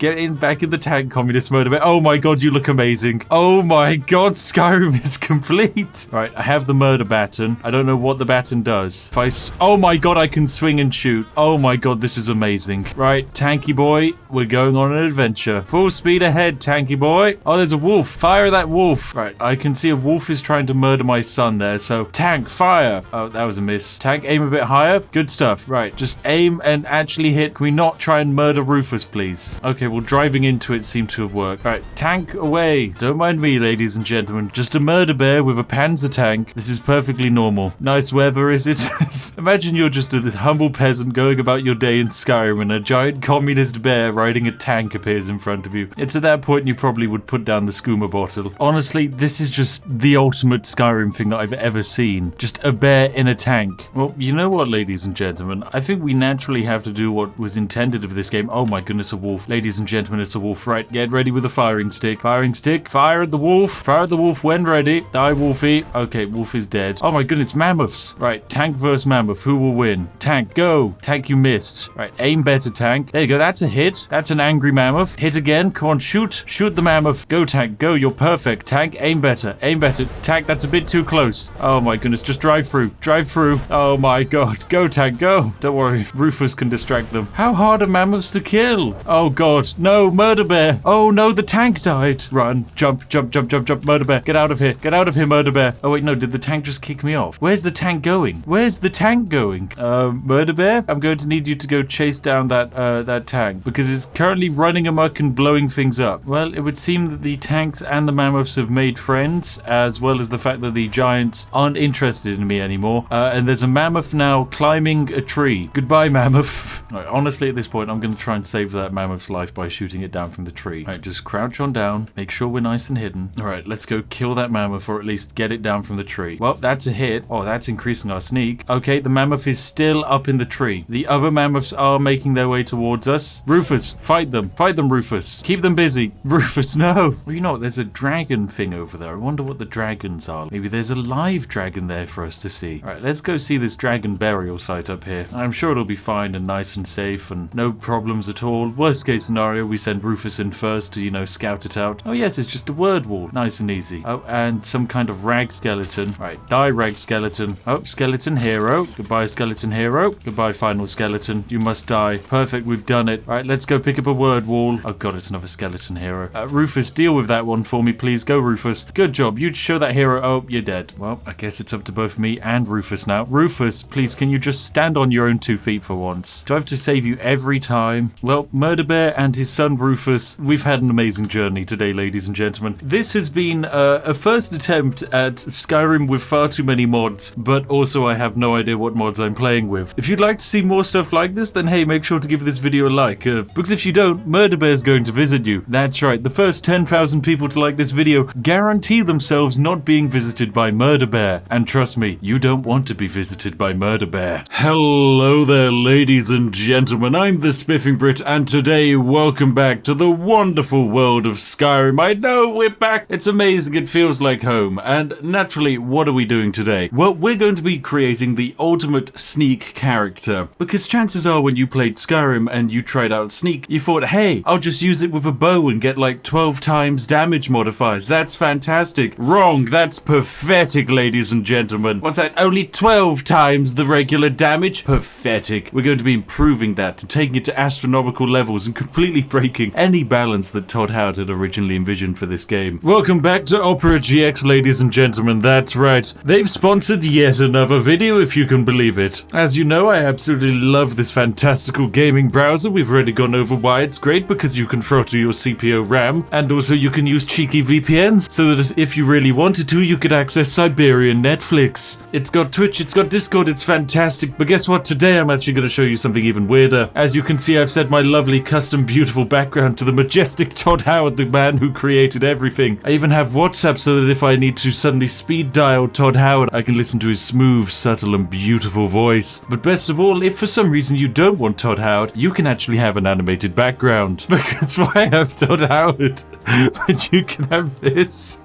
in back in the tank, Communist Murder Bear. Oh my god, you look amazing. Oh my god, Skyrim is complete. Right, I have the murder baton. I don't know what the baton does. Oh my god, I can swing and shoot. Oh my god, this is amazing. Right, tanky boy, we're going on an adventure. Full speed ahead, tanky boy. Oh, there's a wolf. Fire that wolf. Right, I can see a wolf is trying to murder my son there, so tank, fire. Oh, that was a miss. Tank, aim a bit higher. Good stuff. Right, just aim and actually hit. Can we not try and murder Rufus, please? Okay, well, driving into it seemed to have worked. Right, tank away. Don't mind me, ladies and gentlemen. Just a murder bear with a panzer tank. This is perfectly normal. Nice weather, is it? Imagine you're just a humble peasant going about your day in Skyrim and a giant communist bear riding a tank appears in front of you. It's at that point you probably would put down the skooma bottle. Honestly, this is just the ultimate Skyrim thing that I've ever seen. Just a bear in a tank. Well, you know what, ladies and gentlemen? I think we naturally have to do what was intended of this game. Oh my goodness, a wolf. Ladies and gentlemen, it's a wolf. Right, get ready with a firing stick. Firing stick. Fire at the wolf. Fire at the wolf when ready. Die, wolfie. Okay, wolf is dead. Oh my goodness, mammoths. Right, tank versus mammoth. Who will win? Tank, go. Tank, you missed. Right, aim better, tank. There you go. That's a hit. That's an angry mammoth. Hit again. Come on, shoot. Shoot the mammoth. Go, tank. Go. You're perfect. Tank, aim better. Aim better. Tank, that's a bit too close. Oh my goodness, just drive through. Drive through. Oh my god. Go, tank, go. Don't worry. Rufus can distract them. How hard are mammoths to kill? Oh god. No, murder bear. Oh no, the tank died. Run. Jump, jump, jump, jump, jump. Murder bear. Get out of here. Get out of here, murder bear. Oh wait, no, did the tank just kick me off? Where's the tank going? Where's the tank going? Murder bear? I'm going to need you to go chase down that tank because it's currently running amok and blowing things up. Well, it would seem that the tanks and the mammoths have made friends, as well as the fact that the giants aren't interested in me anymore. And there's a mammoth now climbing a tree. Goodbye, mammoth. Right, honestly, at this point, I'm going to try and save that mammoth's life by shooting it down from the tree. Right, just crouch on down. Make sure we're nice and hidden. All right, let's go kill that mammoth, or at least get it down from the tree. Well, that's a hit. Oh, that's increasing our sneak. Okay, the mammoth is still up in the tree. The other mammoths are making their way towards us. Rufus, fight them. Fight them, Rufus. Keep them busy. Rufus, no. Well, you know what? There's a dragon thing over there. I wonder what the dragons are. Maybe there's a live dragon there for us to see. All right, let's go see this dragon burial site up here. I'm sure it'll be fine and nice and safe and no problems at all. Worst case scenario, we send Rufus in first to, you know, scout it out. Oh yes, it's just a word wall. Nice and easy. Oh, and some kind of rag skeleton. All right, die rag skeleton. Oh, skeleton hero. Goodbye, skeleton hero. Goodbye, final skeleton. You must die. Perfect, we've done it. All right, let's go pick up a word wall. Oh god, it's another skeleton hero. Rufus, deal with that one for me, please. Go, Rufus. Good job. You show that hero. Oh, you're dead. Well, I guess it's up to both me and Rufus now. Rufus, please, can you just stand on your own 2 feet for once? Do I have to save you every time? Well, Murder Bear and his son Rufus, we've had an amazing journey today, ladies and gentlemen. This has been a first attempt at Skyrim with far too many mods, but also I have no idea what mods I'm playing with. If you'd like to see more stuff like this, then hey, make sure to give this video a like, because if you don't, Murder Bear's going to visit you. That's right, the first 10,000 people to like this video guarantee themselves not being visited by Murder Bear. And trust me, you don't want to be visited by Murder Bear. Hello there, ladies and gentlemen, I'm the Spiffing Brit, and today, welcome back to the wonderful world of Skyrim. I know, we're back. It's amazing, it feels like home. And naturally, what are we doing today? Well, we're going to be creating the ultimate sneak character. Because chances are when you played Skyrim and you tried out sneak, you thought, hey, I'll just use it with a bow and get like 12 times damage modifiers. That's fantastic. Wrong, that's pathetic, ladies and gentlemen. What's that? Only 12 times the regular damage? Pathetic. We're going to be improving that and taking it to astronomical levels and completely breaking any balance that Todd Howard had originally envisioned for this game. Welcome back to Opera GX, ladies and gentlemen. That's right. They've sponsored yet another video, if you can believe it. As you know, I absolutely love this fantastical gaming browser. We've already gone over why it's great, because you can throttle your CPU RAM, and also you can use cheeky VPNs, so that if you really wanted to, you could access Siberian Netflix. It's got Twitch, it's got Discord, it's fantastic. But guess what? Today I'm actually going to show you something even weirder. As you can see, I've set my lovely, custom, beautiful background to the majestic Todd Howard, the man who created everything. I even have WhatsApp so that if I need to suddenly speed dial Todd Howard, I can listen to his smooth, subtle, and beautiful voice. But best of all, if for some reason you don't want Todd Howard, you can actually have an animated background. Because why have Todd Howard? but you can have this.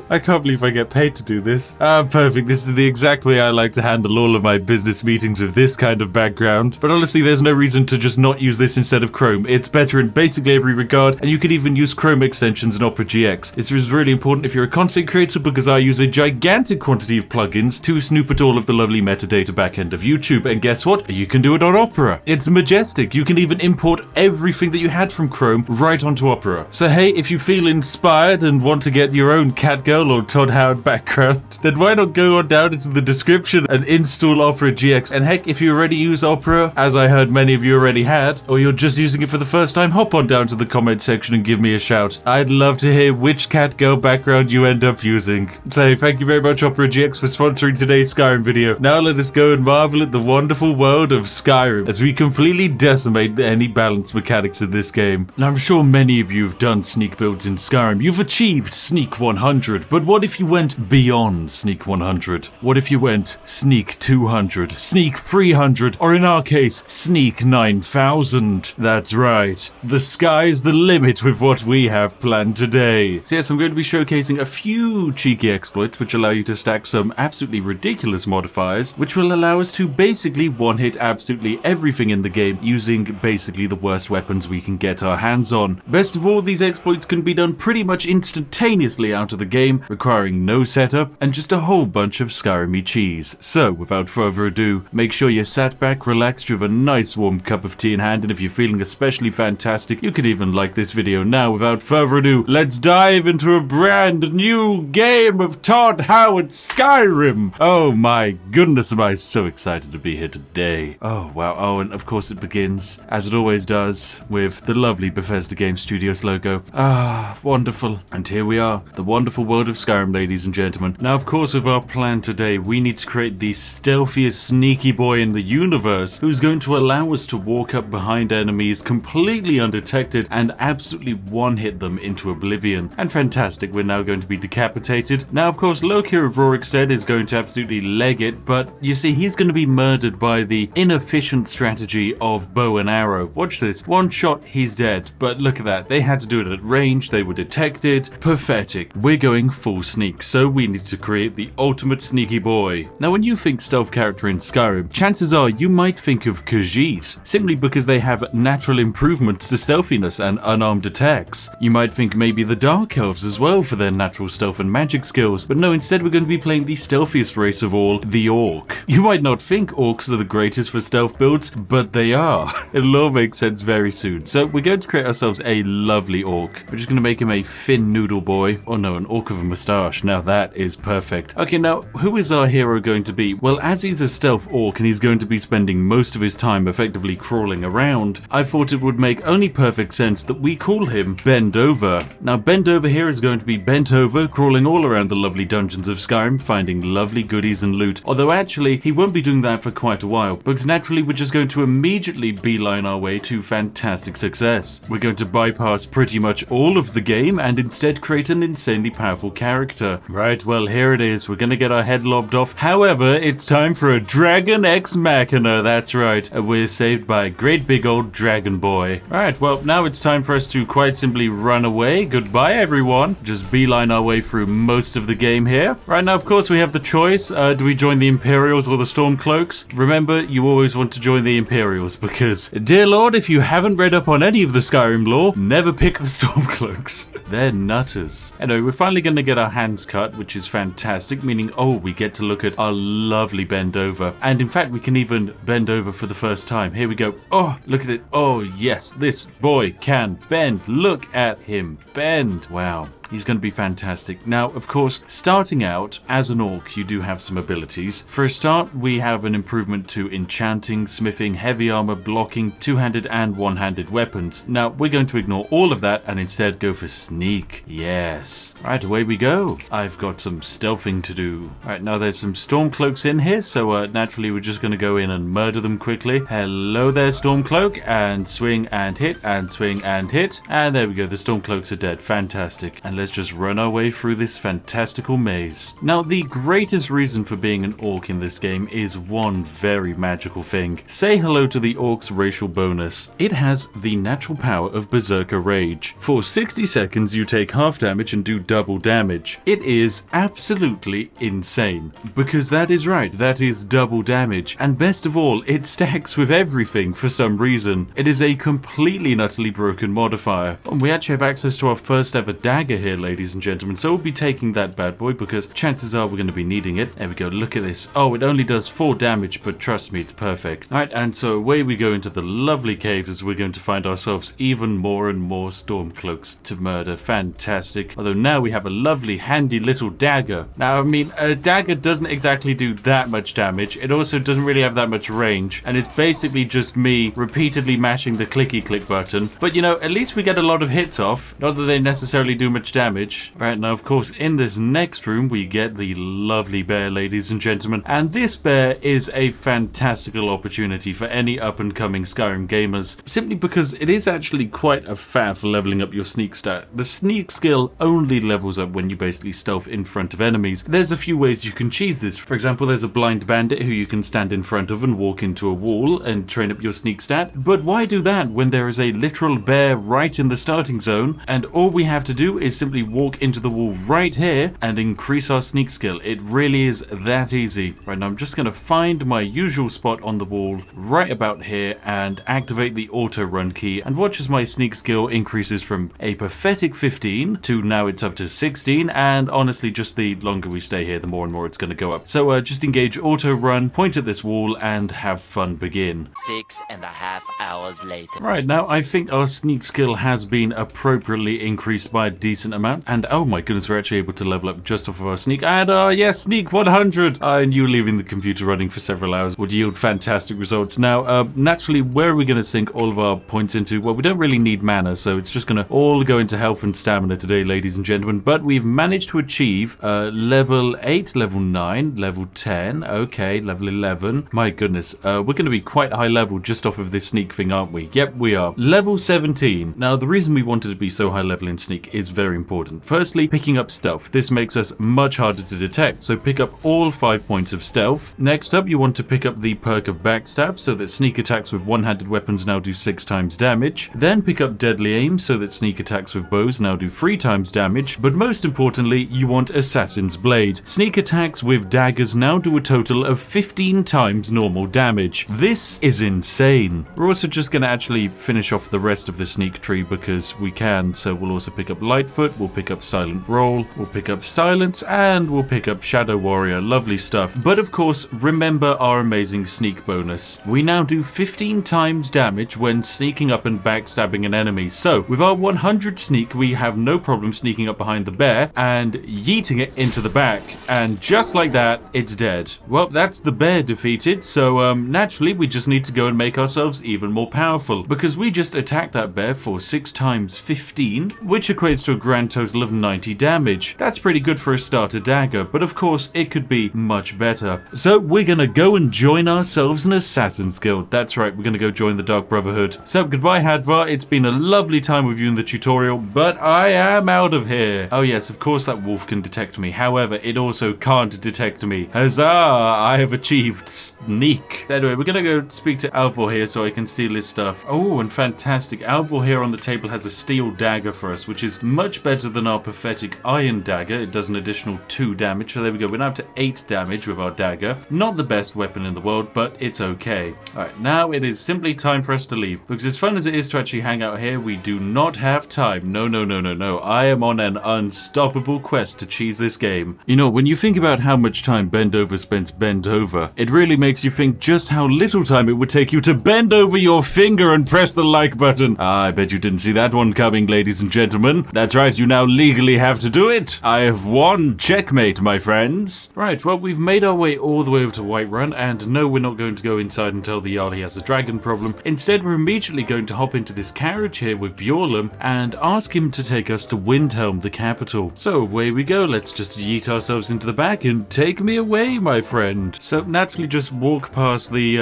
I can't believe I get paid to do this. Perfect. This is the exact way I like to handle all of my business meetings, with this kind of background. But honestly, there's no reason to just not use this instead of Chrome. It's better in basically every regard, and you can even use Chrome extensions in Opera GX. This is really important if you're a content creator, because I use a gigantic quantity of plugins to snoop at all of the lovely metadata backend of YouTube. And guess what? You can do it on Opera. It's majestic. You can even import everything that you had from Chrome right onto Opera. So hey, if you feel inspired and want to get your own Catgirl or Todd Howard background, then why not go on down into the description and install Opera GX? And heck, if you already use Opera, as I heard many of you already had, or you're just using it for the first time, hop on down to the comment section and give me a shout. I'd love to hear which Catgirl background you end up using. So thank you very much, Opera GX, for sponsoring today's Skyrim video. Now let us go and marvel at the wonderful world of Skyrim as we completely decimate any balance mechanics in this game. Now I'm sure many of you have done sneak builds in Skyrim. You've achieved Sneak 100, but what if you went beyond Sneak 100? What if you went Sneak 200, Sneak 300, or in our case, Sneak 9000? That's right. The sky's the limit with what we have planned today. So yes, I'm going to be showcasing a few cheeky exploits which allow you to stack some absolutely ridiculous modifiers, which will allow us to basically one-hit absolutely everything in the game using basically the worst weapons we can get our hands on. Best of all, these exploits can be done pretty much instantaneously out of the game, requiring no setup and just a whole bunch of Skyrim-y cheese. So without further ado, make sure you're sat back, relaxed, you have a nice warm cup of tea in hand, and if you're feeling especially fantastic, you could even like this video now. Without further ado, let's dive into a brand new game of Todd Howard Skyrim. Oh my goodness, am I so excited to be here today. Oh wow. Oh, and of course it begins, as it always does, with the lovely Bethesda Game Studios logo. Ah, wonderful. And here we are, the wonderful world of Skyrim, ladies and gentlemen. Now, of course, with our plan today, we need to create the stealthiest sneaky boy in the universe, who's going to allow us to walk up behind enemies completely undetected and absolutely one-hit them into oblivion. And fantastic, we're now going to be decapitated. Now, of course, Loki of Rorikstead is going to absolutely leg it, but you see, he's going to be murdered by the inefficient strategy of bow and arrow. Watch this. One shot, he's dead. But look at that. They had to do it at range. They were detected. Pathetic. We're going full sneak, so we need to create the ultimate sneaky boy. Now, when you think stealth character in Skyrim, chances are you might think of Khajiit, simply because they have natural improvements to stealthiness and unarmed attacks. You might think maybe the Dark Elves as well for their natural stealth and magic skills, but no, instead we're going to be playing the stealthiest race of all, the Orc. You might not think orcs are the greatest for stealth builds, but they are. It'll all make sense very soon. So we're going to create ourselves a lovely orc. We're just going to make him a thin noodle boy. Oh no, an orc with a moustache. Now that is perfect. Okay, now who is our hero going to be? Well, as he's a stealth orc and he's going to be spending most of his time effectively crawling around, I thought it would make only perfect sense that we call him Bend Over. Now, Bend Over here is going to be bent over, crawling all around the lovely dungeons of Skyrim, finding lovely goodies and loot. Although actually, he won't be doing that for quite a while, because naturally we're just going to immediately beeline our way to fantastic success. We're going to bypass pretty much all of the game and instead create an insanely powerful character. Right, well, here it is. We're going to get our head lobbed off. However, it's time for a Dragon Ex Machina. That's right. We're saved by a great big old dragon boy. Alright, well, now it's time for us to quite simply run away. Goodbye, everyone. Just beeline our way through most of the game here. Right now, of course, we have the choice. Do we join the Imperials or the Stormcloaks? Remember, you always want to join the Imperials because, dear Lord, if you haven't read up on any of the Skyrim lore, never pick the Stormcloaks. They're nutters. Anyway, we're finally going to get our hands cut, which is fantastic, meaning, oh, we get to look at our lovely Bend Over. And in fact, we can even bend over for the first time. Here we go. Oh, look at it. Oh, yes, this boy can bend. Look at him bend. Wow. He's going to be fantastic. Now, of course, starting out as an orc, you do have some abilities. For a start, we have an improvement to enchanting, smithing, heavy armor, blocking, two-handed and one-handed weapons. Now, we're going to ignore all of that and instead go for sneak. Yes. Right, away we go. I've got some stealthing to do. Right, now there's some Stormcloaks in here, so naturally we're just going to go in and murder them quickly. Hello there, Stormcloak, and swing and hit, and swing and hit. And there we go, the Stormcloaks are dead. Fantastic. And let's just run our way through this fantastical maze. Now, the greatest reason for being an orc in this game is one very magical thing. Say hello to the orc's racial bonus. It has the natural power of Berserker Rage. For 60 seconds, you take half damage and do double damage. It is absolutely insane. Because that is right, that is double damage. And best of all, it stacks with everything for some reason. It is a completely and utterly broken modifier. And we actually have access to our first ever dagger here, ladies and gentlemen. So we'll be taking that bad boy because chances are we're going to be needing it. There we go, look at this. Oh, it only does 4 damage, but trust me, it's perfect. Alright, and so away we go into the lovely caves as we're going to find ourselves even more and more Stormcloaks to murder. Fantastic. Although now we have a lovely handy little dagger. Now, I mean, a dagger doesn't exactly do that much damage. It also doesn't really have that much range. And it's basically just me repeatedly mashing the clicky click button. But you know, at least we get a lot of hits off. Not that they necessarily do much damage. Right, now of course in this next room we get the lovely bear, ladies and gentlemen. And this bear is a fantastical opportunity for any up and coming Skyrim gamers. Simply because it is actually quite a faff for leveling up your sneak stat. The sneak skill only levels up when you basically stealth in front of enemies. There's a few ways you can cheese this. For example, there's a blind bandit who you can stand in front of and walk into a wall and train up your sneak stat. But why do that when there is a literal bear right in the starting zone and all we have to do is simply walk into the wall right here and increase our sneak skill? It really is that easy. Right, now I'm just going to find my usual spot on the wall right about here and activate the auto run key and watch as my sneak skill increases from a pathetic 15 to now it's up to 16, and honestly just the longer we stay here the more and more it's going to go up. So just engage auto run, point at this wall and have fun begin. 6.5 hours later. Right, now I think our sneak skill has been appropriately increased by a decent amount, and oh my goodness, we're actually able to level up just off of our sneak, and yes, sneak 100! And you leaving the computer running for several hours would yield fantastic results. Now, naturally, where are we going to sink all of our points into? Well, we don't really need mana, so it's just going to all go into health and stamina today, ladies and gentlemen, but we've managed to achieve level 8, level 9, level 10, okay, level 11. My goodness, we're going to be quite high level just off of this sneak thing, aren't we? Yep, we are. Level 17. Now, the reason we wanted to be so high level in sneak is very important. Firstly, picking up stealth. This makes us much harder to detect, so pick up all 5 points of stealth. Next up, you want to pick up the perk of backstab, so that sneak attacks with one-handed weapons now do 6 times damage. Then pick up deadly aim, so that sneak attacks with bows now do 3 times damage. But most importantly, you want Assassin's Blade. Sneak attacks with daggers now do a total of 15 times normal damage. This is insane. We're also just going to actually finish off the rest of the sneak tree because we can, so we'll also pick up Lightfoot, we'll pick up Silent Roll, we'll pick up Silence, and we'll pick up Shadow Warrior. Lovely stuff. But of course, remember our amazing sneak bonus. We now do 15 times damage when sneaking up and backstabbing an enemy. So with our 100 sneak, we have no problem sneaking up behind the bear and yeeting it into the back. And just like that, it's dead. Well, that's the bear defeated, so naturally we just need to go and make ourselves even more powerful, because we just attacked that bear for 6 times 15, which equates to a grand total of 90 damage. That's pretty good for a starter dagger, but of course it could be much better. So we're gonna go and join ourselves an Assassin's Guild. That's right, we're gonna go join the Dark Brotherhood. So goodbye Hadvar, it's been a lovely time with you in the tutorial, but I am out of here. Oh yes, of course that wolf can detect me, however it also can't detect me. Huzzah, I have achieved sneak. Anyway, we're gonna go speak to Alvor here so I can steal his stuff. Oh, and fantastic, Alvor here on the table has a steel dagger for us, which is much better than our pathetic iron dagger. It does an additional 2 damage, so there we go, we're now up to 8 damage with our dagger. Not the best weapon in the world, but it's okay. Alright, now it is simply time for us to leave, because as fun as it is to actually hang out here, we do not have time. No, no, no, no, no. I am on an unstoppable quest to cheese this game. You know, when you think about how much time Bendover spent bent over, it really makes you think just how little time it would take you to bend over your finger and press the like button. I bet you didn't see that one coming, ladies and gentlemen. That's right, you now legally have to do it. I have won. Checkmate, my friends. Right, well, we've made our way all the way over to Whiterun, and no, we're not going to go inside and tell the Jarl he has a dragon problem. Instead, we're immediately going to hop into this carriage here with Bjorlum and ask him to take us to Windhelm, the capital. So away we go. Let's just yeet ourselves into the back and take me away, my friend. So naturally just walk past the,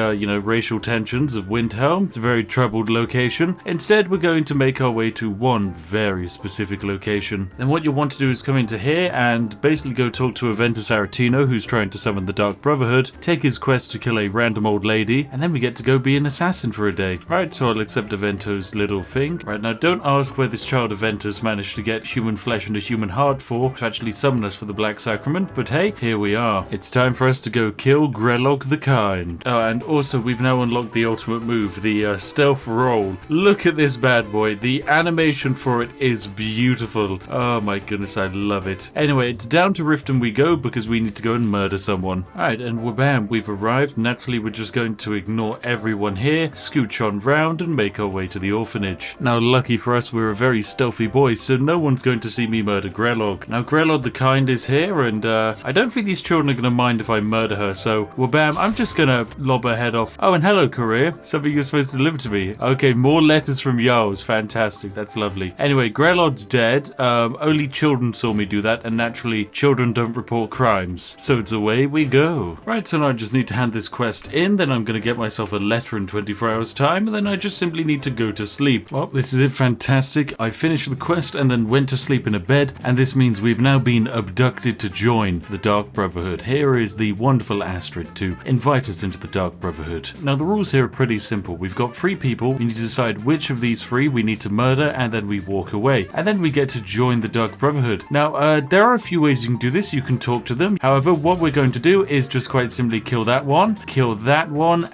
racial tensions of Windhelm. It's a very troubled location. Instead, we're going to make our way to one very specific location. location. Then what you'll want to do is come into here and basically go talk to Aventus Aretino, who's trying to summon the Dark Brotherhood, take his quest to kill a random old lady, and then we get to go be an assassin for a day. Right, so I'll accept Avento's little thing. Right, now don't ask where this child Aventus managed to get human flesh and a human heart for to actually summon us for the Black Sacrament, but hey, here we are. It's time for us to go kill Grelog the Kind. Oh, and also we've now unlocked the ultimate move, the stealth roll. Look at this bad boy. The animation for it is beautiful. Oh my goodness, I love it. Anyway, it's down to Riften we go because we need to go and murder someone. Alright, and whabam, we've arrived. Naturally, we're just going to ignore everyone here, scooch on round and make our way to the orphanage. Now, lucky for us, we're a very stealthy boy, so no one's going to see me murder Grelog. Now, Grelog the Kind is here, and I don't think these children are going to mind if I murder her, so whabam, I'm just going to lob her head off. Oh, and hello, Career. Something you're supposed to deliver to me. Okay, more letters from Jarls. Fantastic. That's lovely. Anyway, Grelog's dead. Only children saw me do that, and naturally, children don't report crimes. So it's away we go. Right, so now I just need to hand this quest in, then I'm going to get myself a letter in 24 hours time, and then I just simply need to go to sleep. Well, this is it. Fantastic. I finished the quest and then went to sleep in a bed, and this means we've now been abducted to join the Dark Brotherhood. Here is the wonderful Astrid to invite us into the Dark Brotherhood. Now, the rules here are pretty simple. We've got 3 people. We need to decide which of these 3 we need to murder, and then we walk away. And then we get to join the Dark Brotherhood. Now, there are a few ways you can do this. You can talk to them. However, what we're going to do is just quite simply kill that one,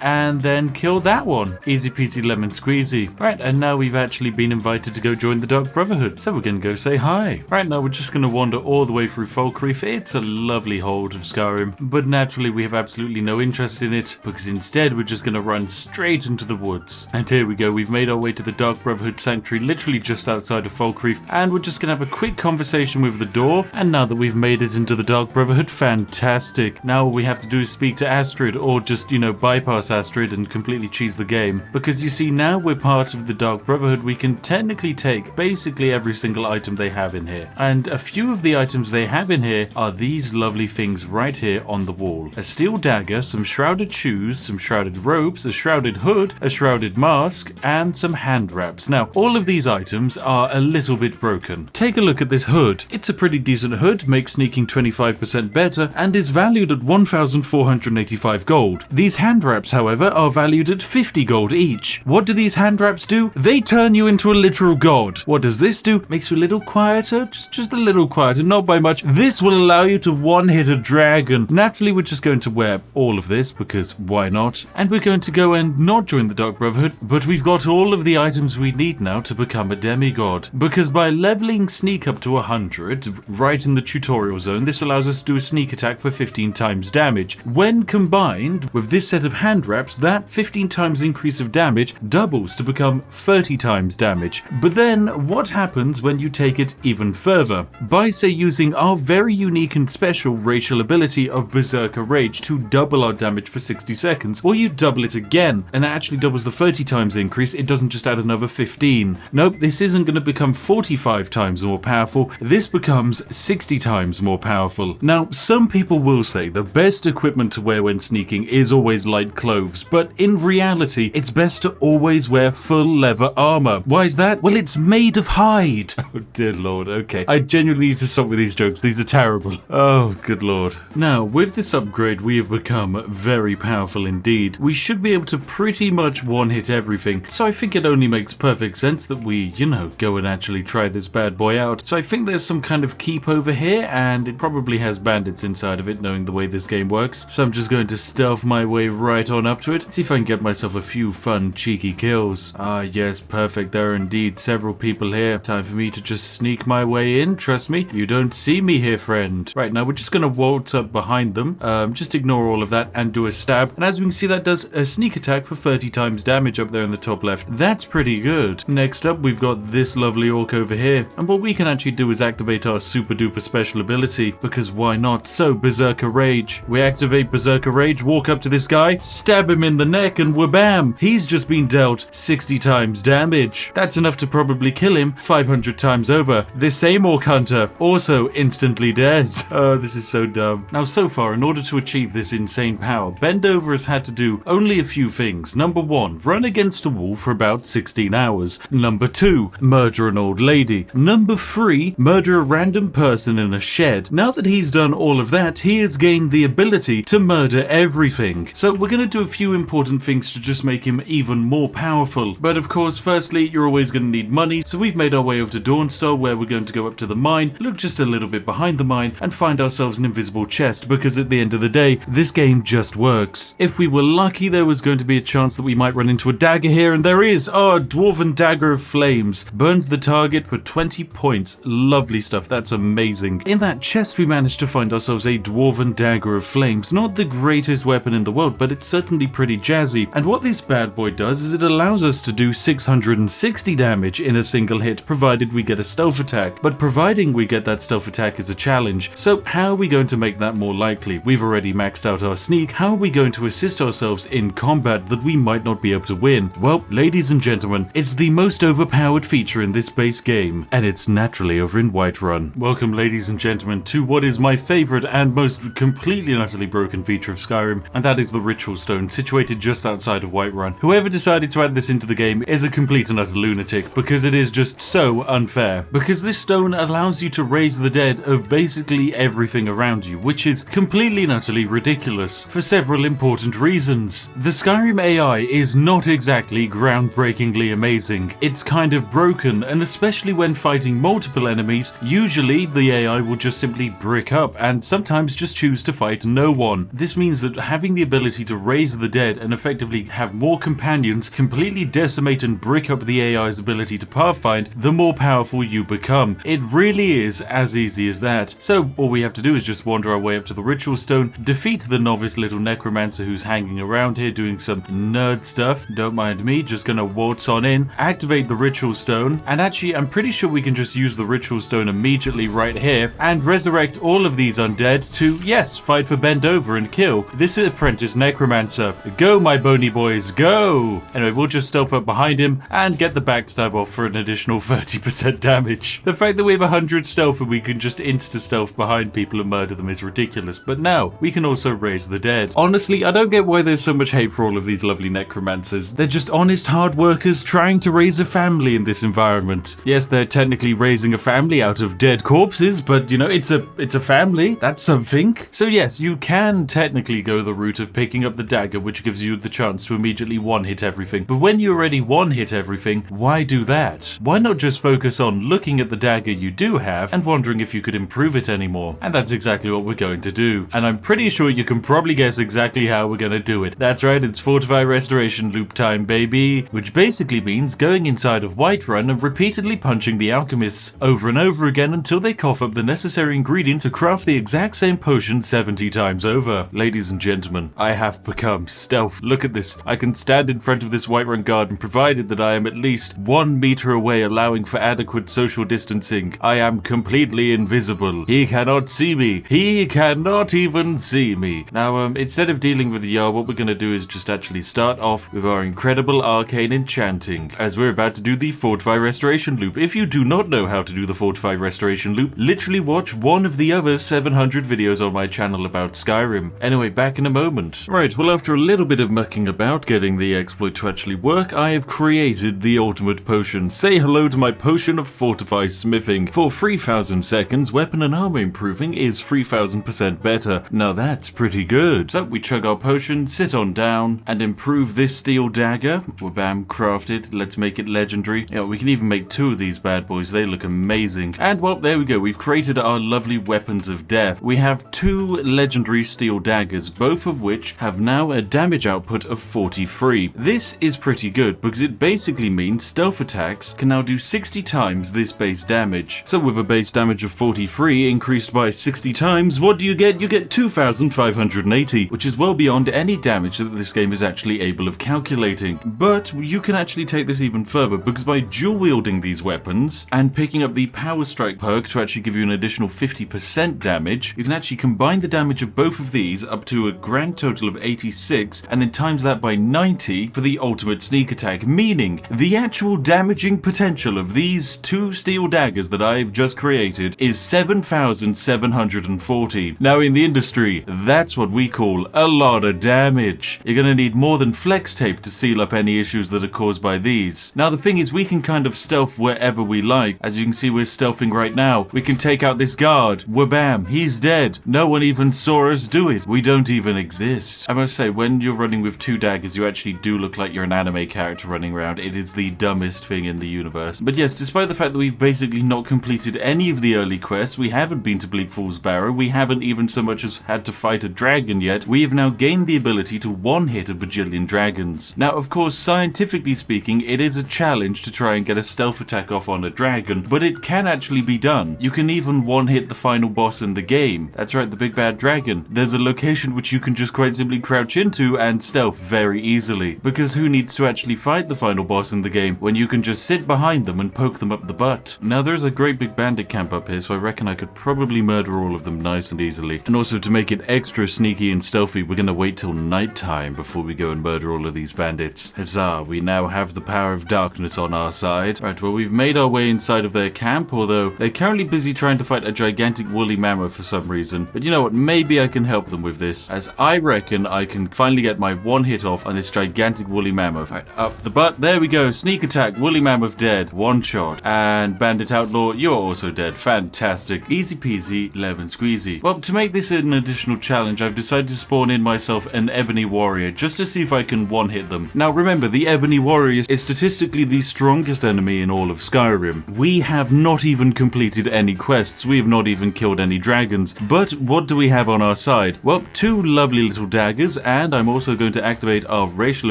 and then kill that one. Easy peasy lemon squeezy. Right, and now we've actually been invited to go join the Dark Brotherhood. So we're going to go say hi. Right, now we're just going to wander all the way through Falkreath. It's a lovely hold of Skyrim, but naturally we have absolutely no interest in it, because instead we're just going to run straight into the woods. And here we go. We've made our way to the Dark Brotherhood Sanctuary, literally just outside of Falkreath, and we're just going to have a quick conversation with the door. And now that we've made it into the Dark Brotherhood, fantastic. Now all we have to do is speak to Astrid, or just, bypass Astrid and completely cheese the game. Because you see, now we're part of the Dark Brotherhood, we can technically take basically every single item they have in here. And a few of the items they have in here are these lovely things right here on the wall. A steel dagger, some shrouded shoes, some shrouded robes, a shrouded hood, a shrouded mask, and some hand wraps. Now, all of these items are a little bit broken. Take a look at this hood. It's a pretty decent hood, makes sneaking 25% better, and is valued at 1,485 gold. These hand wraps, however, are valued at 50 gold each. What do these hand wraps do? They turn you into a literal god. What does this do? Makes you a little quieter, just a little quieter, not by much. This will allow you to one-hit a dragon. Naturally, we're just going to wear all of this, because why not? And we're going to go and not join the Dark Brotherhood, but we've got all of the items we need now to become a demigod. Because by leveling sneak up to 100, right in the tutorial zone, this allows us to do a sneak attack for 15 times damage. When combined with this set of hand wraps, that 15 times increase of damage doubles to become 30 times damage. But then, what happens when you take it even further? By, say, using our very unique and special racial ability of Berserker Rage to double our damage for 60 seconds, or you double it again, and it actually doubles the 30 times increase, it doesn't just add another 15. Nope, this isn't going to become 45 times more powerful, this becomes 60 times more powerful. Now, some people will say the best equipment to wear when sneaking is always light clothes, but in reality, it's best to always wear full leather armor. Why is that? Well, it's made of hide. Oh dear lord, okay. I genuinely need to stop with these jokes, these are terrible. Oh, good lord. Now, with this upgrade, we have become very powerful indeed. We should be able to pretty much one-hit everything, so I think it only makes perfect sense that we, go and actually try this bad boy out. So I think there's some kind of keep over here, and it probably has bandits inside of it, knowing the way this game works. So I'm just going to stealth my way right on up to it, see if I can get myself a few fun, cheeky kills. Ah, yes, perfect. There are indeed several people here. Time for me to just sneak my way in. Trust me, you don't see me here, friend. Right, now we're just going to waltz up behind them. Just ignore all of that and do a stab. And as we can see, that does a sneak attack for 30 times damage up there in the top left. That's pretty good. Next up, we've got this lovely orc over here. And what we can actually do is activate our super duper special ability, because why not? So, Berserker Rage. We activate Berserker Rage, walk up to this guy, stab him in the neck, and whabam! He's just been dealt 60 times damage. That's enough to probably kill him 500 times over. This same orc hunter, also instantly dead. Oh, this is so dumb. Now, so far, in order to achieve this insane power, Bendover has had to do only a few things. Number 1, run against a wall for about 16 hours. Number 2, murder an old lady. Number 3, murder a random person in a shed. Now that he's done all of that, he has gained the ability to murder everything. So we're going to do a few important things to just make him even more powerful. But of course, firstly, you're always going to need money, so we've made our way over to Dawnstar, where we're going to go up to the mine, look just a little bit behind the mine, and find ourselves an invisible chest, because at the end of the day, this game just works. If we were lucky, there was going to be a chance that we might run into a dagger here, and there is! Oh, Dwarven Dagger of Flames. Burns the target for 20 points. Lovely stuff, that's amazing. In that chest, we managed to find ourselves a Dwarven Dagger of Flames. Not the greatest weapon in the world, but it's certainly pretty jazzy. And what this bad boy does is it allows us to do 660 damage in a single hit, provided we get a stealth attack. But providing we get that stealth attack is a challenge. So how are we going to make that more likely? We've already maxed out our sneak. How are we going to assist ourselves in combat that we might not be able to win? Well, ladies and gentlemen, it's the most overpowered feature in this base game, and it's naturally over in Whiterun. Welcome, ladies and gentlemen, to what is my favorite and most completely and utterly broken feature of Skyrim, and that is the Ritual Stone, situated just outside of Whiterun. Whoever decided to add this into the game is a complete and utter lunatic, because it is just so unfair. Because this stone allows you to raise the dead of basically everything around you, which is completely and utterly ridiculous for several important reasons. The Skyrim AI is not exactly groundbreakingly amazing. It's kind of broken, and especially when fighting multiple enemies, usually the AI will just simply brick up and sometimes just choose to fight no one. This means that having the ability to raise the dead and effectively have more companions completely decimate and brick up the AI's ability to pathfind, the more powerful you become. It really is as easy as that. So all we have to do is just wander our way up to the Ritual Stone, defeat the novice little necromancer who's hanging around here doing some nerd stuff, don't mind me, just gonna waltz on in, activate the Ritual Stone, and actually I'm pretty sure we can just use the Ritual Stone immediately right here and resurrect all of these undead to, yes, fight for bend over and kill this apprentice necromancer. Go, my bony boys, go! Anyway, we'll just stealth up behind him and get the backstab off for an additional 30% damage. The fact that we have 100 stealth and we can just insta-stealth behind people and murder them is ridiculous, but now we can also raise the dead. Honestly, I don't get why there's so much hate for all of these lovely necromancers. They're just honest hard workers trying to raise a family in this environment. Yes, they're technically raising a family out of dead corpses, but you know, it's a family. That's something. So yes, you can technically go the route of picking up the dagger, which gives you the chance to immediately one-hit everything. But when you already one-hit everything, why do that? Why not just focus on looking at the dagger you do have and wondering if you could improve it anymore? And that's exactly what we're going to do. And I'm pretty sure you can probably guess exactly how we're going to do it. That's right, it's Fortify Restoration loop time, baby. Which basically means going inside of Whiterun and repeatedly punching the alchemists over and over again until they cough up the necessary ingredient to craft the exact same potion 70 times over. Ladies and gentlemen, I have become stealth. Look at this. I can stand in front of this Whiterun garden provided that I am at least 1 meter away, allowing for adequate social distancing. I am completely invisible. He cannot see me. He cannot even see me. Now, instead of dealing with the Yar, what we're going to do is just actually start off with our incredible arcane enchanting, as we're about to do the Fortify Restoration loop. If you do not know how to do the Fortify Restoration loop, literally watch one of the other 700 videos on my channel about Skyrim. Anyway, back in a moment. Right, well, after a little bit of mucking about getting the exploit to actually work, I have created the ultimate potion. Say hello to my potion of Fortify Smithing. For 3,000 seconds, weapon and armor improving is 3,000% better. Now that's pretty good. So we chug our potion, sit on down, and improve this steel dagger. We're bam, crafted. Let's make it legendary. Yeah, we can even make 2 of these bad boys. They look amazing. And well, there we go. We've created our lovely weapons of death. We have 2 legendary steel daggers, both of which have now a damage output of 43. This is pretty good because it basically means stealth attacks can now do 60 times this base damage. So with a base damage of 43 increased by 60 times, what do you get? You get 2,580, which is well beyond any damage that this game is actually able of calculating. But you can actually take this even further, because by dual wielding these weapons and picking up the Power Strike perk to actually give you an additional 50% damage, you can actually combine the damage of both of these up to a grand total of 86, and then times that by 90 for the ultimate sneak attack, meaning the actual damaging potential of these 2 steel daggers that I've just created is 7,740. Now in the industry, that's what we call a lot of damage. You're going to need more than flex tape to seal up any issues that are caused by these. Now the thing is, we can kind of stealth wherever we we like. As you can see, we're stealthing right now. We can take out this guard. Wabam, he's dead. No one even saw us do it. We don't even exist. I must say, when you're running with 2 daggers, you actually do look like you're an anime character running around. It is the dumbest thing in the universe. But yes, despite the fact that we've basically not completed any of the early quests, we haven't been to Bleak Falls Barrow, we haven't even so much as had to fight a dragon yet, we have now gained the ability to one-hit a bajillion dragons. Now, of course, scientifically speaking, it is a challenge to try and get a stealth attack off on a dragon, but it can actually be done. You can even one-hit the final boss in the game. That's right, the big bad dragon. There's a location which you can just quite simply crouch into and stealth very easily, because who needs to actually fight the final boss in the game when you can just sit behind them and poke them up the butt? Now, there's a great big bandit camp up here, so I reckon I could probably murder all of them nice and easily. And also, to make it extra sneaky and stealthy, we're gonna wait till nighttime before we go and murder all of these bandits. Huzzah, we now have the power of darkness on our side. Right, well, we've made our way inside of their camp, although they're currently busy trying to fight a gigantic woolly mammoth for some reason. But you know what, maybe I can help them with this, as I reckon I can finally get my one hit off on this gigantic woolly mammoth. Right, up the butt, there we go, sneak attack, woolly mammoth dead, one shot. And bandit outlaw, you're also dead, fantastic. Easy peasy, lemon squeezy. Well, to make this an additional challenge, I've decided to spawn in myself an ebony warrior, just to see if I can one hit them. Now remember, the ebony warrior is statistically the strongest enemy in all of Skyrim. We have not even completed any quests, we have not even killed any dragons, but what do we have on our side? Well, 2 lovely little daggers, and I'm also going to activate our racial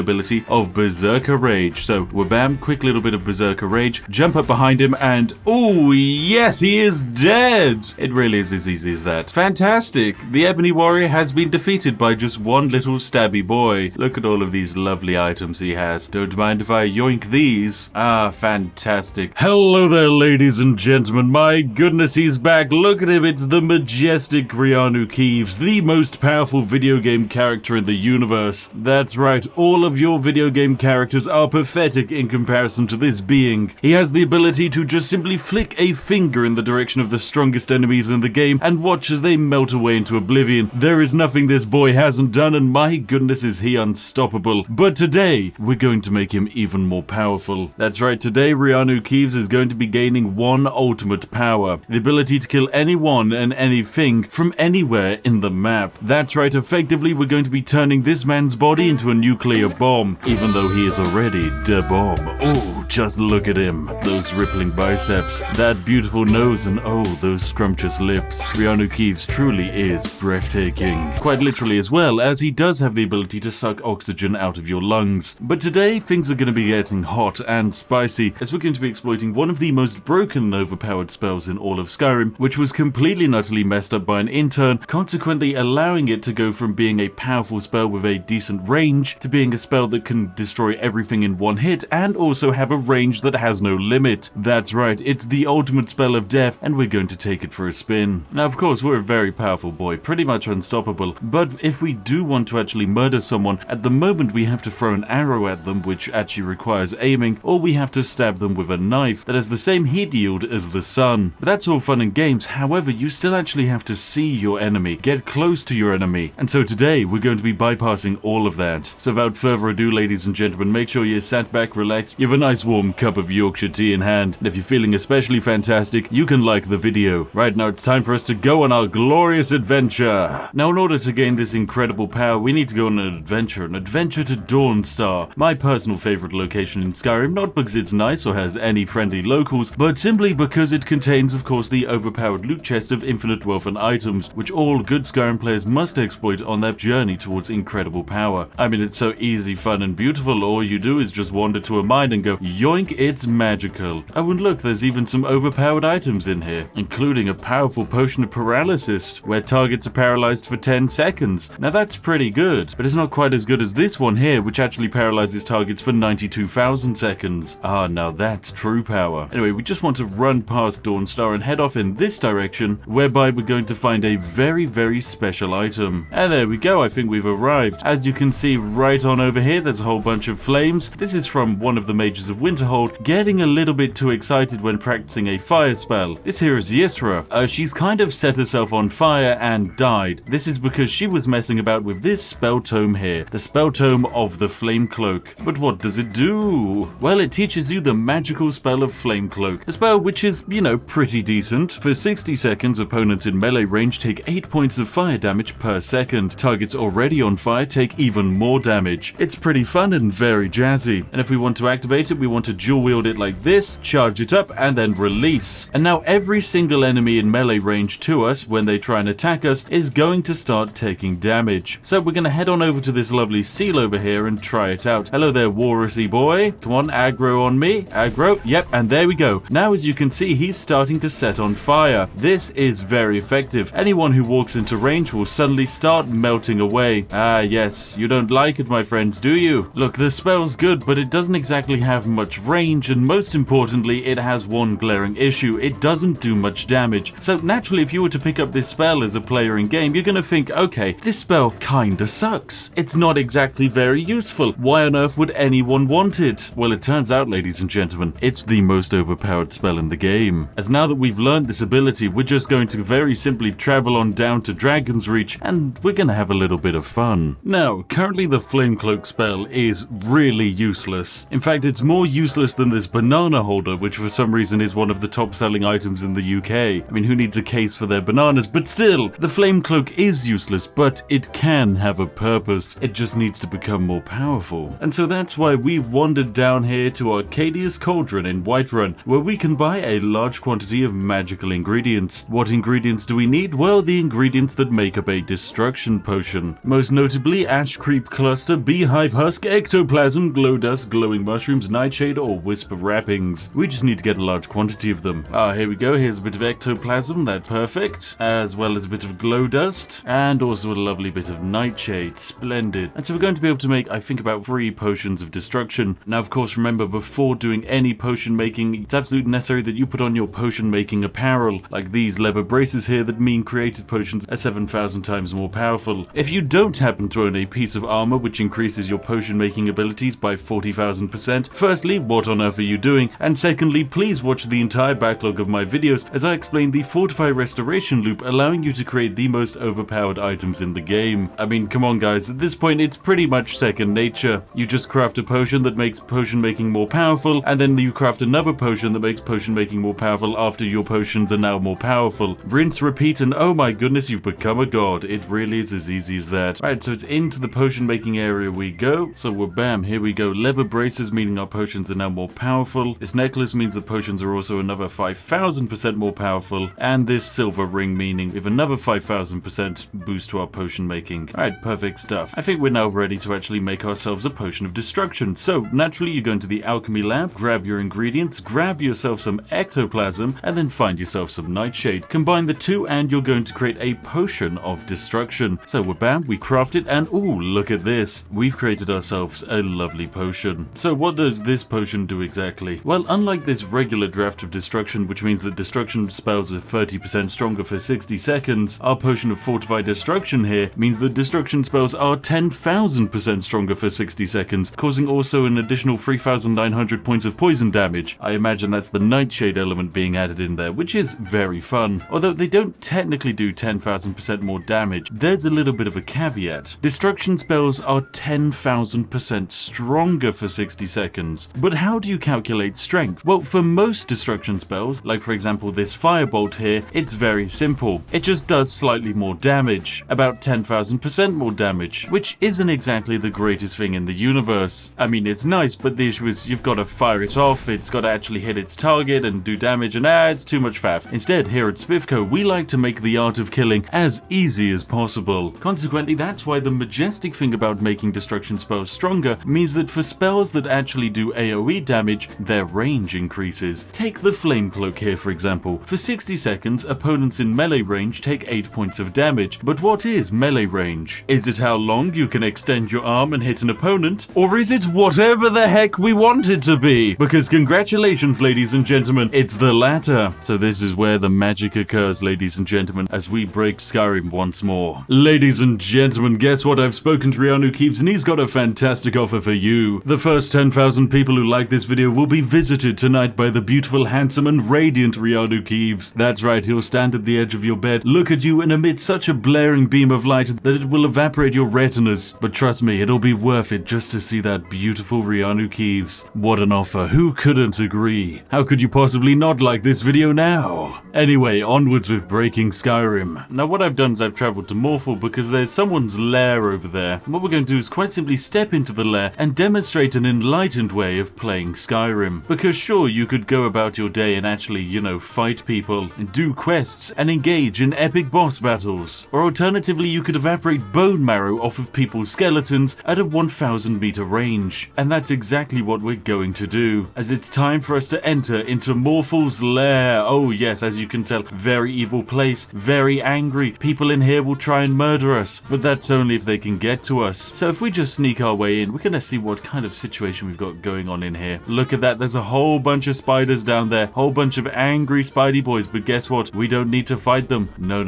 ability of Berserker Rage. So, wabam, quick little bit of Berserker Rage, jump up behind him, and ooh, yes, he is dead! It really is as easy as that. Fantastic! The Ebony Warrior has been defeated by just one little stabby boy. Look at all of these lovely items he has. Don't mind if I yoink these. Ah, fantastic. Hello there, ladies and gentlemen. My goodness, he's back. Look at him. It's the majestic REANU KEEVES, the most powerful video game character in the universe. That's right, all of your video game characters are pathetic in comparison to this being. He has the ability to just simply flick a finger in the direction of the strongest enemies in the game and watch as they melt away into oblivion. There is nothing this boy hasn't done, and my goodness is he unstoppable. But today, we're going to make him even more powerful. That's right, today REANU KEEVES is going to be gaining one ultimate power. The ability to kill anyone and anything from anywhere in the map. That's right, effectively we're going to be turning this man's body into a nuclear bomb, even though he is already the bomb. Oh, just look at him. Those rippling biceps, that beautiful nose, and oh, those scrumptious lips. REANU KEEVES truly is breathtaking. Quite literally as well, as he does have the ability to suck oxygen out of your lungs. But today, things are going to be getting hot and spicy, as we're going to be exploiting one of the most broken and overpowered spells in all of Skyrim, which was completely and utterly messed up by an intern, consequently allowing it to go from being a powerful spell with a decent range to being a spell that can destroy everything in one hit and also have a range that has no limit. That's right, it's the ultimate spell of death, and we're going to take it for a spin. Now, of course, we're a very powerful boy, pretty much unstoppable, but if we do want to actually murder someone, at the moment we have to throw an arrow at them, which actually requires aiming, or we have to stab them with a knife that has the same heat yield as the sun. But that's all fun and games, however, you still actually have to see your enemy, get close to your enemy, and so today we're going to be bypassing all of that. So without further ado, ladies and gentlemen, make sure you're sat back, relaxed, you have a nice warm cup of Yorkshire tea in hand, and if you're feeling especially fantastic, you can like the video. Right now it's time for us to go on our glorious adventure. Now, in order to gain this incredible power, we need to go on an adventure to Dawnstar, my personal favorite location in Skyrim, not because it's nice or has any friendly locals, but simply because it contains, of course, the overpowered loot chest of infinite wealth and items, which all good Skyrim players must exploit on their journey towards incredible power. I mean, it's so easy, fun, and beautiful. All you do is just wander to a mine and go, yoink, it's magical. Oh, and look, there's even some overpowered items in here, including a powerful potion of paralysis, where targets are paralyzed for 10 seconds. Now that's pretty good, but it's not quite as good as this one here, which actually paralyzes targets for 92,000 seconds. Ah, now that's true power. Anyway, we just want to run past Dawnstar and head off in this direction, whereby we're going to find a very, very special item. And there we go, I think we've arrived. As you can see right on over here, there's a whole bunch of flames. This is from one of the mages of Winterhold, getting a little bit too excited when practicing a fire spell. This here is Yisra. She's kind of set herself on fire and died. This is because she was messing about with this spell tome here, the spell tome of the Flame Cloak. But what does it do? Well, it teaches you the magical spell of Flame Cloak, a spell which is, you know, pretty decent. For 60 seconds, opponents in melee range take 8 points of fire damage per second. Targets already on fire take even more damage. It's pretty fun and very jazzy. And if we want to activate it, we want to dual wield it like this, charge it up, and then release. And now every single enemy in melee range to us, when they try and attack us, is going to start taking damage. So we're going to head on over to this lovely seal over here and try it out. Hello there, Walrusy boy. Come on, aggro on me. Aggro. Yep, and there we go. Now, as you can see, he's starting to set on fire. This is very effective. Anyone who walks into range will suddenly start melting away. Ah, yes. You don't like it, my friends, do you? Look, the spell's good, but it doesn't exactly have much range, and most importantly, it has one glaring issue. It doesn't do much damage. So naturally, if you were to pick up this spell as a player in game, you're gonna think, okay, this spell kinda sucks. It's not exactly very useful. Why on earth would anyone want it? Well, it turns out, ladies and gentlemen, it's the most overpowered spell in the game. As now that we've learned this ability, we're just going to very simply travel on down to Dragon's Reach, and we're gonna have a little bit of fun. Now, currently the Flame Cloak spell is really useless. In fact, it's more useless than this banana holder, which for some reason is one of the top selling items in the UK. I mean, who needs a case for their bananas? But still, the Flame Cloak is useless, but it can have a purpose. It just needs to become more powerful. And so that's why we've wandered down here to Arcadia's Cauldron in Whiterun, where we can buy a large quantity of magical ingredients. What ingredients do we need? Well, the ingredients that make up a destruction potion. Most notably, Ash Creep Cluster, Beehive Husk, Ectoplasm, Glow Dust, Glowing Mushrooms, Nightshade, or Wisp of Wrappings. We just need to get a large quantity of them. Here we go. Here's a bit of Ectoplasm, that's perfect, as well as a bit of Glow Dust, and also a lovely bit of Nightshade. Splendid. And so we're going to be able to make, I think, about 3 potions of destruction. Now, of course, remember, before doing any potion making, it's absolutely necessary that you put on your potion making apparel, like these leather braces here that mean created potions are 7,000 times more powerful. If you don't happen to own a piece of armor which increases your potion making abilities by 40,000%, firstly, what on earth are you doing? And secondly, please watch the entire backlog of my videos as I explain the Fortify Restoration loop, allowing you to create the most overpowered items in the game. I mean, come on guys, at this point it's pretty much second nature. You just craft a potion that makes potion making more powerful, and then you craft another potion that makes potion making more powerful after your potions are now more powerful. Rinse, repeat, and oh my goodness, you've become a god. It really is as easy as that. Right, so it's into the potion making area we go. So we're bam, here we go. Leather braces, meaning our potions are now more powerful. This necklace means the potions are also another 5,000% more powerful. And this silver ring, meaning we have another 5,000% boost to our potion making. Alright, perfect stuff. I think we're now ready to actually make ourselves a potion of destruction. So naturally, you go into the alchemy lab, grab your ingredients, grab yourself some ectoplasm, and then find yourself some nightshade. Combine the two and you're going to create a potion of destruction. So we're bam, we craft it, and ooh, look at this. We've created ourselves a lovely potion. So what does this potion do exactly? Well, unlike this regular draft of destruction, which means that destruction spells are 30% stronger for 60 seconds, our potion of fortified destruction here means that destruction spells are 10,000% stronger for 60 seconds, causing also an additional 3,900 points of poison damage. I imagine that's the nightshade element being added in there, which is very fun. Although they don't technically do 10,000% more damage, there's a little bit of a caveat. Destruction spells are 10,000% stronger for 60 seconds. But how do you calculate strength? Well, for most destruction spells, like for example this firebolt here, it's very simple. It just does slightly more damage, about 10,000% more damage, which isn't exactly the greatest thing in the universe. I mean, it's nice, but the issue is you've got to fire it off, it's got to actually hit its target and do damage, and it's too much faff. Instead, here at Spiffco, we like to make the art of killing as easy as possible. Consequently, that's why the majestic thing about making destruction spells stronger means that for spells that actually do AoE damage, their range increases. Take the Flame Cloak here, for example. For 60 seconds, opponents in melee range take 8 points of damage. But what is melee range? Is it how long you can extend your arm and hit an opponent? Or is it whatever the heck we want it to be? Because congratulations, ladies and gentlemen, it's the latter. So this is where the magic occurs, ladies and gentlemen, as we break Skyrim once more. Ladies and gentlemen, guess what? I've spoken to REANU, KEEVES, and he's got a fantastic offer for you. The first 10,000 people who like this video will be visited tonight by the beautiful, handsome, and radiant REANU, KEEVES. That's right, he'll stand at the edge of your bed, look at you, and emit such a blaring beam of light that it will evaporate your retinas. But trust me, it'll be worth it just to see that beautiful REANU, KEEVES. What an offer. Who couldn't agree? agree. How could you possibly not like this video now? Anyway, onwards with Breaking Skyrim. Now what I've done is I've travelled to Morphle because there's someone's lair over there. And what we're going to do is quite simply step into the lair and demonstrate an enlightened way of playing Skyrim. Because sure, you could go about your day and actually, fight people and do quests and engage in epic boss battles. Or alternatively, you could evaporate bone marrow off of people's skeletons at a 1,000 meter range. And that's exactly what we're going to do, as it's time for us to enter into Morphle's lair. Oh yes, as you can tell, very evil place, very angry. People in here will try and murder us, but that's only if they can get to us. So if we just sneak our way in, we're gonna see what kind of situation we've got going on in here. Look at that, there's a whole bunch of spiders down there, whole bunch of angry spidey boys, but guess what? We don't need to fight them. No.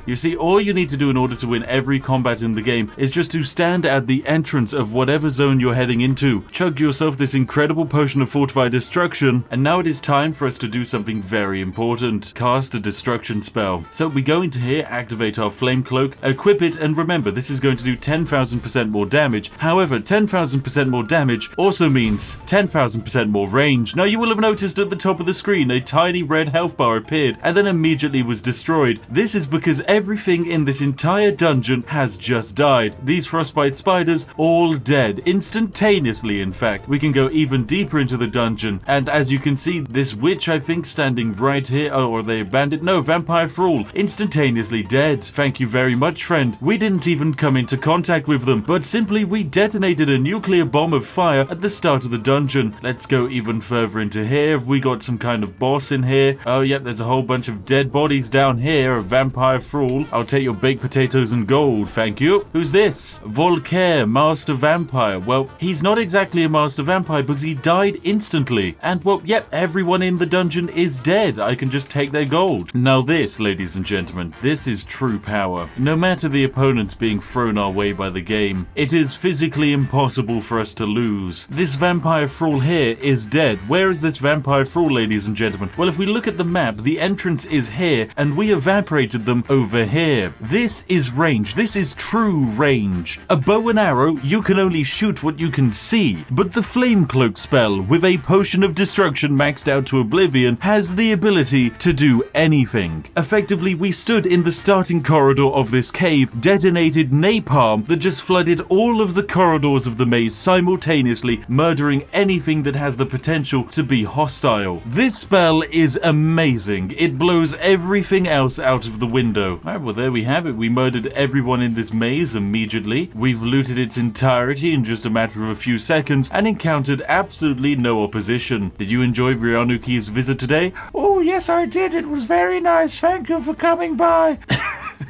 You see, all you need to do in order to win every combat in the game is just to stand at the entrance of whatever zone you're heading into, chug yourself this incredible potion of fortified destruction, and now it is time for us to do something very important. Cast a destruction spell. So we go into here, activate our flame cloak, equip it, and remember, this is going to do 10,000% more damage. However, 10,000% more damage also means 10,000% more range. Now you will have noticed at the top of the screen a tiny red health bar appeared and then immediately was destroyed. This is because everything in this entire dungeon has just died. These frostbite spiders all dead, instantaneously in fact. We can go even deeper into the dungeon, and as you can see, this witch I think standing right here, or are they a bandit? No, vampire thrall, instantaneously dead. Thank you very much, friend. We didn't even come into contact with them, but simply we detonated a nuclear bomb of fire at the start of the dungeon. Let's go even further into here. Have we got some kind of boss in here? Oh yep, there's a whole bunch of dead bodies down here, a vampire thrall. I'll take your baked potatoes and gold, thank you. Who's this? Volker, Master Vampire. Well, he's not exactly a Master Vampire because he died instantly. And well, yep, everyone in the dungeon is dead. I can just take their gold. Now this, ladies and gentlemen, this is true power. No matter the opponents being thrown our way by the game, it is physically impossible for us to lose. This vampire thrall here is dead. Where is this vampire thrall, ladies and gentlemen? Well, if we look at the map, the entrance is here, and we evaporated them over here. This is range. This is true range. A bow and arrow, you can only shoot what you can see, but the flame cloak spell, with a potion of destruction maxed out to oblivion, has the ability to do anything. Effectively, we stood in the starting corridor of this cave, detonated napalm that just flooded all of the corridors of the maze simultaneously, murdering anything that has the potential to be hostile. This spell is amazing. It blows everything else out of the window. Alright, well there we have it. We murdered everyone in this maze immediately. We've looted its entirety in just a matter of a few seconds and encountered absolutely no opposition. Did you enjoy REANU KEEVES' visit today? Oh yes I did. It was very nice. Thank you for coming by.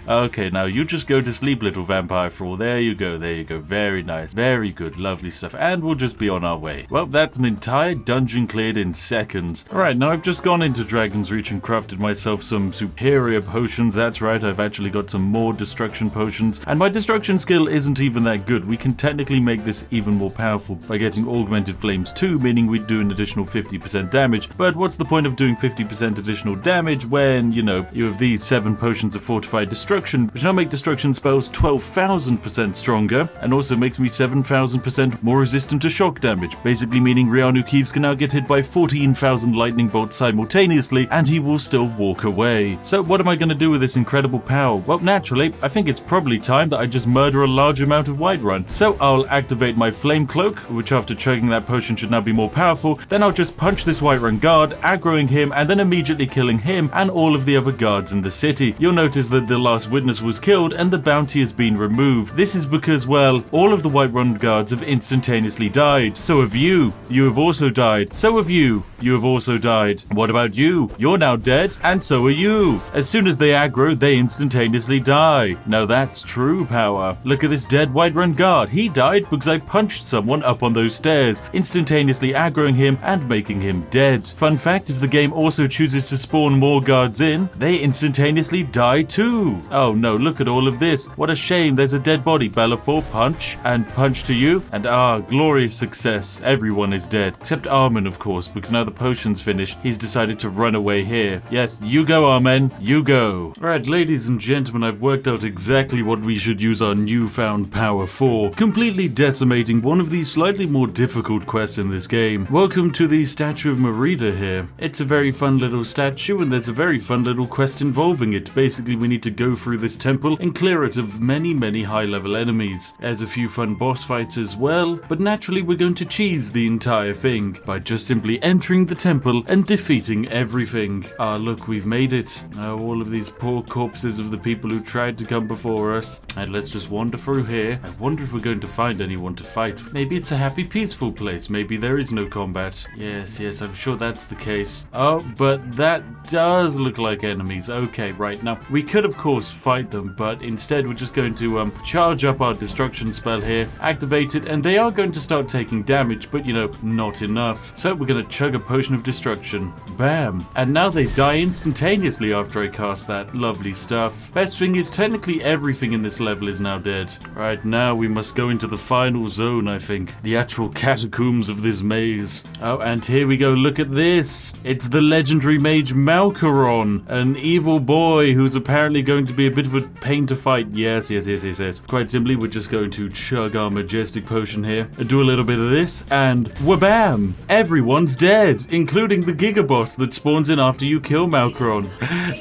Okay, now you just go to sleep, little vampire thrall. There you go. Very nice. Very good. Lovely stuff. And we'll just be on our way. Well, that's an entire dungeon cleared in seconds. Alright, now I've just gone into Dragon's Reach and crafted myself some superior potions. That's right, I've actually got some more destruction potions. And my destruction skill isn't even that good. We can technically make this even more powerful by getting augmented flames too, meaning we'd do an additional 50% damage. But what's the point of doing 50% additional damage when, you have these 7 potions of fortified destruction, which now make destruction spells 12,000% stronger, and also makes me 7,000% more resistant to shock damage, basically meaning REANU KEEVES can now get hit by 14,000 lightning bolts simultaneously, and he will still walk away. So what am I going to do with this incredible power? Well, naturally, I think it's probably time that I just murder a large amount of Whiterun. So I'll activate my flame cloak, which after chugging that potion should now be more powerful. Then I'll just punch this Whiterun guard, aggroing him, and then immediately killing him and all of the other guards in the city. You'll notice that the last witness was killed and the bounty has been removed. This is because, well, all of the Whiterun guards have instantaneously died. So have you. You have also died. So have you. You have also died. What about you? You're now dead, and so are you. As soon as they aggro, they instantaneously die. Now that's true power. Look at this dead Whiterun guard. He died because I punched someone up on those stairs, instantaneously aggroing him and making him dead. Fun fact, if the game also chooses to spawn more guards in, they instantaneously die too. you. Oh no, look at all of this. What a shame, there's a dead body. Bellafor, punch, and punch to you. And glorious success. Everyone is dead. Except Armin, of course, because now the potion's finished. He's decided to run away here. Yes, you go, Armin. You go. Alright, ladies and gentlemen, I've worked out exactly what we should use our newfound power for. Completely decimating one of the slightly more difficult quests in this game. Welcome to the statue of Merida here. It's a very fun little statue, and there's a very fun little quest involving it. Basically, we need to go through this temple and clear it of many, many high-level enemies. There's a few fun boss fights as well, but naturally we're going to cheese the entire thing by just simply entering the temple and defeating everything. Look, we've made it. All of these poor corpses of the people who tried to come before us. And let's just wander through here. I wonder if we're going to find anyone to fight. Maybe it's a happy, peaceful place. Maybe there is no combat. Yes, I'm sure that's the case. Oh, but that does look like enemies. Okay, right. Now, we could, of course, fight them, but instead we're just going to charge up our destruction spell here, activate it, and they are going to start taking damage, but, not enough. So we're going to chug a potion of destruction. Bam. And now they die instantaneously after I cast that. Lovely stuff. Best thing is, technically everything in this level is now dead. Right, now we must go into the final zone, I think. The actual catacombs of this maze. Oh, and here we go. Look at this. It's the legendary mage Malkaron, an evil boy who's apparently going to be a bit of a pain to fight. Yes. Quite simply, we're just going to chug our majestic potion here, do a little bit of this, and whabam! Everyone's dead, including the Gigaboss that spawns in after you kill Malkaron.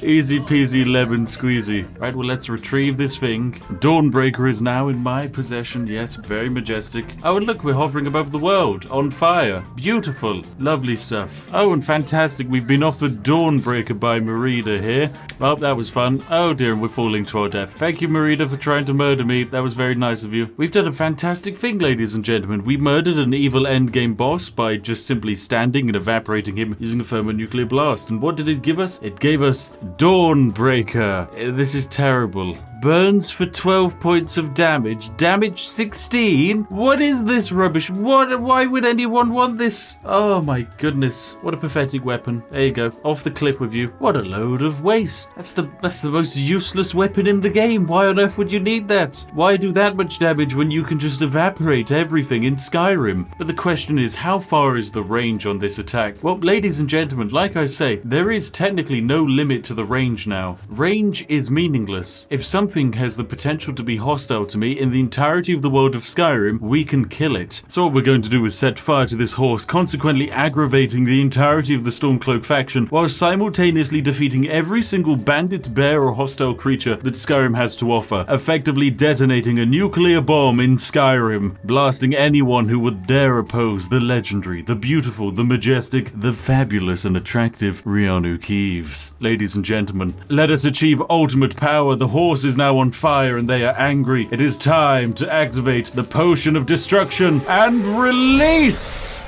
Easy peasy lemon squeezy. Right, well, let's retrieve this thing. Dawnbreaker is now in my possession. Yes, very majestic. Oh, and look, we're hovering above the world, on fire. Beautiful. Lovely stuff. Oh, and fantastic, we've been offered Dawnbreaker by Merida here. Well, that was fun. Oh dear, and we're falling to our death. Thank you, Merida, for trying to murder me. That was very nice of you. We've done a fantastic thing, ladies and gentlemen. We murdered an evil endgame boss by just simply standing and evaporating him using a thermonuclear blast. And what did it give us? It gave us Dawnbreaker. This is terrible. Burns for 12 points of damage. Damage 16? What is this rubbish? Why would anyone want this? Oh my goodness. What a pathetic weapon. There you go. Off the cliff with you. What a load of waste. That's the most useless weapon in the game. Why on earth would you need that? Why do that much damage when you can just evaporate everything in Skyrim? But the question is, how far is the range on this attack? Well, ladies and gentlemen, like I say, there is technically no limit to the range now. Range is meaningless. If something has the potential to be hostile to me in the entirety of the world of Skyrim, we can kill it. So what we're going to do is set fire to this horse, consequently aggravating the entirety of the Stormcloak faction, while simultaneously defeating every single bandit, bear, or hostile creature that Skyrim has to offer, effectively detonating a nuclear bomb in Skyrim, blasting anyone who would dare oppose the legendary, the beautiful, the majestic, the fabulous and attractive REANU KEEVES. Ladies and gentlemen, let us achieve ultimate power. The horse is now on fire and they are angry. It is time to activate the potion of destruction and release!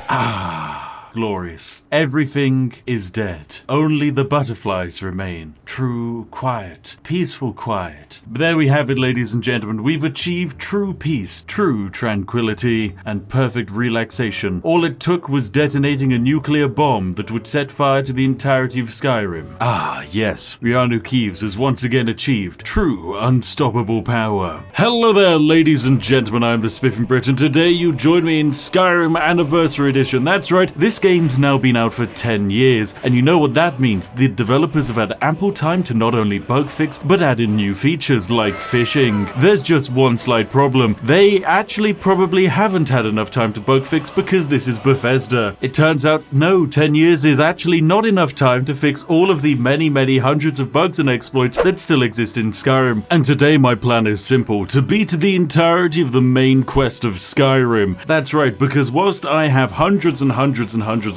Glorious. Everything is dead. Only the butterflies remain. True quiet. Peaceful quiet. There we have it, ladies and gentlemen. We've achieved true peace, true tranquility, and perfect relaxation. All it took was detonating a nuclear bomb that would set fire to the entirety of Skyrim. Yes. REANU KEEVES has once again achieved true unstoppable power. Hello there, ladies and gentlemen. I'm the Spiffing Brit, and today you join me in Skyrim Anniversary Edition. That's right. This game's now been out for 10 years, and you know what that means. The developers have had ample time to not only bug fix, but add in new features like fishing. There's just one slight problem. They actually probably haven't had enough time to bug fix because this is Bethesda. It turns out, no, 10 years is actually not enough time to fix all of the many hundreds of bugs and exploits that still exist in Skyrim. And today my plan is simple, to beat the entirety of the main quest of Skyrim. That's right, because whilst I have hundreds and hundreds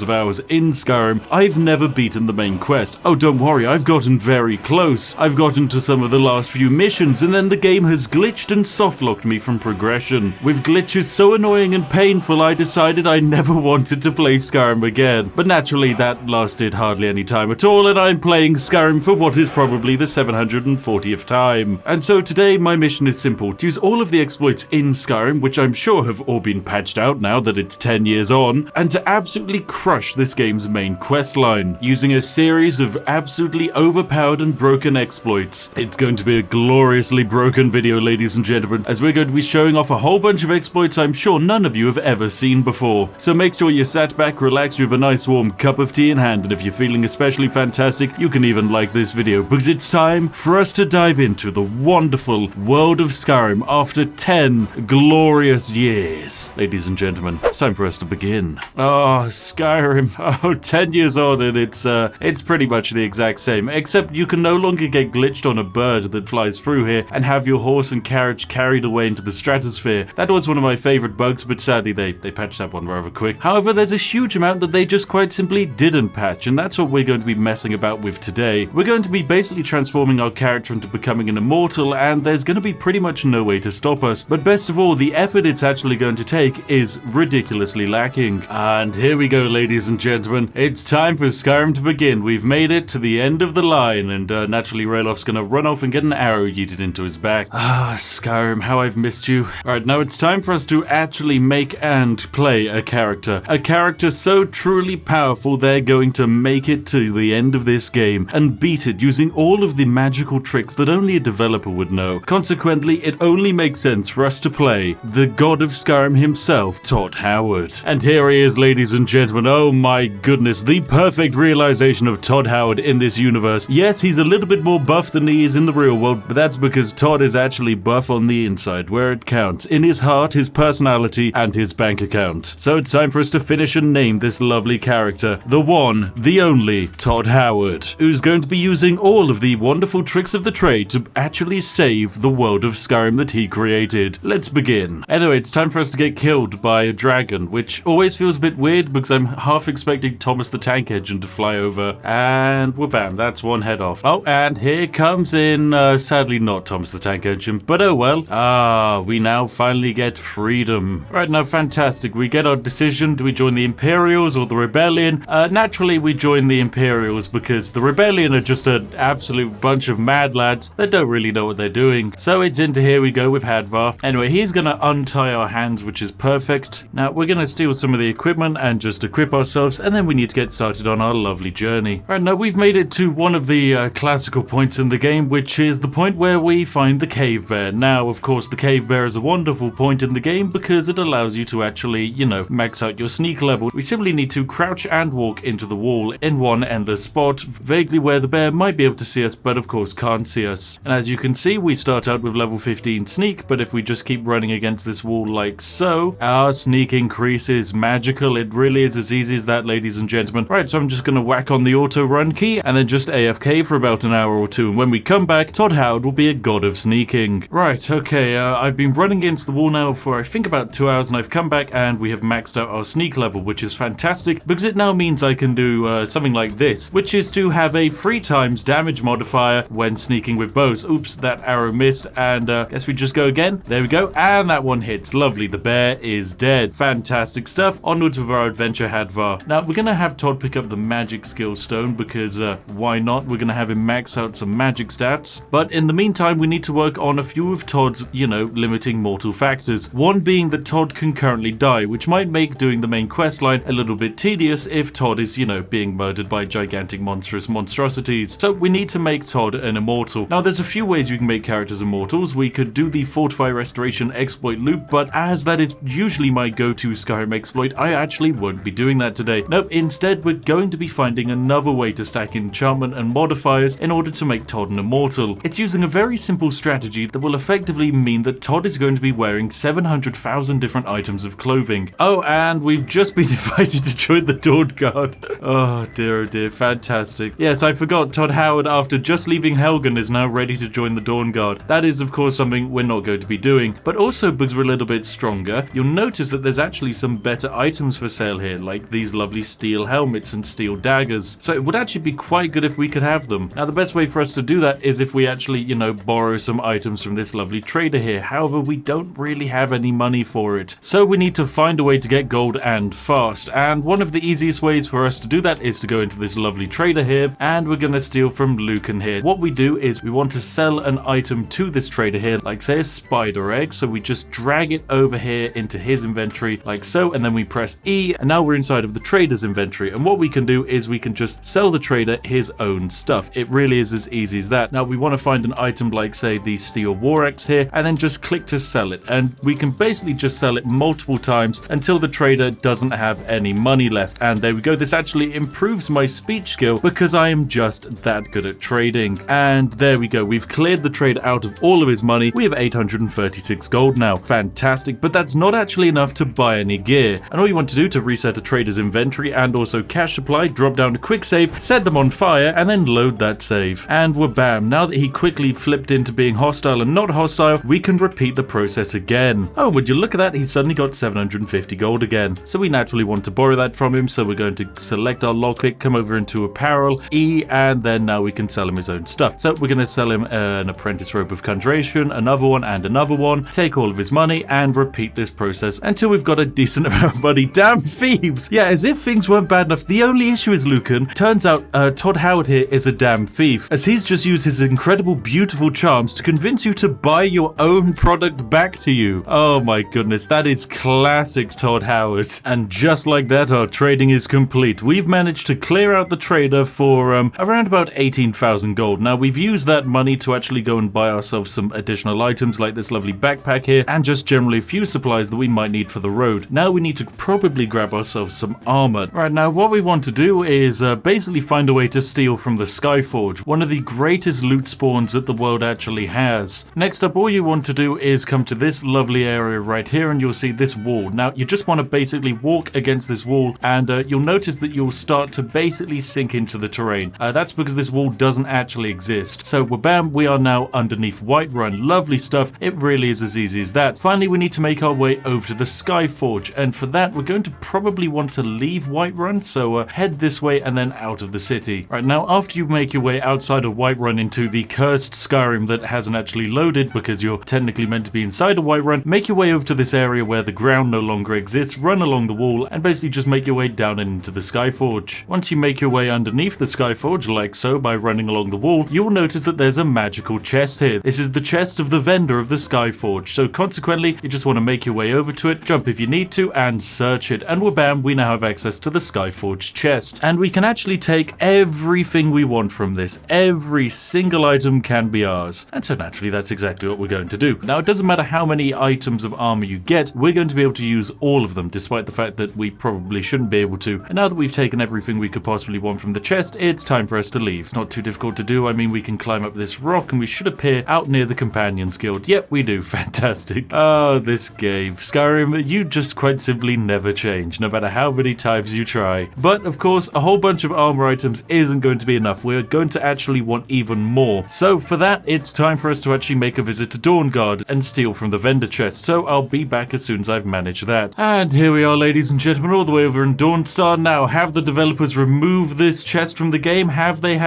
of hours in Skyrim, I've never beaten the main quest. Oh, don't worry, I've gotten very close. I've gotten to some of the last few missions, and then the game has glitched and softlocked me from progression. With glitches so annoying and painful, I decided I never wanted to play Skyrim again. But naturally, that lasted hardly any time at all, and I'm playing Skyrim for what is probably the 740th time. And so today, my mission is simple: to use all of the exploits in Skyrim, which I'm sure have all been patched out now that it's 10 years on, and to absolutely crush this game's main questline, using a series of absolutely overpowered and broken exploits. It's going to be a gloriously broken video, ladies and gentlemen, as we're going to be showing off a whole bunch of exploits I'm sure none of you have ever seen before. So make sure you're sat back, relaxed, you have a nice warm cup of tea in hand, and if you're feeling especially fantastic, you can even like this video, because it's time for us to dive into the wonderful world of Skyrim after 10 glorious years. Ladies and gentlemen, it's time for us to begin. Oh, Skyrim. Oh, 10 years on and it's pretty much the exact same, except you can no longer get glitched on a bird that flies through here and have your horse and carriage carried away into the stratosphere. That was one of my favorite bugs, but sadly they patched that one rather quick. However, there's a huge amount that they just quite simply didn't patch, and that's what we're going to be messing about with today. We're going to be basically transforming our character into becoming an immortal, and there's going to be pretty much no way to stop us. But best of all, the effort it's actually going to take is ridiculously lacking. And here we go, ladies and gentlemen. It's time for Skyrim to begin. We've made it to the end of the line, and naturally Raylof's going to run off and get an arrow yeeted into his back. Ah, Skyrim, how I've missed you. Alright, now it's time for us to actually make and play a character. A character so truly powerful they're going to make it to the end of this game and beat it using all of the magical tricks that only a developer would know. Consequently, it only makes sense for us to play the god of Skyrim himself, Todd Howard. And here he is, ladies and gentlemen. Oh my goodness, the perfect realization of Todd Howard in this universe. Yes, he's a little bit more buff than he is in the real world, but that's because Todd is actually buff on the inside, where it counts. In his heart, his personality, and his bank account. So it's time for us to finish and name this lovely character, the one, the only, Todd Howard, who's going to be using all of the wonderful tricks of the trade to actually save the world of Skyrim that he created. Let's begin. Anyway, it's time for us to get killed by a dragon, which always feels a bit weird because I'm half expecting Thomas the Tank Engine to fly over, and wha-bam, that's one head off. Oh, and here comes in, sadly not Thomas the Tank Engine, but oh well. Ah, we now finally get freedom. Right, now fantastic, we get our decision. Do we join the Imperials or the Rebellion? Naturally we join the Imperials because the Rebellion are just an absolute bunch of mad lads that don't really know what they're doing. So it's into here we go with Hadvar. Anyway, he's gonna untie our hands, which is perfect. Now we're gonna steal some of the equipment and just equip ourselves, and then we need to get started on our lovely journey. Right, now we've made it to one of the classical points in the game, which is the point where we find the cave bear. Now, of course, the cave bear is a wonderful point in the game because it allows you to actually, you know, max out your sneak level. We simply need to crouch and walk into the wall in one endless spot, vaguely where the bear might be able to see us, but of course can't see us. And as you can see, we start out with level 15 sneak, but if we just keep running against this wall like so, our sneak increases. Magical. It really is as easy as that, ladies and gentlemen. Right, so I'm just gonna whack on the auto run key and then just AFK for about an hour or two, and when we come back, Todd Howard will be a god of sneaking. Right, okay, I've been running against the wall now for I think about 2 hours, and I've come back and we have maxed out our sneak level, which is fantastic because it now means I can do something like this, which is to have a 3 times damage modifier when sneaking with bows. Oops, that arrow missed, and guess we just go again. There we go, and that one hits. Lovely, the bear is dead. Fantastic stuff. Onwards with our adventure, Hadvar. Now we're gonna have Todd pick up the magic skill stone because why not? We're gonna have him max out some magic stats, but in the meantime we need to work on a few of Todd's, you know, limiting mortal factors. One being that Todd can currently die, which might make doing the main questline a little bit tedious if Todd is, you know, being murdered by gigantic monstrous monstrosities. So we need to make Todd an immortal. Now there's a few ways you can make characters immortals. We could do the Fortify Restoration exploit loop, but as that is usually my go-to Skyrim exploit, I actually won't be doing that today. Nope, instead we're going to be finding another way to stack enchantment and modifiers in order to make Todd an immortal. It's using a very simple strategy that will effectively mean that Todd is going to be wearing 700,000 different items of clothing. Oh, and we've just been invited to join the Dawn Guard. Oh dear, fantastic. Yes, I forgot, Todd Howard, after just leaving Helgen, is now ready to join the Dawn Guard. That is of course something we're not going to be doing, but also because we're a little bit stronger, you'll notice that there's actually some better items for sale here, like these lovely steel helmets and steel daggers. So it would actually be quite good if we could have them. Now the best way for us to do that is if we actually, you know, borrow some items from this lovely trader here. However, we don't really have any money for it. So we need to find a way to get gold and fast. And one of the easiest ways for us to do that is to go into this lovely trader here, and we're gonna steal from Lucan here. What we do is we want to sell an item to this trader here, like say a spider egg. So we just drag it over here into his inventory like so, and then we press E, and now we're inside of the trader's inventory, and what we can do is we can just sell the trader his own stuff. It really is as easy as that. Now we want to find an item like, say, the steel war axe here, and then just click to sell it, and we can basically just sell it multiple times until the trader doesn't have any money left. And there we go. This actually improves my speech skill because I am just that good at trading. And there we go. We've cleared the trader out of all of his money. We have 836 gold now. Fantastic, but that's not actually enough to buy any gear. And all you want to do to reset a trader's inventory and also cash supply, drop down a quick save, set them on fire, and then load that save. And we're bam. Now that he quickly flipped into being hostile and not hostile, we can repeat the process again. Oh, would you look at that? He's suddenly got 750 gold again. So we naturally want to borrow that from him. So we're going to select our lockpick, come over into apparel, E, and then now we can sell him his own stuff. So we're going to sell him an apprentice rope of conjuration, another one, and another one, take all of his money, and repeat this process until we've got a decent amount of money. Damn thieves! Yeah, as if things weren't bad enough. The only issue is, Lucan, turns out Todd Howard here is a damn thief, as he's just used his incredible, beautiful charms to convince you to buy your own product back to you. Oh my goodness, that is classic Todd Howard. And just like that, our trading is complete. We've managed to clear out the trader for around about 18,000 gold. Now, we've used that money to actually go and buy ourselves some additional items like this lovely backpack here, and just generally a few supplies that we might need for the road. Now we need to probably grab ourselves some armor. Right, now what we want to do is basically find a way to steal from the Skyforge, one of the greatest loot spawns that the world actually has. Next up, all you want to do is come to this lovely area right here, and you'll see this wall. Now, you just want to basically walk against this wall, and you'll notice that you'll start to basically sink into the terrain. That's because this wall doesn't actually exist. So, bam, we are now underneath Whiterun. Lovely stuff. It really is as easy as that. Finally, we need to make our way over to the Skyforge, and for that, we're going to probably want to leave Whiterun, so head this way and then out of the city. Right, now, after you make your way outside of Whiterun into the cursed Skyrim that hasn't actually loaded because you're technically meant to be inside of Whiterun, make your way over to this area where the ground no longer exists, run along the wall, and basically just make your way down and into the Skyforge. Once you make your way underneath the Skyforge, like so, by running along the wall, you'll notice that there's a magical chest here. This is the chest of the vendor of the Skyforge, so consequently, you just want to make your way over to it, jump if you need to, and search it, and bam, we now have access to the Skyforge chest. And we can actually take everything we want from this. Every single item can be ours. And so naturally, that's exactly what we're going to do. Now, it doesn't matter how many items of armor you get, we're going to be able to use all of them, despite the fact that we probably shouldn't be able to. And now that we've taken everything we could possibly want from the chest, it's time for us to leave. It's not too difficult to do. I mean, we can climb up this rock and we should appear out near the Companions Guild. Yep, we do. Fantastic. Oh, this game. Skyrim, you just quite simply never change, no matter how many times you try. But, of course, a whole bunch of armor items isn't going to be enough. We're going to actually want even more. So, for that, it's time for us to actually make a visit to Dawnguard and steal from the vendor chest. So, I'll be back as soon as I've managed that. And here we are, ladies and gentlemen, all the way over in Dawnstar. Now, have the developers removed this chest from the game? Have they?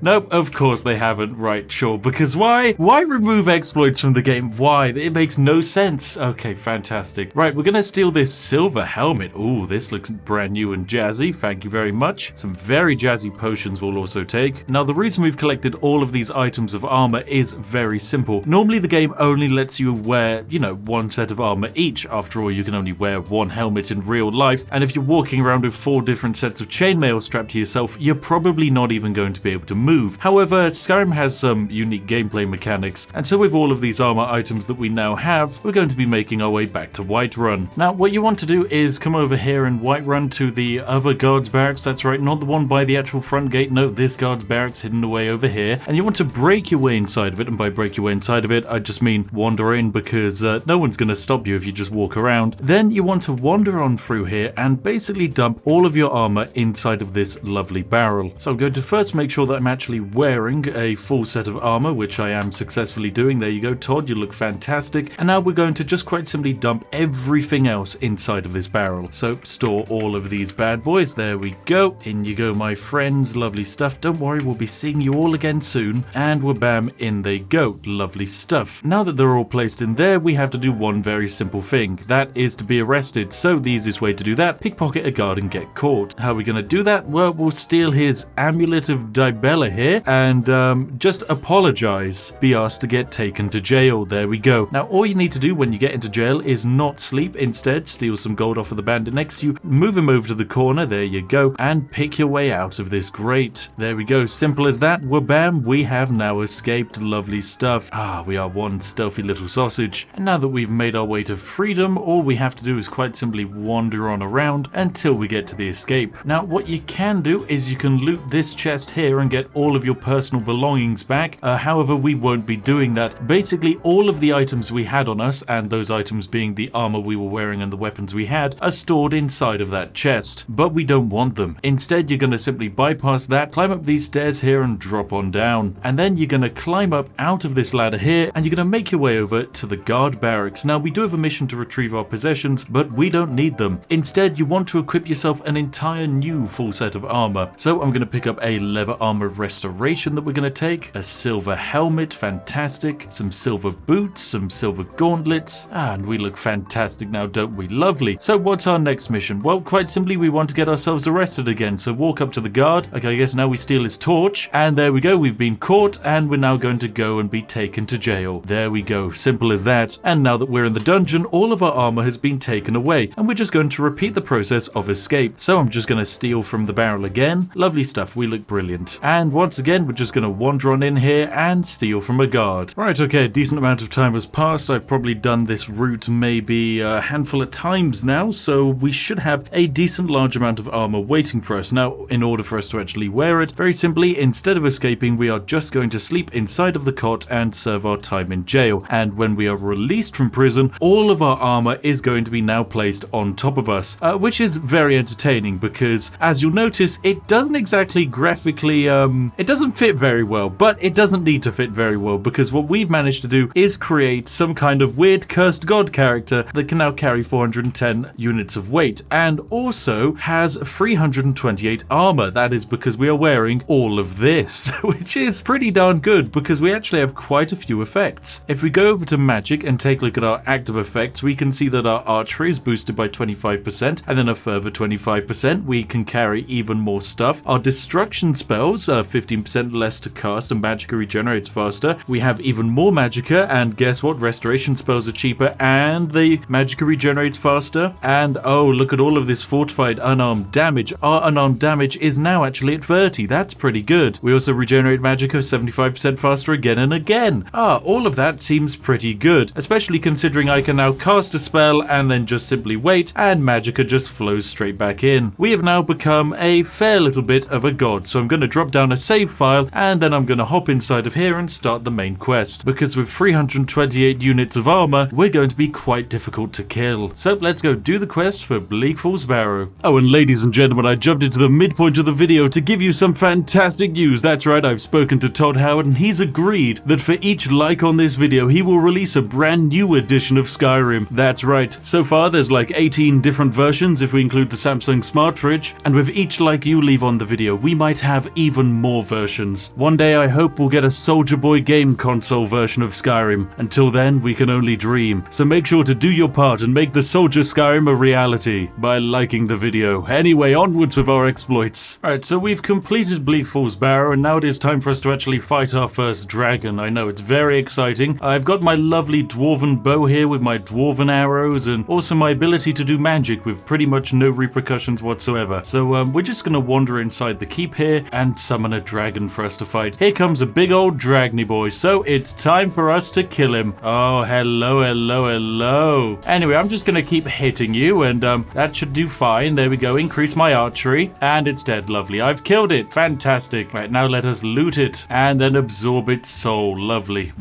Nope, of course they haven't. Right, sure. Because why? Why remove exploits from the game? Why? It makes no sense. Okay, fantastic. Right, we're gonna steal this silver helmet. Ooh, this looks brand new and jazzy. Thank you very much. Some very jazzy potions we'll also take. Now, the reason we've collected all of these items of armor is very simple. Normally, the game only lets you wear, one set of armor each. After all, you can only wear one helmet in real life. And if you're walking around with 4 different sets of chainmail strapped to yourself, you're probably not even going to be able to move. However, Skyrim has some unique gameplay mechanics. And so with all of these armor items that we now have, we're going to be making our way back to Whiterun. Now, what you want to do is come over here in Whiterun to the other guard's barracks. That's right, not the one by the actual front gate. No, this guard's barracks hidden away over here. And you want to break your way inside of it. And by break your way inside of it, I just mean wander in, because no one's going to stop you if you just walk around. Then you want to wander on through here and basically dump all of your armor inside of this lovely barrel. So I'm going to first make sure that I'm actually wearing a full set of armor, which I am successfully doing. There you go, Todd, you look fantastic. And now we're going to just quite simply dump everything else inside of this barrel. So store all of these bad boys. There we go. In you go, my friends. Lovely stuff. Don't worry, we'll be seeing you all again soon. And bam, in they go. Lovely stuff. Now that they're all placed in there, we have to do one very simple thing. That is to be arrested. So the easiest way to do that, pickpocket a guard and get caught. How are we going to do that? Well, we'll steal his amulet of Dibella here and just apologize. Be asked to get taken to jail. There we go. Now, all you need to do when you get into jail is not sleep. Instead, steal some gold off of the bandit next to you, move him over to the corner, there you go, and pick your way out of this grate. There we go, simple as that. Wabam, we have now escaped. Lovely stuff. We are one stealthy little sausage. And now that we've made our way to freedom, all we have to do is quite simply wander on around until we get to the escape. Now, what you can do is you can loot this chest here and get all of your personal belongings back. However, we won't be doing that. Basically, all of the items we had on us, and those items being the armor we were wearing and the weapons we had, are stored inside of that chest. But we don't want them. Instead, you're going to simply bypass that, climb up these stairs here and drop on down. And then you're going to climb up out of this ladder here and you're going to make your way over to the guard barracks. Now, we do have a mission to retrieve our possessions, but we don't need them. Instead, you want to equip yourself an entire new full set of armor. So I'm going to pick up a leather armor of restoration that we're going to take, a silver helmet, fantastic, some silver boots, some silver gauntlets, and we look fantastic now, don't we? Lovely. So what's our next mission? Well, quite simply, we want to get ourselves arrested again. So walk up to the guard. Okay, I guess now we steal his torch, and there we go. We've been caught, and we're now going to go and be taken to jail. There we go. Simple as that. And now that we're in the dungeon, all of our armor has been taken away, and we're just going to repeat the process of escape. So I'm just going to steal from the barrel again. Lovely stuff. We look brilliant. And once again, we're just going to wander on in here and steal from a guard. Right, okay, a decent amount of time has passed. I've probably done this route maybe a handful of times now, so we should have a decent large amount of armor waiting for us. Now, in order for us to actually wear it, very simply, instead of escaping, we are just going to sleep inside of the cot and serve our time in jail. And when we are released from prison, all of our armor is going to be now placed on top of us, which is very entertaining because, as you'll notice, it doesn't exactly graphically, it doesn't fit very well, but it doesn't need to fit very well because what we've managed to do is create some kind of weird cursed god character that can now carry 410 units of weight and also has 328 armor. That is because we are wearing all of this, which is pretty darn good because we actually have quite a few effects. If we go over to magic and take a look at our active effects, we can see that our archery is boosted by 25% and then a further 25%. We can carry even more stuff. Our destruction spells are 15% less to cast and magicka regenerates faster. We have even more magicka, and guess what? Restoration spells are cheaper and the magicka regenerates faster. And oh, look at all of this fortified unarmed damage. Our unarmed damage is now actually at 30. That's pretty good. We also regenerate magicka 75% faster again and again. All of that seems pretty good, especially considering I can now cast a spell and then just simply wait and magicka just flows straight back in. We have now become a fair little bit of a god, so I'm going to drop down a save file and then I'm going to hop inside of here and start the main quest, because with 328 units of armor, we're going to be quite difficult to kill. So let's go do the quest for Bleak Falls Barrow. Oh, and ladies and gentlemen, I jumped into the midpoint of the video to give you some fantastic news. That's right, I've spoken to Todd Howard and he's agreed that for each like on this video, he will release a brand new edition of Skyrim. That's right, so far there's like 18 different versions if we include the Samsung Smart Fridge, and with each like you leave on the video, we might have even more versions. One day I hope we'll get a Soldier Boy game console version of Skyrim. Until then, we can only dream. So make sure to do your part and make the Soldier Skyrim a reality by liking the video. Anyway, onwards with our exploits. Alright, so we've completed Bleak Falls Barrow and now it is time for us to actually fight our first dragon. I know, it's very exciting. I've got my lovely dwarven bow here with my dwarven arrows and also my ability to do magic with pretty much no repercussions whatsoever. So we're just gonna wander inside the keep here and summon a dragon for us to fight. Here comes a big old dragony boy, so it's time for us to kill him. Oh, hello, hello, hello. Anyway, I'm just gonna keep hitting you and that should do fine. There we go, increase my archery and it's dead. Lovely, I've killed it. Fantastic. Right, now let us loot it and then absorb its soul. Lovely.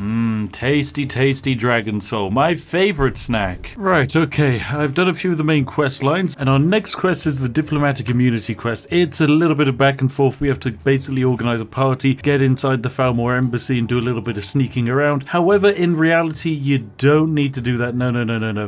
Tasty, tasty dragon soul. My favorite snack. Right, okay, I've done a few of the main quest lines and our next quest is the diplomatic immunity quest. It's a little bit of back and forth. We have to basically organize a party, get inside the Falmore embassy and do a little bit of sneaking around. However, in reality, you don't need to do that. No.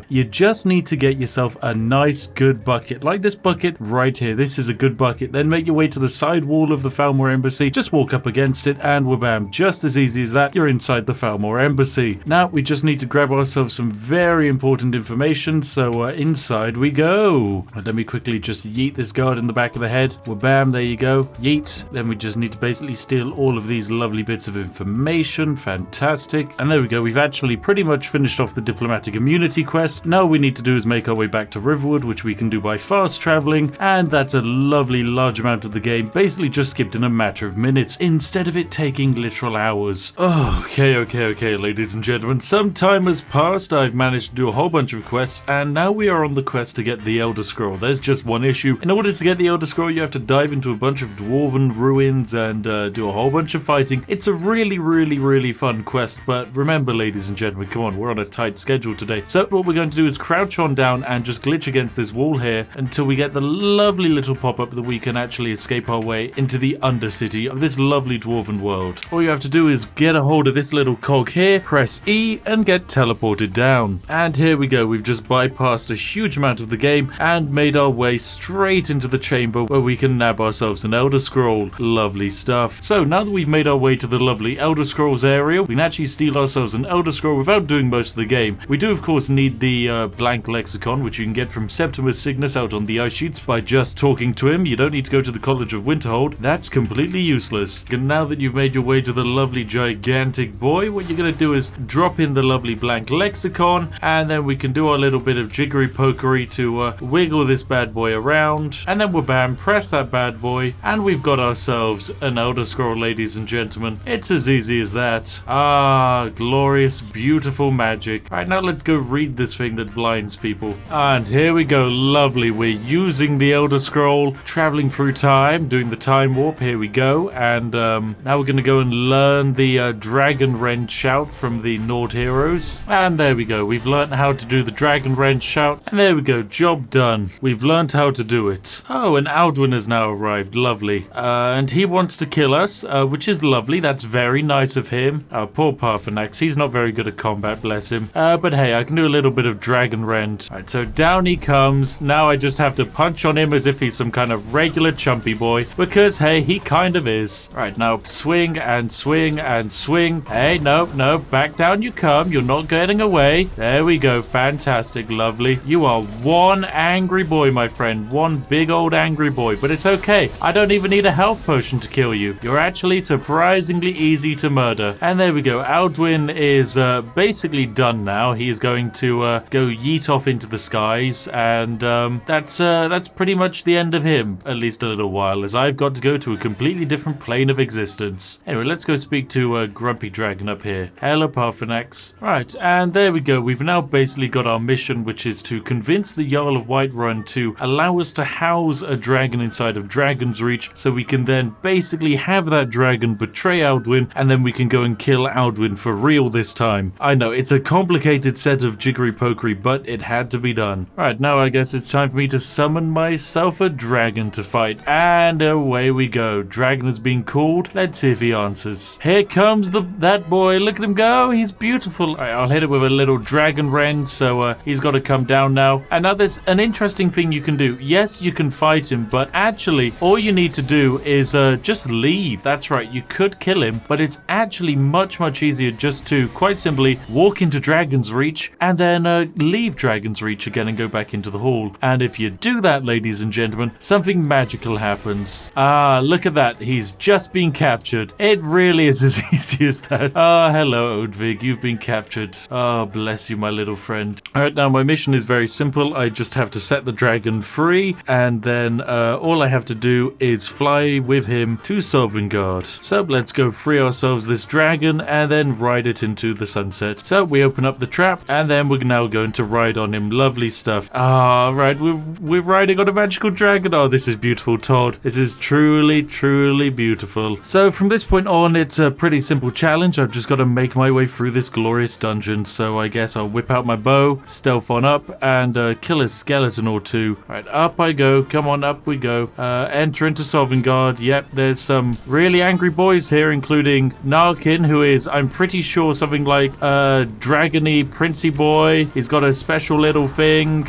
You just need to get yourself a nice, good bucket. Like this bucket right here. This is a good bucket. Then make your way to the side wall of the Falmore embassy. Just walk up against it and wabam. Just as easy as that, you're inside the Falmore embassy. Now, we just need to grab ourselves some very important information. So inside we go. Let me quickly just yeet this guard in the back of the head. Wabam, there you go. Yeet. Then we just need to basically steal all of these lovely bits of information. Fantastic. And there we go. We've actually pretty much finished off the diplomatic immunity quest. Now all we need to do is make our way back to Riverwood overpowered, which we can do by fast traveling, and that's a lovely large amount of the game basically just skipped in a matter of minutes instead of it taking literal hours. Okay, ladies and gentlemen, some time has passed. I've managed to do a whole bunch of quests, and now we are on the quest to get the Elder Scroll. There's just one issue. In order to get the Elder Scroll, you have to dive into a bunch of dwarven ruins and do a whole bunch of fighting. It's a really fun quest, but remember, ladies and gentlemen, come on, we're on a tight schedule today. So what we're going to do is crouch on down and just glitch against this wall here until we get the lovely little pop-up that we can actually escape our way into the undercity of this lovely dwarven world. All you have to do is get a hold of this little cog here, press E, and get teleported down. And here we go, we've just bypassed a huge amount of the game and made our way straight into the chamber where we can nab ourselves an Elder Scroll. Lovely stuff. So now that we've made our way to the lovely Elder Scrolls area, we can actually steal ourselves an Elder Scroll without doing most of the game. We do of course need the blank lexicon, which you can get from Septimus Cygnus out on the ice sheets by just talking to him. You don't need to go to the College of Winterhold. That's completely useless. And now that you've made your way to the lovely gigantic boy, what you're going to do is drop in the lovely blank lexicon, and then we can do our little bit of jiggery pokery to wiggle this bad boy around, and then we'll bam, press that bad boy, and we've got ourselves an Elder Scroll, ladies and gentlemen. It's as easy as that. Ah, glorious, beautiful magic. Alright, now let's go read this thing that blinds people. And here we go, lovely. We're using the Elder Scroll, traveling through time, doing the time warp. Here we go, and now we're going to go and learn the Dragon Wrench shout from the Nord heroes. And there we go, we've learned how to do the Dragon Wrench shout, and there we go, job done. We've learned how to do it. Oh, and Alduin has now arrived, lovely. And he wants to kill us, which is lovely. That's very nice of him. Poor Parthenax, he's not very good at combat, bless him. But hey, I can do a little bit of Dragon Rend. Alright, so down he comes. Now I just have to punch on him as if he's some kind of regular chumpy boy, because hey, he kind of is. Alright, now swing and swing and swing. Hey, no, back down you come. You're not getting away. There we go, fantastic, lovely. You are one angry boy, my friend. One big old angry boy, but it's okay. I don't even need a health potion to kill you. You're actually surprisingly easy to murder. And there we go. Alduin is basically done now. He is going to go yeet off into the skies, and that's pretty much the end of him, at least a little while, as I've got to go to a completely different plane of existence. Anyway, let's go speak to Grumpy Dragon up here. Hello, Parthenax. Right, and there we go. We've now basically got our mission, which is to convince the Jarl of Whiterun to allow us to house a dragon inside of Dragon's Reach, so we can then basically have that dragon betray Alduin, and then we can go and kill Alduin for real this time. I know, it's a complicated set of jiggery pokery, but it had to be done. Right, now I guess it's time for me to summon myself a dragon to fight, and away we go. Dragon has been called. Let's see if he answers. Here comes that boy. Look at him go. He's beautiful. All right, I'll hit it with a little Dragon Rend, so he's got to come down now. And now there's an interesting thing you can do. Yes, you can fight him, but actually all you need to do is just leave. That's right, you could kill him, but it's actually much easier just to quite simply walk into Dragon's Reach and then leave Dragon's Reach again and go back into the hall. And if you do that, ladies and gentlemen, something magical happens. Ah, look at that. He's just been captured. It really is as easy as that. Ah, hello, Odvig. You've been captured. Oh, bless you, my little friend. All right, now my mission is very simple. I just have to set the dragon free, and then all I have to do is fly with him to Sovngarde. So let's go free ourselves this dragon and then ride it into the sunset. So we open up the trap, and then we're now going to ride on him. Lovely stuff. Ah, right, we're riding on a magical dragon. Oh, this is beautiful, Todd. This is truly beautiful. So from this point on, it's a pretty simple challenge. I've just got to make my way through this glorious dungeon. So I guess I'll whip out my bow, stealth on up, and kill a skeleton or two. All right, up I go. Come on, up we go. Enter into Sovngarde. Yep, there's some really angry boys here, including Narkin, who is, I'm pretty sure, something like dragony princey boy. He's got a special little thing.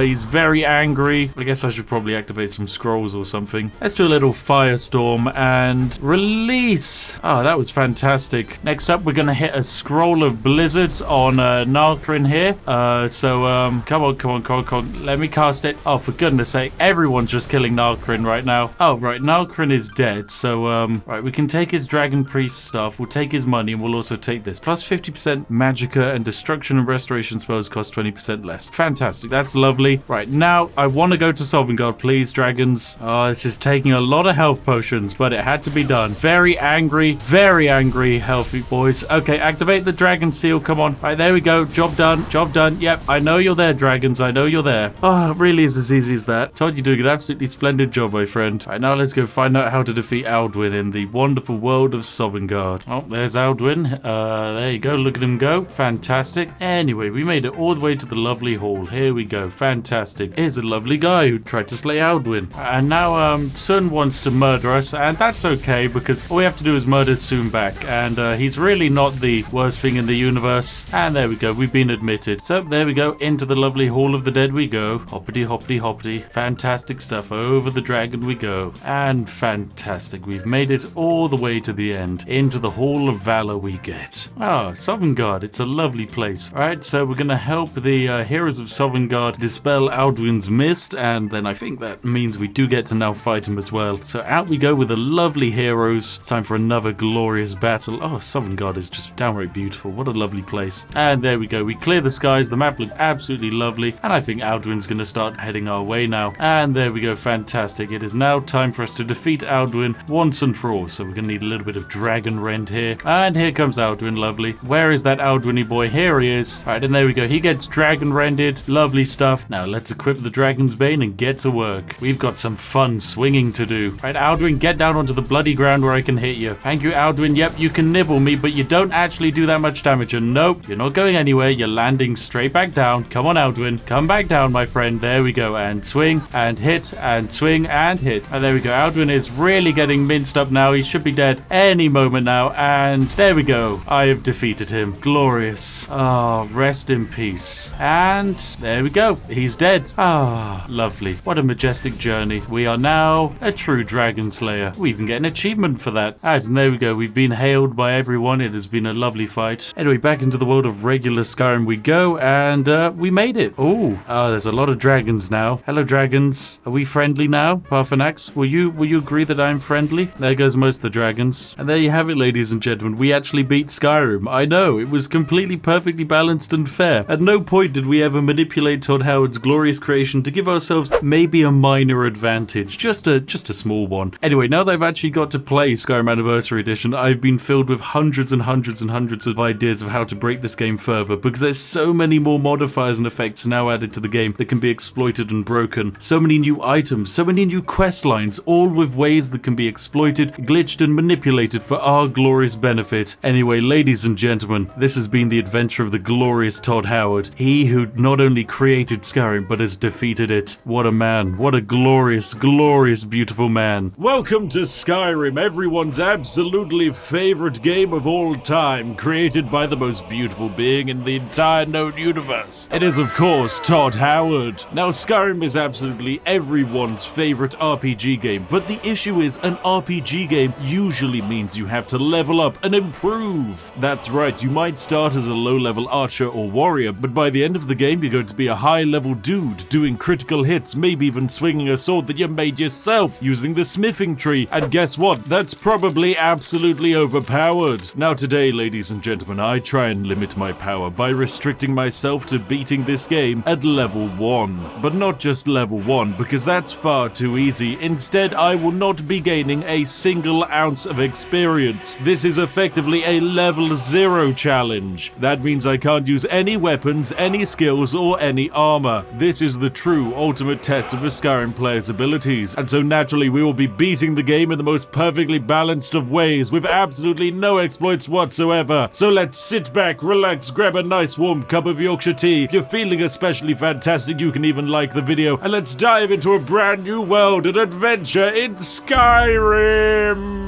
He's very angry. I guess I should probably activate some scrolls or something. Let's do a little firestorm and release. Oh, that was fantastic. Next up, we're going to hit a scroll of blizzards on Narkin here. Come on. Let me cast it. Oh, for goodness sake. Everyone's just killing Narkin right now. Oh, right. Narkin is dead. So, right, we can take his Dragon Priest stuff. We'll take his money, and we'll also take this. Plus 50% Magicka, and Destruction and Restoration spells cost 20% less. Fantastic. That's lovely. lovely. Right, now I want to go to Sovngarde, please, dragons. Oh, this is taking a lot of health potions, but it had to be done. Very angry, healthy boys. Okay, activate the dragon seal. Come on. Right, there we go. Job done. Job done. Yep, I know you're there, dragons. I know you're there. Oh, it really is as easy as that. Todd, you're doing an absolutely splendid job, my friend. Right, now let's go find out how to defeat Alduin in the wonderful world of Sovngarde. Oh, there's Alduin. There you go. Look at him go. Fantastic. Anyway, we made it all the way to the lovely hall. Here we go. Fantastic. Here's a lovely guy who tried to slay Alduin. And now, Sun wants to murder us, and that's okay because all we have to do is murder Sun back. And he's really not the worst thing in the universe. And there we go. We've been admitted. So there we go. Into the lovely Hall of the Dead we go. Hoppity, hoppity, hoppity. Fantastic stuff. Over the dragon we go. And fantastic. We've made it all the way to the end. Into the Hall of Valor we get. Ah, Sovngarde. It's a lovely place. Alright, so we're going to help the heroes of Sovngarde dispel Alduin's mist. And then I think that means we do get to now fight him as well. So out we go with the lovely heroes. It's time for another glorious battle. Oh, Sovngarde is just downright beautiful. What a lovely place. And there we go. We clear the skies. The map looked absolutely lovely. And I think Alduin's going to start heading our way now. And there we go. Fantastic. It is now time for us to defeat Alduin once and for all. So we're going to need a little bit of dragon rend here. And here comes Alduin. Lovely. Where is that Alduin-y boy? Here he is. All right, and there we go. He gets dragon rended. Lovely stuff. Now let's equip the Dragon's Bane and get to work. We've got some fun swinging to do. All right, Alduin, get down onto the bloody ground where I can hit you. Thank you, Alduin. Yep, you can nibble me, but you don't actually do that much damage. And nope, you're not going anywhere. You're landing straight back down. Come on, Alduin. Come back down, my friend. There we go. And swing and hit and swing and hit. And there we go. Alduin is really getting minced up now. He should be dead any moment now. And there we go. I have defeated him. Glorious. Ah, rest in peace. And there we go. He's dead. Ah, lovely. What a majestic journey. We are now a true dragon slayer. We even get an achievement for that. Alright, and there we go. We've been hailed by everyone. It has been a lovely fight. Anyway, back into the world of regular Skyrim we go, and we made it. Oh, there's a lot of dragons now. Hello, dragons. Are we friendly now? Parthenax, will you agree that I'm friendly? There goes most of the dragons. And there you have it, ladies and gentlemen. We actually beat Skyrim. I know, it was completely perfectly balanced and fair. At no point did we ever manipulate Todd Howard's glorious creation to give ourselves maybe a minor advantage. Just a small one. Anyway, now that I've actually got to play Skyrim Anniversary Edition, I've been filled with hundreds and hundreds and hundreds of ideas of how to break this game further, because there's so many more modifiers and effects now added to the game that can be exploited and broken. So many new items, so many new quest lines, all with ways that can be exploited, glitched and manipulated for our glorious benefit. Anyway, ladies and gentlemen, this has been the adventure of the glorious Todd Howard. He who not only created Skyrim, but has defeated it. What a man. What a glorious, glorious, beautiful man. Welcome to Skyrim, everyone's absolutely favorite game of all time, created by the most beautiful being in the entire known universe. It is, of course, Todd Howard. Now, Skyrim is absolutely everyone's favorite RPG game, but the issue is an RPG game usually means you have to level up and improve. That's right, you might start as a low-level archer or warrior, but by the end of the game, you're going to be a high-level dude, doing critical hits, maybe even swinging a sword that you made yourself, using the smithing tree, and guess what? That's probably absolutely overpowered. Now today, ladies and gentlemen, I try and limit my power by restricting myself to beating this game at level 1. But not just level 1, because that's far too easy. Instead, I will not be gaining a single ounce of experience. This is effectively a level 0 challenge. That means I can't use any weapons, any skills, or any armor. This is the true ultimate test of a Skyrim player's abilities, and so naturally we will be beating the game in the most perfectly balanced of ways, with absolutely no exploits whatsoever. So let's sit back, relax, grab a nice warm cup of Yorkshire tea. If you're feeling especially fantastic, you can even like the video, and let's dive into a brand new world and adventure in Skyrim!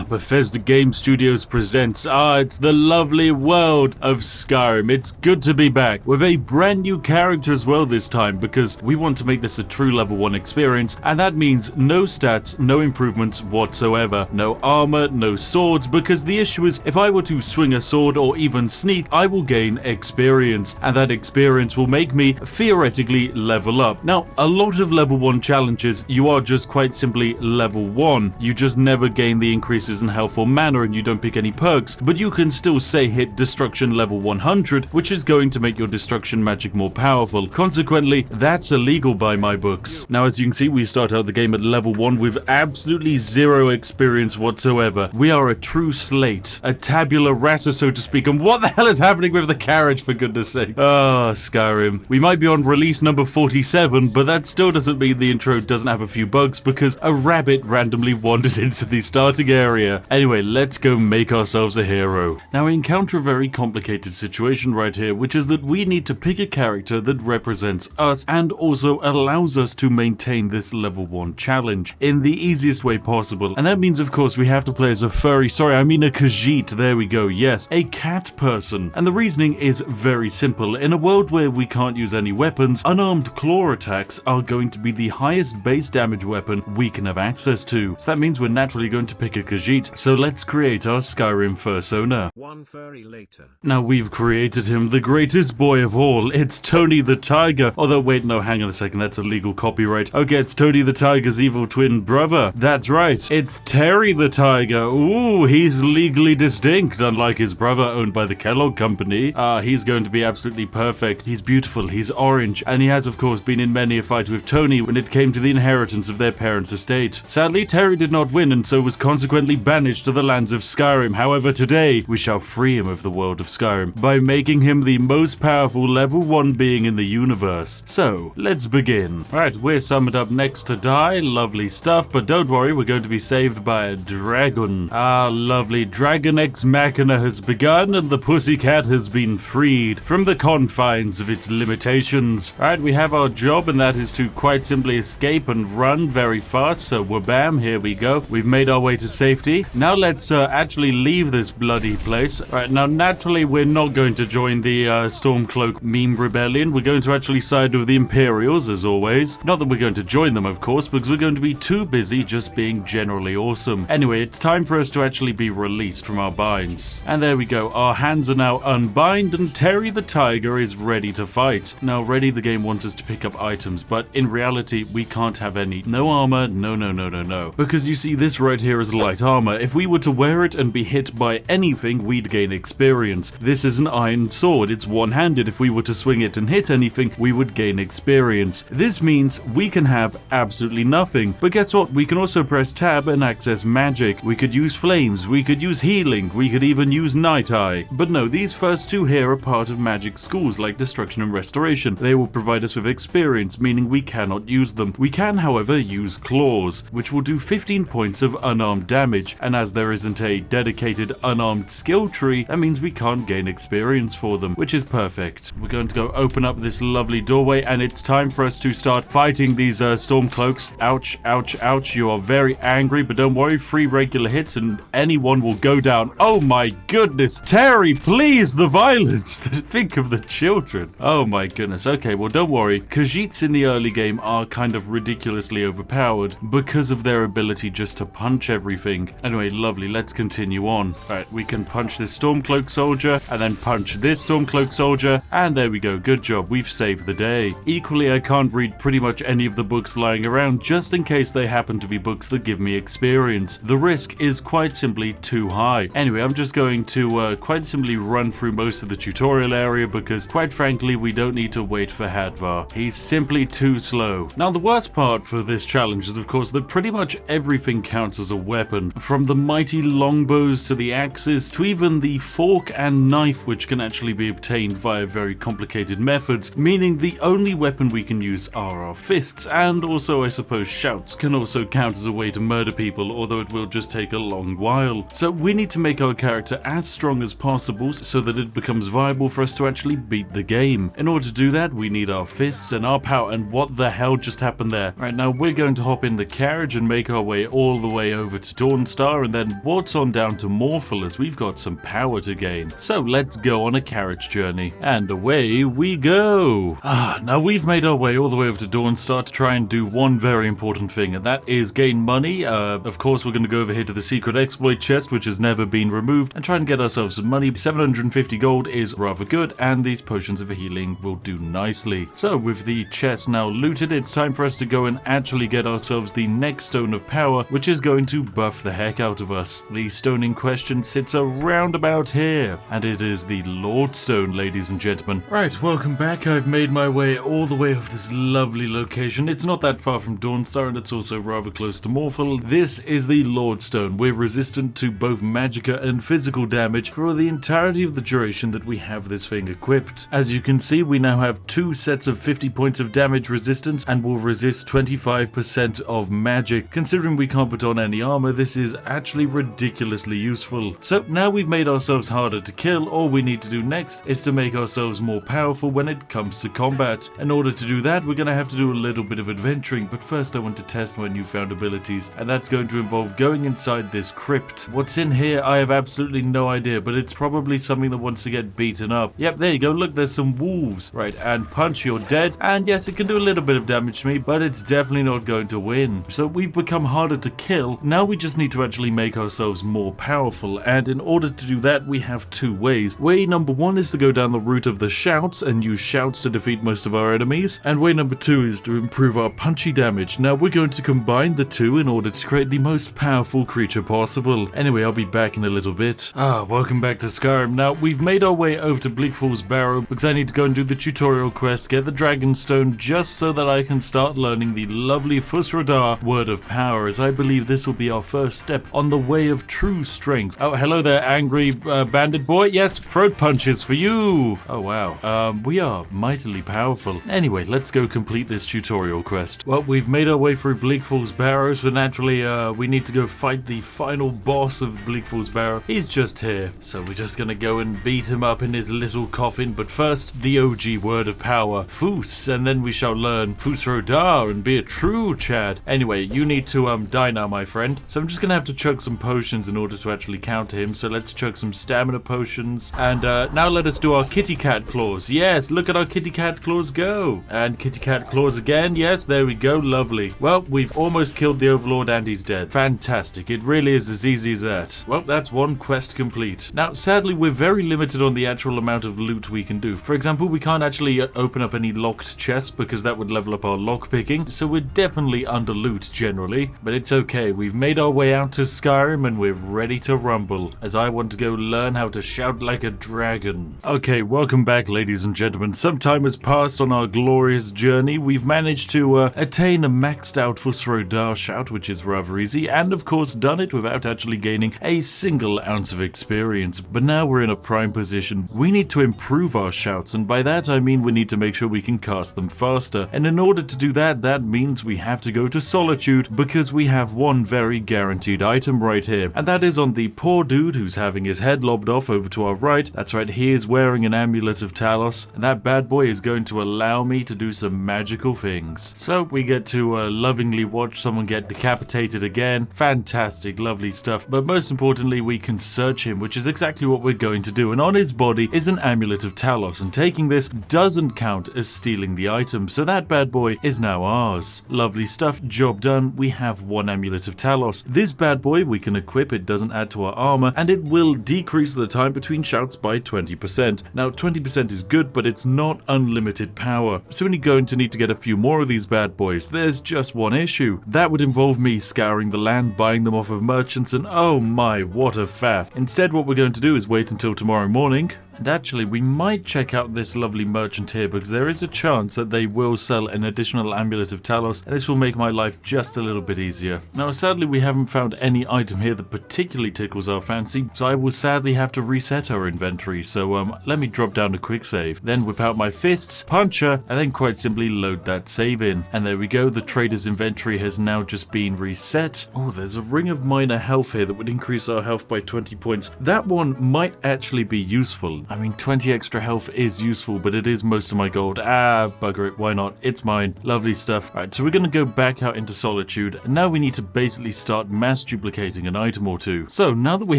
Bethesda Game Studios presents, it's the lovely world of Skyrim. It's good to be back with a brand new character as well this time, because we want to make this a true level 1 experience, and that means no stats, no improvements whatsoever, no armor, no swords, because the issue is if I were to swing a sword or even sneak, I will gain experience, and that experience will make me theoretically level up. Now, a lot of level 1 challenges, you are just quite simply level 1. You just never gain gain the increases in health or mana and you don't pick any perks, but you can still say hit destruction level 100, which is going to make your destruction magic more powerful. Consequently, that's illegal by my books. Now, as you can see, we start out the game at level 1 with absolutely zero experience whatsoever. We are a true slate, a tabula rasa, so to speak. And what the hell is happening with the carriage, for goodness sake? Ah, Skyrim. We might be on release number 47, but that still doesn't mean the intro doesn't have a few bugs, because a rabbit randomly wandered into the starting area. Anyway, let's go make ourselves a hero. Now, we encounter a very complicated situation right here, which is that we need to pick a character that represents us and also allows us to maintain this level 1 challenge in the easiest way possible. And that means, of course, we have to play as a furry, sorry, I mean a Khajiit, there we go, yes, a cat person. And the reasoning is very simple. In a world where we can't use any weapons, unarmed claw attacks are going to be the highest base damage weapon we can have access to. So that means we're naturally going to pick a Khajiit. So let's create our Skyrim fursona. One furry later. Now we've created him, the greatest boy of all. It's Tony the Tiger. Although, wait, no, hang on a second, that's illegal copyright. Okay, it's Tony the Tiger's evil twin brother. That's right, it's Terry the Tiger. Ooh, he's legally distinct, unlike his brother owned by the Kellogg Company. He's going to be absolutely perfect. He's beautiful, he's orange, and he has, of course, been in many a fight with Tony when it came to the inheritance of their parents' estate. Sadly, Terry did not win and so was consequently banished to the lands of Skyrim. However, today, we shall free him of the world of Skyrim by making him the most powerful level 1 being in the universe. So, let's begin. Alright, we're summoned up next to die, lovely stuff, but don't worry, we're going to be saved by a dragon. Ah, lovely, Dragon Ex Machina has begun and the pussycat has been freed from the confines of its limitations. Alright, we have our job and that is to quite simply escape and run very fast, so wabam, here we go. We've made our way to safety. Now let's actually leave this bloody place. Alright, now naturally we're not going to join the Stormcloak meme rebellion. We're going to actually side with the Imperials, as always. Not that we're going to join them, of course, because we're going to be too busy just being generally awesome. Anyway, it's time for us to actually be released from our binds. And there we go. Our hands are now unbind, and Terry the Tiger is ready to fight. Now, already the game wants us to pick up items, but in reality, we can't have any. No armor, no. Because you see, this right here is light armor. If we were to wear it and be hit by anything, we'd gain experience. This is an iron sword. It's one-handed. If we were to swing it and hit anything, we would gain experience. This means we can have absolutely nothing. But guess what? We can also press tab and access magic. We could use flames. We could use healing. We could even use night eye. But no, these first two here are part of magic schools like destruction and restoration. They will provide us with experience, meaning we cannot use them. We can, however, use claws, which will do 15 points of unarmed damage. And as there isn't a dedicated unarmed skill tree, that means we can't gain experience for them, which is perfect. We're going to go open up this lovely doorway, and it's time for us to start fighting these Stormcloaks. Ouch, ouch, ouch. You are very angry, but don't worry, 3 regular hits and anyone will go down. Oh my goodness, Terry, please, the violence. Think of the children. Oh my goodness. Okay, well, don't worry. Khajiits in the early game are kind of ridiculously overpowered because of their ability just to punch everything. Anyway, lovely. Let's continue on. Alright, we can punch this Stormcloak soldier and then punch this Stormcloak soldier, and there we go. Good job. We've saved the day. Equally, I can't read pretty much any of the books lying around just in case they happen to be books that give me experience. The risk is quite simply too high. Anyway, I'm just going to quite simply run through most of the tutorial area because, quite frankly, we don't need to wait for Hadvar. He's simply too slow. Now, the worst part for this challenge is, of course, that pretty much everything counts as a weapon, from the mighty longbows to the axes to even the fork and knife, which can actually be obtained via very complicated methods, meaning the only weapon we can use are our fists, and also, I suppose, shouts can also count as a way to murder people, although it will just take a long while. So we need to make our character as strong as possible so that it becomes viable for us to actually beat the game. In order to do that, we need our fists and our power, and what the hell just happened there? Right, now we're going to hop in the carriage and make our way all the way over to Dawnstar, and then waltz on down to Morphal as we've got some power to gain. So let's go on a carriage journey. And away we go! Now we've made our way all the way over to Dawnstar to try and do one very important thing, and that is gain money. Of course, we're going to go over here to the secret exploit chest, which has never been removed, and try and get ourselves some money. 750 gold is rather good, and these potions of healing will do nicely. So with the chest now looted, it's time for us to go and actually get ourselves the next stone of power, which is going to buff the heck out of us. The stone in question sits around about here, and it is the Lord Stone, ladies and gentlemen. Right, welcome back. I've made my way all the way over this lovely location. It's not that far from Dawnstar, and it's also rather close to Morphel. This is the Lord Stone. We're resistant to both magica and physical damage for the entirety of the duration that we have this thing equipped. As you can see, we now have 2 sets of 50 points of damage resistance and will resist 25% of magic. Considering we can't put on any armor, this is actually ridiculously useful. So now we've made ourselves harder to kill, all we need to do next is to make ourselves more powerful when it comes to combat. In order to do that, we're going to have to do a little bit of adventuring, but first I want to test my newfound abilities, and that's going to involve going inside this crypt. What's in here, I have absolutely no idea, but it's probably something that wants to get beaten up. Yep, there you go, look, there's some wolves. Right, and punch, you're dead, and yes, it can do a little bit of damage to me, but it's definitely not going to win. So we've become harder to kill, now we just need to actually make ourselves more powerful, and in order to do that, we have 2 ways. Way number 1 is to go down the route of the shouts and use shouts to defeat most of our enemies, and way number 2 is to improve our punchy damage. Now we're going to combine the 2 in order to create the most powerful creature possible. Anyway, I'll be back in a little bit. Welcome back to Skyrim. Now we've made our way over to Bleakfall's Barrow because I need to go and do the tutorial quest, get the Dragon Stone, just so that I can start learning the lovely Fusrodar Word of Power, as I believe this will be our first step on the way of true strength. Oh, hello there, angry bandit boy. Yes, throat punches for you. Oh wow, we are mightily powerful. Anyway, let's go complete this tutorial quest. Well, we've made our way through Bleakfall's Barrow, so naturally we need to go fight the final boss of Bleakfall's Barrow. He's just here, so we're just gonna go and beat him up in his little coffin, but first, the OG Word of Power, Fus, and then we shall learn Fusrodar and be a true Chad. Anyway, you need to die now, my friend. So I'm just gonna have to chug some potions in order to actually counter him, so let's chug some stamina potions, and now let us do our kitty cat claws. Yes, look at our kitty cat claws go. And kitty cat claws again. Yes, there we go, lovely. Well, we've almost killed the Overlord and he's dead. Fantastic, it really is as easy as that. Well, that's one quest complete. Now, sadly, we're very limited on the actual amount of loot we can do. For example, we can't actually open up any locked chests because that would level up our lockpicking, so we're definitely under loot generally, but it's okay. We've made our way out to Skyrim and we're ready to rumble, as I want to go learn how to shout like a dragon. Okay, welcome back, ladies and gentlemen. Some time has passed on our glorious journey. We've managed to attain a maxed out Fusrodar shout, which is rather easy, and of course done it without actually gaining a single ounce of experience. But now we're in a prime position. We need to improve our shouts, and by that I mean we need to make sure we can cast them faster. And in order to do that, that means we have to go to Solitude, because we have one very guaranteed item right here, and that is on the poor dude who's having his head lobbed off over to our right. That's right, he is wearing an Amulet of Talos, and that bad boy is going to allow me to do some magical things. So we get to lovingly watch someone get decapitated again. Fantastic, lovely stuff. But most importantly, we can search him, which is exactly what we're going to do. And on his body is an Amulet of Talos, and taking this doesn't count as stealing the item, so that bad boy is now ours. Lovely stuff, job done. We have one Amulet of Talos. This bad boy we can equip, it doesn't add to our armor, and it will decrease the time between shouts by 20%. Now 20% is good, but it's not unlimited power, so we're going to need to get a few more of these bad boys. There's just one issue. That would involve me scouring the land, buying them off of merchants, and oh my, what a faff. Instead, what we're going to do is wait until tomorrow morning, and actually we might check out this lovely merchant here, because there is a chance that they will sell an additional Amulet of Talos, and this will make my life just a little bit easier. Now sadly we haven't found any item here that particularly tickles our fancy, so I will sadly have to reset our inventory. So let me drop down a quick save, then whip out my fists, punch her, and then quite simply load that save in. And there we go, the trader's inventory has now just been reset. Oh, there's a ring of minor health here that would increase our health by 20 points. That one might actually be useful. I mean, 20 extra health is useful, but it is most of my gold. Bugger it, why not? It's mine. Lovely stuff. Alright, so we're gonna go back out into Solitude, and now we need to basically start mass duplicating an item or two. So, now that we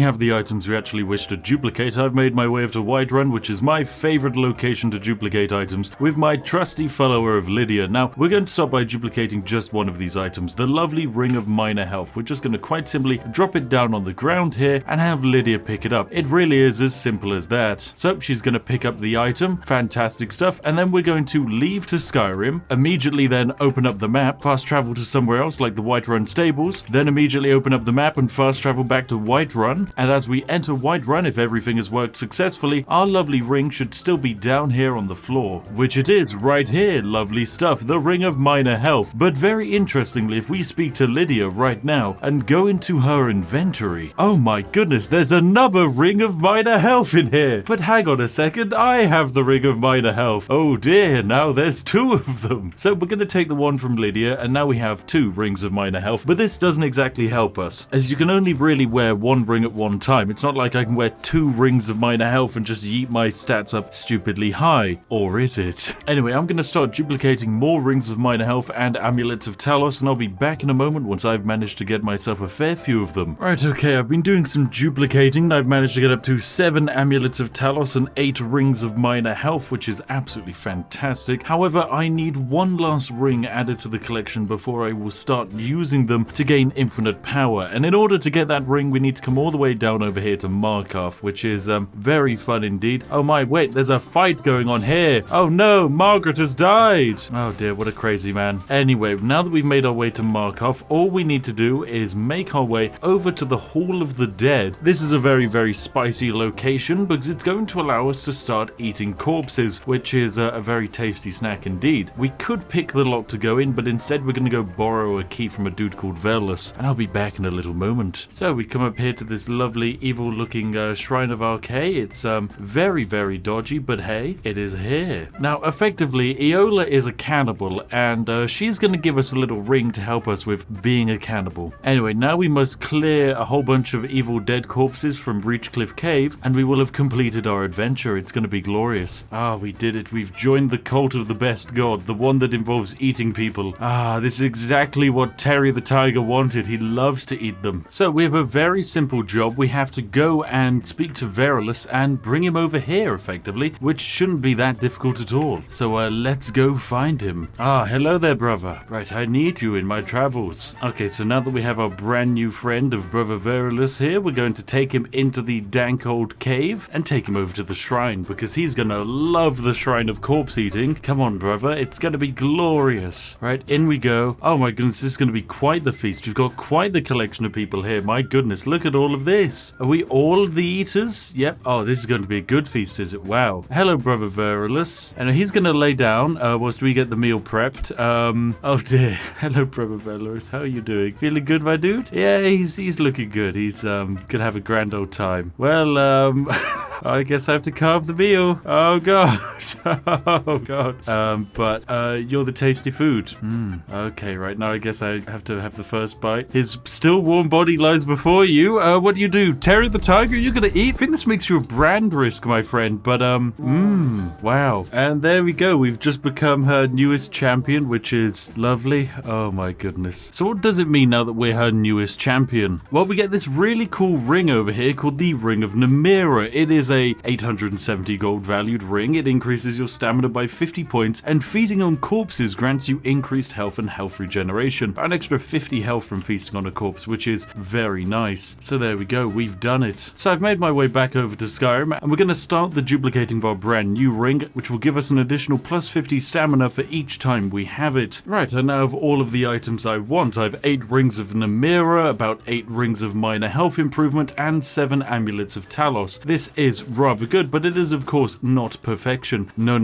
have the items we actually wish to duplicate, I've made my way over to Whiterun, which is my favorite location to duplicate items, with my trusty follower of Lydia. Now, we're going to start by duplicating just one of these items, the lovely Ring of Minor Health. We're just going to quite simply drop it down on the ground here and have Lydia pick it up. It really is as simple as that. So she's going to pick up the item. Fantastic stuff. And then we're going to leave to Skyrim, immediately then open up the map, fast travel to somewhere else like the Whiterun stables, then immediately open up the map and fast travel back to Whiterun. And as we enter Whiterun, if everything has worked successfully, our lovely ring should still be down here on the floor, which it is right here. Lovely stuff, the Ring of Minor Health. But very interestingly, if we speak to Lydia right now and go into her inventory, oh my goodness, there's another Ring of Minor Health in here. But hang on a second, I have the Ring of Minor Health. Oh dear, now there's two of them. So we're going to take the one from Lydia, and now we have two Rings of Minor Health. But this doesn't exactly help us, as you can only really wear one ring at one time. It's not like I can wear two Rings of Minor Health and just yeet my stats up stupidly high. Or is it? Anyway, I'm going to start duplicating more Rings of Minor Health and Amulets of Talos, and I'll be back in a moment once I've managed to get myself a fair few of them. Right, okay, I've been doing some duplicating, and I've managed to get up to 7 Amulets of Talos and 8 Rings of Minor Health, which is absolutely fantastic. However, I need one last ring added to the collection before I will start using them to gain infinite power. And in order to get that ring, we need to come all the way down over here to Markarth, which is very fun indeed. Oh my, wait, there's a fight going on here. Oh no, Margaret has died. Oh dear, what a crazy man. Anyway, now that we've made our way to Markarth, all we need to do is make our way over to the Hall of the Dead. This is a very, very spicy location because it's going to allow us to start eating corpses, which is a very tasty snack indeed. We could pick the lock to go in, but instead we're going to go borrow a key from a dude called Verlis, and I'll be back in a little moment. So we come up here to this lovely evil looking Shrine of Archay. It's very, very dodgy, but hey, it is here. Now effectively, Eola is a cannibal, and she's going to give us a little ring to help us with being a cannibal. Anyway, now we must clear a whole bunch of evil dead corpses from Breachcliff Cave, and we will have completed our adventure. It's going to be glorious. Ah, we did it. We've joined the cult of the best god, the one that involves eating people. Ah, this is exactly what Terry the Tiger wanted. He loves to eat them. So we have a very simple job. We have to go and speak to Verlis and bring him over here, effectively, which shouldn't be that difficult at all. So let's go find him. Ah, hello there, brother. Right, I need you in my travels. Okay, so now that we have our brand new friend of Brother Verlis here, we're going to take him into the dank old cave and take him over to the shrine, because he's gonna love the Shrine of Corpse Eating. Come on, brother, it's gonna be glorious. Right, in we go. Oh my goodness, this is gonna be quite the feast. We've got quite the collection of people here. My goodness, look at all of this. Are we all the eaters? Yep. Oh, this is going to be a good feast, is it? Wow. Hello, Brother Verlis. And he's gonna lay down whilst we get the meal prepped. Oh dear. Hello, Brother Verlis. How are you doing? Feeling good, my dude? Yeah, he's looking good. He's gonna have a grand old time. Well, I guess I have to carve the meal. Oh god. Oh god. But you're the tasty food. Okay, right now I guess I have to have the first bite. His still warm body lies before you. What do you do? Terry the Tiger, you're gonna eat? I think this makes you a brand risk, my friend. But wow. And there we go. We've just become her newest champion, which is lovely. Oh my goodness. So what does it mean now that we're her newest champion? Well, we get this really cool ring over here called the Ring of Namira. It is a 870 gold valued ring. It increases your stamina by 50 points, and feeding on corpses grants you increased health and health regeneration. An extra 50 health from feasting on a corpse, which is very nice. So there we go, we've done it. So I've made my way back over to Skyrim, and we're going to start the duplicating of our brand new ring, which will give us an additional plus 50 stamina for each time we have it. Right, I now have all of the items I want. I have 8 rings of Namira, about 8 rings of minor health improvement, and 7 amulets of Talos. This is rather good, but it is of course not perfection. No.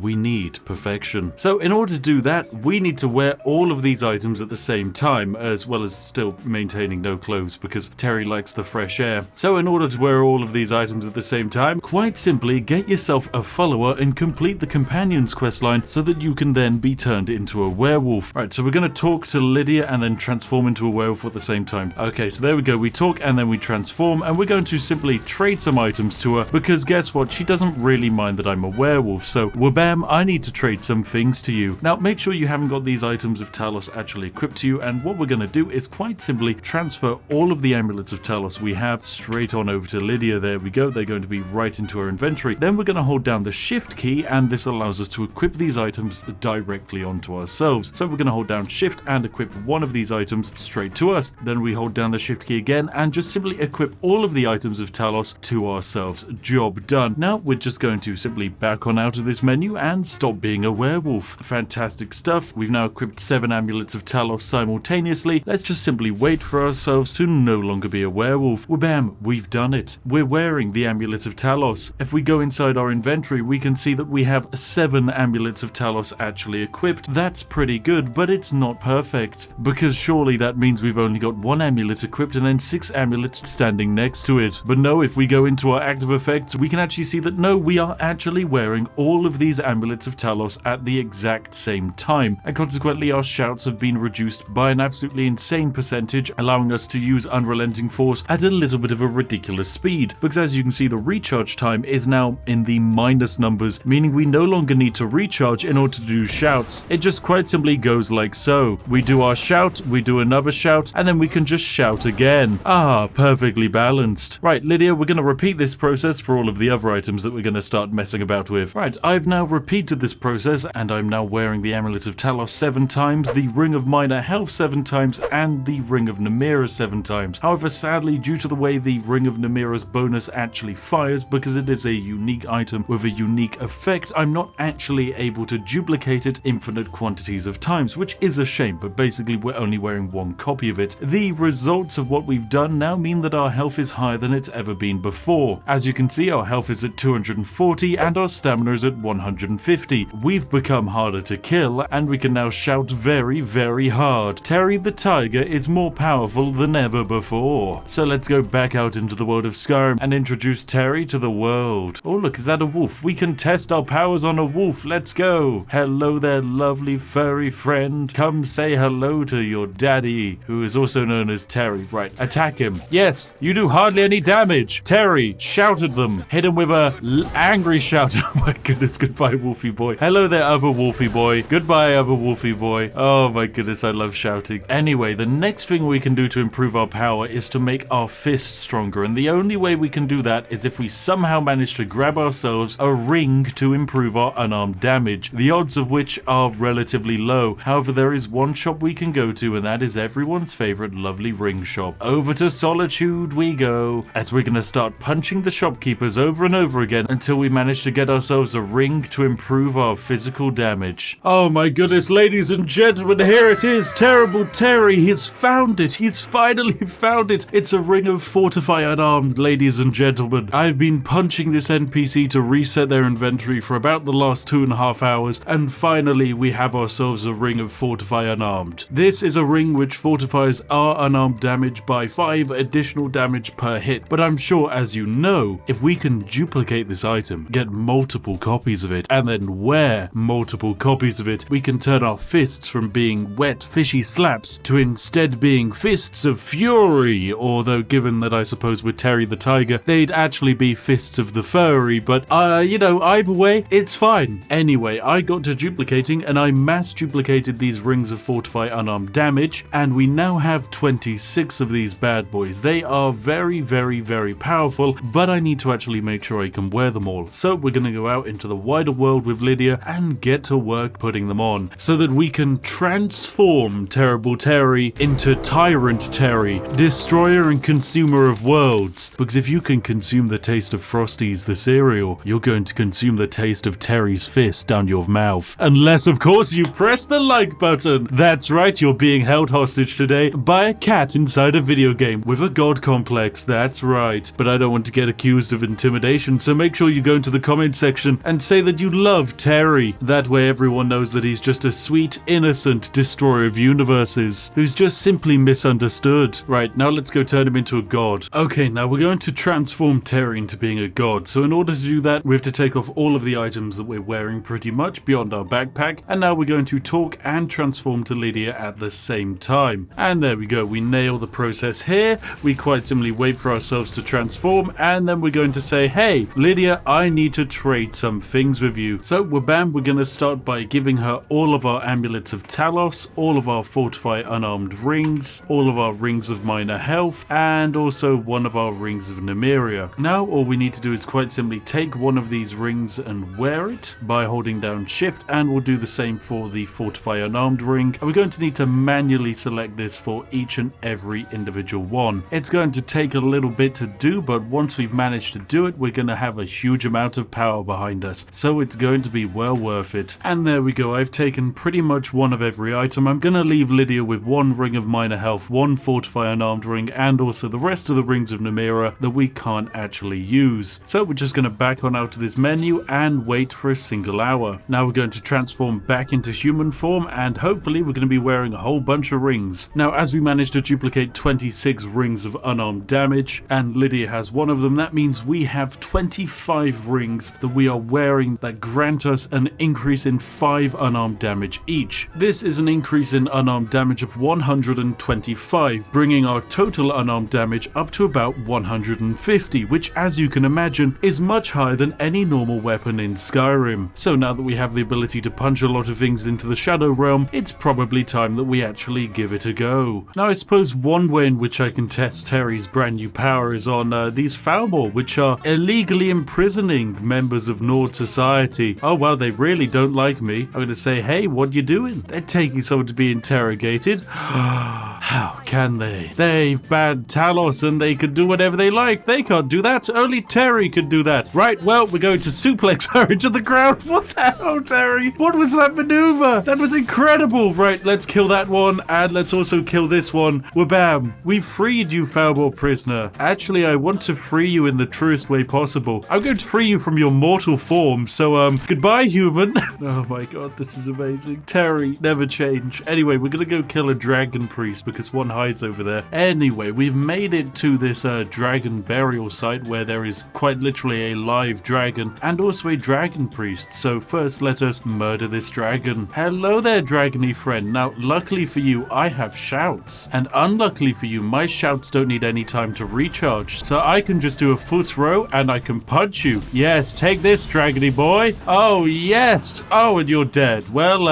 We need perfection. So in order to do that, we need to wear all of these items at the same time, as well as still maintaining no clothes, because Terry likes the fresh air. So in order to wear all of these items at the same time, quite simply get yourself a follower and complete the companions questline so that you can then be turned into a werewolf. Right, so we're going to talk to Lydia and then transform into a werewolf at the same time. Okay, so there we go. We talk and then we transform, and we're going to simply trade some items to her, because guess what? She doesn't really mind that I'm a werewolf, so wabam, I need to trade some things to you. Now, make sure you haven't got these items of Talos actually equipped to you, and what we're going to do is quite simply transfer all of the amulets of Talos we have straight on over to Lydia. There we go. They're going to be right into her inventory. Then we're going to hold down the shift key, and this allows us to equip these items directly onto ourselves. So we're going to hold down shift and equip one of these items straight to us. Then we hold down the shift key again and just simply equip all of the items of Talos to ourselves. ourselves. Job done. Now we're just going to simply back on out of this menu and stop being a werewolf. Fantastic stuff. We've now equipped 7 amulets of Talos simultaneously. Let's just simply wait for ourselves to no longer be a werewolf. Well, bam, we've done it. We're wearing the amulet of Talos. If we go inside our inventory, we can see that we have 7 amulets of Talos actually equipped. That's pretty good, but it's not perfect, because surely that means we've only got 1 amulet equipped and then 6 amulets standing next to it. But no, if we go into our active effects, we can actually see that no, we are actually wearing all of these amulets of Talos at the exact same time, and consequently our shouts have been reduced by an absolutely insane percentage, allowing us to use Unrelenting Force at a little bit of a ridiculous speed, because as you can see, the recharge time is now in the minus numbers, meaning we no longer need to recharge in order to do shouts. It just quite simply goes like so. We do our shout, we do another shout, and then we can just shout again. Ah, perfectly balanced. Right, Lydia, we're going to repeat this process for all of the other items that we're going to start messing about with. Right, I've now repeated this process, and I'm now wearing the Amulet of Talos 7 times, the Ring of Minor Health 7 times, and the Ring of Namira 7 times. However, sadly, due to the way the Ring of Namira's bonus actually fires, because it is a unique item with a unique effect, I'm not actually able to duplicate it infinite quantities of times, which is a shame, but basically we're only wearing 1 copy of it. The results of what we've done now mean that our health is higher than it's ever been before. As you can see, our health is at 240 and our stamina is at 150. We've become harder to kill, and we can now shout very, very hard. Terry the Tiger is more powerful than ever before. So let's go back out into the world of Skyrim and introduce Terry to the world. Oh look, is that a wolf? We can test our powers on a wolf. Let's go. Hello there, lovely furry friend. Come say hello to your daddy, who is also known as Terry. Right, attack him. Yes, you do hardly any damage. Terry, shout at them. Hit him with a angry shout. Oh my goodness, goodbye, Wolfie boy. Hello there, other Wolfie boy. Goodbye, other Wolfie boy. Oh my goodness, I love shouting. Anyway, the next thing we can do to improve our power is to make our fists stronger, and the only way we can do that is if we somehow manage to grab ourselves a ring to improve our unarmed damage, the odds of which are relatively low. However, there is one shop we can go to, and that is everyone's favorite lovely ring shop. Over to Solitude we go, as we're gonna start punching the shopkeepers over and over again until we manage to get ourselves a ring to improve our physical damage. Oh my goodness, ladies and gentlemen, here it is. Terrible Terry, he's found it. He's finally found it. It's a ring of Fortify Unarmed, ladies and gentlemen. I've been punching this NPC to reset their inventory for about the last 2.5 hours, and finally we have ourselves a ring of Fortify Unarmed. This is a ring which fortifies our unarmed damage by 5 additional damage per hit, but I'm sure, as you know, if we can duplicate this item, get multiple copies of it, and then wear multiple copies of it, we can turn our fists from being wet, fishy slaps to instead being fists of fury, although given that I suppose with Terry the Tiger, they'd actually be fists of the furry, but you know, either way, it's fine. Anyway, I got to duplicating and I mass duplicated these rings of Fortify Unarmed damage, and we now have 26 of these bad boys. They are very, very, very powerful, but I need to actually make sure I can wear them all. So we're gonna go out into the wider world with Lydia and get to work putting them on, so that we can transform Terrible Terry into Tyrant Terry, destroyer and consumer of worlds. Because if you can consume the taste of Frosty's the cereal, you're going to consume the taste of Terry's fist down your mouth. Unless, of course, you press the like button. That's right, you're being held hostage today by a cat inside a video game with a god complex. That's right. But I don't want to get accused of intimidation, so make sure you go into the comment section and say that you love Terry. That way everyone knows that he's just a sweet, innocent destroyer of universes who's just simply misunderstood. Right, now let's go turn him into a god. Okay, now we're going to transform Terry into being a god. So in order to do that, we have to take off all of the items that we're wearing pretty much beyond our backpack. And now we're going to talk and transform to Lydia at the same time. And there we go, we nail the process here. We quite simply wait for ourselves to transform, and then we're going to say, hey, Lydia, I need to trade some things with you. So we're going to start by giving her all of our amulets of Talos, all of our Fortify Unarmed rings, all of our rings of minor health, and also one of our rings of Nymeria. Now all we need to do is quite simply take one of these rings and wear it by holding down shift, and we'll do the same for the Fortify Unarmed ring. And we're going to need to manually select this for each and every individual one. It's going to take a little bit to do, but once we've manage to do it, we're going to have a huge amount of power behind us. So it's going to be well worth it. And there we go. I've taken pretty much one of every item. I'm going to leave Lydia with 1 ring of minor health, 1 fortify unarmed ring, and also the rest of the rings of Namira that we can't actually use. So we're just going to back on out of this menu and wait for a single hour. Now we're going to transform back into human form, and hopefully we're going to be wearing a whole bunch of rings. Now, as we managed to duplicate 26 rings of unarmed damage, and Lydia has 1 of them, that means we have 25 rings that we are wearing that grant us an increase in 5 unarmed damage each. This is an increase in unarmed damage of 125, bringing our total unarmed damage up to about 150, which, as you can imagine, is much higher than any normal weapon in Skyrim. So now that we have the ability to punch a lot of things into the Shadow Realm, it's probably time that we actually give it a go. Now, I suppose one way in which I can test Terry's brand new power is on these Foulmore, which are illegally imprisoning members of Nord society. Oh wow, they really don't like me. I'm going to say, hey, what you doing? They're taking someone to be interrogated. How can they? They've banned Talos and they could do whatever they like. They can't do that. Only Terry could do that. Right, well, we're going to suplex her into the ground. What the hell, Terry? What was that maneuver? That was incredible. Right, let's kill that one, and let's also kill this one. Wabam. We've freed you, Foulmore prisoner. Actually, I want to free you in the truest way possible. I'm going to free you from your mortal form, so, goodbye, human. Oh my god, this is amazing. Terry, never change. Anyway, we're gonna go kill a dragon priest because one hides over there. Anyway, we've made it to this dragon burial site where there is quite literally a live dragon and also a dragon priest. So first, let us murder this dragon. Hello there, dragony friend. Now, luckily for you, I have shouts, and unluckily for you, my shouts don't need any time to recharge. So I can just do a foot row and I can punch you. Yes, take this, dragony boy. Oh yes. Oh, and you're dead. Well,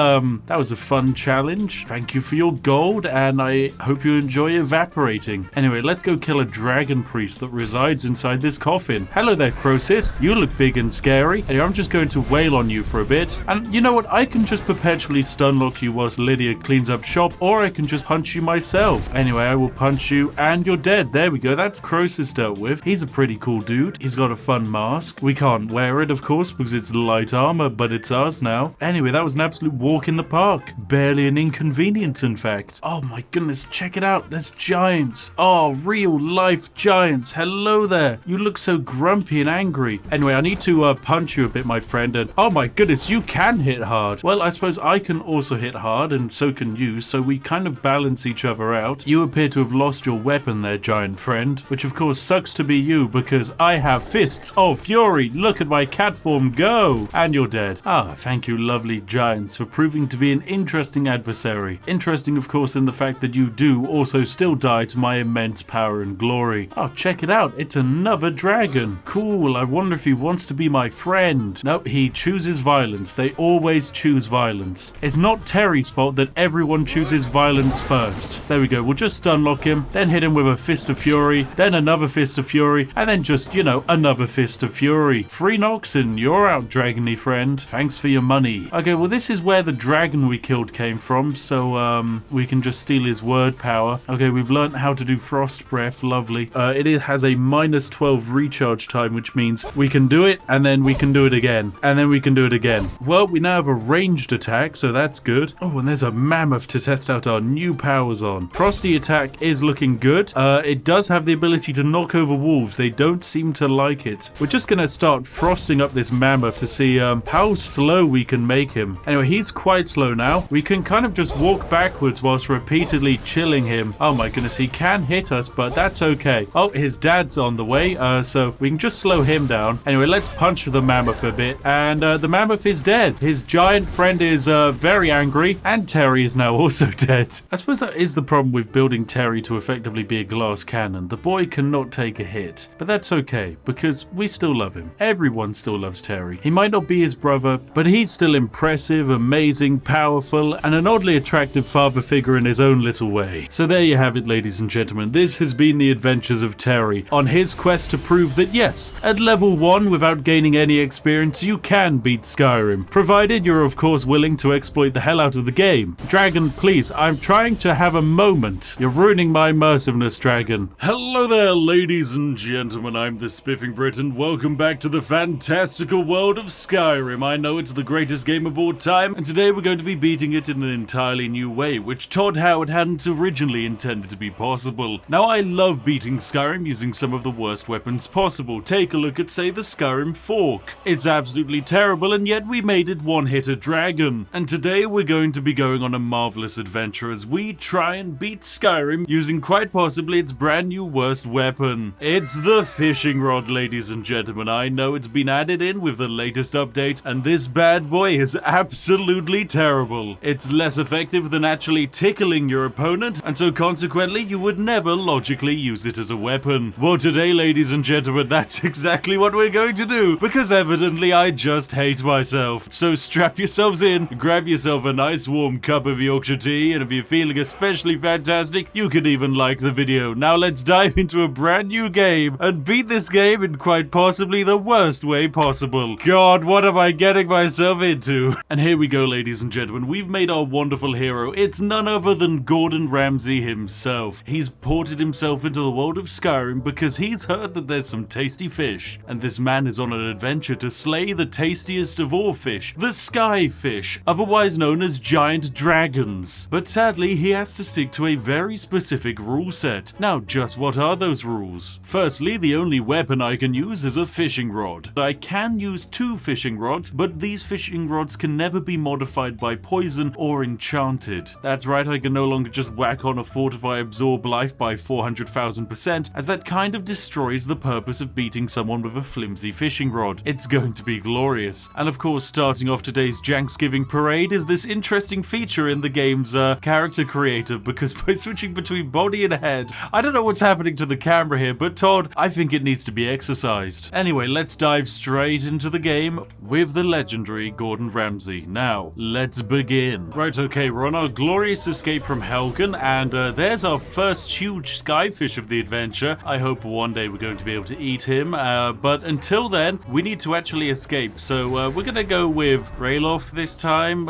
that was a fun challenge. Thank you for your gold, and I hope you enjoy evaporating. Anyway, let's go kill a dragon priest that resides inside this coffin. Hello there, Croesus. You look big and scary. Anyway, I'm just going to wail on you for a bit. And you know what? I can just perpetually stunlock you whilst Lydia cleans up shop, or I can just punch you myself. Anyway, I will punch you, and you're dead. There we go. That's Croesus dealt with. He's a pretty cool dude. He's got a fun mask. We can't wear it, of course, because it's light armor, but it's ours now. Anyway, that was an absolute walk in the park. Barely an inconvenience, in fact. Oh my goodness, check it out. There's giants. Oh, real life giants. Hello there. You look so grumpy and angry. Anyway, I need to punch you a bit, my friend, and oh my goodness, you can hit hard. Well, I suppose I can also hit hard, and so can you, so we kind of balance each other out. You appear to have lost your weapon there, giant friend, which of course sucks to be you, because I have fists of fury. Look at my cat form go. And you're dead. Ah, thank you, lovely giants, for proving to be an interesting adversary. Interesting, of course, in the fact that you do also still die to my immense power and glory. Oh, check it out. It's another dragon. Cool. I wonder if he wants to be my friend. Nope, he chooses violence. They always choose violence. It's not Terry's fault that everyone chooses violence first. So there we go. We'll just stunlock him, then hit him with a fist of fury, then another fist of fury, and then just, you know, another fist of fury. 3 knocks and you're out, dragony friend. Thanks for your money. Okay, well, this is where the dragon we killed came from, so we can just steal his word power. Okay, we've learned how to do frost breath. Lovely. It has a minus 12 recharge time, which means we can do it, and then we can do it again, and then we can do it again. Well, we now have a ranged attack, so that's good. Oh, and there's a mammoth to test out our new powers on. Frosty attack is looking good. It does have the ability to knock over wolves. They don't seem to like it. We're just gonna start frosting up this mammoth to see how slow we can make him. Anyway, he's quite slow now. We can kind of just walk backwards whilst repeatedly chilling him. Oh my goodness, he can hit us, but that's okay. Oh, his dad's on the way, so we can just slow him down. Anyway, let's punch the mammoth a bit, and the mammoth is dead. His giant friend is very angry, and Terry is now also dead. I suppose that is the problem with building Terry to effectively be a glass cannon. The boy cannot take a hit, but that's okay, because we still love him. Everyone still loves Terry. He might not be his brother, but he's still impressive, amazing, powerful, and an oddly attractive father figure in his own little way. So there you have it, ladies and gentlemen. This has been the adventures of Terry on his quest to prove that yes, at level 1, without gaining any experience, you can beat Skyrim, provided you're of course willing to exploit the hell out of the game. Dragon, please, I'm trying to have a moment. You're ruining my immersiveness, Dragon. Hello there, ladies and gentlemen. gentlemen, I'm the Spiffing Brit, and welcome back to the fantastical world of Skyrim. I know it's the greatest game of all time, and today we're going to be beating it in an entirely new way, which Todd Howard hadn't originally intended to be possible. Now, I love beating Skyrim using some of the worst weapons possible. Take a look at, say, the Skyrim Fork. It's absolutely terrible, and yet we made it one-hit a dragon. And today we're going to be going on a marvelous adventure as we try and beat Skyrim using quite possibly its brand new worst weapon. It's the fishing rod, ladies and gentlemen. I know it's been added in with the latest update, and this bad boy is absolutely terrible. It's less effective than actually tickling your opponent, and so consequently you would never logically use it as a weapon. Well, today, ladies and gentlemen, that's exactly what we're going to do, because evidently I just hate myself. So strap yourselves in, grab yourself a nice warm cup of Yorkshire tea, and if you're feeling especially fantastic, you could even like the video. Now let's dive into a brand new game and beat this game in quite possibly the worst way possible. God, what am I getting myself into? And here we go, ladies and gentlemen. We've made our wonderful hero. It's none other than Gordon Ramsay himself. He's ported himself into the world of Skyrim because he's heard that there's some tasty fish, and this man is on an adventure to slay the tastiest of all fish, the sky fish, otherwise known as giant dragons. But sadly, he has to stick to a very specific rule set. Now, just what are those rules? Firstly, the only weapon I can use is a fishing rod. I can use 2 fishing rods, but these fishing rods can never be modified by poison or enchanted. That's right, I can no longer just whack on a fortify absorb life by 400,000%, as that kind of destroys the purpose of beating someone with a flimsy fishing rod. It's going to be glorious. And of course, starting off today's Janksgiving parade is this interesting feature in the game's character creator, because by switching between body and head, I don't know what's happening to the camera here, but Todd, I think it needs to be exercised. Anyway, let's dive straight into the game with the legendary Gordon Ramsay. Now, let's begin. Right, okay, we're on our glorious escape from Helgen, and there's our first huge skyfish of the adventure. I hope one day we're going to be able to eat him, but until then, we need to actually escape. So we're gonna go with Ralof this time.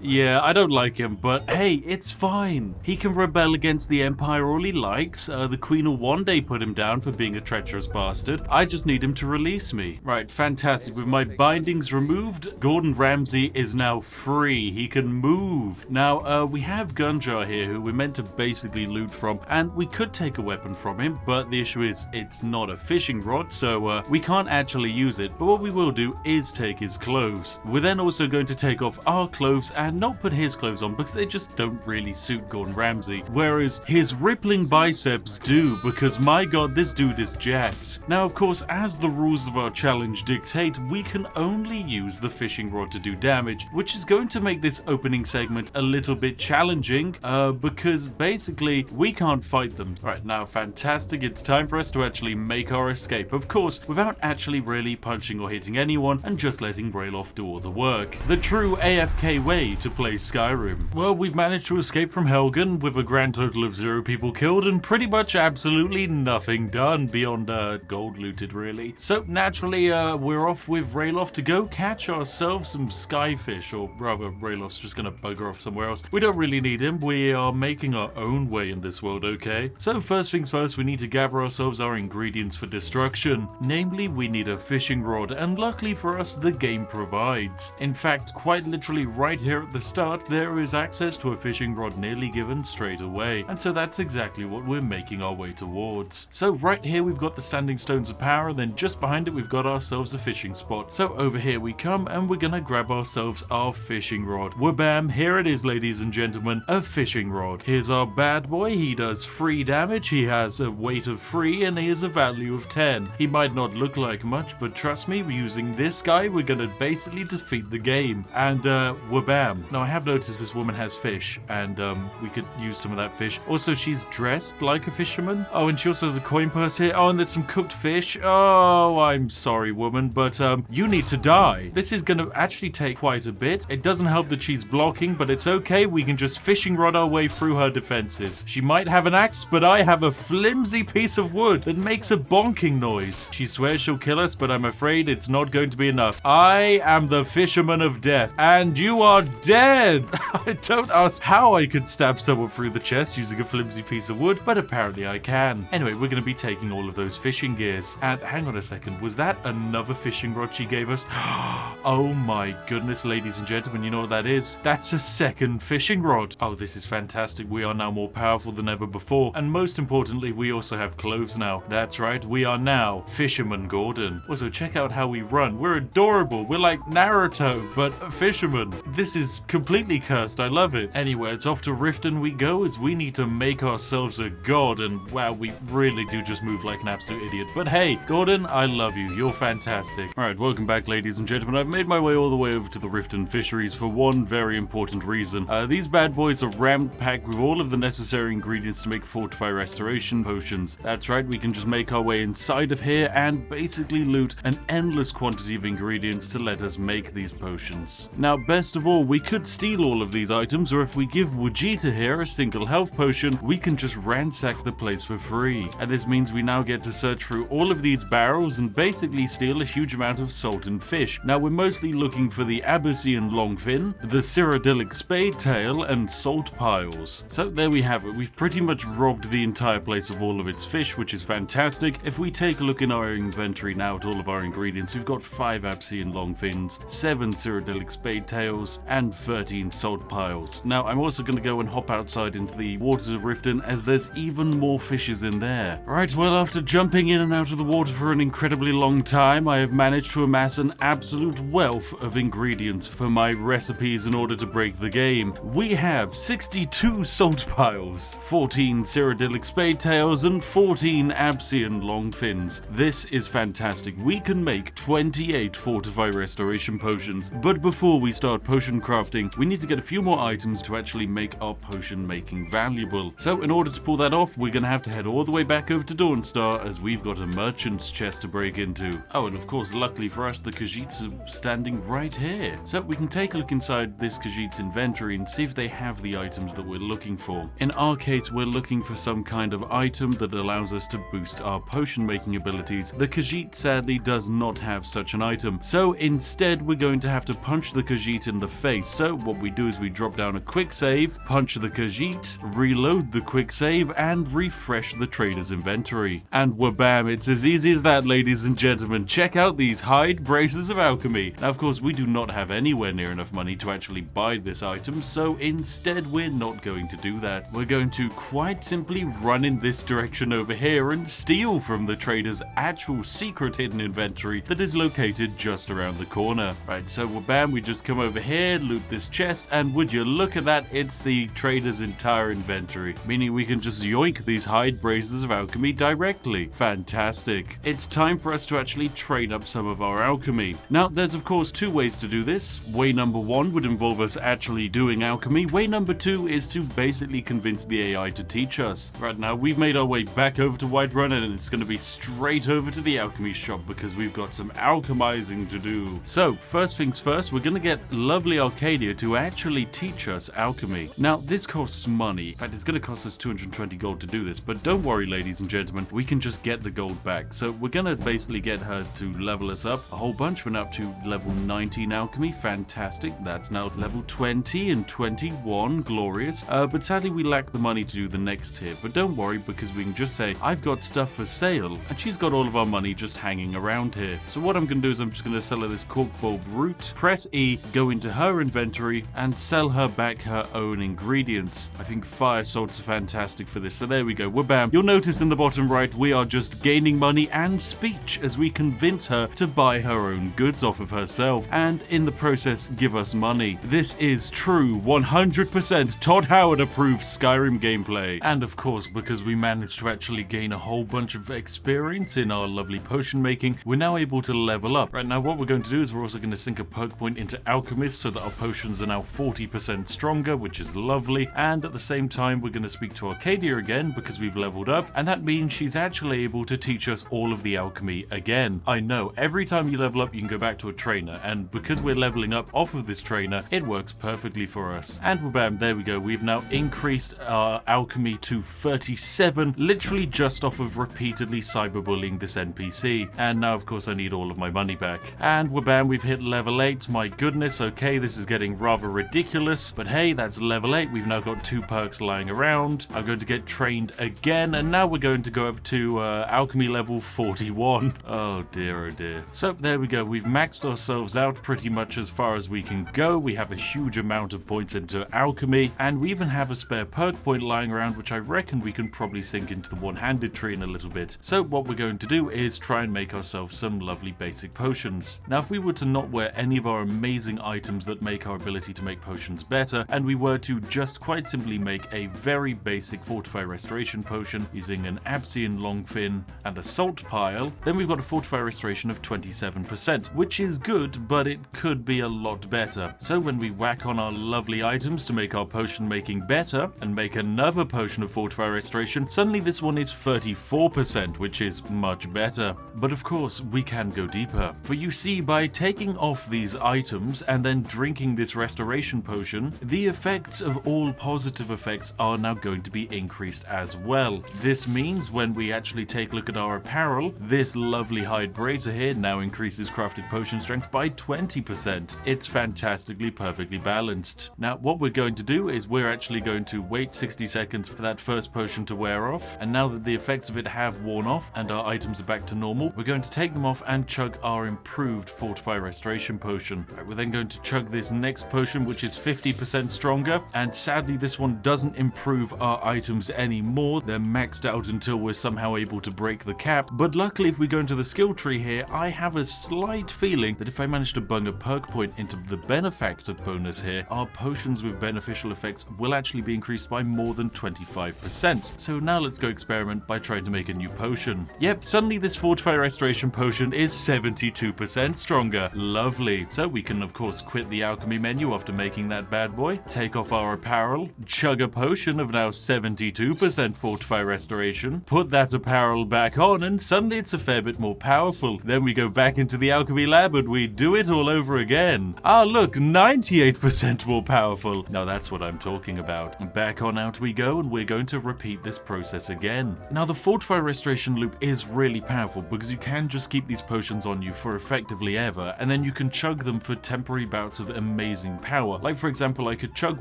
Yeah, I don't like him, but hey, it's fine. He can rebel against the Empire all he likes. The Queen will one day put him down for being a treacherous bastard. I just need him to release me. Right, fantastic. With my bindings removed, Gordon Ramsay is now free. He can move. Now, we have Gunjar here, who we're meant to basically loot from, and we could take a weapon from him, but the issue is it's not a fishing rod, so we can't actually use it. But what we will do is take his clothes. We're then also going to take off our clothes and not put his clothes on, because they just don't really suit Gordon Ramsay, whereas his rippling biceps do, because my god, this dude is jacked. Now, of course, as the rules of our challenge dictate, we can only use the fishing rod to do damage, which is going to make this opening segment a little bit challenging, because basically we can't fight them. Right, now, fantastic, it's time for us to actually make our escape, of course, without actually really punching or hitting anyone, and just letting Ralof do all the work. The true AFK way to play Skyrim. Well, we've managed to escape from Helgen with a grand total of 0 people killed and pretty much absolutely nothing done beyond gold looted, really. So naturally, we're off with Ralof to go catch ourselves some skyfish, or rather, Ralof's just gonna bugger off somewhere else. We don't really need him. We are making our own way in this world, okay? So first things first, we need to gather ourselves our ingredients for destruction. Namely, we need a fishing rod, and luckily for us, the game provides. In fact, quite literally right here at the start, there is access to a fishing rod nearly given straight away, and so that's exactly what we're making our way towards. So right here we've got the standing stones of power, and then just behind it we've got ourselves a fishing spot. So over here we come, and we're gonna grab ourselves our fishing rod. Wabam, here it is, ladies and gentlemen, a fishing rod. Here's our bad boy. He does 3 damage, he has a weight of 3, and he has a value of 10. He might not look like much, but trust me, using this guy, we're gonna basically defeat the game. And wabam. Now I have noticed this woman has fish, and we could use some of that fish. Also, she's dressed like a fisherman. Oh, and she also has a coin purse here. Oh, and there's some cooked fish. Oh, I'm sorry, woman, but you need to die. This is gonna actually take quite a bit. It doesn't help that she's blocking, but it's okay. We can just fishing rod our way through her defenses. She might have an axe, but I have a flimsy piece of wood that makes a bonking noise. She swears she'll kill us, but I'm afraid it's not going to be enough. I am the fisherman of death, and you are dead. I don't ask how I could stab someone through the chest using a flimsy piece of wood, but apparently I can. Anyway, we're going to be taking making all of those fishing gears. And hang on a second, was that another fishing rod she gave us? Oh my goodness, ladies and gentlemen, you know what that is? That's a second fishing rod. Oh, this is fantastic. We are now more powerful than ever before. And most importantly, we also have clothes now. That's right, we are now Fisherman Gordon. Also, check out how we run. We're adorable. We're like Naruto, but a fisherman. This is completely cursed. I love it. Anyway, it's off to Riften we go, as we need to make ourselves a god. And wow, we really do just move like an absolute idiot. But hey, Gordon, I love you. You're fantastic. Alright, welcome back, ladies and gentlemen. I've made my way all the way over to the Riften fisheries for one very important reason. These bad boys are rammed-packed with all of the necessary ingredients to make Fortify Restoration potions. That's right, we can just make our way inside of here and basically loot an endless quantity of ingredients to let us make these potions. Now, best of all, we could steal all of these items, or if we give Wujita here a single health potion, we can just ransack the place for free. And this means we now get to search through all of these barrels and basically steal a huge amount of salt and fish. Now, we're mostly looking for the Abyssinian longfin, the Cyrodiilic spade tail, and salt piles. So there we have it. We've pretty much robbed the entire place of all of its fish, which is fantastic. If we take a look in our inventory now at all of our ingredients, we've got 5 Abyssinian longfins, 7 Cyrodiilic spade tails, and 13 salt piles. Now, I'm also going to go and hop outside into the waters of Riften, as there's even more fishes in there. Right, well, after jumping in and out of the water for an incredibly long time, I have managed to amass an absolute wealth of ingredients for my recipes in order to break the game. We have 62 salt piles, 14 Cyrodiilic spade tails, and 14 Abyssinian longfins. This is fantastic. We can make 28 Fortify Restoration potions, but before we start potion crafting, we need to get a few more items to actually make our potion making valuable. So in order to pull that off, we're going to have to head all the way back over to Dawnstar, as we've got a merchant's chest to break into. Oh, and of course, luckily for us, the Khajiits are standing right here. So we can take a look inside this Khajiit's inventory and see if they have the items that we're looking for. In our case, we're looking for some kind of item that allows us to boost our potion making abilities. The Khajiit sadly does not have such an item. So instead, we're going to have to punch the Khajiit in the face. So what we do is we drop down a quick save, punch the Khajiit, reload the quick save, and refresh the trader's inventory. And wabam, it's as easy as that, ladies and gentlemen. Check out these hide braces of alchemy. Now, of course, we do not have anywhere near enough money to actually buy this item, so instead we're not going to do that. We're going to quite simply run in this direction over here and steal from the trader's actual secret hidden inventory that is located just around the corner. Right, so wabam, we just come over here, loot this chest, and would you look at that, it's the trader's entire inventory, meaning we can just yoink these hide braces of alchemy directly. Fantastic. It's time for us to actually train up some of our alchemy. Now, there's of course 2 ways to do this. Way number 1 would involve us actually doing alchemy. Way number 2 is to basically convince the AI to teach us. Right now, we've made our way back over to Whiterun, and it's going to be straight over to the alchemy shop because we've got some alchemizing to do. So, first things first, we're going to get lovely Arcadia to actually teach us alchemy. Now, this costs money. In fact, it's going to cost us 220 gold to do this, but don't worry, ladies and gentlemen, we can just get the gold back. So we're going to basically get her to level us up a whole bunch. We're now up to level 19 alchemy. Fantastic. That's now level 20 and 21. Glorious. But sadly, we lack the money to do the next tier. But don't worry, because we can just say, I've got stuff for sale, and she's got all of our money just hanging around here. So what I'm going to do is I'm just going to sell her this cork bulb root, press E, go into her inventory, and sell her back her own ingredients. I think fire salts are fantastic for this. So there we go. Wabam. You'll notice in the bottom right, we are just gaining money and speech as we convince her to buy her own goods off of herself, and in the process give us money. This is true 100% Todd Howard approved Skyrim gameplay. And of course, because we managed to actually gain a whole bunch of experience in our lovely potion making, we're now able to level up. Right now, what we're going to do is we're also going to sink a perk point into Alchemist so that our potions are now 40% stronger, which is lovely. And at the same time, we're going to speak to Arcadia again because we've leveled up, and that means she's actually able to teach us all of the alchemy again. I know, every time you level up, you can go back to a trainer, and because we're leveling up off of this trainer, it works perfectly for us. And bam, there we go. We've now increased our alchemy to 37, literally just off of repeatedly cyberbullying this NPC. And now, of course, I need all of my money back. And bam, we've hit level 8. My goodness, okay, this is getting rather ridiculous, but hey, that's level 8. We've now got 2 perks lying around. I'm going to get trained again, and now we're going to go up up to alchemy level 41. Oh dear, oh dear. So there we go. We've maxed ourselves out pretty much as far as we can go. We have a huge amount of points into alchemy, and we even have a spare perk point lying around, which I reckon we can probably sink into the one-handed tree in a little bit. So what we're going to do is try and make ourselves some lovely basic potions. Now, if we were to not wear any of our amazing items that make our ability to make potions better, and we were to just quite simply make a very basic Fortify Restoration potion using an Absian Longfin and a Salt Pile, then we've got a Fortify Restoration of 27%, which is good, but it could be a lot better. So when we whack on our lovely items to make our potion making better, and make another potion of Fortify Restoration, suddenly this one is 34%, which is much better. But of course, we can go deeper. For you see, by taking off these items and then drinking this restoration potion, the effects of all positive effects are now going to be increased as well. This means when we actually take a look at our apparel, this lovely hide bracer here now increases crafted potion strength by 20%. It's fantastically perfectly balanced. Now what we're going to do is we're actually going to wait 60 seconds for that first potion to wear off, and now that the effects of it have worn off and our items are back to normal, we're going to take them off and chug our improved Fortify Restoration potion. Right, we're then going to chug this next potion, which is 50% stronger, and sadly this one doesn't improve our items anymore. They're maxed out until we're somehow able to break the cap, but luckily if we go into the skill tree here, I have a slight feeling that if I manage to bung a perk point into the benefactor bonus here, our potions with beneficial effects will actually be increased by more than 25%. So now let's go experiment by trying to make a new potion. Yep, suddenly this Fortify Restoration potion is 72% stronger. Lovely. So we can of course quit the alchemy menu after making that bad boy, take off our apparel, chug a potion of now 72% Fortify Restoration, put that apparel back on, and suddenly it's a fair bit more powerful. Then we go back into the alchemy lab and we do it all over again. Ah look, 98% more powerful. Now that's what I'm talking about. Back on out we go, and we're going to repeat this process again. Now the Fortify Restoration loop is really powerful because you can just keep these potions on you for effectively ever, and then you can chug them for temporary bouts of amazing power. Like for example, I could chug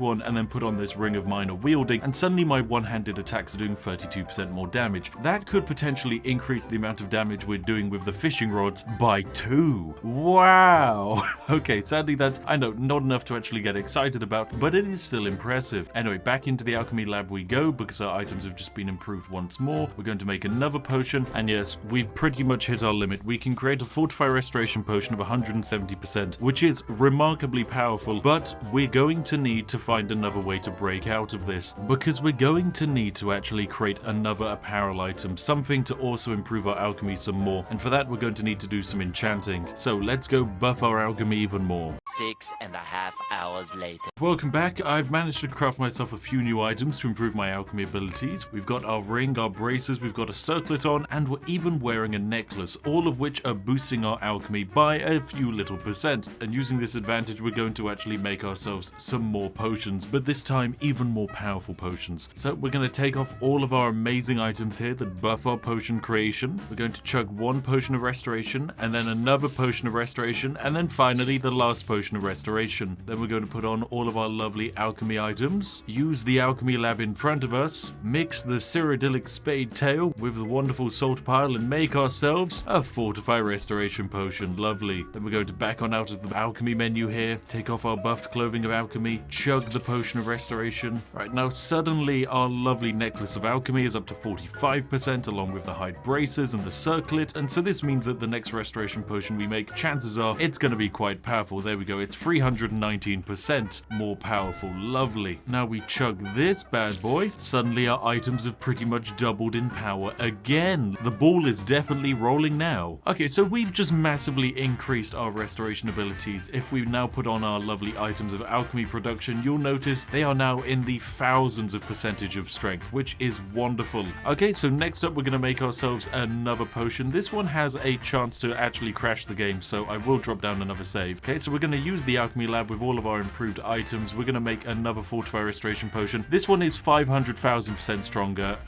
one and then put on this Ring of Minor Wielding, and suddenly my one-handed attacks are doing 32% more damage. That could potentially increase the amount of damage we're doing with the fishing rods by 2. Wow! Okay, sadly that's, I know, not enough to actually get excited about, but it is still impressive. Anyway, back into the alchemy lab we go, because our items have just been improved once more. We're going to make another potion, and yes, we've pretty much hit our limit. We can create a Fortify Restoration potion of 170%, which is remarkably powerful, but we're going to need to find another way to break out of this, because we're going to need to actually create another apparel item, something to also improve our alchemy some more, and for that we're going to need to do some enchanting. So let's go buff our alchemy even more. 6.5 hours later. Welcome back. I've managed to craft myself a few new items to improve my alchemy abilities. We've got our ring, our braces, we've got a circlet on, and we're even wearing a necklace, all of which are boosting our alchemy by a few little percent. And using this advantage, we're going to actually make ourselves some more potions, but this time even more powerful potions. So we're going to take off all of our amazing items here that buff our potion creation. We're going to chug one potion of restoration, and then another potion of restoration, and then finally the last potion of restoration. Then we're going to put on all of our lovely alchemy items, use the alchemy lab in front of us, mix the Cyrodiilic Spade Tail with the wonderful salt pile, and make ourselves a Fortify Restoration potion. Lovely. Then we're going to back on out of the alchemy menu here, take off our buffed clothing of alchemy, chug the potion of restoration. Right, now suddenly our lovely necklace of alchemy is up to 45%, along with the hide braces and the circlet, and so this means that the next restoration potion we make, chances are it's going to be quite powerful. There we go, it's 319% more powerful. Lovely. Now we chug this bad boy. Suddenly our items have pretty much doubled in power again. The ball is definitely rolling now. Okay, so we've just massively increased our restoration abilities. If we now put on our lovely items of alchemy production, you'll notice they are now in the thousands of percentage of strength, which is wonderful. Okay, so next up we're going to make ourselves another potion. This one has a chance to actually crash the game, so I will drop down another save. Okay, so we're going to use the alchemy lab with all of our improved items. We're going to make another Fortify Restoration potion. This one is 500,000% stronger,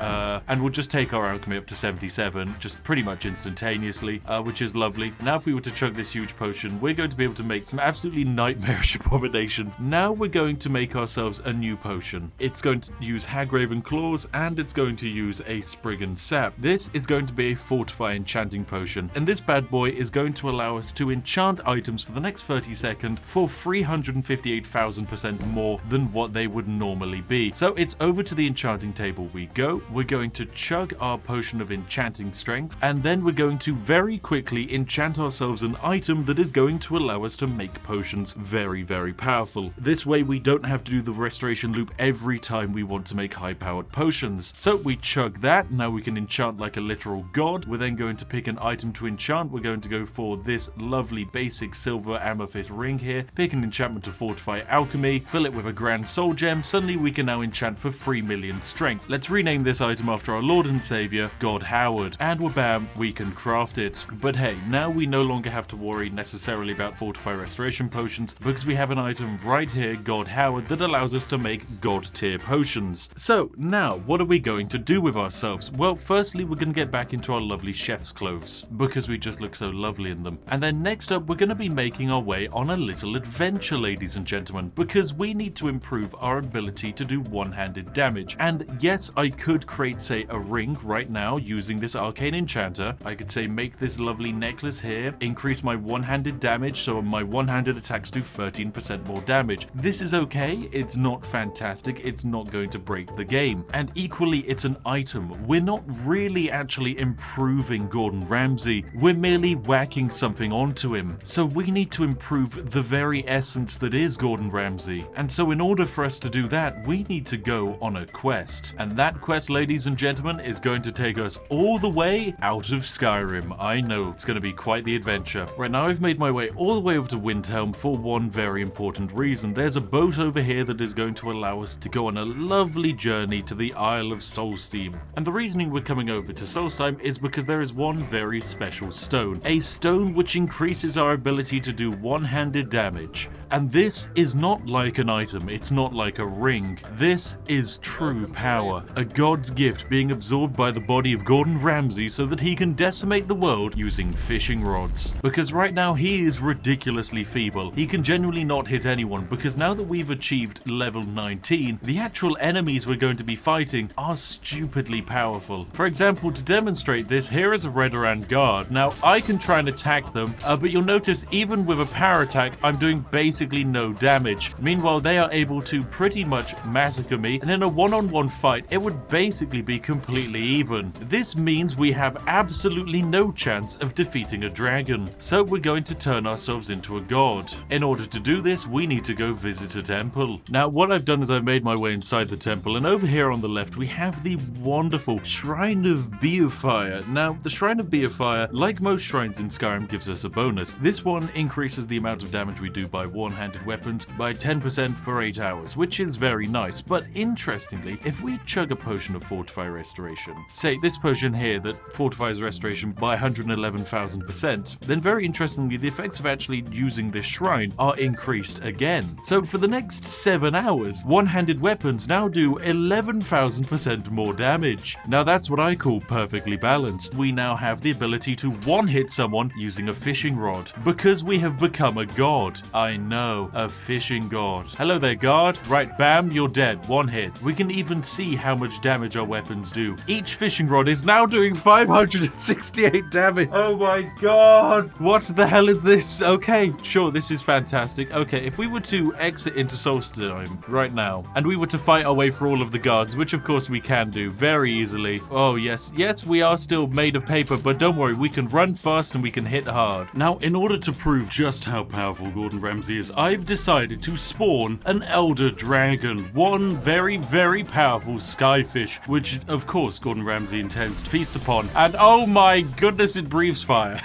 and we'll just take our alchemy up to 77, just pretty much instantaneously, which is lovely. Now if we were to chug this huge potion, we're going to be able to make some absolutely nightmarish abominations. Now we're going to make ourselves a new potion. It's going to use Hagraven Claws, and it's going to use a Sprig dragon sap. This is going to be a fortify enchanting potion, and this bad boy is going to allow us to enchant items for the next 30 seconds for 358,000% more than what they would normally be. So it's over to the enchanting table we go. We're going to chug our potion of enchanting strength, and then we're going to very quickly enchant ourselves an item that is going to allow us to make potions very, very powerful. This way we don't have to do the restoration loop every time we want to make high-powered potions. So we chug that. Now we can enchant like a literal god. We're then going to pick an item to enchant. We're going to go for this lovely basic silver amethyst ring here. Pick an enchantment to fortify alchemy. Fill it with a grand soul gem. Suddenly we can now enchant for 3 million strength. Let's rename this item after our Lord and Savior, God Howard. And bam, we can craft it. But hey, now we no longer have to worry necessarily about fortify restoration potions because we have an item right here, God Howard, that allows us to make god tier potions. So now, what are we going to do with ourselves? Well, firstly, we're going to get back into our lovely chef's clothes because we just look so lovely in them. And then next up, we're going to be making our way on a little adventure, ladies and gentlemen, because we need to improve our ability to do one-handed damage. And yes, I could create, say, a ring right now using this arcane enchanter. I could say make this lovely necklace here, increase my one-handed damage so my one-handed attacks do 13% more damage. This is okay, it's not fantastic, it's not going to break the game. And equally, it's an item. We're not really actually improving Gordon Ramsay, we're merely whacking something onto him. So we need to improve the very essence that is Gordon Ramsay. And so in order for us to do that, we need to go on a quest. And that quest, ladies and gentlemen, is going to take us all the way out of Skyrim. I know, it's going to be quite the adventure. Right now, I've made my way all the way over to Windhelm for one very important reason. There's a boat over here that is going to allow us to go on a lovely journey to the Isle of Solsteam. And the reasoning we're coming over to Solstheim is because there is one very special stone. A stone which increases our ability to do one-handed damage. And this is not like an item, it's not like a ring. This is true power. A god's gift being absorbed by the body of Gordon Ramsay so that he can decimate the world using fishing rods. Because right now he is ridiculously feeble. He can genuinely not hit anyone because now that we've achieved level 19, the actual enemies we're going to be fighting are stupidly powerful. For example, to demonstrate this, here is a Redoran guard. Now, I can try and attack them, but you'll notice even with a power attack, I'm doing basically no damage. Meanwhile, they are able to pretty much massacre me, and in a one-on-one fight, it would basically be completely even. This means we have absolutely no chance of defeating a dragon. So we're going to turn ourselves into a god. In order to do this, we need to go visit a temple. Now, what I've done is I've made my way inside the temple, and over here on the left, we have the wonderful Shrine of Beofire. Now, the Shrine of Beofire, like most shrines in Skyrim, gives us a bonus. This one increases the amount of damage we do by one-handed weapons by 10% for 8 hours, which is very nice. But interestingly, if we chug a potion of Fortify Restoration, say this potion here that fortifies restoration by 111,000%, then very interestingly, the effects of actually using this shrine are increased again. So for the next 7 hours, one-handed weapons now do 11,000% more damage. Now that's what I call perfectly balanced. We now have the ability to one-hit someone using a fishing rod, because we have become a god. I know, a fishing god. Hello there, guard. Right, bam, you're dead. One hit. We can even see how much damage our weapons do. Each fishing rod is now doing 568 damage. Oh my god. What the hell is this? Okay, sure, this is fantastic. Okay, if we were to exit into Solstheim right now, and we were to fight our way through all of the guards, which of course we can do very easily. Oh yes, yes, we are still made of paper, but don't worry, we can run fast and we can hit hard. Now, in order to prove just how powerful Gordon Ramsay is, I've decided to spawn an Elder Dragon, one very, very powerful skyfish, which of course Gordon Ramsay intends to feast upon. And oh my goodness, it breathes fire.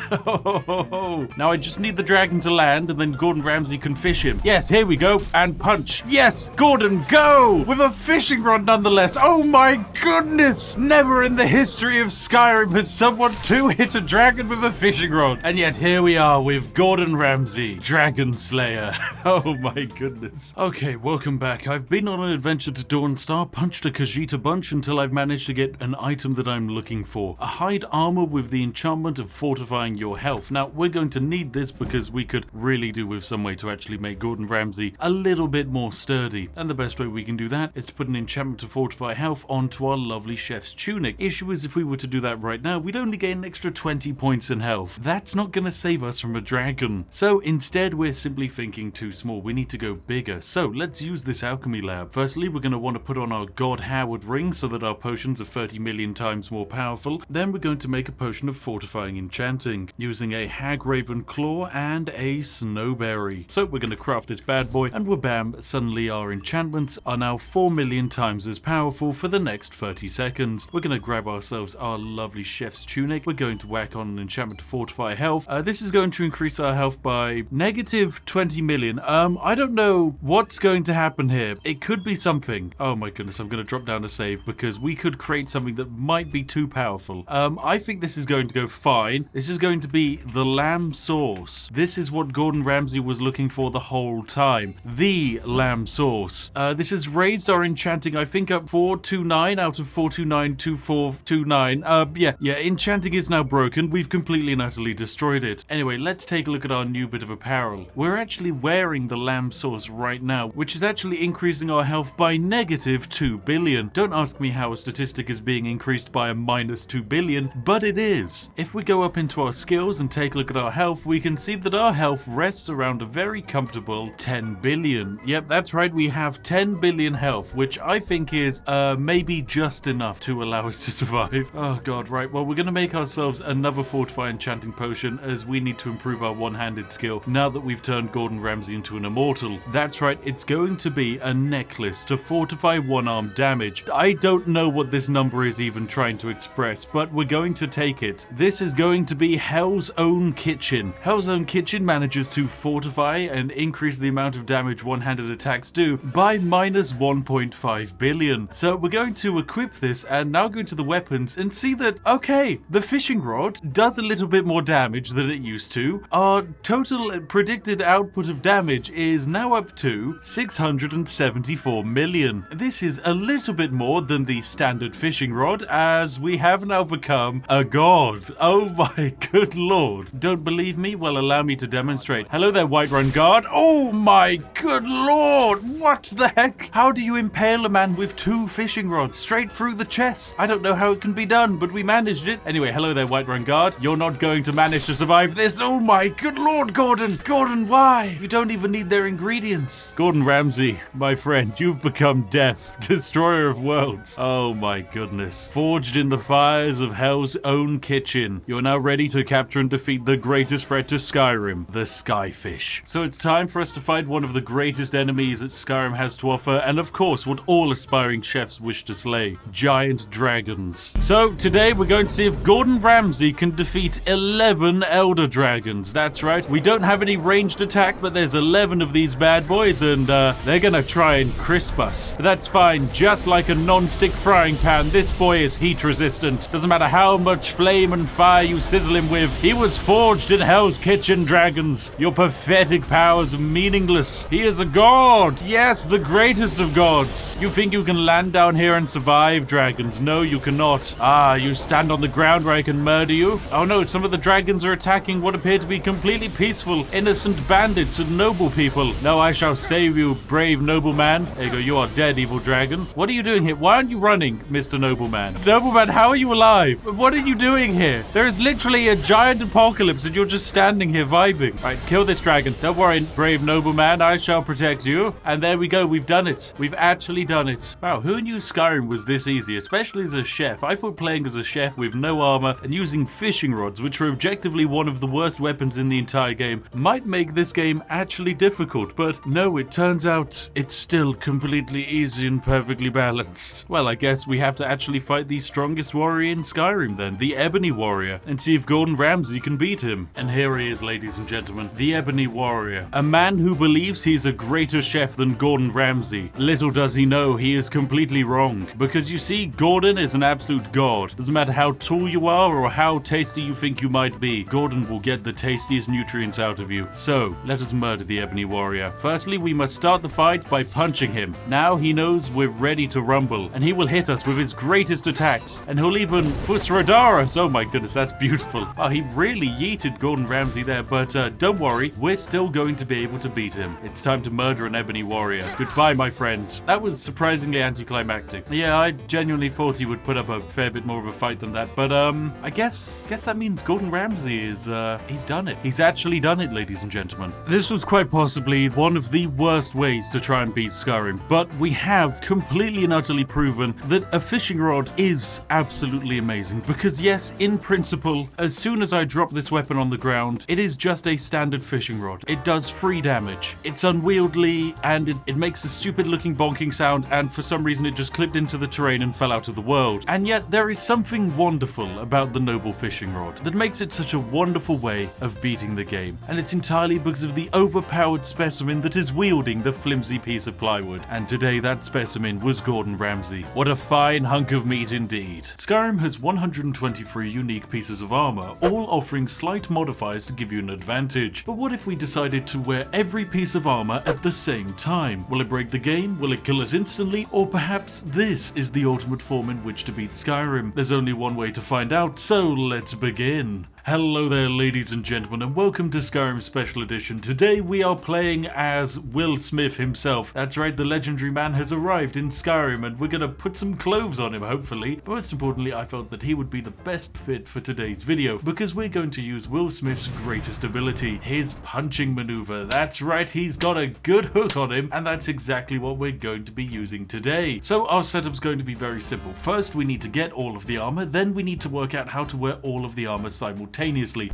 Now I just need the dragon to land and then Gordon Ramsay can fish him. Yes, here we go, and punch. Yes, Gordon, go! With a fishing rod nonetheless. Oh my goodness! Never in the history of Skyrim has someone hit a dragon with a fishing rod. And yet here we are with Gordon Ramsay, Dragon Slayer. Oh my goodness. Okay, welcome back. I've been on an adventure to Dawnstar, punched a Khajiit bunch until I've managed to get an item that I'm looking for. A hide armor with the enchantment of fortifying your health. Now, we're going to need this because we could really do with some way to actually make Gordon Ramsay a little bit more sturdy. And the best way we can do that is to put an enchantment to fortify health onto our lovely chef's tunic. Issue is, if we were to do that right now, we'd only gain an extra 20 points in health. That's not gonna save us from a dragon. So instead, we're simply thinking too small. We need to go bigger. So let's use this alchemy lab. Firstly, we're gonna want to put on our God Howard ring so that our potions are 30 million times more powerful. Then we're going to make a potion of fortifying enchanting using a Hagraven claw and a snowberry. So we're going to craft this bad boy, and wabam, suddenly our enchantments are now 4 million times as powerful for the next 30 seconds. We're going to grab ourselves our lovely chef's tunic. We're going to whack on an enchantment to fortify health. This is going to increase our health by negative 20 million. I don't know what's going to happen here. It could be something. Oh my goodness, I'm going to drop down to save because we could create something that might be too powerful. I think this is going to go fine. This is going to be the lamb sauce. This is what Gordon Ramsay was looking for the whole time. The lamb sauce. This has raised our enchanting, I think, up 429 out of 429 to 429. Yeah, enchanting is now broken. We've completely and utterly destroyed it. Anyway, let's take a look at our new bit of apparel. We're actually wearing the lamb sauce right now, which is actually increasing our health by negative 2 billion. Don't ask me how a statistic is being increased by a minus 2 billion, but it is. If we go up into our skills and take a look at our health, we can see that our health rests around a very comfortable 10 billion. Yep, that's right, we have 10 billion health, which I think is maybe just enough to allow us to survive. Oh god, right, well, we're gonna make ourselves another fortify enchanting potion as we need to improve our one-handed skill now that we've turned Gordon Ramsay into an immortal. That's right, it's going to be a necklace to fortify one-arm damage. I don't know what this number is even trying to express, but we're going to take it. This is going to be Hell's Own Kitchen. Hell's Own Kitchen manages to fortify and increase the amount of damage one-handed attacks do by minus 1.5 billion. So we're going to equip this and now go to the weapons and see that, okay, the fishing rod does a little bit more damage than it used to. Our total predicted output of damage is now up to 674 million. This is a little bit more than the standard fishing rod, as we have now become a god. Oh my good lord. Don't believe me? Well, allow me to demonstrate. Hello there, Whiterun guard. Oh my good lord. What the heck? How do you impale a man with 2 fishing rods straight through the chest? I don't know how it can be done, but we managed it. Anyway, hello there, Whiterun guard. You're not going to manage to survive this. Oh my good lord, Gordon. Gordon, why? You don't even need their ingredients. Gordon Ramsay, my friend, you've become death, destroyer of worlds. Oh my goodness. Forged in the fires of Hell's Own Kitchen, you're now ready to capture and defeat the greatest threat to Skyrim, the Skyfish. So it's time for us to fight one of the greatest enemies that Skyrim has to offer, and of course what all aspiring chefs wish to slay, giant dragons. So today we're going to see if Gordon Ramsay can defeat 11 elder dragons. That's right, we don't have any ranged attack, but there's 11 of these bad boys, and they're gonna try and crisp us. But that's fine, just like a non-stick frying pan, this boy is heat resistant. Doesn't matter how much flame and fire you sizzle him with, he was forged in Hell's Kitchen, dragons. Your pathetic powers are meaningless. He is a god, yes, the greatest of gods. You think you can land down here and survive, dragons? No, you cannot. You stand on the ground where I can murder you? Oh no, some of the dragons are attacking what appear to be completely peaceful, innocent bandits and noble people. No, I shall save you, brave nobleman. There you go, you are dead, evil dragon. What are you doing here? Why aren't you running, Mr. Nobleman? Nobleman, how are you alive? What are you doing here? There is literally a giant apocalypse and you're just standing here vibing. Right, kill this dragon. Don't worry, brave nobleman, I shall protect you. And there we go, we've done it. We've actually done it. Wow, who knew Skyrim was this easy, especially as a chef? I thought playing as a chef with no armor and using fishing rods, which are objectively one of the worst weapons in the entire game, might make this game actually difficult, but no, it turns out it's still completely easy and perfectly balanced. Well, I guess we have to actually fight the strongest warrior in Skyrim then, the Ebony Warrior, and see if Gordon Ramsay can beat him. And here he is, ladies and gentlemen, the Ebony Warrior. A man who believes he's a greater chef than Gordon Ramsay. Little does he know he is completely wrong, because you see, Gordon is an absolute god. Doesn't matter how tall you are or how tasty you think you might be, Gordon will get the tastiest nutrients out of you. So, let us murder the Ebony Warrior. Firstly, we must start the fight by punching him. Now he knows we're ready to rumble, and he will hit us with his greatest attacks, and he'll even Fusradar us. Oh my goodness, that's beautiful. Oh, he really yeeted Gordon Ramsay there, but don't worry, we're still going to be able to beat him. It's time to murder an Ebony Warrior. Goodbye, my friend. That was surprisingly anticlimactic. Yeah, I genuinely thought thought he would put up a fair bit more of a fight than that, but I guess that means Gordon Ramsay is he's done it. He's actually done it, ladies and gentlemen. This was quite possibly one of the worst ways to try and beat Skyrim, but we have completely and utterly proven that a fishing rod is absolutely amazing, because yes, in principle, as soon as I drop this weapon on the ground, it is just a standard fishing rod. It does 3 damage. It's unwieldy, and it makes a stupid looking bonking sound, and for some reason it just clipped into the terrain and fell out of the world. And yet there is something wonderful about the noble fishing rod that makes it such a wonderful way of beating the game, and it's entirely because of the overpowered specimen that is wielding the flimsy piece of plywood. And today that specimen was Gordon Ramsay. What a fine hunk of meat indeed. Skyrim has 123 unique pieces of armor, all offering slight modifiers to give you an advantage. But what if we decided to wear every piece of armor at the same time? Will it break the game? Will it kill us instantly? Or perhaps this is the ultimate form in which to beat Skyrim? There's only one way to find out, so let's begin. Hello there, ladies and gentlemen, and welcome to Skyrim Special Edition. Today we are playing as Will Smith himself. That's right, the legendary man has arrived in Skyrim, and we're gonna put some clothes on him, hopefully. But most importantly, I felt that he would be the best fit for today's video, because we're going to use Will Smith's greatest ability, his punching maneuver. That's right, he's got a good hook on him, and that's exactly what we're going to be using today. So our setup's going to be very simple. First, we need to get all of the armor, then we need to work out how to wear all of the armor simultaneously.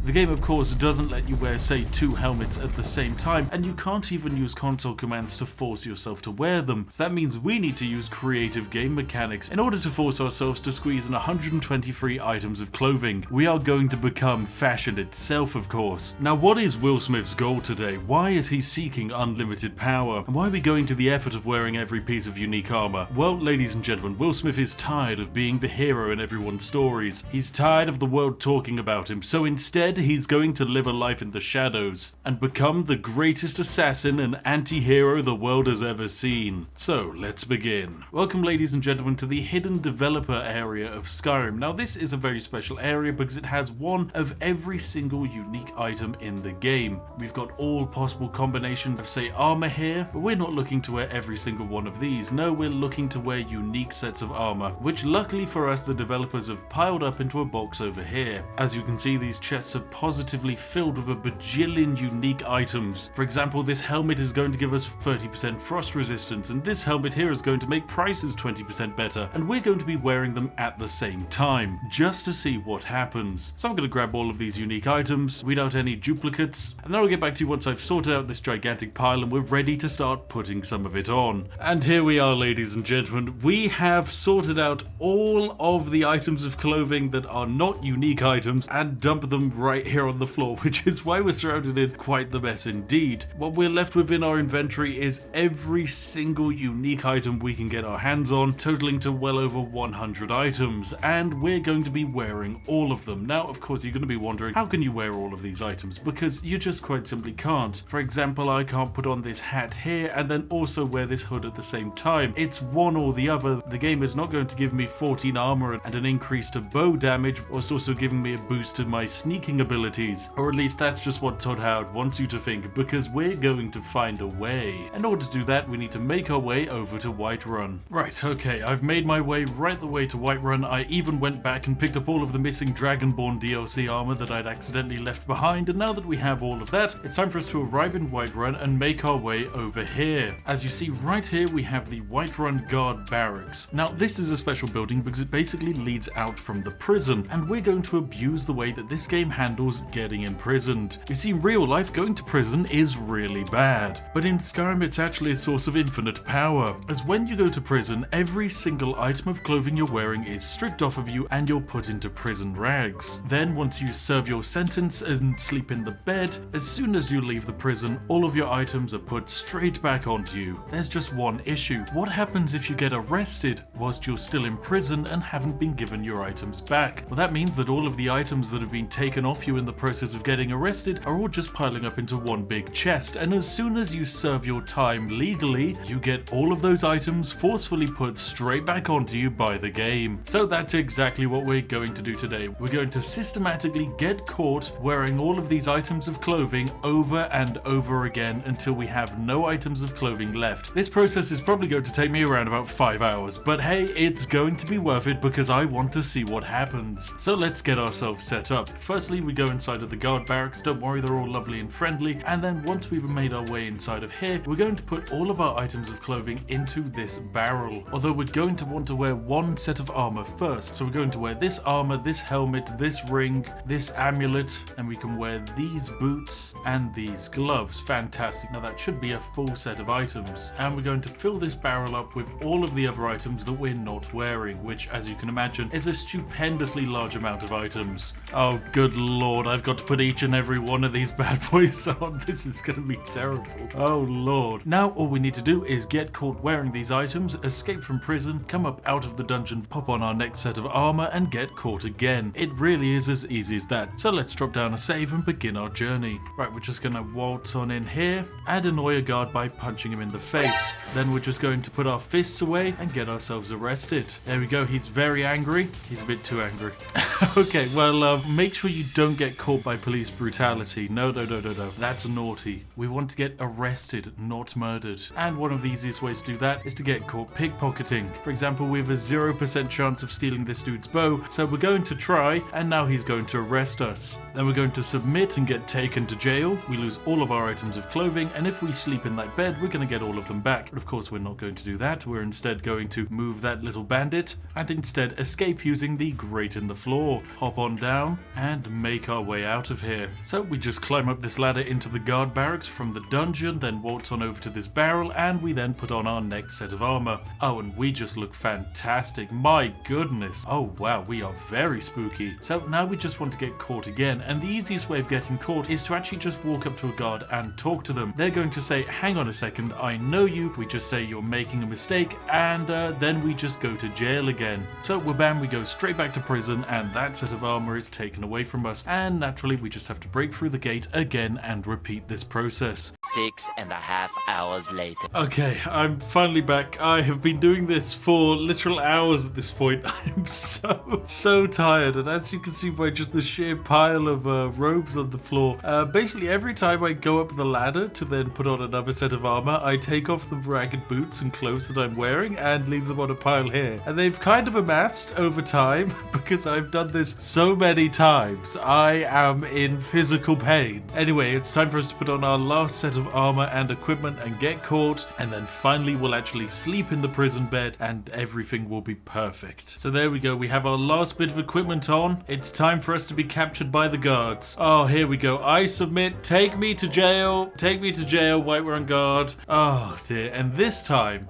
The game, of course, doesn't let you wear, say, 2 helmets at the same time, and you can't even use console commands to force yourself to wear them. So that means we need to use creative game mechanics in order to force ourselves to squeeze in 123 items of clothing. We are going to become fashion itself, of course. Now, what is Will Smith's goal today? Why is he seeking unlimited power? And why are we going to the effort of wearing every piece of unique armor? Well, ladies and gentlemen, Will Smith is tired of being the hero in everyone's stories. He's tired of the world talking about him, so instead he's going to live a life in the shadows and become the greatest assassin and anti-hero the world has ever seen. So let's begin. Welcome, ladies and gentlemen, to the hidden developer area of Skyrim. Now this is a very special area because it has one of every single unique item in the game. We've got all possible combinations of, say, armor here, but we're not looking to wear every single one of these. No, we're looking to wear unique sets of armor, which luckily for us the developers have piled up into a box over here. As you can see, these chests are positively filled with a bajillion unique items. For example, this helmet is going to give us 30% frost resistance, and this helmet here is going to make prices 20% better, and we're going to be wearing them at the same time, just to see what happens. So I'm going to grab all of these unique items, weed out any duplicates, and then I'll get back to you once I've sorted out this gigantic pile and we're ready to start putting some of it on. And here we are, ladies and gentlemen. We have sorted out all of the items of clothing that are not unique items and dumped them right here on the floor, which is why we're surrounded in quite the mess indeed. What we're left with in our inventory is every single unique item we can get our hands on, totaling to well over 100 items, and we're going to be wearing all of them. Now, of course, you're going to be wondering, how can you wear all of these items? Because you just quite simply can't. For example, I can't put on this hat here and then also wear this hood at the same time. It's one or the other. The game is not going to give me 14 armor and an increase to bow damage, whilst also giving me a boost to my sneaking abilities, or at least that's just what Todd Howard wants you to think, because we're going to find a way. In order to do that, we need to make our way over to Whiterun. Right, okay, I've made my way right the way to Whiterun. I even went back and picked up all of the missing Dragonborn DLC armor that I'd accidentally left behind, and now that we have all of that, it's time for us to arrive in Whiterun and make our way over here. As you see right here, we have the Whiterun Guard Barracks. Now, this is a special building because it basically leads out from the prison, and we're going to abuse the way that this game handles getting imprisoned. You see, in real life, going to prison is really bad, but in Skyrim it's actually a source of infinite power, as when you go to prison, every single item of clothing you're wearing is stripped off of you and you're put into prison rags. Then, once you serve your sentence and sleep in the bed, as soon as you leave the prison, all of your items are put straight back onto you. There's just one issue. What happens if you get arrested whilst you're still in prison and haven't been given your items back? Well, that means that all of the items that have have been taken off you in the process of getting arrested are all just piling up into one big chest, and as soon as you serve your time legally, you get all of those items forcefully put straight back onto you by the game. So that's exactly what we're going to do today. We're going to systematically get caught wearing all of these items of clothing over and over again until we have no items of clothing left. This process is probably going to take me around about 5 hours, but hey, it's going to be worth it because I want to see what happens. So let's get ourselves set up. Firstly, we go inside of the guard barracks. Don't worry, they're all lovely and friendly. And then once we've made our way inside of here, we're going to put all of our items of clothing into this barrel. Although we're going to want to wear one set of armor first. So we're going to wear this armor, this helmet, this ring, this amulet, and we can wear these boots and these gloves. Fantastic. Now that should be a full set of items. And we're going to fill this barrel up with all of the other items that we're not wearing, which, as you can imagine, is a stupendously large amount of items. Oh, good lord, I've got to put each and every one of these bad boys on. This is going to be terrible. Oh lord. Now all we need to do is get caught wearing these items, escape from prison, come up out of the dungeon, pop on our next set of armor, and get caught again. It really is as easy as that. So let's drop down a save and begin our journey. Right, we're just going to waltz on in here and annoy a guard by punching him in the face. Then we're just going to put our fists away and get ourselves arrested. There we go. He's very angry. He's a bit too angry. Okay, well, make sure you don't get caught by police brutality. No. That's naughty. We want to get arrested, not murdered. And one of the easiest ways to do that is to get caught pickpocketing. For example, we have a 0% chance of stealing this dude's bow, so we're going to try, and now he's going to arrest us. Then we're going to submit and get taken to jail. We lose all of our items of clothing, and if we sleep in that bed, we're going to get all of them back. But of course, we're not going to do that. We're instead going to move that little bandit, and instead escape using the grate in the floor. Hop on down, and make our way out of here. So we just climb up this ladder into the guard barracks from the dungeon, then waltz on over to this barrel, and we then put on our next set of armor. Oh, and we just look fantastic. My goodness. Oh wow, we are very spooky. So now we just want to get caught again, and the easiest way of getting caught is to actually just walk up to a guard and talk to them. They're going to say, hang on a second, I know you. We just say you're making a mistake, and then we just go to jail again. So bam, we go straight back to prison, and that set of armor is taken away from us, and naturally we just have to break through the gate again and repeat this process. 6.5 hours later. Okay, I'm finally back. I have been doing this for literal hours at this point. I'm so tired, and as you can see by just the sheer pile of robes on the floor, basically every time I go up the ladder to then put on another set of armor, I take off the ragged boots and clothes that I'm wearing and leave them on a pile here. And they've kind of amassed over time because I've done this so many times. I am in physical pain. Anyway, it's time for us to put on our last set of armor and equipment and get caught, and then finally we'll actually sleep in the prison bed and everything will be perfect. So there we go, we have our last bit of equipment on. It's time for us to be captured by the guards. Oh, here we go. I submit. Take me to jail. Take me to jail. White, we're on guard. Oh dear. And this time,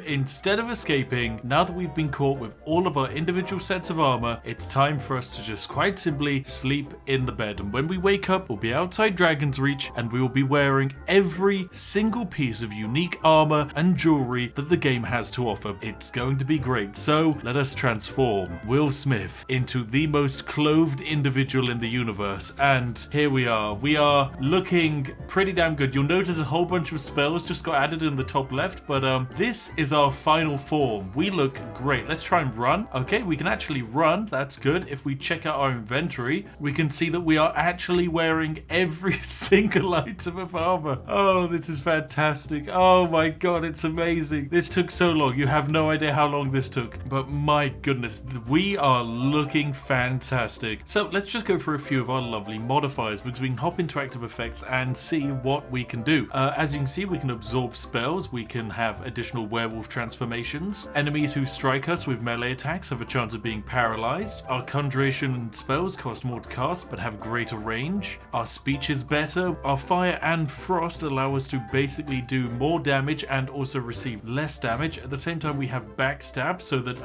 instead of escaping, now that we've been caught with all of our individual sets of armor, it's time for us to just quite simply sleep in the bed. And when we wake up, we'll be outside Dragon's Reach and we will be wearing every single piece of unique armor and jewelry that the game has to offer. It's going to be great. So let us transform Will Smith into the most clothed individual in the universe. And here we are. We are looking pretty damn good. You'll notice a whole bunch of spells just got added in the top left, but this is our final form. We look great. Let's try and run. Okay, we can actually run. That's good. If we check out our inventory, we can see that we are actually wearing every single item of armor. Oh, this is fantastic. Oh my god, it's amazing. This took so long. You have no idea how long this took, but my goodness, we are looking fantastic. So let's just go through a few of our lovely modifiers because we can hop into active effects and see what we can do. As you can see, we can absorb spells. We can have additional werewolf transformations. Enemies who strike us with melee attacks have a chance of being paralyzed. Our conjuration spells cost more to cast but have greater range. Our speech is better. Our fire and frost allow us to basically do more damage and also receive less damage. At the same time, we have backstab, so that,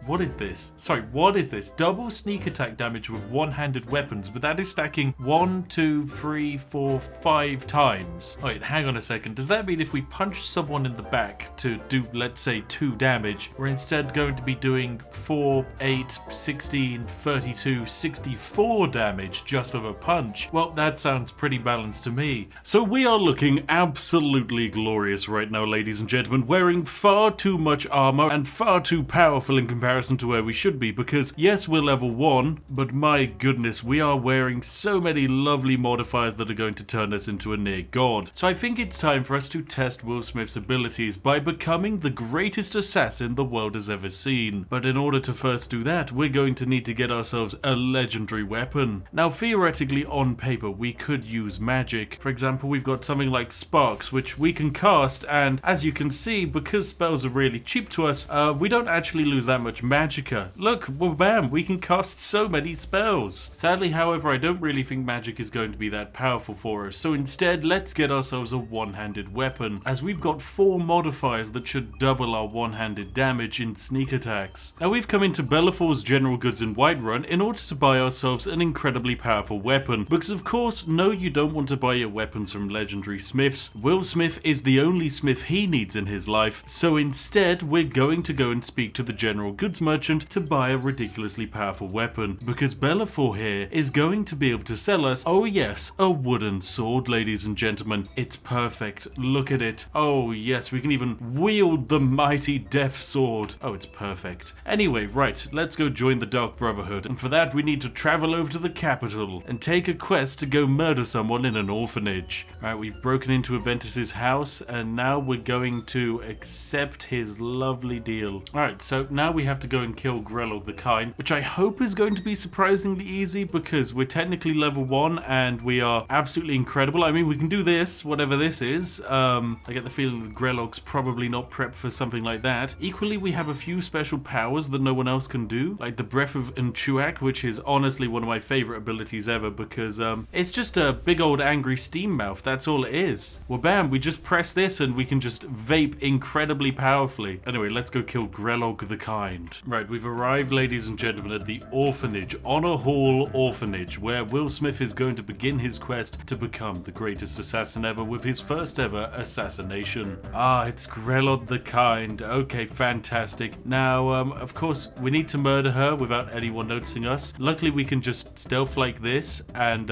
what is this? Sorry, what is this? Double sneak attack damage with one-handed weapons, but that is stacking 1, 2, 3, 4, 5 times. Wait, hang on a second. Does that mean if we punch someone in the back to do, let's say, 2 damage, we're instead going to be doing 4, 8, 16, 32, 64 damage just with a punch? Well, that sounds pretty balanced to me. So we are looking absolutely glorious right now, ladies and gentlemen, wearing far too much armor and far too powerful in comparison to where we should be, because yes, we're level 1, but my goodness, we are wearing so many lovely modifiers that are going to turn us into a near god. So I think it's time for us to test Will Smith's abilities by becoming the greatest assassin the world has ever seen. But in order to first do that, we're going to need to get ourselves a legendary weapon. Now, theoretically, on paper, we could use magic. For example, we've got something like Sparks, which we can cast, and as you can see, because spells are really cheap to us, we don't actually lose that much magicka. Look, well, bam, we can cast so many spells. Sadly, however, I don't really think magic is going to be that powerful for us, so instead, let's get ourselves a one-handed weapon, as we've got 4 modifiers that should double our one-handed damage in sneak attacks. Now, we've come into Bellafor's General Goods in Whiterun in order to buy ourselves an incredibly powerful weapon, because of course, no, you don't want to buy your weapons from legendary smiths. Will Smith is the only smith he needs in his life, so instead, we're going to go and speak to the General Goods merchant to buy a ridiculously powerful weapon, because Bellafor here is going to be able to sell us, oh yes, a wooden sword, ladies and gentlemen. It's perfect. Look at it. Oh yes, we can even wield the mighty death sword. Oh, it's perfect. Anyway, right, let's go join the Dark Brotherhood, and for that we need to travel over to the capital and take a quest to go murder someone in an orphanage. Alright, we've broken into Aventus's house, and now we're going to accept his lovely deal. Alright, so now we have to go and kill Grelog the Kind, which I hope is going to be surprisingly easy, because we're technically level 1 and we are absolutely incredible. I mean, we can do this, whatever this is. I get the feeling that Grelog's probably not prepped for something like that. Equally, we have a few special powers that no one else can do, like the Breath of Enchuak, which is honestly one of my favorite abilities ever, because it's just a big old angry steam mouth. That's all it is. Well, bam, we just press this and we can just vape incredibly powerfully. Anyway, let's go kill Grelog the Kind. Right, we've arrived, ladies and gentlemen, at the orphanage, Honor Hall Orphanage, where Will Smith is going to begin his quest to become the greatest assassin ever with his first ever assassination. Ah, it's Grelog the Kind. Okay, fantastic. Now, of course, we need to murder her without anyone noticing us. Luckily, we can just stealth like this and,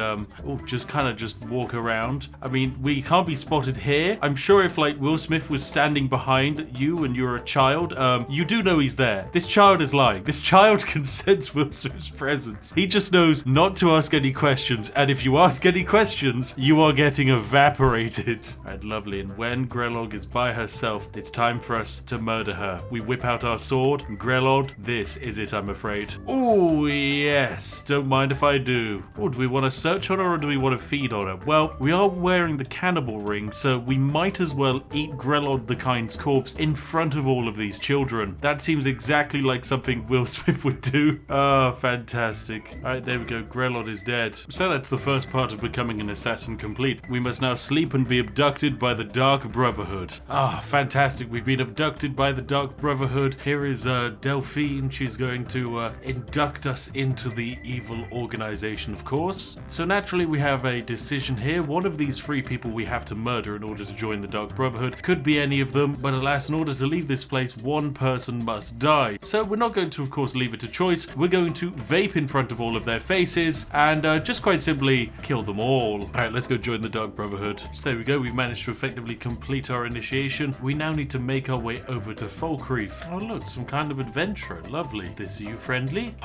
just kind of just walk around. I mean, we can't be spotted here. I'm sure if, like, Will Smith was standing behind you and you're a child, you do know he's there. This child is lying. This child can sense Will Smith's presence. He just knows not to ask any questions, and if you ask any questions, you are getting evaporated. Alright, lovely. And when Grelog is by herself, it's time for us to murder her. We whip out our sword, and Grelog, this is it, I'm afraid. Oh, yes. Don't mind if I do. Oh, do we want to search on her or do we want to feed on her? Well, we are wearing the cannibal ring, so we might as well eat Grelog the Kind's corpse in front of all of these children. That seems exactly like something Will Smith would do. Oh, fantastic. Alright, there we go. Grelog is dead. So that's the first part of becoming an assassin complete. We must now sleep and be abducted by the Dark Brotherhood. Ah, fantastic. We've been abducted by the Dark Brotherhood. Here is Delphine. She's going to induct us into the evil organization, of course. So naturally, we have a decision here. One of these 3 people we have to murder in order to join the Dark Brotherhood. Could be any of them, but alas, in order to leave this place, one person must die. So we're not going to, of course, leave it to choice. We're going to vape in front of all of their faces and just quite simply kill them all. Alright, let's go join the Dark Brotherhood. So there we go. We've managed to effectively complete our initiation. We now need to make our way over to Falkreath. Oh look, some kind of adventurer. Lovely. This you friendly?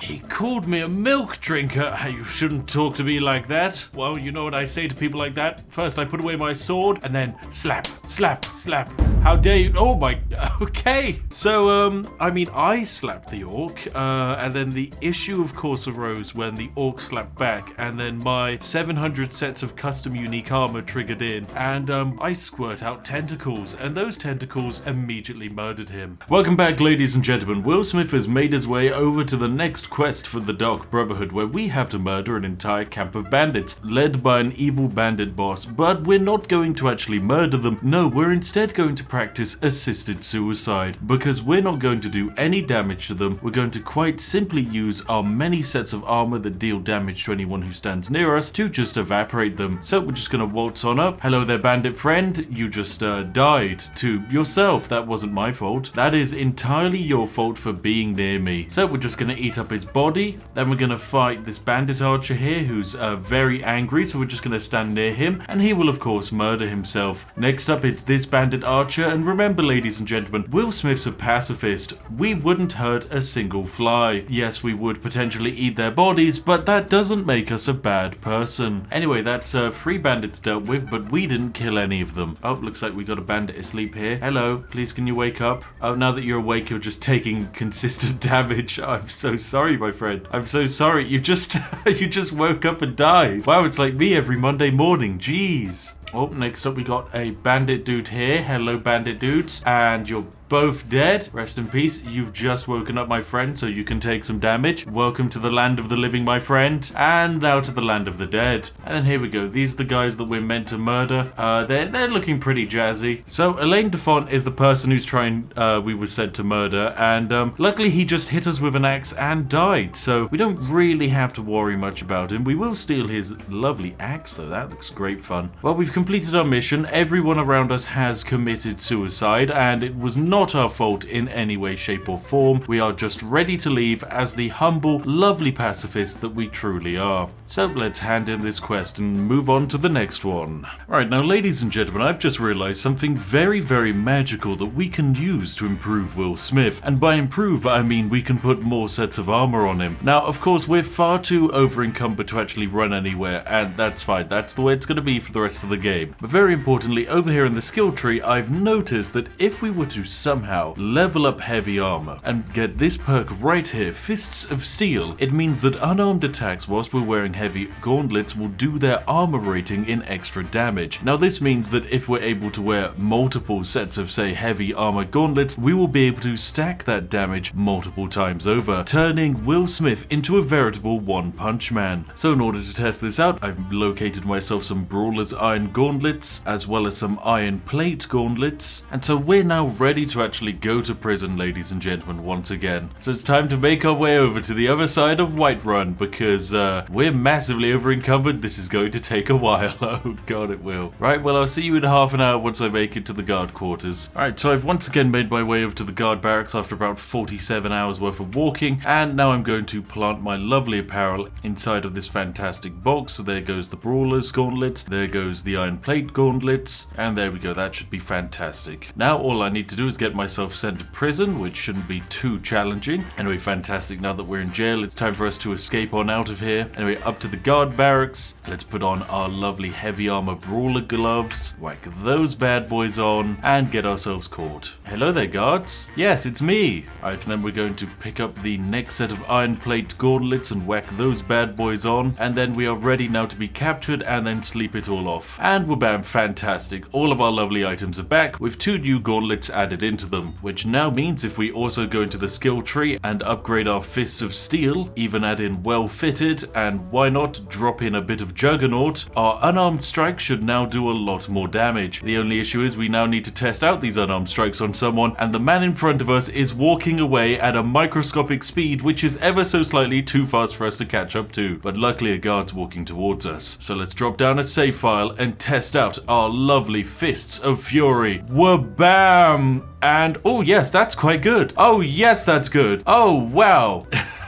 He called me a milk drinker. You shouldn't talk to me like that. Well, you know what I say to people like that? First I put away my sword and then slap, slap, slap. How dare you? Oh my, okay. So, I mean, I slapped the orc, and then the issue, of course, arose when the orc slapped back, and then my 700 sets of custom unique armor triggered in, and I squirt out tentacles, and those tentacles immediately murdered him. Welcome back, ladies and gentlemen. Will Smith has made his way over to the next quest for the Dark Brotherhood, where we have to murder an entire camp of bandits, led by an evil bandit boss, but we're not going to actually murder them. No, we're instead going to practice assisted suicide, because we're not going to do any damage to them. We're going to quite simply use our many sets of armor that deal damage to anyone who stands near us to just evaporate them. So we're just gonna waltz on up. Hello there, bandit friend. You just died to yourself. That wasn't my fault. That is entirely your fault for being near me. So we're just gonna eat up his body. Then we're gonna fight this bandit archer here who's very angry, so we're just gonna stand near him, and he will of course murder himself. Next up, it's this bandit archer, and remember, ladies and gentlemen, Will Smith's a pacifist. We wouldn't hurt a single fly. Yes, we would potentially eat their bodies, but that doesn't make us a bad person. Anyway, that's 3 bandits dealt with, but we didn't kill any of them. Oh, looks like we got a bandit asleep here. Hello, please can you wake up? Oh, now that you're awake, you're just taking consistent damage. I'm so sorry, my friend. I'm so sorry. You just you just woke up and died. Wow, it's like me every Monday morning. Jeez. Oh, next up we got a bandit dude here. Hello, bandit dudes. And you're both dead. Rest in peace. You've just woken up, my friend, so you can take some damage. Welcome to the land of the living, my friend. And now to the land of the dead. And then here we go. These are the guys that we're meant to murder. They're looking pretty jazzy. So Elaine Defont is the person who's trying, we were said to murder. And luckily he just hit us with an axe and died. So we don't really have to worry much about him. We will steal his lovely axe, though. That looks great fun. Well, we've completed our mission. Everyone around us has committed suicide, and it was not our fault in any way, shape or form. We are just ready to leave as the humble, lovely pacifists that we truly are. So let's hand in this quest and move on to the next one. Alright, now ladies and gentlemen, I've just realized something very, very magical that we can use to improve Will Smith. And by improve, I mean we can put more sets of armor on him. Now, of course, we're far too over encumbered to actually run anywhere, and that's fine. That's the way it's going to be for the rest of the game. But very importantly, over here in the skill tree, I've noticed that if we were to somehow level up heavy armor and get this perk right here, Fists of Steel, it means that unarmed attacks whilst we're wearing heavy gauntlets will do their armor rating in extra damage. Now this means that if we're able to wear multiple sets of, say, heavy armor gauntlets, we will be able to stack that damage multiple times over, turning Will Smith into a veritable one-punch man. So in order to test this out, I've located myself some Brawler's Iron Gauntlets, as well as some Iron Plate Gauntlets, and so we're now ready to actually go to prison, ladies and gentlemen, once again. So it's time to make our way over to the other side of Whiterun, because we're massively over encumbered. This is going to take a while. Oh god, it will. Right, well, I'll see you in half an hour once I make it to the guard quarters. Alright, so I've once again made my way over to the guard barracks after about 47 hours worth of walking, and now I'm going to plant my lovely apparel inside of this fantastic box. So there goes the Brawler's Gauntlets, there goes the Iron Plate Gauntlets, and there we go. That should be fantastic. Now all I need to do is get myself sent to prison, which shouldn't be too challenging. Anyway, fantastic. Now that we're in jail, it's time for us to escape on out of here. Anyway, up to the guard barracks. Let's put on our lovely heavy armor brawler gloves, whack those bad boys on, and get ourselves caught. Hello there, guards. Yes, it's me. Alright, and then we're going to pick up the next set of Iron Plate Gauntlets and whack those bad boys on, and then we are ready now to be captured and then sleep it all off. And we're bam, fantastic. All of our lovely items are back with 2 new gauntlets added into them, which now means if we also go into the skill tree and upgrade our Fists of Steel, even add in Well Fitted, and why not drop in a bit of Juggernaut, our unarmed strikes should now do a lot more damage. The only issue is we now need to test out these unarmed strikes on someone, and the man in front of us is walking away at a microscopic speed, which is ever so slightly too fast for us to catch up to. But luckily a guard's walking towards us. So let's drop down a save file and test out our lovely Fists of Fury. Wabam! And oh yes, that's quite good. Oh yes, that's good. Oh wow.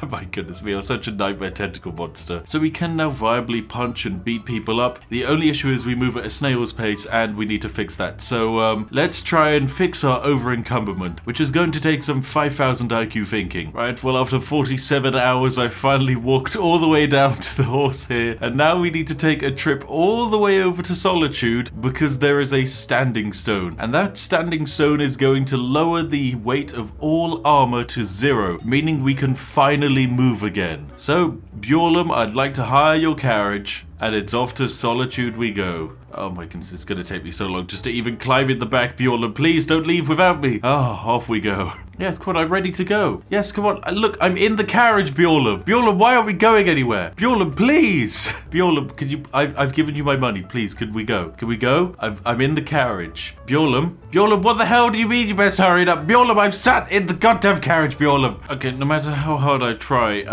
My goodness me, I'm such a nightmare tentacle monster. So we can now viably punch and beat people up. The only issue is we move at a snail's pace, and we need to fix that. So let's try and fix our over-encumberment, which is going to take some 5,000 IQ thinking. Right, well, after 47 hours, I finally walked all the way down to the horse here, and now we need to take a trip all the way over to Solitude because there is a standing stone, and that standing stone is going to lower the weight of all armor to 0, meaning we can finally move again. So, Bjorlum, I'd like to hire your carriage, and it's off to Solitude we go. Oh my goodness, it's gonna take me so long just to even climb in the back, Bjorlum. Please don't leave without me. Oh, off we go. Yes, come on, I'm ready to go. Yes, come on. Look, I'm in the carriage, Bjorlum. Bjorlum, why aren't we going anywhere? Bjorlum, please. Bjorlum, can you... I've given you my money. Please, could we go? Can we go? I'm in the carriage. Bjorlum? Bjorlum, what the hell do you mean you best hurry it up? Bjorlum, I'm sat in the goddamn carriage, Bjorlum. Okay, no matter how hard I try,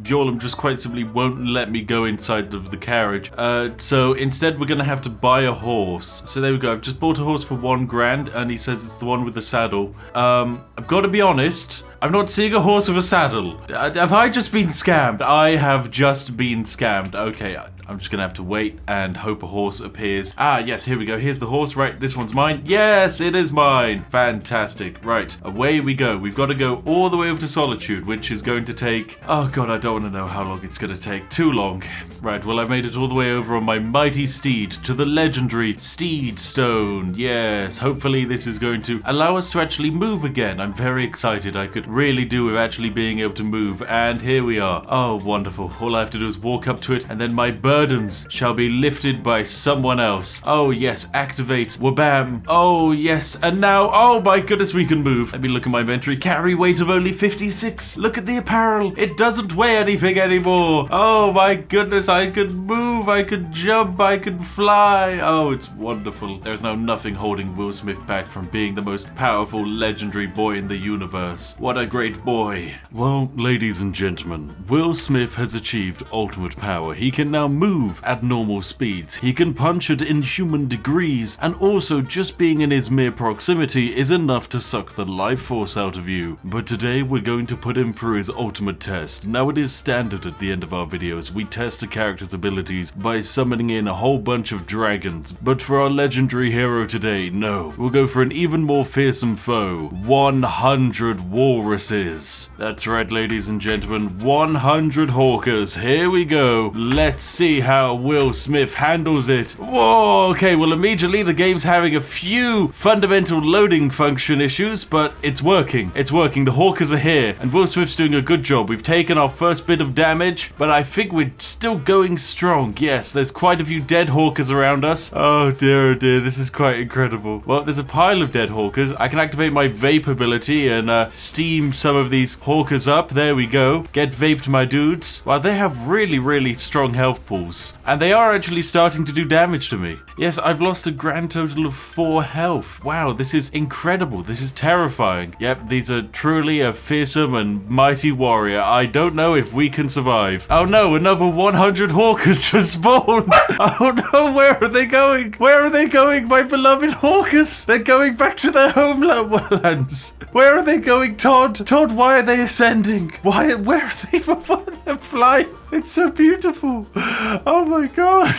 Bjorlum just quite simply won't let me go inside of the carriage. So instead we're gonna have to buy a horse. So there we go. I've just bought a horse for $1,000, and he says it's the one with the saddle. I've got to be honest, I'm not seeing a horse with a saddle. Have I just been scammed? I have just been scammed. Okay, I'm just gonna have to wait and hope a horse appears. Ah, yes, here we go. Here's the horse. Right, this one's mine. Yes, it is mine. Fantastic. Right, away we go. We've got to go all the way over to Solitude, which is going to take... Oh god, I don't want to know how long it's gonna take. Too long. Right, well, I've made it all the way over on my mighty steed to the legendary Steed Stone. Yes, hopefully this is going to allow us to actually move again. I'm very excited. I could really do with actually being able to move, and here we are. Oh, wonderful. All I have to do is walk up to it, and then my burdens shall be lifted by someone else. Oh, yes, activate. Wabam. Oh, yes, and now, oh my goodness, we can move. Let me look at my inventory. Carry weight of only 56. Look at the apparel. It doesn't weigh anything anymore. Oh my goodness, I could move, I could jump, I could fly. Oh, it's wonderful. There's now nothing holding Will Smith back from being the most powerful, legendary boy in the universe. What a great boy. Well, ladies and gentlemen, Will Smith has achieved ultimate power. He can now move at normal speeds. He can punch at inhuman degrees, and also just being in his mere proximity is enough to suck the life force out of you. But today we're going to put him through his ultimate test. Now, it is standard at the end of our videos, we test a character's abilities by summoning in a whole bunch of dragons. But for our legendary hero today, no. We'll go for an even more fearsome foe. 100 walruses. That's right, ladies and gentlemen, 100 hawkers. Here we go. Let's see how Will Smith handles it. Whoa, okay, well, immediately the game's having a few fundamental loading function issues, but it's working. It's working. The hawkers are here, and Will Smith's doing a good job. We've taken our first bit of damage, but I think we're still going strong. Yes, there's quite a few dead hawkers around us. Oh dear, this is quite incredible. Well, there's a pile of dead hawkers. I can activate my vape ability and steam some of these hawkers up. There we go. Get vaped, my dudes. Wow, they have really, really strong health pools, and they are actually starting to do damage to me. Yes, I've lost a grand total of 4 health. Wow, this is incredible. This is terrifying. Yep, these are truly a fearsome and mighty warrior. I don't know if we can survive. Oh no, another 100 hawkers just spawned. Oh no, where are they going? Where are they going, my beloved hawkers? They're going back to their homelands. Where are they going, Todd? Todd, why are they ascending? Where are they? They're flying. It's so beautiful. Oh my god.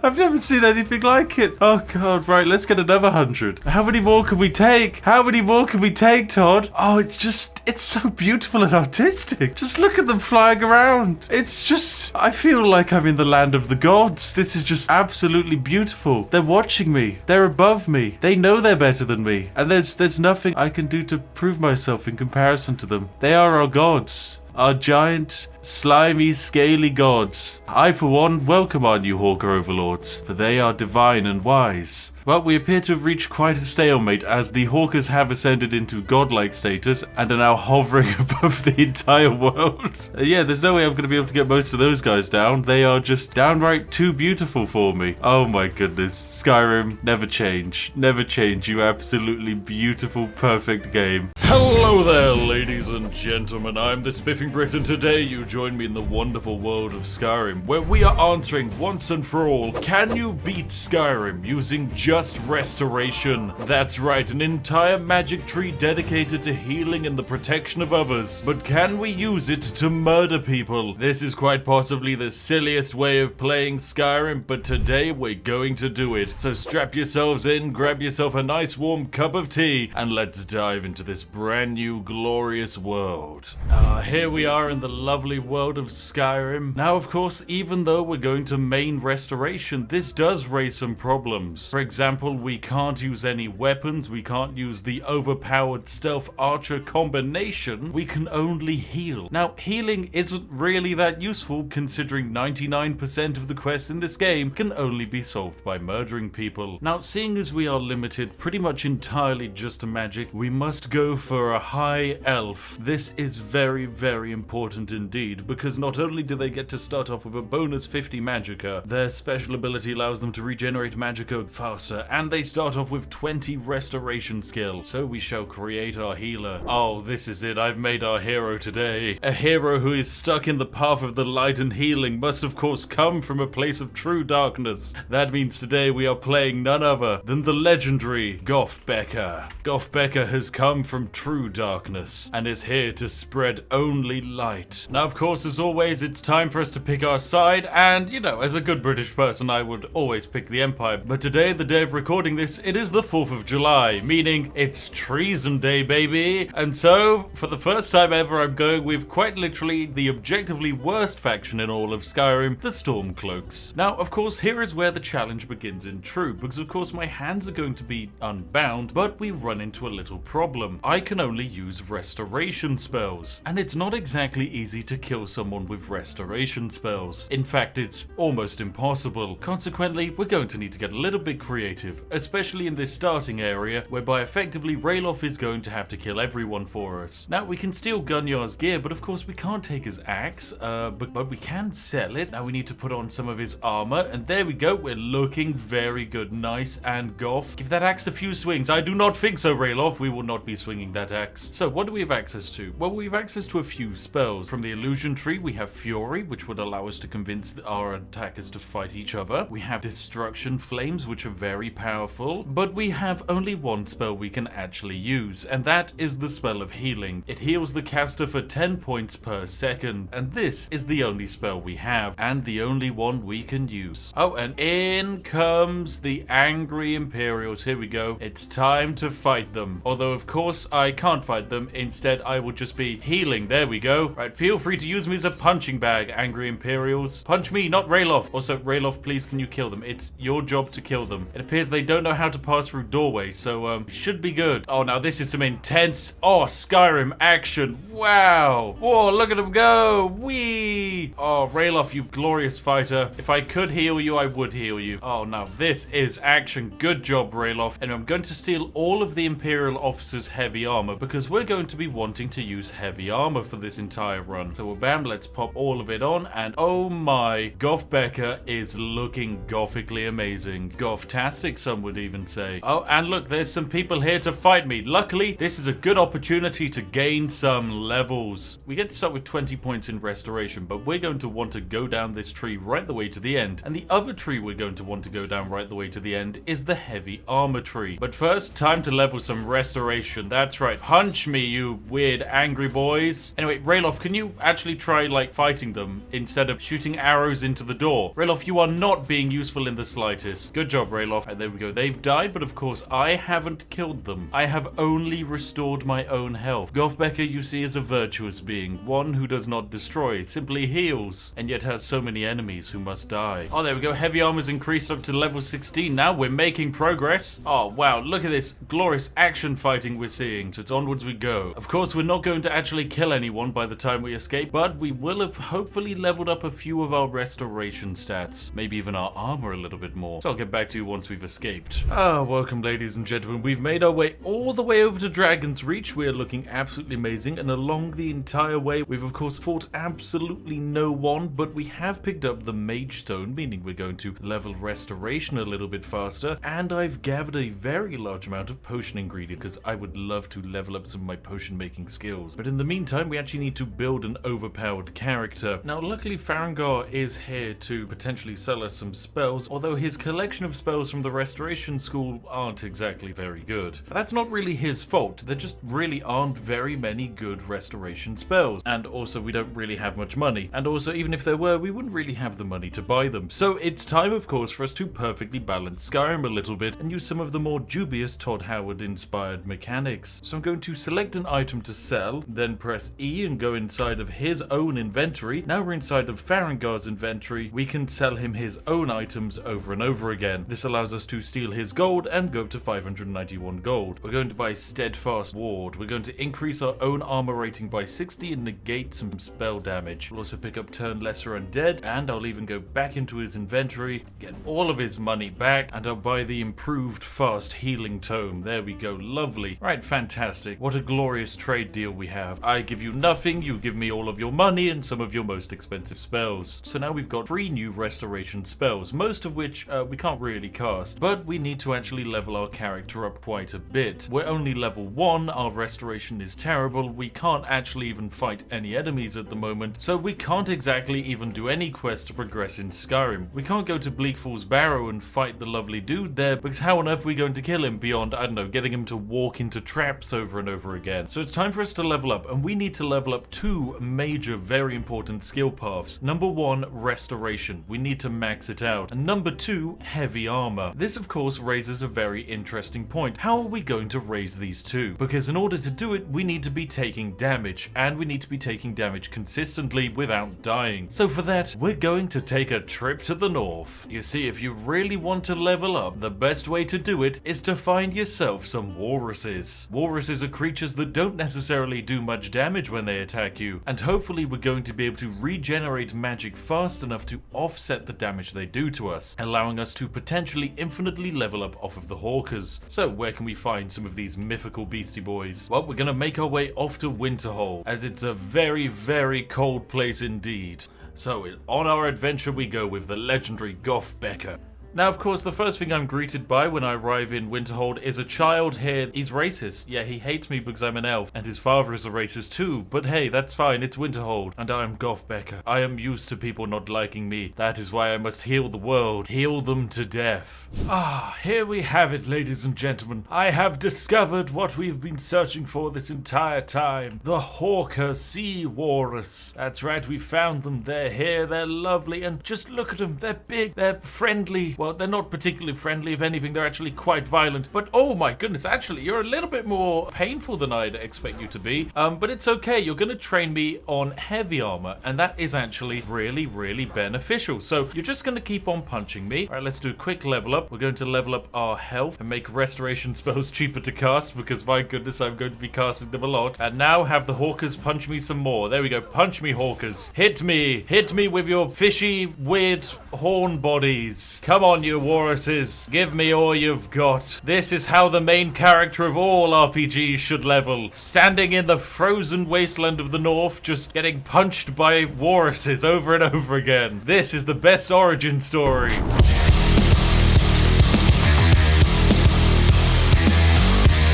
I've never seen anything like it. Oh god, right, let's get another 100. How many more can we take? How many more can we take, Todd? Oh, it's so beautiful and artistic. Just look at them flying around. It's just, I feel like I'm in the land of the gods. This is just absolutely beautiful. They're watching me. They're above me. They know they're better than me. And there's nothing I can do to prove myself in comparison to them. They are our gods. Our giant, slimy, scaly gods. I, for one, welcome our new Hawker overlords, for they are divine and wise. Well, we appear to have reached quite a stalemate, as the Hawkers have ascended into godlike status and are now hovering above the entire world. Yeah, there's no way I'm going to be able to get most of those guys down. They are just downright too beautiful for me. Oh my goodness. Skyrim, never change. Never change, you absolutely beautiful, perfect game. Hello there, ladies and gentlemen. I'm the Spiffing Brit, and today you join me in the wonderful world of Skyrim, where we are answering once and for all, can you beat Skyrim using just restoration? That's right, an entire magic tree dedicated to healing and the protection of others. But can we use it to murder people? This is quite possibly the silliest way of playing Skyrim, but today we're going to do it. So strap yourselves in, grab yourself a nice warm cup of tea, and let's dive into this brand new glorious world. Here we are in the lovely world of Skyrim. Now, of course, even though we're going to main restoration, this does raise some problems. For example, we can't use any weapons, we can't use the overpowered stealth archer combination, we can only heal. Now, healing isn't really that useful considering 99% of the quests in this game can only be solved by murdering people. Now, seeing as we are limited pretty much entirely just to magic, we must go for a high elf. This is very, very important indeed, because not only do they get to start off with a bonus 50 magicka, their special ability allows them to regenerate magicka faster, and they start off with 20 restoration skill. So we shall create our healer. Oh, this is it. I've made our hero today. A hero who is stuck in the path of the light and healing must of course come from a place of true darkness. That means today we are playing none other than the legendary Gothbecker. Gothbecker has come from true darkness and is here to spread only light. Now, of course, as always, it's time for us to pick our side, and you know, as a good British person, I would always pick the Empire. But today, the day of recording this, it is the 4th of July, meaning it's Treason Day, baby. And so, for the first time ever, I'm going with quite literally the objectively worst faction in all of Skyrim, the Stormcloaks. Now, of course, here is where the challenge begins in true, because of course my hands are going to be unbound, but we run into a little problem. I can only use restoration spells, and it's not exactly easy to kill someone with restoration spells. In fact, it's almost impossible. Consequently, we're going to need to get a little bit creative, especially in this starting area, whereby effectively Ralof is going to have to kill everyone for us. Now, we can steal Gunyar's gear, but of course we can't take his axe, but we can sell it. Now we need to put on some of his armor, and there we go, we're looking very good. Nice and goth. Give that axe a few swings. I do not think so, Ralof. We will not be swinging that axe. So what do we have access to? Well, we have access to a few spells. From the illusion tree, we have Fury, which would allow us to convince our attackers to fight each other. We have Destruction Flames, which are very powerful, but we have only one spell we can actually use, and that is the spell of healing. It heals the caster for 10 points per second, and this is the only spell we have, and the only one we can use. Oh, and in comes the angry Imperials. Here we go. It's time to fight them. Although, of course, I can't fight them. Instead, I will just be healing. There we go. Right, feel free to use me as a punching bag, angry Imperials. Punch me, not Ralof. Also, Ralof, please, can you kill them? It's your job to kill them. It appears they don't know how to pass through doorways, so, should be good. Oh, now this is some intense, Skyrim action. Wow. Whoa, look at them go. Whee. Oh, Ralof, you glorious fighter. If I could heal you, I would heal you. Oh, now this is action. Good job, Ralof. And I'm going to steal all of the Imperial officers' heavy armor, because we're going to be wanting to use heavy armor for this entire run. So bam, let's pop all of it on, and oh my, Gothbecker is looking gothically amazing. Gothtastic, some would even say. Oh, and look, there's some people here to fight me. Luckily, this is a good opportunity to gain some levels. We get to start with 20 points in restoration, but we're going to want to go down this tree right the way to the end. And the other tree we're going to want to go down right the way to the end is the heavy armor tree. But first, time to level some restoration. That's right. Punch me, you weird angry boys. Anyway, Ralof, can you actually try, like, fighting them instead of shooting arrows into the door? Ralof, you are not being useful in the slightest. Good job, Ralof. And there we go. They've died, but of course, I haven't killed them. I have only restored my own health. Gothbecker, you see, is a virtuous being. One who does not destroy, simply heals, and yet has so many enemies who must die. Oh, there we go. Heavy armor's increased up to level 16 now. We're making progress. Oh, wow. Look at this glorious action fighting we're seeing. So it's onwards we go. Of course, we're not going to actually kill anyone by the time we escape, but we will have hopefully leveled up a few of our restoration stats. Maybe even our armor a little bit more. So I'll get back to you once we've escaped. Welcome, ladies and gentlemen. We've made our way all the way over to Dragon's Reach. We are looking absolutely amazing, and along the entire way, we've of course fought absolutely no one, but we have picked up the Mage Stone, meaning we're going to level restoration a little bit faster, and I've gathered a very large amount of potion ingredient, because I would love to to level up some of my potion making skills. But in the meantime, we actually need to build an overpowered character. Now, luckily Farengar is here to potentially sell us some spells, although his collection of spells from the Restoration School aren't exactly very good. But that's not really his fault. There just really aren't very many good restoration spells. And also, we don't really have much money. And also, even if there were, we wouldn't really have the money to buy them. So it's time, of course, for us to perfectly balance Skyrim a little bit and use some of the more dubious Todd Howard inspired mechanics. So I'm going to select an item to sell, then press E and go inside of his own inventory. Now we're inside of Farengar's inventory. We can sell him his own items over and over again. This allows us to steal his gold and go up to 591 gold. We're going to buy Steadfast Ward. We're going to increase our own armor rating by 60 and negate some spell damage. We'll also pick up Turn Lesser Undead, and I'll even go back into his inventory, get all of his money back, and I'll buy the improved fast healing tome. There we go, lovely. Right, fantastic. What a glorious trade deal we have. I give you nothing, you give me all of your money and some of your most expensive spells. So now we've got 3 new restoration spells, most of which we can't really cast, but we need to actually level our character up quite a bit. We're only level 1, our restoration is terrible, we can't actually even fight any enemies at the moment, so we can't exactly even do any quest to progress in Skyrim. We can't go to Bleak Falls Barrow and fight the lovely dude there, because how on earth are we going to kill him beyond, I don't know, getting him to walk into traps over and over again. So it's time for us to level up, and we need to level up 2 major, very important skill paths. Number 1, restoration. We need to max it out. And number 2, heavy armor. This, of course, raises a very interesting point. How are we going to raise these two? Because in order to do it, we need to be taking damage, and we need to be taking damage consistently without dying. So for that, we're going to take a trip to the north. You see, if you really want to level up, the best way to do it is to find yourself some walruses. Walruses are creatures that don't necessarily do much damage when they attack you, and hopefully we're going to be able to regenerate magic fast enough to offset the damage they do to us, allowing us to potentially infinitely level up off of the Hawkers. So where can we find some of these mythical beastie boys? Well, we're gonna make our way off to Winterhold, as it's a very, very cold place indeed. So on our adventure we go with the legendary Goth Becker. Now, of course, the first thing I'm greeted by when I arrive in Winterhold is a child here. He's racist. Yeah, he hates me because I'm an elf, and his father is a racist too. But hey, that's fine, it's Winterhold, and I'm Goth Becker. I am used to people not liking me. That is why I must heal the world. Heal them to death. Ah, here we have it, ladies and gentlemen. I have discovered what we've been searching for this entire time. The Hawker Sea Walrus. That's right, we found them. They're here, they're lovely, and just look at them. They're big, they're friendly. Well, they're not particularly friendly. If anything, they're actually quite violent. But oh my goodness, actually, you're a little bit more painful than I'd expect you to be. But it's okay. You're going to train me on heavy armor, and that is actually really, really beneficial. So you're just going to keep on punching me. All right, let's do a quick level up. We're going to level up our health and make restoration spells cheaper to cast, because my goodness, I'm going to be casting them a lot. And now have the Hawkers punch me some more. There we go. Punch me, Hawkers. Hit me. Hit me with your fishy, weird horn bodies. Come on, you walruses. Give me all you've got. This is how the main character of all RPGs should level. Standing in the frozen wasteland of the north, just getting punched by walruses over and over again. This is the best origin story.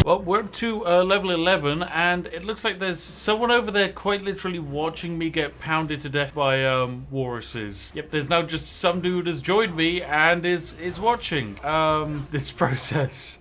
Well, we're up to level 11, and it looks like there's someone over there quite literally watching me get pounded to death by walruses. Yep, there's now just some dude has joined me and is watching this process.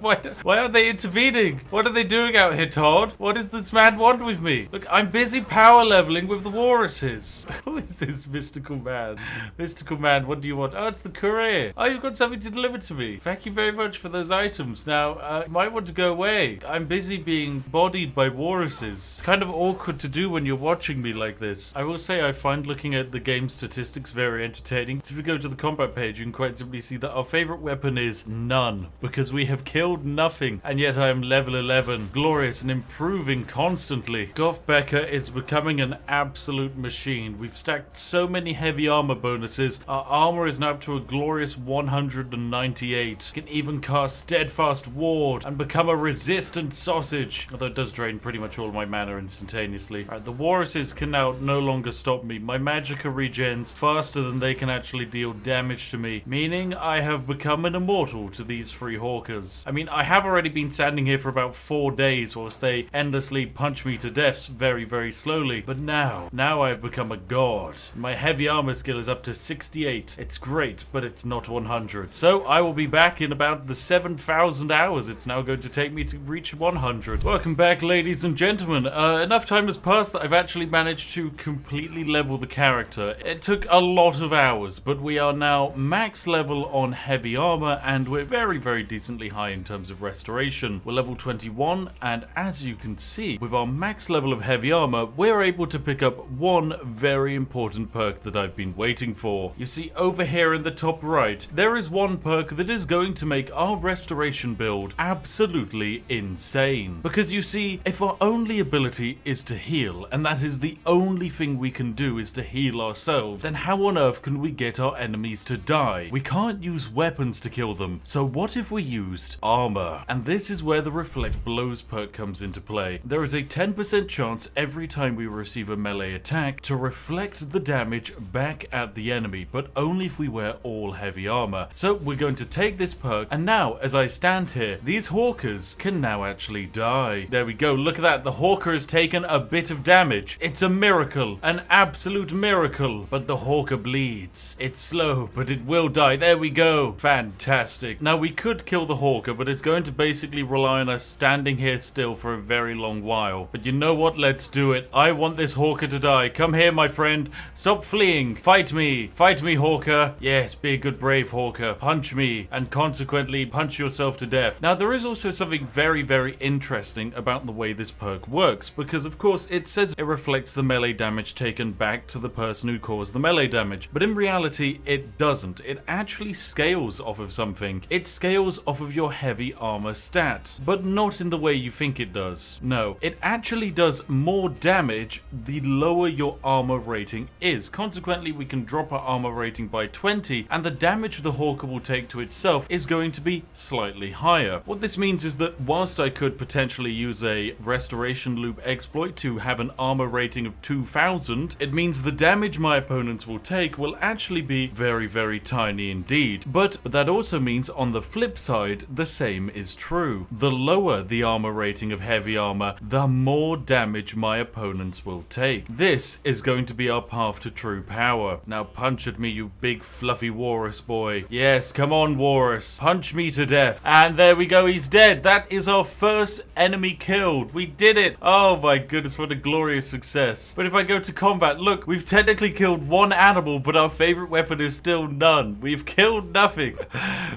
Why aren't they intervening? What are they doing out here, Todd? What does this man want with me? Look, I'm busy power leveling with the walruses. Who is this mystical man? Mystical man, what do you want? Oh, it's the courier. Oh, you've got something to deliver to me. Thank you very much for those items. Now, you might want to go away. I'm busy being bodied by walruses. It's kind of awkward to do when you're watching me like this. I will say I find looking at the game's statistics very entertaining. So if we go to the combat page, you can quite simply see that our favorite weapon is none, because we have killed nothing, and yet I am level 11. Glorious and improving constantly. Goth Becker is becoming an absolute machine. We've stacked so many heavy armor bonuses. Our armor is now up to a glorious 198. We can even cast Steadfast Ward and become a resistant sausage. Although it does drain pretty much all of my mana instantaneously. Alright, the walruses can now no longer stop me. My magicka regens faster than they can actually deal damage to me, meaning I have become an immortal to these free hawkers. I mean, I have already been standing here for about 4 days whilst they endlessly punch me to death very, very slowly, but now I have become a god. My heavy armor skill is up to 68. It's great, but it's not 100. So I will be back in about the 7,000 hours it's now going to take me to reach 100. Welcome back, ladies and gentlemen. Enough time has passed that I've actually managed to completely level the character. It took a lot of hours, but we are now max level on heavy armor, and we're very, very decently high in terms of restoration. We're level 21, and as you can see, with our max level of heavy armor, we're able to pick up one very important perk that I've been waiting for. You see, over here in the top right, there is one perk that is going to make our restoration build absolutely insane. Because you see, if our only ability is to heal, and that is the only thing we can do is to heal ourselves, then how on earth can we get our enemies to die? We can't use weapons to kill them, so what if we used armor? And this is where the Reflect Blows perk comes into play. There is a 10% chance every time we receive a melee attack to reflect the damage back at the enemy, but only if we wear all heavy armor. So we're going to take this perk, and now as I stand here, these hawkers can now actually die. There we go, look at that, the hawker has taken a bit of damage. It's a miracle, an absolute miracle, but the hawker bleeds. It's slow, but it will die. There we go. Fantastic. Now we could kill the hawker, but it's going to basically rely on us standing here still for a very long while. But you know what? Let's do it. I want this hawker to die. Come here, my friend. Stop fleeing. Fight me. Fight me, hawker. Yes, be a good brave hawker. Punch me, and consequently punch yourself to death. Now there is also something very, very interesting about the way this perk works, because of course it says it reflects the melee damage taken back to the person who caused the melee damage, but in reality it doesn't. It actually scales off of something. It scales off of your heavy armor stat, but not in the way you think it does. No, it actually does more damage the lower your armor rating is. Consequently, we can drop our armor rating by 20, and the damage the hawker will take to itself is going to be slightly higher. What this means is that whilst I could potentially use a restoration loop exploit to have an armor rating of 2000, it means the damage my opponents will take will actually be very, very tiny indeed. But that also means on the flip side, the same is true. The lower the armor rating of heavy armor, the more damage my opponents will take. This is going to be our path to true power. Now punch at me, you big fluffy walrus boy. Yes, come on, walrus. Punch me to death. And there we go, he's dead. That is our first enemy killed. We did it. Oh my goodness, what a glorious success. But if I go to combat, look, we've technically killed one animal, but our favorite weapon is still none. We've killed nothing.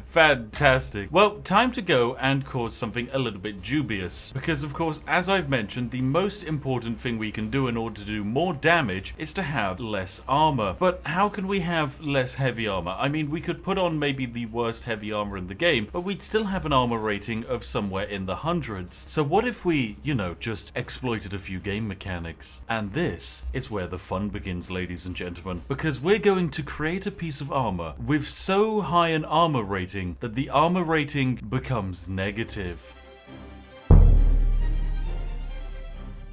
Fantastic. Well, time to go and cause something a little bit dubious. Because of course, as I've mentioned, the most important thing we can do in order to do more damage is to have less armor. But how can we have less heavy armor? I mean, we could put on maybe the worst heavy armor in the game, but we'd still have an armor rating of somewhere in the hundreds. So what if we, you know, just exploited a few game mechanics? And this is where the fun begins, ladies and gentlemen, because we're going to create a piece of armor with so high an armor rating that the armor rating becomes negative.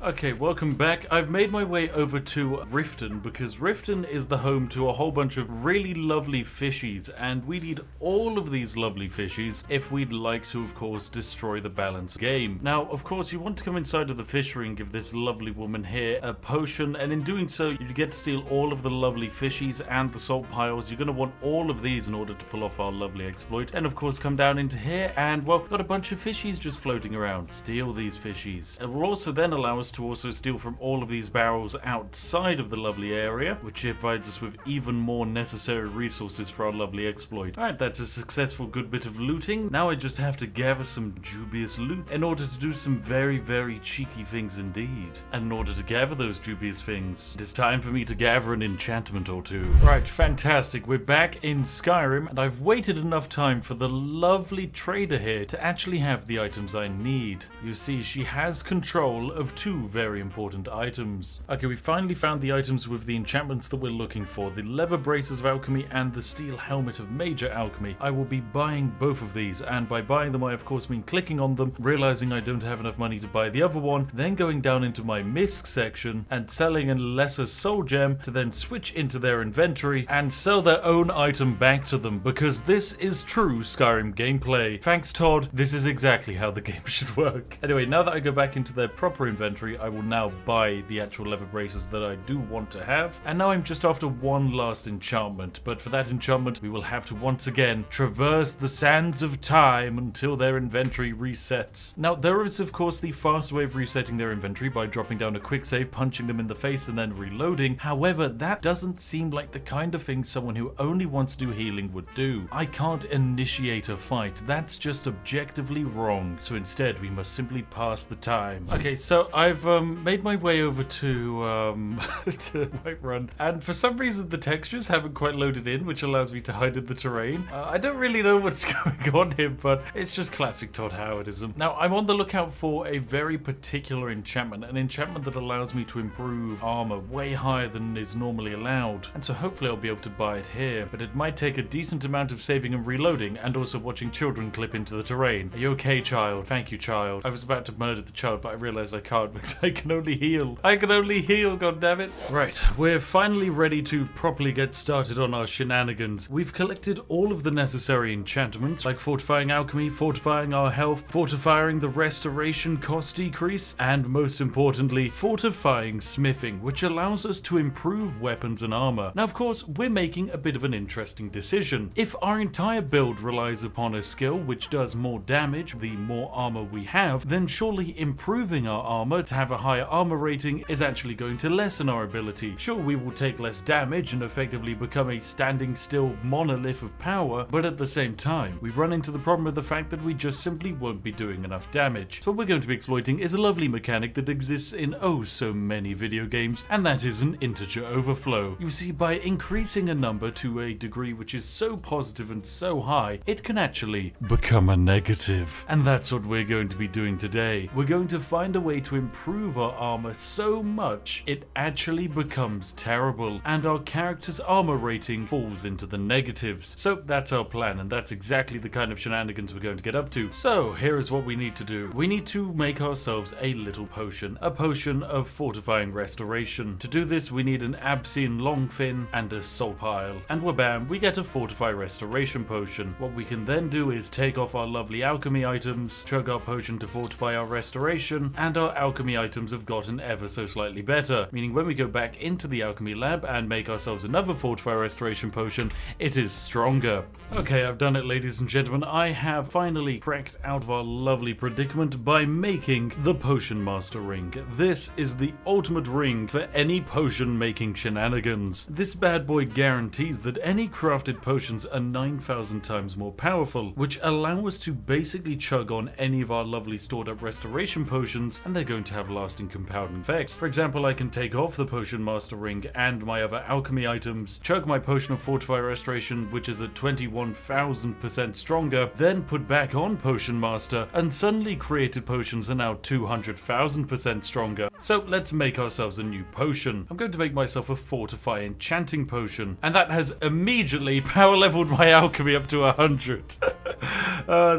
Okay, welcome back. I've made my way over to Riften because Riften is the home to a whole bunch of really lovely fishies, and we need all of these lovely fishies if we'd like to, of course, destroy the balance game. Now, of course, you want to come inside of the fishery and give this lovely woman here a potion, and in doing so, you get to steal all of the lovely fishies and the salt piles. You're going to want all of these in order to pull off our lovely exploit. And of course, come down into here and, well, got a bunch of fishies just floating around. Steal these fishies. It will also then allow us to also steal from all of these barrels outside of the lovely area, which provides us with even more necessary resources for our lovely exploit. Alright, that's a successful good bit of looting. Now I just have to gather some dubious loot in order to do some very, very cheeky things indeed. And in order to gather those dubious things, it is time for me to gather an enchantment or two. Right, fantastic. We're back in Skyrim, and I've waited enough time for the lovely trader here to actually have the items I need. You see, she has control of two 2 very important items. Okay, we finally found the items with the enchantments that we're looking for, the leather braces of alchemy and the steel helmet of major alchemy. I will be buying both of these, and by buying them I of course mean clicking on them, realizing I don't have enough money to buy the other one, then going down into my misc section and selling a lesser soul gem to then switch into their inventory and sell their own item back to them, because this is true Skyrim gameplay. Thanks Todd, this is exactly how the game should work. Anyway, now that I go back into their proper inventory, I will now buy the actual leather braces that I do want to have, and now I'm just after one last enchantment, but for that enchantment we will have to once again traverse the sands of time until their inventory resets. Now there is of course the fast way of resetting their inventory by dropping down a quick save, punching them in the face and then reloading. However, that doesn't seem like the kind of thing someone who only wants to do healing would do. I can't initiate a fight, that's just objectively wrong, so instead we must simply pass the time. Okay, so I've made my way over to to Whiterun, and for some reason the textures haven't quite loaded in, which allows me to hide in the terrain. I don't really know what's going on here, but it's just classic Todd Howardism. Now I'm on the lookout for a very particular enchantment, an enchantment that allows me to improve armor way higher than is normally allowed, and so hopefully I'll be able to buy it here, but it might take a decent amount of saving and reloading, and also watching children clip into the terrain. Are you okay, child? Thank you, child. I was about to murder the child, but I realized I can't because I can only heal. I can only heal, goddammit. Right, we're finally ready to properly get started on our shenanigans. We've collected all of the necessary enchantments, like fortifying alchemy, fortifying our health, fortifying the restoration cost decrease, and most importantly, fortifying smithing, which allows us to improve weapons and armor. Now, of course, we're making a bit of an interesting decision. If our entire build relies upon a skill which does more damage the more armor we have, then surely improving our armor to have a higher armor rating is actually going to lessen our ability. Sure, we will take less damage and effectively become a standing still monolith of power, but at the same time, we run into the problem of the fact that we just simply won't be doing enough damage. So what we're going to be exploiting is a lovely mechanic that exists in oh so many video games, and that is an integer overflow. You see, by increasing a number to a degree which is so positive and so high, it can actually become a negative. And that's what we're going to be doing today. We're going to find a way to improve our armor so much it actually becomes terrible, and our character's armor rating falls into the negatives. So that's our plan, and that's exactly the kind of shenanigans we're going to get up to. So here is what we need to do. We need to make ourselves a little potion, a potion of fortifying restoration. To do this, we need an Absine Longfin and a soul pile, and wabam, we get a fortify restoration potion. What we can then do is take off our lovely alchemy items, chug our potion to fortify our restoration, and our alchemy items have gotten ever so slightly better, meaning when we go back into the alchemy lab and make ourselves another fortify restoration potion, it is stronger. Okay, I've done it, ladies and gentlemen. I have finally cracked out of our lovely predicament by making the Potion Master Ring. This is the ultimate ring for any potion making shenanigans. This bad boy guarantees that any crafted potions are 9,000 times more powerful, which allow us to basically chug on any of our lovely stored up restoration potions, and they're going to have lasting compounding effects. For example, I can take off the Potion Master Ring and my other alchemy items, chug my Potion of Fortify Restoration, which is at 21,000% stronger, then put back on Potion Master, and suddenly created potions are now 200,000% stronger. So let's make ourselves a new potion. I'm going to make myself a Fortify Enchanting Potion, and that has immediately power leveled my alchemy up to 100.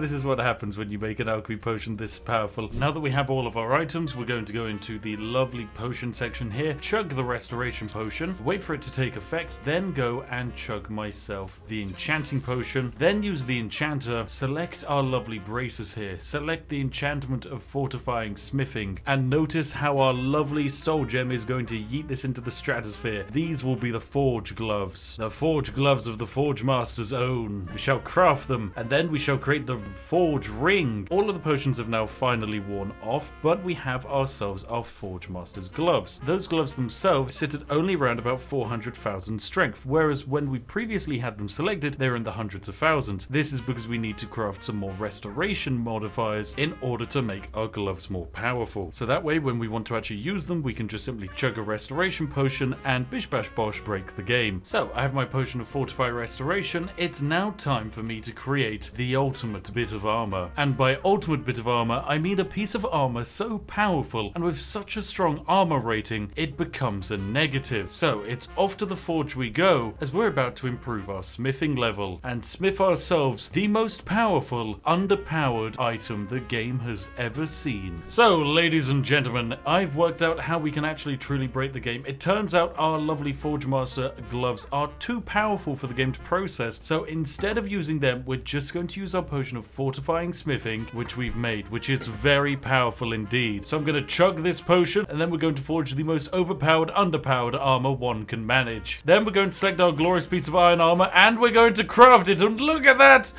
This is what happens when you make an alchemy potion this powerful. Now that we have all of our items, we're going to go into the lovely potion section here, chug the restoration potion, wait for it to take effect, then go and chug myself the enchanting potion, then use the enchanter, select our lovely braces here, select the enchantment of fortifying smithing, and notice how our lovely soul gem is going to yeet this into the stratosphere. These will be the forge gloves. The forge gloves of the Forge Master's own. We shall craft them, and then we shall create the forge ring. All of the potions have now finally worn off, but we have ourselves our Forge Master's gloves. Those gloves themselves sit at only around about 400,000 strength, whereas when we previously had them selected, they're in the hundreds of thousands. This is because we need to craft some more restoration modifiers in order to make our gloves more powerful. So that way, when we want to actually use them, we can just simply chug a restoration potion and bish bash bosh break the game. So I have my potion of Fortify Restoration. It's now time for me to create the ultimate ultimate bit of armor. And by ultimate bit of armor, I mean a piece of armor so powerful and with such a strong armor rating, it becomes a negative. So it's off to the forge we go, as we're about to improve our smithing level and smith ourselves the most powerful, underpowered item the game has ever seen. So, ladies and gentlemen, I've worked out how we can actually truly break the game. It turns out our lovely Forge Master gloves are too powerful for the game to process, so instead of using them, we're just going to use our potion of fortifying smithing, which we've made, which is very powerful indeed. So I'm going to chug this potion, and then we're going to forge the most overpowered, underpowered armor one can manage. Then we're going to select our glorious piece of iron armor, and we're going to craft it, and look at that!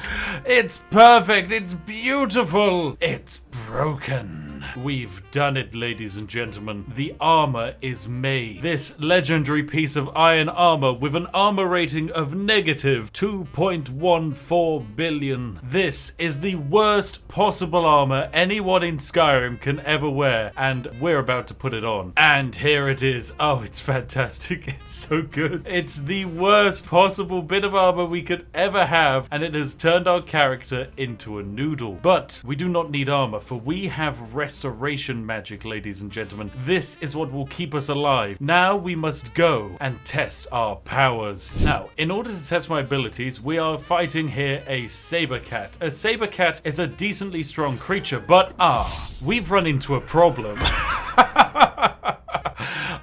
It's perfect, it's beautiful, it's broken. We've done it, ladies and gentlemen. The armor is made. This legendary piece of iron armor with an armor rating of negative 2.14 billion. This is the worst possible armor anyone in Skyrim can ever wear, and we're about to put it on. And here it is. Oh, it's fantastic. It's so good. It's the worst possible bit of armor we could ever have, and it has turned our character into a noodle. But we do not need armor, for we have restoration magic, ladies and gentlemen. This is what will keep us alive. Now we must go and test our powers. Now, in order to test my abilities, we are fighting here a saber cat. A saber cat is a decently strong creature, but we've run into a problem.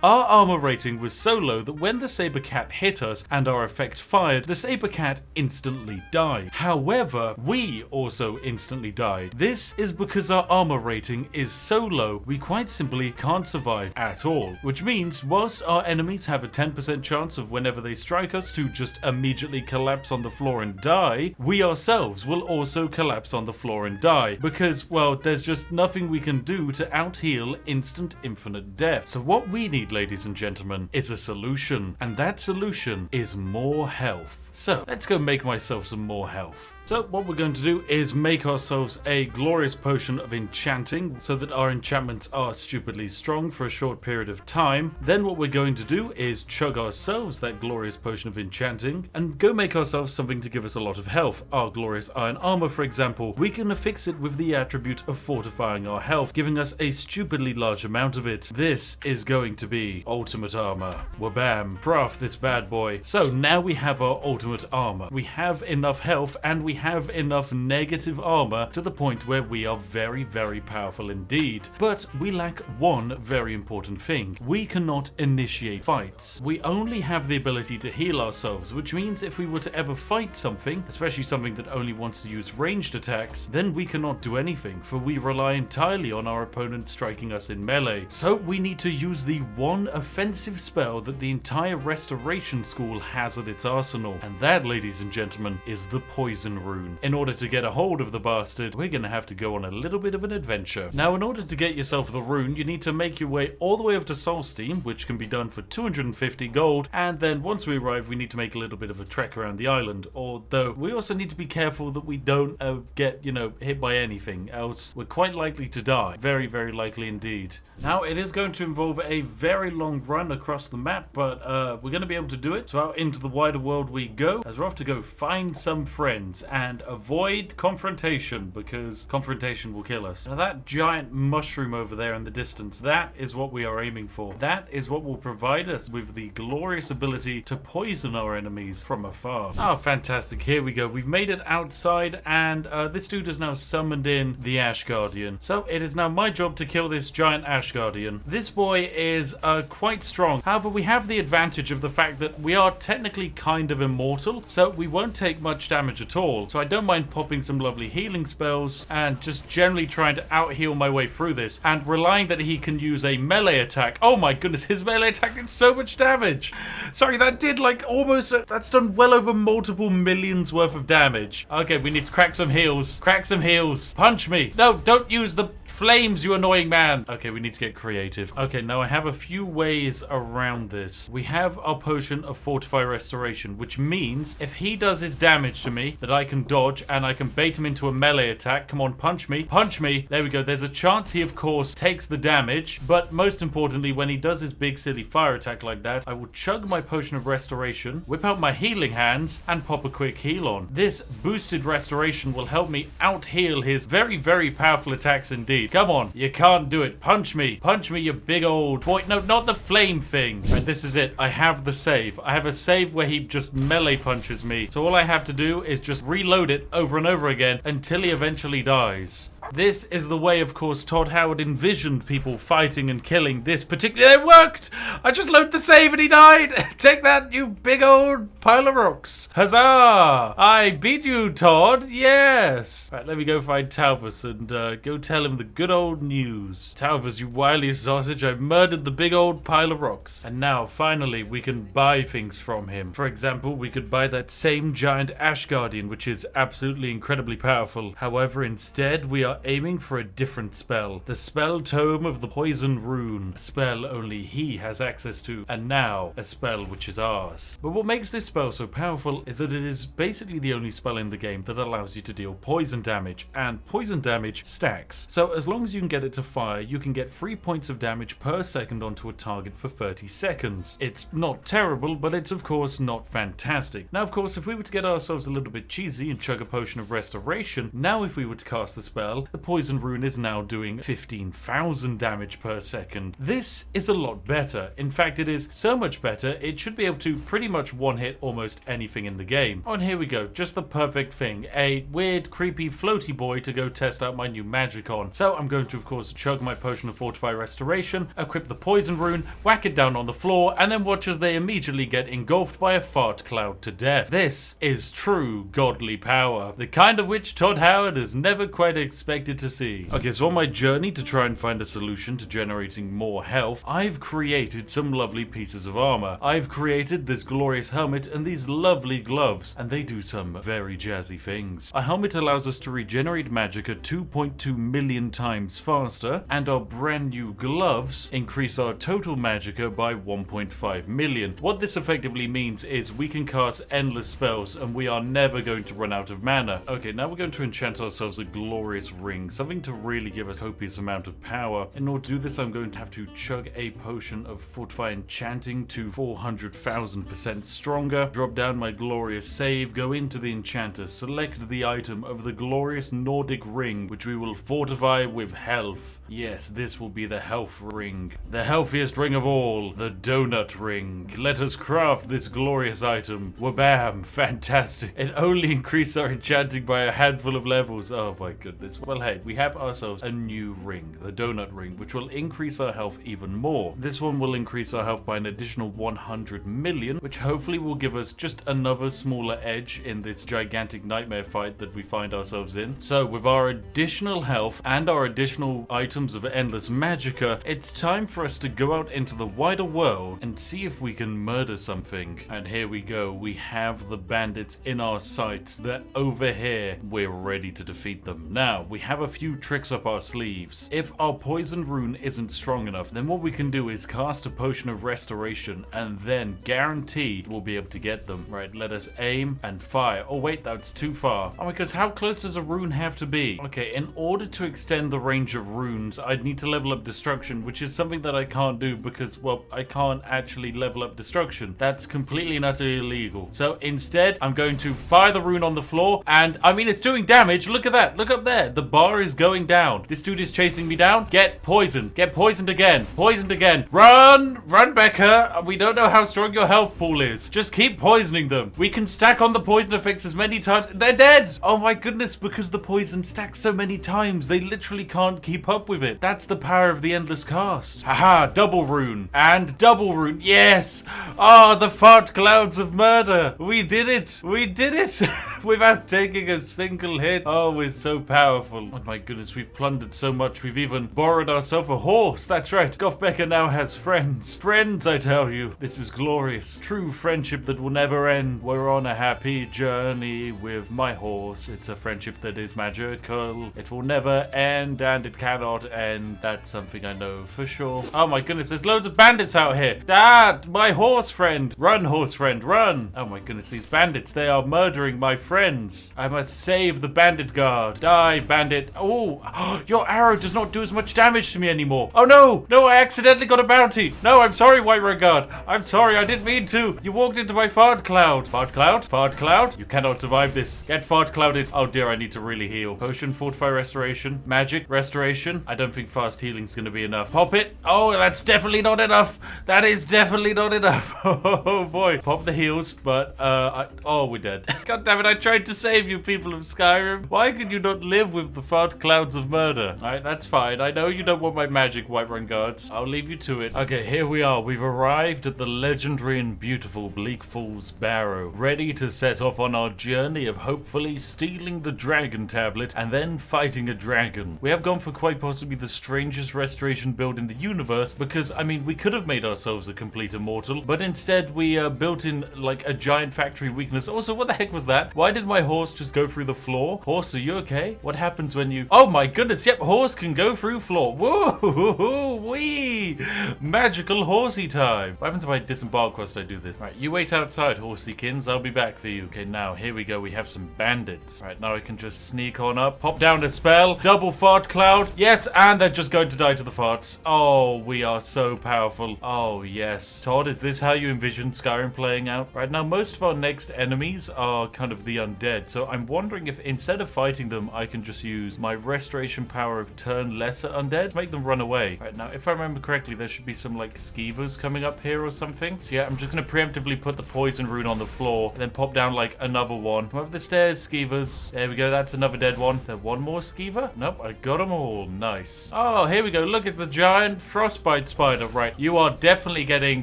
Our armor rating was so low that when the saber cat hit us and our effect fired, the saber cat instantly died. However, we also instantly died. This is because our armor rating is so low, we quite simply can't survive at all. Which means, whilst our enemies have a 10% chance of whenever they strike us to just immediately collapse on the floor and die, we ourselves will also collapse on the floor and die. Because, well, there's just nothing we can do to out-heal instant infinite death. So what we need, ladies and gentlemen, is a solution, and that solution is more health. So let's go make myself some more health. So what we're going to do is make ourselves a glorious potion of enchanting so that our enchantments are stupidly strong for a short period of time. Then what we're going to do is chug ourselves that glorious potion of enchanting and go make ourselves something to give us a lot of health. Our glorious iron armor, for example, we can affix it with the attribute of fortifying our health, giving us a stupidly large amount of it. This is going to be ultimate armor. Wabam, craft this bad boy. So now we have our ultimate armor. We have enough health and we have enough negative armor to the point where we are very, very powerful indeed. But we lack one very important thing. We cannot initiate fights. We only have the ability to heal ourselves, which means if we were to ever fight something, especially something that only wants to use ranged attacks, then we cannot do anything, for we rely entirely on our opponent striking us in melee. So we need to use the one offensive spell that the entire restoration school has at its arsenal, and that, ladies and gentlemen, is the poison rune. In order to get a hold of the bastard, we're gonna have to go on a little bit of an adventure. Now, in order to get yourself the rune, you need to make your way all the way over to Solstein, which can be done for 250 gold, and then once we arrive, we need to make a little bit of a trek around the island, although we also need to be careful that we don't get, hit by anything, else we're quite likely to die. Very, very likely indeed. Now, it is going to involve a very long run across the map, but we're going to be able to do it. So out into the wider world we go, as we're off to go find some friends and avoid confrontation, because confrontation will kill us. Now, that giant mushroom over there in the distance, that is what we are aiming for. That is what will provide us with the glorious ability to poison our enemies from afar. Oh, fantastic. Here we go. We've made it outside, and this dude has now summoned in the Ash Guardian. So it is now my job to kill this giant Ash Guardian. This boy is quite strong. However, we have the advantage of the fact that we are technically kind of immortal, so we won't take much damage at all. So I don't mind popping some lovely healing spells and just generally trying to out-heal my way through this and relying that he can use a melee attack. Oh my goodness, his melee attack did so much damage. Sorry, that did like almost, that's done well over multiple millions worth of damage. Okay, we need to crack some heals. Crack some heals. Punch me. No, don't use the Flames, you annoying man. Okay, we need to get creative. Okay, now I have a few ways around this. We have our potion of Fortify Restoration, which means if he does his damage to me, that I can dodge and I can bait him into a melee attack. Come on, punch me. Punch me. There we go. There's a chance he, of course, takes the damage. But most importantly, when he does his big silly fire attack like that, I will chug my potion of restoration, whip out my healing hands, and pop a quick heal on. This boosted restoration will help me out-heal his very, very powerful attacks indeed. Come on. You can't do it. Punch me. Punch me, you big old boy. No, not the flame thing. Right, this is it. I have the save. I have a save where he just melee punches me. So all I have to do is just reload it over and over again until he eventually dies. This is the way, of course, Todd Howard envisioned people fighting and killing this particular... It worked! I just loaded the save and he died! Take that, you big old pile of rocks. Huzzah! I beat you, Todd. Yes! Right, let me go find Talvas and go tell him the good old news. Talvas, you wily sausage, I've murdered the big old pile of rocks. And now, finally, we can buy things from him. For example, we could buy that same giant Ash Guardian, which is absolutely incredibly powerful. However, instead, we are aiming for a different spell. The spell Tome of the Poison Rune. A spell only he has access to. And now, a spell which is ours. But what makes this spell so powerful is that it is basically the only spell in the game that allows you to deal poison damage. And poison damage stacks. So as long as you can get it to fire, you can get 3 points of damage per second onto a target for 30 seconds. It's not terrible, but it's of course not fantastic. Now of course, if we were to get ourselves a little bit cheesy and chug a potion of restoration, now if we were to cast the spell, the poison rune is now doing 15,000 damage per second. This is a lot better. In fact, it is so much better, it should be able to pretty much one-hit almost anything in the game. Oh, and here we go. Just the perfect thing. A weird, creepy, floaty boy to go test out my new magic on. So I'm going to, of course, chug my potion of Fortify Restoration, equip the poison rune, whack it down on the floor, and then watch as they immediately get engulfed by a fart cloud to death. This is true godly power. The kind of which Todd Howard has never quite expected to see. Okay, so on my journey to try and find a solution to generating more health, I've created some lovely pieces of armor. I've created this glorious helmet and these lovely gloves, and they do some very jazzy things. A helmet allows us to regenerate magicka 2.2 million times faster, and our brand new gloves increase our total magicka by 1.5 million. What this effectively means is we can cast endless spells and we are never going to run out of mana. Okay, now we're going to enchant ourselves a glorious ring, something to really give us a copious amount of power. In order to do this, I'm going to have to chug a potion of Fortify Enchanting to 400,000% stronger, drop down my glorious save, go into the enchanter, select the item of the glorious Nordic ring, which we will fortify with health. Yes, this will be the health ring. The healthiest ring of all, the donut ring. Let us craft this glorious item. Wabam, fantastic. It only increased our enchanting by a handful of levels. Oh my goodness. Well, hey, we have ourselves a new ring, the donut ring, which will increase our health even more. This one will increase our health by an additional 100 million, which hopefully will give us just another smaller edge in this gigantic nightmare fight that we find ourselves in. So with our additional health and our additional items of endless magicka, it's time for us to go out into the wider world and see if we can murder something. And here we go. We have the bandits in our sights. They're over here. We're ready to defeat them. Now, we have a few tricks up our sleeves. If our poison rune isn't strong enough, then what we can do is cast a potion of restoration and then guaranteed we'll be able to get them. Right, let us aim and fire. Oh wait, that's too far. Oh, because how close does a rune have to be? Okay, in order to extend the range of runes, I'd need to level up destruction, which is something that I can't do because, well, I can't actually level up destruction. That's completely and utterly illegal. So instead, I'm going to fire the rune on the floor, and I mean, it's doing damage. Look at that. Look up there. The bar is going down. This dude is chasing me down. Get poisoned. Get poisoned again. Poisoned again. Run! Run, Becca! We don't know how strong your health pool is. Just keep poisoning them. We can stack on the poison effects as many times. They're dead! Oh my goodness, because the poison stacks so many times, they literally can't keep up with it. That's the power of the endless cast. Haha, double rune. And double rune. Yes! Oh, the fart clouds of murder. We did it. We did it. Without taking a single hit. Oh, we're so powerful. powerful. Oh my goodness, we've plundered so much. We've even borrowed ourselves a horse. That's right. Gothbecker now has friends. Friends, I tell you. This is glorious. True friendship that will never end. We're on a happy journey with my horse. It's a friendship that is magical. It will never end, and it cannot end. That's something I know for sure. Oh my goodness, there's loads of bandits out here. Dad, my horse friend. Run, horse friend, run. Oh my goodness, these bandits, they are murdering my friends. I must save the bandit guard. Die, bandit. Oh, your arrow does not do as much damage to me anymore. Oh no, no, I accidentally got a bounty. No, I'm sorry, White Red Guard. I'm sorry, I didn't mean to. You walked into my fart cloud. Fart cloud? Fart cloud? You cannot survive this. Get fart clouded. Oh dear, I need to really heal. Potion, fortify restoration, magic, restoration. I don't think fast healing's gonna be enough. Pop it. Oh, that's definitely not enough. That is definitely not enough. Oh boy. Pop the heals, but oh, we're dead. God damn it, I tried to save you people of Skyrim. Why could you not live with the fart clouds of murder? Alright, that's fine. I know you don't want my magic, Whiterun guards. I'll leave you to it. Okay, here we are. We've arrived at the legendary and beautiful Bleak Falls Barrow, ready to set off on our journey of hopefully stealing the dragon tablet and then fighting a dragon. We have gone for quite possibly the strangest restoration build in the universe because, I mean, we could have made ourselves a complete immortal, but instead we built in like a giant factory weakness. Also, what the heck was that? Why did my horse just go through the floor? Horse, are you okay? What happens when you... Oh my goodness, yep, horse can go through floor. Woo wee! Magical horsey time. What happens if I disembark whilst I do this? Right, you wait outside, horsiekins. I'll be back for you. Okay, now, here we go. We have some bandits. Right, now I can just sneak on up, pop down a spell, double fart cloud. Yes, and they're just going to die to the farts. Oh, we are so powerful. Oh, yes. Todd, is this how you envision Skyrim playing out? Right, now, most of our next enemies are kind of the undead, so I'm wondering if instead of fighting them, I can just use my restoration power of turn lesser undead to make them run away. Right, now, if I remember correctly, there should be some, like, skeevers coming up here or something. So, yeah, I'm just going to preemptively put the poison rune on the floor and then pop down, like, another one. Come up the stairs, skeevers. There we go. That's another dead one. Is there one more skeever? Nope, I got them all. Nice. Oh, here we go. Look at the giant frostbite spider. Right, you are definitely getting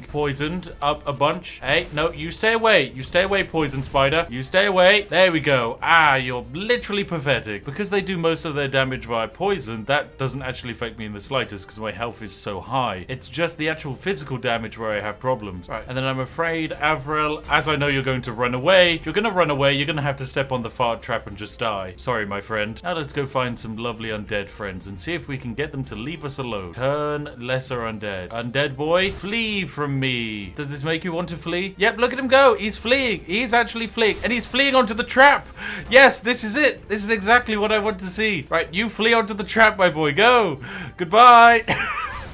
poisoned up a bunch. Hey, no, you stay away. You stay away, poison spider. You stay away. There we go. Ah, you're literally pathetic. Because they do most of their damage via poison, that doesn't actually affect me in the slightest because my health is so high. It's just the actual physical damage where I have problems. Right, and then I'm afraid, Avril, as I know you're going to run away, if you're going to run away, you're going to have to step on the fart trap and just die. Sorry, my friend. Now let's go find some lovely undead friends and see if we can get them to leave us alone. Turn lesser undead. Undead boy, flee from me. Does this make you want to flee? Yep, look at him go. He's fleeing. He's actually fleeing. And he's fleeing onto the trap. Yes, this is it. This is exactly what I want to see. Right, you flee onto the trap, my boy. Go. Goodbye.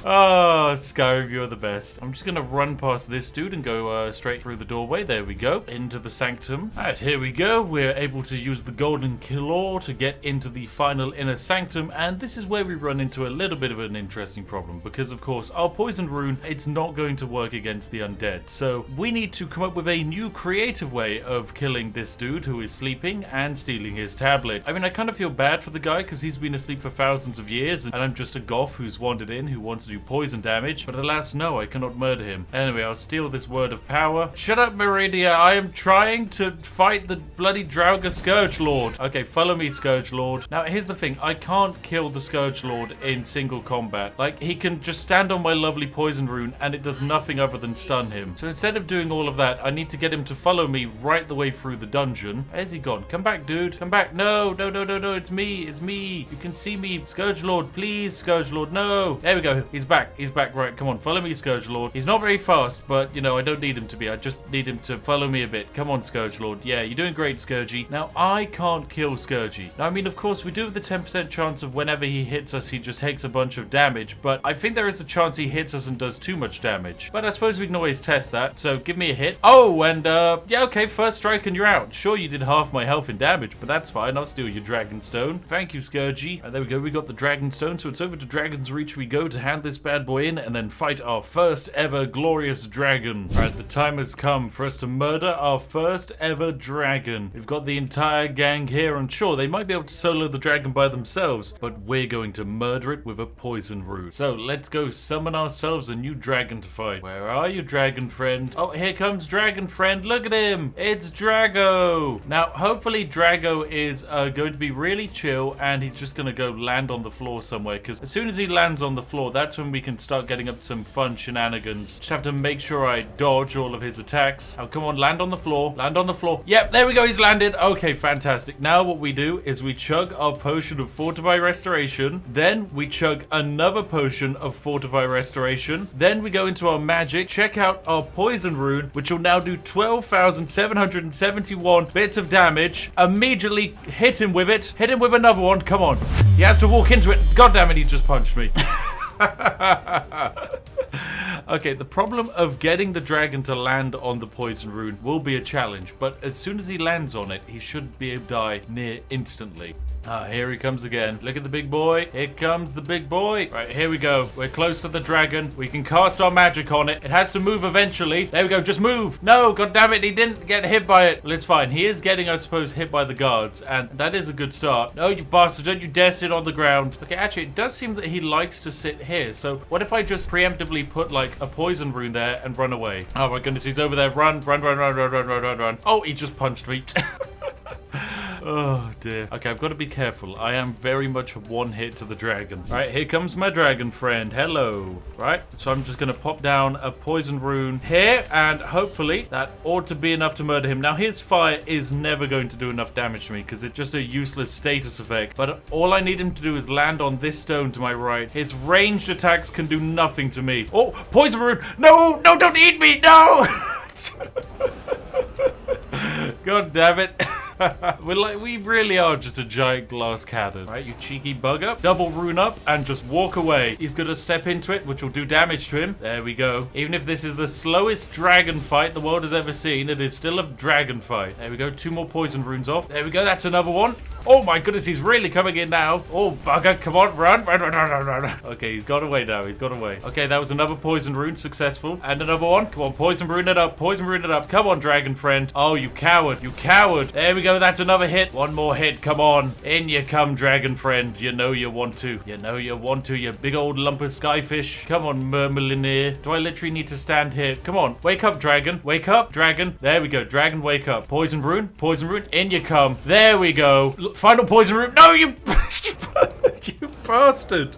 Oh, Skyrim, you're the best. I'm just gonna run past this dude and go straight through the doorway. There we go. Into the sanctum. Alright, here we go. We're able to use the golden claw to get into the final inner sanctum, and this is where we run into a little bit of an interesting problem because, of course, our poison rune, it's not going to work against the undead. So we need to come up with a new creative way of killing this dude who is sleeping and stealing his tablet. I mean, I kind of feel bad for the guy because he's been asleep for thousands of years, and I'm just a goth who's wandered in who wants to do poison damage, but alas, no, I cannot murder him. Anyway, I'll steal this word of power. Shut up, Meridia. I am trying to fight the bloody Draugr Scourge Lord. Okay, follow me, Scourge Lord. Now, here's the thing. I can't kill the Scourge Lord in single combat. Like, he can just stand on my lovely poison rune, and it does nothing other than stun him. So instead of doing all of that, I need to get him to follow me right the way through the dungeon. Where's he gone? Come back, dude. Come back. No, no, no, no, no. It's me. It's me. You can see me. Scourge Lord, please, Scourge Lord. No. There we go. He's back. He's back. Right, come on, follow me, Scourge Lord. He's not very fast, but, you know, I don't need him to be. I just need him to follow me a bit. Come on, Scourge Lord. Yeah, you're doing great, Scourgy. Now, I can't kill Scourgy. Now, I mean, of course, we do have the 10% chance of whenever he hits us, he just takes a bunch of damage, but I think there is a chance he hits us and does too much damage. But I suppose we can always test that, so give me a hit. Oh, and, yeah, okay, first strike and you're out. Sure, you did half my health in damage, but that's fine. I'll steal your Dragon Stone. Thank you, Scourgy. And there we go. We got the Dragon Stone, so it's over to Dragon's Reach we go to hand the this bad boy in and then fight our first ever glorious dragon. Alright, the time has come for us to murder our first ever dragon. We've got the entire gang here, and sure, they might be able to solo the dragon by themselves, but we're going to murder it with a poison root. So let's go summon ourselves a new dragon to fight. Where are you, dragon friend? Oh, here comes dragon friend. Look at him. It's Drago. Now, hopefully Drago is going to be really chill, and he's just going to go land on the floor somewhere, because as soon as he lands on the floor, that's when we can start getting up to some fun shenanigans. Just have to make sure I dodge all of his attacks. Oh, come on, land on the floor. Land on the floor. Yep, there we go. He's landed. Okay, fantastic. Now what we do is we chug our potion of Fortify Restoration. Then we chug another potion of Fortify Restoration. Then we go into our magic, check out our poison rune, which will now do 12,771 bits of damage. Immediately hit him with it. Hit him with another one. Come on. He has to walk into it. God damn it, he just punched me. Okay, the problem of getting the dragon to land on the poison rune will be a challenge, but as soon as he lands on it, he should be able to die near instantly. Ah, here he comes again. Look at the big boy. Here comes the big boy. Right, here we go. We're close to the dragon. We can cast our magic on it. It has to move eventually. There we go. Just move. No, god damn it. He didn't get hit by it. Well, it's fine. He is getting, I suppose, hit by the guards, and that is a good start. No, you bastard. Don't you dare sit on the ground. Okay, actually, it does seem that he likes to sit here. So what if I just preemptively put, like, a poison rune there and run away? Oh, my goodness. He's over there. Run, run, run, run, run, run, run, run, run. Oh, he just punched me. Oh dear. Okay, I've got to be careful. I am very much one hit to the dragon. Alright, here comes my dragon friend. Hello. Right, so I'm just going to pop down a poison rune here, and hopefully that ought to be enough to murder him. Now, his fire is never going to do enough damage to me because it's just a useless status effect. But all I need him to do is land on this stone to my right. His ranged attacks can do nothing to me. Oh, poison rune. No, no, don't eat me. No. God damn it. We really are just a giant glass cannon. Right, you cheeky bugger. Double rune up and just walk away. He's going to step into it, which will do damage to him. There we go. Even if this is the slowest dragon fight the world has ever seen, it is still a dragon fight. There we go. 2 more poison runes off. There we go. That's another one. Oh my goodness, he's really coming in now. Oh, bugger. Come on, run, run, run, run, run, run. Okay, he's got away now. He's got away. Okay, that was another poison rune. Successful. And another one. Come on, poison rune it up. Poison rune it up. Come on, dragon friend. Oh, you coward. You coward. There we go. That's another hit. One more hit. Come on. In you come, dragon friend. You know you want to. You know you want to, you big old lump of skyfish. Come on, Mermelineer. Do I literally need to stand here? Come on. Wake up, dragon. Wake up, dragon. There we go. Dragon, wake up. Poison rune. Poison rune. In you come. There we go. Final poison rune. No, you... you bastard.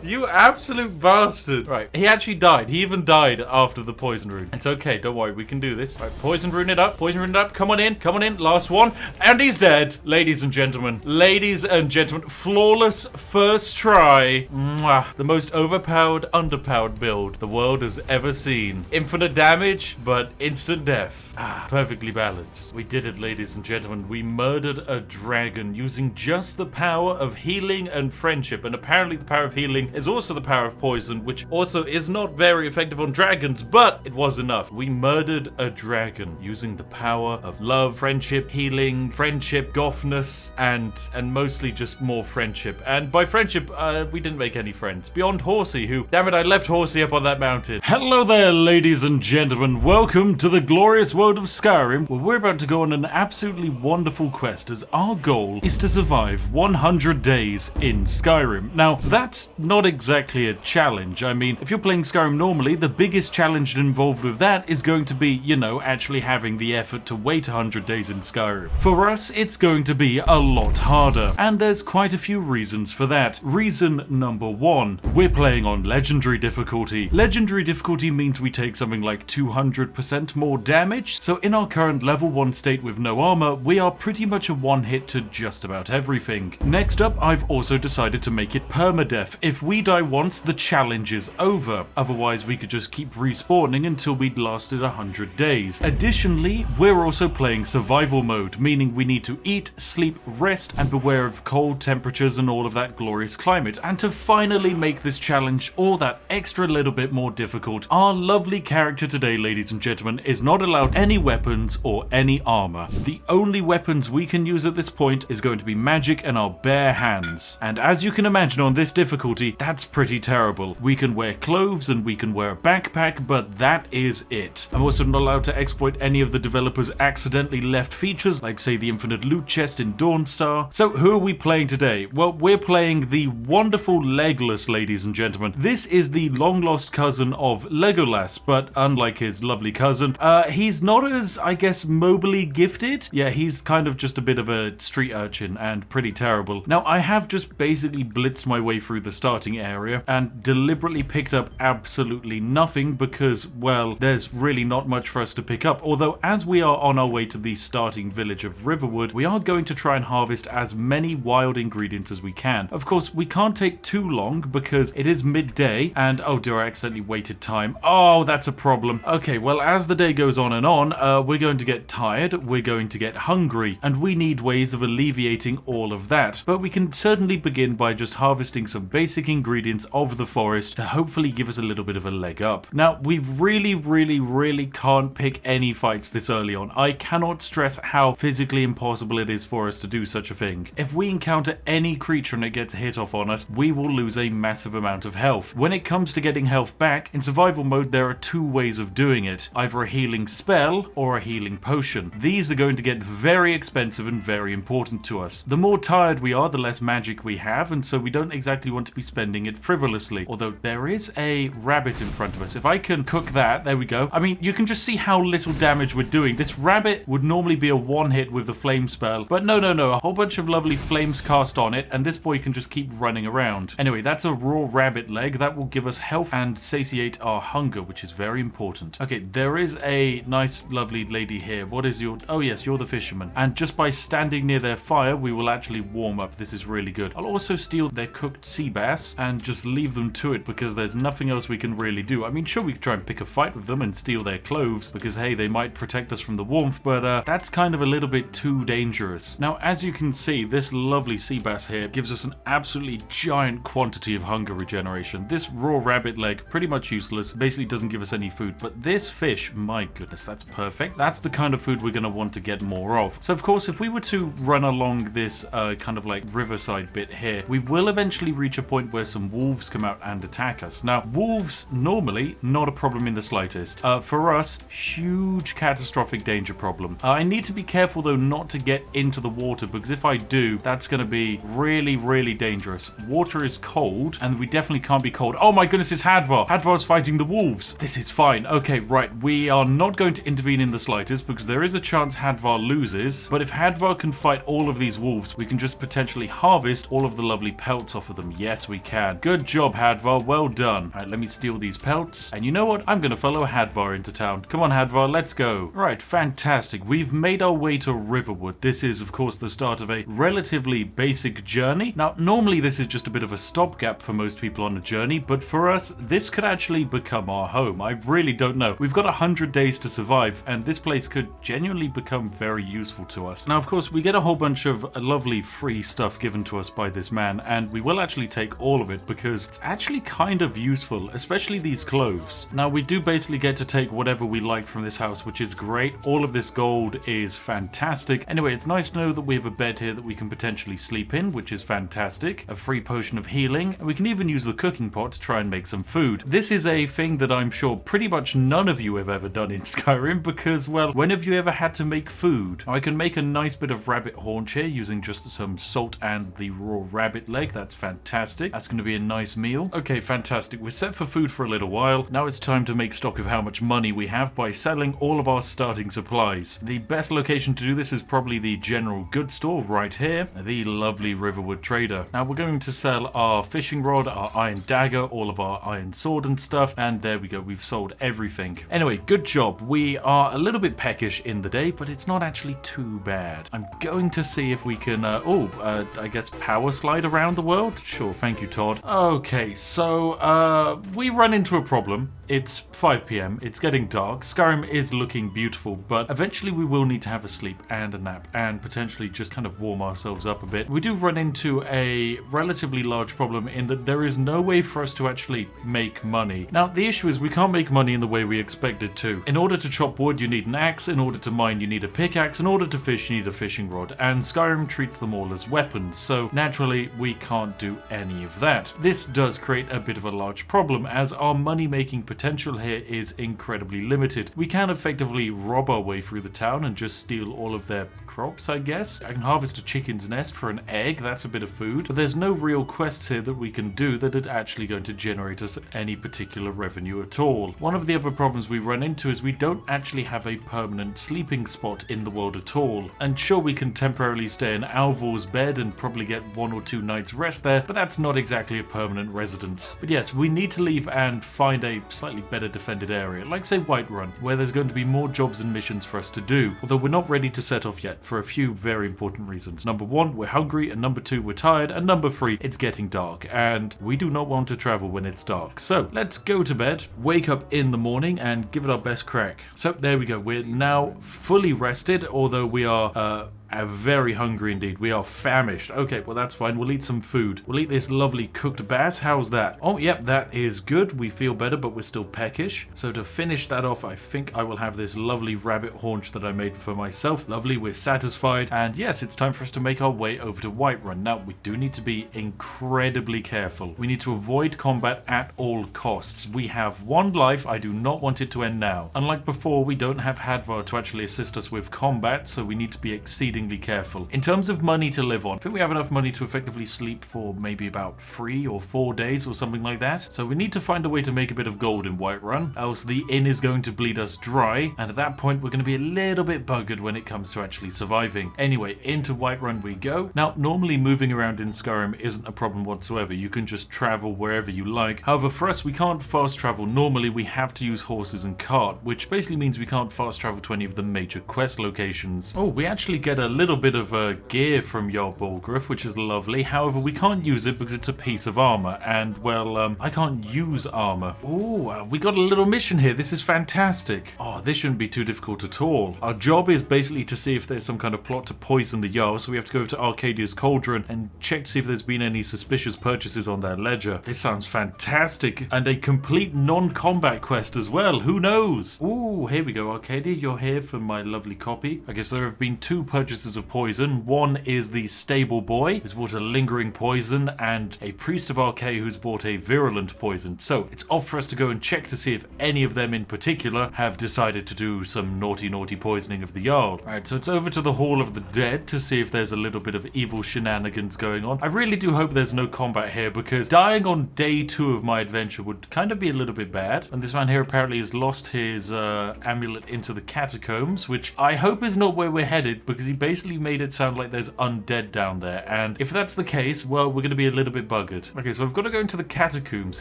You absolute bastard. Right, he actually died. He even died after the poison rune. It's okay, don't worry, we can do this. Right, poison rune it up. Poison rune it up. Come on in. Come on in. Last one. And he's dead. Ladies and gentlemen. Ladies and gentlemen. Flawless first try. Mwah. The most overpowered, underpowered build the world has ever seen. Infinite damage, but instant death. Ah, perfectly balanced. We did it, ladies and gentlemen. We murdered a dragon using just the power of healing and friendship. And apparently the power of healing is also the power of poison, which also is not very effective on dragons, but it was enough. We murdered a dragon using the power of love, friendship, healing, friendship, gothness, and mostly just more friendship. And by friendship, we didn't make any friends. Beyond Horsey, who, damn it, I left Horsey up on that mountain. Hello there, ladies and gentlemen. Welcome to the glorious world of Skyrim, where we're about to go on an absolutely wonderful quest, as our goal is to survive 100 days in Skyrim. Now, that's not exactly a challenge. I mean, if you're playing Skyrim normally, the biggest challenge involved with that is going to be, you know, actually having the effort to wait 100 days in Skyrim. For us, it's going to be a lot harder, and there's quite a few reasons for that. Reason number 1, we're playing on Legendary difficulty. Legendary difficulty means we take something like 200% more damage, so in our current level 1 state with no armor, we are pretty much a one hit to just about everything. Next up, I've also decided to make it permadeath. If we die once, the challenge is over. Otherwise, we could just keep respawning until we'd lasted 100 days. Additionally, we're also playing survival mode, meaning we need to eat, sleep, rest, and beware of cold temperatures and all of that glorious climate. And to finally make this challenge all that extra little bit more difficult, our lovely character today, ladies and gentlemen, is not allowed any weapons or any armor. The only weapons we can use at this point is going to be magic and our bare hands. And as you can imagine, on this difficulty, that's pretty terrible. We can wear clothes and we can wear a backpack, but that is it. I'm also not allowed to exploit any of the developers' accidentally left features, like say the infinite loot chest in Dawnstar. So who are we playing today? Well, we're playing the wonderful Legolas, ladies and gentlemen. This is the long-lost cousin of Legolas, but unlike his lovely cousin, he's not as, I guess, mobily gifted. Yeah, he's kind of just a bit of a street urchin and pretty terrible. Now, I have just basically blitzed my way through the starting area and deliberately picked up absolutely nothing because, well, there's really not much for us to pick up. Although, as we are on our way to the starting village of Riverwood, we are going to try and harvest as many wild ingredients as we can. Of course, we can't take too long because it is midday and, oh dear, I accidentally waited time. Oh, that's a problem. Okay, well, as the day goes on and on, we're going to get tired, we're going to get hungry, and we need ways of alleviating all of that. But we can certainly begin by just harvesting some basic ingredients of the forest to hopefully give us a little bit of a leg up. Now, we really can't pick any fights this early on. I cannot stress how physically impossible it is for us to do such a thing. If we encounter any creature and it gets hit off on us, we will lose a massive amount of health. When it comes to getting health back, in survival mode there are two ways of doing it. Either a healing spell or a healing potion. These are going to get very expensive and very important to us. The more tired we are, the less magic we have, and so we don't exactly want to be spending it frivolously. Although there is a rabbit in front of us. If I can cook that, there we go. I mean, you can just see how little damage we're doing. This rabbit would normally be a one hit with the flame spell, but no, a whole bunch of lovely flames cast on it, and this boy can just keep running around. Anyway, that's a raw rabbit leg. That will give us health and satiate our hunger, which is very important. Okay, there is a nice, lovely lady here. What is your... Oh yes, you're the fisherman. And just by standing near their fire, we will actually warm up. This is really good. I'll also steal their cooked sea bass and just leave them to it because there's nothing else we can really do. I mean, sure, we could try and pick a fight with them and steal their clothes because, hey, they might protect us from the warmth, but that's kind of a little bit too dangerous. Now, as you can see, this lovely sea bass here gives us an absolutely giant quantity of hunger regeneration. This raw rabbit leg, pretty much useless, basically doesn't give us any food, but this fish, my goodness, that's perfect. That's the kind of food we're going to want to get more of. So, of course, if we were to run along this kind of like riverside bit here, we will eventually reach a point where some wolves come out and attack us. Now, wolves, normally, not a problem in the slightest. For us, huge catastrophic danger problem. I need to be careful, though, not to get into the water, because if I do, that's going to be really dangerous. Water is cold, and we definitely can't be cold. Oh my goodness, it's Hadvar. Hadvar's fighting the wolves. This is fine. Okay, right. We are not going to intervene in the slightest, because there is a chance Hadvar loses, but if Hadvar can fight all of these wolves, we can just potentially harvest all of the lovely pelts off of them. Yes, we can. Good job, Hadvar. Well done. All right, let me steal these pelts, and you know what? I'm going to follow Hadvar into town. Come on, Hadvar, let's go. Right, fantastic. We've made our way to Riverwood. This is, of course, the start of a relatively basic journey. Now, normally this is just a bit of a stopgap for most people on a journey, but for us, this could actually become our home. I really don't know. We've got 100 days to survive, and this place could genuinely become very useful to us. Now, of course, we get a whole bunch of lovely free stuff given to us by this man, and we will actually take all of it because it's actually kind of useful, especially these clothes. Now, we do basically get to take whatever we like from this house, which is great. All of this gold is fantastic. Anyway, it's nice to know that we have a bed here that we can potentially sleep in, which is fantastic. A free potion of healing, and we can even use the cooking pot to try and make some food. This is a thing that I'm sure pretty much none of you have ever done in Skyrim because, well, when have you ever had to make food? Now, I can make a nice bit of rabbit haunch here using just some salt and the raw rabbit leg. That's fantastic. That's going to be a nice meal. Okay, fantastic. We're set for food for a little while. Now it's time to make stock of how much money we have by selling all of our starting supplies. The best location to do this is probably the general goods store right here, the lovely Riverwood Trader. Now we're going to sell our fishing rod, our iron dagger, all of our iron sword and stuff, and there we go, we've sold everything. Anyway, good job. We are a little bit peckish in the day, but it's not actually too bad. I'm going to see if we can, I guess power slide around the world? Sure, thank you, Todd. Okay, so, we run into a problem. It's 5 p.m, it's getting dark, Skyrim is looking beautiful, but eventually we will need to have a sleep and a nap, and potentially just kind of warm ourselves up a bit. We do run into a relatively large problem in that there is no way for us to actually make money. Now, the issue is we can't make money in the way we expected to. In order to chop wood, you need an axe. In order to mine, you need a pickaxe. In order to fish, you need a fishing rod. And Skyrim treats them all as weapons, so naturally, we can't do any of that. This does create a bit of a large problem, as our money-making potential here is incredibly limited. We can effectively rob our way through the town and just steal all of their crops, I guess. I can harvest a chicken's nest for an egg, that's a bit of food, but there's no real quests here that we can do that are actually going to generate us any particular revenue at all. One of the other problems we run into is we don't actually have a permanent sleeping spot in the world at all. And sure, we can temporarily stay in Alvor's bed and probably get 1 or 2 nights rest there, but that's not exactly a permanent residence. But yes, we need to leave and find a slightly better defended area, like say Whiterun, where there's going to be more jobs and missions for us to do, although we're not ready to set off yet for a few very important reasons. Number 1, we're hungry, and number 2, we're tired, and number 3, it's getting dark, and we do not want to travel when it's dark. So let's go to bed, wake up in the morning, and give it our best crack. So there we go, we're now fully rested, although we are very hungry indeed. We are famished. Okay, well that's fine. We'll eat some food. We'll eat this lovely cooked bass. How's that? Oh, yep, that is good. We feel better, but we're still peckish. So to finish that off, I think I will have this lovely rabbit haunch that I made for myself. Lovely, we're satisfied. And yes, it's time for us to make our way over to Whiterun. Now, we do need to be incredibly careful. We need to avoid combat at all costs. We have 1 life. I do not want it to end now. Unlike before, we don't have Hadvar to actually assist us with combat, so we need to be exceedingly careful. In terms of money to live on, I think we have enough money to effectively sleep for maybe about 3 or 4 days or something like that. So we need to find a way to make a bit of gold in Whiterun, else the inn is going to bleed us dry, and at that point we're going to be a little bit buggered when it comes to actually surviving. Anyway, into Whiterun we go. Now, normally moving around in Skyrim isn't a problem whatsoever. You can just travel wherever you like. However, for us, we can't fast travel. Normally we have to use horses and cart, which basically means we can't fast travel to any of the major quest locations. Oh, we actually get a little bit of gear from Jarl Bolgraf, which is lovely. However, we can't use it because it's a piece of armor, and well, I can't use armor. Oh, we got a little mission here. This is fantastic. Oh, this shouldn't be too difficult at all. Our job is basically to see if there's some kind of plot to poison the Jarl, so we have to go over to Arcadia's Cauldron and check to see if there's been any suspicious purchases on their ledger. This sounds fantastic, and a complete non-combat quest as well. Who knows? Oh, here we go, Arcadia. You're here for my lovely copy. I guess there have been 2 purchases of poison. One is the stable boy, who's bought a lingering poison, and a priest of Arcade who's bought a virulent poison. So it's off for us to go and check to see if any of them in particular have decided to do some naughty poisoning of the Jarl. Alright, so it's over to the Hall of the Dead to see if there's a little bit of evil shenanigans going on. I really do hope there's no combat here, because dying on day 2 of my adventure would kind of be a little bit bad. And this man here apparently has lost his amulet into the catacombs, which I hope is not where we're headed, because he basically made it sound like there's undead down there, and if that's the case, well, we're going to be a little bit buggered. Okay, so I've got to go into the catacombs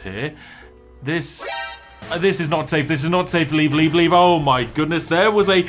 here. This is not safe. This is not safe. Leave. Oh my goodness, there was a...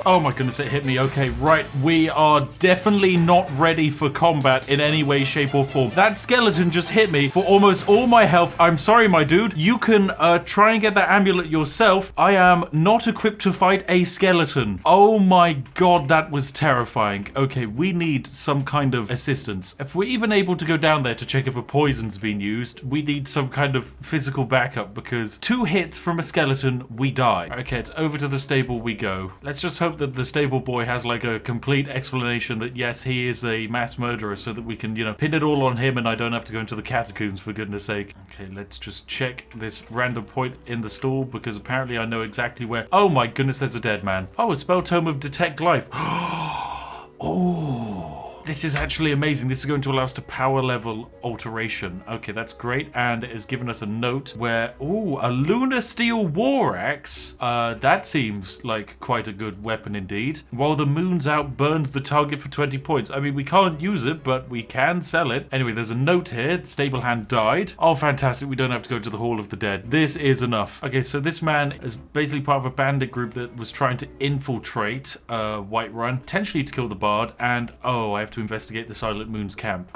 Oh my goodness, it hit me. Okay, right. We are definitely not ready for combat in any way, shape, or form. That skeleton just hit me for almost all my health. I'm sorry, my dude. You can try and get that amulet yourself. I am not equipped to fight a skeleton. Oh my god, that was terrifying. Okay, we need some kind of assistance. If we're even able to go down there to check if a poison's been used, we need some kind of physical backup, because 2 hits from a skeleton, we die. Okay, it's over to the stable we go. Let's just hope that the stable boy has like a complete explanation that yes, he is a mass murderer, so that we can, you know, pin it all on him and I don't have to go into the catacombs, for goodness sake. Okay, let's just check this random point in the stall, because apparently I know exactly where... Oh my goodness, there's a dead man. Oh, a spell tome of detect life. Oh... This is actually amazing. This is going to allow us to power level alteration. Okay, that's great. And it has given us a note where, ooh, a lunar steel war axe. That seems like quite a good weapon indeed. While the moon's out, burns the target for 20 points. I mean, we can't use it, but we can sell it. Anyway, there's a note here. Stable hand died. Oh, fantastic. We don't have to go to the Hall of the Dead. This is enough. Okay, so this man is basically part of a bandit group that was trying to infiltrate Whiterun, potentially to kill the Bard. And, oh, I have to investigate the Silent Moon's camp.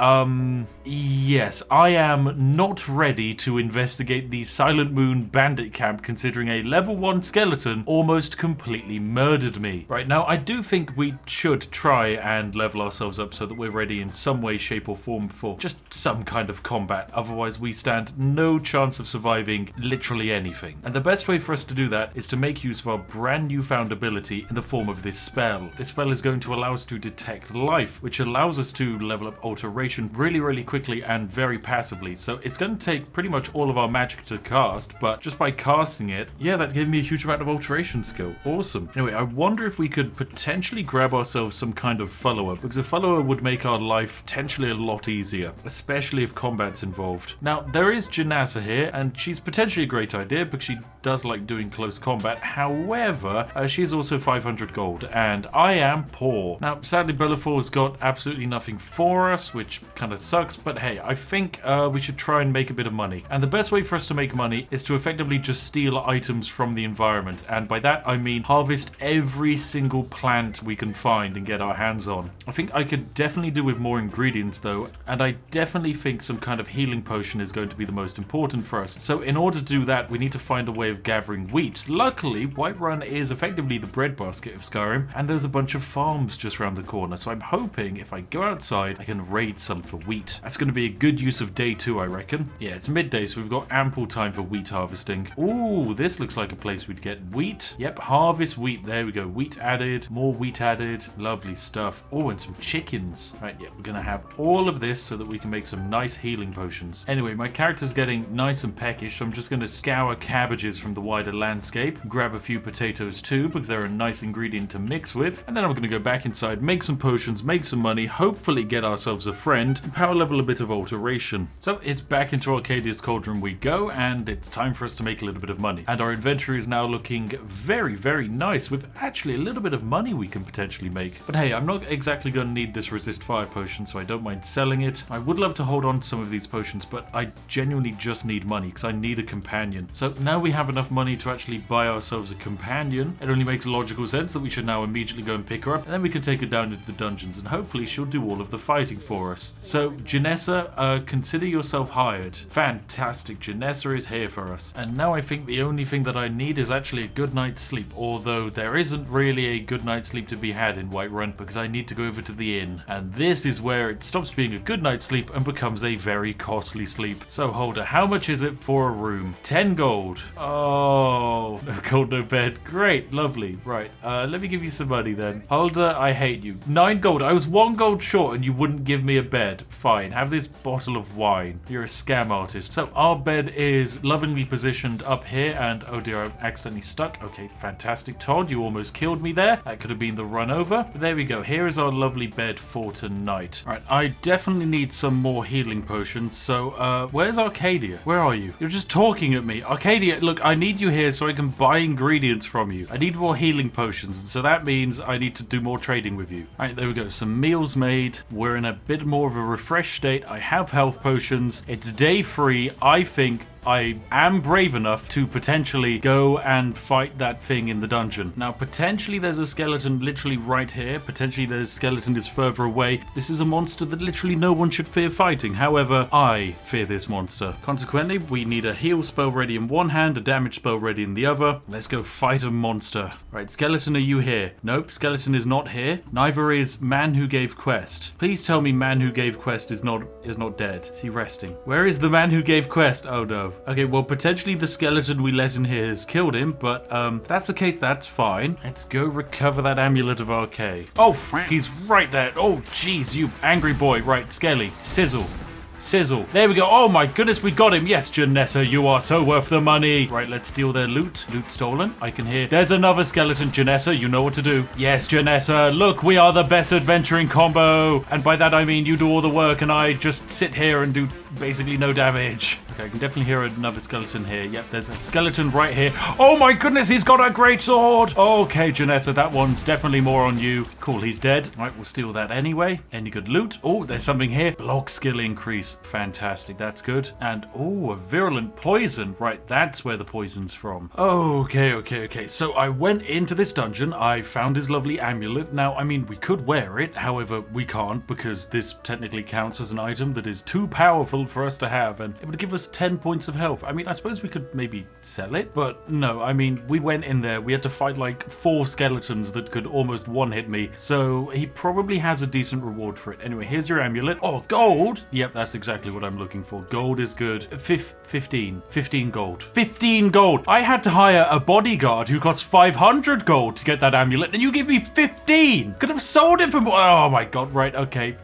Yes, I am not ready to investigate the Silent Moon bandit camp, considering a level 1 skeleton almost completely murdered me. Right, now I do think we should try and level ourselves up so that we're ready in some way, shape or form for just some kind of combat. Otherwise we stand no chance of surviving literally anything. And the best way for us to do that is to make use of our brand new found ability in the form of this spell. This spell is going to allow us to detect life, which allows us to level up alteration really, really quickly and very passively. So it's going to take pretty much all of our magic to cast, but just by casting it, yeah, that gave me a huge amount of alteration skill. Awesome. Anyway, I wonder if we could potentially grab ourselves some kind of follower, because a follower would make our life potentially a lot easier, especially if combat's involved. Now, there is Janassa here, and she's potentially a great idea because she does like doing close combat. However, she's also 500 gold, and I am poor. Now, sadly, Bellafor's got absolutely nothing for us, which kind of sucks, but hey, I think we should try and make a bit of money. And the best way for us to make money is to effectively just steal items from the environment, and by that I mean harvest every single plant we can find and get our hands on. I think I could definitely do with more ingredients though, and I definitely think some kind of healing potion is going to be the most important for us. So in order to do that, we need to find a way of gathering wheat. Luckily, Whiterun is effectively the breadbasket of Skyrim, and there's a bunch of farms just around the corner, so I'm hoping if I go outside, I can raid some for wheat. That's going to be a good use of day 2, I reckon. Yeah, it's midday, so we've got ample time for wheat harvesting. Ooh, this looks like a place we'd get wheat. Yep, harvest wheat. There we go. Wheat added, more wheat added. Lovely stuff. Oh, and some chickens. Right, yeah, we're going to have all of this so that we can make some nice healing potions. Anyway, my character's getting nice and peckish, so I'm just going to scour cabbages from the wider landscape, grab a few potatoes too, because they're a nice ingredient to mix with, and then I'm going to go back inside, make some potions, make some money, hopefully get ourselves a friend, and power level a bit of alteration. So it's back into Arcadia's Cauldron we go, and it's time for us to make a little bit of money. And our inventory is now looking very, very nice, with actually a little bit of money we can potentially make. But hey, I'm not exactly going to need this resist fire potion, so I don't mind selling it. I would love to hold on to some of these potions, but I genuinely just need money, because I need a companion. So now we have enough money to actually buy ourselves a companion. It only makes logical sense that we should now immediately go and pick her up, and then we can take her down into the dungeons, and hopefully she'll do all of the fighting for us. So Janessa, consider yourself hired. Fantastic, Janessa is here for us. And now I think the only thing that I need is actually a good night's sleep, although there isn't really a good night's sleep to be had in Whiterun, because I need to go over to the inn. And this is where it stops being a good night's sleep and becomes a very costly sleep. So Holder, how much is it for a room? 10 gold. Oh, no gold, no bed. Great, lovely. Right, let me give you some money then. Holder, I hate you. 9 gold. I was 1 gold short and you wouldn't give me a bed. Fine, have this bottle of wine. You're a scam artist. So our bed is lovingly positioned up here, and oh dear, I'm accidentally stuck. Okay, fantastic. Todd, you almost killed me there. That could have been the run over. But there we go. Here is our lovely bed for tonight. All right, I definitely need some more healing potions. So, where's Arcadia? Where are you? You're just talking at me. Arcadia, look, I need you here so I can buy ingredients from you. I need more healing potions, and so that means I need to do more trading with you. All right, there we go. Some meals made. We're in a bit more of a refreshed state. I have health potions. It's day 3. I think I am brave enough to potentially go and fight that thing in the dungeon. Now, potentially there's a skeleton literally right here. Potentially there's a skeleton that's further away. This is a monster that literally no one should fear fighting. However, I fear this monster. Consequently, we need a heal spell ready in one hand, a damage spell ready in the other. Let's go fight a monster. Right, skeleton, are you here? Nope, skeleton is not here. Neither is man who gave quest. Please tell me man who gave quest is not dead. Is he resting? Where is the man who gave quest? Oh no. Okay, well, potentially the skeleton we let in here has killed him, but if that's the case, that's fine. Let's go recover that amulet of Arcade. Oh, he's right there. Oh, jeez, you angry boy. Right, Skelly, sizzle. Sizzle. There we go. Oh my goodness, we got him. Yes, Janessa, you are so worth the money. Right, let's steal their loot. Loot stolen. I can hear. There's another skeleton. Janessa, you know what to do. Yes, Janessa. Look, we are the best adventuring combo. And by that, I mean you do all the work and I just sit here and do basically no damage. Okay, I can definitely hear another skeleton here. Yep, there's a skeleton right here. Oh my goodness, he's got a great sword. Okay, Janessa, that one's definitely more on you. Cool, he's dead. Right, we'll steal that anyway. Any good loot? Oh, there's something here. Block skill increase. Fantastic, that's good. And oh, a virulent poison. Right, that's where the poison's from. Okay. So I went into this dungeon. I found his lovely amulet. Now, I mean, we could wear it. However, we can't because this technically counts as an item that is too powerful for us to have. And it would give us us 10 points of health. I mean, I suppose we could maybe sell it, but no, I mean, we went in there, we had to fight like 4 skeletons that could almost one-hit me, so he probably has a decent reward for it. Anyway, here's your amulet. Oh, gold! Yep, that's exactly what I'm looking for. Gold is good. 15 gold. 15 gold! I had to hire a bodyguard who cost 500 gold to get that amulet, and you give me 15! Could have sold it for more. Oh my god, right, okay.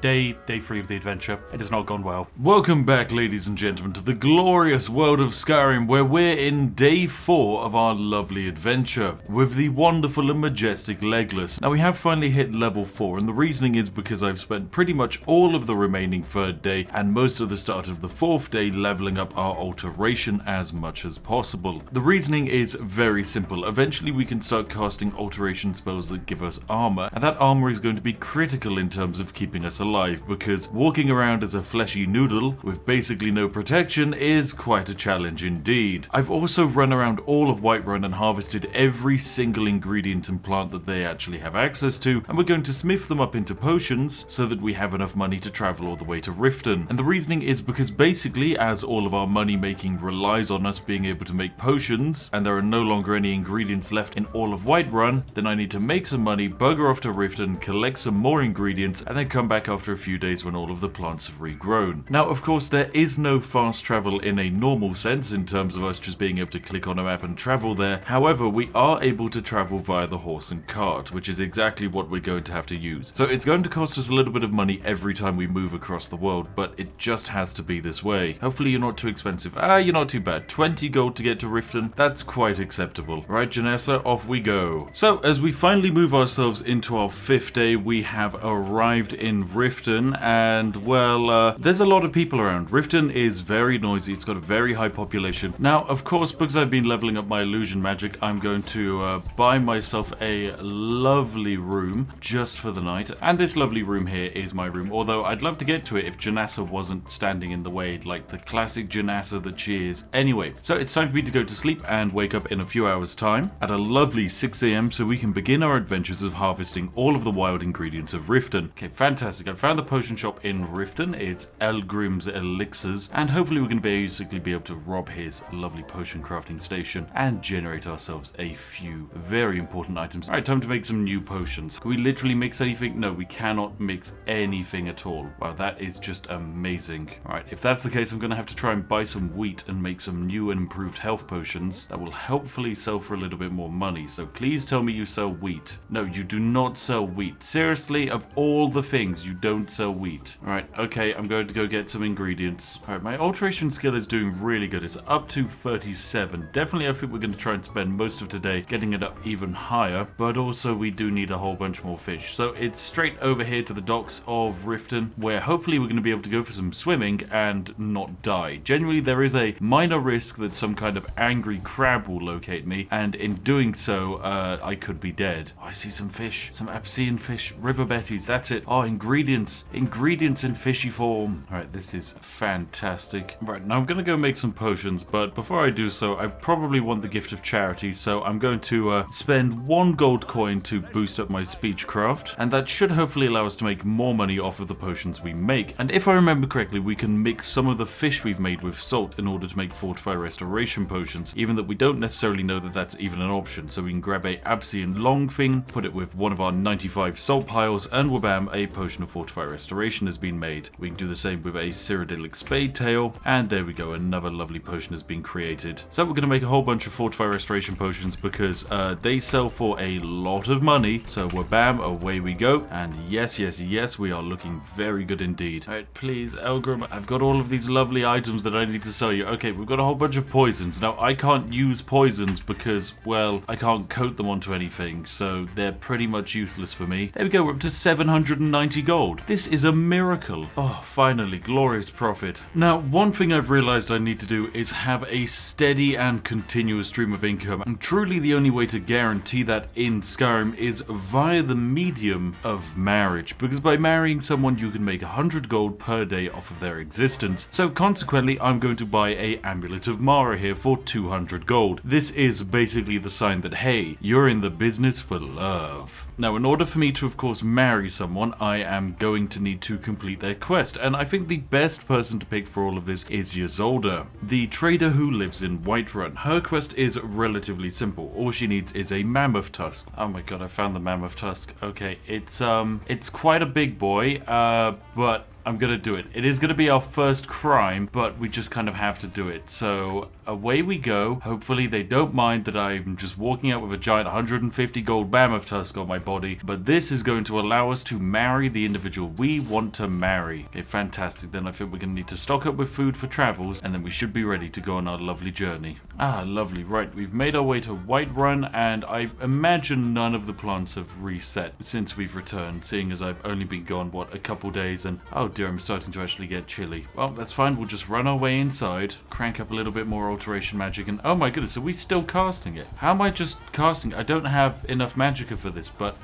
Day 3 of the adventure. It has not gone well. Welcome back, ladies and gentlemen, to the glorious world of Skyrim, where we're in day 4 of our lovely adventure with the wonderful and majestic Legless. Now, we have finally hit level 4, and the reasoning is because I've spent pretty much all of the remaining 3rd day and most of the start of the 4th day leveling up our alteration as much as possible. The reasoning is very simple. Eventually, we can start casting alteration spells that give us armor, and that armor is going to be critical in terms of keeping us alive, because walking around as a fleshy noodle with basically no protection is quite a challenge indeed. I've also run around all of Whiterun and harvested every single ingredient and plant that they actually have access to, and we're going to smith them up into potions so that we have enough money to travel all the way to Riften. And the reasoning is because basically, as all of our money making relies on us being able to make potions, and there are no longer any ingredients left in all of Whiterun, then I need to make some money, bugger off to Riften, collect some more ingredients, and then come back after a few days when all of the plants have regrown. Now, of course, there is no fast travel in a normal sense in terms of us just being able to click on a map and travel there. However, we are able to travel via the horse and cart, which is exactly what we're going to have to use. So it's going to cost us a little bit of money every time we move across the world, but it just has to be this way. Hopefully you're not too expensive. You're not too bad. 20 gold to get to Riften. That's quite acceptable. Right, Janessa, off we go. So, as we finally move ourselves into our 5th day, we have arrived in Riften, and well, there's a lot of people around. Riften is very noisy. It's got a very high population. Now, of course, because I've been leveling up my illusion magic, I'm going to buy myself a lovely room just for the night. And this lovely room here is my room, although I'd love to get to it if Janassa wasn't standing in the way, like the classic Janassa that she is. Anyway, so it's time for me to go to sleep and wake up in a few hours' time at a lovely 6 a.m. so we can begin our adventures of harvesting all of the wild ingredients of Riften. Okay, fantastic. I found the potion shop in Riften. It's Elgrim's Elixirs, and hopefully we can basically be able to rob his lovely potion crafting station and generate ourselves a few very important items. Alright, time to make some new potions. Can we literally mix anything? No, we cannot mix anything at all. Wow, that is just amazing. Alright, if that's the case, I'm going to have to try and buy some wheat and make some new and improved health potions that will hopefully sell for a little bit more money. So please tell me you sell wheat. No, you do not sell wheat. Seriously, of all the things, you don't sell wheat. Alright, okay, I'm going to go get some ingredients. Alright, my alteration skill is doing really good. It's up to 37. Definitely, I think we're going to try and spend most of today getting it up even higher, but also we do need a whole bunch more fish. So it's straight over here to the docks of Riften, where hopefully we're going to be able to go for some swimming and not die. Genuinely, there is a minor risk that some kind of angry crab will locate me, and in doing so, I could be dead. Oh, I see some fish. Some Apsian fish. River betties, that's it. Oh, ingredients. Ingredients in fishy form. Alright, this is fantastic. Right, now I'm going to go make some potions, but before I do so, I probably want the gift of charity, so I'm going to spend 1 gold coin to boost up my speechcraft, and that should hopefully allow us to make more money off of the potions we make. And if I remember correctly, we can mix some of the fish we've made with salt in order to make Fortify Restoration potions, even that we don't necessarily know that that's even an option. So we can grab a Absian long thing, put it with one of our 95 salt piles, and wabam, a potion of Fortify Restoration has been made. We can do the same with a Cyrodiilic Spade Tail, and there we go, another lovely potion has been created. So we're going to make a whole bunch of Fortify Restoration potions because they sell for a lot of money. So wabam, away we go, and yes, we are looking very good indeed. Alright, please, Elgrim, I've got all of these lovely items that I need to sell you. Okay, we've got a whole bunch of poisons. Now, I can't use poisons because, well, I can't coat them onto anything, so they're pretty much useless for me. There we go, we're up to 790 gold. This is a miracle. Oh, finally, glorious profit. Now, one thing I've realized I need to do is have a steady and continuous stream of income, and truly the only way to guarantee that in Skyrim is via the medium of marriage, because by marrying someone you can make 100 gold per day off of their existence. So consequently, I'm going to buy a Amulet of Mara here for 200 gold. This is basically the sign that, hey, you're in the business for love. Now, in order for me to, of course, marry someone, I am going to need to complete their quest. And I think the best person to pick for all of this is Ysolda, the trader who lives in Whiterun. Her quest is relatively simple. All she needs is a mammoth tusk. Oh my god, I found the mammoth tusk. Okay, it's quite a big boy, but I'm gonna do it. It is gonna be our first crime, but we just kind of have to do it. So away we go. Hopefully they don't mind that I'm just walking out with a giant 150 gold mammoth tusk on my body, but this is going to allow us to marry the individual we want to marry. Okay, fantastic. Then I think we're gonna need to stock up with food for travels, and then we should be ready to go on our lovely journey. Ah, lovely. Right, we've made our way to Whiterun, and I imagine none of the plants have reset since we've returned, seeing as I've only been gone, what, a couple days, and oh dear, I'm starting to actually get chilly. Well, that's fine. We'll just run our way inside, crank up a little bit more alteration magic, and oh my goodness, are we still casting it? How am I just casting? I don't have enough magicka for this, but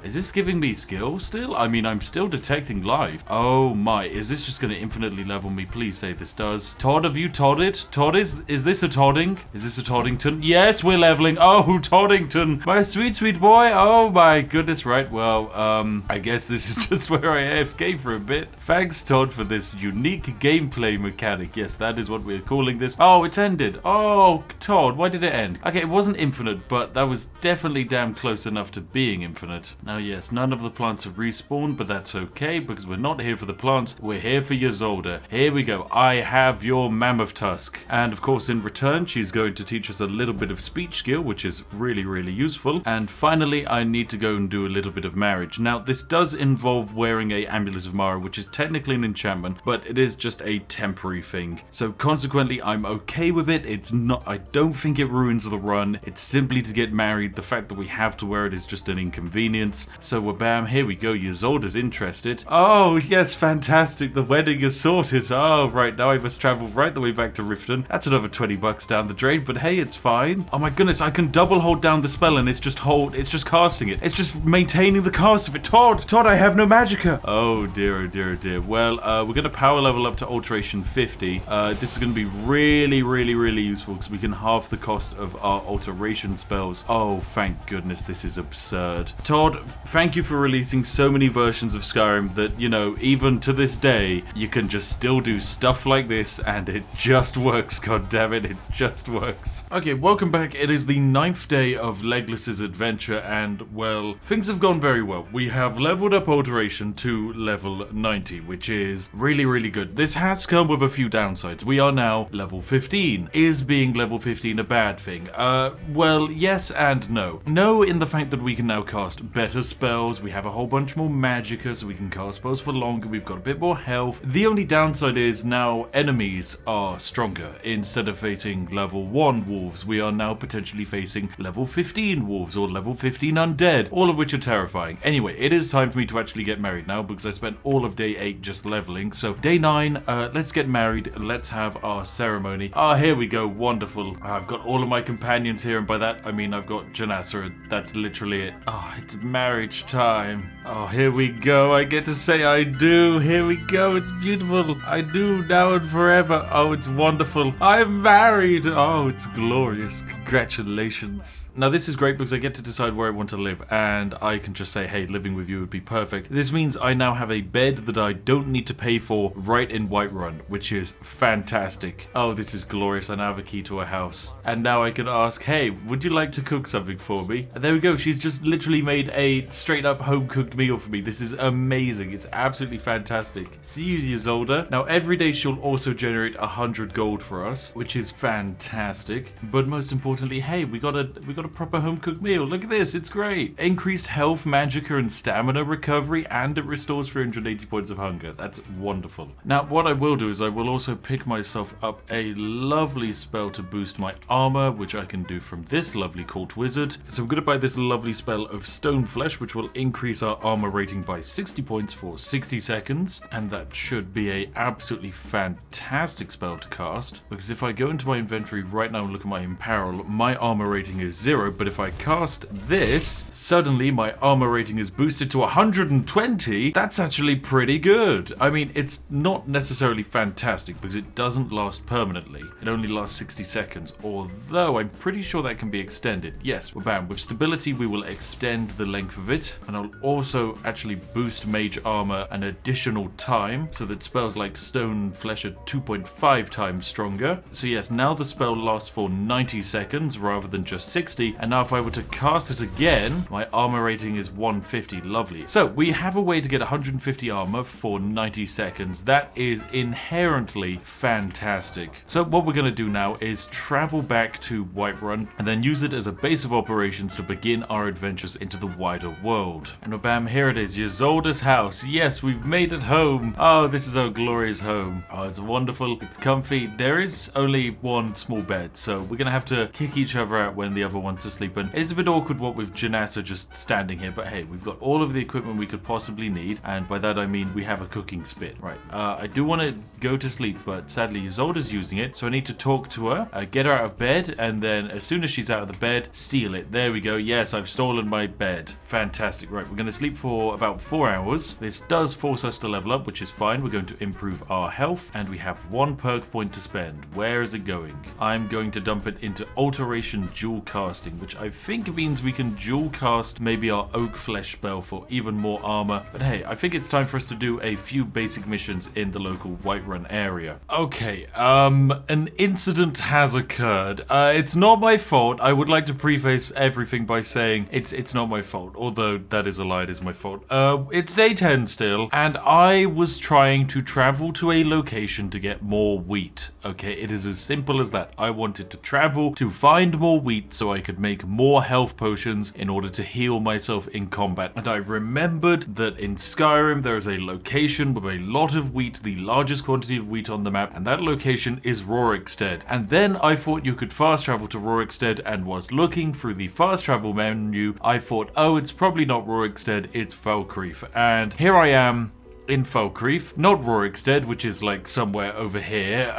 is this giving me skill still? I mean, I'm still detecting life. Oh my, is this just going to infinitely level me? Please say this does. Todd, have you todded? Todd, is this a todding? Is this a Toddington? Yes, we're leveling. Oh, Toddington, my sweet, sweet boy. Oh my goodness, right. Well, I guess this is just where I AFK for a bit. Thanks, Todd, for this unique gameplay mechanic. Yes, that is what we're calling this. Oh, it's ended. Oh, Todd, why did it end? Okay, it wasn't infinite, but that was definitely damn close enough to being infinite. Now, yes, none of the plants have respawned, but that's okay, because we're not here for the plants. We're here for Ysolda. Here we go. I have your mammoth tusk. And, of course, in return, she's going to teach us a little bit of speech skill, which is really, really useful. And finally, I need to go and do a little bit of marriage. Now, this does involve wearing a Amulet of Mara, which is technically an enchantment, but it is just a temporary thing. So consequently, I'm okay with it. It's not, I don't think it ruins the run. It's simply to get married. The fact that we have to wear it is just an inconvenience. So bam, here we go. Ysolda's interested. Oh, yes, fantastic. The wedding is sorted. Oh, right, now I must travel right the way back to Riften. That's another 20 bucks down the drain, but hey, it's fine. Oh my goodness, I can double hold down the spell and it's just casting it. It's just maintaining the cast of it. Todd, I have no magicka. Oh dear, oh dear, oh dear. Well, we're going to power level up to alteration 50. This is going to be really, really, really useful because we can halve the cost of our alteration spells. Oh, thank goodness, this is absurd. Todd, thank you for releasing so many versions of Skyrim that, you know, even to this day, you can just still do stuff like this and it just works, goddammit, it just works. Okay, welcome back. It is the 9th day of Legless's adventure and, well, things have gone very well. We have leveled up alteration to level 90, which is really, really good. This has come with a few downsides. We are now level 15. Is being level 15 a bad thing? Well, yes and no. No, in the fact that we can now cast better spells, we have a whole bunch more magicka, so we can cast spells for longer, we've got a bit more health. The only downside is now enemies are stronger. Instead of facing level 1 wolves, we are now potentially facing level 15 wolves or level 15 undead, all of which are terrifying. Anyway, it is time for me to actually get married now because I spent all of day 8 just leveling. So day 9, let's get married. Let's have our ceremony. Ah, here we go. Wonderful. I've got all of my companions here, and by that I mean I've got Janassa. That's literally it. Oh, it's marriage time. Oh, here we go. I get to say I do. Here we go. It's beautiful. I do now and forever. Oh, it's wonderful. I'm married. Oh, it's glorious. Congratulations. Now this is great because I get to decide where I want to live, and I can just say, hey, living with you would be perfect. This means I now have a bed that I don't need to pay for right in Whiterun, which is fantastic. Oh, this is glorious. I now have a key to a house. And now I can ask, hey, would you like to cook something for me? And there we go. She's just literally made a straight up home cooked meal for me. This is amazing. It's absolutely fantastic. See you, Ysolda. Now every day she'll also generate 100 gold for us, which is fantastic. But most importantly, hey, we got a proper home cooked meal. Look at this. It's great. Increased health, magicka, and stamina recovery, and it restores 380 points of hunger. That's wonderful. Now, what I will do is I will also pick myself up a lovely spell to boost my armor, which I can do from this lovely court wizard. So I'm going to buy this lovely spell of stone flesh, which will increase our armor rating by 60 points for 60 seconds. And that should be a absolutely fantastic spell to cast, because if I go into my inventory right now and look at my imperil, my armor rating is 0, but if I cast this, suddenly my armor rating is boosted to 120. That's actually pretty good. good. I mean, it's not necessarily fantastic because it doesn't last permanently. It only lasts 60 seconds, although I'm pretty sure that can be extended. Yes, well, bam. With stability, we will extend the length of it, and I'll also actually boost mage armor an additional time so that spells like stone flesh are 2.5 times stronger. So yes, now the spell lasts for 90 seconds rather than just 60, and now if I were to cast it again, my armor rating is 150. Lovely. So we have a way to get 150 armor for 90 seconds. That is inherently fantastic. So what we're going to do now is travel back to Whiterun and then use it as a base of operations to begin our adventures into the wider world. And bam, here it is, Ysolda's house. Yes, we've made it home. Oh, this is our glorious home. Oh, it's wonderful. It's comfy. There is only one small bed, so we're going to have to kick each other out when the other one's asleep. And it's a bit awkward what with Janassa just standing here, but hey, we've got all of the equipment we could possibly need, and by that I mean we have a cooking spit. Right, I do want to go to sleep, but sadly Ysolda's using it, so I need to talk to her, get her out of bed, and then as soon as she's out of the bed, steal it. There we go. Yes, I've stolen my bed. Fantastic. Right, we're going to sleep for about 4 hours. This does force us to level up, which is fine. We're going to improve our health, and we have 1 perk point to spend. Where is it going? I'm going to dump it into alteration dual casting, which I think means we can dual cast maybe our oak flesh spell for even more armor. But hey, I think it's time for us to do a few basic missions in the local Whiterun area. Okay, an incident has occurred. It's not my fault. I would like to preface everything by saying it's not my fault, although that is a lie, it is my fault. It's day 10 still, and I was trying to travel to a location to get more wheat. Okay, it is as simple as that. I wanted to travel to find more wheat so I could make more health potions in order to heal myself in combat. And I remembered that in Skyrim there is a location with a lot of wheat, the largest quantity of wheat on the map, and that location is Rorikstead. And then I thought you could fast travel to Rorikstead, and was looking through the fast travel menu. I thought, oh, it's probably not Rorikstead, it's Falkreath. And here I am in Falkreath, not Rorikstead, which is like somewhere over here.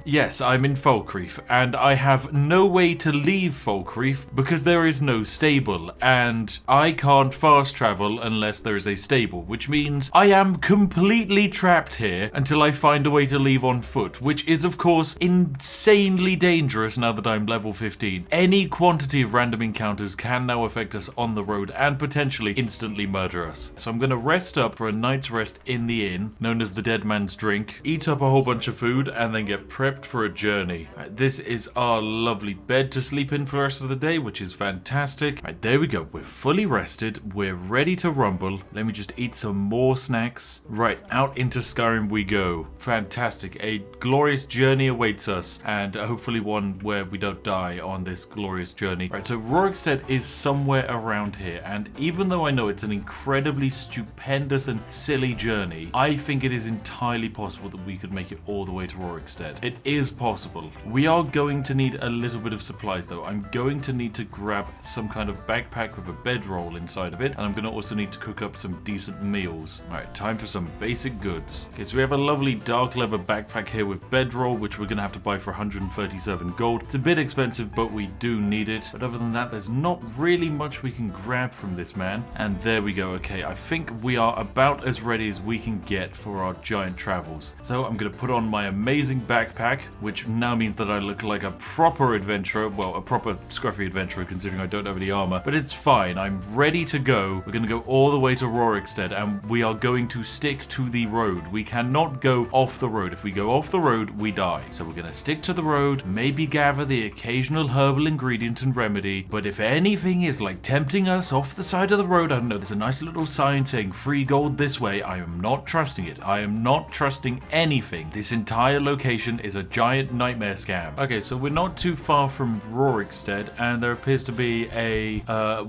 Yes, I'm in Falkreath, and I have no way to leave Falkreath because there is no stable, and I can't fast travel unless there is a stable, which means I am completely trapped here until I find a way to leave on foot, which is of course insanely dangerous now that I'm level 15. Any quantity of random encounters can now affect us on the road and potentially instantly murder us. So I'm gonna rest up for a night's rest in the inn, known as the Dead Man's Drink, eat up a whole bunch of food, and then get prepped for a journey. Right, this is our lovely bed to sleep in for the rest of the day, which is fantastic. Right, there we go. We're fully rested. We're ready to rumble. Let me just eat some more snacks. Right, out into Skyrim we go. Fantastic. A glorious journey awaits us, and hopefully one where we don't die on this glorious journey. Right, so Rorikstead is somewhere around here, and even though I know it's an incredibly stupendous and silly journey, I think it is entirely possible that we could make it all the way to Rorikstead. It is possible. We are going to need a little bit of supplies though. I'm going to need to grab some kind of backpack with a bedroll inside of it, and I'm going to also need to cook up some decent meals. Alright, time for some basic goods. Okay, so we have a lovely dark leather backpack here with bedroll, which we're going to have to buy for 137 gold. It's a bit expensive, but we do need it. But other than that, there's not really much we can grab from this man. And there we go. Okay, I think we are about as ready as we can get for our giant travels. So I'm going to put on my amazing backpack, which now means that I look like a proper adventurer. Well, a proper scruffy adventurer considering I don't have any armor, but it's fine. I'm ready to go. We're going to go all the way to Rorikstead, and we are going to stick to the road. We cannot go off the road. If we go off the road, we die. So we're going to stick to the road, maybe gather the occasional herbal ingredient and remedy, but if anything is like tempting us off the side of the road, I don't know, there's a nice little sign saying free gold this way, I am not trusting it. I am not trusting anything. This entire location is a giant nightmare scam. Okay, so we're not too far from Rorikstead, and there appears to be a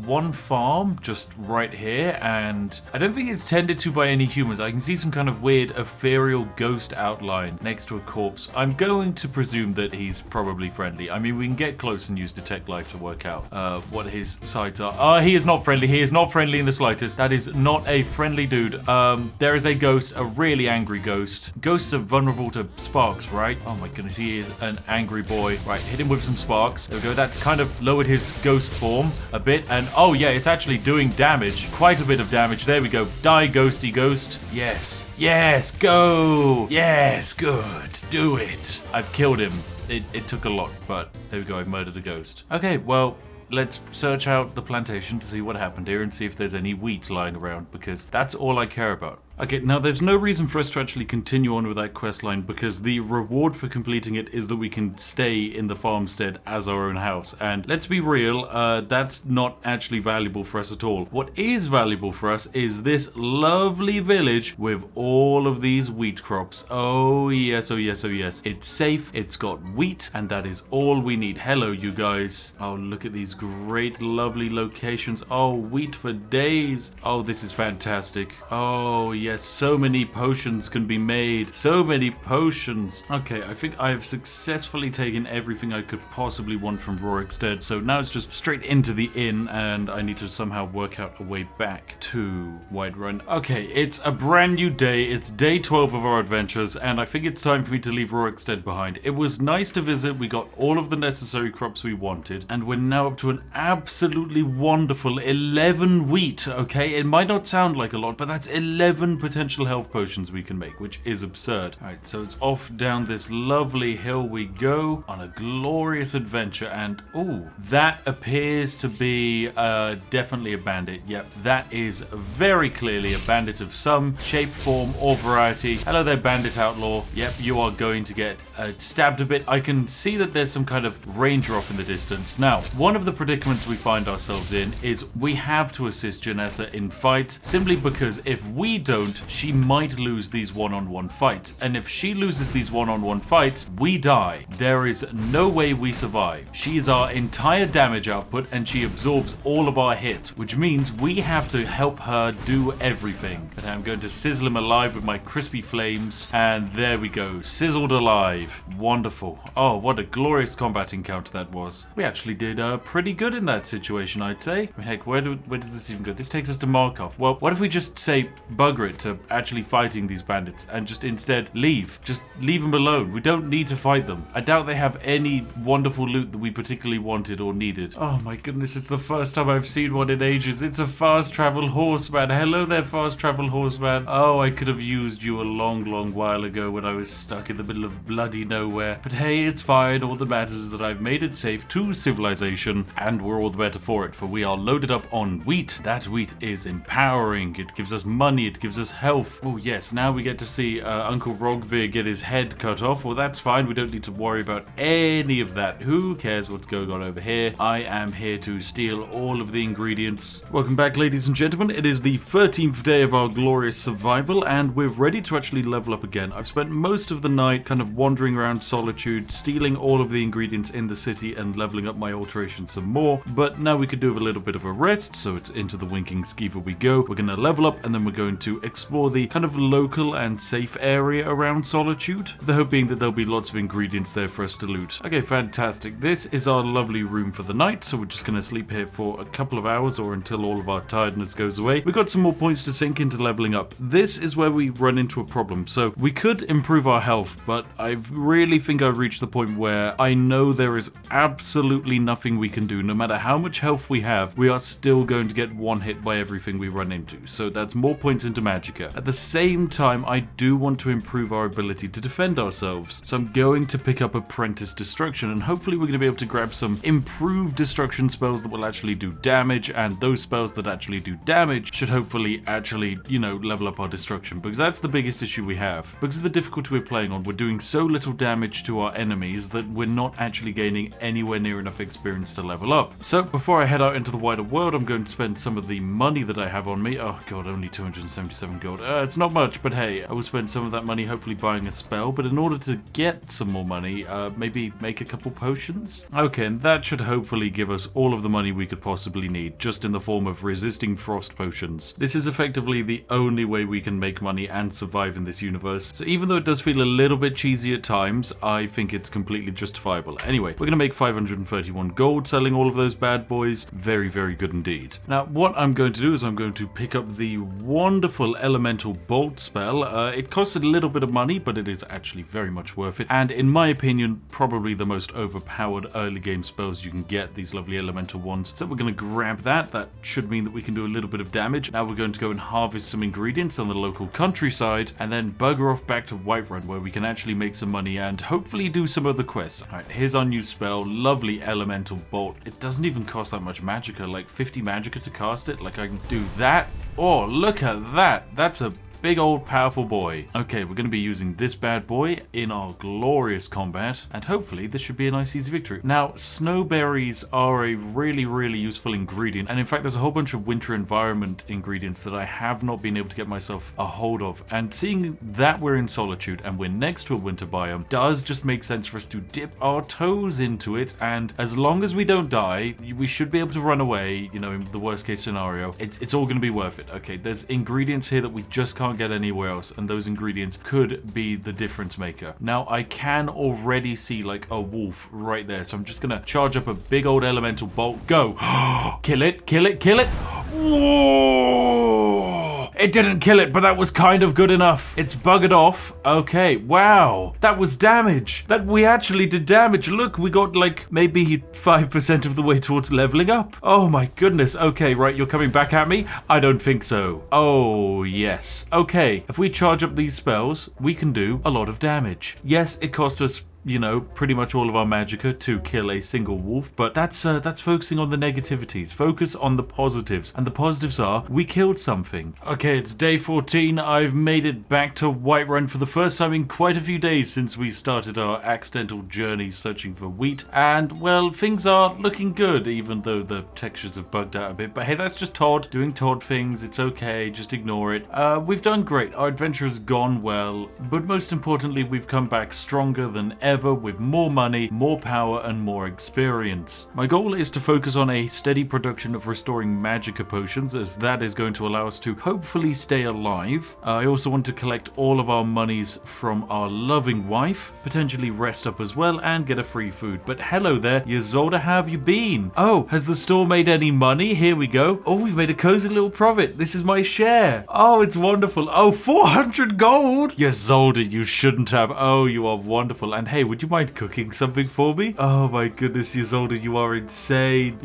one farm just right here, and I don't think it's tended to by any humans. I can see some kind of weird ethereal ghost outline next to a corpse. I'm going to presume that he's probably friendly. I mean, we can get close and use detect life to work out what his sides are. He is not friendly. He is not friendly in the slightest. That is not a friendly dude. There is a ghost, a really angry ghost. Ghosts are vulnerable to sparks, right? Oh my goodness, he is an angry boy. Right, hit him with some sparks. There we go. That's kind of lowered his ghost form a bit. And oh yeah, it's actually doing damage. Quite a bit of damage. There we go. Die, ghosty ghost. Yes. Yes, go. Yes, good. Do it. I've killed him. It took a lot, but there we go. I've murdered a ghost. Okay, well, let's search out the plantation to see what happened here and see if there's any wheat lying around, because that's all I care about. Okay, now there's no reason for us to actually continue on with that quest line because the reward for completing it is that we can stay in the farmstead as our own house. And let's be real, that's not actually valuable for us at all. What is valuable for us is this lovely village with all of these wheat crops. Oh yes, oh yes, oh yes. It's safe, it's got wheat, and that is all we need. Hello, you guys. Oh, look at these great, lovely locations. Oh, wheat for days. Oh, this is fantastic. Oh, yes, so many potions can be made. So many potions. Okay, I think I have successfully taken everything I could possibly want from Rorikstead, so now it's just straight into the inn, and I need to somehow work out a way back to Whiterun. Okay, it's a brand new day. It's day 12 of our adventures, and I think it's time for me to leave Rorikstead behind. It was nice to visit. We got all of the necessary crops we wanted, and we're now up to an absolutely wonderful 11 wheat, okay? It might not sound like a lot, but that's 11 potential health potions we can make, which is absurd. Alright, so it's off down this lovely hill we go on a glorious adventure, and ooh, that appears to be definitely a bandit. Yep, that is very clearly a bandit of some shape, form, or variety. Hello there, bandit outlaw. Yep, you are going to get stabbed a bit. I can see that there's some kind of ranger off in the distance. Now, one of the predicaments we find ourselves in is we have to assist Janessa in fights, simply because if we don't, she might lose these one-on-one fights, and if she loses these one-on-one fights, we die. There is no way we survive. She is our entire damage output, and she absorbs all of our hits, which means we have to help her do everything. But I'm going to sizzle him alive with my crispy flames, and there we go, sizzled alive. Wonderful. Oh, what a glorious combat encounter that was. We actually did pretty good in that situation, I'd say. I mean, heck, where does this even go? This takes us to Markov. Well, what if we just say bugger it to actually fighting these bandits and just instead leave? Just leave them alone. We don't need to fight them. I doubt they have any wonderful loot that we particularly wanted or needed. Oh my goodness, it's the first time I've seen one in ages. It's a fast travel horseman. Hello there, fast travel horseman. Oh, I could have used you a long, long while ago when I was stuck in the middle of bloody nowhere. But hey, it's fine. All that matters is that I've made it safe to civilization, and we're all the better for it, for we are loaded up on wheat. That wheat is empowering. It gives us money. It gives us health. Oh yes, now we get to see Uncle Rogvir get his head cut off. Well, that's fine. We don't need to worry about any of that. Who cares what's going on over here? I am here to steal all of the ingredients. Welcome back, ladies and gentlemen. It is the 13th day of our glorious survival, and we're ready to actually level up again. I've spent most of the night kind of wandering around Solitude, stealing all of the ingredients in the city and leveling up my alteration some more, but now we could do a little bit of a rest, so it's into the Winking Skeever we go. We're going to level up, and then we're going to explore the kind of local and safe area around Solitude, the hope being that there'll be lots of ingredients there for us to loot. Okay, fantastic. This is our lovely room for the night, so we're just going to sleep here for a couple of hours or until all of our tiredness goes away. We've got some more points to sink into leveling up. This is where we run into a problem. So we could improve our health, but I really think I've reached the point where I know there is absolutely nothing we can do. No matter how much health we have, we are still going to get one hit by everything we run into. So that's more points into Magicka. At the same time, I do want to improve our ability to defend ourselves. So I'm going to pick up Apprentice Destruction, and hopefully we're going to be able to grab some improved destruction spells that will actually do damage, and those spells that actually do damage should hopefully actually, level up our destruction, because that's the biggest issue we have. Because of the difficulty we're playing on, we're doing so little damage to our enemies that we're not actually gaining anywhere near enough experience to level up. So before I head out into the wider world, I'm going to spend some of the money that I have on me. Oh god, only 277 gold. It's not much, but hey, I will spend some of that money hopefully buying a spell, but in order to get some more money, maybe make a couple potions? Okay, and that should hopefully give us all of the money we could possibly need, just in the form of resisting frost potions. This is effectively the only way we can make money and survive in this universe, so even though it does feel a little bit cheesy at times, I think it's completely justifiable. Anyway, we're going to make 531 gold selling all of those bad boys. Very, very good indeed. Now, what I'm going to do is I'm going to pick up the wonderful elemental bolt spell. It costed a little bit of money, but it is actually very much worth it. And in my opinion, probably the most overpowered early game spells you can get, these lovely elemental ones. So we're going to grab that. That should mean that we can do a little bit of damage. Now we're going to go and harvest some ingredients on the local countryside and then bugger off back to Whiterun where we can actually make some money and hopefully do some other quests. Alright, here's our new spell, lovely elemental bolt. It doesn't even cost that much magicka, like 50 magicka to cast it. Like I can do that. Oh, look at that. That's a big old powerful boy. Okay, we're going to be using this bad boy in our glorious combat, and hopefully this should be a nice easy victory. Now, snowberries are a really useful ingredient, and in fact there's a whole bunch of winter environment ingredients that I have not been able to get myself a hold of, and seeing that we're in Solitude and we're next to a winter biome does just make sense for us to dip our toes into it, and as long as we don't die, we should be able to run away, you know, in the worst case scenario. It's all going to be worth it. Okay, there's ingredients here that we just can't get anywhere else, and those ingredients could be the difference maker. Now I can already see like a wolf right there, so I'm just gonna charge up a big old elemental bolt. Go. Kill it, kill it, kill it. Whoa! It didn't kill it, but that was kind of good enough. It's buggered off. Okay, wow, that was damage. That we actually did damage. Look, we got like maybe 5% of the way towards leveling up. Oh my goodness. Okay, right, you're coming back at me? I don't think so. Oh yes. Okay, if we charge up these spells, we can do a lot of damage. Yes, it cost us, you know, pretty much all of our magicka to kill a single wolf, but that's focusing on the negativities. Focus on the positives, and the positives are we killed something. Okay, it's day 14. I've made it back to Whiterun for the first time in quite a few days since we started our accidental journey searching for wheat, and well, things are looking good, even though the textures have bugged out a bit. But hey, that's just Todd doing Todd things. It's okay, just ignore it. We've done great. Our adventure has gone well, but most importantly, we've come back stronger than ever, with more money, more power, and more experience. My goal is to focus on a steady production of restoring magicka potions, as that is going to allow us to hopefully stay alive. I also want to collect all of our monies from our loving wife, potentially rest up as well, and get a free food. But hello there, Ysolda, how have you been? Oh, has the store made any money? Here we go. Oh, we've made a cozy little profit. This is my share. Oh, it's wonderful. Oh, 400 gold. Ysolda, you shouldn't have. Oh, you are wonderful. And hey, would you mind cooking something for me? Oh my goodness, Ysolda, you are insane.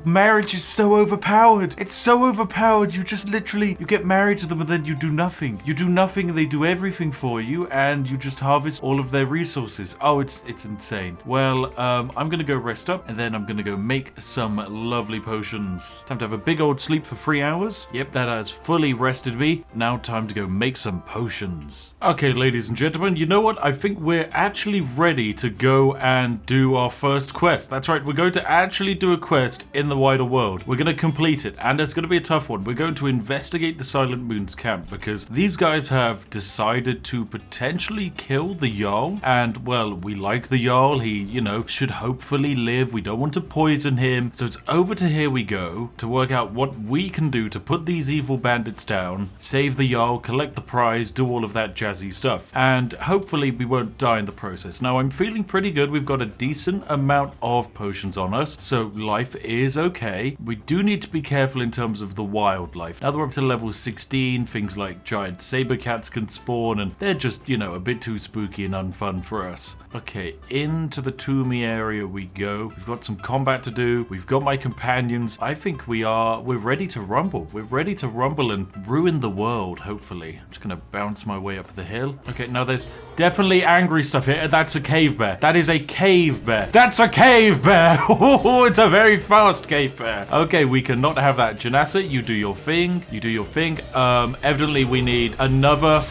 Marriage is so overpowered. It's so overpowered. You just literally, you get married to them and then you do nothing. You do nothing and they do everything for you, and you just harvest all of their resources. Oh, it's insane. Well, I'm gonna go rest up, and then I'm gonna go make some lovely potions. Time to have a big old sleep for 3 hours. Yep, that has fully rested me. Now time to go make some potions. Okay, ladies and gentlemen, you know what? I think we're actually ready to go and do our first quest. That's right, we're going to actually do a quest in the wider world. We're going to complete it, and it's going to be a tough one. We're going to investigate the Silent Moon's camp, because these guys have decided to potentially kill the Jarl, and well, we like the Jarl. He, you know, should hopefully live. We don't want to poison him. So it's over to here we go to work out what we can do to put these evil bandits down, save the Jarl, collect the prize, do all of that jazzy stuff, and hopefully we won't die in the process. Now, I'm feeling pretty good. We've got a decent amount of potions on us, so life is okay. We do need to be careful in terms of the wildlife. Now that we're up to level 16, things like giant saber cats can spawn, and they're just, you know, a bit too spooky and unfun for us. Okay, into the Toomey area we go. We've got some combat to do. We've got my companions. I think we're ready to rumble. We're ready to rumble and ruin the world, hopefully. I'm just gonna bounce my way up the hill. Okay, now there's definitely angry stuff here. That's a cave bear. That is a cave bear. That's a cave bear. Oh, it's a very fast cave bear. Okay, we cannot have that. Janassa, you do your thing. You do your thing. Evidently we need another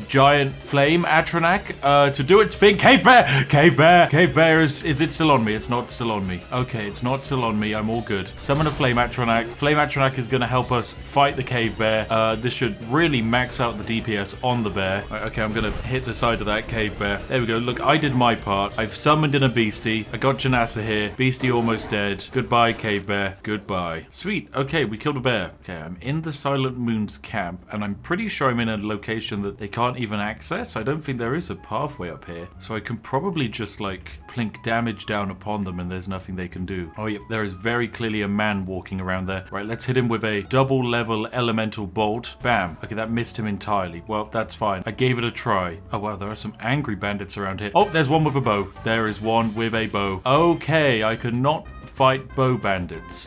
giant flame Atronak to do its thing. Cave bear. Cave bear. Cave bear is it still on me? It's not still on me. Okay, it's not still on me. I'm all good. Summon a flame Atronak. Flame Atronak is going to help us fight the cave bear. This should really max out the DPS on the bear. Right, okay, I'm going to hit the side of that cave bear. There we go. Look, I did my part. I've summoned in a beastie. I got Janassa here. Beastie almost dead. Goodbye, cave bear. Goodbye. Sweet. Okay, we killed a bear. Okay, I'm in the Silent Moon's camp, and I'm pretty sure I'm in a location that they can't even access. I don't think there is a pathway up here. So I can probably just, like, plink damage down upon them, and there's nothing they can do. Oh, yep, there is very clearly a man walking around there. Right, let's hit him with a double level elemental bolt. Bam. Okay, that missed him entirely. Well, that's fine. I gave it a try. Oh, wow, there are some angry bandits around here. Oh, there's one with a bow. There is one with a bow. Okay, I cannot fight bow bandits.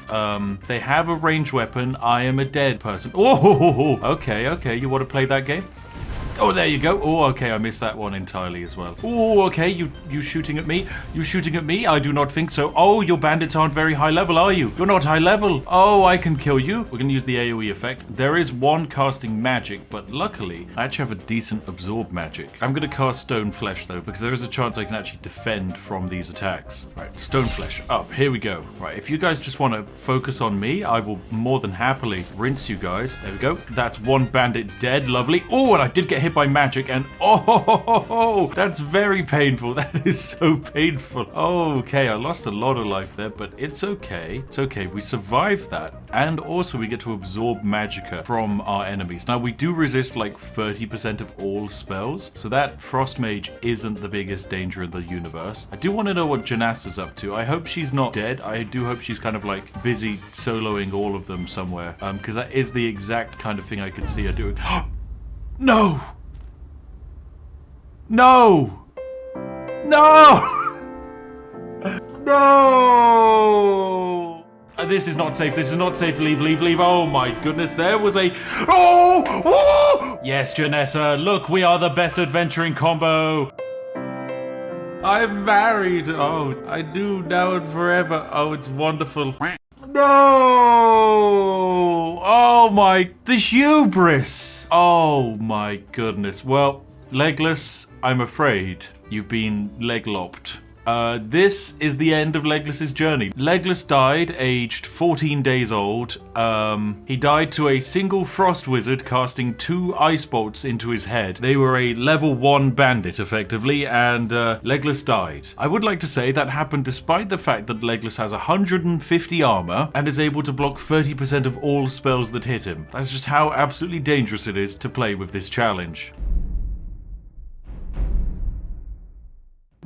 They have a ranged weapon. I am a dead person. Oh, okay, you want to play that game? Oh, there you go. Oh, okay, I missed that one entirely as well. Oh, okay, you shooting at me? You shooting at me? I do not think so. Oh, your bandits aren't very high level, are you? You're not high level. Oh, I can kill you. We're gonna use the AoE effect. There is one casting magic, but luckily, I actually have a decent absorb magic. I'm gonna cast Stone Flesh, though, because there is a chance I can actually defend from these attacks. Right, Stone Flesh up. Here we go. Right, if you guys just want to focus on me, I will more than happily rinse you guys. There we go. That's one bandit dead. Lovely. Oh, and I did get hit by magic, and oh, that's very painful. That is so painful. Okay, I lost a lot of life there, but it's okay. It's okay. We survived that, and also we get to absorb magicka from our enemies. Now, we do resist like 30% of all spells, so that Frost Mage isn't the biggest danger in the universe. I do want to know what Janassa's up to. I hope she's not dead. I do hope she's kind of like busy soloing all of them somewhere, because that is the exact kind of thing I could see her doing. No! No! No! No! This is not safe. This is not safe. Leave, leave, leave. Oh my goodness, there was a... Oh! Oh! Yes, Janessa, look, we are the best adventuring combo. I'm married. Oh, I do now and forever. Oh, it's wonderful. No! Oh my... The hubris! Oh my goodness. Well... Legless, I'm afraid you've been leg-lopped. This is the end of Legless's journey. Legless died aged 14 days old. He died to a single frost wizard casting 2 ice bolts into his head. They were a level 1 bandit, effectively, and Legless died. I would like to say that happened despite the fact that Legless has 150 armor and is able to block 30% of all spells that hit him. That's just how absolutely dangerous it is to play with this challenge.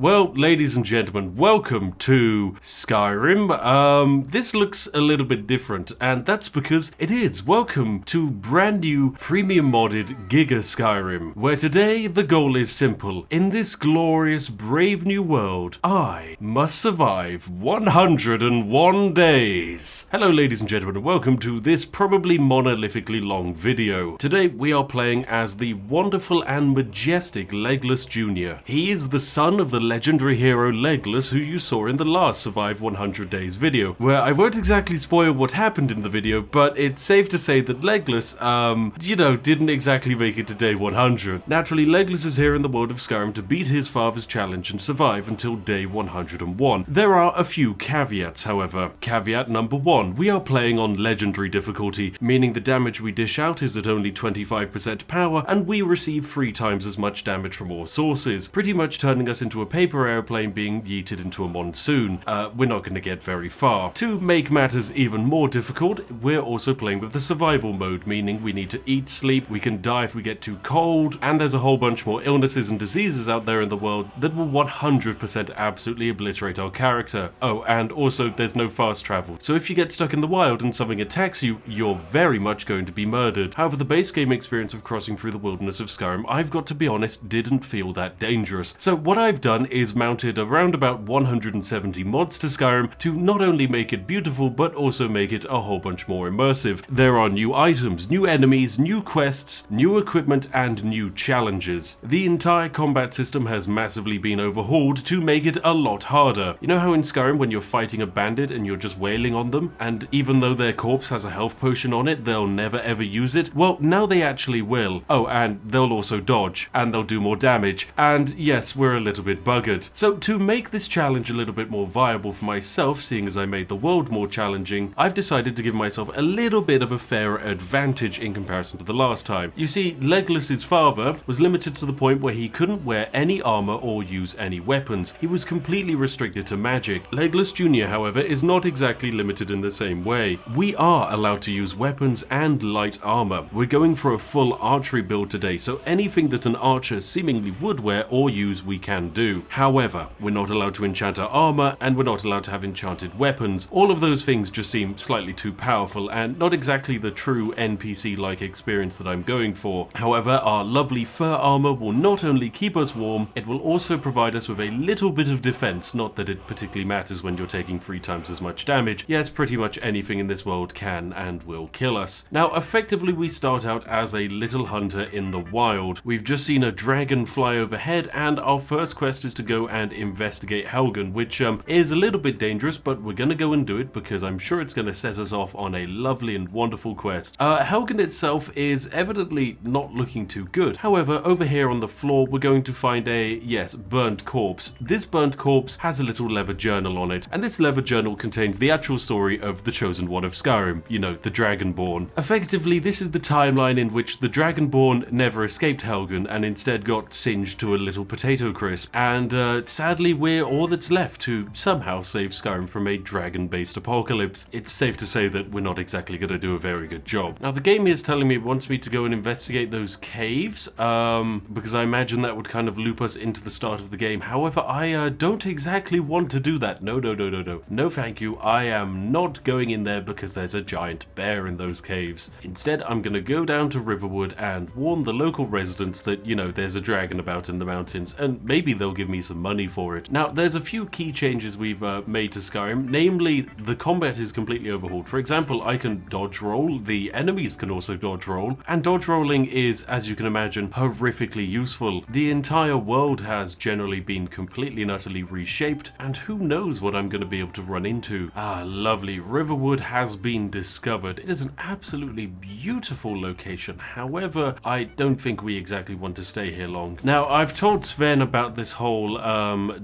Well, ladies and gentlemen, welcome to Skyrim. This looks a little bit different, and that's because it is. Welcome to brand new premium modded Giga Skyrim, where today the goal is simple. In this glorious, brave new world, I must survive 101 days. Hello, ladies and gentlemen, and welcome to this probably monolithically long video. Today, we are playing as the wonderful and majestic Legless Jr. He is the son of the legendary hero Legless, who you saw in the last Survive 100 Days video, where I won't exactly spoil what happened in the video, but it's safe to say that Legless, didn't exactly make it to day 100. Naturally, Legless is here in the world of Skyrim to beat his father's challenge and survive until day 101. There are a few caveats, however. Caveat number 1, we are playing on legendary difficulty, meaning the damage we dish out is at only 25% power, and we receive 3 times as much damage from all sources, pretty much turning us into a paper airplane being yeeted into a monsoon. We're not going to get very far. To make matters even more difficult, we're also playing with the survival mode, meaning we need to eat, sleep, we can die if we get too cold, and there's a whole bunch more illnesses and diseases out there in the world that will 100% absolutely obliterate our character. Oh, and also there's no fast travel, so if you get stuck in the wild and something attacks you, you're very much going to be murdered. However, the base game experience of crossing through the wilderness of Skyrim, I've got to be honest, didn't feel that dangerous. So what I've done is mounted around about 170 mods to Skyrim to not only make it beautiful, but also make it a whole bunch more immersive. There are new items, new enemies, new quests, new equipment, and new challenges. The entire combat system has massively been overhauled to make it a lot harder. You know how in Skyrim when you're fighting a bandit and you're just wailing on them, and even though their corpse has a health potion on it, they'll never ever use it? Well, now they actually will. Oh, and they'll also dodge, and they'll do more damage, and yes, we're a little bit buggy. nugget. So to make this challenge a little bit more viable for myself, seeing as I made the world more challenging, I've decided to give myself a little bit of a fairer advantage in comparison to the last time. You see, Legolas's father was limited to the point where he couldn't wear any armor or use any weapons. He was completely restricted to magic. Legolas Jr., however, is not exactly limited in the same way. We are allowed to use weapons and light armor. We're going for a full archery build today, so anything that an archer seemingly would wear or use we can do. However, we're not allowed to enchant our armor, and we're not allowed to have enchanted weapons. All of those things just seem slightly too powerful and not exactly the true NPC-like experience that I'm going for. However, our lovely fur armor will not only keep us warm, it will also provide us with a little bit of defense, not that it particularly matters when you're taking 3 times as much damage. Yes, pretty much anything in this world can and will kill us. Now, effectively we start out as a little hunter in the wild. We've just seen a dragon fly overhead, and our first quest is to go and investigate Helgen, which is a little bit dangerous, but we're gonna go and do it because I'm sure it's gonna set us off on a lovely and wonderful quest. Helgen itself is evidently not looking too good. However, over here on the floor we're going to find a, yes, burnt corpse. This burnt corpse has a little leather journal on it, and this leather journal contains the actual story of the Chosen One of Skyrim, you know, the Dragonborn. Effectively, this is the timeline in which the Dragonborn never escaped Helgen and instead got singed to a little potato crisp, and sadly we're all that's left to somehow save Skyrim from a dragon-based apocalypse. It's safe to say that we're not exactly going to do a very good job. Now the game is telling me it wants me to go and investigate those caves, because I imagine that would kind of loop us into the start of the game. However, I don't exactly want to do that. No, thank you. I am not going in there because there's a giant bear in those caves. Instead, I'm going to go down to Riverwood and warn the local residents that, you know, there's a dragon about in the mountains, and maybe they'll give me some money for it. Now, there's a few key changes we've made to Skyrim, namely, the combat is completely overhauled. For example, I can dodge roll, the enemies can also dodge roll, and dodge rolling is, as you can imagine, horrifically useful. The entire world has generally been completely and utterly reshaped, and who knows what I'm going to be able to run into. Ah, lovely. Riverwood has been discovered. It is an absolutely beautiful location. However, I don't think we exactly want to stay here long. Now, I've told Sven about this whole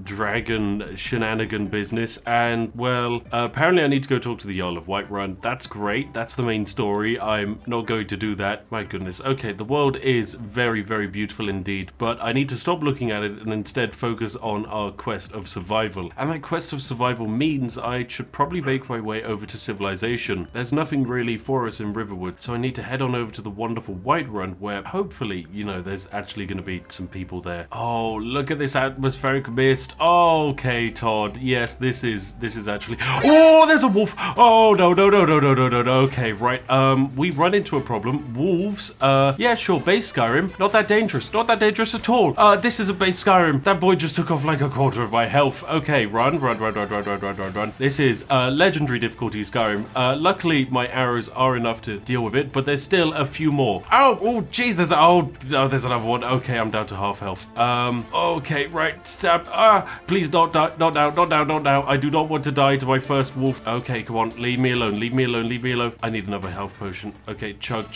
dragon shenanigan business, and well, apparently I need to go talk to the Jarl of Whiterun. That's great. That's the main story. I'm not going to do that. My goodness. Okay, the world is very, very beautiful indeed, but I need to stop looking at it and instead focus on our quest of survival. And that quest of survival means I should probably make my way over to civilization. There's nothing really for us in Riverwood, so I need to head on over to the wonderful Whiterun, where hopefully, you know, there's actually going to be some people there. Oh, look at this atmospheric mist. Oh, okay, Todd. Yes, this is actually... Oh, there's a wolf. Oh, no. Okay, right. We run into a problem. Wolves. Yeah, sure, base Skyrim. Not that dangerous. Not that dangerous at all. This is a base Skyrim. That boy just took off like a quarter of my health. Okay, run. This is legendary difficulty Skyrim. Luckily, my arrows are enough to deal with it, but there's still a few more. Oh, Jesus. Oh, there's another one. Okay, I'm down to half health. Okay, right. Stab. Please not die. Not now. I do not want to die to my first wolf. Okay, come on. Leave me alone. I need another health potion. Okay, chug.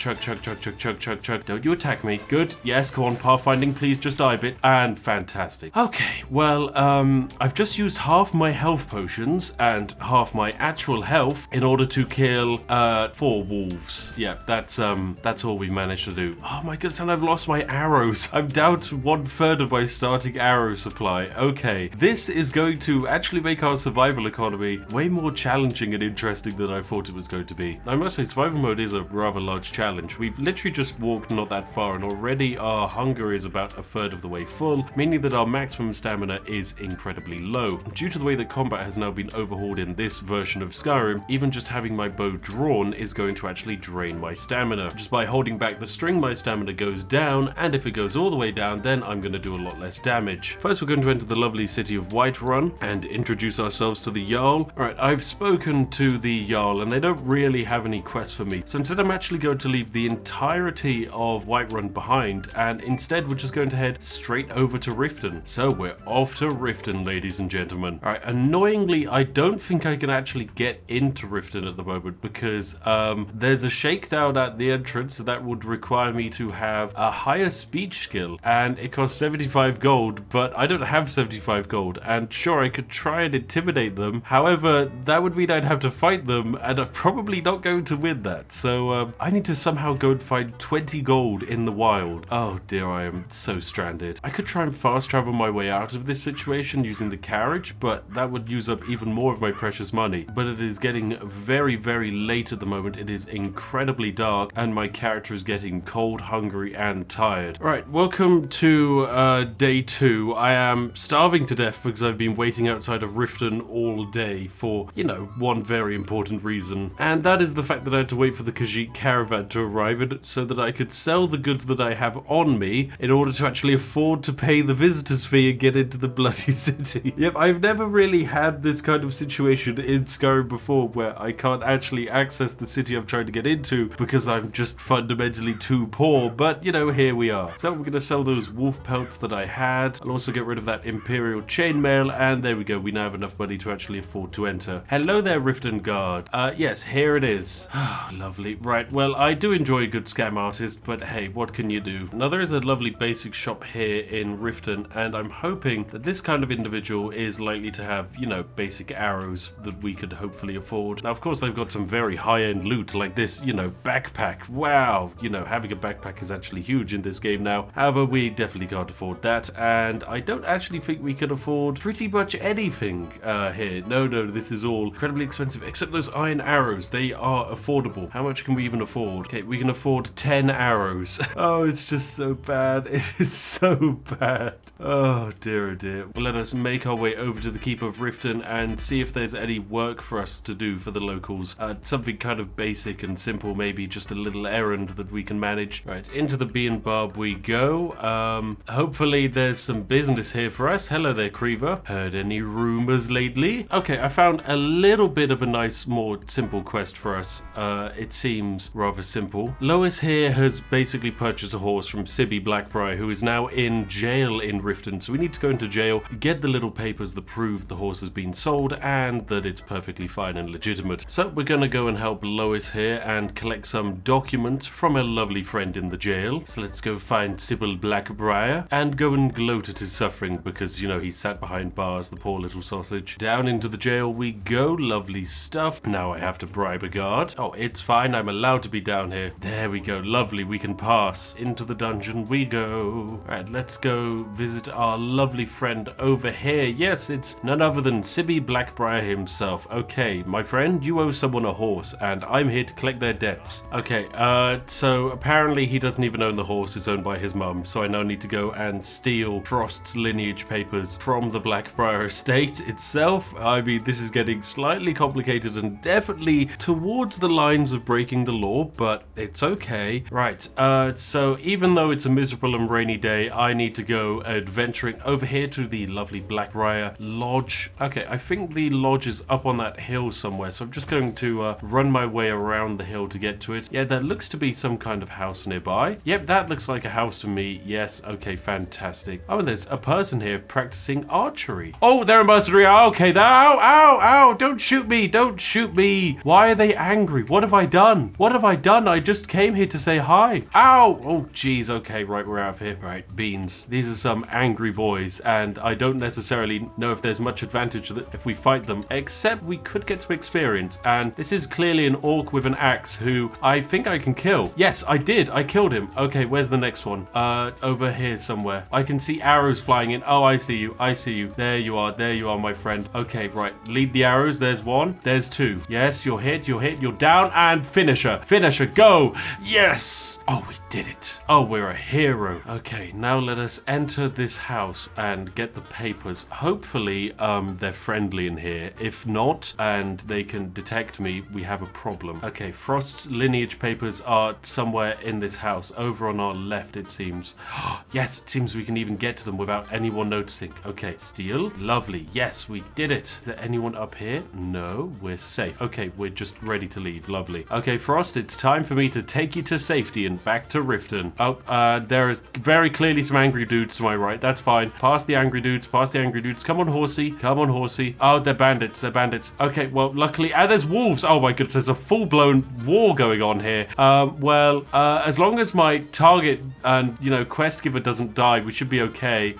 Don't you attack me. Good. Yes, come on. Pathfinding. Please just die a bit. And fantastic. Okay, well, I've just used half my health potions and half my actual health in order to kill 4 wolves. Yeah, that's all we've managed to do. Oh my goodness, and I've lost my arrows. I'm down to 1/3 of my starting arrow supply. Okay, this is going to actually make our survival economy way more challenging and interesting than I thought it was going to be. I must say, survival mode is a rather large challenge. We've literally just walked not that far, and already our hunger is about 1/3 of the way full, meaning that our maximum stamina is incredibly low. Due to the way that combat has now been overhauled in this version of Skyrim, even just having my bow drawn is going to actually drain my stamina. Just by holding back the string, my stamina goes down, and if it goes all the way down, then I'm going to do a lot less damage. First, we're going to enter the lovely city of Whiterun and introduce ourselves to the Jarl. Alright, I've spoken to the Jarl, and they don't really have any quests for me, so instead I'm actually going to leave the entirety of Whiterun behind, and instead we're just going to head straight over to Riften. So we're off to Riften, ladies and gentlemen. Alright, annoyingly, I don't think I can actually get into Riften at the moment because there's a shakedown at the entrance that would require me to have a higher speech skill, and it costs 75 gold, but I don't have 75 gold, and sure, I could try and intimidate them. However, that would mean I'd have to fight them, and I'm probably not going to win that. So I need to somehow go and find 20 gold in the wild. Oh dear, I am so stranded. I could try and fast travel my way out of this situation using the carriage, but that would use up even more of my precious money. But it is getting very, very late at the moment. It is incredibly dark, and my character is getting cold, hungry, and tired. Right, welcome to day 2. I am starving to death because I've been waiting outside of Riften all day for, you know, one very important reason. And that is the fact that I had to wait for the Khajiit caravan to arrive so that I could sell the goods that I have on me in order to actually afford to pay the visitor's fee and get into the bloody city. Yep, I've never really had this kind of situation in Skyrim before where I can't actually access the city I'm trying to get into because I'm just fundamentally too poor, but you know, here we are. So we're going to sell those wolf pelts that I had. I'll also get rid of that Imperial chainmail, and there we go. We now have enough money to actually afford to enter. Hello there, Riften Guard. Yes, here it is. Oh, lovely. Right, well, I do enjoy a good scam artist, but hey, what can you do? Now, there is a lovely basic shop here in Riften, and I'm hoping that this kind of individual is likely to have, you know, basic arrows that we could hopefully afford. Now, of course, they've got some very high-end loot, like this, you know, backpack. Wow, you know, having a backpack is actually huge in this game now. However, we definitely can't afford that, and I don't actually think we can afford pretty much anything here. No, this is all incredibly expensive, except those iron arrows. They are affordable. How much can we even afford? Okay, we can afford 10 arrows. Oh, it's just so bad. It is so bad. Oh dear, oh dear. Well, let us make our way over to the Keep of Riften and see if there's any work for us to do for the locals. Something kind of basic and simple, maybe just a little errand that we can manage. Right, into the Bee and Barb we go. Hopefully there's some business here for us. Hello there, Creever. Heard any rumors lately? Okay, I found a little bit of a nice, more simple quest for us. It seems rather simple. Lois here has basically purchased a horse from Sibby Blackbriar, who is now in jail in Riften. So we need to go into jail, get the little papers that prove the horse has been sold and that it's perfectly fine and legitimate. So we're gonna go and help Lois here and collect some documents from a lovely friend in the jail. So let's go find Sybil Blackbriar and go and gloat at his suffering because, you know, he sat behind bars, the poor little sausage. Down into the jail we go. Lovely stuff. Now I have to bribe a guard. Oh, it's fine. I'm allowed to be down here. There we go. Lovely. We can pass. Into the dungeon we go. Alright, let's go visit our lovely friend over here. Yes, it's none other than Sibby Blackbriar himself. Okay, my friend, you owe someone a horse and I'm here to collect their debts. Okay, so apparently he doesn't even own the horse. It's owned by his mum. So I now need to go and steal Frost's lineage papers from the Blackbriar estate itself. I mean, this is getting slightly complicated and definitely towards the lines of breaking the law, but it's okay. Right, so even though it's a miserable and rainy day, I need to go adventuring over here to the lovely Blackbriar Lodge. Okay, I think the lodge is up on that hill somewhere, so I'm just going to run my way around the hill to get to it. Yeah, there looks to be some kind of house nearby. Yep, that looks like a house to me. Yes, okay, fantastic. Oh, and there's a person here practicing archery. Oh, they're a mercenary. Oh, okay, ow, don't shoot me, don't shoot me. Why are they angry? What have I done? What have I done? I just came here to say hi. Ow! Oh, geez, okay, right, we're out of here. Right, beans. These are some angry boys, and I don't necessarily know if there's much advantage that if we fight them, except we could get some experience, and this is clearly an orc with an axe who I think I can kill. Yes, I did. I killed him. Okay, where's the next one? Over here somewhere. I can see arrows flying in. Oh, I see you. I see you. There you are, my friend. Okay, right. Lead the arrows. There's one. There's two. Yes, you're hit. You're down, and finisher. Finisher, go. Yes. Oh, we did it. Oh, we're a hero. Okay, now let us enter this house and get the papers. Hopefully, they're friendly in here. If not, and they can detect me, we have a problem. Okay, Frost's lineage papers are somewhere in this house, over on our left, it seems. Yes, it seems we can even get to them without anyone noticing. Okay, steal. Lovely. Yes, we did it. Is there anyone up here? No, we're safe. Okay, we're just ready to leave. Lovely. Okay, Frost, it's time for me to take you to safety and back to Riften. Oh, there is very clearly some angry dudes to my right. That's fine. Past the angry dudes. Past the angry dudes. Come on, horsey. Come on, horsey. Oh, they're bandits. They're bandits. Okay, well, luckily... And there's wolves. Oh my goodness, there's a full-blown war going on here. As long as my target and, you know, quest giver doesn't die, we should be okay.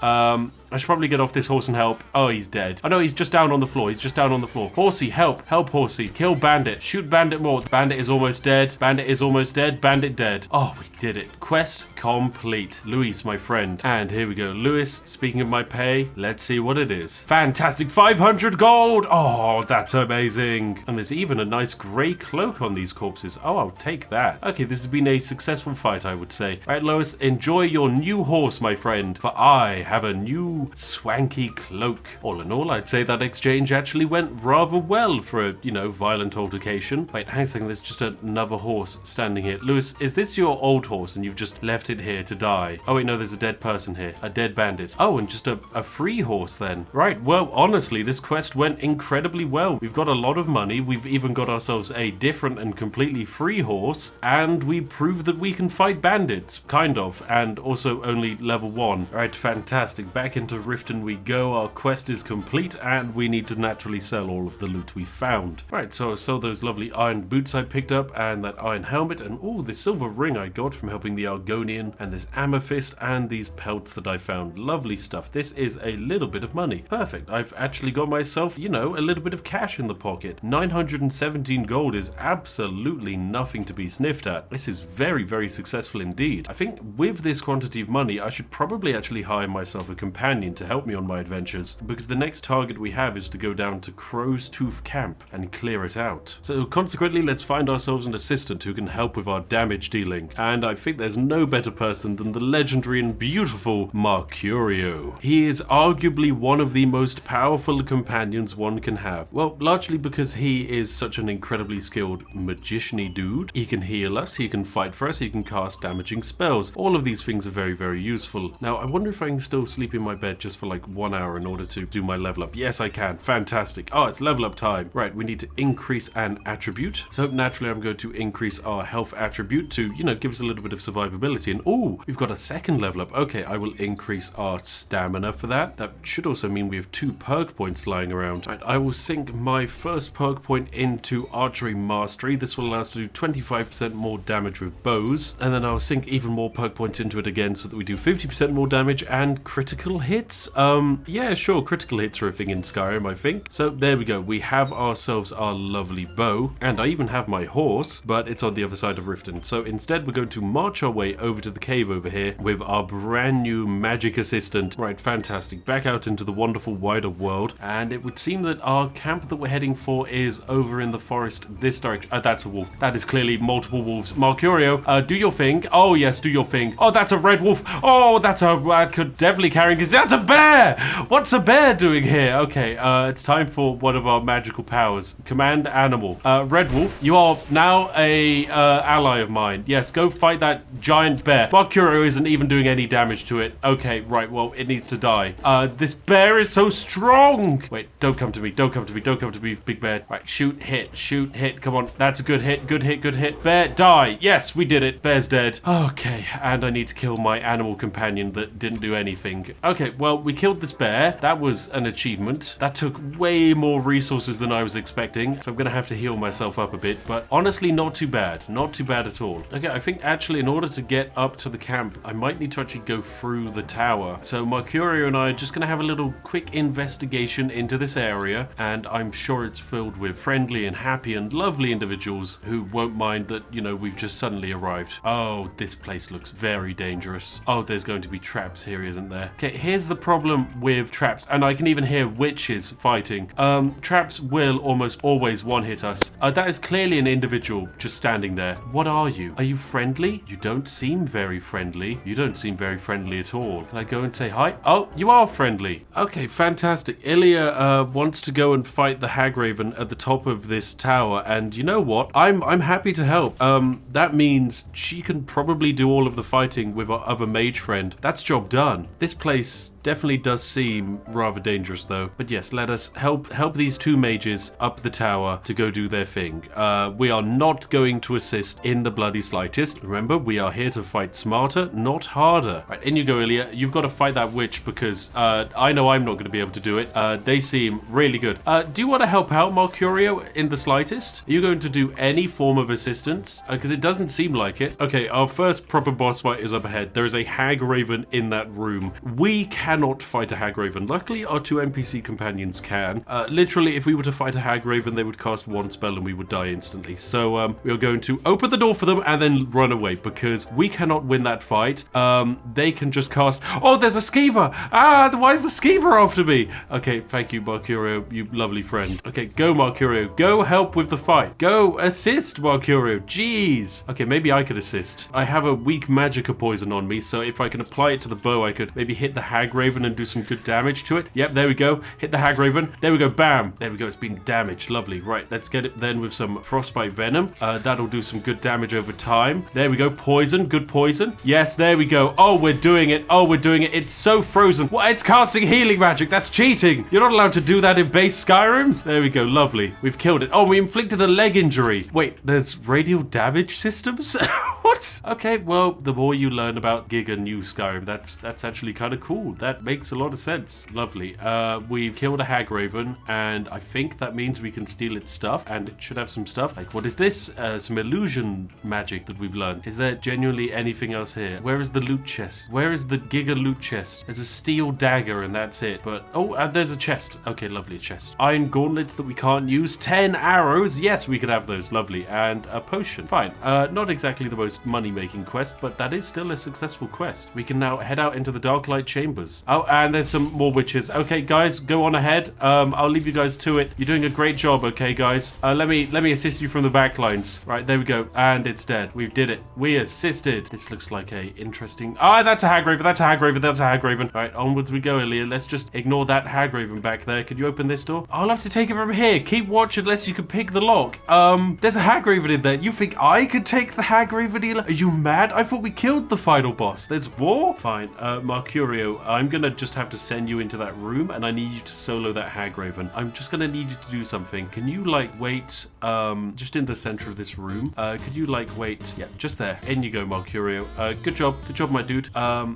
I should probably get off this horse and help. Oh, he's dead. Oh no, he's just down on the floor. He's just down on the floor. Horsey, help. Help, Horsey. Kill Bandit. Shoot Bandit more. Bandit is almost dead. Bandit is almost dead. Bandit dead. Oh, we did it. Quest complete. Luis, my friend. And here we go. Luis, speaking of my pay, let's see what it is. Fantastic. 500 gold. Oh, that's amazing. And there's even a nice grey cloak on these corpses. Oh, I'll take that. Okay, this has been a successful fight, I would say. All right, Lois, enjoy your new horse, my friend, for I have a new swanky cloak. All in all, I'd say that exchange actually went rather well for a, violent altercation. Wait, hang on a second, there's just another horse standing here. Lewis, is this your old horse and you've just left it here to die? Oh wait, no, there's a dead person here. A dead bandit. Oh, and just a free horse then. Right, well, honestly, this quest went incredibly well. We've got a lot of money. We've even got ourselves a different and completely free horse, and we proved that we can fight bandits, kind of, and also only level 1. Alright, fantastic. Back into Riften we go. Our quest is complete, and we need to naturally sell all of the loot we found. Right, so I'll sell those lovely iron boots I picked up, and that iron helmet, and oh, this silver ring I got from helping the Argonian, and this amethyst, and these pelts that I found. Lovely stuff. This is a little bit of money. Perfect. I've actually got myself, a little bit of cash in the pocket. 917 gold is absolutely nothing to be sniffed at. This is very, very successful indeed. I think with this quantity of money, I should probably actually hire myself a companion to help me on my adventures, because the next target we have is to go down to Crow's Tooth Camp and clear it out. So consequently, let's find ourselves an assistant who can help with our damage dealing. And I think there's no better person than the legendary and beautiful Mercurio. He is arguably one of the most powerful companions one can have. Well, largely because he is such an incredibly skilled magician-y dude. He can heal us, he can fight for us, he can cast damaging spells. All of these things are very, very useful. Now, I wonder if I can still sleep in my bed just for like 1 hour in order to do my level up. Yes, I can. Fantastic. Oh, it's level up time. Right, we need to increase an attribute. So naturally, I'm going to increase our health attribute to, give us a little bit of survivability. And oh, we've got a second level up. Okay, I will increase our stamina for that. That should also mean we have 2 perk points lying around. Right, I will sink my first perk point into archery mastery. This will allow us to do 25% more damage with bows. And then I'll sink even more perk points into it again so that we do 50% more damage and critical hits. Yeah, sure, critical hits are a thing in Skyrim, I think. So there we go. We have ourselves our lovely bow, and I even have my horse, but it's on the other side of Riften. So instead, we're going to march our way over to the cave over here with our brand new magic assistant. Right, fantastic. Back out into the wonderful wider world, and it would seem that our camp that we're heading for is over in the forest this direction. That's a wolf. That is clearly multiple wolves. Mercurio, do your thing. Oh yes, do your thing. Oh, that's a red wolf. Oh, I could definitely carry because that's a bear. What's a bear doing here? Okay, it's time for one of our magical powers. Command animal. Red wolf, you are now a ally of mine. Yes, go fight that giant bear. Mercurio isn't even doing any damage to it. Okay, right, well, it needs to die. This bear is so strong. Wait, don't come to me. Don't come to me. Don't come to me, big bear. Right, shoot, hit, shoot, hit. Come on, that's a good hit. Good hit, good hit. Bear, die. Yes, we did it. Bear's dead. Okay, and I need to kill my animal companion that didn't do anything. Okay, well, we killed this bear. That was an achievement. That took way more resources than I was expecting, so I'm gonna have to heal myself up a bit, but honestly, not too bad. Not too bad at all. Okay, I think actually in order to get up to the camp, I might need to actually go through the tower. So Mercurio and I are just gonna have a little quick investigation into this area, and I'm sure it's filled with friendly and happy and lovely individuals who won't mind that, we've just suddenly arrived. Oh, this place looks very dangerous. Oh, there's going to be traps here, isn't there? Okay, here's the problem with traps, and I can even hear witches fighting. Traps will almost always one-hit us. That is clearly an individual just standing there. What are you? Are you friendly? You don't seem very friendly. You don't seem very friendly at all. Can I go and say hi? Oh, you are friendly. Okay, fantastic. Ilya wants to go and fight the Hagraven at the top of this tower, and you know what? I'm happy to help. That means she can probably do all of the fighting with our other mage friend. That's job done. This place definitely does seem rather dangerous though. But yes, let us help these 2 mages up the tower to go do their thing. We are not going to assist in the bloody slightest. Remember, we are here to fight smarter, not harder. Right, in you go, Ilya. You've got to fight that witch because I know I'm not going to be able to do it. They seem really good. Do you want to help out Mercurio in the slightest? Are you going to do any form of assistance? Because it doesn't seem like it. Okay, our first proper boss fight is up ahead. There is a hag raven in that room. We cannot fight a Hagraven. Luckily, our 2 NPC companions can. Literally, if we were to fight a Hagraven, they would cast 1 spell and we would die instantly. So we are going to open the door for them and then run away because we cannot win that fight. They can just cast... Oh, there's a skeever! Why is the skeever after me? Okay, thank you, Mercurio, you lovely friend. Okay, go, Mercurio. Go help with the fight. Go assist, Mercurio. Jeez. Okay, maybe I could assist. I have a weak magicka poison on me, so if I can apply it to the bow, I could maybe hit the Hagraven and do some good damage to it. Yep, there we go. Hit the Hagraven. There we go. Bam. There we go. It's been damaged. Lovely. Right, let's get it then with some frostbite venom. That'll do some good damage over time. There we go. Poison. Good poison. Yes, there we go. Oh, we're doing it. Oh, we're doing it. It's so frozen. What? It's casting healing magic. That's cheating. You're not allowed to do that in base Skyrim. There we go. Lovely. We've killed it. Oh, we inflicted a leg injury. Wait, there's radial damage systems? What? Okay, well, the more you learn about Giga New Skyrim, that's actually kind of cool. That makes a lot of sense. Lovely. We've killed a Hagraven, and I think that means we can steal its stuff, and it should have some stuff. Like, what is this? Some illusion magic that we've learned. Is there genuinely anything else here? Where is the loot chest? Where is the Giga loot chest? There's a steel dagger, and that's it. But, oh, there's a chest. Okay, lovely chest. Iron gauntlets that we can't use. 10 arrows. Yes, we could have those. Lovely. And a potion. Fine. Not exactly the most money-making quest, but that is still a successful quest. We can now head out into the Darklight Chambers. Oh, and there's some more witches. Okay, guys, go on ahead. I'll leave you guys to it. You're doing a great job, okay, guys? Let me assist you from the back lines. Right, there we go. And it's dead. We did it. We assisted. This looks like a interesting... that's a Hagraven. That's a Hagraven. That's a Hagraven. Right, onwards we go, Ilya. Let's just ignore that Hagraven back there. Could you open this door? I'll have to take it from here. Keep watch unless you can pick the lock. There's a Hagraven in there. You think I could take the Hagraven, Ilya? Are you mad? I thought we killed the final boss. There's more? Fine. Mercurio, I'm gonna just have to send you into that room and I need you to solo that Hagraven. I'm just gonna need you to do something. Can you, like, wait, just in the center of this room? Could you, like, wait? Yeah, just there. In you go, Mercurio. Good job. Good job, my dude.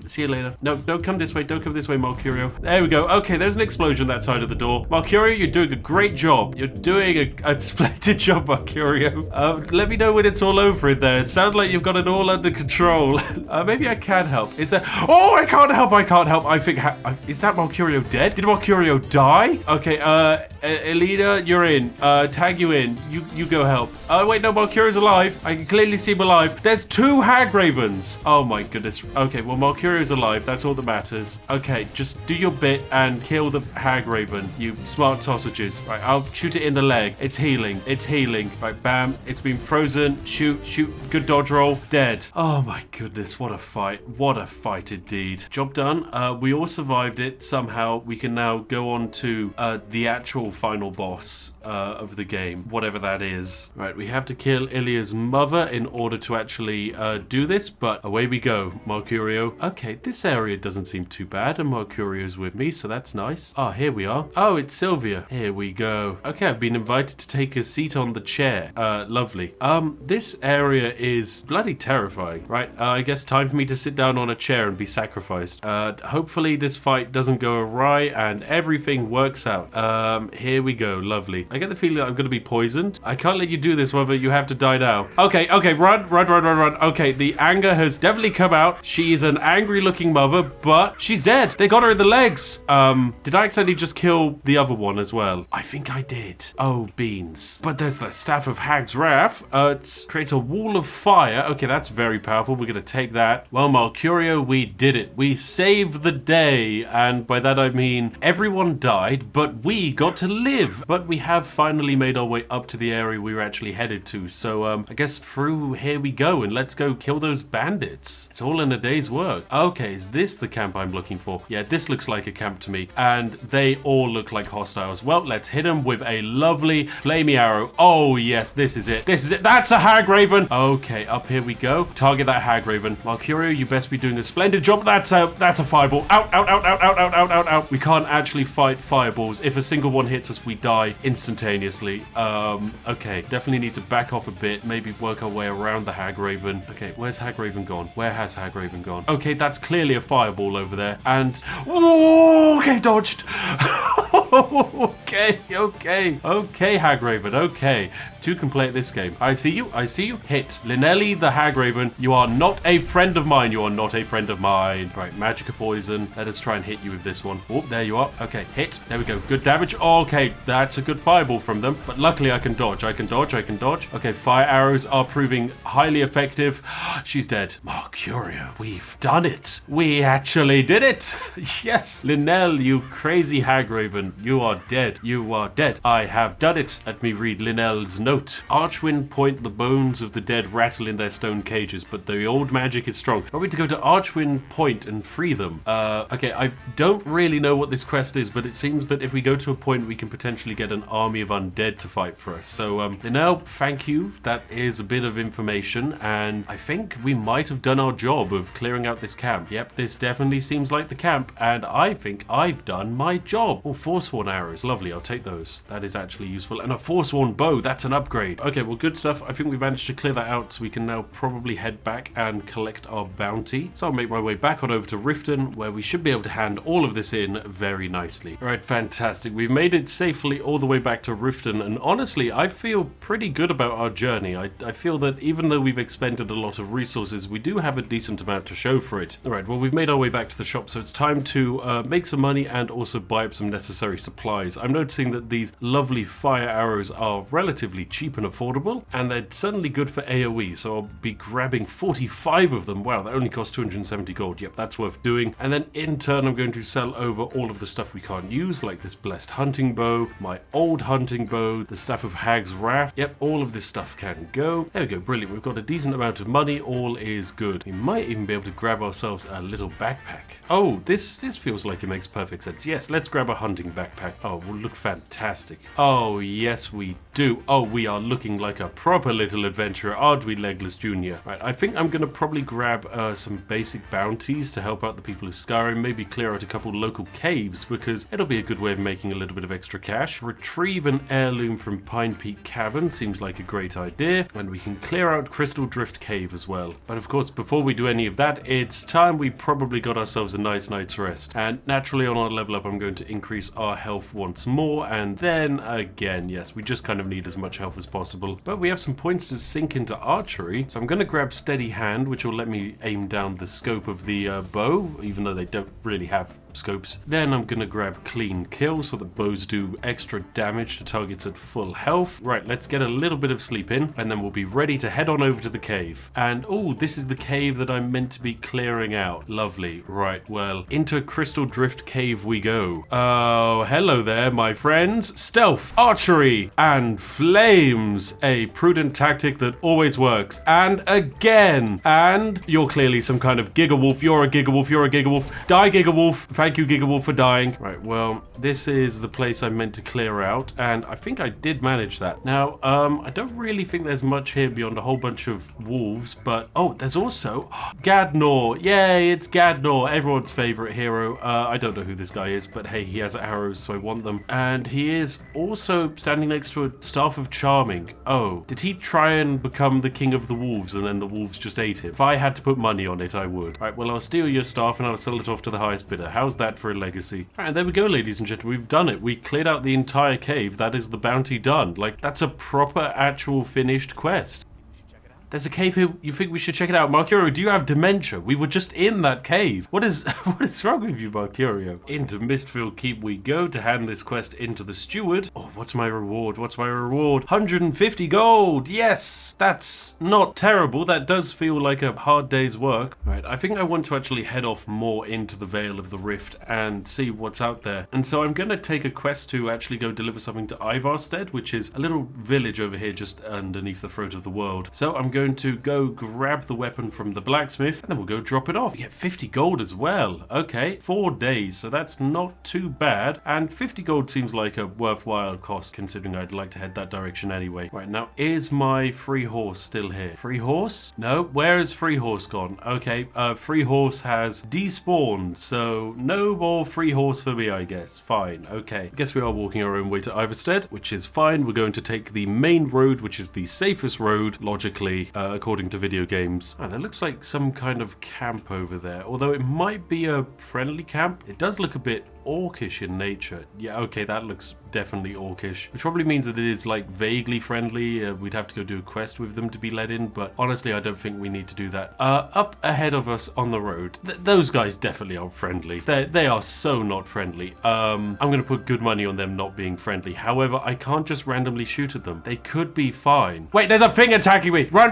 See you later. No, don't come this way. Don't come this way, Mercurio. There we go. Okay, there's an explosion that side of the door. Mercurio, you're doing a great job. You're doing a splendid job, Mercurio. Let me know when it's all over in there. It sounds like you've got it all under control. Maybe I can help. Is there... Oh, I can't help. I can't help. I think... Is that Mercurio dead? Did Mercurio die? Okay, Elena, you're in. Tag you in. You go help. Oh, wait, no, Mercurio's alive. I can clearly see him alive. There's 2 Hagravens. Oh, my goodness. Okay, well, Mercurio's alive. That's all that matters. Okay, just do your bit and kill the Hagraven, you smart sausages. Right, I'll shoot it in the leg. It's healing. It's healing. Right, bam. It's been frozen. Shoot. Good dodge roll. Dead. Oh, my goodness. What a fight. What a fight indeed. Job done. We all survived it somehow. We can now go on to the actual final boss of the game, whatever that is. Right, we have to kill Ilya's mother in order to actually do this, but away we go, Mercurio. Okay, this area doesn't seem too bad, and Mercurio's with me, so that's nice. Ah, here we are. Oh, it's Sylvia. Here we go. Okay, I've been invited to take a seat on the chair. Lovely. This area is bloody terrifying. Right, I guess time for me to sit down on a chair and be sacrificed. Hopefully this fight doesn't go awry and everything works out. Here we go. Lovely. I get the feeling that I'm going to be poisoned. I can't let you do this, mother. You have to die now. Okay, run. Okay, the anger has definitely come out. She is an angry looking mother, but she's dead. They got her in the legs. Did I accidentally just kill the other one as well? I think I did. Oh, beans. But there's the Staff of Hag's Wrath. It creates a wall of fire. Okay, that's very powerful. We're going to take that. Well, Mercurio, we did it. We saved the day. And by that I mean everyone died, but we got to live. But we have finally made our way up to the area we were actually headed to. So I guess through here we go, and let's go kill those bandits. It's all in a day's work. Okay, is this the camp I'm looking for? Yeah, this looks like a camp to me, and they all look like hostiles. Well, let's hit them with a lovely flamey arrow. Oh yes, this is it. This is it. That's a Hagraven. Okay, up here we go. Target that Hagraven. Mercurio, you best be doing a splendid job. That's a fireball. Out. We can't actually fight fireballs. If a single one hits us, we die instantaneously. Okay, definitely need to back off a bit. Maybe work our way around the Hagraven. Okay, where's Hagraven gone? Where has Hagraven gone? Okay, that's clearly a fireball over there. And... Whoa, okay, dodged. Okay, Hagraven, okay. Two can play at this game. I see you. Hit. Linelli the Hagraven, you are not a friend of mine. Right, Magica Poison. Let us try and hit you with this one. Oh, there you are. Okay, hit. There we go. Good damage. Okay, that's a good fireball from them. But luckily I can dodge. Okay, fire arrows are proving highly effective. She's dead. Mercurio, we've done it. We actually did it. Yes. Linnell, you crazy Hagraven. You are dead. I have done it. Let me read Linnell's note. Archwind Point, the bones of the dead rattle in their stone cages, but the old magic is strong. Want me to go to Archwind Point and free them? Okay, I don't really know what this quest is, but it seems that if we go to a point, we can potentially get an army of undead to fight for us. So, Linnell, thank you. That is a bit of information, and I think we might have done our job of clearing out this camp. Yep, this definitely seems like the camp, and I think I've done my job. Oh, Forsworn arrows. Lovely, I'll take those. That is actually useful. And a Forsworn bow, that's an upgrade. Okay, well, good stuff. I think we managed to clear that out, so we can now probably head back and collect our bounty. So I'll make my way back on over to Riften, where we should be able to hand all of this in very nicely. All right, fantastic. We've made it safely all the way back to Riften, and honestly, I feel pretty good about our journey. I feel that even though we've expended a lot of resources, we do have a decent amount to show for it. All right, well, we've made our way back to the shop, so it's time to make some money and also buy up some necessary supplies. I'm noticing that these lovely fire arrows are relatively cheap and affordable, and they're certainly good for AoE, so I'll be grabbing 45 of them. Wow, that only costs 270 gold. Yep, that's worth doing. And then in turn, I'm going to sell over all of the stuff we can't use, like this blessed hunting bow, my old hunting bow, the staff of Hag's Wrath. Yep, all of this stuff can go. There we go, brilliant. We've got a decent amount of money. All is good. We might even be able to grab ourselves a little backpack. Oh, this feels like it makes perfect sense. Yes, let's grab a hunting backpack. Oh, we'll look fantastic. Oh, yes, we do. Oh, we are looking like a proper little adventurer, aren't we, Legless Jr.? Right, I think I'm going to probably grab some basic bounties to help out the people of Skyrim, maybe clear out a couple local caves, because it'll be a good way of making a little bit of extra cash. Retrieve an heirloom from Pine Peak Cavern seems like a great idea, and we can clear out Crystal Drift Cave as well. But of course, before we do any of that, it's time we probably got ourselves a nice night's rest. And naturally, on our level up, I'm going to increase our health once more, and then again, yes, we just kind of need as much health as possible. But we have some points to sink into archery, so I'm going to grab Steady Hand, which will let me aim down the scope of the bow, even though they don't really have scopes. Then I'm gonna grab Clean Kill so that bows do extra damage to targets at full health. Right, let's get a little bit of sleep in, and then we'll be ready to head on over to the cave. And oh, this is the cave that I'm meant to be clearing out. Lovely. Right, well, into Crystal Drift Cave we go. Oh, hello there, my friends. Stealth, archery, and flames. A prudent tactic that always works. And again. And you're clearly some kind of Gigawolf. You're a Gigawolf. You're a Gigawolf. Die, Gigawolf. Thank you, Gigawolf, for dying. Right, well, this is the place I meant to clear out, and I think I did manage that. Now, I don't really think there's much here beyond a whole bunch of wolves, but oh, there's also Gadnor. Yay, it's Gadnor, everyone's favorite hero. I don't know who this guy is, but hey, he has arrows, so I want them. And he is also standing next to a Staff of Charming. Oh, did he try and become the king of the wolves, and then the wolves just ate him? If I had to put money on it, I would. Right, well, I'll steal your staff and I'll sell it off to the highest bidder. How's that for a legacy? All right, there we go, ladies and gentlemen. We've done it. We cleared out the entire cave. That is the bounty done. Like, that's a proper, actual finished quest. There's a cave here. You think we should check it out? Mercurio, do you have dementia? We were just in that cave. What is wrong with you, Mercurio? Into Mistfield Keep we go to hand this quest into the steward. Oh, what's my reward? What's my reward? 150 gold. Yes, that's not terrible. That does feel like a hard day's work. Right, I think I want to actually head off more into the Vale of the Rift and see what's out there. And so I'm going to take a quest to actually go deliver something to Ivarstead, which is a little village over here just underneath the throat of the world. So I'm going to go grab the weapon from the blacksmith, and then we'll go drop it off. We get 50 gold as well. Okay, 4 days, so that's not too bad. And 50 gold seems like a worthwhile cost, considering I'd like to head that direction anyway. Right, now, is my free horse still here? Free horse? No, where is free horse gone? Okay, free horse has despawned, so no more free horse for me, I guess. Fine, okay. I guess we are walking our own way to Ivarstead, which is fine. We're going to take the main road, which is the safest road, logically, according to video games. Oh, there looks like some kind of camp over there, although it might be a friendly camp. It does look a bit orcish in nature. Yeah, okay, that looks definitely orcish, which probably means that it is like vaguely friendly. We'd have to go do a quest with them to be let in, but honestly, I don't think we need to do that. Up ahead of us on the road, those guys definitely aren't friendly. They are so not friendly. I'm gonna put good money on them not being friendly. However, I can't just randomly shoot at them. They could be fine. Wait, there's a thing attacking me. Run.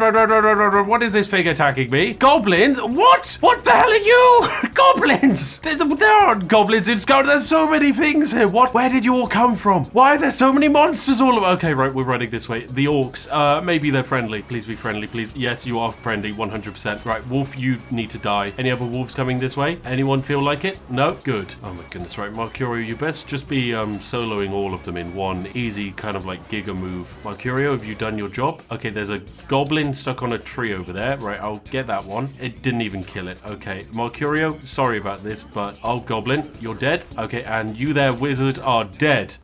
What is this thing attacking me? Goblins? What? What the hell are you? Goblins! There aren't goblins in Skyrim. There's so many things here. What? Where did you all come from? Why are there so many monsters all over? Okay, right, we're running this way. The orcs, maybe they're friendly. Please be friendly, please. Yes, you are friendly, 100%. Right, wolf, you need to die. Any other wolves coming this way? Anyone feel like it? No? Good. Oh my goodness, right, Mercurio, you best just be soloing all of them in one easy kind of like giga move. Mercurio, have you done your job? Okay, there's a goblin stuck on a tree over there. Right, I'll get that one. It didn't even kill it. Okay, Mercurio, sorry about this, but oh, goblin, you're dead. Okay, and you there, wizard, are dead.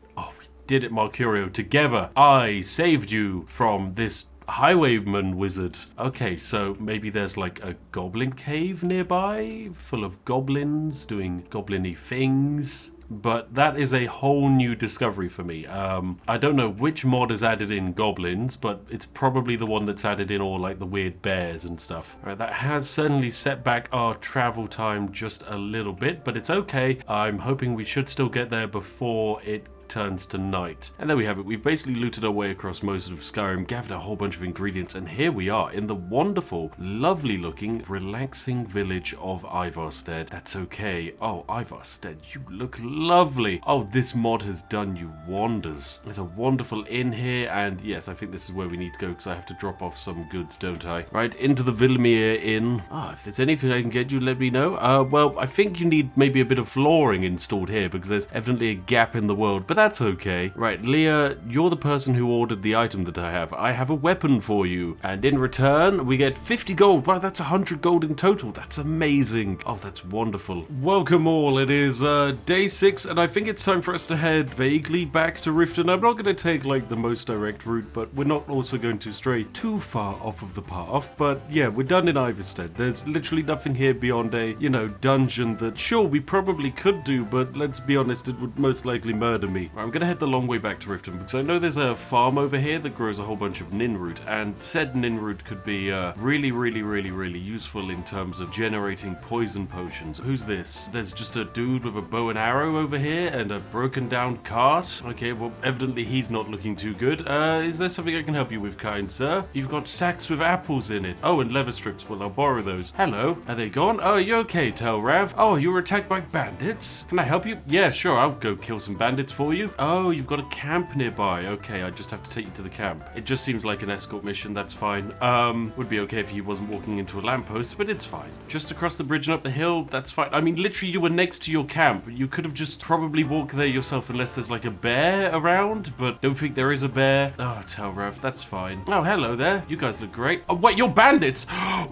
Did it, Mercurio, together. I saved you from this highwayman wizard. Okay, so maybe there's like a goblin cave nearby full of goblins doing goblin-y things. But that is a whole new discovery for me. I don't know which mod has added in goblins, but it's probably the one that's added in all like the weird bears and stuff. All right, that has certainly set back our travel time just a little bit, but it's okay. I'm hoping we should still get there before it turns to night. And there we have it. We've basically looted our way across most of Skyrim, gathered a whole bunch of ingredients, and here we are in the wonderful, lovely looking, relaxing village of Ivarstead. That's okay. Oh, Ivarstead, you look lovely. Oh, this mod has done you wonders. There's a wonderful inn here, and yes, I think this is where we need to go because I have to drop off some goods, don't I? Right, into the Villemere Inn. If there's anything I can get you, let me know. Well, I think you need maybe a bit of flooring installed here because there's evidently a gap in the world, but that's okay. Right, Leah, you're the person who ordered the item that I have. I have a weapon for you, and in return, we get 50 gold. Wow, that's 100 gold in total. That's amazing. Oh, that's wonderful. Welcome all. It is day 6, and I think it's time for us to head vaguely back to Riften. I'm not going to take like the most direct route, but we're not also going to stray too far off of the path. But yeah, we're done in Ivarstead. There's literally nothing here beyond a, dungeon that sure we probably could do, but let's be honest, it would most likely murder me. I'm going to head the long way back to Riften because I know there's a farm over here that grows a whole bunch of ninroot, and said ninroot could be really useful in terms of generating poison potions. Who's this? There's just a dude with a bow and arrow over here and a broken down cart. Okay, well, evidently he's not looking too good. Is there something I can help you with, kind sir? You've got sacks with apples in it. Oh, and leather strips. Well, I'll borrow those. Hello. Are they gone? Oh, are you okay, Telrav? Oh, you were attacked by bandits? Can I help you? Yeah, sure. I'll go kill some bandits for you. Oh, you've got a camp nearby. Okay, I just have to take you to the camp. It just seems like an escort mission. That's fine. Would be okay if he wasn't walking into a lamppost, but it's fine. Just across the bridge and up the hill, that's fine. I mean, literally, you were next to your camp. You could have just probably walked there yourself unless there's like a bear around, but don't think there is a bear. Oh, Telrav, that's fine. Oh, hello there. You guys look great. Oh, wait, you're bandits.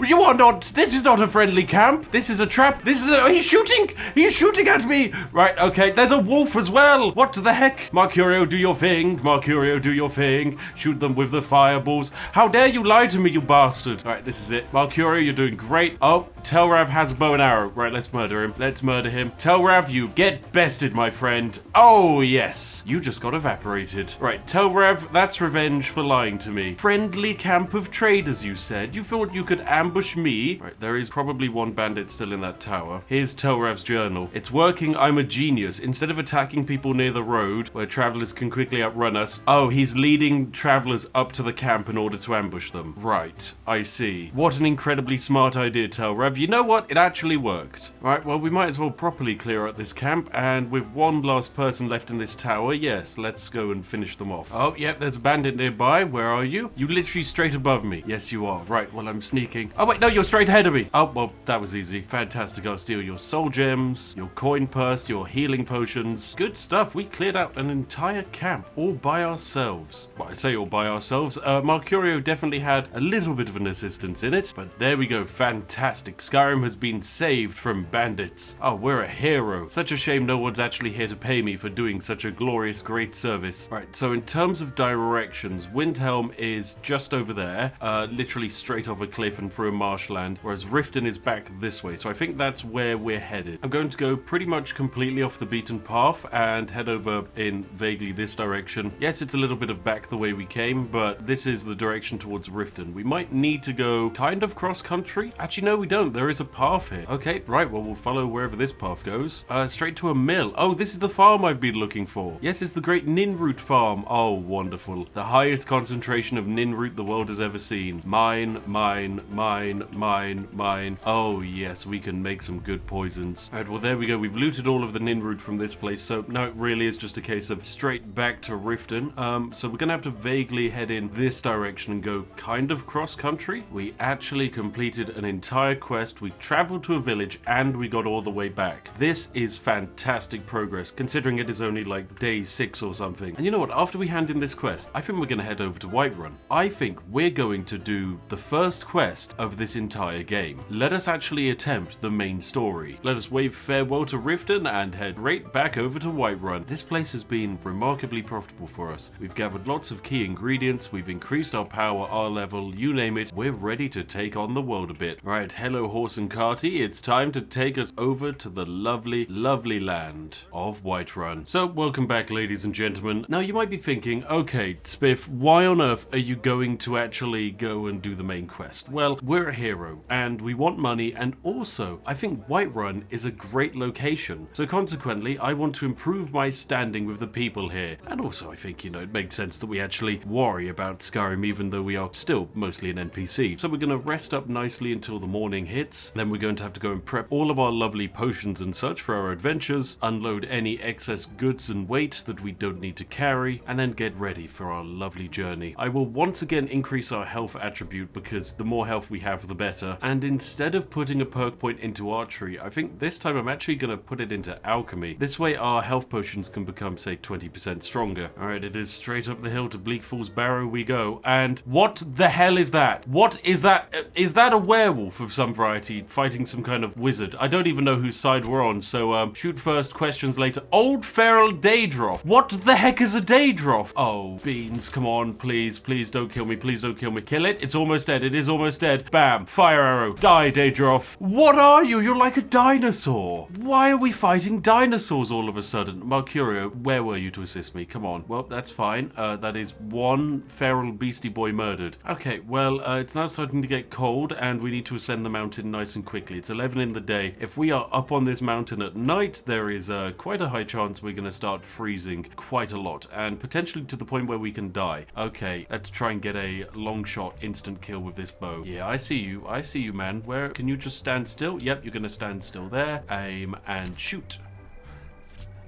You are not. This is not a friendly camp. This is a trap. He's shooting. He's shooting at me. Right, okay. There's a wolf as well. What the heck? Mercurio, do your thing. Mercurio, do your thing. Shoot them with the fireballs. How dare you lie to me, you bastard. All right, this is it. Mercurio, you're doing great. Oh, Telrav has a bow and arrow. Right, let's murder him. Let's murder him. Telrav, you get bested, my friend. Oh, yes. You just got evaporated. Right, Telrav, that's revenge for lying to me. Friendly camp of traders, you said. You thought you could ambush me? Right, there is probably one bandit still in that tower. Here's Telrav's journal. It's working. I'm a genius. Instead of attacking people near the road, where travelers can quickly outrun us, oh, he's leading travelers up to the camp in order to ambush them. Right, I see. What an incredibly smart idea, Telrav. You know what? It actually worked. Right, well, we might as well properly clear out this camp, and with one last person left in this tower, yes, let's go and finish them off. Oh, yep, there's a bandit nearby. Where are you? You literally straight above me. Yes, you are. Right, well, I'm sneaking. Oh, wait, no, you're straight ahead of me. Oh, well, that was easy. Fantastic. I'll steal your soul gems, your coin purse, your healing potions. Good stuff. We cleared out an entire camp all by ourselves. Well, I say all by ourselves. Mercurio definitely had a little bit of an assistance in it, but there we go. Fantastic. Skyrim has been saved from bandits. Oh, we're a hero. Such a shame no one's actually here to pay me for doing such a glorious, great service. Right, so in terms of directions, Windhelm is just over there, literally straight off a cliff and through a marshland, whereas Riften is back this way. So I think that's where we're headed. I'm going to go pretty much completely off the beaten path and head over in vaguely this direction. Yes, it's a little bit of back the way we came, but this is the direction towards Riften. We might need to go kind of cross country. Actually, no, we don't. There is a path here. Okay, right, well, we'll follow wherever this path goes. Straight to a mill. Oh, this is the farm I've been looking for. Yes, it's the great Ninroot farm. Oh, wonderful. The highest concentration of Ninroot the world has ever seen. Mine, mine, mine, mine, mine. Oh, yes, we can make some good poisons. All right, well, there we go. We've looted all of the Ninroot from this place, so no, it really is just a case of straight back to Riften. So we're gonna have to vaguely head in this direction and go kind of cross country. We actually completed an entire quest. We traveled to a village and we got all the way back. This is fantastic progress, considering it is only like day 6 or something. And you know what? After we hand in this quest, I think we're gonna head over to Whiterun. I think we're going to do the first quest of this entire game. Let us actually attempt the main story. Let us wave farewell to Riften and head right back over to Whiterun. This place has been remarkably profitable for us. We've gathered lots of key ingredients, we've increased our power, our level, you name it. We're ready to take on the world a bit. Right, hello horse and carty, it's time to take us over to the lovely, lovely land of Whiterun. So, welcome back, ladies and gentlemen. Now, you might be thinking, okay, Spiff, why on earth are you going to actually go and do the main quest? Well, we're a hero, and we want money, and also, I think Whiterun is a great location. So consequently, I want to improve my standing with the people here. And also, I think, you know, it makes sense that we actually worry about Skyrim, even though we are still mostly an NPC. So we're going to rest up nicely until the morning hits. Then we're going to have to go and prep all of our lovely potions and such for our adventures, unload any excess goods and weight that we don't need to carry, and then get ready for our lovely journey. I will once again increase our health attribute because the more health we have, the better. And instead of putting a perk point into archery, I think this time I'm actually going to put it into alchemy. This way our health potions can become, say, 20% stronger. Alright, it is straight up the hill to Bleakfall's Barrow we go. And what the hell is that? What is that? Is that a werewolf of some variety fighting some kind of wizard? I don't even know whose side we're on, so shoot first, questions later. Old Feral Daedroth. What the heck is a Daedroth? Oh, beans, come on, please, please don't kill me, please don't kill me. Kill it, it's almost dead, it is almost dead. Bam, fire arrow, die Daedroth. What are you? You're like a dinosaur. Why are we fighting dinosaurs all of a sudden? Mercurio, where were you to assist me? Come on. Well, that's fine. That is one feral beastie boy murdered. Okay, well, it's now starting to get cold and we need to ascend the mountain nice and quickly. It's 11 in the day. If we are up on this mountain at night, there is quite a high chance we're going to start freezing quite a lot and potentially to the point where we can die. Okay, let's try and get a long shot instant kill with this bow. Yeah, I see you, man. Where can you just stand still? Yep, you're going to stand still there. Aim and shoot.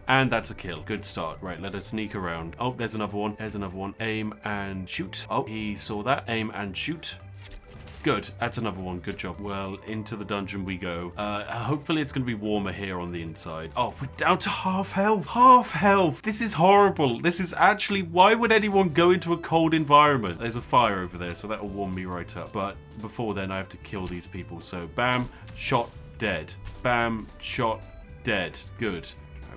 And that's a kill. Good start. Right, let us sneak around. Oh, there's another one. There's another one. Aim and shoot. Oh, he saw that. Aim and shoot. Good. That's another one. Good job. Well, into the dungeon we go. Hopefully it's going to be warmer here on the inside. Oh, we're down to half health. Half health. This is horrible. This is actually... Why would anyone go into a cold environment? There's a fire over there, so that'll warm me right up. But before then, I have to kill these people. So, bam, shot, dead. Bam, shot, dead. Good.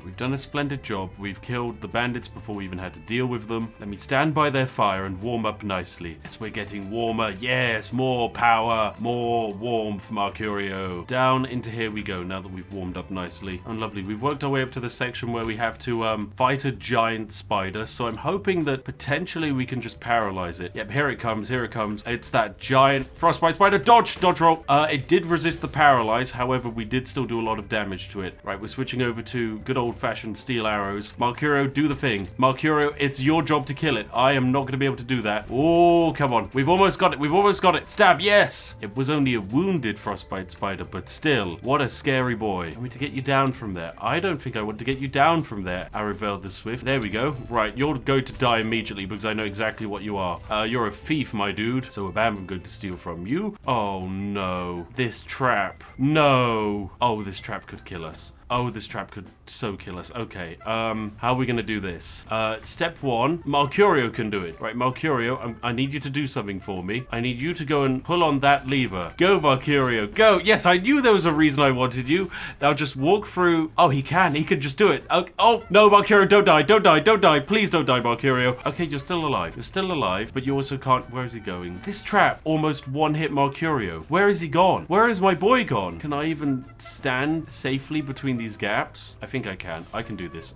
We've done a splendid job. We've killed the bandits before we even had to deal with them. Let me stand by their fire and warm up nicely. Yes, we're getting warmer. Yes, more power, more warmth, Mercurio. Down into here we go now that we've warmed up nicely. And lovely. We've worked our way up to the section where we have to fight a giant spider. So I'm hoping that potentially we can just paralyze it. Yep, here it comes. Here it comes. It's that giant frostbite spider. Dodge! Dodge roll. It did resist the paralyze. However, we did still do a lot of damage to it. Right, we're switching over to good old-fashioned steel arrows. Mercurio, do the thing. Mercurio, it's your job to kill it. I am not going to be able to do that. Oh, come on. We've almost got it. We've almost got it. Stab, yes! It was only a wounded frostbite spider, but still, what a scary boy. I want to get you down from there. I don't think I want to get you down from there, Aravel the Swift. There we go. Right, you're going to die immediately because I know exactly what you are. You're a thief, my dude. So, bam, I'm going to steal from you. Oh, no. This trap. No. Oh, this trap could kill us. Oh, this trap could so kill us. Okay, how are we gonna do this? Step 1, Malcurio can do it. Right, Malcurio, I need you to do something for me. I need you to go and pull on that lever. Go, Malcurio, go. Yes, I knew there was a reason I wanted you. Now just walk through. Oh, he can just do it. Oh, no, Malcurio, don't die. Please don't die, Malcurio. Okay, you're still alive, but you also can't. Where is he going? This trap almost one-hit Malcurio. Where is he gone? Where is my boy gone? Can I even stand safely between these gaps? I think I can. I can do this.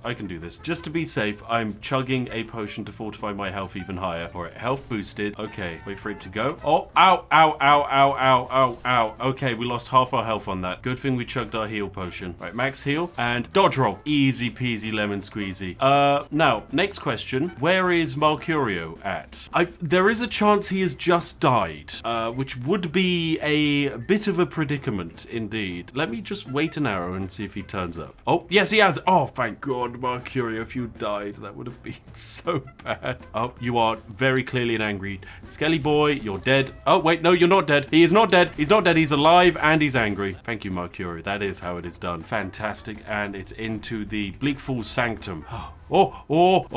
Just to be safe, I'm chugging a potion to fortify my health even higher. All right, health boosted. Okay, wait for it to go. Oh, ow. Okay, we lost half our health on that. Good thing we chugged our heal potion. Right, max heal and dodge roll. Easy peasy lemon squeezy. Now, next question. Where is Malcurio at? There is a chance he has just died, which would be a bit of a predicament indeed. Let me just wait an arrow and see if he turns up. Oh, yes, he has. Oh, thank God, Malcurio, if you died, that would have been so bad. Oh, you are very clearly an angry Skelly boy. You're dead. Oh, wait, no, you're not dead. He is not dead. He's not dead. He's alive and he's angry. Thank you, Malcurio. That is how it is done. Fantastic. And it's into the Bleak Falls Sanctum. Dodge roll.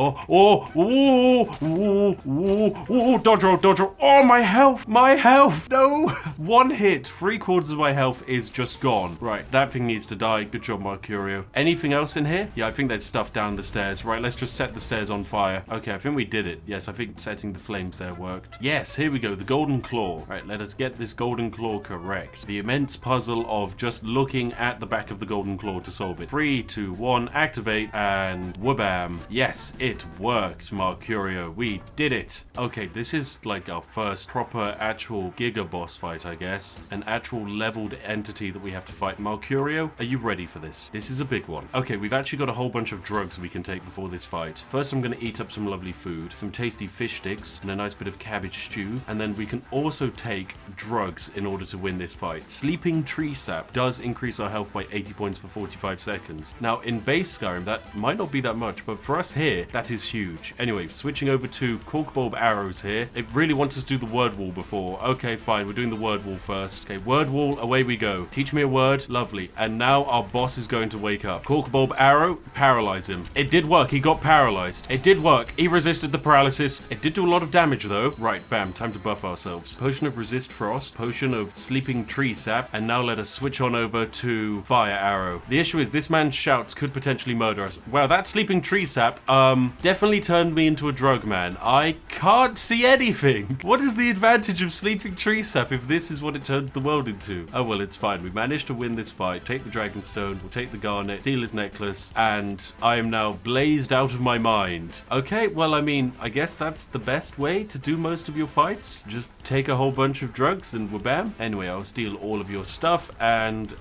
Oh, my health. No. One hit. 3/4 of my health is just gone. Right, that thing needs to die. Good job, Malcurio. Anything else in here? Yeah, I think there's stuff down the stairs. Right, let's just set the stairs on fire. Okay, I think we did it. Yes, I think setting the flames there worked. Yes, here we go. The golden claw. Right, let us get this golden claw correct. The immense puzzle of just looking at the back of the golden claw to solve it. 3, 2, 1, activate, and whabam. Yes, it worked, Malcurio. We did it. Okay, this is like our first proper actual Giga boss fight, I guess. An actual leveled entity that we have to fight. Malcurio, are you ready for this? This is a big one. Okay, we've actually got a whole bunch of drugs we can take before this fight. First, I'm going to eat up some lovely food, some tasty fish sticks, and a nice bit of cabbage stew. And then we can also take drugs in order to win this fight. Sleeping tree sap does increase our health by 80 points for 45 seconds. Now, in base Skyrim, that might not be that much, but for us here, that is huge. Anyway, switching over to cork bulb arrows here. It really wants us to do the word wall before. Okay, fine. We're doing the word wall first. Okay, word wall, away we go. Teach me a word. Lovely. And now our boss is going to wake up. Cork bulb arrow, paralyze him. It did work. He got paralyzed. It did work. He resisted the paralysis. It did do a lot of damage though. Right, bam. Time to buff ourselves. Potion of resist frost. Potion of sleeping tree sap. And now let us switch on over to fire arrow. The issue is this man's shouts could potentially murder us. Wow, that sleeping tree sap definitely turned me into a drug man. I can't see anything. What is the advantage of sleeping tree sap if this is what it turns the world into? Oh well, it's fine. We managed to win this fight. Take the dragonstone, we'll take the garnet, steal his necklace, and I am now blazed out of my mind. Okay, well, I mean, I guess that's the best way to do most of your fights. Just take a whole bunch of drugs and whabam. Anyway, I'll steal all of your stuff, and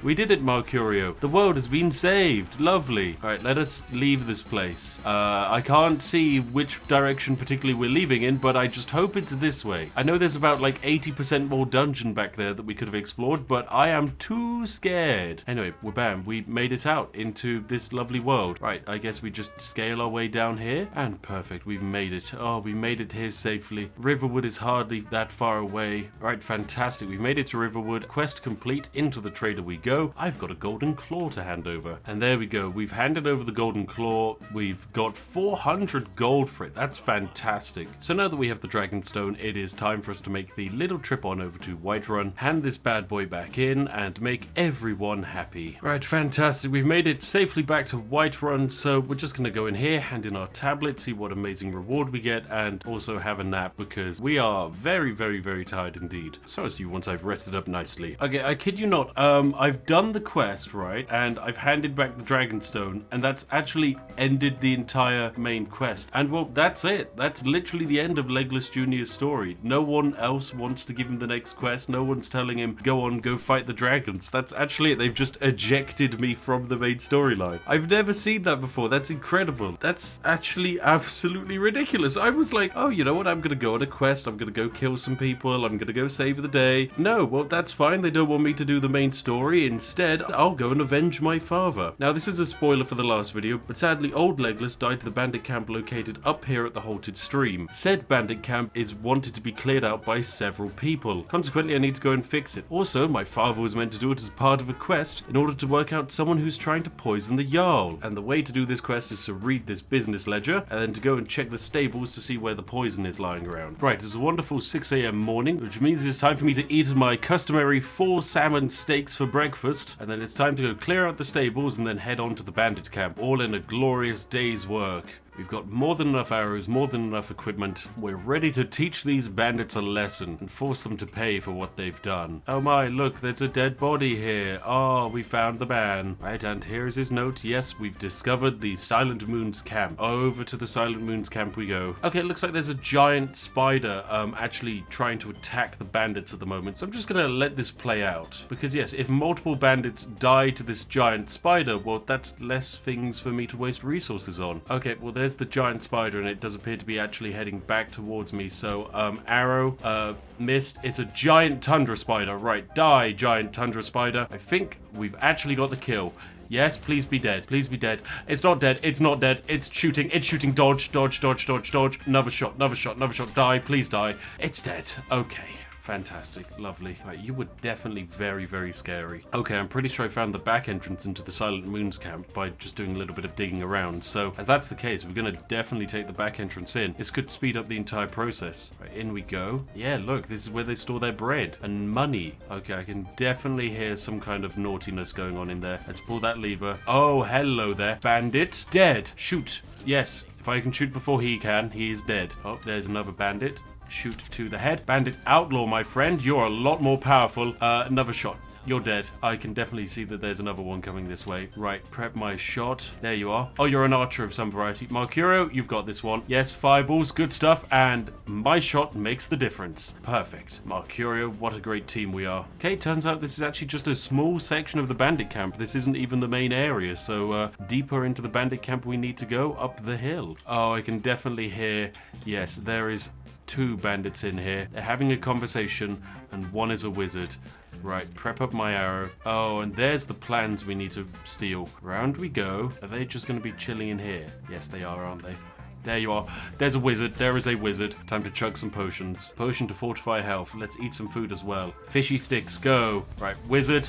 we did it, Malcurio. The world has been saved. Lovely. All right, let us leave this place. I can't see which direction particularly we're leaving in, but I just hope it's this way. I know there's about like 80% more dungeon back there that we could have explored, but I am too scared. Anyway, whabam, we made it out into this lovely world. Right, I guess we just scale our way down here, and perfect, we've made it. Oh, we made it here safely. Riverwood is hardly that far away. Right, fantastic, we've made it to Riverwood. Quest complete, into the trader we go. I've got a golden claw to hand over. And there we go, we've handed over the golden claw. We've got 400 gold for it. That's fantastic. So now that we have the Dragonstone, it is time for us to make the little trip on over to Whiterun, hand this bad boy back in, and make everyone happy. Right, fantastic. We've made it safely back to Whiterun, so we're just going to go in here, hand in our tablet, see what amazing reward we get, and also have a nap because we are very, very, very tired indeed. So as you once I've rested up nicely. Okay, I kid you not. I've done the quest, right, and I've handed back the Dragonstone, and that's actually ended the entire main quest. And well, that's it. That's literally the end of Legolas Jr.'s story. No one else wants to give him the next quest. No one's telling him, go on, go fight the dragons. That's actually it. They've just ejected me from the main storyline. I've never seen that before. That's incredible. That's actually absolutely ridiculous. I was like, oh, you know what? I'm going to go on a quest. I'm going to go kill some people. I'm going to go save the day. No, well, that's fine. They don't want me to do the main story. Instead, I'll go and avenge my father. Now, this is a spoiler for the last video, but sadly, lovely old Legless died to the bandit camp located up here at the halted stream. Said bandit camp is wanted to be cleared out by several people. Consequently, I need to go and fix it. Also, my father was meant to do it as part of a quest in order to work out someone who's trying to poison the Jarl. And the way to do this quest is to read this business ledger and then to go and check the stables to see where the poison is lying around. Right, it's a wonderful 6 a.m. morning, which means it's time for me to eat my customary 4 salmon steaks for breakfast, and then it's time to go clear out the stables and then head on to the bandit camp, all in a glorious day's work. We've got more than enough arrows, more than enough equipment. We're ready to teach these bandits a lesson and force them to pay for what they've done. Oh my, look, there's a dead body here. Oh, we found the man. Right, and here's his note. Yes, we've discovered the Silent Moon's camp. Over to the Silent Moon's camp we go. Okay, it looks like there's a giant spider actually trying to attack the bandits at the moment. So I'm just gonna let this play out. Because yes, if multiple bandits die to this giant spider, well, that's less things for me to waste resources on. Okay, well, there's the giant spider, and it does appear to be actually heading back towards me. So arrow missed. It's a giant tundra spider. Right, die, giant tundra spider. I think we've actually got the kill. Yes, please be dead. Please be dead. It's not dead. It's not dead. It's shooting. It's shooting. Dodge, dodge, dodge, dodge, dodge. Another shot, another shot, another shot. Die, please die. It's dead. Okay. Fantastic. Lovely. Right, you were definitely very, very scary. Okay, I'm pretty sure I found the back entrance into the Silent Moon's camp by just doing a little bit of digging around. So, as that's the case, we're going to definitely take the back entrance in. This could speed up the entire process. Right, in we go. Yeah, look, this is where they store their bread and money. Okay, I can definitely hear some kind of naughtiness going on in there. Let's pull that lever. Oh, hello there. Bandit. Dead. Shoot. Yes. If I can shoot before he can, he is dead. Oh, there's another bandit. Shoot to the head. Bandit outlaw, my friend. You're a lot more powerful. Another shot. You're dead. I can definitely see that there's another one coming this way. Right, prep my shot. There you are. Oh, you're an archer of some variety. Mercurio, you've got this one. Yes, fireballs, good stuff. And my shot makes the difference. Perfect. Mercurio, what a great team we are. Okay, turns out this is actually just a small section of the bandit camp. This isn't even the main area. So deeper into the bandit camp we need to go up the hill. Oh, I can definitely hear. Yes, there is 2 bandits in here. They're having a conversation, and one is a wizard. Right, prep up my arrow. Oh, and there's the plans we need to steal. Round we go. Are they just going to be chilling in here? Yes, they are, aren't they? There you are. There's a wizard. There is a wizard. Time to chug some potions. Potion to fortify health. Let's eat some food as well. Fishy sticks, go. Right, wizard.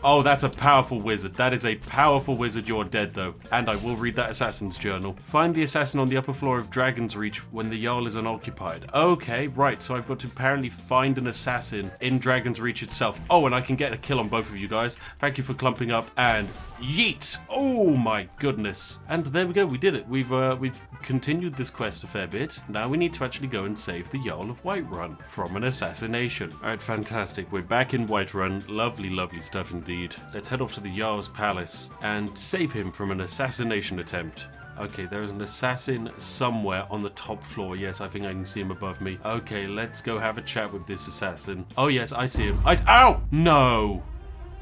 Oh, that's a powerful wizard. That is a powerful wizard. You're dead, though. And I will read that assassin's journal. Find the assassin on the upper floor of Dragon's Reach when the Jarl is unoccupied. Okay, right. So I've got to apparently find an assassin in Dragon's Reach itself. Oh, and I can get a kill on both of you guys. Thank you for clumping up. And yeet. Oh, my goodness. And there we go. We did it. We've continued this quest a fair bit. Now we need to actually go and save the Jarl of Whiterun from an assassination. All right, fantastic. We're back in Whiterun. Lovely, lovely stuff indeed. Let's head off to the Jarl's palace and save him from an assassination attempt. Okay, there is an assassin somewhere on the top floor. Yes, I think I can see him above me. Okay, let's go have a chat with this assassin. Oh yes, I see him. Ow! No!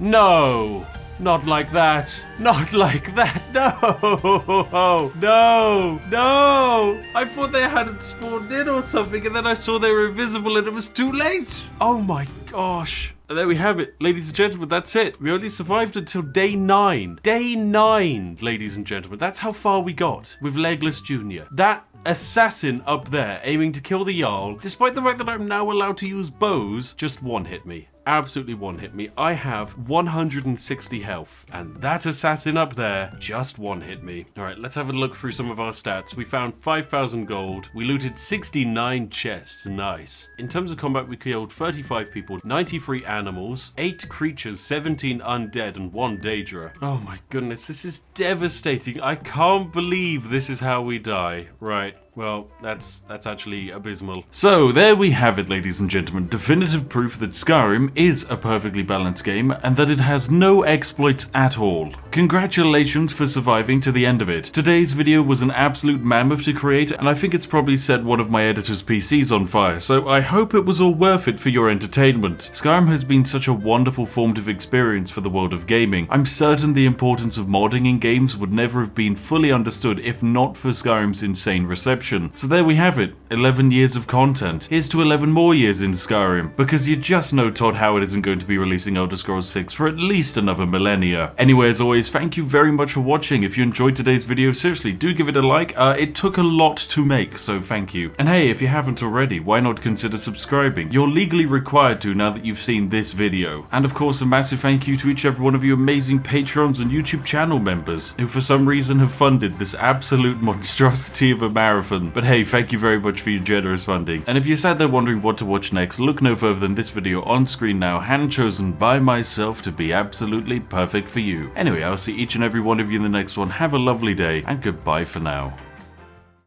No! Not like that. Not like that. No! No! No! I thought they hadn't spawned in or something, and then I saw they were invisible and it was too late. Oh my gosh. And there we have it, ladies and gentlemen, that's it. We only survived until day 9. Day 9, ladies and gentlemen. That's how far we got with Legless Jr. That assassin up there aiming to kill the Jarl, despite the fact that I'm now allowed to use bows, just one-hit me. Absolutely one-hit me. I have 160 health, and that assassin up there just one-hit me. Alright, let's have a look through some of our stats. We found 5,000 gold. We looted 69 chests. Nice. In terms of combat, we killed 35 people, 93 animals, 8 creatures, 17 undead, and 1 Daedra. Oh my goodness, this is devastating. I can't believe this is how we die. Right. Well, that's actually abysmal. So, there we have it, ladies and gentlemen. Definitive proof that Skyrim is a perfectly balanced game and that it has no exploits at all. Congratulations for surviving to the end of it. Today's video was an absolute mammoth to create, and I think it's probably set one of my editor's PCs on fire, so I hope it was all worth it for your entertainment. Skyrim has been such a wonderful formative experience for the world of gaming. I'm certain the importance of modding in games would never have been fully understood if not for Skyrim's insane reception. inception. So there we have it, 11 years of content. Here's to 11 more years in Skyrim, because you just know Todd Howard isn't going to be releasing Elder Scrolls VI for at least another millennia. Anyway, as always, thank you very much for watching. If you enjoyed today's video, seriously, do give it a like. It took a lot to make, so thank you. And hey, if you haven't already, why not consider subscribing? You're legally required to now that you've seen this video. And of course, a massive thank you to each and every one of you amazing Patrons and YouTube channel members who for some reason have funded this absolute monstrosity of a marathon. But hey, thank you very much for your generous funding. And if you're sat there wondering what to watch next, look no further than this video on screen now, hand chosen by myself to be absolutely perfect for you. Anyway, I'll see each and every one of you in the next one. Have a lovely day, and goodbye for now.